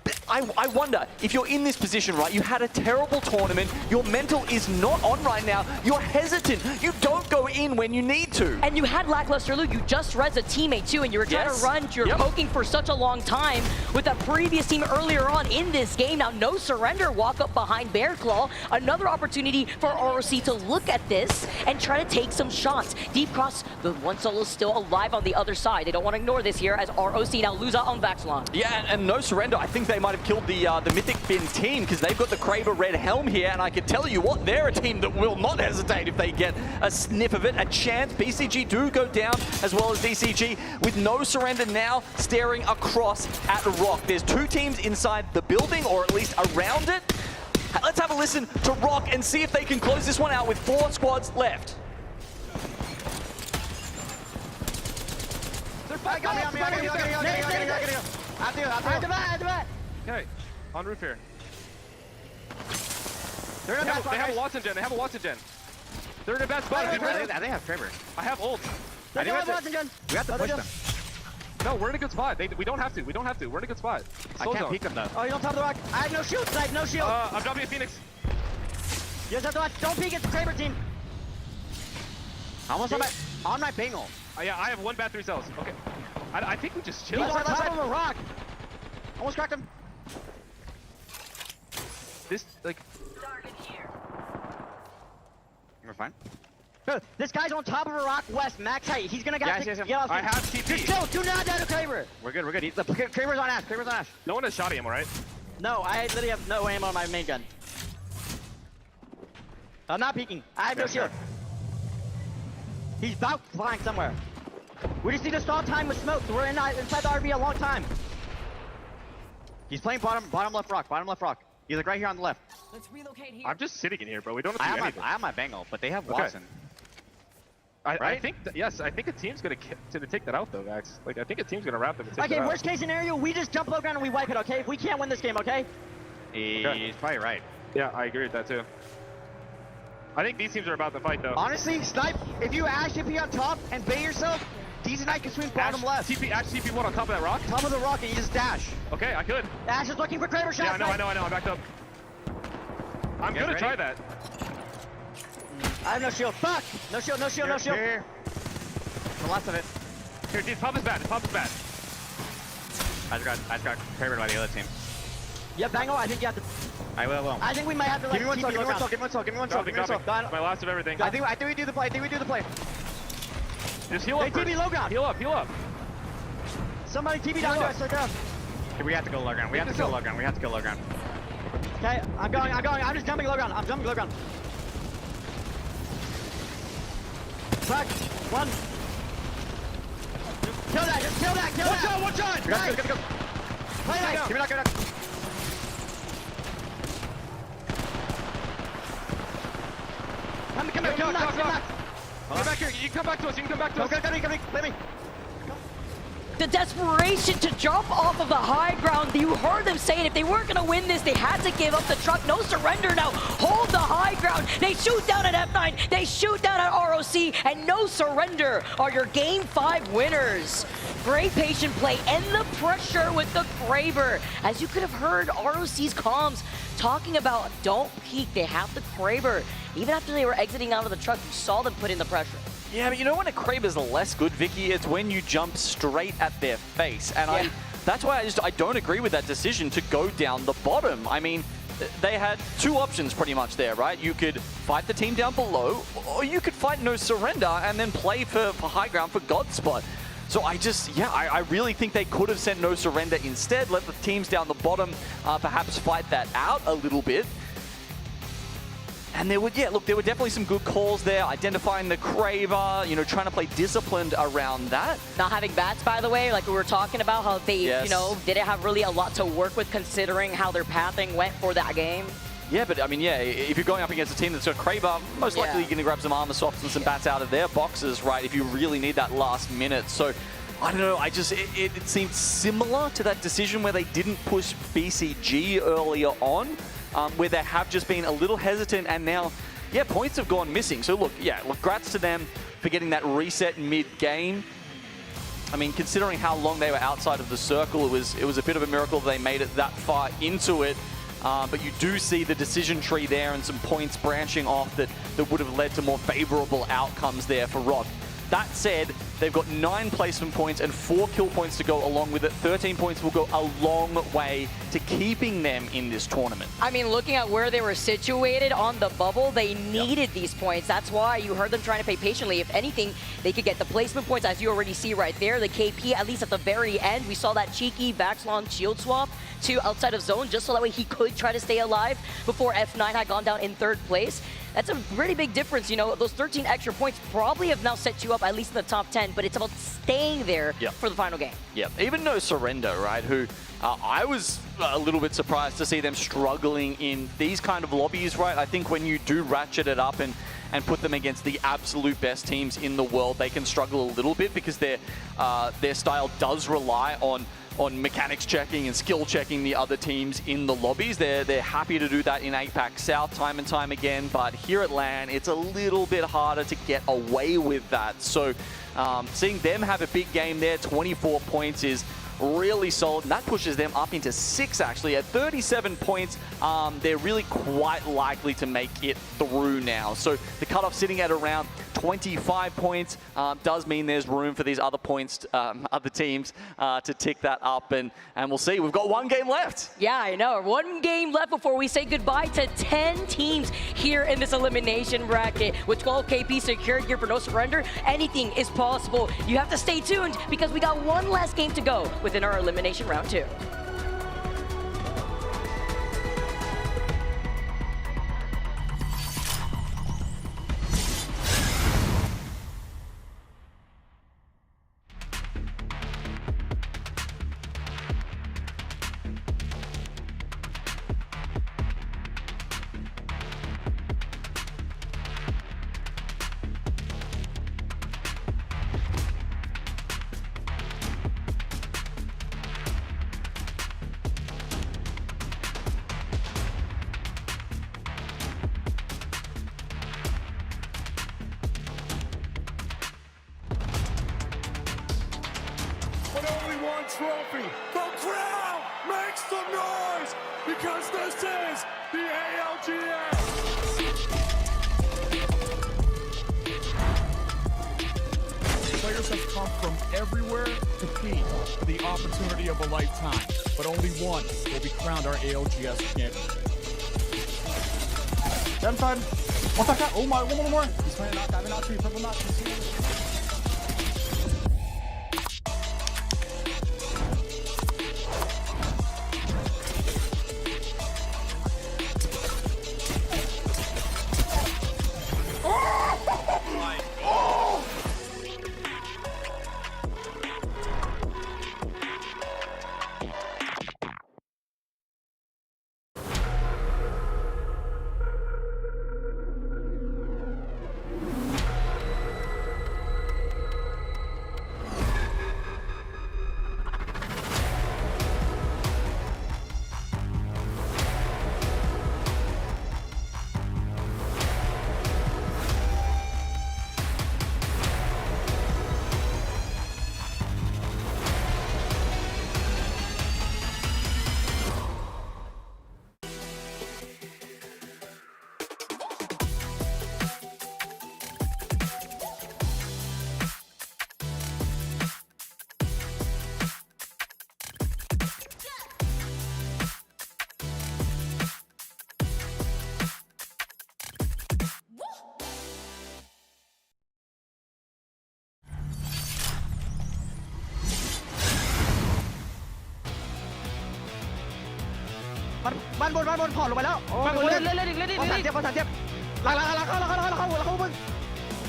But I wonder, if you're in this position, right, you had a terrible tournament, your mental is not on right now, you're hesitant, you don't go in when you need to. And you had lackluster loot, you just res a teammate too, and you were trying to run, you're poking for such a long time with that previous team earlier on in this game. Now No Surrender walk up behind Bear Claw, another opportunity for ROC to look at this and try to take some shots. Deep Cross, the 1 solo still alive on the other side. They don't want to ignore this here as ROC now lose out on Vaxlon. Yeah, and No Surrender, I think they might have killed the Mythic Fin team because they've got the Kraber red helm here, and I can tell you what, they're a team that will not hesitate if they get a sniff of it, a chance. BCG do go down as well as DCG with no surrender now staring across at Rock. There's 2 teams inside the building, or at least around it. Let's have a listen to Rock and see if they can close this one out with 4 squads left. Okay, on roof here. They have a Watson gen. They have a Watson gen. They're in the best spot. They have Trevor. I have ult. We have to push them. No, we're in a good spot. We don't have to. We don't have to. We're in a good spot. I can't peek them though. Oh, you don't have the rock. I have no shields. I have no shield. I'm dropping a Phoenix. You just have to watch. Don't peek at the Kraber team. Almost on my Bengal. Yeah, I have 1 bat 3 cells. Okay. I think we just chill. He's on top of a rock. Almost cracked him. This, like... We're fine. This guy's on top of a rock west, max height. He's gonna get off. I have TP. Just chill. Do not die to Kraber. We're good. The Kraber's on Ash. Kraber's on Ash. No one has shot ammo, right? No, I literally have no aim on my main gun. I'm not peeking. I have no shield. He's about flying somewhere. We just need to stall time with smoke. We're inside the RV a long time. He's playing bottom left rock. He's like right here on the left. Let's relocate here. I'm just sitting in here, bro. We don't have to do anything. I have my Bengal, but they have Watson. I think, yes, I think a team's gonna take that out though, Max. Like, I think a team's gonna wrap them and take that out. Okay, worst case scenario, we just jump low ground and we wipe it, okay? If we can't win this game, okay? He's probably right. Yeah, I agree with that too. I think these teams are about to fight though. Honestly, Snipe, if you Ash TP on top and bait yourself, D's and I can swing bottom left. Ash TP what on top of that rock? Top of the rock and you just dash. Okay, I could. Ash is looking for Kraber shots. Yeah, I know. I backed up. I'm gonna try that. I have no shield. Fuck! No shield. Here. The last of it. Here, dude, pop is bad. I just got Kraber by the other team. Yeah, Bango, I think you have to... I will. I think we might have to, like, give me one cell. My last of everything. I think we do the play. Just heal up. They TP low ground. Heal up. Somebody TP down to us, down. Okay, we have to go low ground. We have to kill low ground. Okay, I'm going. I'm just jumping low ground. Back. 1. Kill that. Just kill that. One shot. Nice. Go. Play that. Give me that. Come back. Come back here. You can come back to us. Come. Let me. The desperation to jump off of the high ground. You heard them saying if they weren't going to win this, they had to give up the truck. No surrender now. Hold the high ground. They shoot down at F9. They shoot down at ROC. And no surrender are your Game 5 winners. Great patient play and the pressure with the Kraber. As you could have heard ROC's comms talking about don't peek. They have the Kraber. Even after they were exiting out of the truck, you saw them put in the pressure. Yeah, but you know when a Kraber's less good, Vicky? It's when you jump straight at their face. And that's why I don't agree with that decision to go down the bottom. I mean, they had 2 options pretty much there, right? You could fight the team down below, or you could fight no surrender and then play for high ground for God spot. So I really think they could have sent no surrender instead, let the teams down the bottom perhaps fight that out a little bit. And there were definitely some good calls there, identifying the Kraber, trying to play disciplined around that. Not having bats, by the way, like we were talking about, how they, didn't have really a lot to work with considering how their pathing went for that game. Yeah, but I mean, if you're going up against a team that's got Kraber, most likely you're going to grab some armor swaps and some bats out of their boxes, right, if you really need that last minute. So, I don't know, it seemed similar to that decision where they didn't push BCG earlier on. Where they have just been a little hesitant, and now, points have gone missing. So look, grats to them for getting that reset mid-game. I mean, considering how long they were outside of the circle, it was a bit of a miracle they made it that far into it. But you do see the decision tree there and some points branching off that would have led to more favorable outcomes there for Rock. That said, they've got 9 placement points and 4 kill points to go along with it. 13 points will go a long way to keeping them in this tournament. I mean, looking at where they were situated on the bubble, they needed these points. That's why you heard them trying to play patiently. If anything, they could get the placement points, as you already see right there. The KP, at least at the very end, we saw that cheeky backslon shield swap to outside of zone, just so that way he could try to stay alive before F9 had gone down in 3rd place. That's a pretty big difference. You know, those 13 extra points probably have now set you up at least in the top 10, but it's about staying there for the final game. Yeah, even No Surrender, right, who I was a little bit surprised to see them struggling in these kind of lobbies, right? I think when you do ratchet it up and put them against the absolute best teams in the world, they can struggle a little bit because their style does rely on mechanics checking and skill checking the other teams in the lobbies. They're happy to do that in APAC South time and time again, but here at LAN, it's a little bit harder to get away with that. So seeing them have a big game there, 24 points is really solid, and that pushes them up into 6 actually. At 37 points, they're really quite likely to make it through now. So the cutoff sitting at around 25 points does mean there's room for these other points, other teams to tick that up, and we'll see. We've got 1 game left. Yeah, I know. 1 game left before we say goodbye to 10 teams here in this elimination bracket. With 12 KP secured here for No Surrender, anything is possible. You have to stay tuned because we got 1 last game to go within our elimination round 2. Trophy. The crowd makes some noise because this is the ALGS. Players have come from everywhere to compete for the opportunity of a lifetime, but only one will be crowned our ALGS champion. Left side. One second. Oh my, one more. He's playing out, diving out to you, purple knock.บ้านบนถอดลงไปแล้วบ้านบนเล่นพอสั่นเจ็บหลังเข้ามึง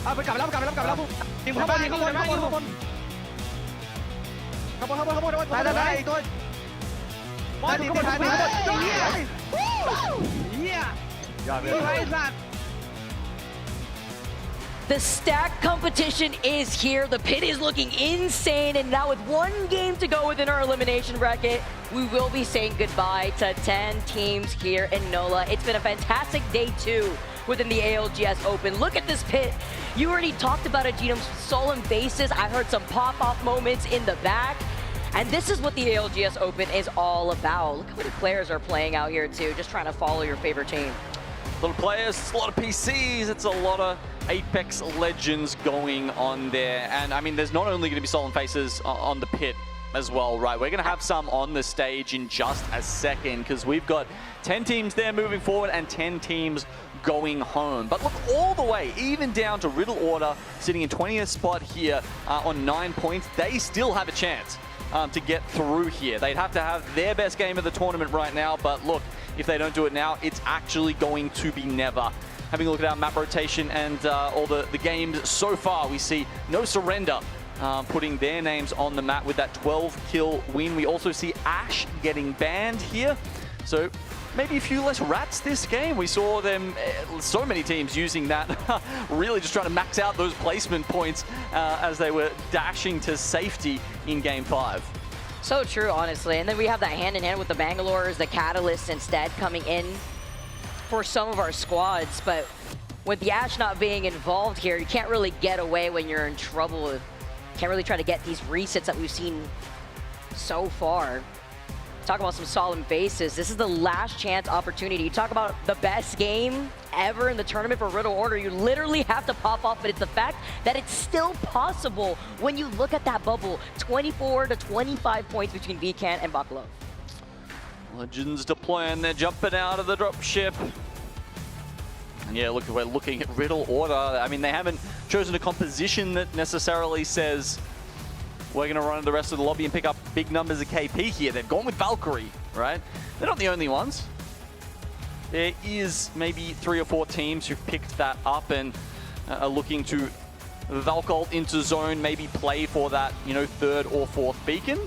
เอาไปกลับแล้วทีมข้างบนได้อีกตัวได้ตีท้ายเฮียยอดเลยสัตว์ The stack competition is here. The pit is looking insane, and now with 1 game to go within our elimination bracket, we will be saying goodbye to 10 teams here in NOLA. It's been a fantastic day 2 within the ALGS Open. Look at this pit. You already talked about it, Genome. Solemn bases. I heard some pop-off moments in the back. And this is what the ALGS Open is all about. Look how many players are playing out here too, just trying to follow your favorite team. A lot of players, it's a lot of PCs, it's a lot of Apex Legends going on there. And I mean, there's not only going to be Stolen Faces on the pit as well, right? We're going to have some on the stage in just a second because we've got 10 teams there moving forward and 10 teams going home. But look, all the way, even down to Riddle Order, sitting in 20th spot here on 9 points, they still have a chance to get through here. They'd have to have their best game of the tournament right now, but look, if they don't do it now, it's actually going to be never. Having a look at our map rotation and all the games so far, we see No Surrender putting their names on the map with that 12-kill win. We also see Ash getting banned here, so maybe a few less rats this game. We saw them, so many teams using that, really just trying to max out those placement points as they were dashing to safety in Game 5. So true, honestly. And then we have that hand-in-hand with the Bangalores, the Catalysts instead coming in for some of our squads. But with the Ash not being involved here, you can't really get away when you're in trouble. Can't really try to get these resets that we've seen so far. Talk about some solemn faces. This is the last chance opportunity. You talk about the best game ever in the tournament for Riddle Order. You literally have to pop off, but it's the fact that it's still possible when you look at that bubble. 24 to 25 points between Vcan and Baklov. Legends deploying, they're jumping out of the dropship. And yeah, look, we're looking at Riddle Order. I mean, they haven't chosen a composition that necessarily says we're going to run the rest of the lobby and pick up big numbers of KP here. They've gone with Valkyrie, right? They're not the only ones. There is maybe 3 or 4 teams who've picked that up and are looking to Valk ult into zone, maybe play for that, you know, 3rd or 4th beacon.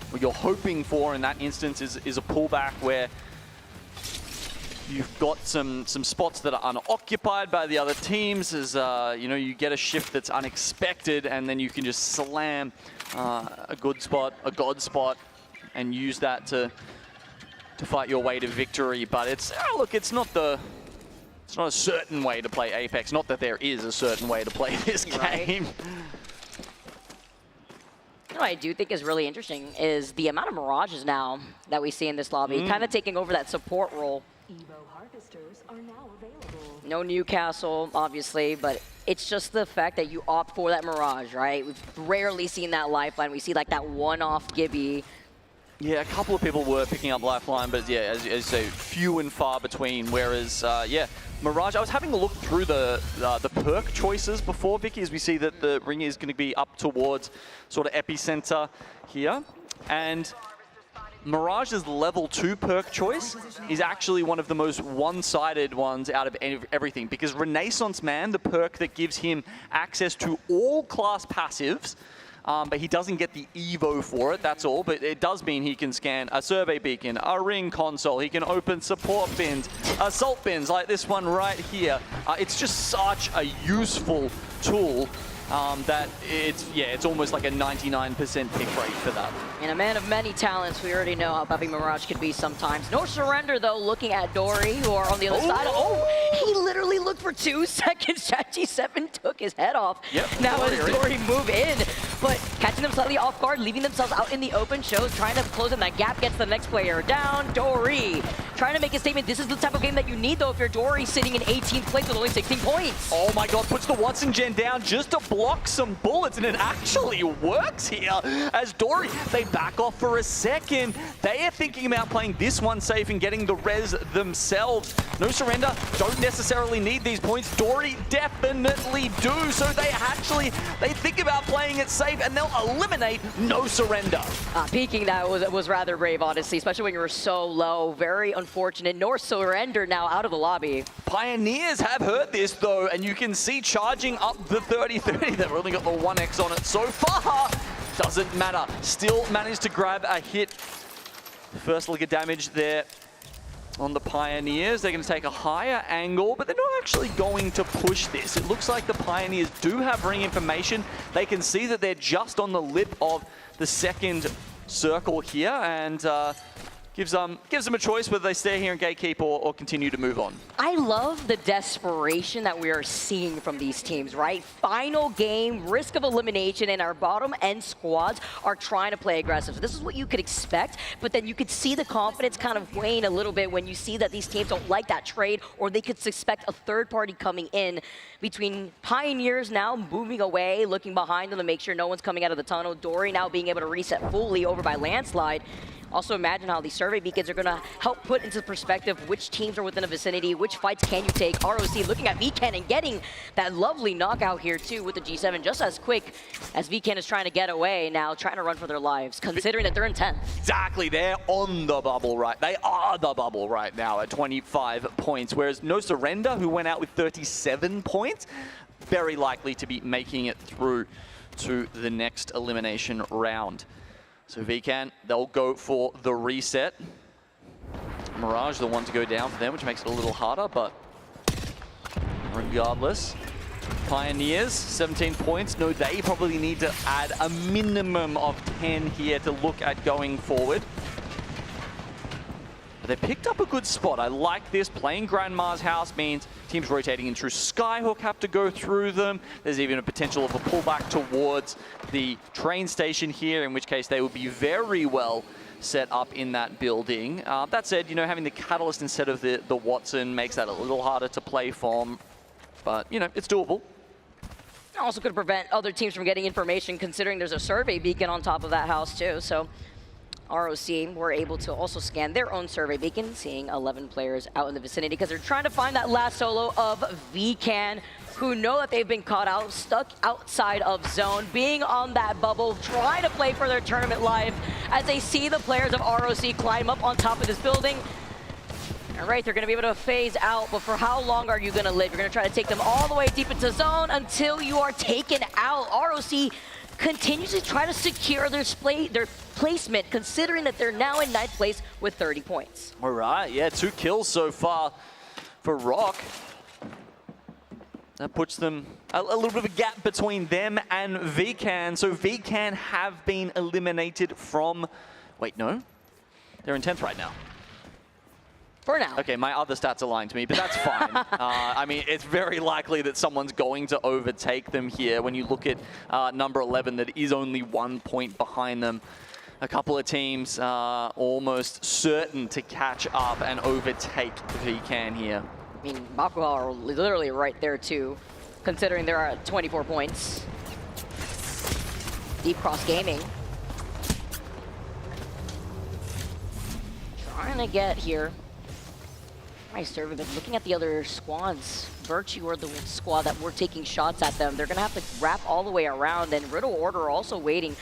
What you're hoping for in that instance is a pullback where you've got some spots that are unoccupied by the other teams as, you know, you get a shift that's unexpected and then you can just slam a good spot, a god spot, and use that to fight your way to victory. But it's, look, it's not a certain way to play Apex. Not that there is a certain way to play this game. Right. You know what I do think is really interesting is the amount of mirages now that we see in this lobby, kind of taking over that support role. Evo harvesters are now available. No Newcastle, obviously, but it's just the fact that you opt for that Mirage, right? We've rarely seen that Lifeline. We see like that one-off Gibby. Yeah, a couple of people were picking up Lifeline, but yeah, as you say, few and far between. Whereas, yeah, Mirage, I was having a look through the perk choices before, Vicky, as we see that the ring is going to be up towards sort of epicenter here. And Mirage's level 2 perk choice is actually one of the most one-sided ones out of everything, because Renaissance Man, the perk that gives him access to all class passives, but he doesn't get the Evo for it, that's all. But it does mean he can scan a survey beacon, a ring console, he can open support bins, assault bins like this one right here. It's just such a useful tool that it's almost like a 99% pick rate for that. And a man of many talents, we already know how Puppy Mirage could be sometimes. No Surrender, though, looking at Dory, who are on the other side. Oh, he literally looked for 2 seconds. G7 took his head off. Yep. Now as Dory move in, but catching them slightly off guard, leaving themselves out in the open, shows trying to close in that gap, gets the next player down. Dory trying to make a statement. This is the type of game that you need, though, if you're Dory sitting in 18th place with only 16 points. Oh my god, puts the Watson gen down just to block some bullets, and it actually works here. As Dory, they back off for a second. They are thinking about playing this one safe and getting the res themselves. No Surrender, don't necessarily need these points. Dory definitely do, so they think about playing it safe, and they'll eliminate No Surrender. Peeking that was rather brave, honestly, especially when you were so low. Very unfortunate. No Surrender now out of the lobby. Pioneers have heard this, though, and you can see charging up the 30-30. They've only got the 1x on it so far. Doesn't matter. Still managed to grab a hit. First look at damage there on the Pioneers. They're going to take a higher angle, but they're not actually going to push this. It looks like the Pioneers do have ring information. They can see that they're just on the lip of the second circle here, and gives them a choice whether they stay here and gatekeep or continue to move on. I love the desperation that we are seeing from these teams, right? Final game, risk of elimination, and our bottom end squads are trying to play aggressive. So this is what you could expect, but then you could see the confidence kind of wane a little bit when you see that these teams don't like that trade, or they could suspect a third party coming in. Between Pioneers now moving away, looking behind them to make sure no one's coming out of the tunnel, Dory now being able to reset fully over by Landslide. Also imagine how these survey beacons are going to help put into perspective which teams are within a vicinity, which fights can you take. ROC looking at VCAN and getting that lovely knockout here too with the G7, just as quick as VCAN is trying to get away now, trying to run for their lives, considering that they're in 10th. Exactly, they're on the bubble right. They are the bubble right now at 25 points, whereas No Surrender, who went out with 37 points, very likely to be making it through to the next elimination round. So VCAN, they'll go for the reset. Mirage, the one to go down for them, which makes it a little harder, but regardless. Pioneers, 17 points. No, they probably need to add a minimum of 10 here to look at going forward. But they picked up a good spot. I like this. Playing Grandma's house means teams rotating in through Skyhook have to go through them. There's even a potential of a pullback towards the train station here, in which case they would be very well set up in that building. That said, you know, having the Catalyst instead of the Watson makes that a little harder to play from, but, you know, it's doable. Also could prevent other teams from getting information, considering there's a survey beacon on top of that house too. So ROC were able to also scan their own survey beacon, seeing 11 players out in the vicinity because they're trying to find that last solo of VCAN, who know that they've been caught out, stuck outside of zone, being on that bubble, trying to play for their tournament life as they see the players of ROC climb up on top of this building. All right, they're going to be able to phase out, but for how long are you going to live? You're going to try to take them all the way deep into zone until you are taken out. ROC continues to try to secure their placement, considering that they're now in 9th place with 30 points. All right, yeah, 2 kills so far for Rock. That puts them a little bit of a gap between them and VCAN. So VCAN have been eliminated from... Wait, no? They're in 10th right now. For now. Okay, my other stats are lying to me, but that's fine. I mean, it's very likely that someone's going to overtake them here. When you look at number 11, that is only 1 point behind them. A couple of teams almost certain to catch up and overtake VCAN here. I mean, Bakuha are literally right there too, considering they're at 24 points. Deep Cross Gaming. Trying to get here. Nice survey, but looking at the other squads, Virtue are the squad that were taking shots at them. They're going to have to wrap all the way around, and Riddle Order also waiting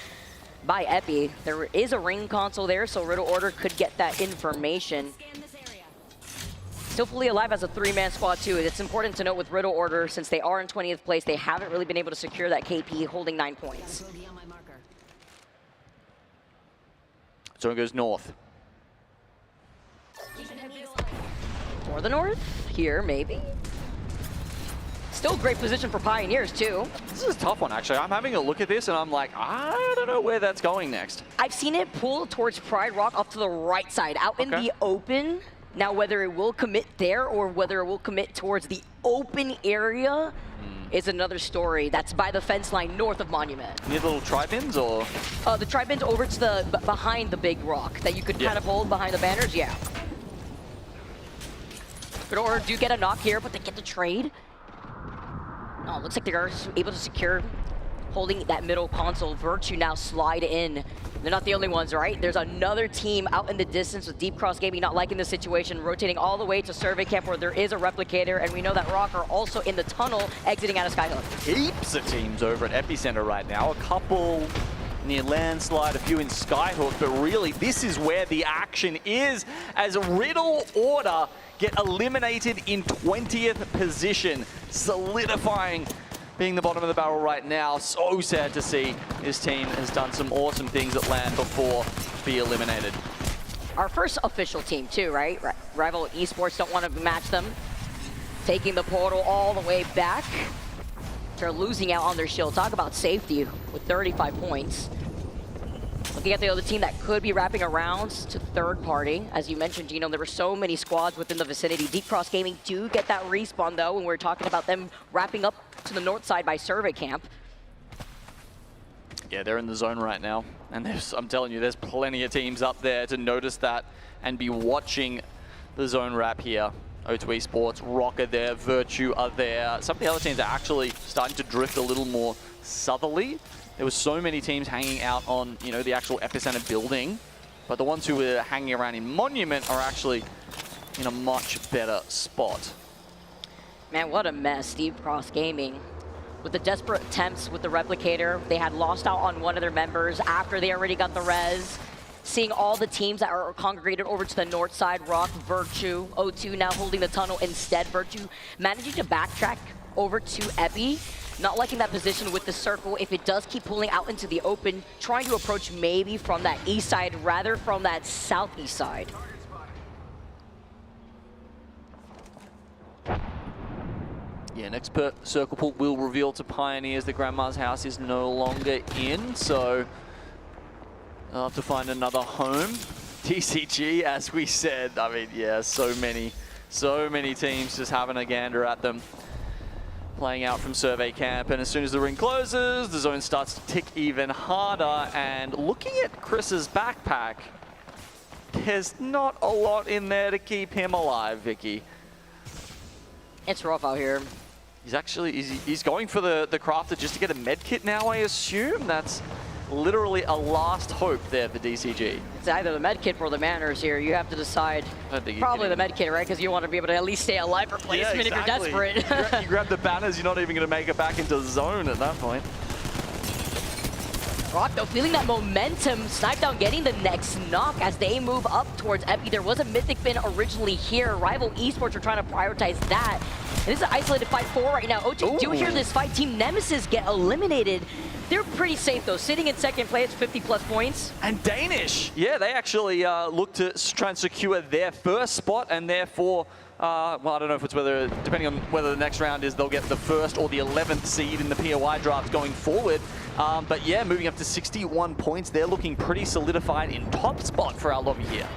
by Epi. There is a ring console there, so Riddle Order could get that information. Still fully alive as a 3-man squad too. It's important to note with Riddle Order, since they are in 20th place, they haven't really been able to secure that KP, holding 9 points. So it goes north. Or the north here, maybe. Still great position for Pioneers too. This is a tough one, actually. I'm having a look at this and I'm like, I don't know where that's going next. I've seen it pull towards Pride Rock up to the right side, out in the open. Now, whether it will commit there or whether it will commit towards the open area is another story. That's by the fence line north of Monument. Near the little tri-bins, or? The tri-bins over to the behind the big rock that you could kind of hold behind the banners, yeah. Or do get a knock here, but they get the trade. Oh, looks like they are able to secure holding that middle console. Virtue now slide in. They're not the only ones, right? There's another team out in the distance with Deep Cross Gaming not liking the situation, rotating all the way to Survey Camp where there is a replicator, and we know that Rock are also in the tunnel exiting out of Skyhook. Heaps of teams over at Epicenter right now. A couple near Landslide, a few in Skyhook, but really this is where the action is as Riddle Order get eliminated in 20th position, solidifying being the bottom of the barrel right now. So sad to see this team has done some awesome things at LAN before be eliminated. Our first official team too, right? Rival Esports don't want to match them. Taking the portal all the way back. They're losing out on their shield. Talk about safety with 35 points. Looking at the other team that could be wrapping around to third party. As you mentioned, Gino, there were so many squads within the vicinity. Deep Cross Gaming do get that respawn, though, when we're talking about them wrapping up to the north side by Survey Camp. Yeah, they're in the zone right now. And I'm telling you, there's plenty of teams up there to notice that and be watching the zone wrap here. O2 Esports, Rock are there, Virtue are there. Some of the other teams are actually starting to drift a little more southerly. There were so many teams hanging out on, you know, the actual epicenter building, but the ones who were hanging around in Monument are actually in a much better spot. Man, what a mess, Deep Cross Gaming. With the desperate attempts with the Replicator, they had lost out on one of their members after they already got the res. Seeing all the teams that are congregated over to the north side, Rock, Virtue, O2 now holding the tunnel instead. Virtue managing to backtrack over to Epi. Not liking that position with the circle. If it does keep pulling out into the open, trying to approach maybe from that east side rather from that southeast side. Yeah, next circle pull will reveal to Pioneers that Grandma's house is no longer in, so they'll have to find another home. TCG, as we said, I mean, yeah, so many teams just having a gander at them. Playing out from Survey Camp, and as soon as the ring closes, the zone starts to tick even harder. And looking at Chris's backpack, there's not a lot in there to keep him alive, Vicky. It's rough out here. He's actually, he's going for the crafter just to get a med kit now, I assume? That's literally a last hope there for DCG. It's either the med kit or the manners here. You have to decide. Probably the med kit, right? Because you want to be able to at least stay alive for placement if you're desperate. You grab the banners, you're not even going to make it back into the zone at that point. Rock, though, feeling that momentum, Snipe Down getting the next knock as they move up towards Epi. There was a Mythic Bin originally here. Rival Esports are trying to prioritize that. And this is an isolated fight 4 right now. O2 do hear this fight. Team Nemesis get eliminated. They're pretty safe, though. Sitting in second place, 50+ points. And Danish, yeah, they actually look to try and secure their first spot, and therefore, well, I don't know if it's whether, depending on whether the next round is they'll get the first or the 11th seed in the POI draft going forward. But yeah, moving up to 61 points, they're looking pretty solidified in top spot for our lobby here.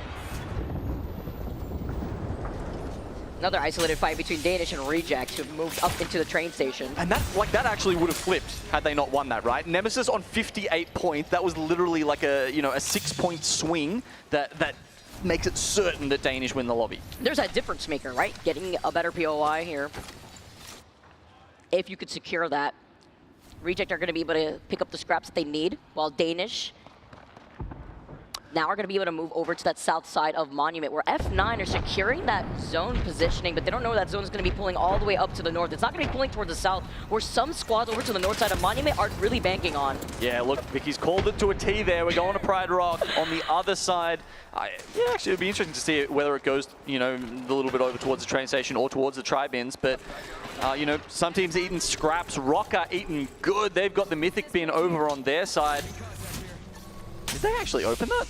Another isolated fight between Danish and Reject, who have moved up into the train station. And that actually would have flipped had they not won that, right? Nemesis on 58 points. That was literally like a, you know, a 6-point swing that makes it certain that Danish win the lobby. There's that difference maker, right? Getting a better POI here. If you could secure that. Reject are going to be able to pick up the scraps that they need, while Danish now are going to be able to move over to that south side of Monument, where F9 are securing that zone positioning, but they don't know that zone is going to be pulling all the way up to the north. It's not going to be pulling towards the south, where some squads over to the north side of Monument are really banking on. Yeah, look, Vicky's called it to a T there. We're going to Pride Rock on the other side. Yeah, actually, it'd be interesting to see whether it goes, you know, a little bit over towards the train station or towards the tri-bins, but you know, some teams eating scraps. Rock are eating good. They've got the Mythic Bin over on their side. Did they actually open that?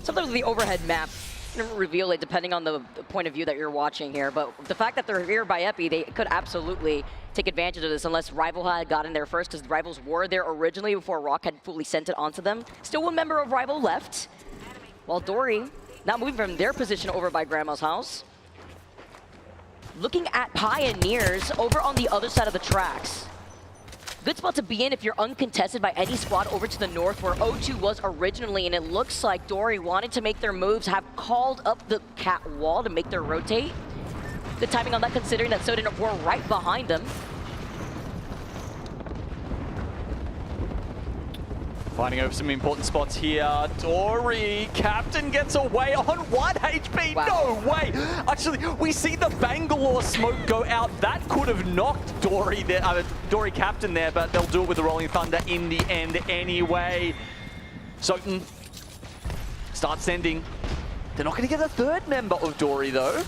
Sometimes the overhead map can reveal it depending on the point of view that you're watching here, but the fact that they're here by Epi, they could absolutely take advantage of this unless Rival had gotten there first, because the Rivals were there originally before Rock had fully sent it onto them. Still one member of Rival left, while Dory now moving from their position over by Grandma's house. Looking at Pioneers over on the other side of the tracks. Good spot to be in if you're uncontested by any squad over to the north where O2 was originally, and it looks like Dory wanted to make their moves, have called up the cat wall to make their rotate. Good timing on that considering that Soden were right behind them. Finding over some important spots here. Dory, Captain gets away on 1 HP. Wow. No way. Actually, we see the Bangalore smoke go out. That could have knocked Dory there, Dory Captain there, but they'll do it with the Rolling Thunder in the end anyway. Soten starts sending. They're not going to get a third member of Dory though,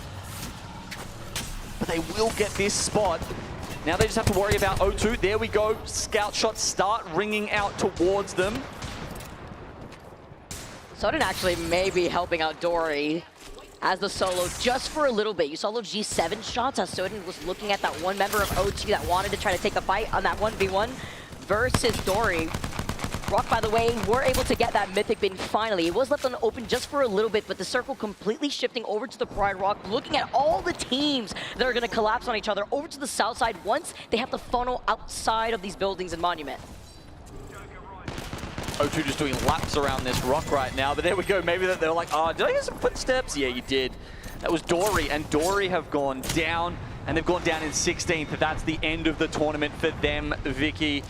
but they will get this spot. Now they just have to worry about O2. There we go. Scout shots start ringing out towards them. Soden actually may be helping out Dory as the solo just for a little bit. You saw those G7 shots as Soden was looking at that one member of O2 that wanted to try to take a fight on that 1v1 versus Dory. Rock, by the way, were able to get that Mythic bin finally. It was left open just for a little bit, but the circle completely shifting over to the Pride Rock, looking at all the teams that are going to collapse on each other over to the south side once they have to funnel outside of these buildings in Monument. O2 just doing laps around this rock right now, but there we go. Maybe they're like, oh, did I hear some footsteps? Yeah, you did. That was Dory, and Dory have gone down, and they've gone down in 16th. That's the end of the tournament for them, Vicky.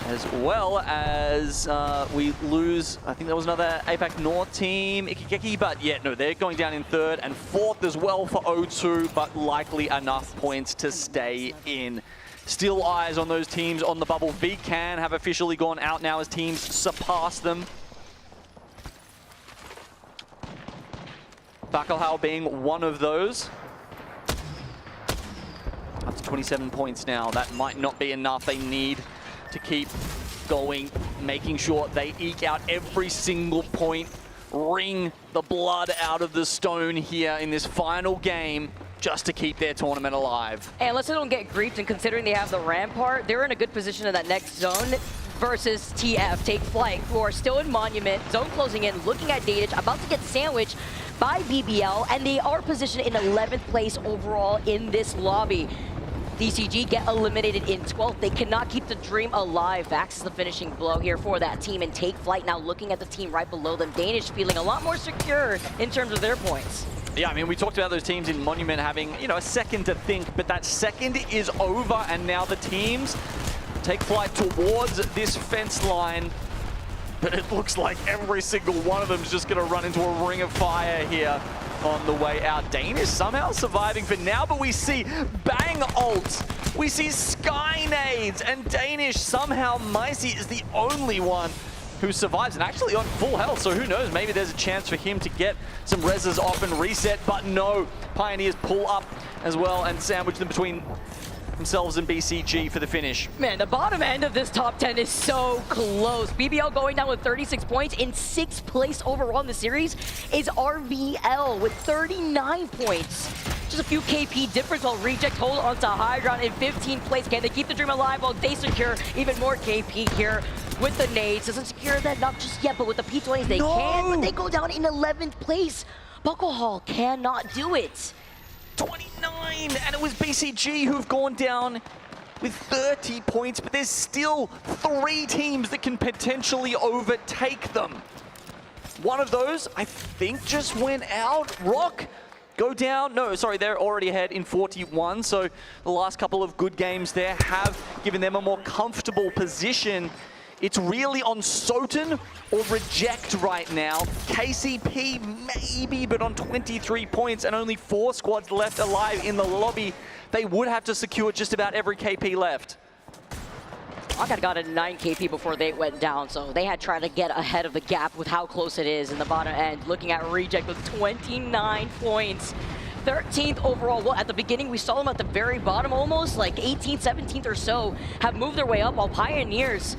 As well as we lose, I think there was another APAC North team, Ikigeki, but yeah, no, they're going down in 3rd and 4th as well for O2, but likely enough points to stay in. Still eyes on those teams on the bubble. VCAN have officially gone out now as teams surpass them. Bakalhau being one of those. Up to 27 points now. That might not be enough. They need to keep going, making sure they eke out every single point, wring the blood out of the stone here in this final game, just to keep their tournament alive. And unless they don't get griefed, and considering they have the Rampart, they're in a good position in that next zone versus TF, Take Flight, who are still in Monument, zone closing in, looking at Datich, about to get sandwiched by BBL, and they are positioned in 11th place overall in this lobby. DCG get eliminated in 12th. They cannot keep the dream alive. Vax is the finishing blow here for that team, and Take Flight now looking at the team right below them. Danish feeling a lot more secure in terms of their points. Yeah, I mean, we talked about those teams in Monument having, you know, a second to think, but that second is over, and now the teams take flight towards this fence line. But it looks like every single one of them is just going to run into a ring of fire here on the way out. Danish somehow surviving for now, but we see Bang ults, we see Sky nades, and Danish somehow, Micey is the only one who survives and actually on full health, so who knows, maybe there's a chance for him to get some reses off and reset, but no, Pioneers pull up as well and sandwich them between themselves and BCG for the finish. Man, the bottom end of this top 10 is so close. BBL going down with 36 points. In 6th place overall in the series is RVL with 39 points. Just a few KP difference while Reject hold onto high ground in 15th place. Can they keep the dream alive while they secure even more KP here with the nades? Doesn't secure that, not just yet, but with the P20s they can, but they go down in 11th place. Bucklehall cannot do it. 29, and it was BCG who've gone down with 30 points, but there's still 3 teams that can potentially overtake them. One of those, I think, just went out. Rock go down. No, sorry, they're already ahead in 41, so the last couple of good games there have given them a more comfortable position. It's really on Soten or Reject right now. KCP maybe, but on 23 points and only 4 squads left alive in the lobby. They would have to secure just about every KP left. Rock got a 9 KP before they went down, so they had tried to get ahead of the gap with how close it is in the bottom end. Looking at Reject with 29 points. 13th overall. Well, at the beginning, we saw them at the very bottom almost, like 18th, 17th or so, have moved their way up, while Pioneers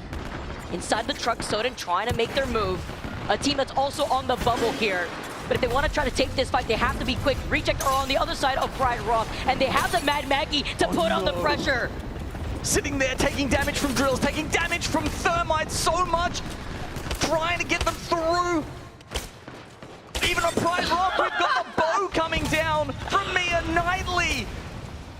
inside the truck, Soden trying to make their move. A team that's also on the bubble here. But if they want to try to take this fight, they have to be quick. Reject are on the other side of Pride Rock, and they have the Mad Maggie to put on the pressure. Sitting there, taking damage from drills, taking damage from thermites so much. Trying to get them through. Even on Pride Rock, we've got the bow coming down from Mia Knightley.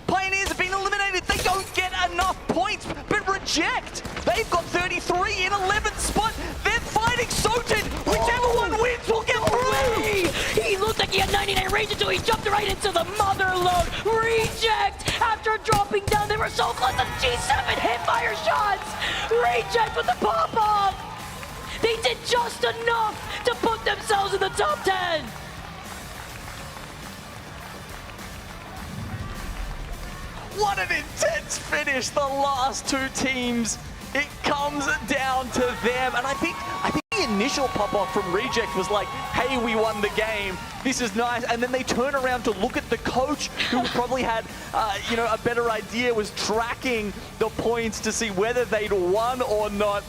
Pioneers have been eliminated. They don't get enough points, but Reject. They've got 33 in 11th spot. They're fighting Soten. Whichever one wins will get through. He looked like he had 99 range until he jumped right into the mother load. Reject, after dropping down, they were so close to G7 hipfire shots. Reject with the pop-off. They did just enough to put themselves in the top 10. What an intense finish, the last 2 teams. It comes down to them, and I think the initial pop-off from Reject was like, hey, we won the game, this is nice, and then they turn around to look at the coach, who probably had, you know, a better idea, was tracking the points to see whether they'd won or not,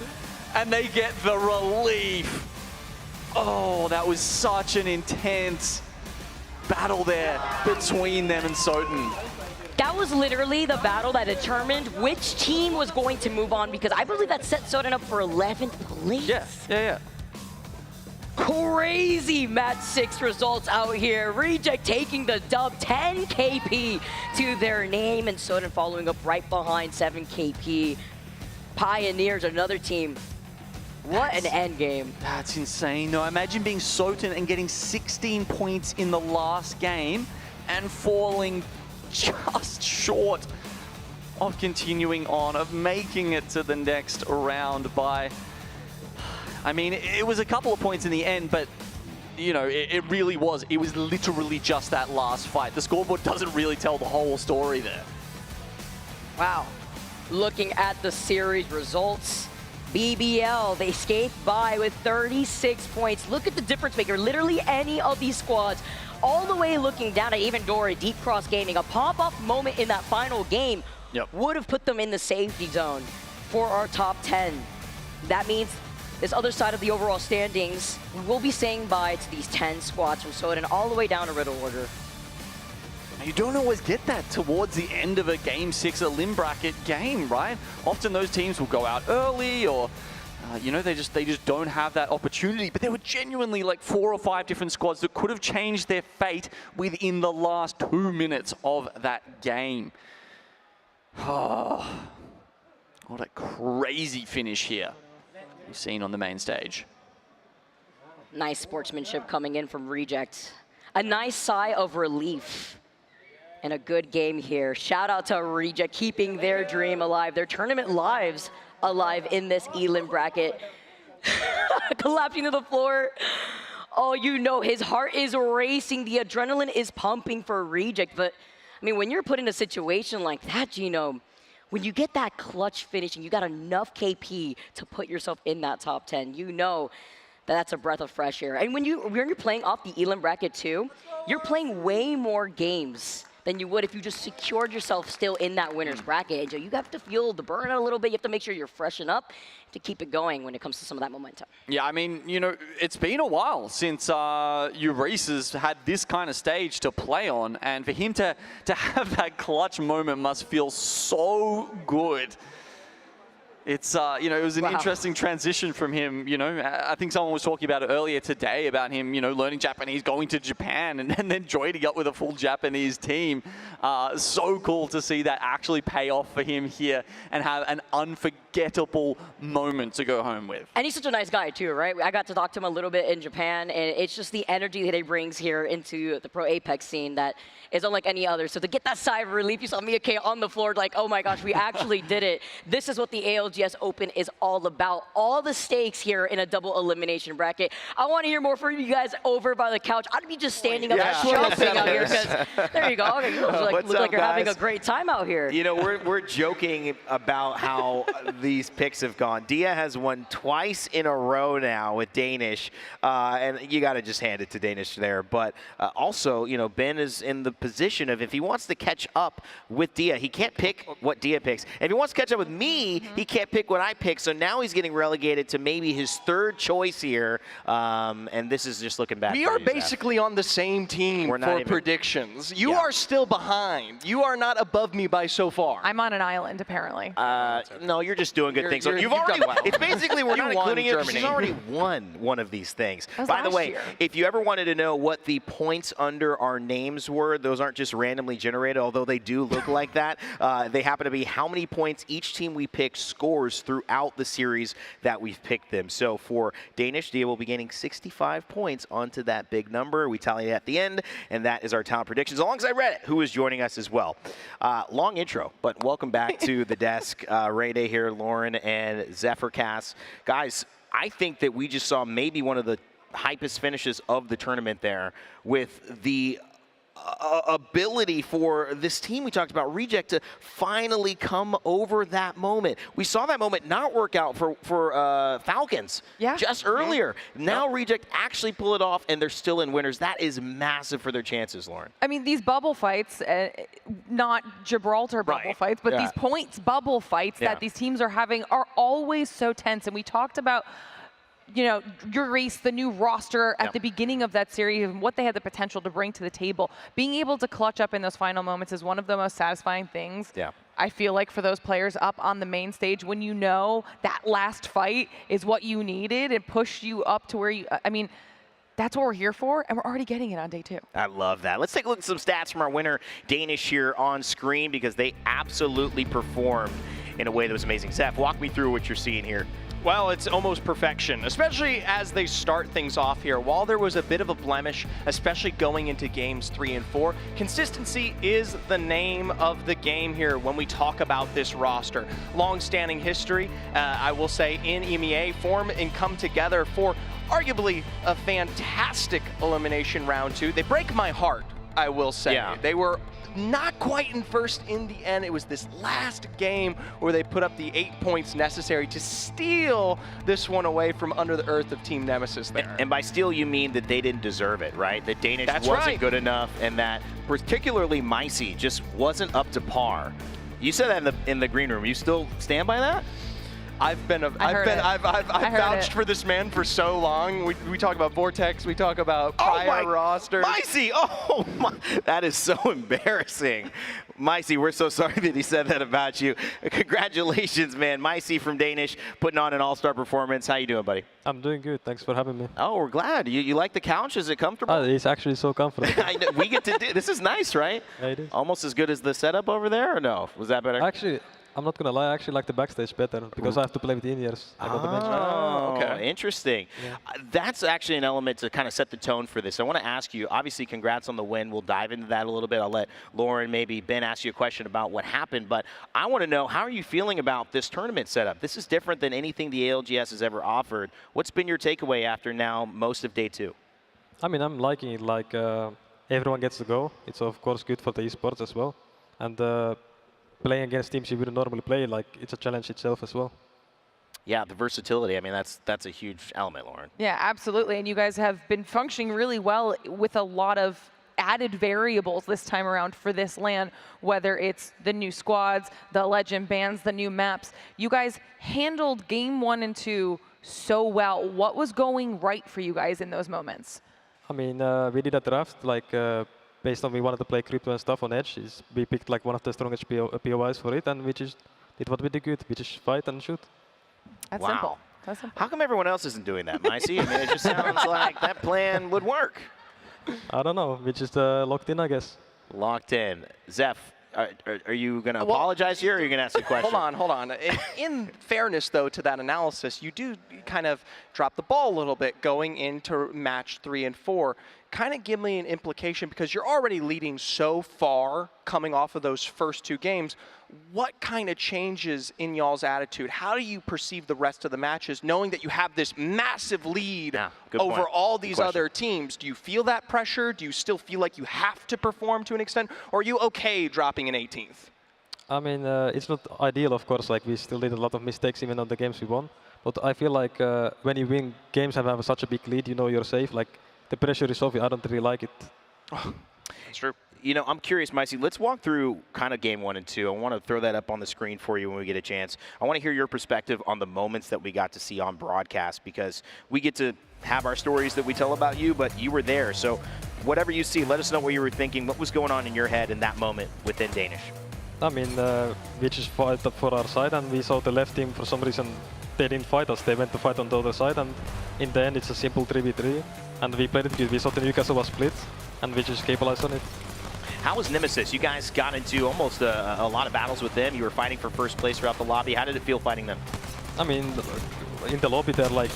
and they get the relief. Oh, that was such an intense battle there between them and Soten. that was literally the battle that determined which team was going to move on, because I believe that set Soden up for 11th place. Yeah. Crazy match 6 results out here. Reject taking the dub, 10 KP to their name, and Soden following up right behind 7 KP. Pioneers, another team. What an end game. That's insane. No, imagine being Soden and getting 16 points in the last game and falling just short of continuing on, of making it to the next round by... I mean, it was a couple of points in the end, but, you know, it really was. It was literally just that last fight. The scoreboard doesn't really tell the whole story there. Wow. Looking at the series results, BBL, they escaped by with 36 points. Look at the difference maker. Literally any of these squads, all the way looking down at even Dora, Deep Cross Gaming, a pop-off moment in that final game would have put them in the safety zone for our top 10. That means this other side of the overall standings, we'll be saying bye to these 10 squads from Soden all the way down to Riddle Order. You don't always get that towards the end of a Game 6 Elim bracket game, right? Often those teams will go out early, or you know, they just don't have that opportunity. But there were genuinely like 4 or 5 different squads that could have changed their fate within the last 2 minutes of that game. Oh, what a crazy finish here we've seen on the main stage. Nice sportsmanship coming in from Reject. A nice sigh of relief. And a good game here. Shout out to Reject, keeping their dream alive, their tournament lives alive in this Elim bracket. Collapsing to the floor. Oh, you know, his heart is racing. The adrenaline is pumping for Reject. But, I mean, when you're put in a situation like that, Gino, when you get that clutch finish and you got enough KP to put yourself in that top 10, you know that that's a breath of fresh air. And when you're playing off the Elim bracket too, you're playing way more games than you would if you just secured yourself still in that winner's bracket. And so you have to feel the burn a little bit. You have to make sure you're freshen up to keep it going when it comes to some of that momentum. Yeah, I mean, you know, it's been a while since Eureis has had this kind of stage to play on, and for him to have that clutch moment must feel so good. It's, you know, it was an interesting transition from him, you know. I think someone was talking about it earlier today about him, you know, learning Japanese, going to Japan, and then joining up with a full Japanese team. So cool to see that actually pay off for him here and have an unforgettable moment to go home with. And he's such a nice guy too, right? I got to talk to him a little bit in Japan, and it's just the energy that he brings here into the Pro Apex scene that is unlike any other. So to get that sigh of relief, you saw Mia K on the floor like, oh my gosh, we actually did it. This is what the ALGS Open is all about. All the stakes here in a double elimination bracket. I want to hear more from you guys over by the couch. I'd be just standing up and jumping out here because there you go. Okay, you look like you're having a great time out here. You know, we're joking about how these picks have gone. Dia has won twice in a row now with Danish, and you got to just hand it to Danish there. But also, you know, Ben is in the position of if he wants to catch up with Dia, he can't pick what Dia picks. If he wants to catch up with me, he can't pick what I pick. So now he's getting relegated to maybe his third choice here, and this is just looking bad. We are basically on the same team for predictions. You are still behind. You are not above me by so far. I'm on an island, apparently. No, you're just doing good things. So you've already, it's basically, we're not including it because she's already won one of these things. By the way, if you ever wanted to know what the points under our names were, those aren't just randomly generated, although they do look like that. They happen to be how many points each team we pick scores throughout the series that we've picked them. So for Danish, Dia will be gaining 65 points onto that big number. We tally it at the end, and that is our talent predictions, alongside Reddit, who is joining us as well. Long intro, but welcome back to the desk. Ray Day here, Lauren, and Zephyr Cass. Guys, I think that we just saw maybe one of the hypest finishes of the tournament there with the ability for this team we talked about, Reject, to finally come over that moment. We saw that moment not work out for Falcons just earlier. Now Reject actually pull it off, and they're still in winners. That is massive for their chances, Lauren. I mean, these bubble fights, not Gibraltar bubble fights, but these points bubble fights that these teams are having are always so tense. And we talked about you know, your race, the new roster at the beginning of that series and what they had the potential to bring to the table. Being able to clutch up in those final moments is one of the most satisfying things. I feel like for those players up on the main stage, when you know that last fight is what you needed and pushed you up to where you, I mean, that's what we're here for, and we're already getting it on day 2. I love that. Let's take a look at some stats from our winner, Danish, here on screen, because they absolutely performed in a way that was amazing. Zeph, walk me through what you're seeing here. Well, it's almost perfection, especially as they start things off here. While there was a bit of a blemish, especially going into games 3 and 4, consistency is the name of the game here when we talk about this roster. Long-standing history, I will say, in EMEA, form and come together for arguably a fantastic elimination round 2. They break my heart, I will say. They were not quite in first in the end. It was this last game where they put up the 8 points necessary to steal this one away from under the earth of Team Nemesis there. And by steal, you mean that they didn't deserve it, right? That Danish wasn't good enough, and that particularly Micey just wasn't up to par. You said that in the green room. You still stand by that? I've vouched for this man for so long. We talk about Vortex, we talk about prior rosters. Micey, oh my, that is so embarrassing. Micey, we're so sorry that he said that about you. Congratulations, man. Micey from Danish putting on an all-star performance. How you doing, buddy? I'm doing good. Thanks for having me. Oh, we're glad. You like the couch? Is it comfortable? It's actually so comfortable. I know, we get to do this. Is nice, right? Yeah, it is. Almost as good as the setup over there, or no? Was that better? Actually, I'm not gonna lie, I actually like the backstage better because I have to play with the in-ears. Oh, okay. Interesting. Yeah. That's actually an element to kind of set the tone for this. I want to ask you, obviously, congrats on the win. We'll dive into that a little bit. I'll let Lauren, maybe Ben, ask you a question about what happened. But I want to know, how are you feeling about this tournament setup? This is different than anything the ALGS has ever offered. What's been your takeaway after now most of day 2? I mean, I'm liking it. Like, everyone gets to go. It's, of course, good for the esports as well. And playing against teams you wouldn't normally play, like, it's a challenge itself as well. Yeah, the versatility. I mean, that's a huge element, Lauren. Yeah, absolutely. And you guys have been functioning really well with a lot of added variables this time around for this LAN, whether it's the new squads, the legend bans, the new maps. You guys handled game 1 and 2 so well. What was going right for you guys in those moments? I mean, we did a draft, like, based on we wanted to play crypto and stuff on edge. We picked like one of the strongest POIs for it, and we just did what we did good. We just fight and shoot. That's simple. That's simple. How come everyone else isn't doing that, Micey? I mean, it just sounds like that plan would work. I don't know. We just locked in, I guess. Locked in. Zeph, are you going to apologize here, or are you going to ask a question? Hold on. In fairness, though, to that analysis, you do kind of drop the ball a little bit going into match 3 and 4. Kind of give me an implication, because you're already leading so far coming off of those first 2 games. What kind of changes in y'all's attitude? How do you perceive the rest of the matches, knowing that you have this massive lead over all these other teams? Do you feel that pressure? Do you still feel like you have to perform to an extent? Or are you okay dropping an 18th? I mean, it's not ideal, of course. Like, we still did a lot of mistakes even on the games we won. But I feel like when you win games and have such a big lead, you know you're safe. Like, the pressure is off. I don't really like it. That's true. You know, I'm curious, Micey, let's walk through kind of game 1 and 2. I want to throw that up on the screen for you when we get a chance. I want to hear your perspective on the moments that we got to see on broadcast, because we get to have our stories that we tell about you, but you were there. So whatever you see, let us know what you were thinking, what was going on in your head in that moment within Danish. I mean, we just fight up for our side, and we saw the left team, for some reason, they didn't fight us. They went to fight on the other side, and in the end, it's a simple 3v3. And we played it good. We saw the Newcastle was split, and we just capitalized on it. How was Nemesis? You guys got into almost a lot of battles with them. You were fighting for first place throughout the lobby. How did it feel fighting them? I mean, in the lobby, they're like,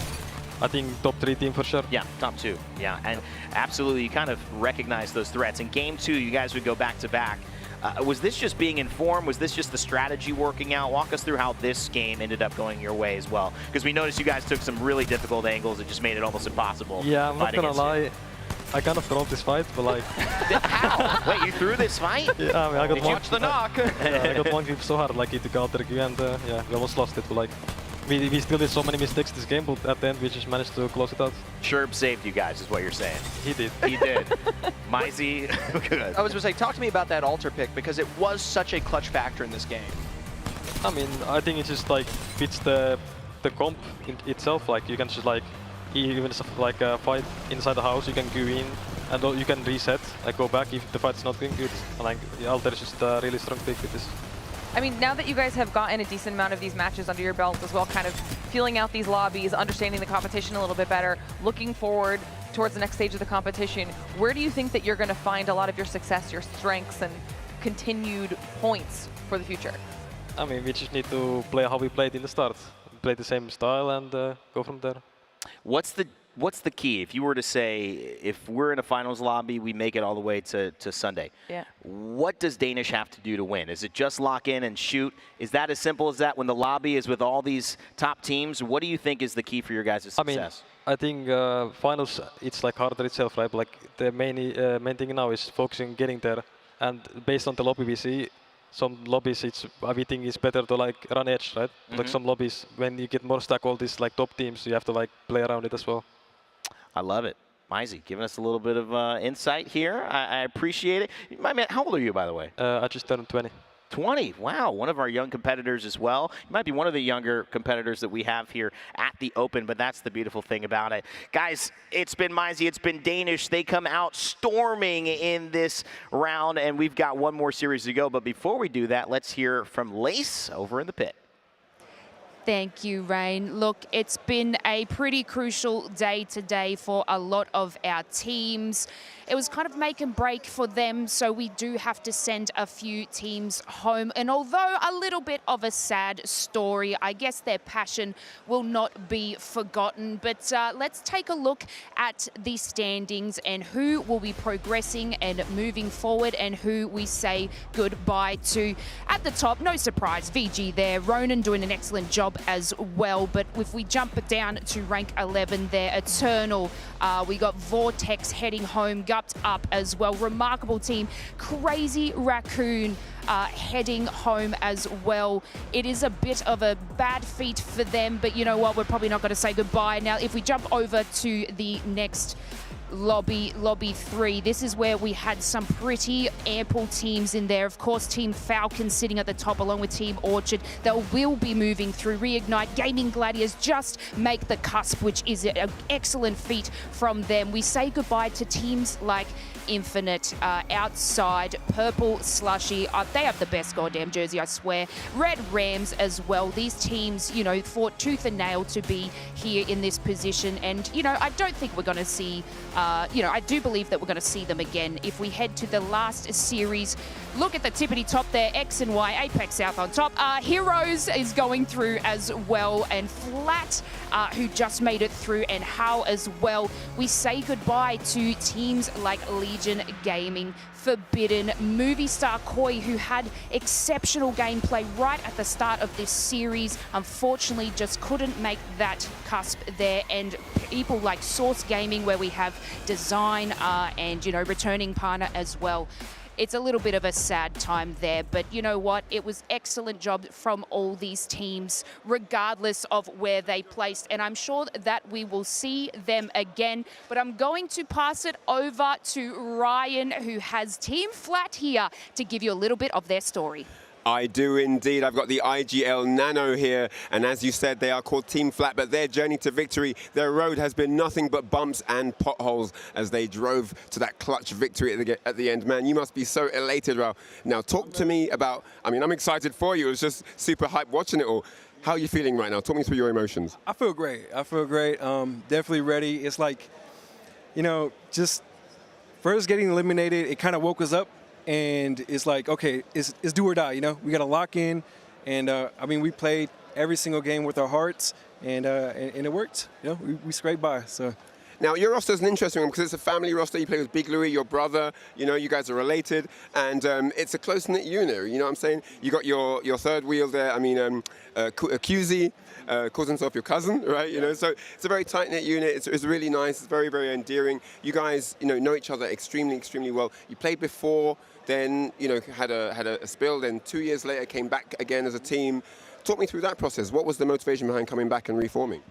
I think, top 3 team for sure. Yeah, top 2. Yeah, and absolutely, you kind of recognize those threats. In game 2, you guys would go back-to-back. Was this just being informed? Was this just the strategy working out? Walk us through how this game ended up going your way as well. Because we noticed you guys took some really difficult angles that just made it almost impossible. Yeah, I'm not gonna lie. I kind of threw this fight, but like... How? Wait, you threw this fight? Yeah, I mean, I got one. Watch the knock. I got one grip so hard, like, it took out the Q, and yeah, we almost lost it. But like, we still did so many mistakes this game, but at the end we just managed to close it out. Sherb saved you guys, is what you're saying. He did. He did. Micey, good. I was going to say, talk to me about that altar pick, because it was such a clutch factor in this game. I mean, I think it just like fits the the comp itself, like you can just like even like fight inside the house, you can go in and you can reset, like go back if the fight's not going good. And like Alter is just a really strong pick with this. I mean, now that you guys have gotten a decent amount of these matches under your belt as well, kind of feeling out these lobbies, understanding the competition a little bit better, looking forward towards the next stage of the competition, where do you think that you're going to find a lot of your success, your strengths, and continued points for the future? I mean, we just need to play how we played in the start. Play the same style and go from there. What's the key? If you were to say, if we're in a finals lobby, we make it all the way to Sunday. Yeah. What does Danish have to do to win? Is it just lock in and shoot? Is that as simple as that when the lobby is with all these top teams? What do you think is the key for your guys' success? I think finals, it's like harder itself, right? Like the main thing now is focusing on getting there. And based on the lobby we see, some lobbies, we think it's better to like run edge, right? Like some lobbies, when you get more stack all these like top teams, you have to like play around it as well. I love it. Mizey, giving us a little bit of insight here. I appreciate it. My man, how old are you, by the way? I just turned 20. 20, wow, one of our young competitors as well. You might be one of the younger competitors that we have here at the Open, but that's the beautiful thing about it. Guys, it's been Mizey, it's been Danish. They come out storming in this round, and we've got one more series to go. But before we do that, let's hear from Lace over in the pit. Thank you, Rain. Look, it's been a pretty crucial day today for a lot of our teams. It was kind of make and break for them, so we do have to send a few teams home. And although a little bit of a sad story, I guess their passion will not be forgotten. But let's take a look at the standings and who will be progressing and moving forward and who we say goodbye to. At the top, no surprise, VG there. Ronan doing an excellent job as well. But if we jump down to rank 11 there, Eternal, we got Vortex heading home, Gupped up as well. Remarkable team. Crazy Raccoon heading home as well. It is a bit of a bad feat for them, but you know what? We're probably not going to say goodbye. Now, if we jump over to the next lobby 3, this is where we had some pretty ample teams in there. Of course, Team Falcon sitting at the top along with Team Orchard. They will be moving through. Reignite, Gaming Gladiators just make the cusp, which is an excellent feat from them. We say goodbye to teams like Infinite, Outside, Purple Slushy. They have the best goddamn jersey, I swear. Red Rams as well. These teams, you know, fought tooth and nail to be here in this position. And, you know, I don't think we're going to see, you know, I do believe that we're going to see them again. If we head to the last series, look at the tippity top there, X and Y, Apex South on top. Heroes is going through as well, and Flat, who just made it through, and How as well. We say goodbye to teams like Legion Gaming, Forbidden, Movie Star Koi, who had exceptional gameplay right at the start of this series. Unfortunately, just couldn't make that cusp there. And people like Source Gaming, where we have Design and, you know, returning partner as well. It's a little bit of a sad time there, but you know what? It was excellent job from all these teams, regardless of where they placed. And I'm sure that we will see them again. But I'm going to pass it over to Ryan, who has Team Flat here to give you a little bit of their story. I do indeed. I've got the IGL Nano here, and as you said, they are called Team Flat, but their journey to victory, their road has been nothing but bumps and potholes as they drove to that clutch victory at the end. Man, you must be so elated, Ralph. Now, talk to me about, I mean, I'm excited for you. It was just super hype watching it all. How are you feeling right now? Talk me through your emotions. I feel great. I feel great. Definitely ready. It's like, you know, just first getting eliminated, it kind of woke us up. And it's like, okay, it's do or die, you know? We got to lock in. And, I mean, we played every single game with our hearts, and it worked. You know, we scraped by, so. Now, your roster is an interesting one because it's a family roster. You play with Big Louie, your brother. You know, you guys are related. And it's a close-knit unit, you know what I'm saying? You got your third wheel there. I mean, QZ calls himself your cousin, right? You know, so it's a very tight-knit unit. It's really nice. It's very, very endearing. You guys, you know each other extremely, extremely well. You played before, then, you know, had a spill, then 2 years later came back again as a team. Talk me through that process. What was the motivation behind coming back and reforming?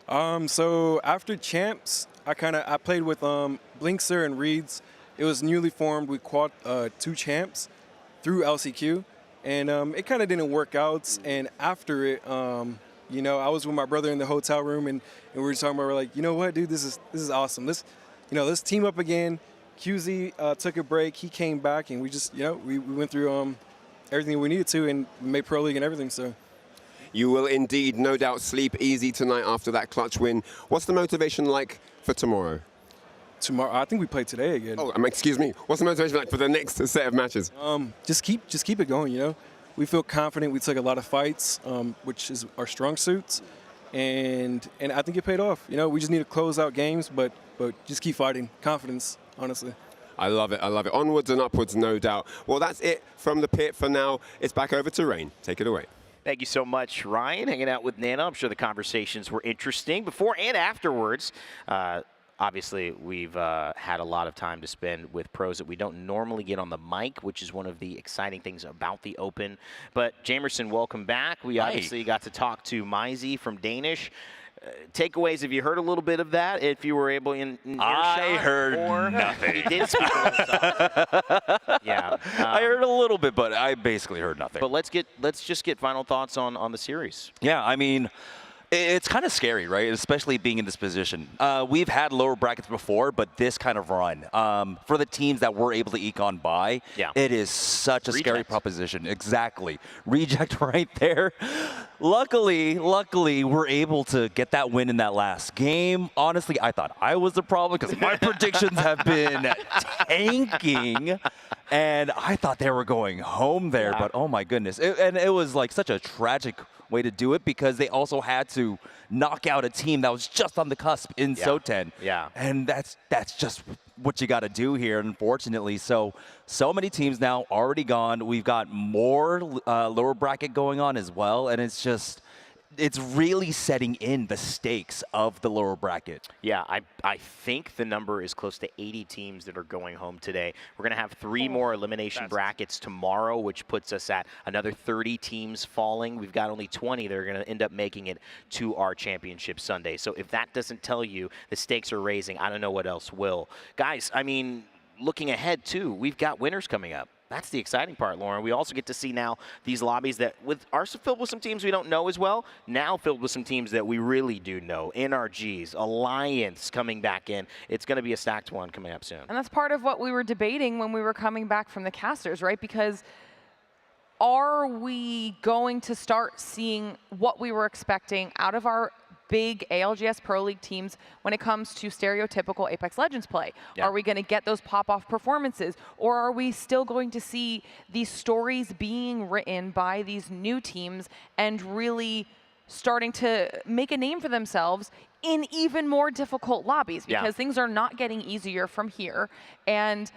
So after Champs, I played with Blinkster and Reeds. It was newly formed. We quad 2 Champs through LCQ, and it kind of didn't work out. And after it, You know, I was with my brother in the hotel room, and we were talking about, we're like, you know what, dude, this is awesome. Let's team up again. QZ took a break. He came back, and we just, you know, we went through everything we needed to, and we made Pro League and everything. So. You will indeed, no doubt, sleep easy tonight after that clutch win. What's the motivation like for tomorrow? Tomorrow, I think we play today again. Oh, excuse me. What's the motivation like for the next set of matches? Just keep it going. You know, we feel confident. We took a lot of fights, which is our strong suits, and I think it paid off. You know, we just need to close out games, but just keep fighting. Confidence, honestly. I love it. I love it. Onwards and upwards, no doubt. Well, that's it from the pit for now. It's back over to Rain. Take it away. Thank you so much, Ryan, hanging out with Nana. I'm sure the conversations were interesting before and afterwards. Obviously, we've had a lot of time to spend with pros that we don't normally get on the mic, which is one of the exciting things about the Open. But Jamerson, welcome back. We obviously got to talk to Mizey from Danish. Takeaways, have you heard a little bit of that, if you were able in I heard nothing. He did speak a little. Yeah. I heard a little bit, but I basically heard nothing. But let's just get final thoughts on the series. Yeah, I mean, it's kind of scary, right? Especially being in this position. We've had lower brackets before, but this kind of run, for the teams that were able to eke on by, it is such a scary proposition. Exactly. Reject right there. Luckily, we're able to get that win in that last game. Honestly, I thought I was the problem because my predictions have been tanking, and I thought they were going home there, but oh my goodness. It was like such a tragic way to do it because they also had to knock out a team that was just on the cusp in Soten. Yeah. And that's just what you got to do here, unfortunately. So many teams now already gone. We've got more lower bracket going on as well, and it's really setting in the stakes of the lower bracket. Yeah, I think the number is close to 80 teams that are going home today. We're going to have 3 more elimination brackets tomorrow, which puts us at another 30 teams falling. We've got only 20 that are going to end up making it to our championship Sunday. So if that doesn't tell you the stakes are raising, I don't know what else will. Guys, I mean, looking ahead too, we've got winners coming up. That's the exciting part, Lauren. We also get to see now these lobbies that are filled with some teams we don't know as well, now filled with some teams that we really do know. NRGs, Alliance coming back in. It's going to be a stacked one coming up soon. And that's part of what we were debating when we were coming back from the casters, right? Because are we going to start seeing what we were expecting out of our big ALGS Pro League teams when it comes to stereotypical Apex Legends play? Are we going to get those pop-off performances, or are we still going to see these stories being written by these new teams and really starting to make a name for themselves in even more difficult lobbies? Because things are not getting easier from here. And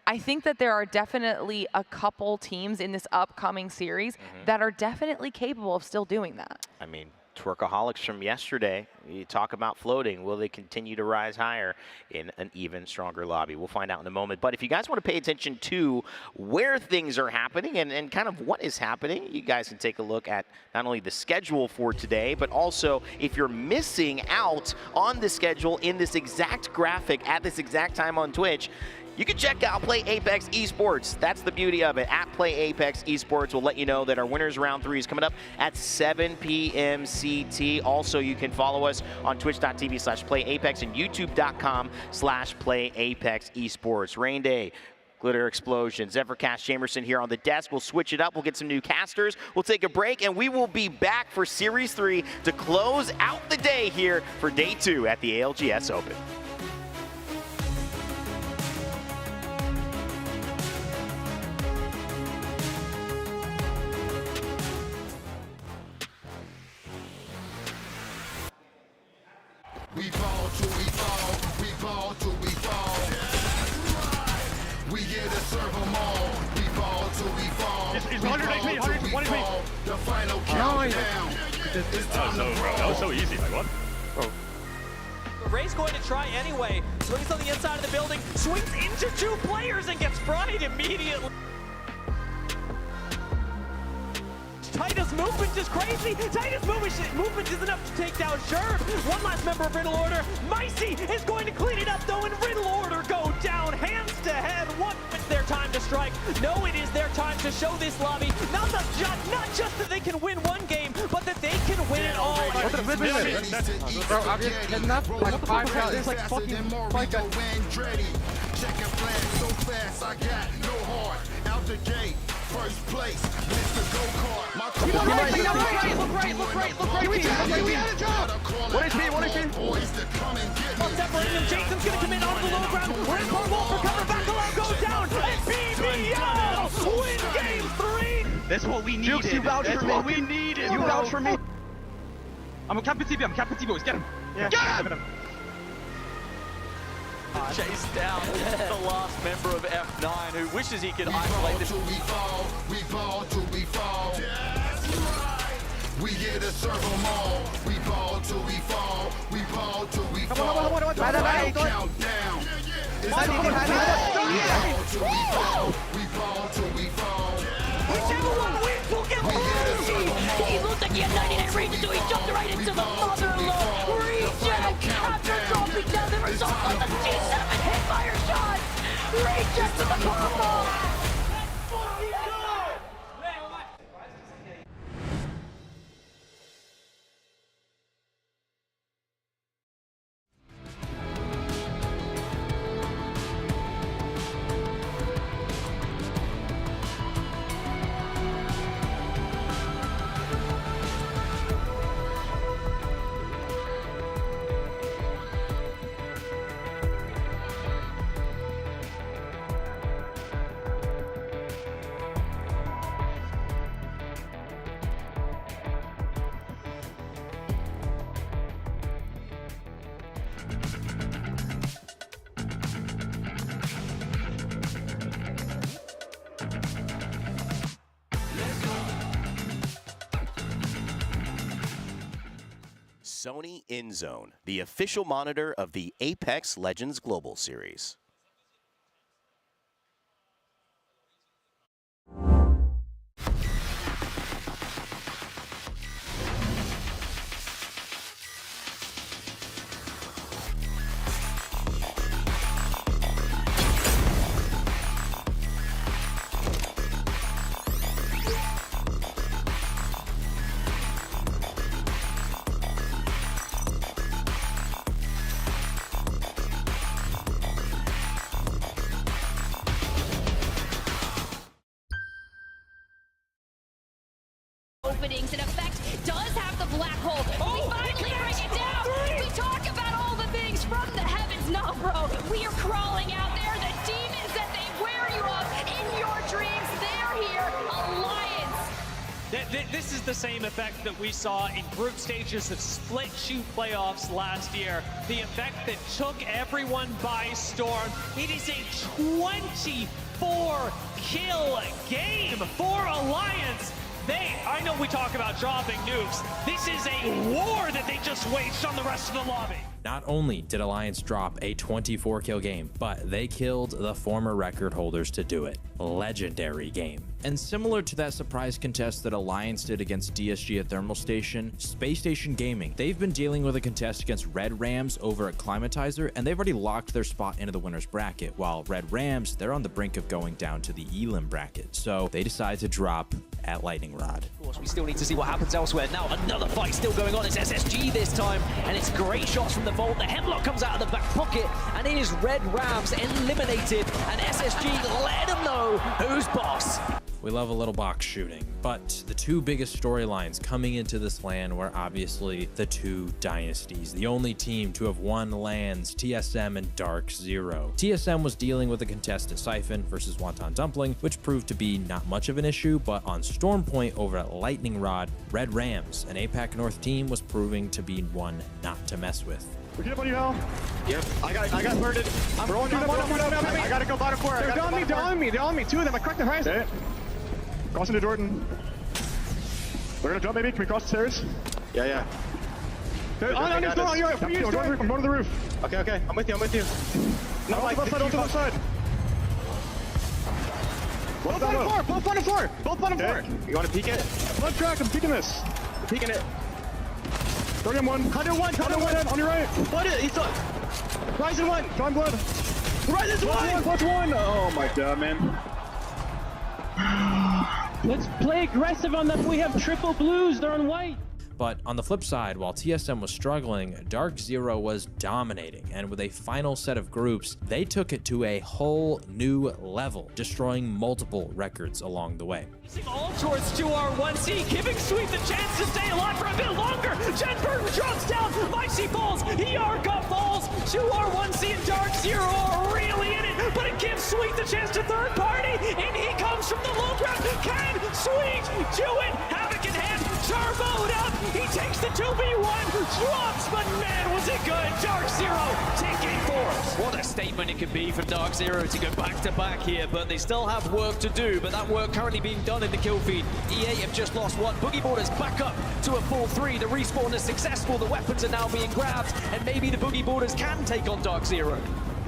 I think that there are definitely a couple teams in this upcoming series that are definitely capable of still doing that. I mean, Twerkaholics from yesterday, you talk about floating. Will they continue to rise higher in an even stronger lobby? We'll find out in a moment. But if you guys want to pay attention to where things are happening and kind of what is happening, you guys can take a look at not only the schedule for today, but also if you're missing out on the schedule in this exact graphic at this exact time on Twitch, you can check out Play Apex Esports. That's the beauty of it. At Play Apex Esports, we'll let you know that our winners round 3 is coming up at 7 p.m. CT. Also, you can follow us on twitch.tv/playapex and youtube.com/playapex-esports. Rain Day, Glitter Explosion, Zephyrcast, Jamerson here on the desk. We'll switch it up. We'll get some new casters. We'll take a break, and we will be back for Series 3 to close out the day here for Day 2 at the ALGS Open. We ball till we fall, we ball till we fall. We here to serve them all. We ball till we fall. It's 100 AP, 101 AP. The final countdown. It's time to roll. That was so easy. Like what? Ray's going to try anyway. Swings on the inside of the building, swings into 2 players and gets fried immediately. Titus' movement is crazy. Titus' movement is enough to take down Sherb. One last member of Riddle Order. Micey is going to clean it up though, and Riddle Order go down hands to head. What is their time to strike? No, it is their time to show this lobby not just that they can win one game, but that they can win it all. Bro, I'm just kidnapped like 5 guys. There's like fucking 5 guys. Checking flags so fast, I got no heart. Out the gate, first place, Mr. Go-Kart. My Look right. What HP? boys to come and get me. Separating them, Jason's gonna come in on the low ground. We're in for Wolf for cover, Bacalao goes down, and BBL win game 3! That's what we needed. Jukes, you vouch for me. What we needed. You vouch for me. I'm capping TP, boys. Get him. Yeah. Get him! Chase down the last member of F9 who wishes he could isolate this. We ball till we fall. That's right. We here to serve them all. We ball till we fall. We ball till we fall. Come on. Countdown. We ball till we fall. Whichever one wins will get one. He looked like he had 99 range, so he jumped right into the mother-in-law. Reject after dropping down the result on the G7 hit-fire shot. Reject to the combo. Sony InZone, the official monitor of the Apex Legends Global Series. Openings, in effect, does have the black hole. We finally bring it down. We talk about all the things from the heavens. No, bro, we are crawling out there. The demons that they wear you up in your dreams, they're here. Alliance. This is the same effect that we saw in group stages of split shoot playoffs last year. The effect that took everyone by storm. It is a 24-kill game for Alliance. I know we talk about dropping nukes. This is a war that they just waged on the rest of the lobby. Not only did Alliance drop a 24-kill game, but they killed the former record holders to do it. Legendary game. And similar to that surprise contest that Alliance did against DSG at Thermal Station, Space Station Gaming, they've been dealing with a contest against Red Rams over at Climatizer, and they've already locked their spot into the winner's bracket, while Red Rams, they're on the brink of going down to the Elim bracket. So they decide to drop at Lightning Rod. Of course, we still need to see what happens elsewhere. Now another fight still going on. It's SSG this time, and it's great shots from the vault. The Hemlock comes out of the back pocket, and it is Red Rams eliminated, and SSG let them know who's boss. We love a little box shooting, but the two biggest storylines coming into this LAN were obviously the two dynasties, the only team to have won LANs, TSM and Dark Zero. TSM was dealing with a contest at Siphon versus Wonton Dumpling, which proved to be not much of an issue, but on Stormpoint over at Lightning Rod, Red Rams, an APAC North team, was proving to be one not to mess with. We get up on you, Hal. Yep. I got alerted. We're on I gotta go bottom floor. They're on me. Two of them. I cracked their highest. Okay. Cross into Jordan. We're gonna jump, maybe. Can we cross the stairs? Yeah. They're on this door. I'm going to the roof. Okay. I'm with you. No, on the left side. Both bottom floor. You want to peek it? Left track. I'm peeking this. I'm peeking it. 31. 101 on your right. What is it? Horizon 1. John Blood. Horizon 1. +1. Oh my god, man. Let's play aggressive on them. We have triple blues. They're on white. But on the flip side, while TSM was struggling, Dark Zero was dominating, and with a final set of groups, they took it to a whole new level, destroying multiple records along the way. All towards 2R1C, giving Sweet the chance to stay alive for a bit longer. Jen Burton drops down, Micey falls, ERK falls, 2R1C and Dark Zero are really in it, but it gives Sweet the chance to third party, and he comes from the low ground. Can Sweet do it? Havoc in hand, turboed up, he takes the 2v1, drops, but man, was it good. Dark Zero taking fourth. What a statement it could be from Dark Zero to go back-to-back here, but they still have work to do, but that work currently being done in the kill feed. EA have just lost one. Boogie Boarders back up to a 4-3. The respawn is successful, the weapons are now being grabbed, and maybe the Boogie Boarders can take on Dark Zero.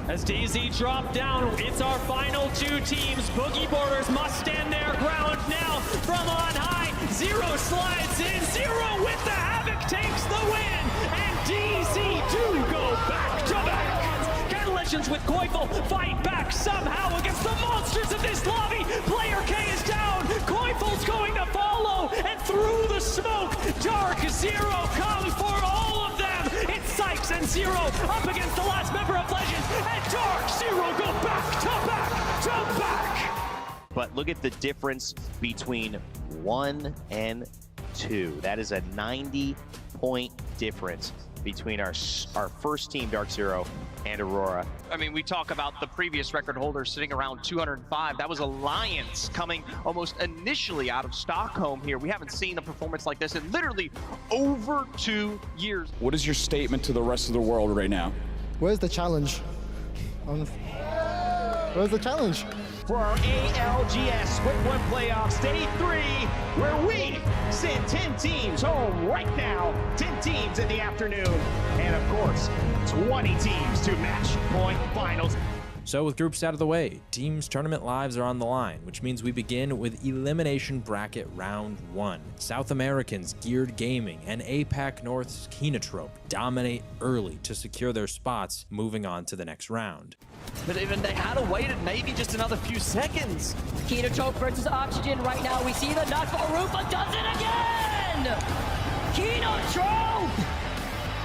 As DZ drop down, it's our final two teams. Boogie Boarders must stand their ground now from on high. Zero slides in, Zero with the Havoc takes the win, and DZ do go back-to-back. Can Legends with Koifel fight back somehow against the monsters of this lobby? Player K is down, Koifel's going to follow, and through the smoke, Dark Zero comes for all of them. It's Sykes and Zero up against the last member of Legends, and Dark Zero go back-to-back-to-back. But look at the difference between 1 and 2. That is a 90-point difference between our first team, Dark Zero, and Aurora. I mean, we talk about the previous record holder sitting around 205. That was Alliance coming almost initially out of Stockholm here. We haven't seen a performance like this in literally over 2 years. What is your statement to the rest of the world right now? Where's the challenge? Where's the challenge? For our ALGS Split 1 playoffs, day 3, where we send 10 teams home right now. 10 teams in the afternoon. And of course, 20 teams to match point finals. So with groups out of the way, teams' tournament lives are on the line, which means we begin with Elimination Bracket Round 1. South Americans Geared Gaming and APAC North's Kinotrope dominate early to secure their spots, moving on to the next round. But even they had waited maybe just another few seconds. Kinotrope versus Oxygen right now. We see the nut for Arupa does it again! Kinotrope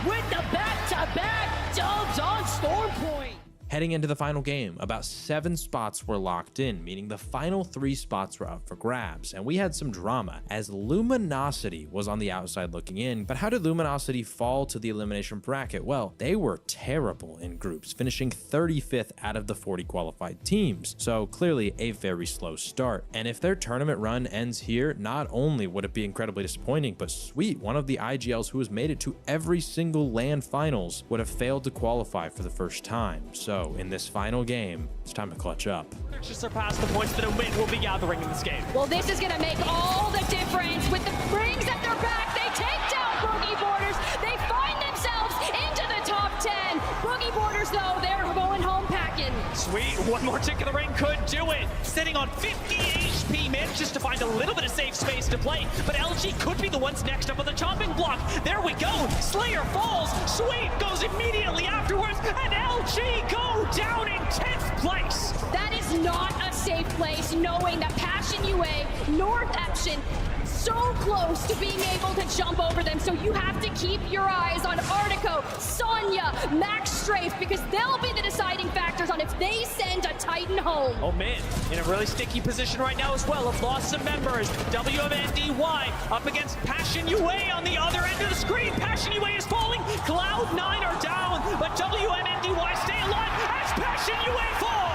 with the back-to-back dubs on Storm Point. Heading into the final game, about 7 spots were locked in, meaning the final 3 spots were up for grabs, and we had some drama as Luminosity was on the outside looking in. But how did Luminosity fall to the elimination bracket? Well, they were terrible in groups, finishing 35th out of the 40 qualified teams, so clearly a very slow start. And if their tournament run ends here, not only would it be incredibly disappointing, but Sweet, one of the IGLs who has made it to every single LAN finals, would have failed to qualify for the first time. So in this final game, it's time to clutch up. To surpass the points that a win will be gathering in this game. Well, this is going to make all the difference. With the rings at their back, they take down Boogie Boarders. They find themselves into the top 10. Boogie Boarders, though, they're going home packing. Sweet, one more tick of the ring could do it. Sitting on 50 HP, manages to find a little bit of safe space to play, but LG could be the ones next up on the chopping block. There we go, Slayer falls, Sweet goes immediately afterwards, and LG go down in 10th place. That is not a safe place, knowing that Passion UA, North Epson, so close to being able to jump over them, so you have to keep your eyes on Artico, Sonya, Max Strafe, because they'll be the deciding factors on if they send a Titan home. Oh man, in a really sticky position right now as well. Have lost some members. WMNDY up against Passion UA on the other end of the screen. Passion UA is falling. Cloud9 are down, but WMNDY stay alive as Passion UA fall.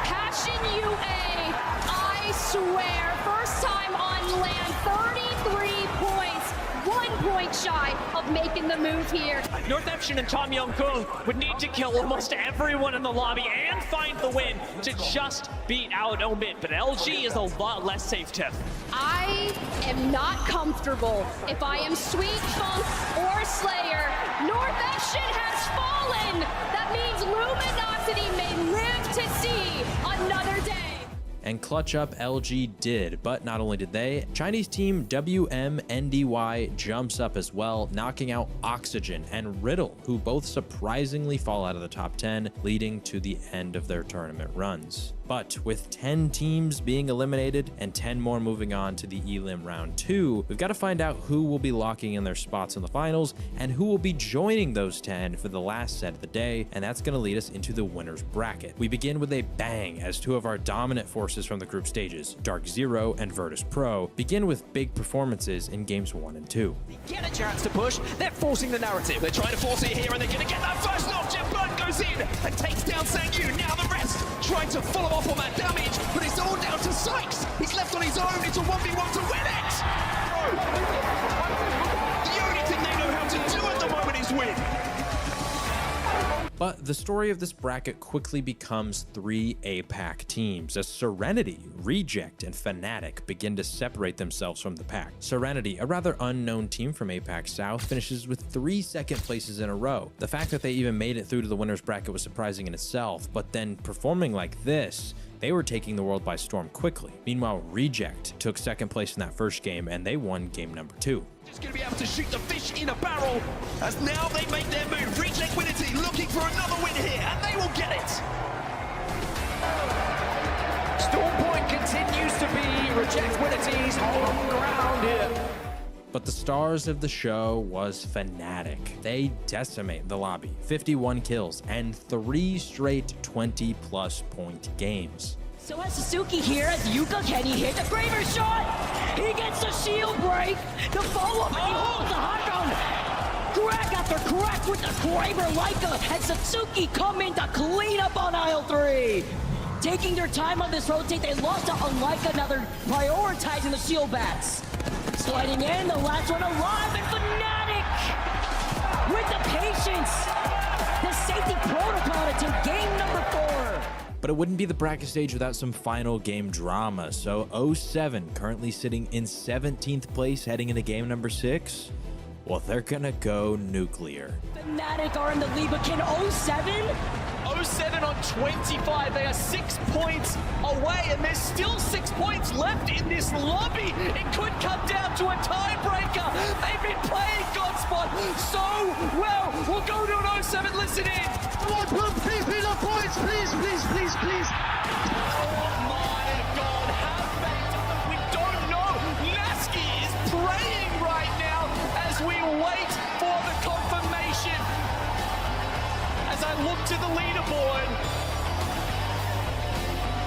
Passion UA, I swear, first time on land, 33 points, 1 point shy of making the move here. North Epson and Tom Young-Kung would need to kill almost everyone in the lobby and find the win to just beat out Omid, but LG is a lot less safe, Tiff. I am not comfortable if I am Sweet, Funk, or Slayer. North Epson has fallen. That means Luminosity may live to see another day. And clutch up LG did, but not only did they, Chinese team WMNDY jumps up as well, knocking out Oxygen and Riddle, who both surprisingly fall out of the top 10, leading to the end of their tournament runs. But with 10 teams being eliminated and 10 more moving on to the Elim round 2, we've got to find out who will be locking in their spots in the finals and who will be joining those 10 for the last set of the day, and that's going to lead us into the winner's bracket. We begin with a bang as two of our dominant forces from the group stages, Dark Zero and Virtus Pro, begin with big performances in games 1 and 2. Get a chance to push, they're forcing the narrative. They're trying to force it here and they're going to get that first knock. Jeff Byrne goes in and takes down Sangyu. Now the rest trying to follow off on that damage, but it's all down to Sykes. He's left on his own. It's a 1v1 to win it. The only thing they know how to do at the moment is win. But the story of this bracket quickly becomes 3 APAC teams as Serenity, Reject, and Fnatic begin to separate themselves from the pack. Serenity, a rather unknown team from APAC South, finishes with 3 second places in a row. The fact that they even made it through to the winner's bracket was surprising in itself, but then performing like this, they were taking the world by storm quickly. Meanwhile, Reject took second place in that first game and they won game number 2. Just going to be able to shoot the fish in a barrel as now they make their move. Reject Winity looking for another win here, and they will get it. Storm Point continues to be Reject Winity's home ground here. But the stars of the show was Fnatic. They decimate the lobby, 51 kills and 3 straight 20+ point games. So has Suzuki here as Yuka, can he hit the Graver shot? He gets the shield break, the follow-up, and he holds the high ground. Crack after crack with the Graver Leica, and Suzuki come in to clean up on aisle 3. Taking their time on this rotate, they lost to Leica, now they're prioritizing the shield bats. Sliding in, the last one alive, and Fnatic with the patience. The safety protocol to take game number 4. But it wouldn't be the bracket stage without some final game drama. So 07 currently sitting in 17th place heading into game number 6. Well, they're gonna go nuclear. Fnatic are in the lead, but can 07? 07 on 25, they are 6 points away, and there's still 6 points left in this lobby. It could come down to a tiebreaker. They've been playing Godspot so well. We'll go to an 07, listen in. Please, please, no points, please, please, please, please. Oh my God, have they done it? We don't know. Nasky is praying right now as we wait for the confirmation. As I look to the leaderboard,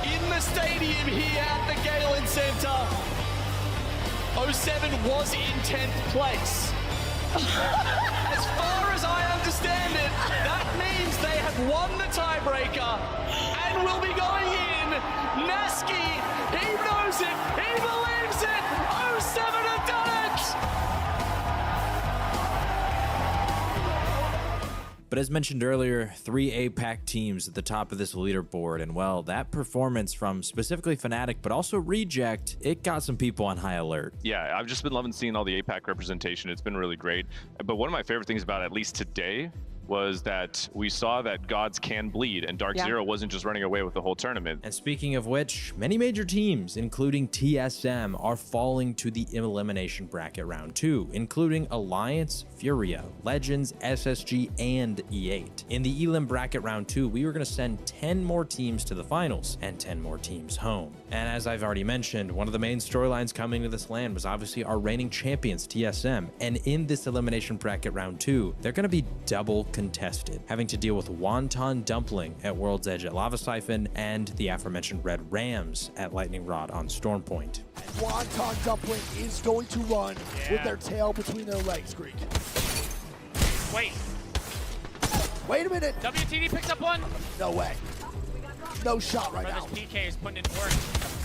in the stadium here at the Galen Center, 07 was in 10th place. As far as I understand it, that means they have won the tiebreaker and will be going in. Nasky, he knows it, he believes it. 07 have done it. But as mentioned earlier, 3 APAC teams at the top of this leaderboard, and well, that performance from specifically Fnatic, but also Reject, it got some people on high alert. Yeah, I've just been loving seeing all the APAC representation. It's been really great. But one of my favorite things about it, at least today, was that we saw that gods can bleed, and Dark Zero wasn't just running away with the whole tournament. And speaking of which, many major teams, including TSM, are falling to the elimination bracket round 2, including Alliance, Furia, Legends, SSG, and E8. In the Elim bracket round 2, we were going to send 10 more teams to the finals and 10 more teams home. And as I've already mentioned, one of the main storylines coming to this land was obviously our reigning champions, TSM. And in this elimination bracket round 2, they're going to be double contested, having to deal with Wonton Dumpling at World's Edge at Lava Siphon and the aforementioned Red Rams at Lightning Rod on Stormpoint. Wonton Dumpling is going to run with their tail between their legs, Greek. Wait a minute. WTD picks up one. No way. No shot right now. PK is putting in work.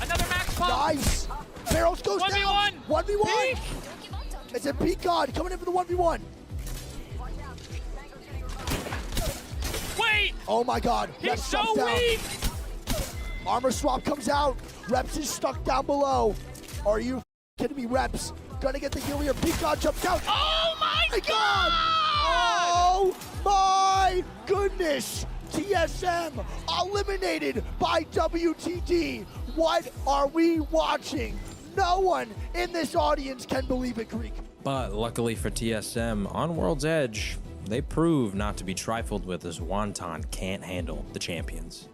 Another max pump. Nice. Barrels goes 1v1. down. 1v1. It's a peak god coming in for the 1v1. Wait! Oh my god. He's Reps so down. weak! Armor swap comes out. Reps is stuck down below. Are you kidding me? Reps gonna get the heal here. Peak god jumps out. Oh my god! Oh my goodness! TSM eliminated by WTD. What are we watching? No one in this audience can believe it, Greek. But luckily for TSM, on World's Edge, they prove not to be trifled with as Wonton can't handle the champions.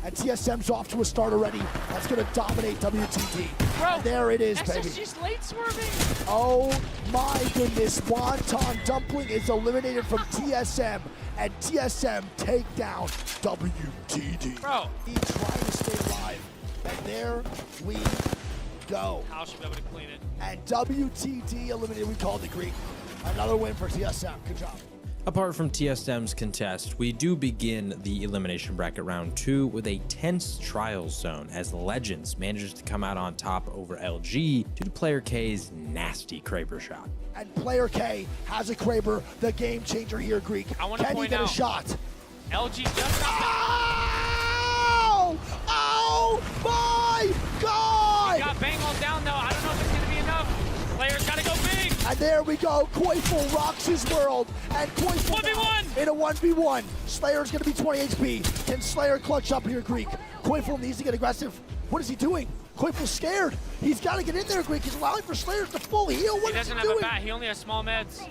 and TSM's off to a start already. That's gonna dominate WTD. Bro, and there it is, baby. SSG's late swerving. Oh my goodness, Wonton Dumpling is eliminated from TSM, and TSM take down WTD. Bro. He's trying to stay alive, and there we go. How should be able to clean it? And WTD eliminated, we called it, Greek. Another win for TSM, good job. Apart from TSM's contest, we do begin the elimination bracket round 2 with a tense trial zone as Legends manages to come out on top over LG due to Player K's nasty Kraber shot. And Player K has a Kraber, the game changer here, Greek. I want to Can he point get out, a shot? LG just got Oh! Oh my God! He got Bangle down though. I don't know if it's going to be enough. Players got to go big. And there we go. Koiful rocks his world. And Koiful 1v1 in a 1v1. Slayer's going to be 20 HP. Can Slayer clutch up here, Greek? Koiful needs to get aggressive. What is he doing? Koiful's scared. He's got to get in there, Greek. He's allowing for Slayers to full heal. What he is he doesn't have doing? a bat. He only has small meds.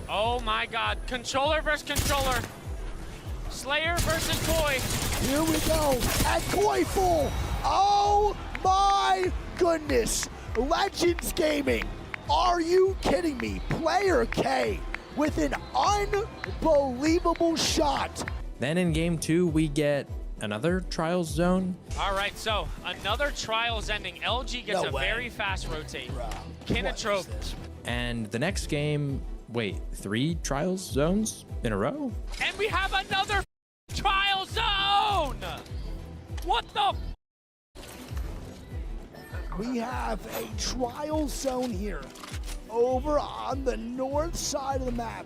Oh my God. Controller versus controller. Slayer versus Koi. Here we go. And Koiful. Oh my goodness. Legends Gaming. Are you kidding me? Player K with an unbelievable shot. Then in game 2, we get another trials zone. All right, so another trials ending. LG gets No a way. very fast rotate. What Kinatrope. is this? And the next game, wait, 3 trials zones in a row? And we have another trial zone! What the? We have a trial zone here over on the north side of the map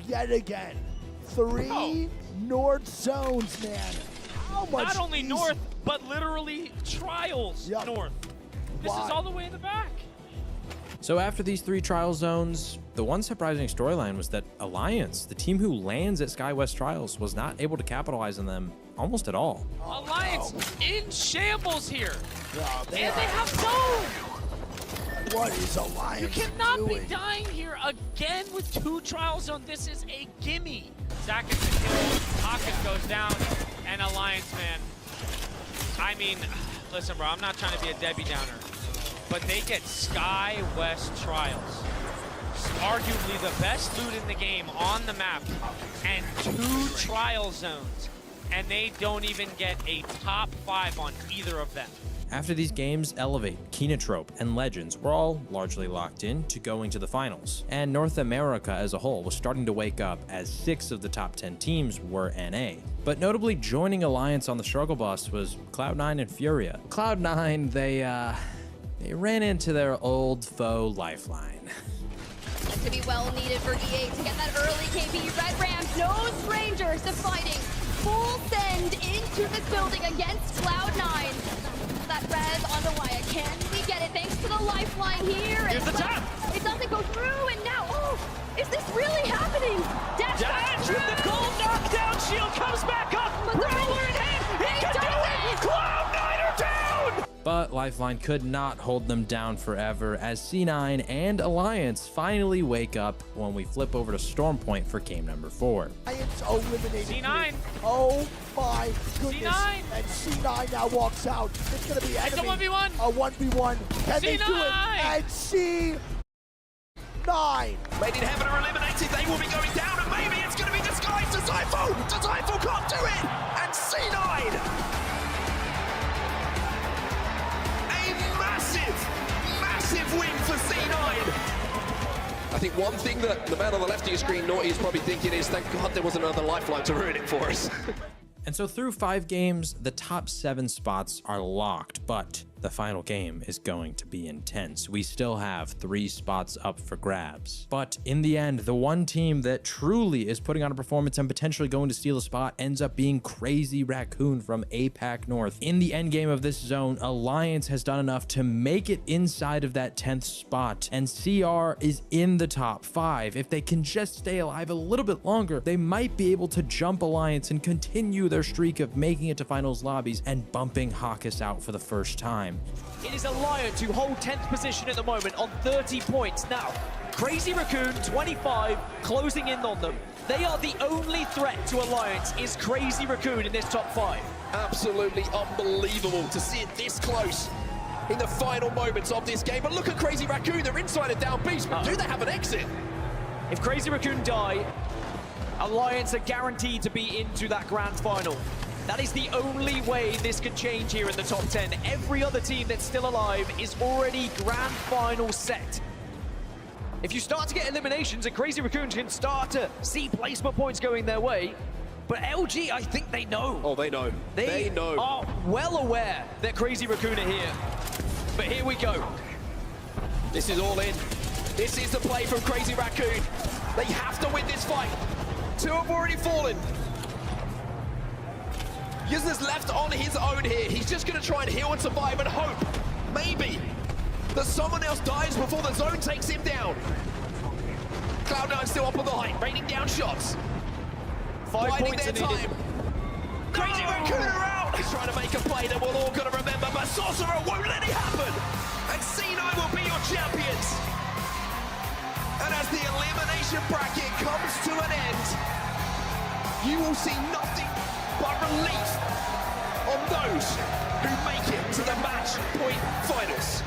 yet again. 3 north zones, man. How much Not only easy- north, but literally trials Yep. north. This Why? is all the way in the back. So after these 3 trial zones, the one surprising storyline was that Alliance, the team who lands at SkyWest Trials, was not able to capitalize on them almost at all. Alliance in shambles here. Oh, And they have zone. What is Alliance You cannot doing? be dying here again with 2 trial zone. This is a gimme. Zach gets the kill, Hawkins goes down, and Alliance, man. I mean, listen, bro, I'm not trying to be a Debbie Downer, but they get Sky West Trials. Arguably the best loot in the game on the map, and 2 trial zones, and they don't even get a top 5 on either of them. After these games, Elevate, Kinatrope, and Legends were all largely locked in to going to the finals. And North America as a whole was starting to wake up as 6 of the top 10 teams were NA. But notably joining Alliance on the struggle bus was Cloud9 and Furia. Cloud9, they ran into their old foe Lifeline. This could be well needed for EA to get that early KP. Red Rams, no strangers to fighting. Full send into this building against Cloud9. That res on the wire. Can we get it? Thanks to the lifeline here. Here's the tap. It doesn't go through, and now, oh, is this really happening? Dash with the gold knockdown shield comes back up. Roller in hand. He can do it. Cloud9 are down. But Lifeline could not hold them down forever as C9 and Alliance finally wake up when we flip over to Storm Point for game number 4. Alliance eliminated. C9. Oh my goodness. C9. And C9 now walks out. It's going to be It's a enemy. 1v1. A 1v1. Can they do it? C9. And C9. Made in Heaven are eliminated. They will be going down, and maybe it's going to be disguised to Typhoon. Typhoon can't do it. And C9. Massive win for C9. I think one thing that the man on the left of your screen, Naughty, is probably thinking is, thank God there wasn't another lifeline to ruin it for us. And so through 5 games, the top 7 spots are locked, but the final game is going to be intense. We still have 3 spots up for grabs. But in the end, the one team that truly is putting on a performance and potentially going to steal a spot ends up being Crazy Raccoon from APAC North. In the end game of this zone, Alliance has done enough to make it inside of that 10th spot, and CR is in the top 5. If they can just stay alive a little bit longer, they might be able to jump Alliance and continue their streak of making it to finals lobbies and bumping Hawkins out for the first time. It is Alliance who hold 10th position at the moment on 30 points. Now, Crazy Raccoon, 25, closing in on them. They are the only threat to Alliance is Crazy Raccoon in this top 5. Absolutely unbelievable to see it this close in the final moments of this game. But look at Crazy Raccoon, they're inside a down beast, but do they have an exit? If Crazy Raccoon die, Alliance are guaranteed to be into that grand final. That is the only way this can change here in the top 10. Every other team that's still alive is already grand final set. If you start to get eliminations and Crazy Raccoon can start to see placement points going their way, but LG, I think they know. Oh, they know. They know. Are well aware that Crazy Raccoon are here. But here we go. This is all in. This is the play from Crazy Raccoon. They have to win this fight. 2 have already fallen. Yuzna's left on his own here. He's just going to try and heal and survive and hope, maybe, that someone else dies before the zone takes him down. Cloud9 still up on the height, raining down shots. 5 Biding points their are needed. time. Crazy Raccoon are out! He's trying to make a play that we're all going to remember, but Sorcerer won't let it happen! And C9 will be your champions! And as the elimination bracket comes to an end, you will see nothing but relief on those who make it to the match point finals.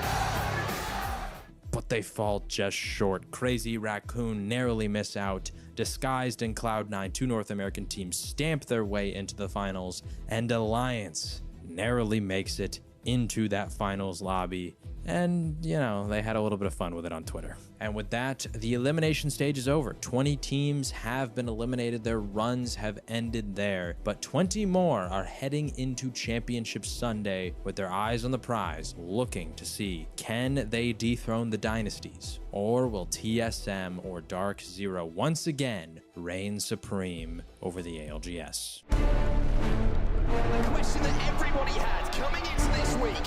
But they fall just short. Crazy Raccoon narrowly miss out. Disguised in Cloud9, 2 North American teams stamp their way into the finals, and Alliance narrowly makes it into that finals lobby. And, you know, they had a little bit of fun with it on Twitter. And with that, the elimination stage is over. 20 teams have been eliminated. Their runs have ended there. But 20 more are heading into Championship Sunday with their eyes on the prize, looking to see, can they dethrone the dynasties? Or will TSM or Dark Zero once again reign supreme over the ALGS? The question that everybody had coming into this week,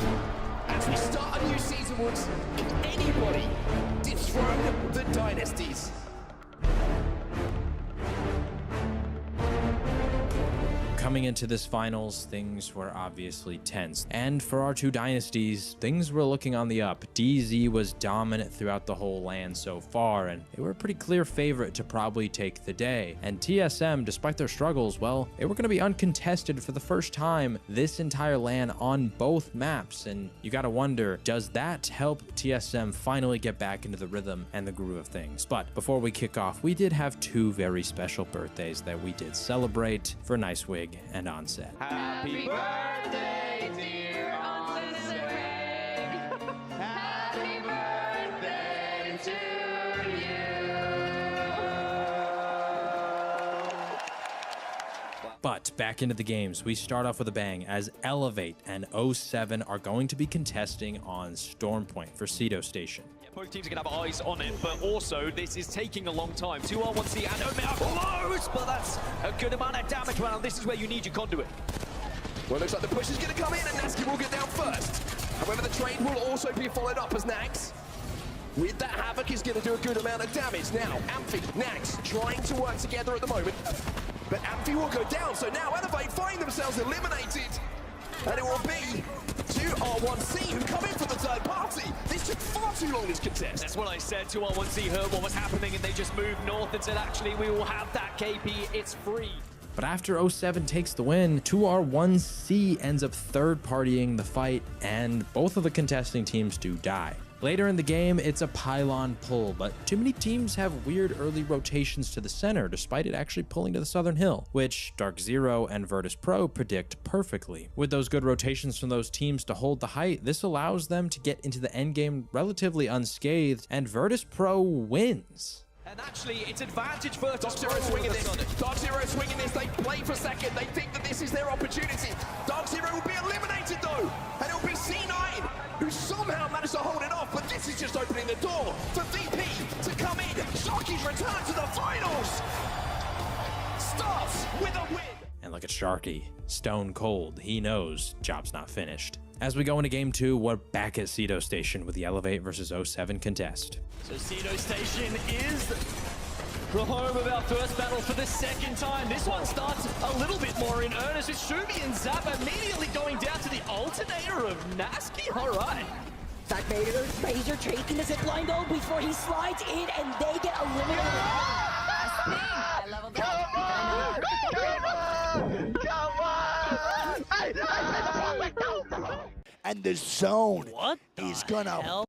as we start a new season, was, can anybody dethrone the dynasties? Coming into this finals, things were obviously tense. And for our 2 dynasties, things were looking on the up. DZ was dominant throughout the whole LAN so far, and they were a pretty clear favorite to probably take the day. And TSM, despite their struggles, well, they were going to be uncontested for the first time this entire LAN on both maps. And you got to wonder, does that help TSM finally get back into the rhythm and the groove of things? But before we kick off, we did have 2 very special birthdays that we did celebrate for Nicewig and Onset. Happy birthday, dear Onset. Happy birthday to you. But back into the games, we start off with a bang as Elevate and 07 are going to be contesting on Storm Point for Cedo Station. Both teams are going to have eyes on it, but also this is taking a long time. 2R1C and Omer are close, but that's a good amount of damage round. This is where you need your conduit. Well, it looks like the push is going to come in and Natsuki will get down first. However, the trade will also be followed up as Nax, with that Havoc, is going to do a good amount of damage. Now, Amphi, Nax trying to work together at the moment, but Amphi will go down. So now Elevate find themselves eliminated, and it will be 2R1C who come in for the third party. This took far too long, this contest. That's what I said. 2R1C heard what was happening, and they just moved north and said, actually, we will have that KP. It's free. But after 07 takes the win, 2R1C ends up third partying the fight, and both of the contesting teams do die. Later in the game, it's a pylon pull, but too many teams have weird early rotations to the center, despite it actually pulling to the southern hill, which Dark Zero and Virtus Pro predict perfectly. With those good rotations from those teams to hold the height, this allows them to get into the endgame relatively unscathed, and Virtus Pro wins. And actually, it's advantage for Dark Zero swinging this. Dark Zero swinging this. They play for a second. They think that this is their opportunity. Dark Zero will be eliminated though, and it'll be C9 who somehow managed to hold it off. But this is just opening the door for VP to come in. Sharky's return to the finals starts with a win. And look at Sharky, stone cold. He knows job's not finished. As we go into game 2, we're back at Cedo Station with the Elevate versus 07 contest. So Cedo Station is the home of our first battle for the second time. This one starts a little bit more in earnest with Shumi and Zap immediately going down to the alternator of Nasky. All right. Zach Vader, Razor taking the zip line though before he slides in and they get eliminated. I leveled up. And the zone is gonna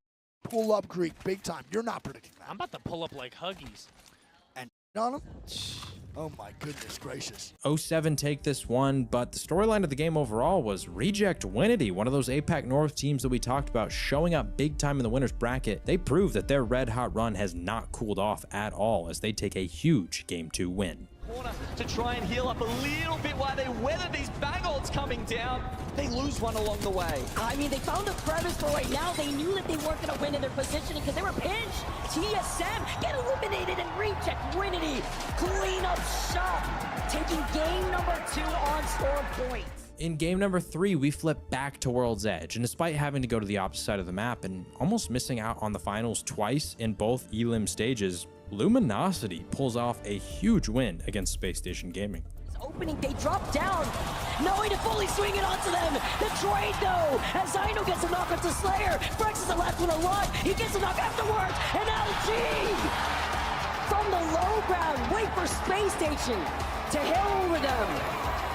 pull up Greek big time. You're not predicting that. I'm about to pull up like Huggies. And on him? Oh my goodness gracious. 07 take this one, but the storyline of the game overall was Reject Winity, one of those APAC North teams that we talked about showing up big time in the winner's bracket. They proved that their red hot run has not cooled off at all as they take a huge Game 2 win. Corner to try and heal up a little bit while they weather these bangles coming down. They lose one along the way. I mean, they found a crevice for right now. They knew that they weren't going to win in their positioning because they were pinched. TSM get eliminated and Reject Winity clean up shop, taking game number 2 on score points. In game number 3, we flip back to World's Edge, and despite having to go to the opposite side of the map and almost missing out on the finals twice in both Elim stages, Luminosity pulls off a huge win against Space Station Gaming. Opening, they drop down, knowing to fully swing it onto them. The trade though, as Zino gets a knock onto Slayer. Frex is the last one alive. He gets a knock afterwards, and LG from the low ground, wait for Space Station to hell with them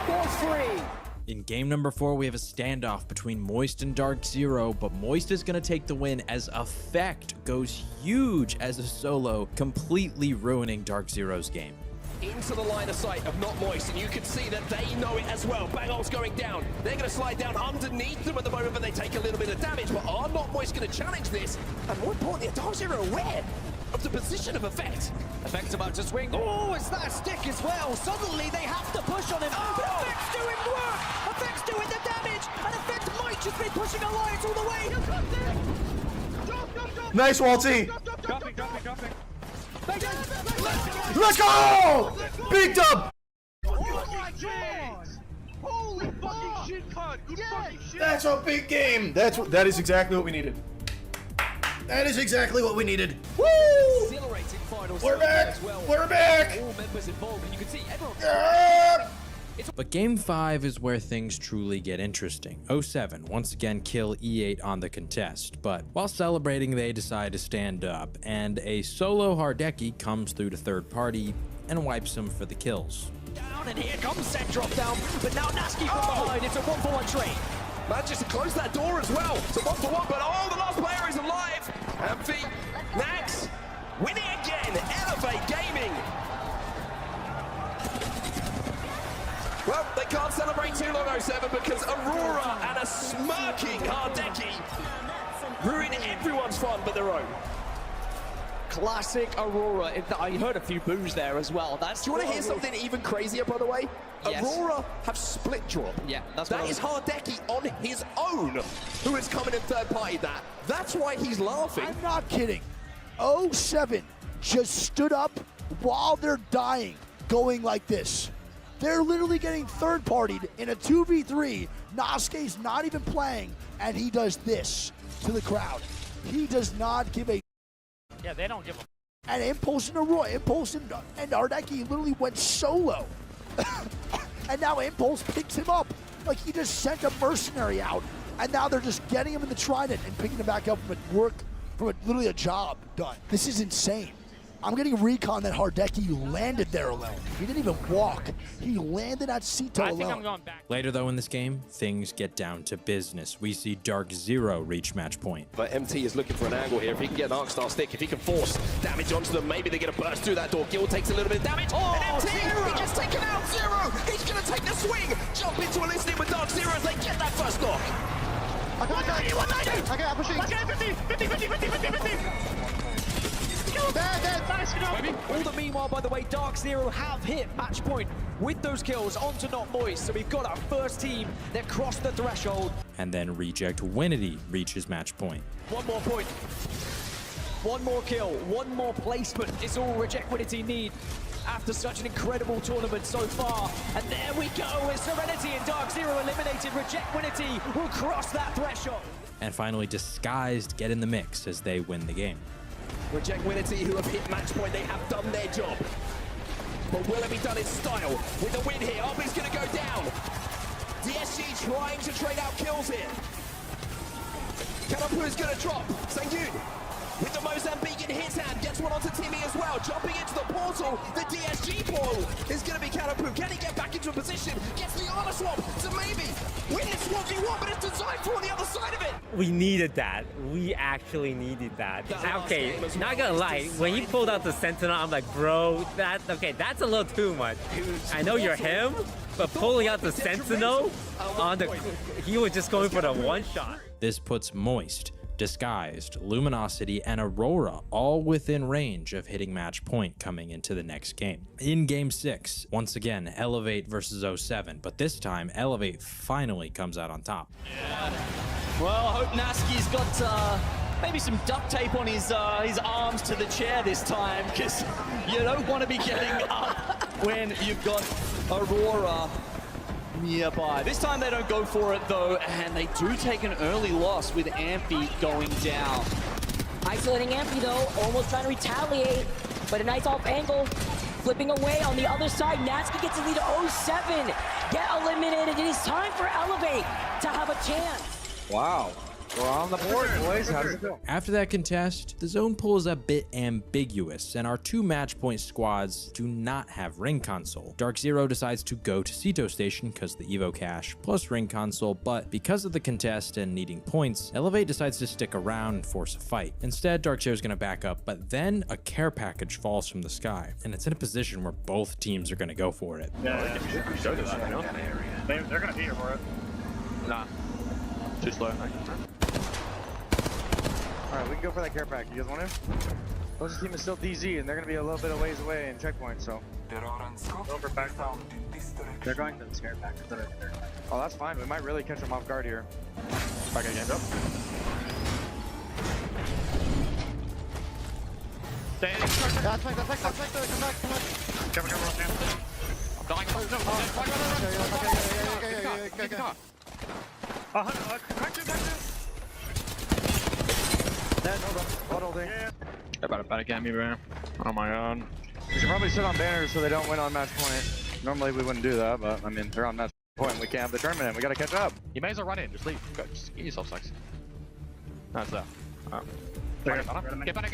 for free. In game number 4, we have a standoff between Moist and Dark Zero, but Moist is going to take the win as Effect goes huge as a solo, completely ruining Dark Zero's game. Into the line of sight of Not Moist, and you can see that they know it as well. Bangol's going down. They're going to slide down underneath them at the moment, but they take a little bit of damage. But are Not Moist going to challenge this? And more importantly, are Dark Zero aware of the position of Effect? Effect's about to swing. Oh, it's that stick as well. Suddenly they have to push on him. But Effect's doing work. Effect's doing the damage. And Effect might just be pushing Alliance all the way. Nice, Walty. Dropping. Let's go! Big dub! Holy fucking shit, cut! Good fucking shit! That's a big game! That is exactly what we needed. That is exactly what we needed. Woo! We're back! We're back! All members involved, and you can see everyone. But game 5 is where things truly get interesting. 07 once again kill E8 on the contest, but while celebrating they decide to stand up, and a solo Hardeki comes through to third party and wipes him for the kills. Down, and here comes Set drop down, but now Nasky from behind. It's a 1-for-1 trade. Manages to close that door as well. It's a 1-for-1, but the last player is alive. Amphi, Nax, winning again. Elevate Gaming. Well, they can't celebrate too long, 07, because Aurora and a smirking Hardeki ruin everyone's fun but their own. Classic Aurora. I heard a few boos there as well. Do you want to hear something even crazier, by the way? Yes. Aurora have split drop. Yeah, that is Hardeki on his own who has come in and third party that. That's why he's laughing. I'm not kidding. 07 just stood up while they're dying, going like this. They're literally getting third-partied in a 2v3. Nasuke's not even playing, and he does this to the crowd. He does not give a... Yeah, they don't give a... And Impulse and Aurora, Impulse and Hardeki literally went solo. And now Impulse picks him up. Like he just sent a mercenary out, and now they're just getting him in the Trident and picking him back up from literally a job done. This is insane. I'm getting recon that Hardeki landed there alone. He didn't even walk. He landed at Sito alone. I think I'm going back. Later though in this game, things get down to business. We see Dark Zero reach match point. But MT is looking for an angle here. If he can get an Arc-Star stick, if he can force damage onto them, maybe they get a burst through that door. Gil takes a little bit of damage. And MT, he gets taken out. Zero, he's going to take the swing. Jump into a listening with Dark Zero as they get that first knock. 190! Okay, I'm pushing. Okay, 50! All the meanwhile, by the way, Dark Zero have hit match point with those kills onto Not Moist. So we've got our first team that crossed the threshold. And then Reject Winity reaches match point. One more point. One more kill. One more placement is all Reject Winity need after such an incredible tournament so far. And there we go with Serenity and Dark Zero eliminated. Reject Winity will cross that threshold. And finally, Disguised get in the mix as they win the game. Reject Winity, who have hit match point, they have done their job. But will it be done in style? With the win here, Obi's going to go down. DSG trying to trade out kills here. Kanapu is going to drop. Sangyun with the Mozambique in his hand, gets one onto Timmy as well, jumping into the portal. The DSG portal is going to be Kanapu. Can he get back into a position? Gets the armor swap to maybe win this 1v1, but it's designed for on the other side of it. We needed that. We actually needed that. Okay, not gonna lie, when he pulled out the Sentinel, I'm like, bro, that's a little too much. I know you're him, but pulling out the Sentinel he was just going for the one shot. This puts Moist, Disguised, Luminosity, and Aurora all within range of hitting match point coming into the next game. In Game 6, once again, Elevate versus 07, but this time, Elevate finally comes out on top. Yeah. Well, I hope Naski's got maybe some duct tape on his arms to the chair this time, because you don't want to be getting up when you've got Aurora nearby. This time they don't go for it though, and they do take an early loss with Amphi going down. Isolating Amphi though, almost trying to retaliate, but a nice off angle. Flipping away on the other side, Natsuki gets a lead to 07. Get eliminated. It is time for Elevate to have a chance. Wow. We're on the board, boys. How does it go? After that contest, the zone pool is a bit ambiguous, and our two match point squads do not have ring console. Dark Zero decides to go to Sito Station because the Evo cache plus ring console, but because of the contest and needing points, Elevate decides to stick around and force a fight. Instead, Dark Zero is going to back up, but then a care package falls from the sky, and it's in a position where both teams are going to go for it. Yeah, we should do that, you know? They're going to be here for it. Nah. Too slow. Alright, we can go for that care pack. You guys want to? Closest team is still DZ, and they're going to be a little bit of ways away in checkpoint, so. Over back down. They're going to the scare pack. Oh, that's fine. We might really catch them off guard here. Back again. Yep. That's fine. Come back. Cover, I'm dying. About to get me, bro. Oh my god. We should probably sit on banners so they don't win on match point. Normally we wouldn't do that, but I mean, they're on match point. We can't have the tournament. We gotta catch up. You may as well run in. Just leave. Go. Just get yourself sex. That's that. Oh. Get better!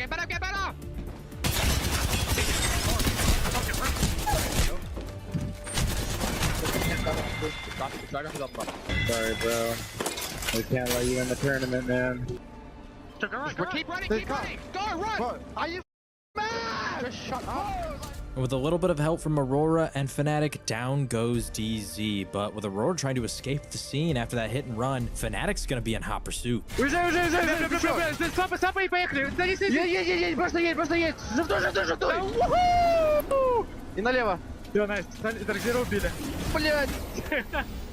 Sorry, bro. We can't let you in the tournament, man. Keep running! Go, run! Are you mad? Just shut up. With a little bit of help from Aurora and Fnatic, down goes DZ. But with Aurora trying to escape the scene after that hit and run, Fnatic's gonna be in hot pursuit. И налево. Все, найс. Dark Zero убили. Блять.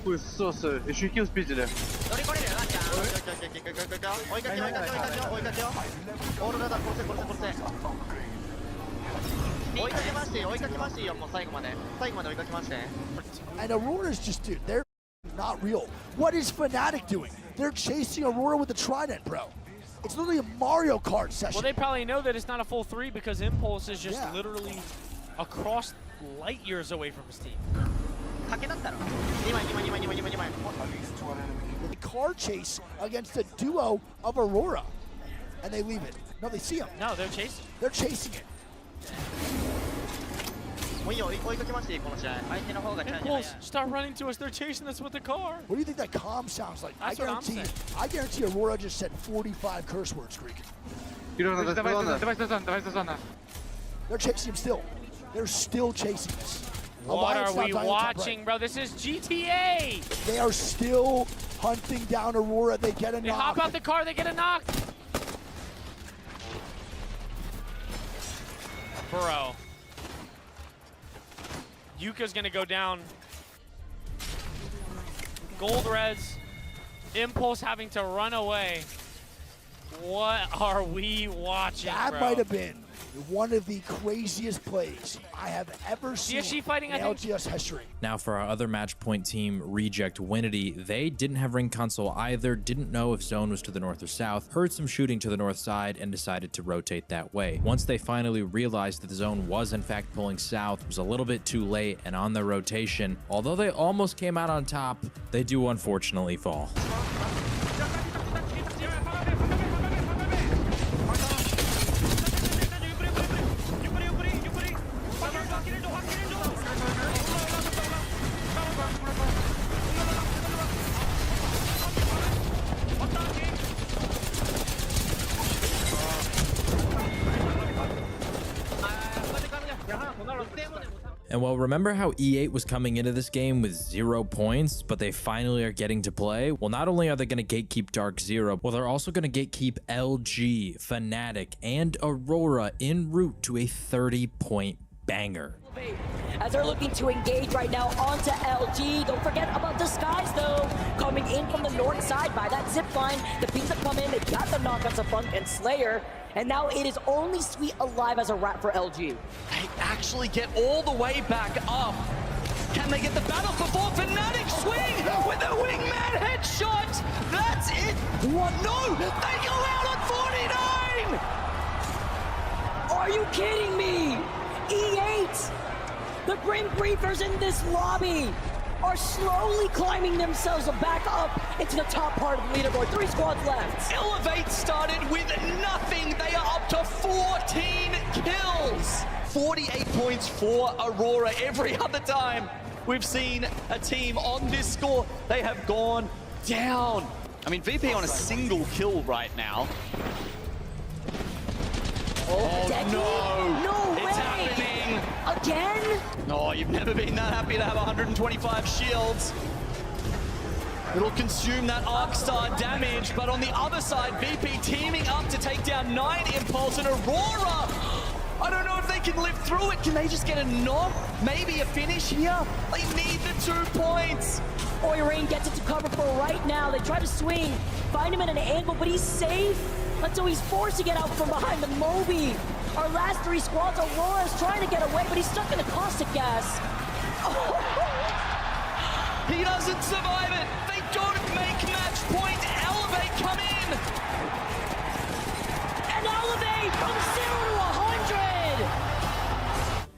Хуесосы. Еще и килл спиздили. And Aurora's just, dude, they're not real. What is Fnatic doing? They're chasing Aurora with the trident, bro. It's literally a Mario Kart session. Well, they probably know that it's not a full 3 because Impulse is just literally across light years away from his team. The car chase against a duo of Aurora, and they leave it. No, they see him. No, they're chasing. They're chasing it. Impulse, start running to us. They're chasing us with the car. What do you think that comm sounds like? That's what I'm saying. I guarantee Aurora just said 45 curse words, Greek. They're chasing him still. They're still chasing us. What are we watching, bro? This is GTA. They are still hunting down Aurora. They get a knock. They hop out the car. They get a knock. Bro. Yuka's gonna go down. Gold Reds. Impulse having to run away. What are we watching, That might have been one of the craziest plays I have ever seen DSG fighting, in ALGS history. Now for our other match point team, Reject Winity, they didn't have ring console either, didn't know if zone was to the north or south, heard some shooting to the north side, and decided to rotate that way. Once they finally realized that the zone was in fact pulling south, it was a little bit too late, and on their rotation, although they almost came out on top, they do unfortunately fall. And well, remember how E8 was coming into this game with 0 points, but they finally are getting to play? Well, not only are they going to gatekeep Dark Zero, well, they're also going to gatekeep LG, Fnatic, and Aurora en route to a 30-point banger. As they're looking to engage right now onto LG. Don't forget about Disguise, though. Coming in from the north side by that zip line. The pings have come in. They got the knockouts of Funk and Slayer. And now it is only Sweet alive as a rat for LG. They actually get all the way back up. Can they get the battle before Fnatic swing with a wingman headshot? That's it. What? No, they go out on 49. Are you kidding me? E8, the Grim Reapers in this lobby are slowly climbing themselves back up into the top part of the leaderboard. 3 squads left. Elevate started with nothing. They are up to 14 kills. 48 points for Aurora. Every other time we've seen a team on this score, they have gone down. I mean, VP on a single kill right now. Oh, no! No It's way! happening! Again? Oh, you've never been that happy to have 125 shields. It'll consume that Arc Star damage, but on the other side, VP teaming up to take down 9 Impulse and Aurora. I don't know if they can live through it. Can they just get a knock? Maybe a finish here? They need the 2 points. Rain gets it to cover for right now. They try to swing, find him in an angle, but he's safe until he's forced to get out from behind the Moby. Our last 3 squads, Aurora's trying to get away, but he's stuck in the caustic gas. He doesn't survive it. They don't make match point. Elevate come in. And Elevate from 0 to 100.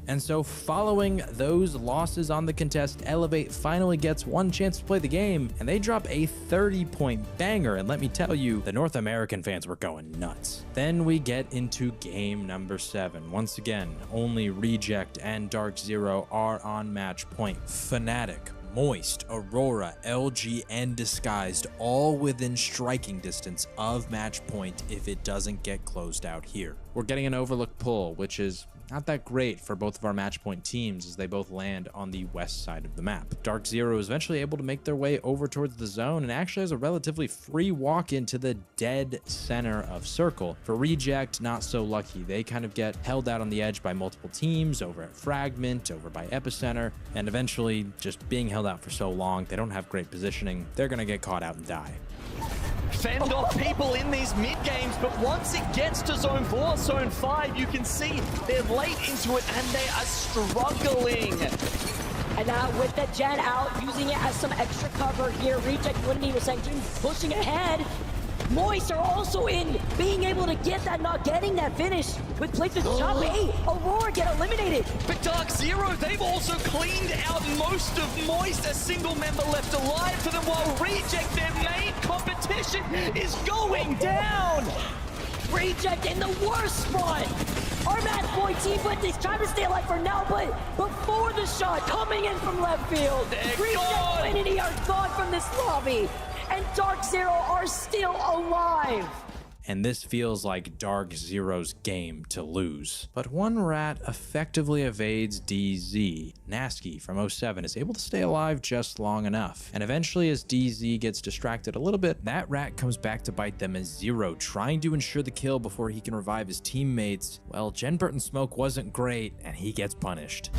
And so following those losses on the contest, Elevate finally gets one chance to play the game, and they drop a 30-point banger. And let me tell you, the North American fans were going nuts. Then we get into game number 7. Once again, only Reject and Dark Zero are on match point. Fnatic, Moist, Aurora, LG, and Disguised all within striking distance of match point if it doesn't get closed out here. We're getting an overlook pull, which is not that great for both of our match point teams as they both land on the west side of the map. Dark Zero is eventually able to make their way over towards the zone and actually has a relatively free walk into the dead center of circle. For Reject, not so lucky. They kind of get held out on the edge by multiple teams over at Fragment, over by Epicenter, and eventually just being held out for so long, they don't have great positioning. They're gonna get caught out and die. Fend off people in these mid games, but once it gets to zone 4, zone 5, you can see they're late into it and they are struggling. And now with the Jen out, using it as some extra cover here, Reject Windy was saying, pushing ahead. Moist are also in, being able to get that, not getting that finish with placement top 8. Aurora get eliminated. But Dark Zero, they've also cleaned out most of Moist, a single member left alive for them, while Reject, their main competition, is going down. Reject in the worst spot. Our match point team, but he's trying to stay alive for now, but before the shot coming in from left field, Reject Windy are gone from this lobby. And Dark Zero are still alive. And this feels like Dark Zero's game to lose. But one rat effectively evades DZ. Nasky from 07 is able to stay alive just long enough. And eventually, as DZ gets distracted a little bit, that rat comes back to bite them as Zero, trying to ensure the kill before he can revive his teammates. Well, Jen Burton Smoke wasn't great, and he gets punished.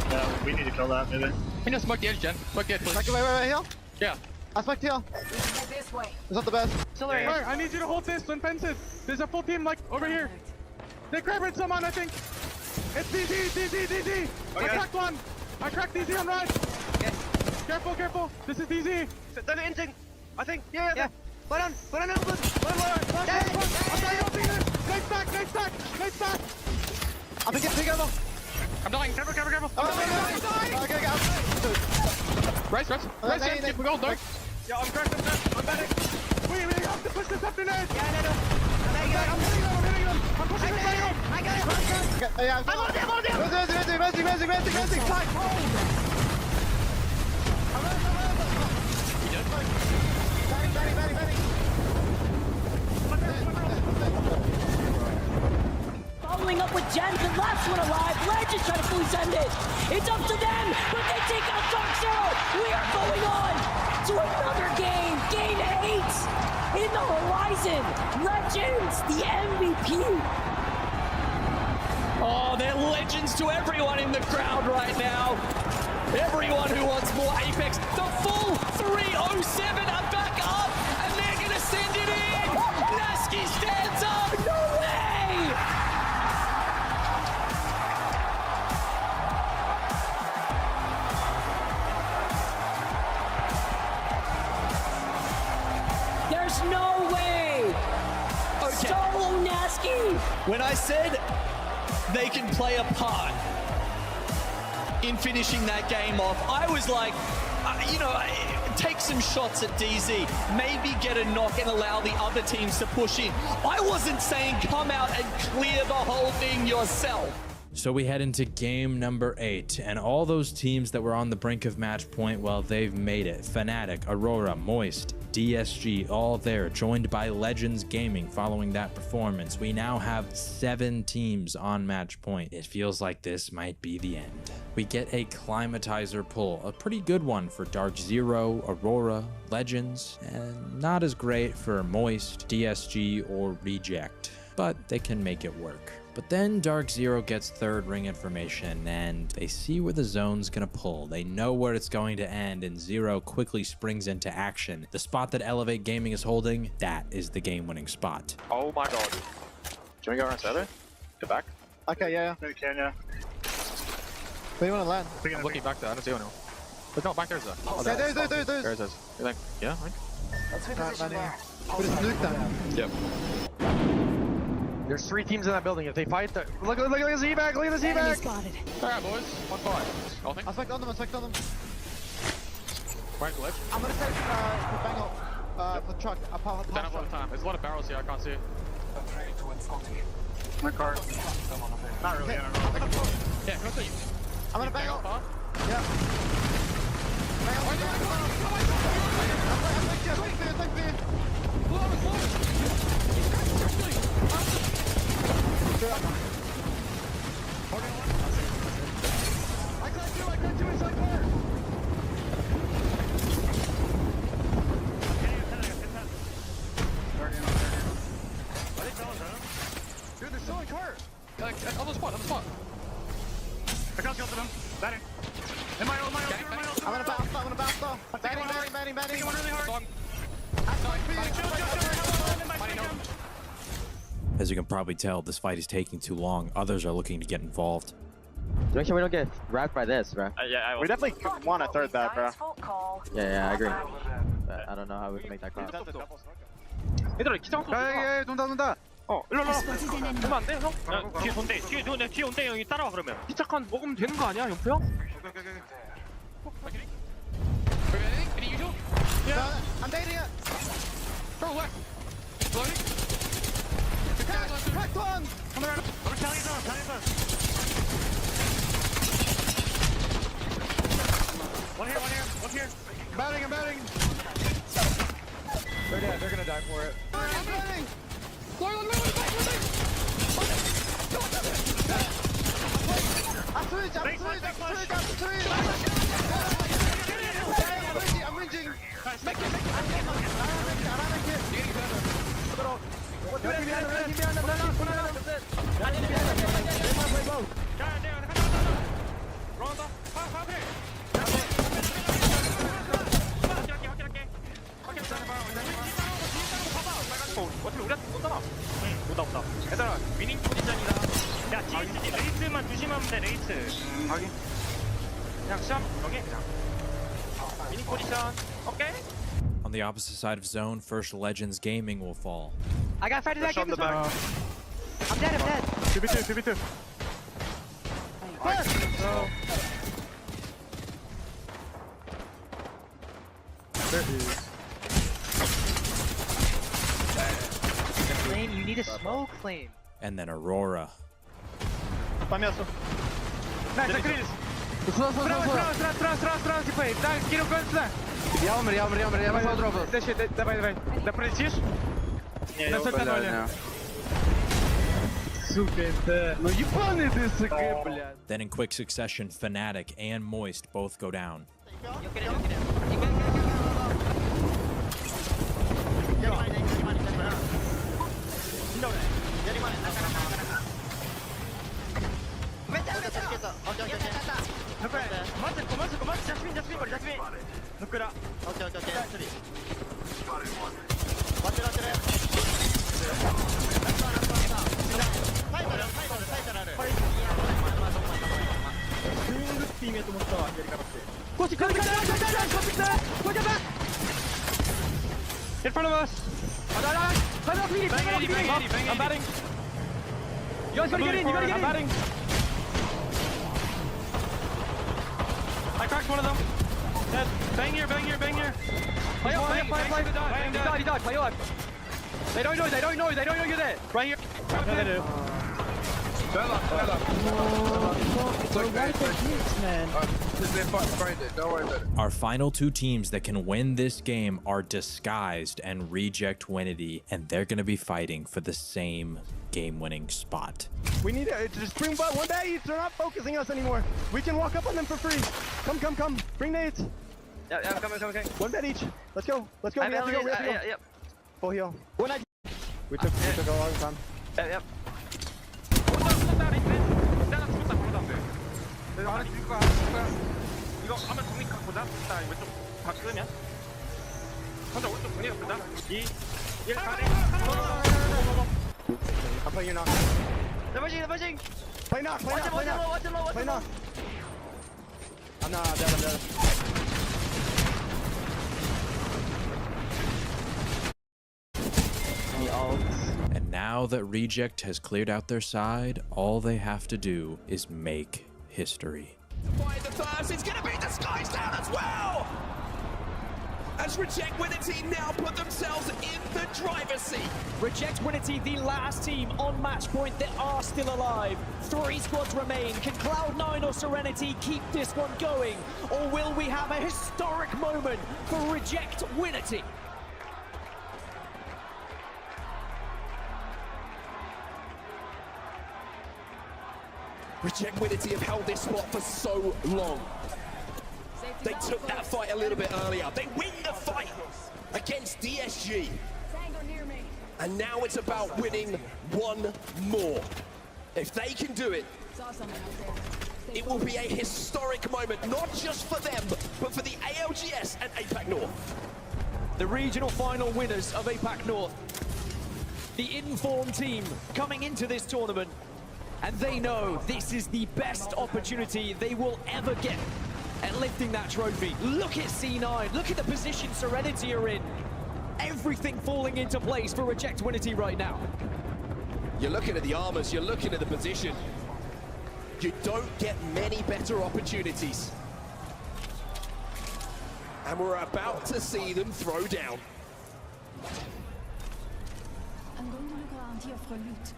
Yeah, we need to kill that, maybe. Can you just smoke the edge, Jen? Smoke the edge, please. Wait, here? Yeah. I smoked here. This way. It's not the best. Hey, I need you to hold this and fence it. There's a full team, like, over here. They grabbed someone, I think. It's DZ. Okay. I cracked one. I cracked DZ on right. Yes. Careful. This is DZ. There's an instinct, I think. Yeah. Put on, I'm trying to open this. Next back. I think it's together. I'm dying. Careful. I'm dying. Race, keep going, dog. Yeah, I'm cracked. I'm medic. We have to push this up the net. Yeah, I know. I'm hitting them. I'm pushing this thing up. I got it. Okay, yeah, I'm on them. Resting. Time. Gen, the last one alive. Legends try to fully send it. It's up to them, but they take out Dark Zero. We are going on to another game. Game 8 in the horizon. Legends, the MVP. Oh, they're legends to everyone in the crowd right now. Everyone who wants more Apex. The full 307 are back up, and they're going to send it in. Nasky stands up. No way! There's no way! Okay. Solo Nasky! When I said they can play a part in finishing that game off, I was like, take some shots at DZ, maybe get a knock and allow the other teams to push in. I wasn't saying come out and clear the whole thing yourself. So we head into game number 8, and all those teams that were on the brink of match point, well, they've made it. Fnatic, Aurora, Moist, DSG, all there, joined by Legends Gaming following that performance. We now have 7 teams on match point. It feels like this might be the end. We get a Climatizer pull, a pretty good one for Dark Zero, Aurora, Legends, and not as great for Moist, DSG, or Reject, but they can make it work. But then Dark Zero gets third ring information, and they see where the zone's gonna pull. They know where it's going to end, and Zero quickly springs into action. The spot that Elevate Gaming is holding, that is the game-winning spot. Oh my god. Can we go around Saturday? Get back? Okay, yeah. We can, yeah. Where do you want to land? I'm looking back there, I don't see anyone. But no, back there's a. Oh, there's. There's. You're like, yeah, right? Right, we just nuke them. Yep. There's 3 teams in that building. If they fight, look at the Z-back, look at the Z-back. Alright, boys. 1-5. Nothing. I select on them. Right glitch. I'm gonna take the bang up the truck. Stand up all the time. There's a lot of barrels here, I can't see it. My car. Not really, I don't know. Yeah, come on, I'm gonna bang up. Yeah. Bang I got you inside car. Dude, they're still in car. On the spot. I can't kill them. Batting. I'm gonna bounce though. Batting. Taking one really hard. As you can probably tell, this fight is taking too long. Others are looking to get involved. Make sure we don't get wrapped by this, bro. We definitely want a third that, bro. Yeah, I agree. But I don't know how we can make that call. 얘들아 기장 쏘. 야, 돈다. 일로. 그러면 안 돼, 형? 뒤에 온대, 형이 따라와 그러면. 피착한 먹으면 되는 거 아니야, 용표 형? I'm dating it. Go away. Loading. Cracked one. One here. I'm batting. They're dead. They're gonna die for it. I'm batting. I'm ringing. 어차피 우리한테 쏜잖아. 오다. 얘들아, 위닝 포지션이다. 야, TSG 레이스만 조심하면 돼, 레이스. 확인. 그냥 시험 정해, 그냥. 위닝 포지션, 오케이? On the opposite side of zone, first Legends Gaming will fall. I got fighting that game. I'm dead. 2v2. Flame, you need a smoke, Flame. And then Aurora. Nice, закрылись. Сразу, типа, да, Кирилл, сюда. Я умер, я возьму дропу. Давай. Да пролетишь? Да все нормально. Then in quick succession, Fnatic and Moist both go down. In front of us! I'm batting! You guys gotta get in, you gotta get in! I'm batting! I cracked one of them! Dead. Bang here, bang here, bang here! Play up, play up, play up, play up! He died, play up! They don't know you're there! Right here! Yeah, they do. Our final two teams that can win this game are Disguised and Reject Winity, and they're going to be fighting for the same game-winning spot. We need to just bring but one day each. They're not focusing us anymore. We can walk up on them for free. Come. Bring nades. Yeah, I'm coming. One bed each. Let's go. We have to go. Yep. Full heal. We took a long time. Yep. 이거 하면 독립 갖고다. 자, 왼쪽 바꾸면. 혼자 오른쪽 독립 갖고다. 2, 1, 4, I'm playing your knock. They're pushing. Play knock. Watch it low. Play knock. I'm dead. And now that Reject has cleared out their side, all they have to do is make history. By the first, it's going to be Disguised down as well! As Reject Winity now put themselves in the driver's seat. Reject Winity, the last team on match point that are still alive. 3 squads remain. Can Cloud9 or Serenity keep this one going? Or will we have a historic moment for Reject Winity? Reject Winity have held this spot for so long. They took that fight a little bit earlier. They win the fight against DSG. And now it's about winning one more. If they can do it, it will be a historic moment, not just for them, but for the ALGS and APAC North. The regional final winners of APAC North. The informed team coming into this tournament. And they know this is the best opportunity they will ever get at lifting that trophy. Look at C9, look at the position Serenity are in. Everything falling into place for Reject Winity right now. You're looking at the armors, you're looking at the position. You don't get many better opportunities. And we're about to see them throw down. I'm going to look around here for loot.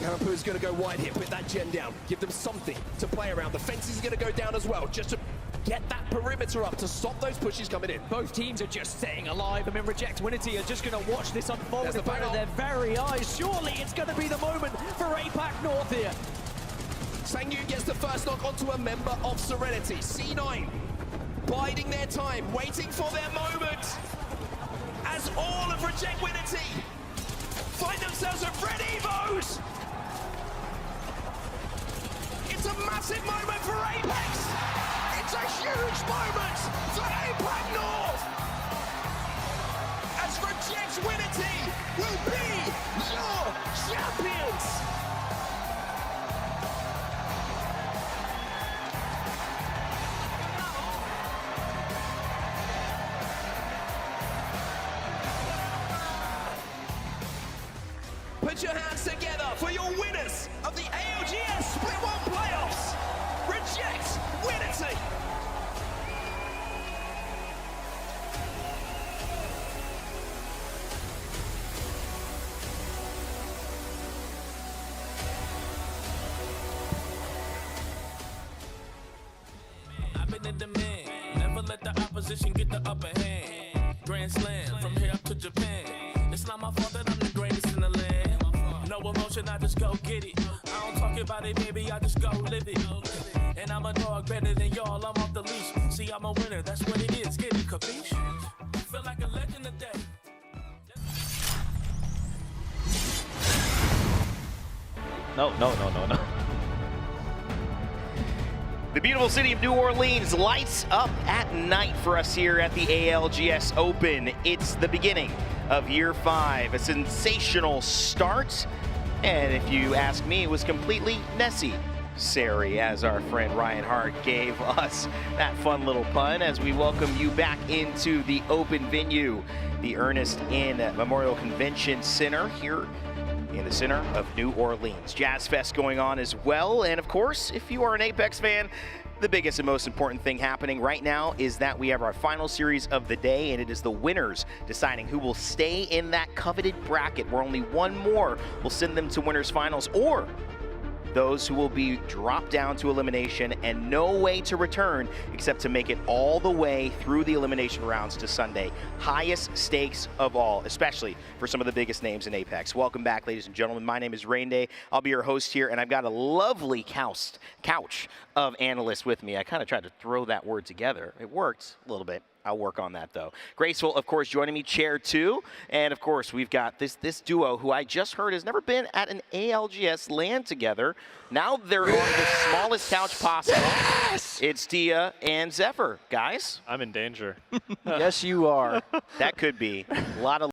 Karapu's going to go wide here, put that gen down, give them something to play around. The fence is going to go down as well, just to get that perimeter up to stop those pushes coming in. Both teams are just staying alive. I mean, Reject Winity are just going to watch this unfold in front of their very eyes. Surely it's going to be the moment for APAC North here. Sangyu gets the first knock onto a member of Serenity. C9 biding their time, waiting for their moment. As all of Reject Winity find themselves at Red Evos. It's a massive moment for Apex. It's a huge moment for APAC North. As Reject Winity will be your champions. Put your hands together for your winners of the ALGS Split 1 playoffs. Reject Winity. I've been in demand. Never let the opposition get the upper hand. Grand Slam from here up to Japan. go get it. I don't talk about it, baby, I just go live it. And I'm a dog better than y'all, I'm off the leash. See, I'm a winner, that's what it is, get it, capiche? Feel like a legend today. No. The beautiful city of New Orleans lights up at night for us here at the ALGS Open. It's the beginning of year 5, a sensational start. And if you ask me, it was completely necessary, as our friend Ryan Hart gave us that fun little pun as we welcome you back into the open venue, the Ernest Inn Memorial Convention Center here in the center of New Orleans. Jazz Fest going on as well. And of course, if you are an Apex fan, the biggest and most important thing happening right now is that we have our final series of the day, and it is the winners deciding who will stay in that coveted bracket, where only one more will send them to winners finals, or those who will be dropped down to elimination and no way to return except to make it all the way through the elimination rounds to Sunday. Highest stakes of all, especially for some of the biggest names in Apex. Welcome back, ladies and gentlemen. My name is Rain Day. I'll be your host here, and I've got a lovely couch of analysts with me. I kind of tried to throw that word together. It worked a little bit. I'll work on that, though. Graceful, of course, joining me, Chair 2. And, of course, we've got this duo who I just heard has never been at an ALGS LAN together. Now they're on the smallest couch possible. Yes! It's Dia and Zephyr. Guys? I'm in danger. Yes, you are. That could be. A lot of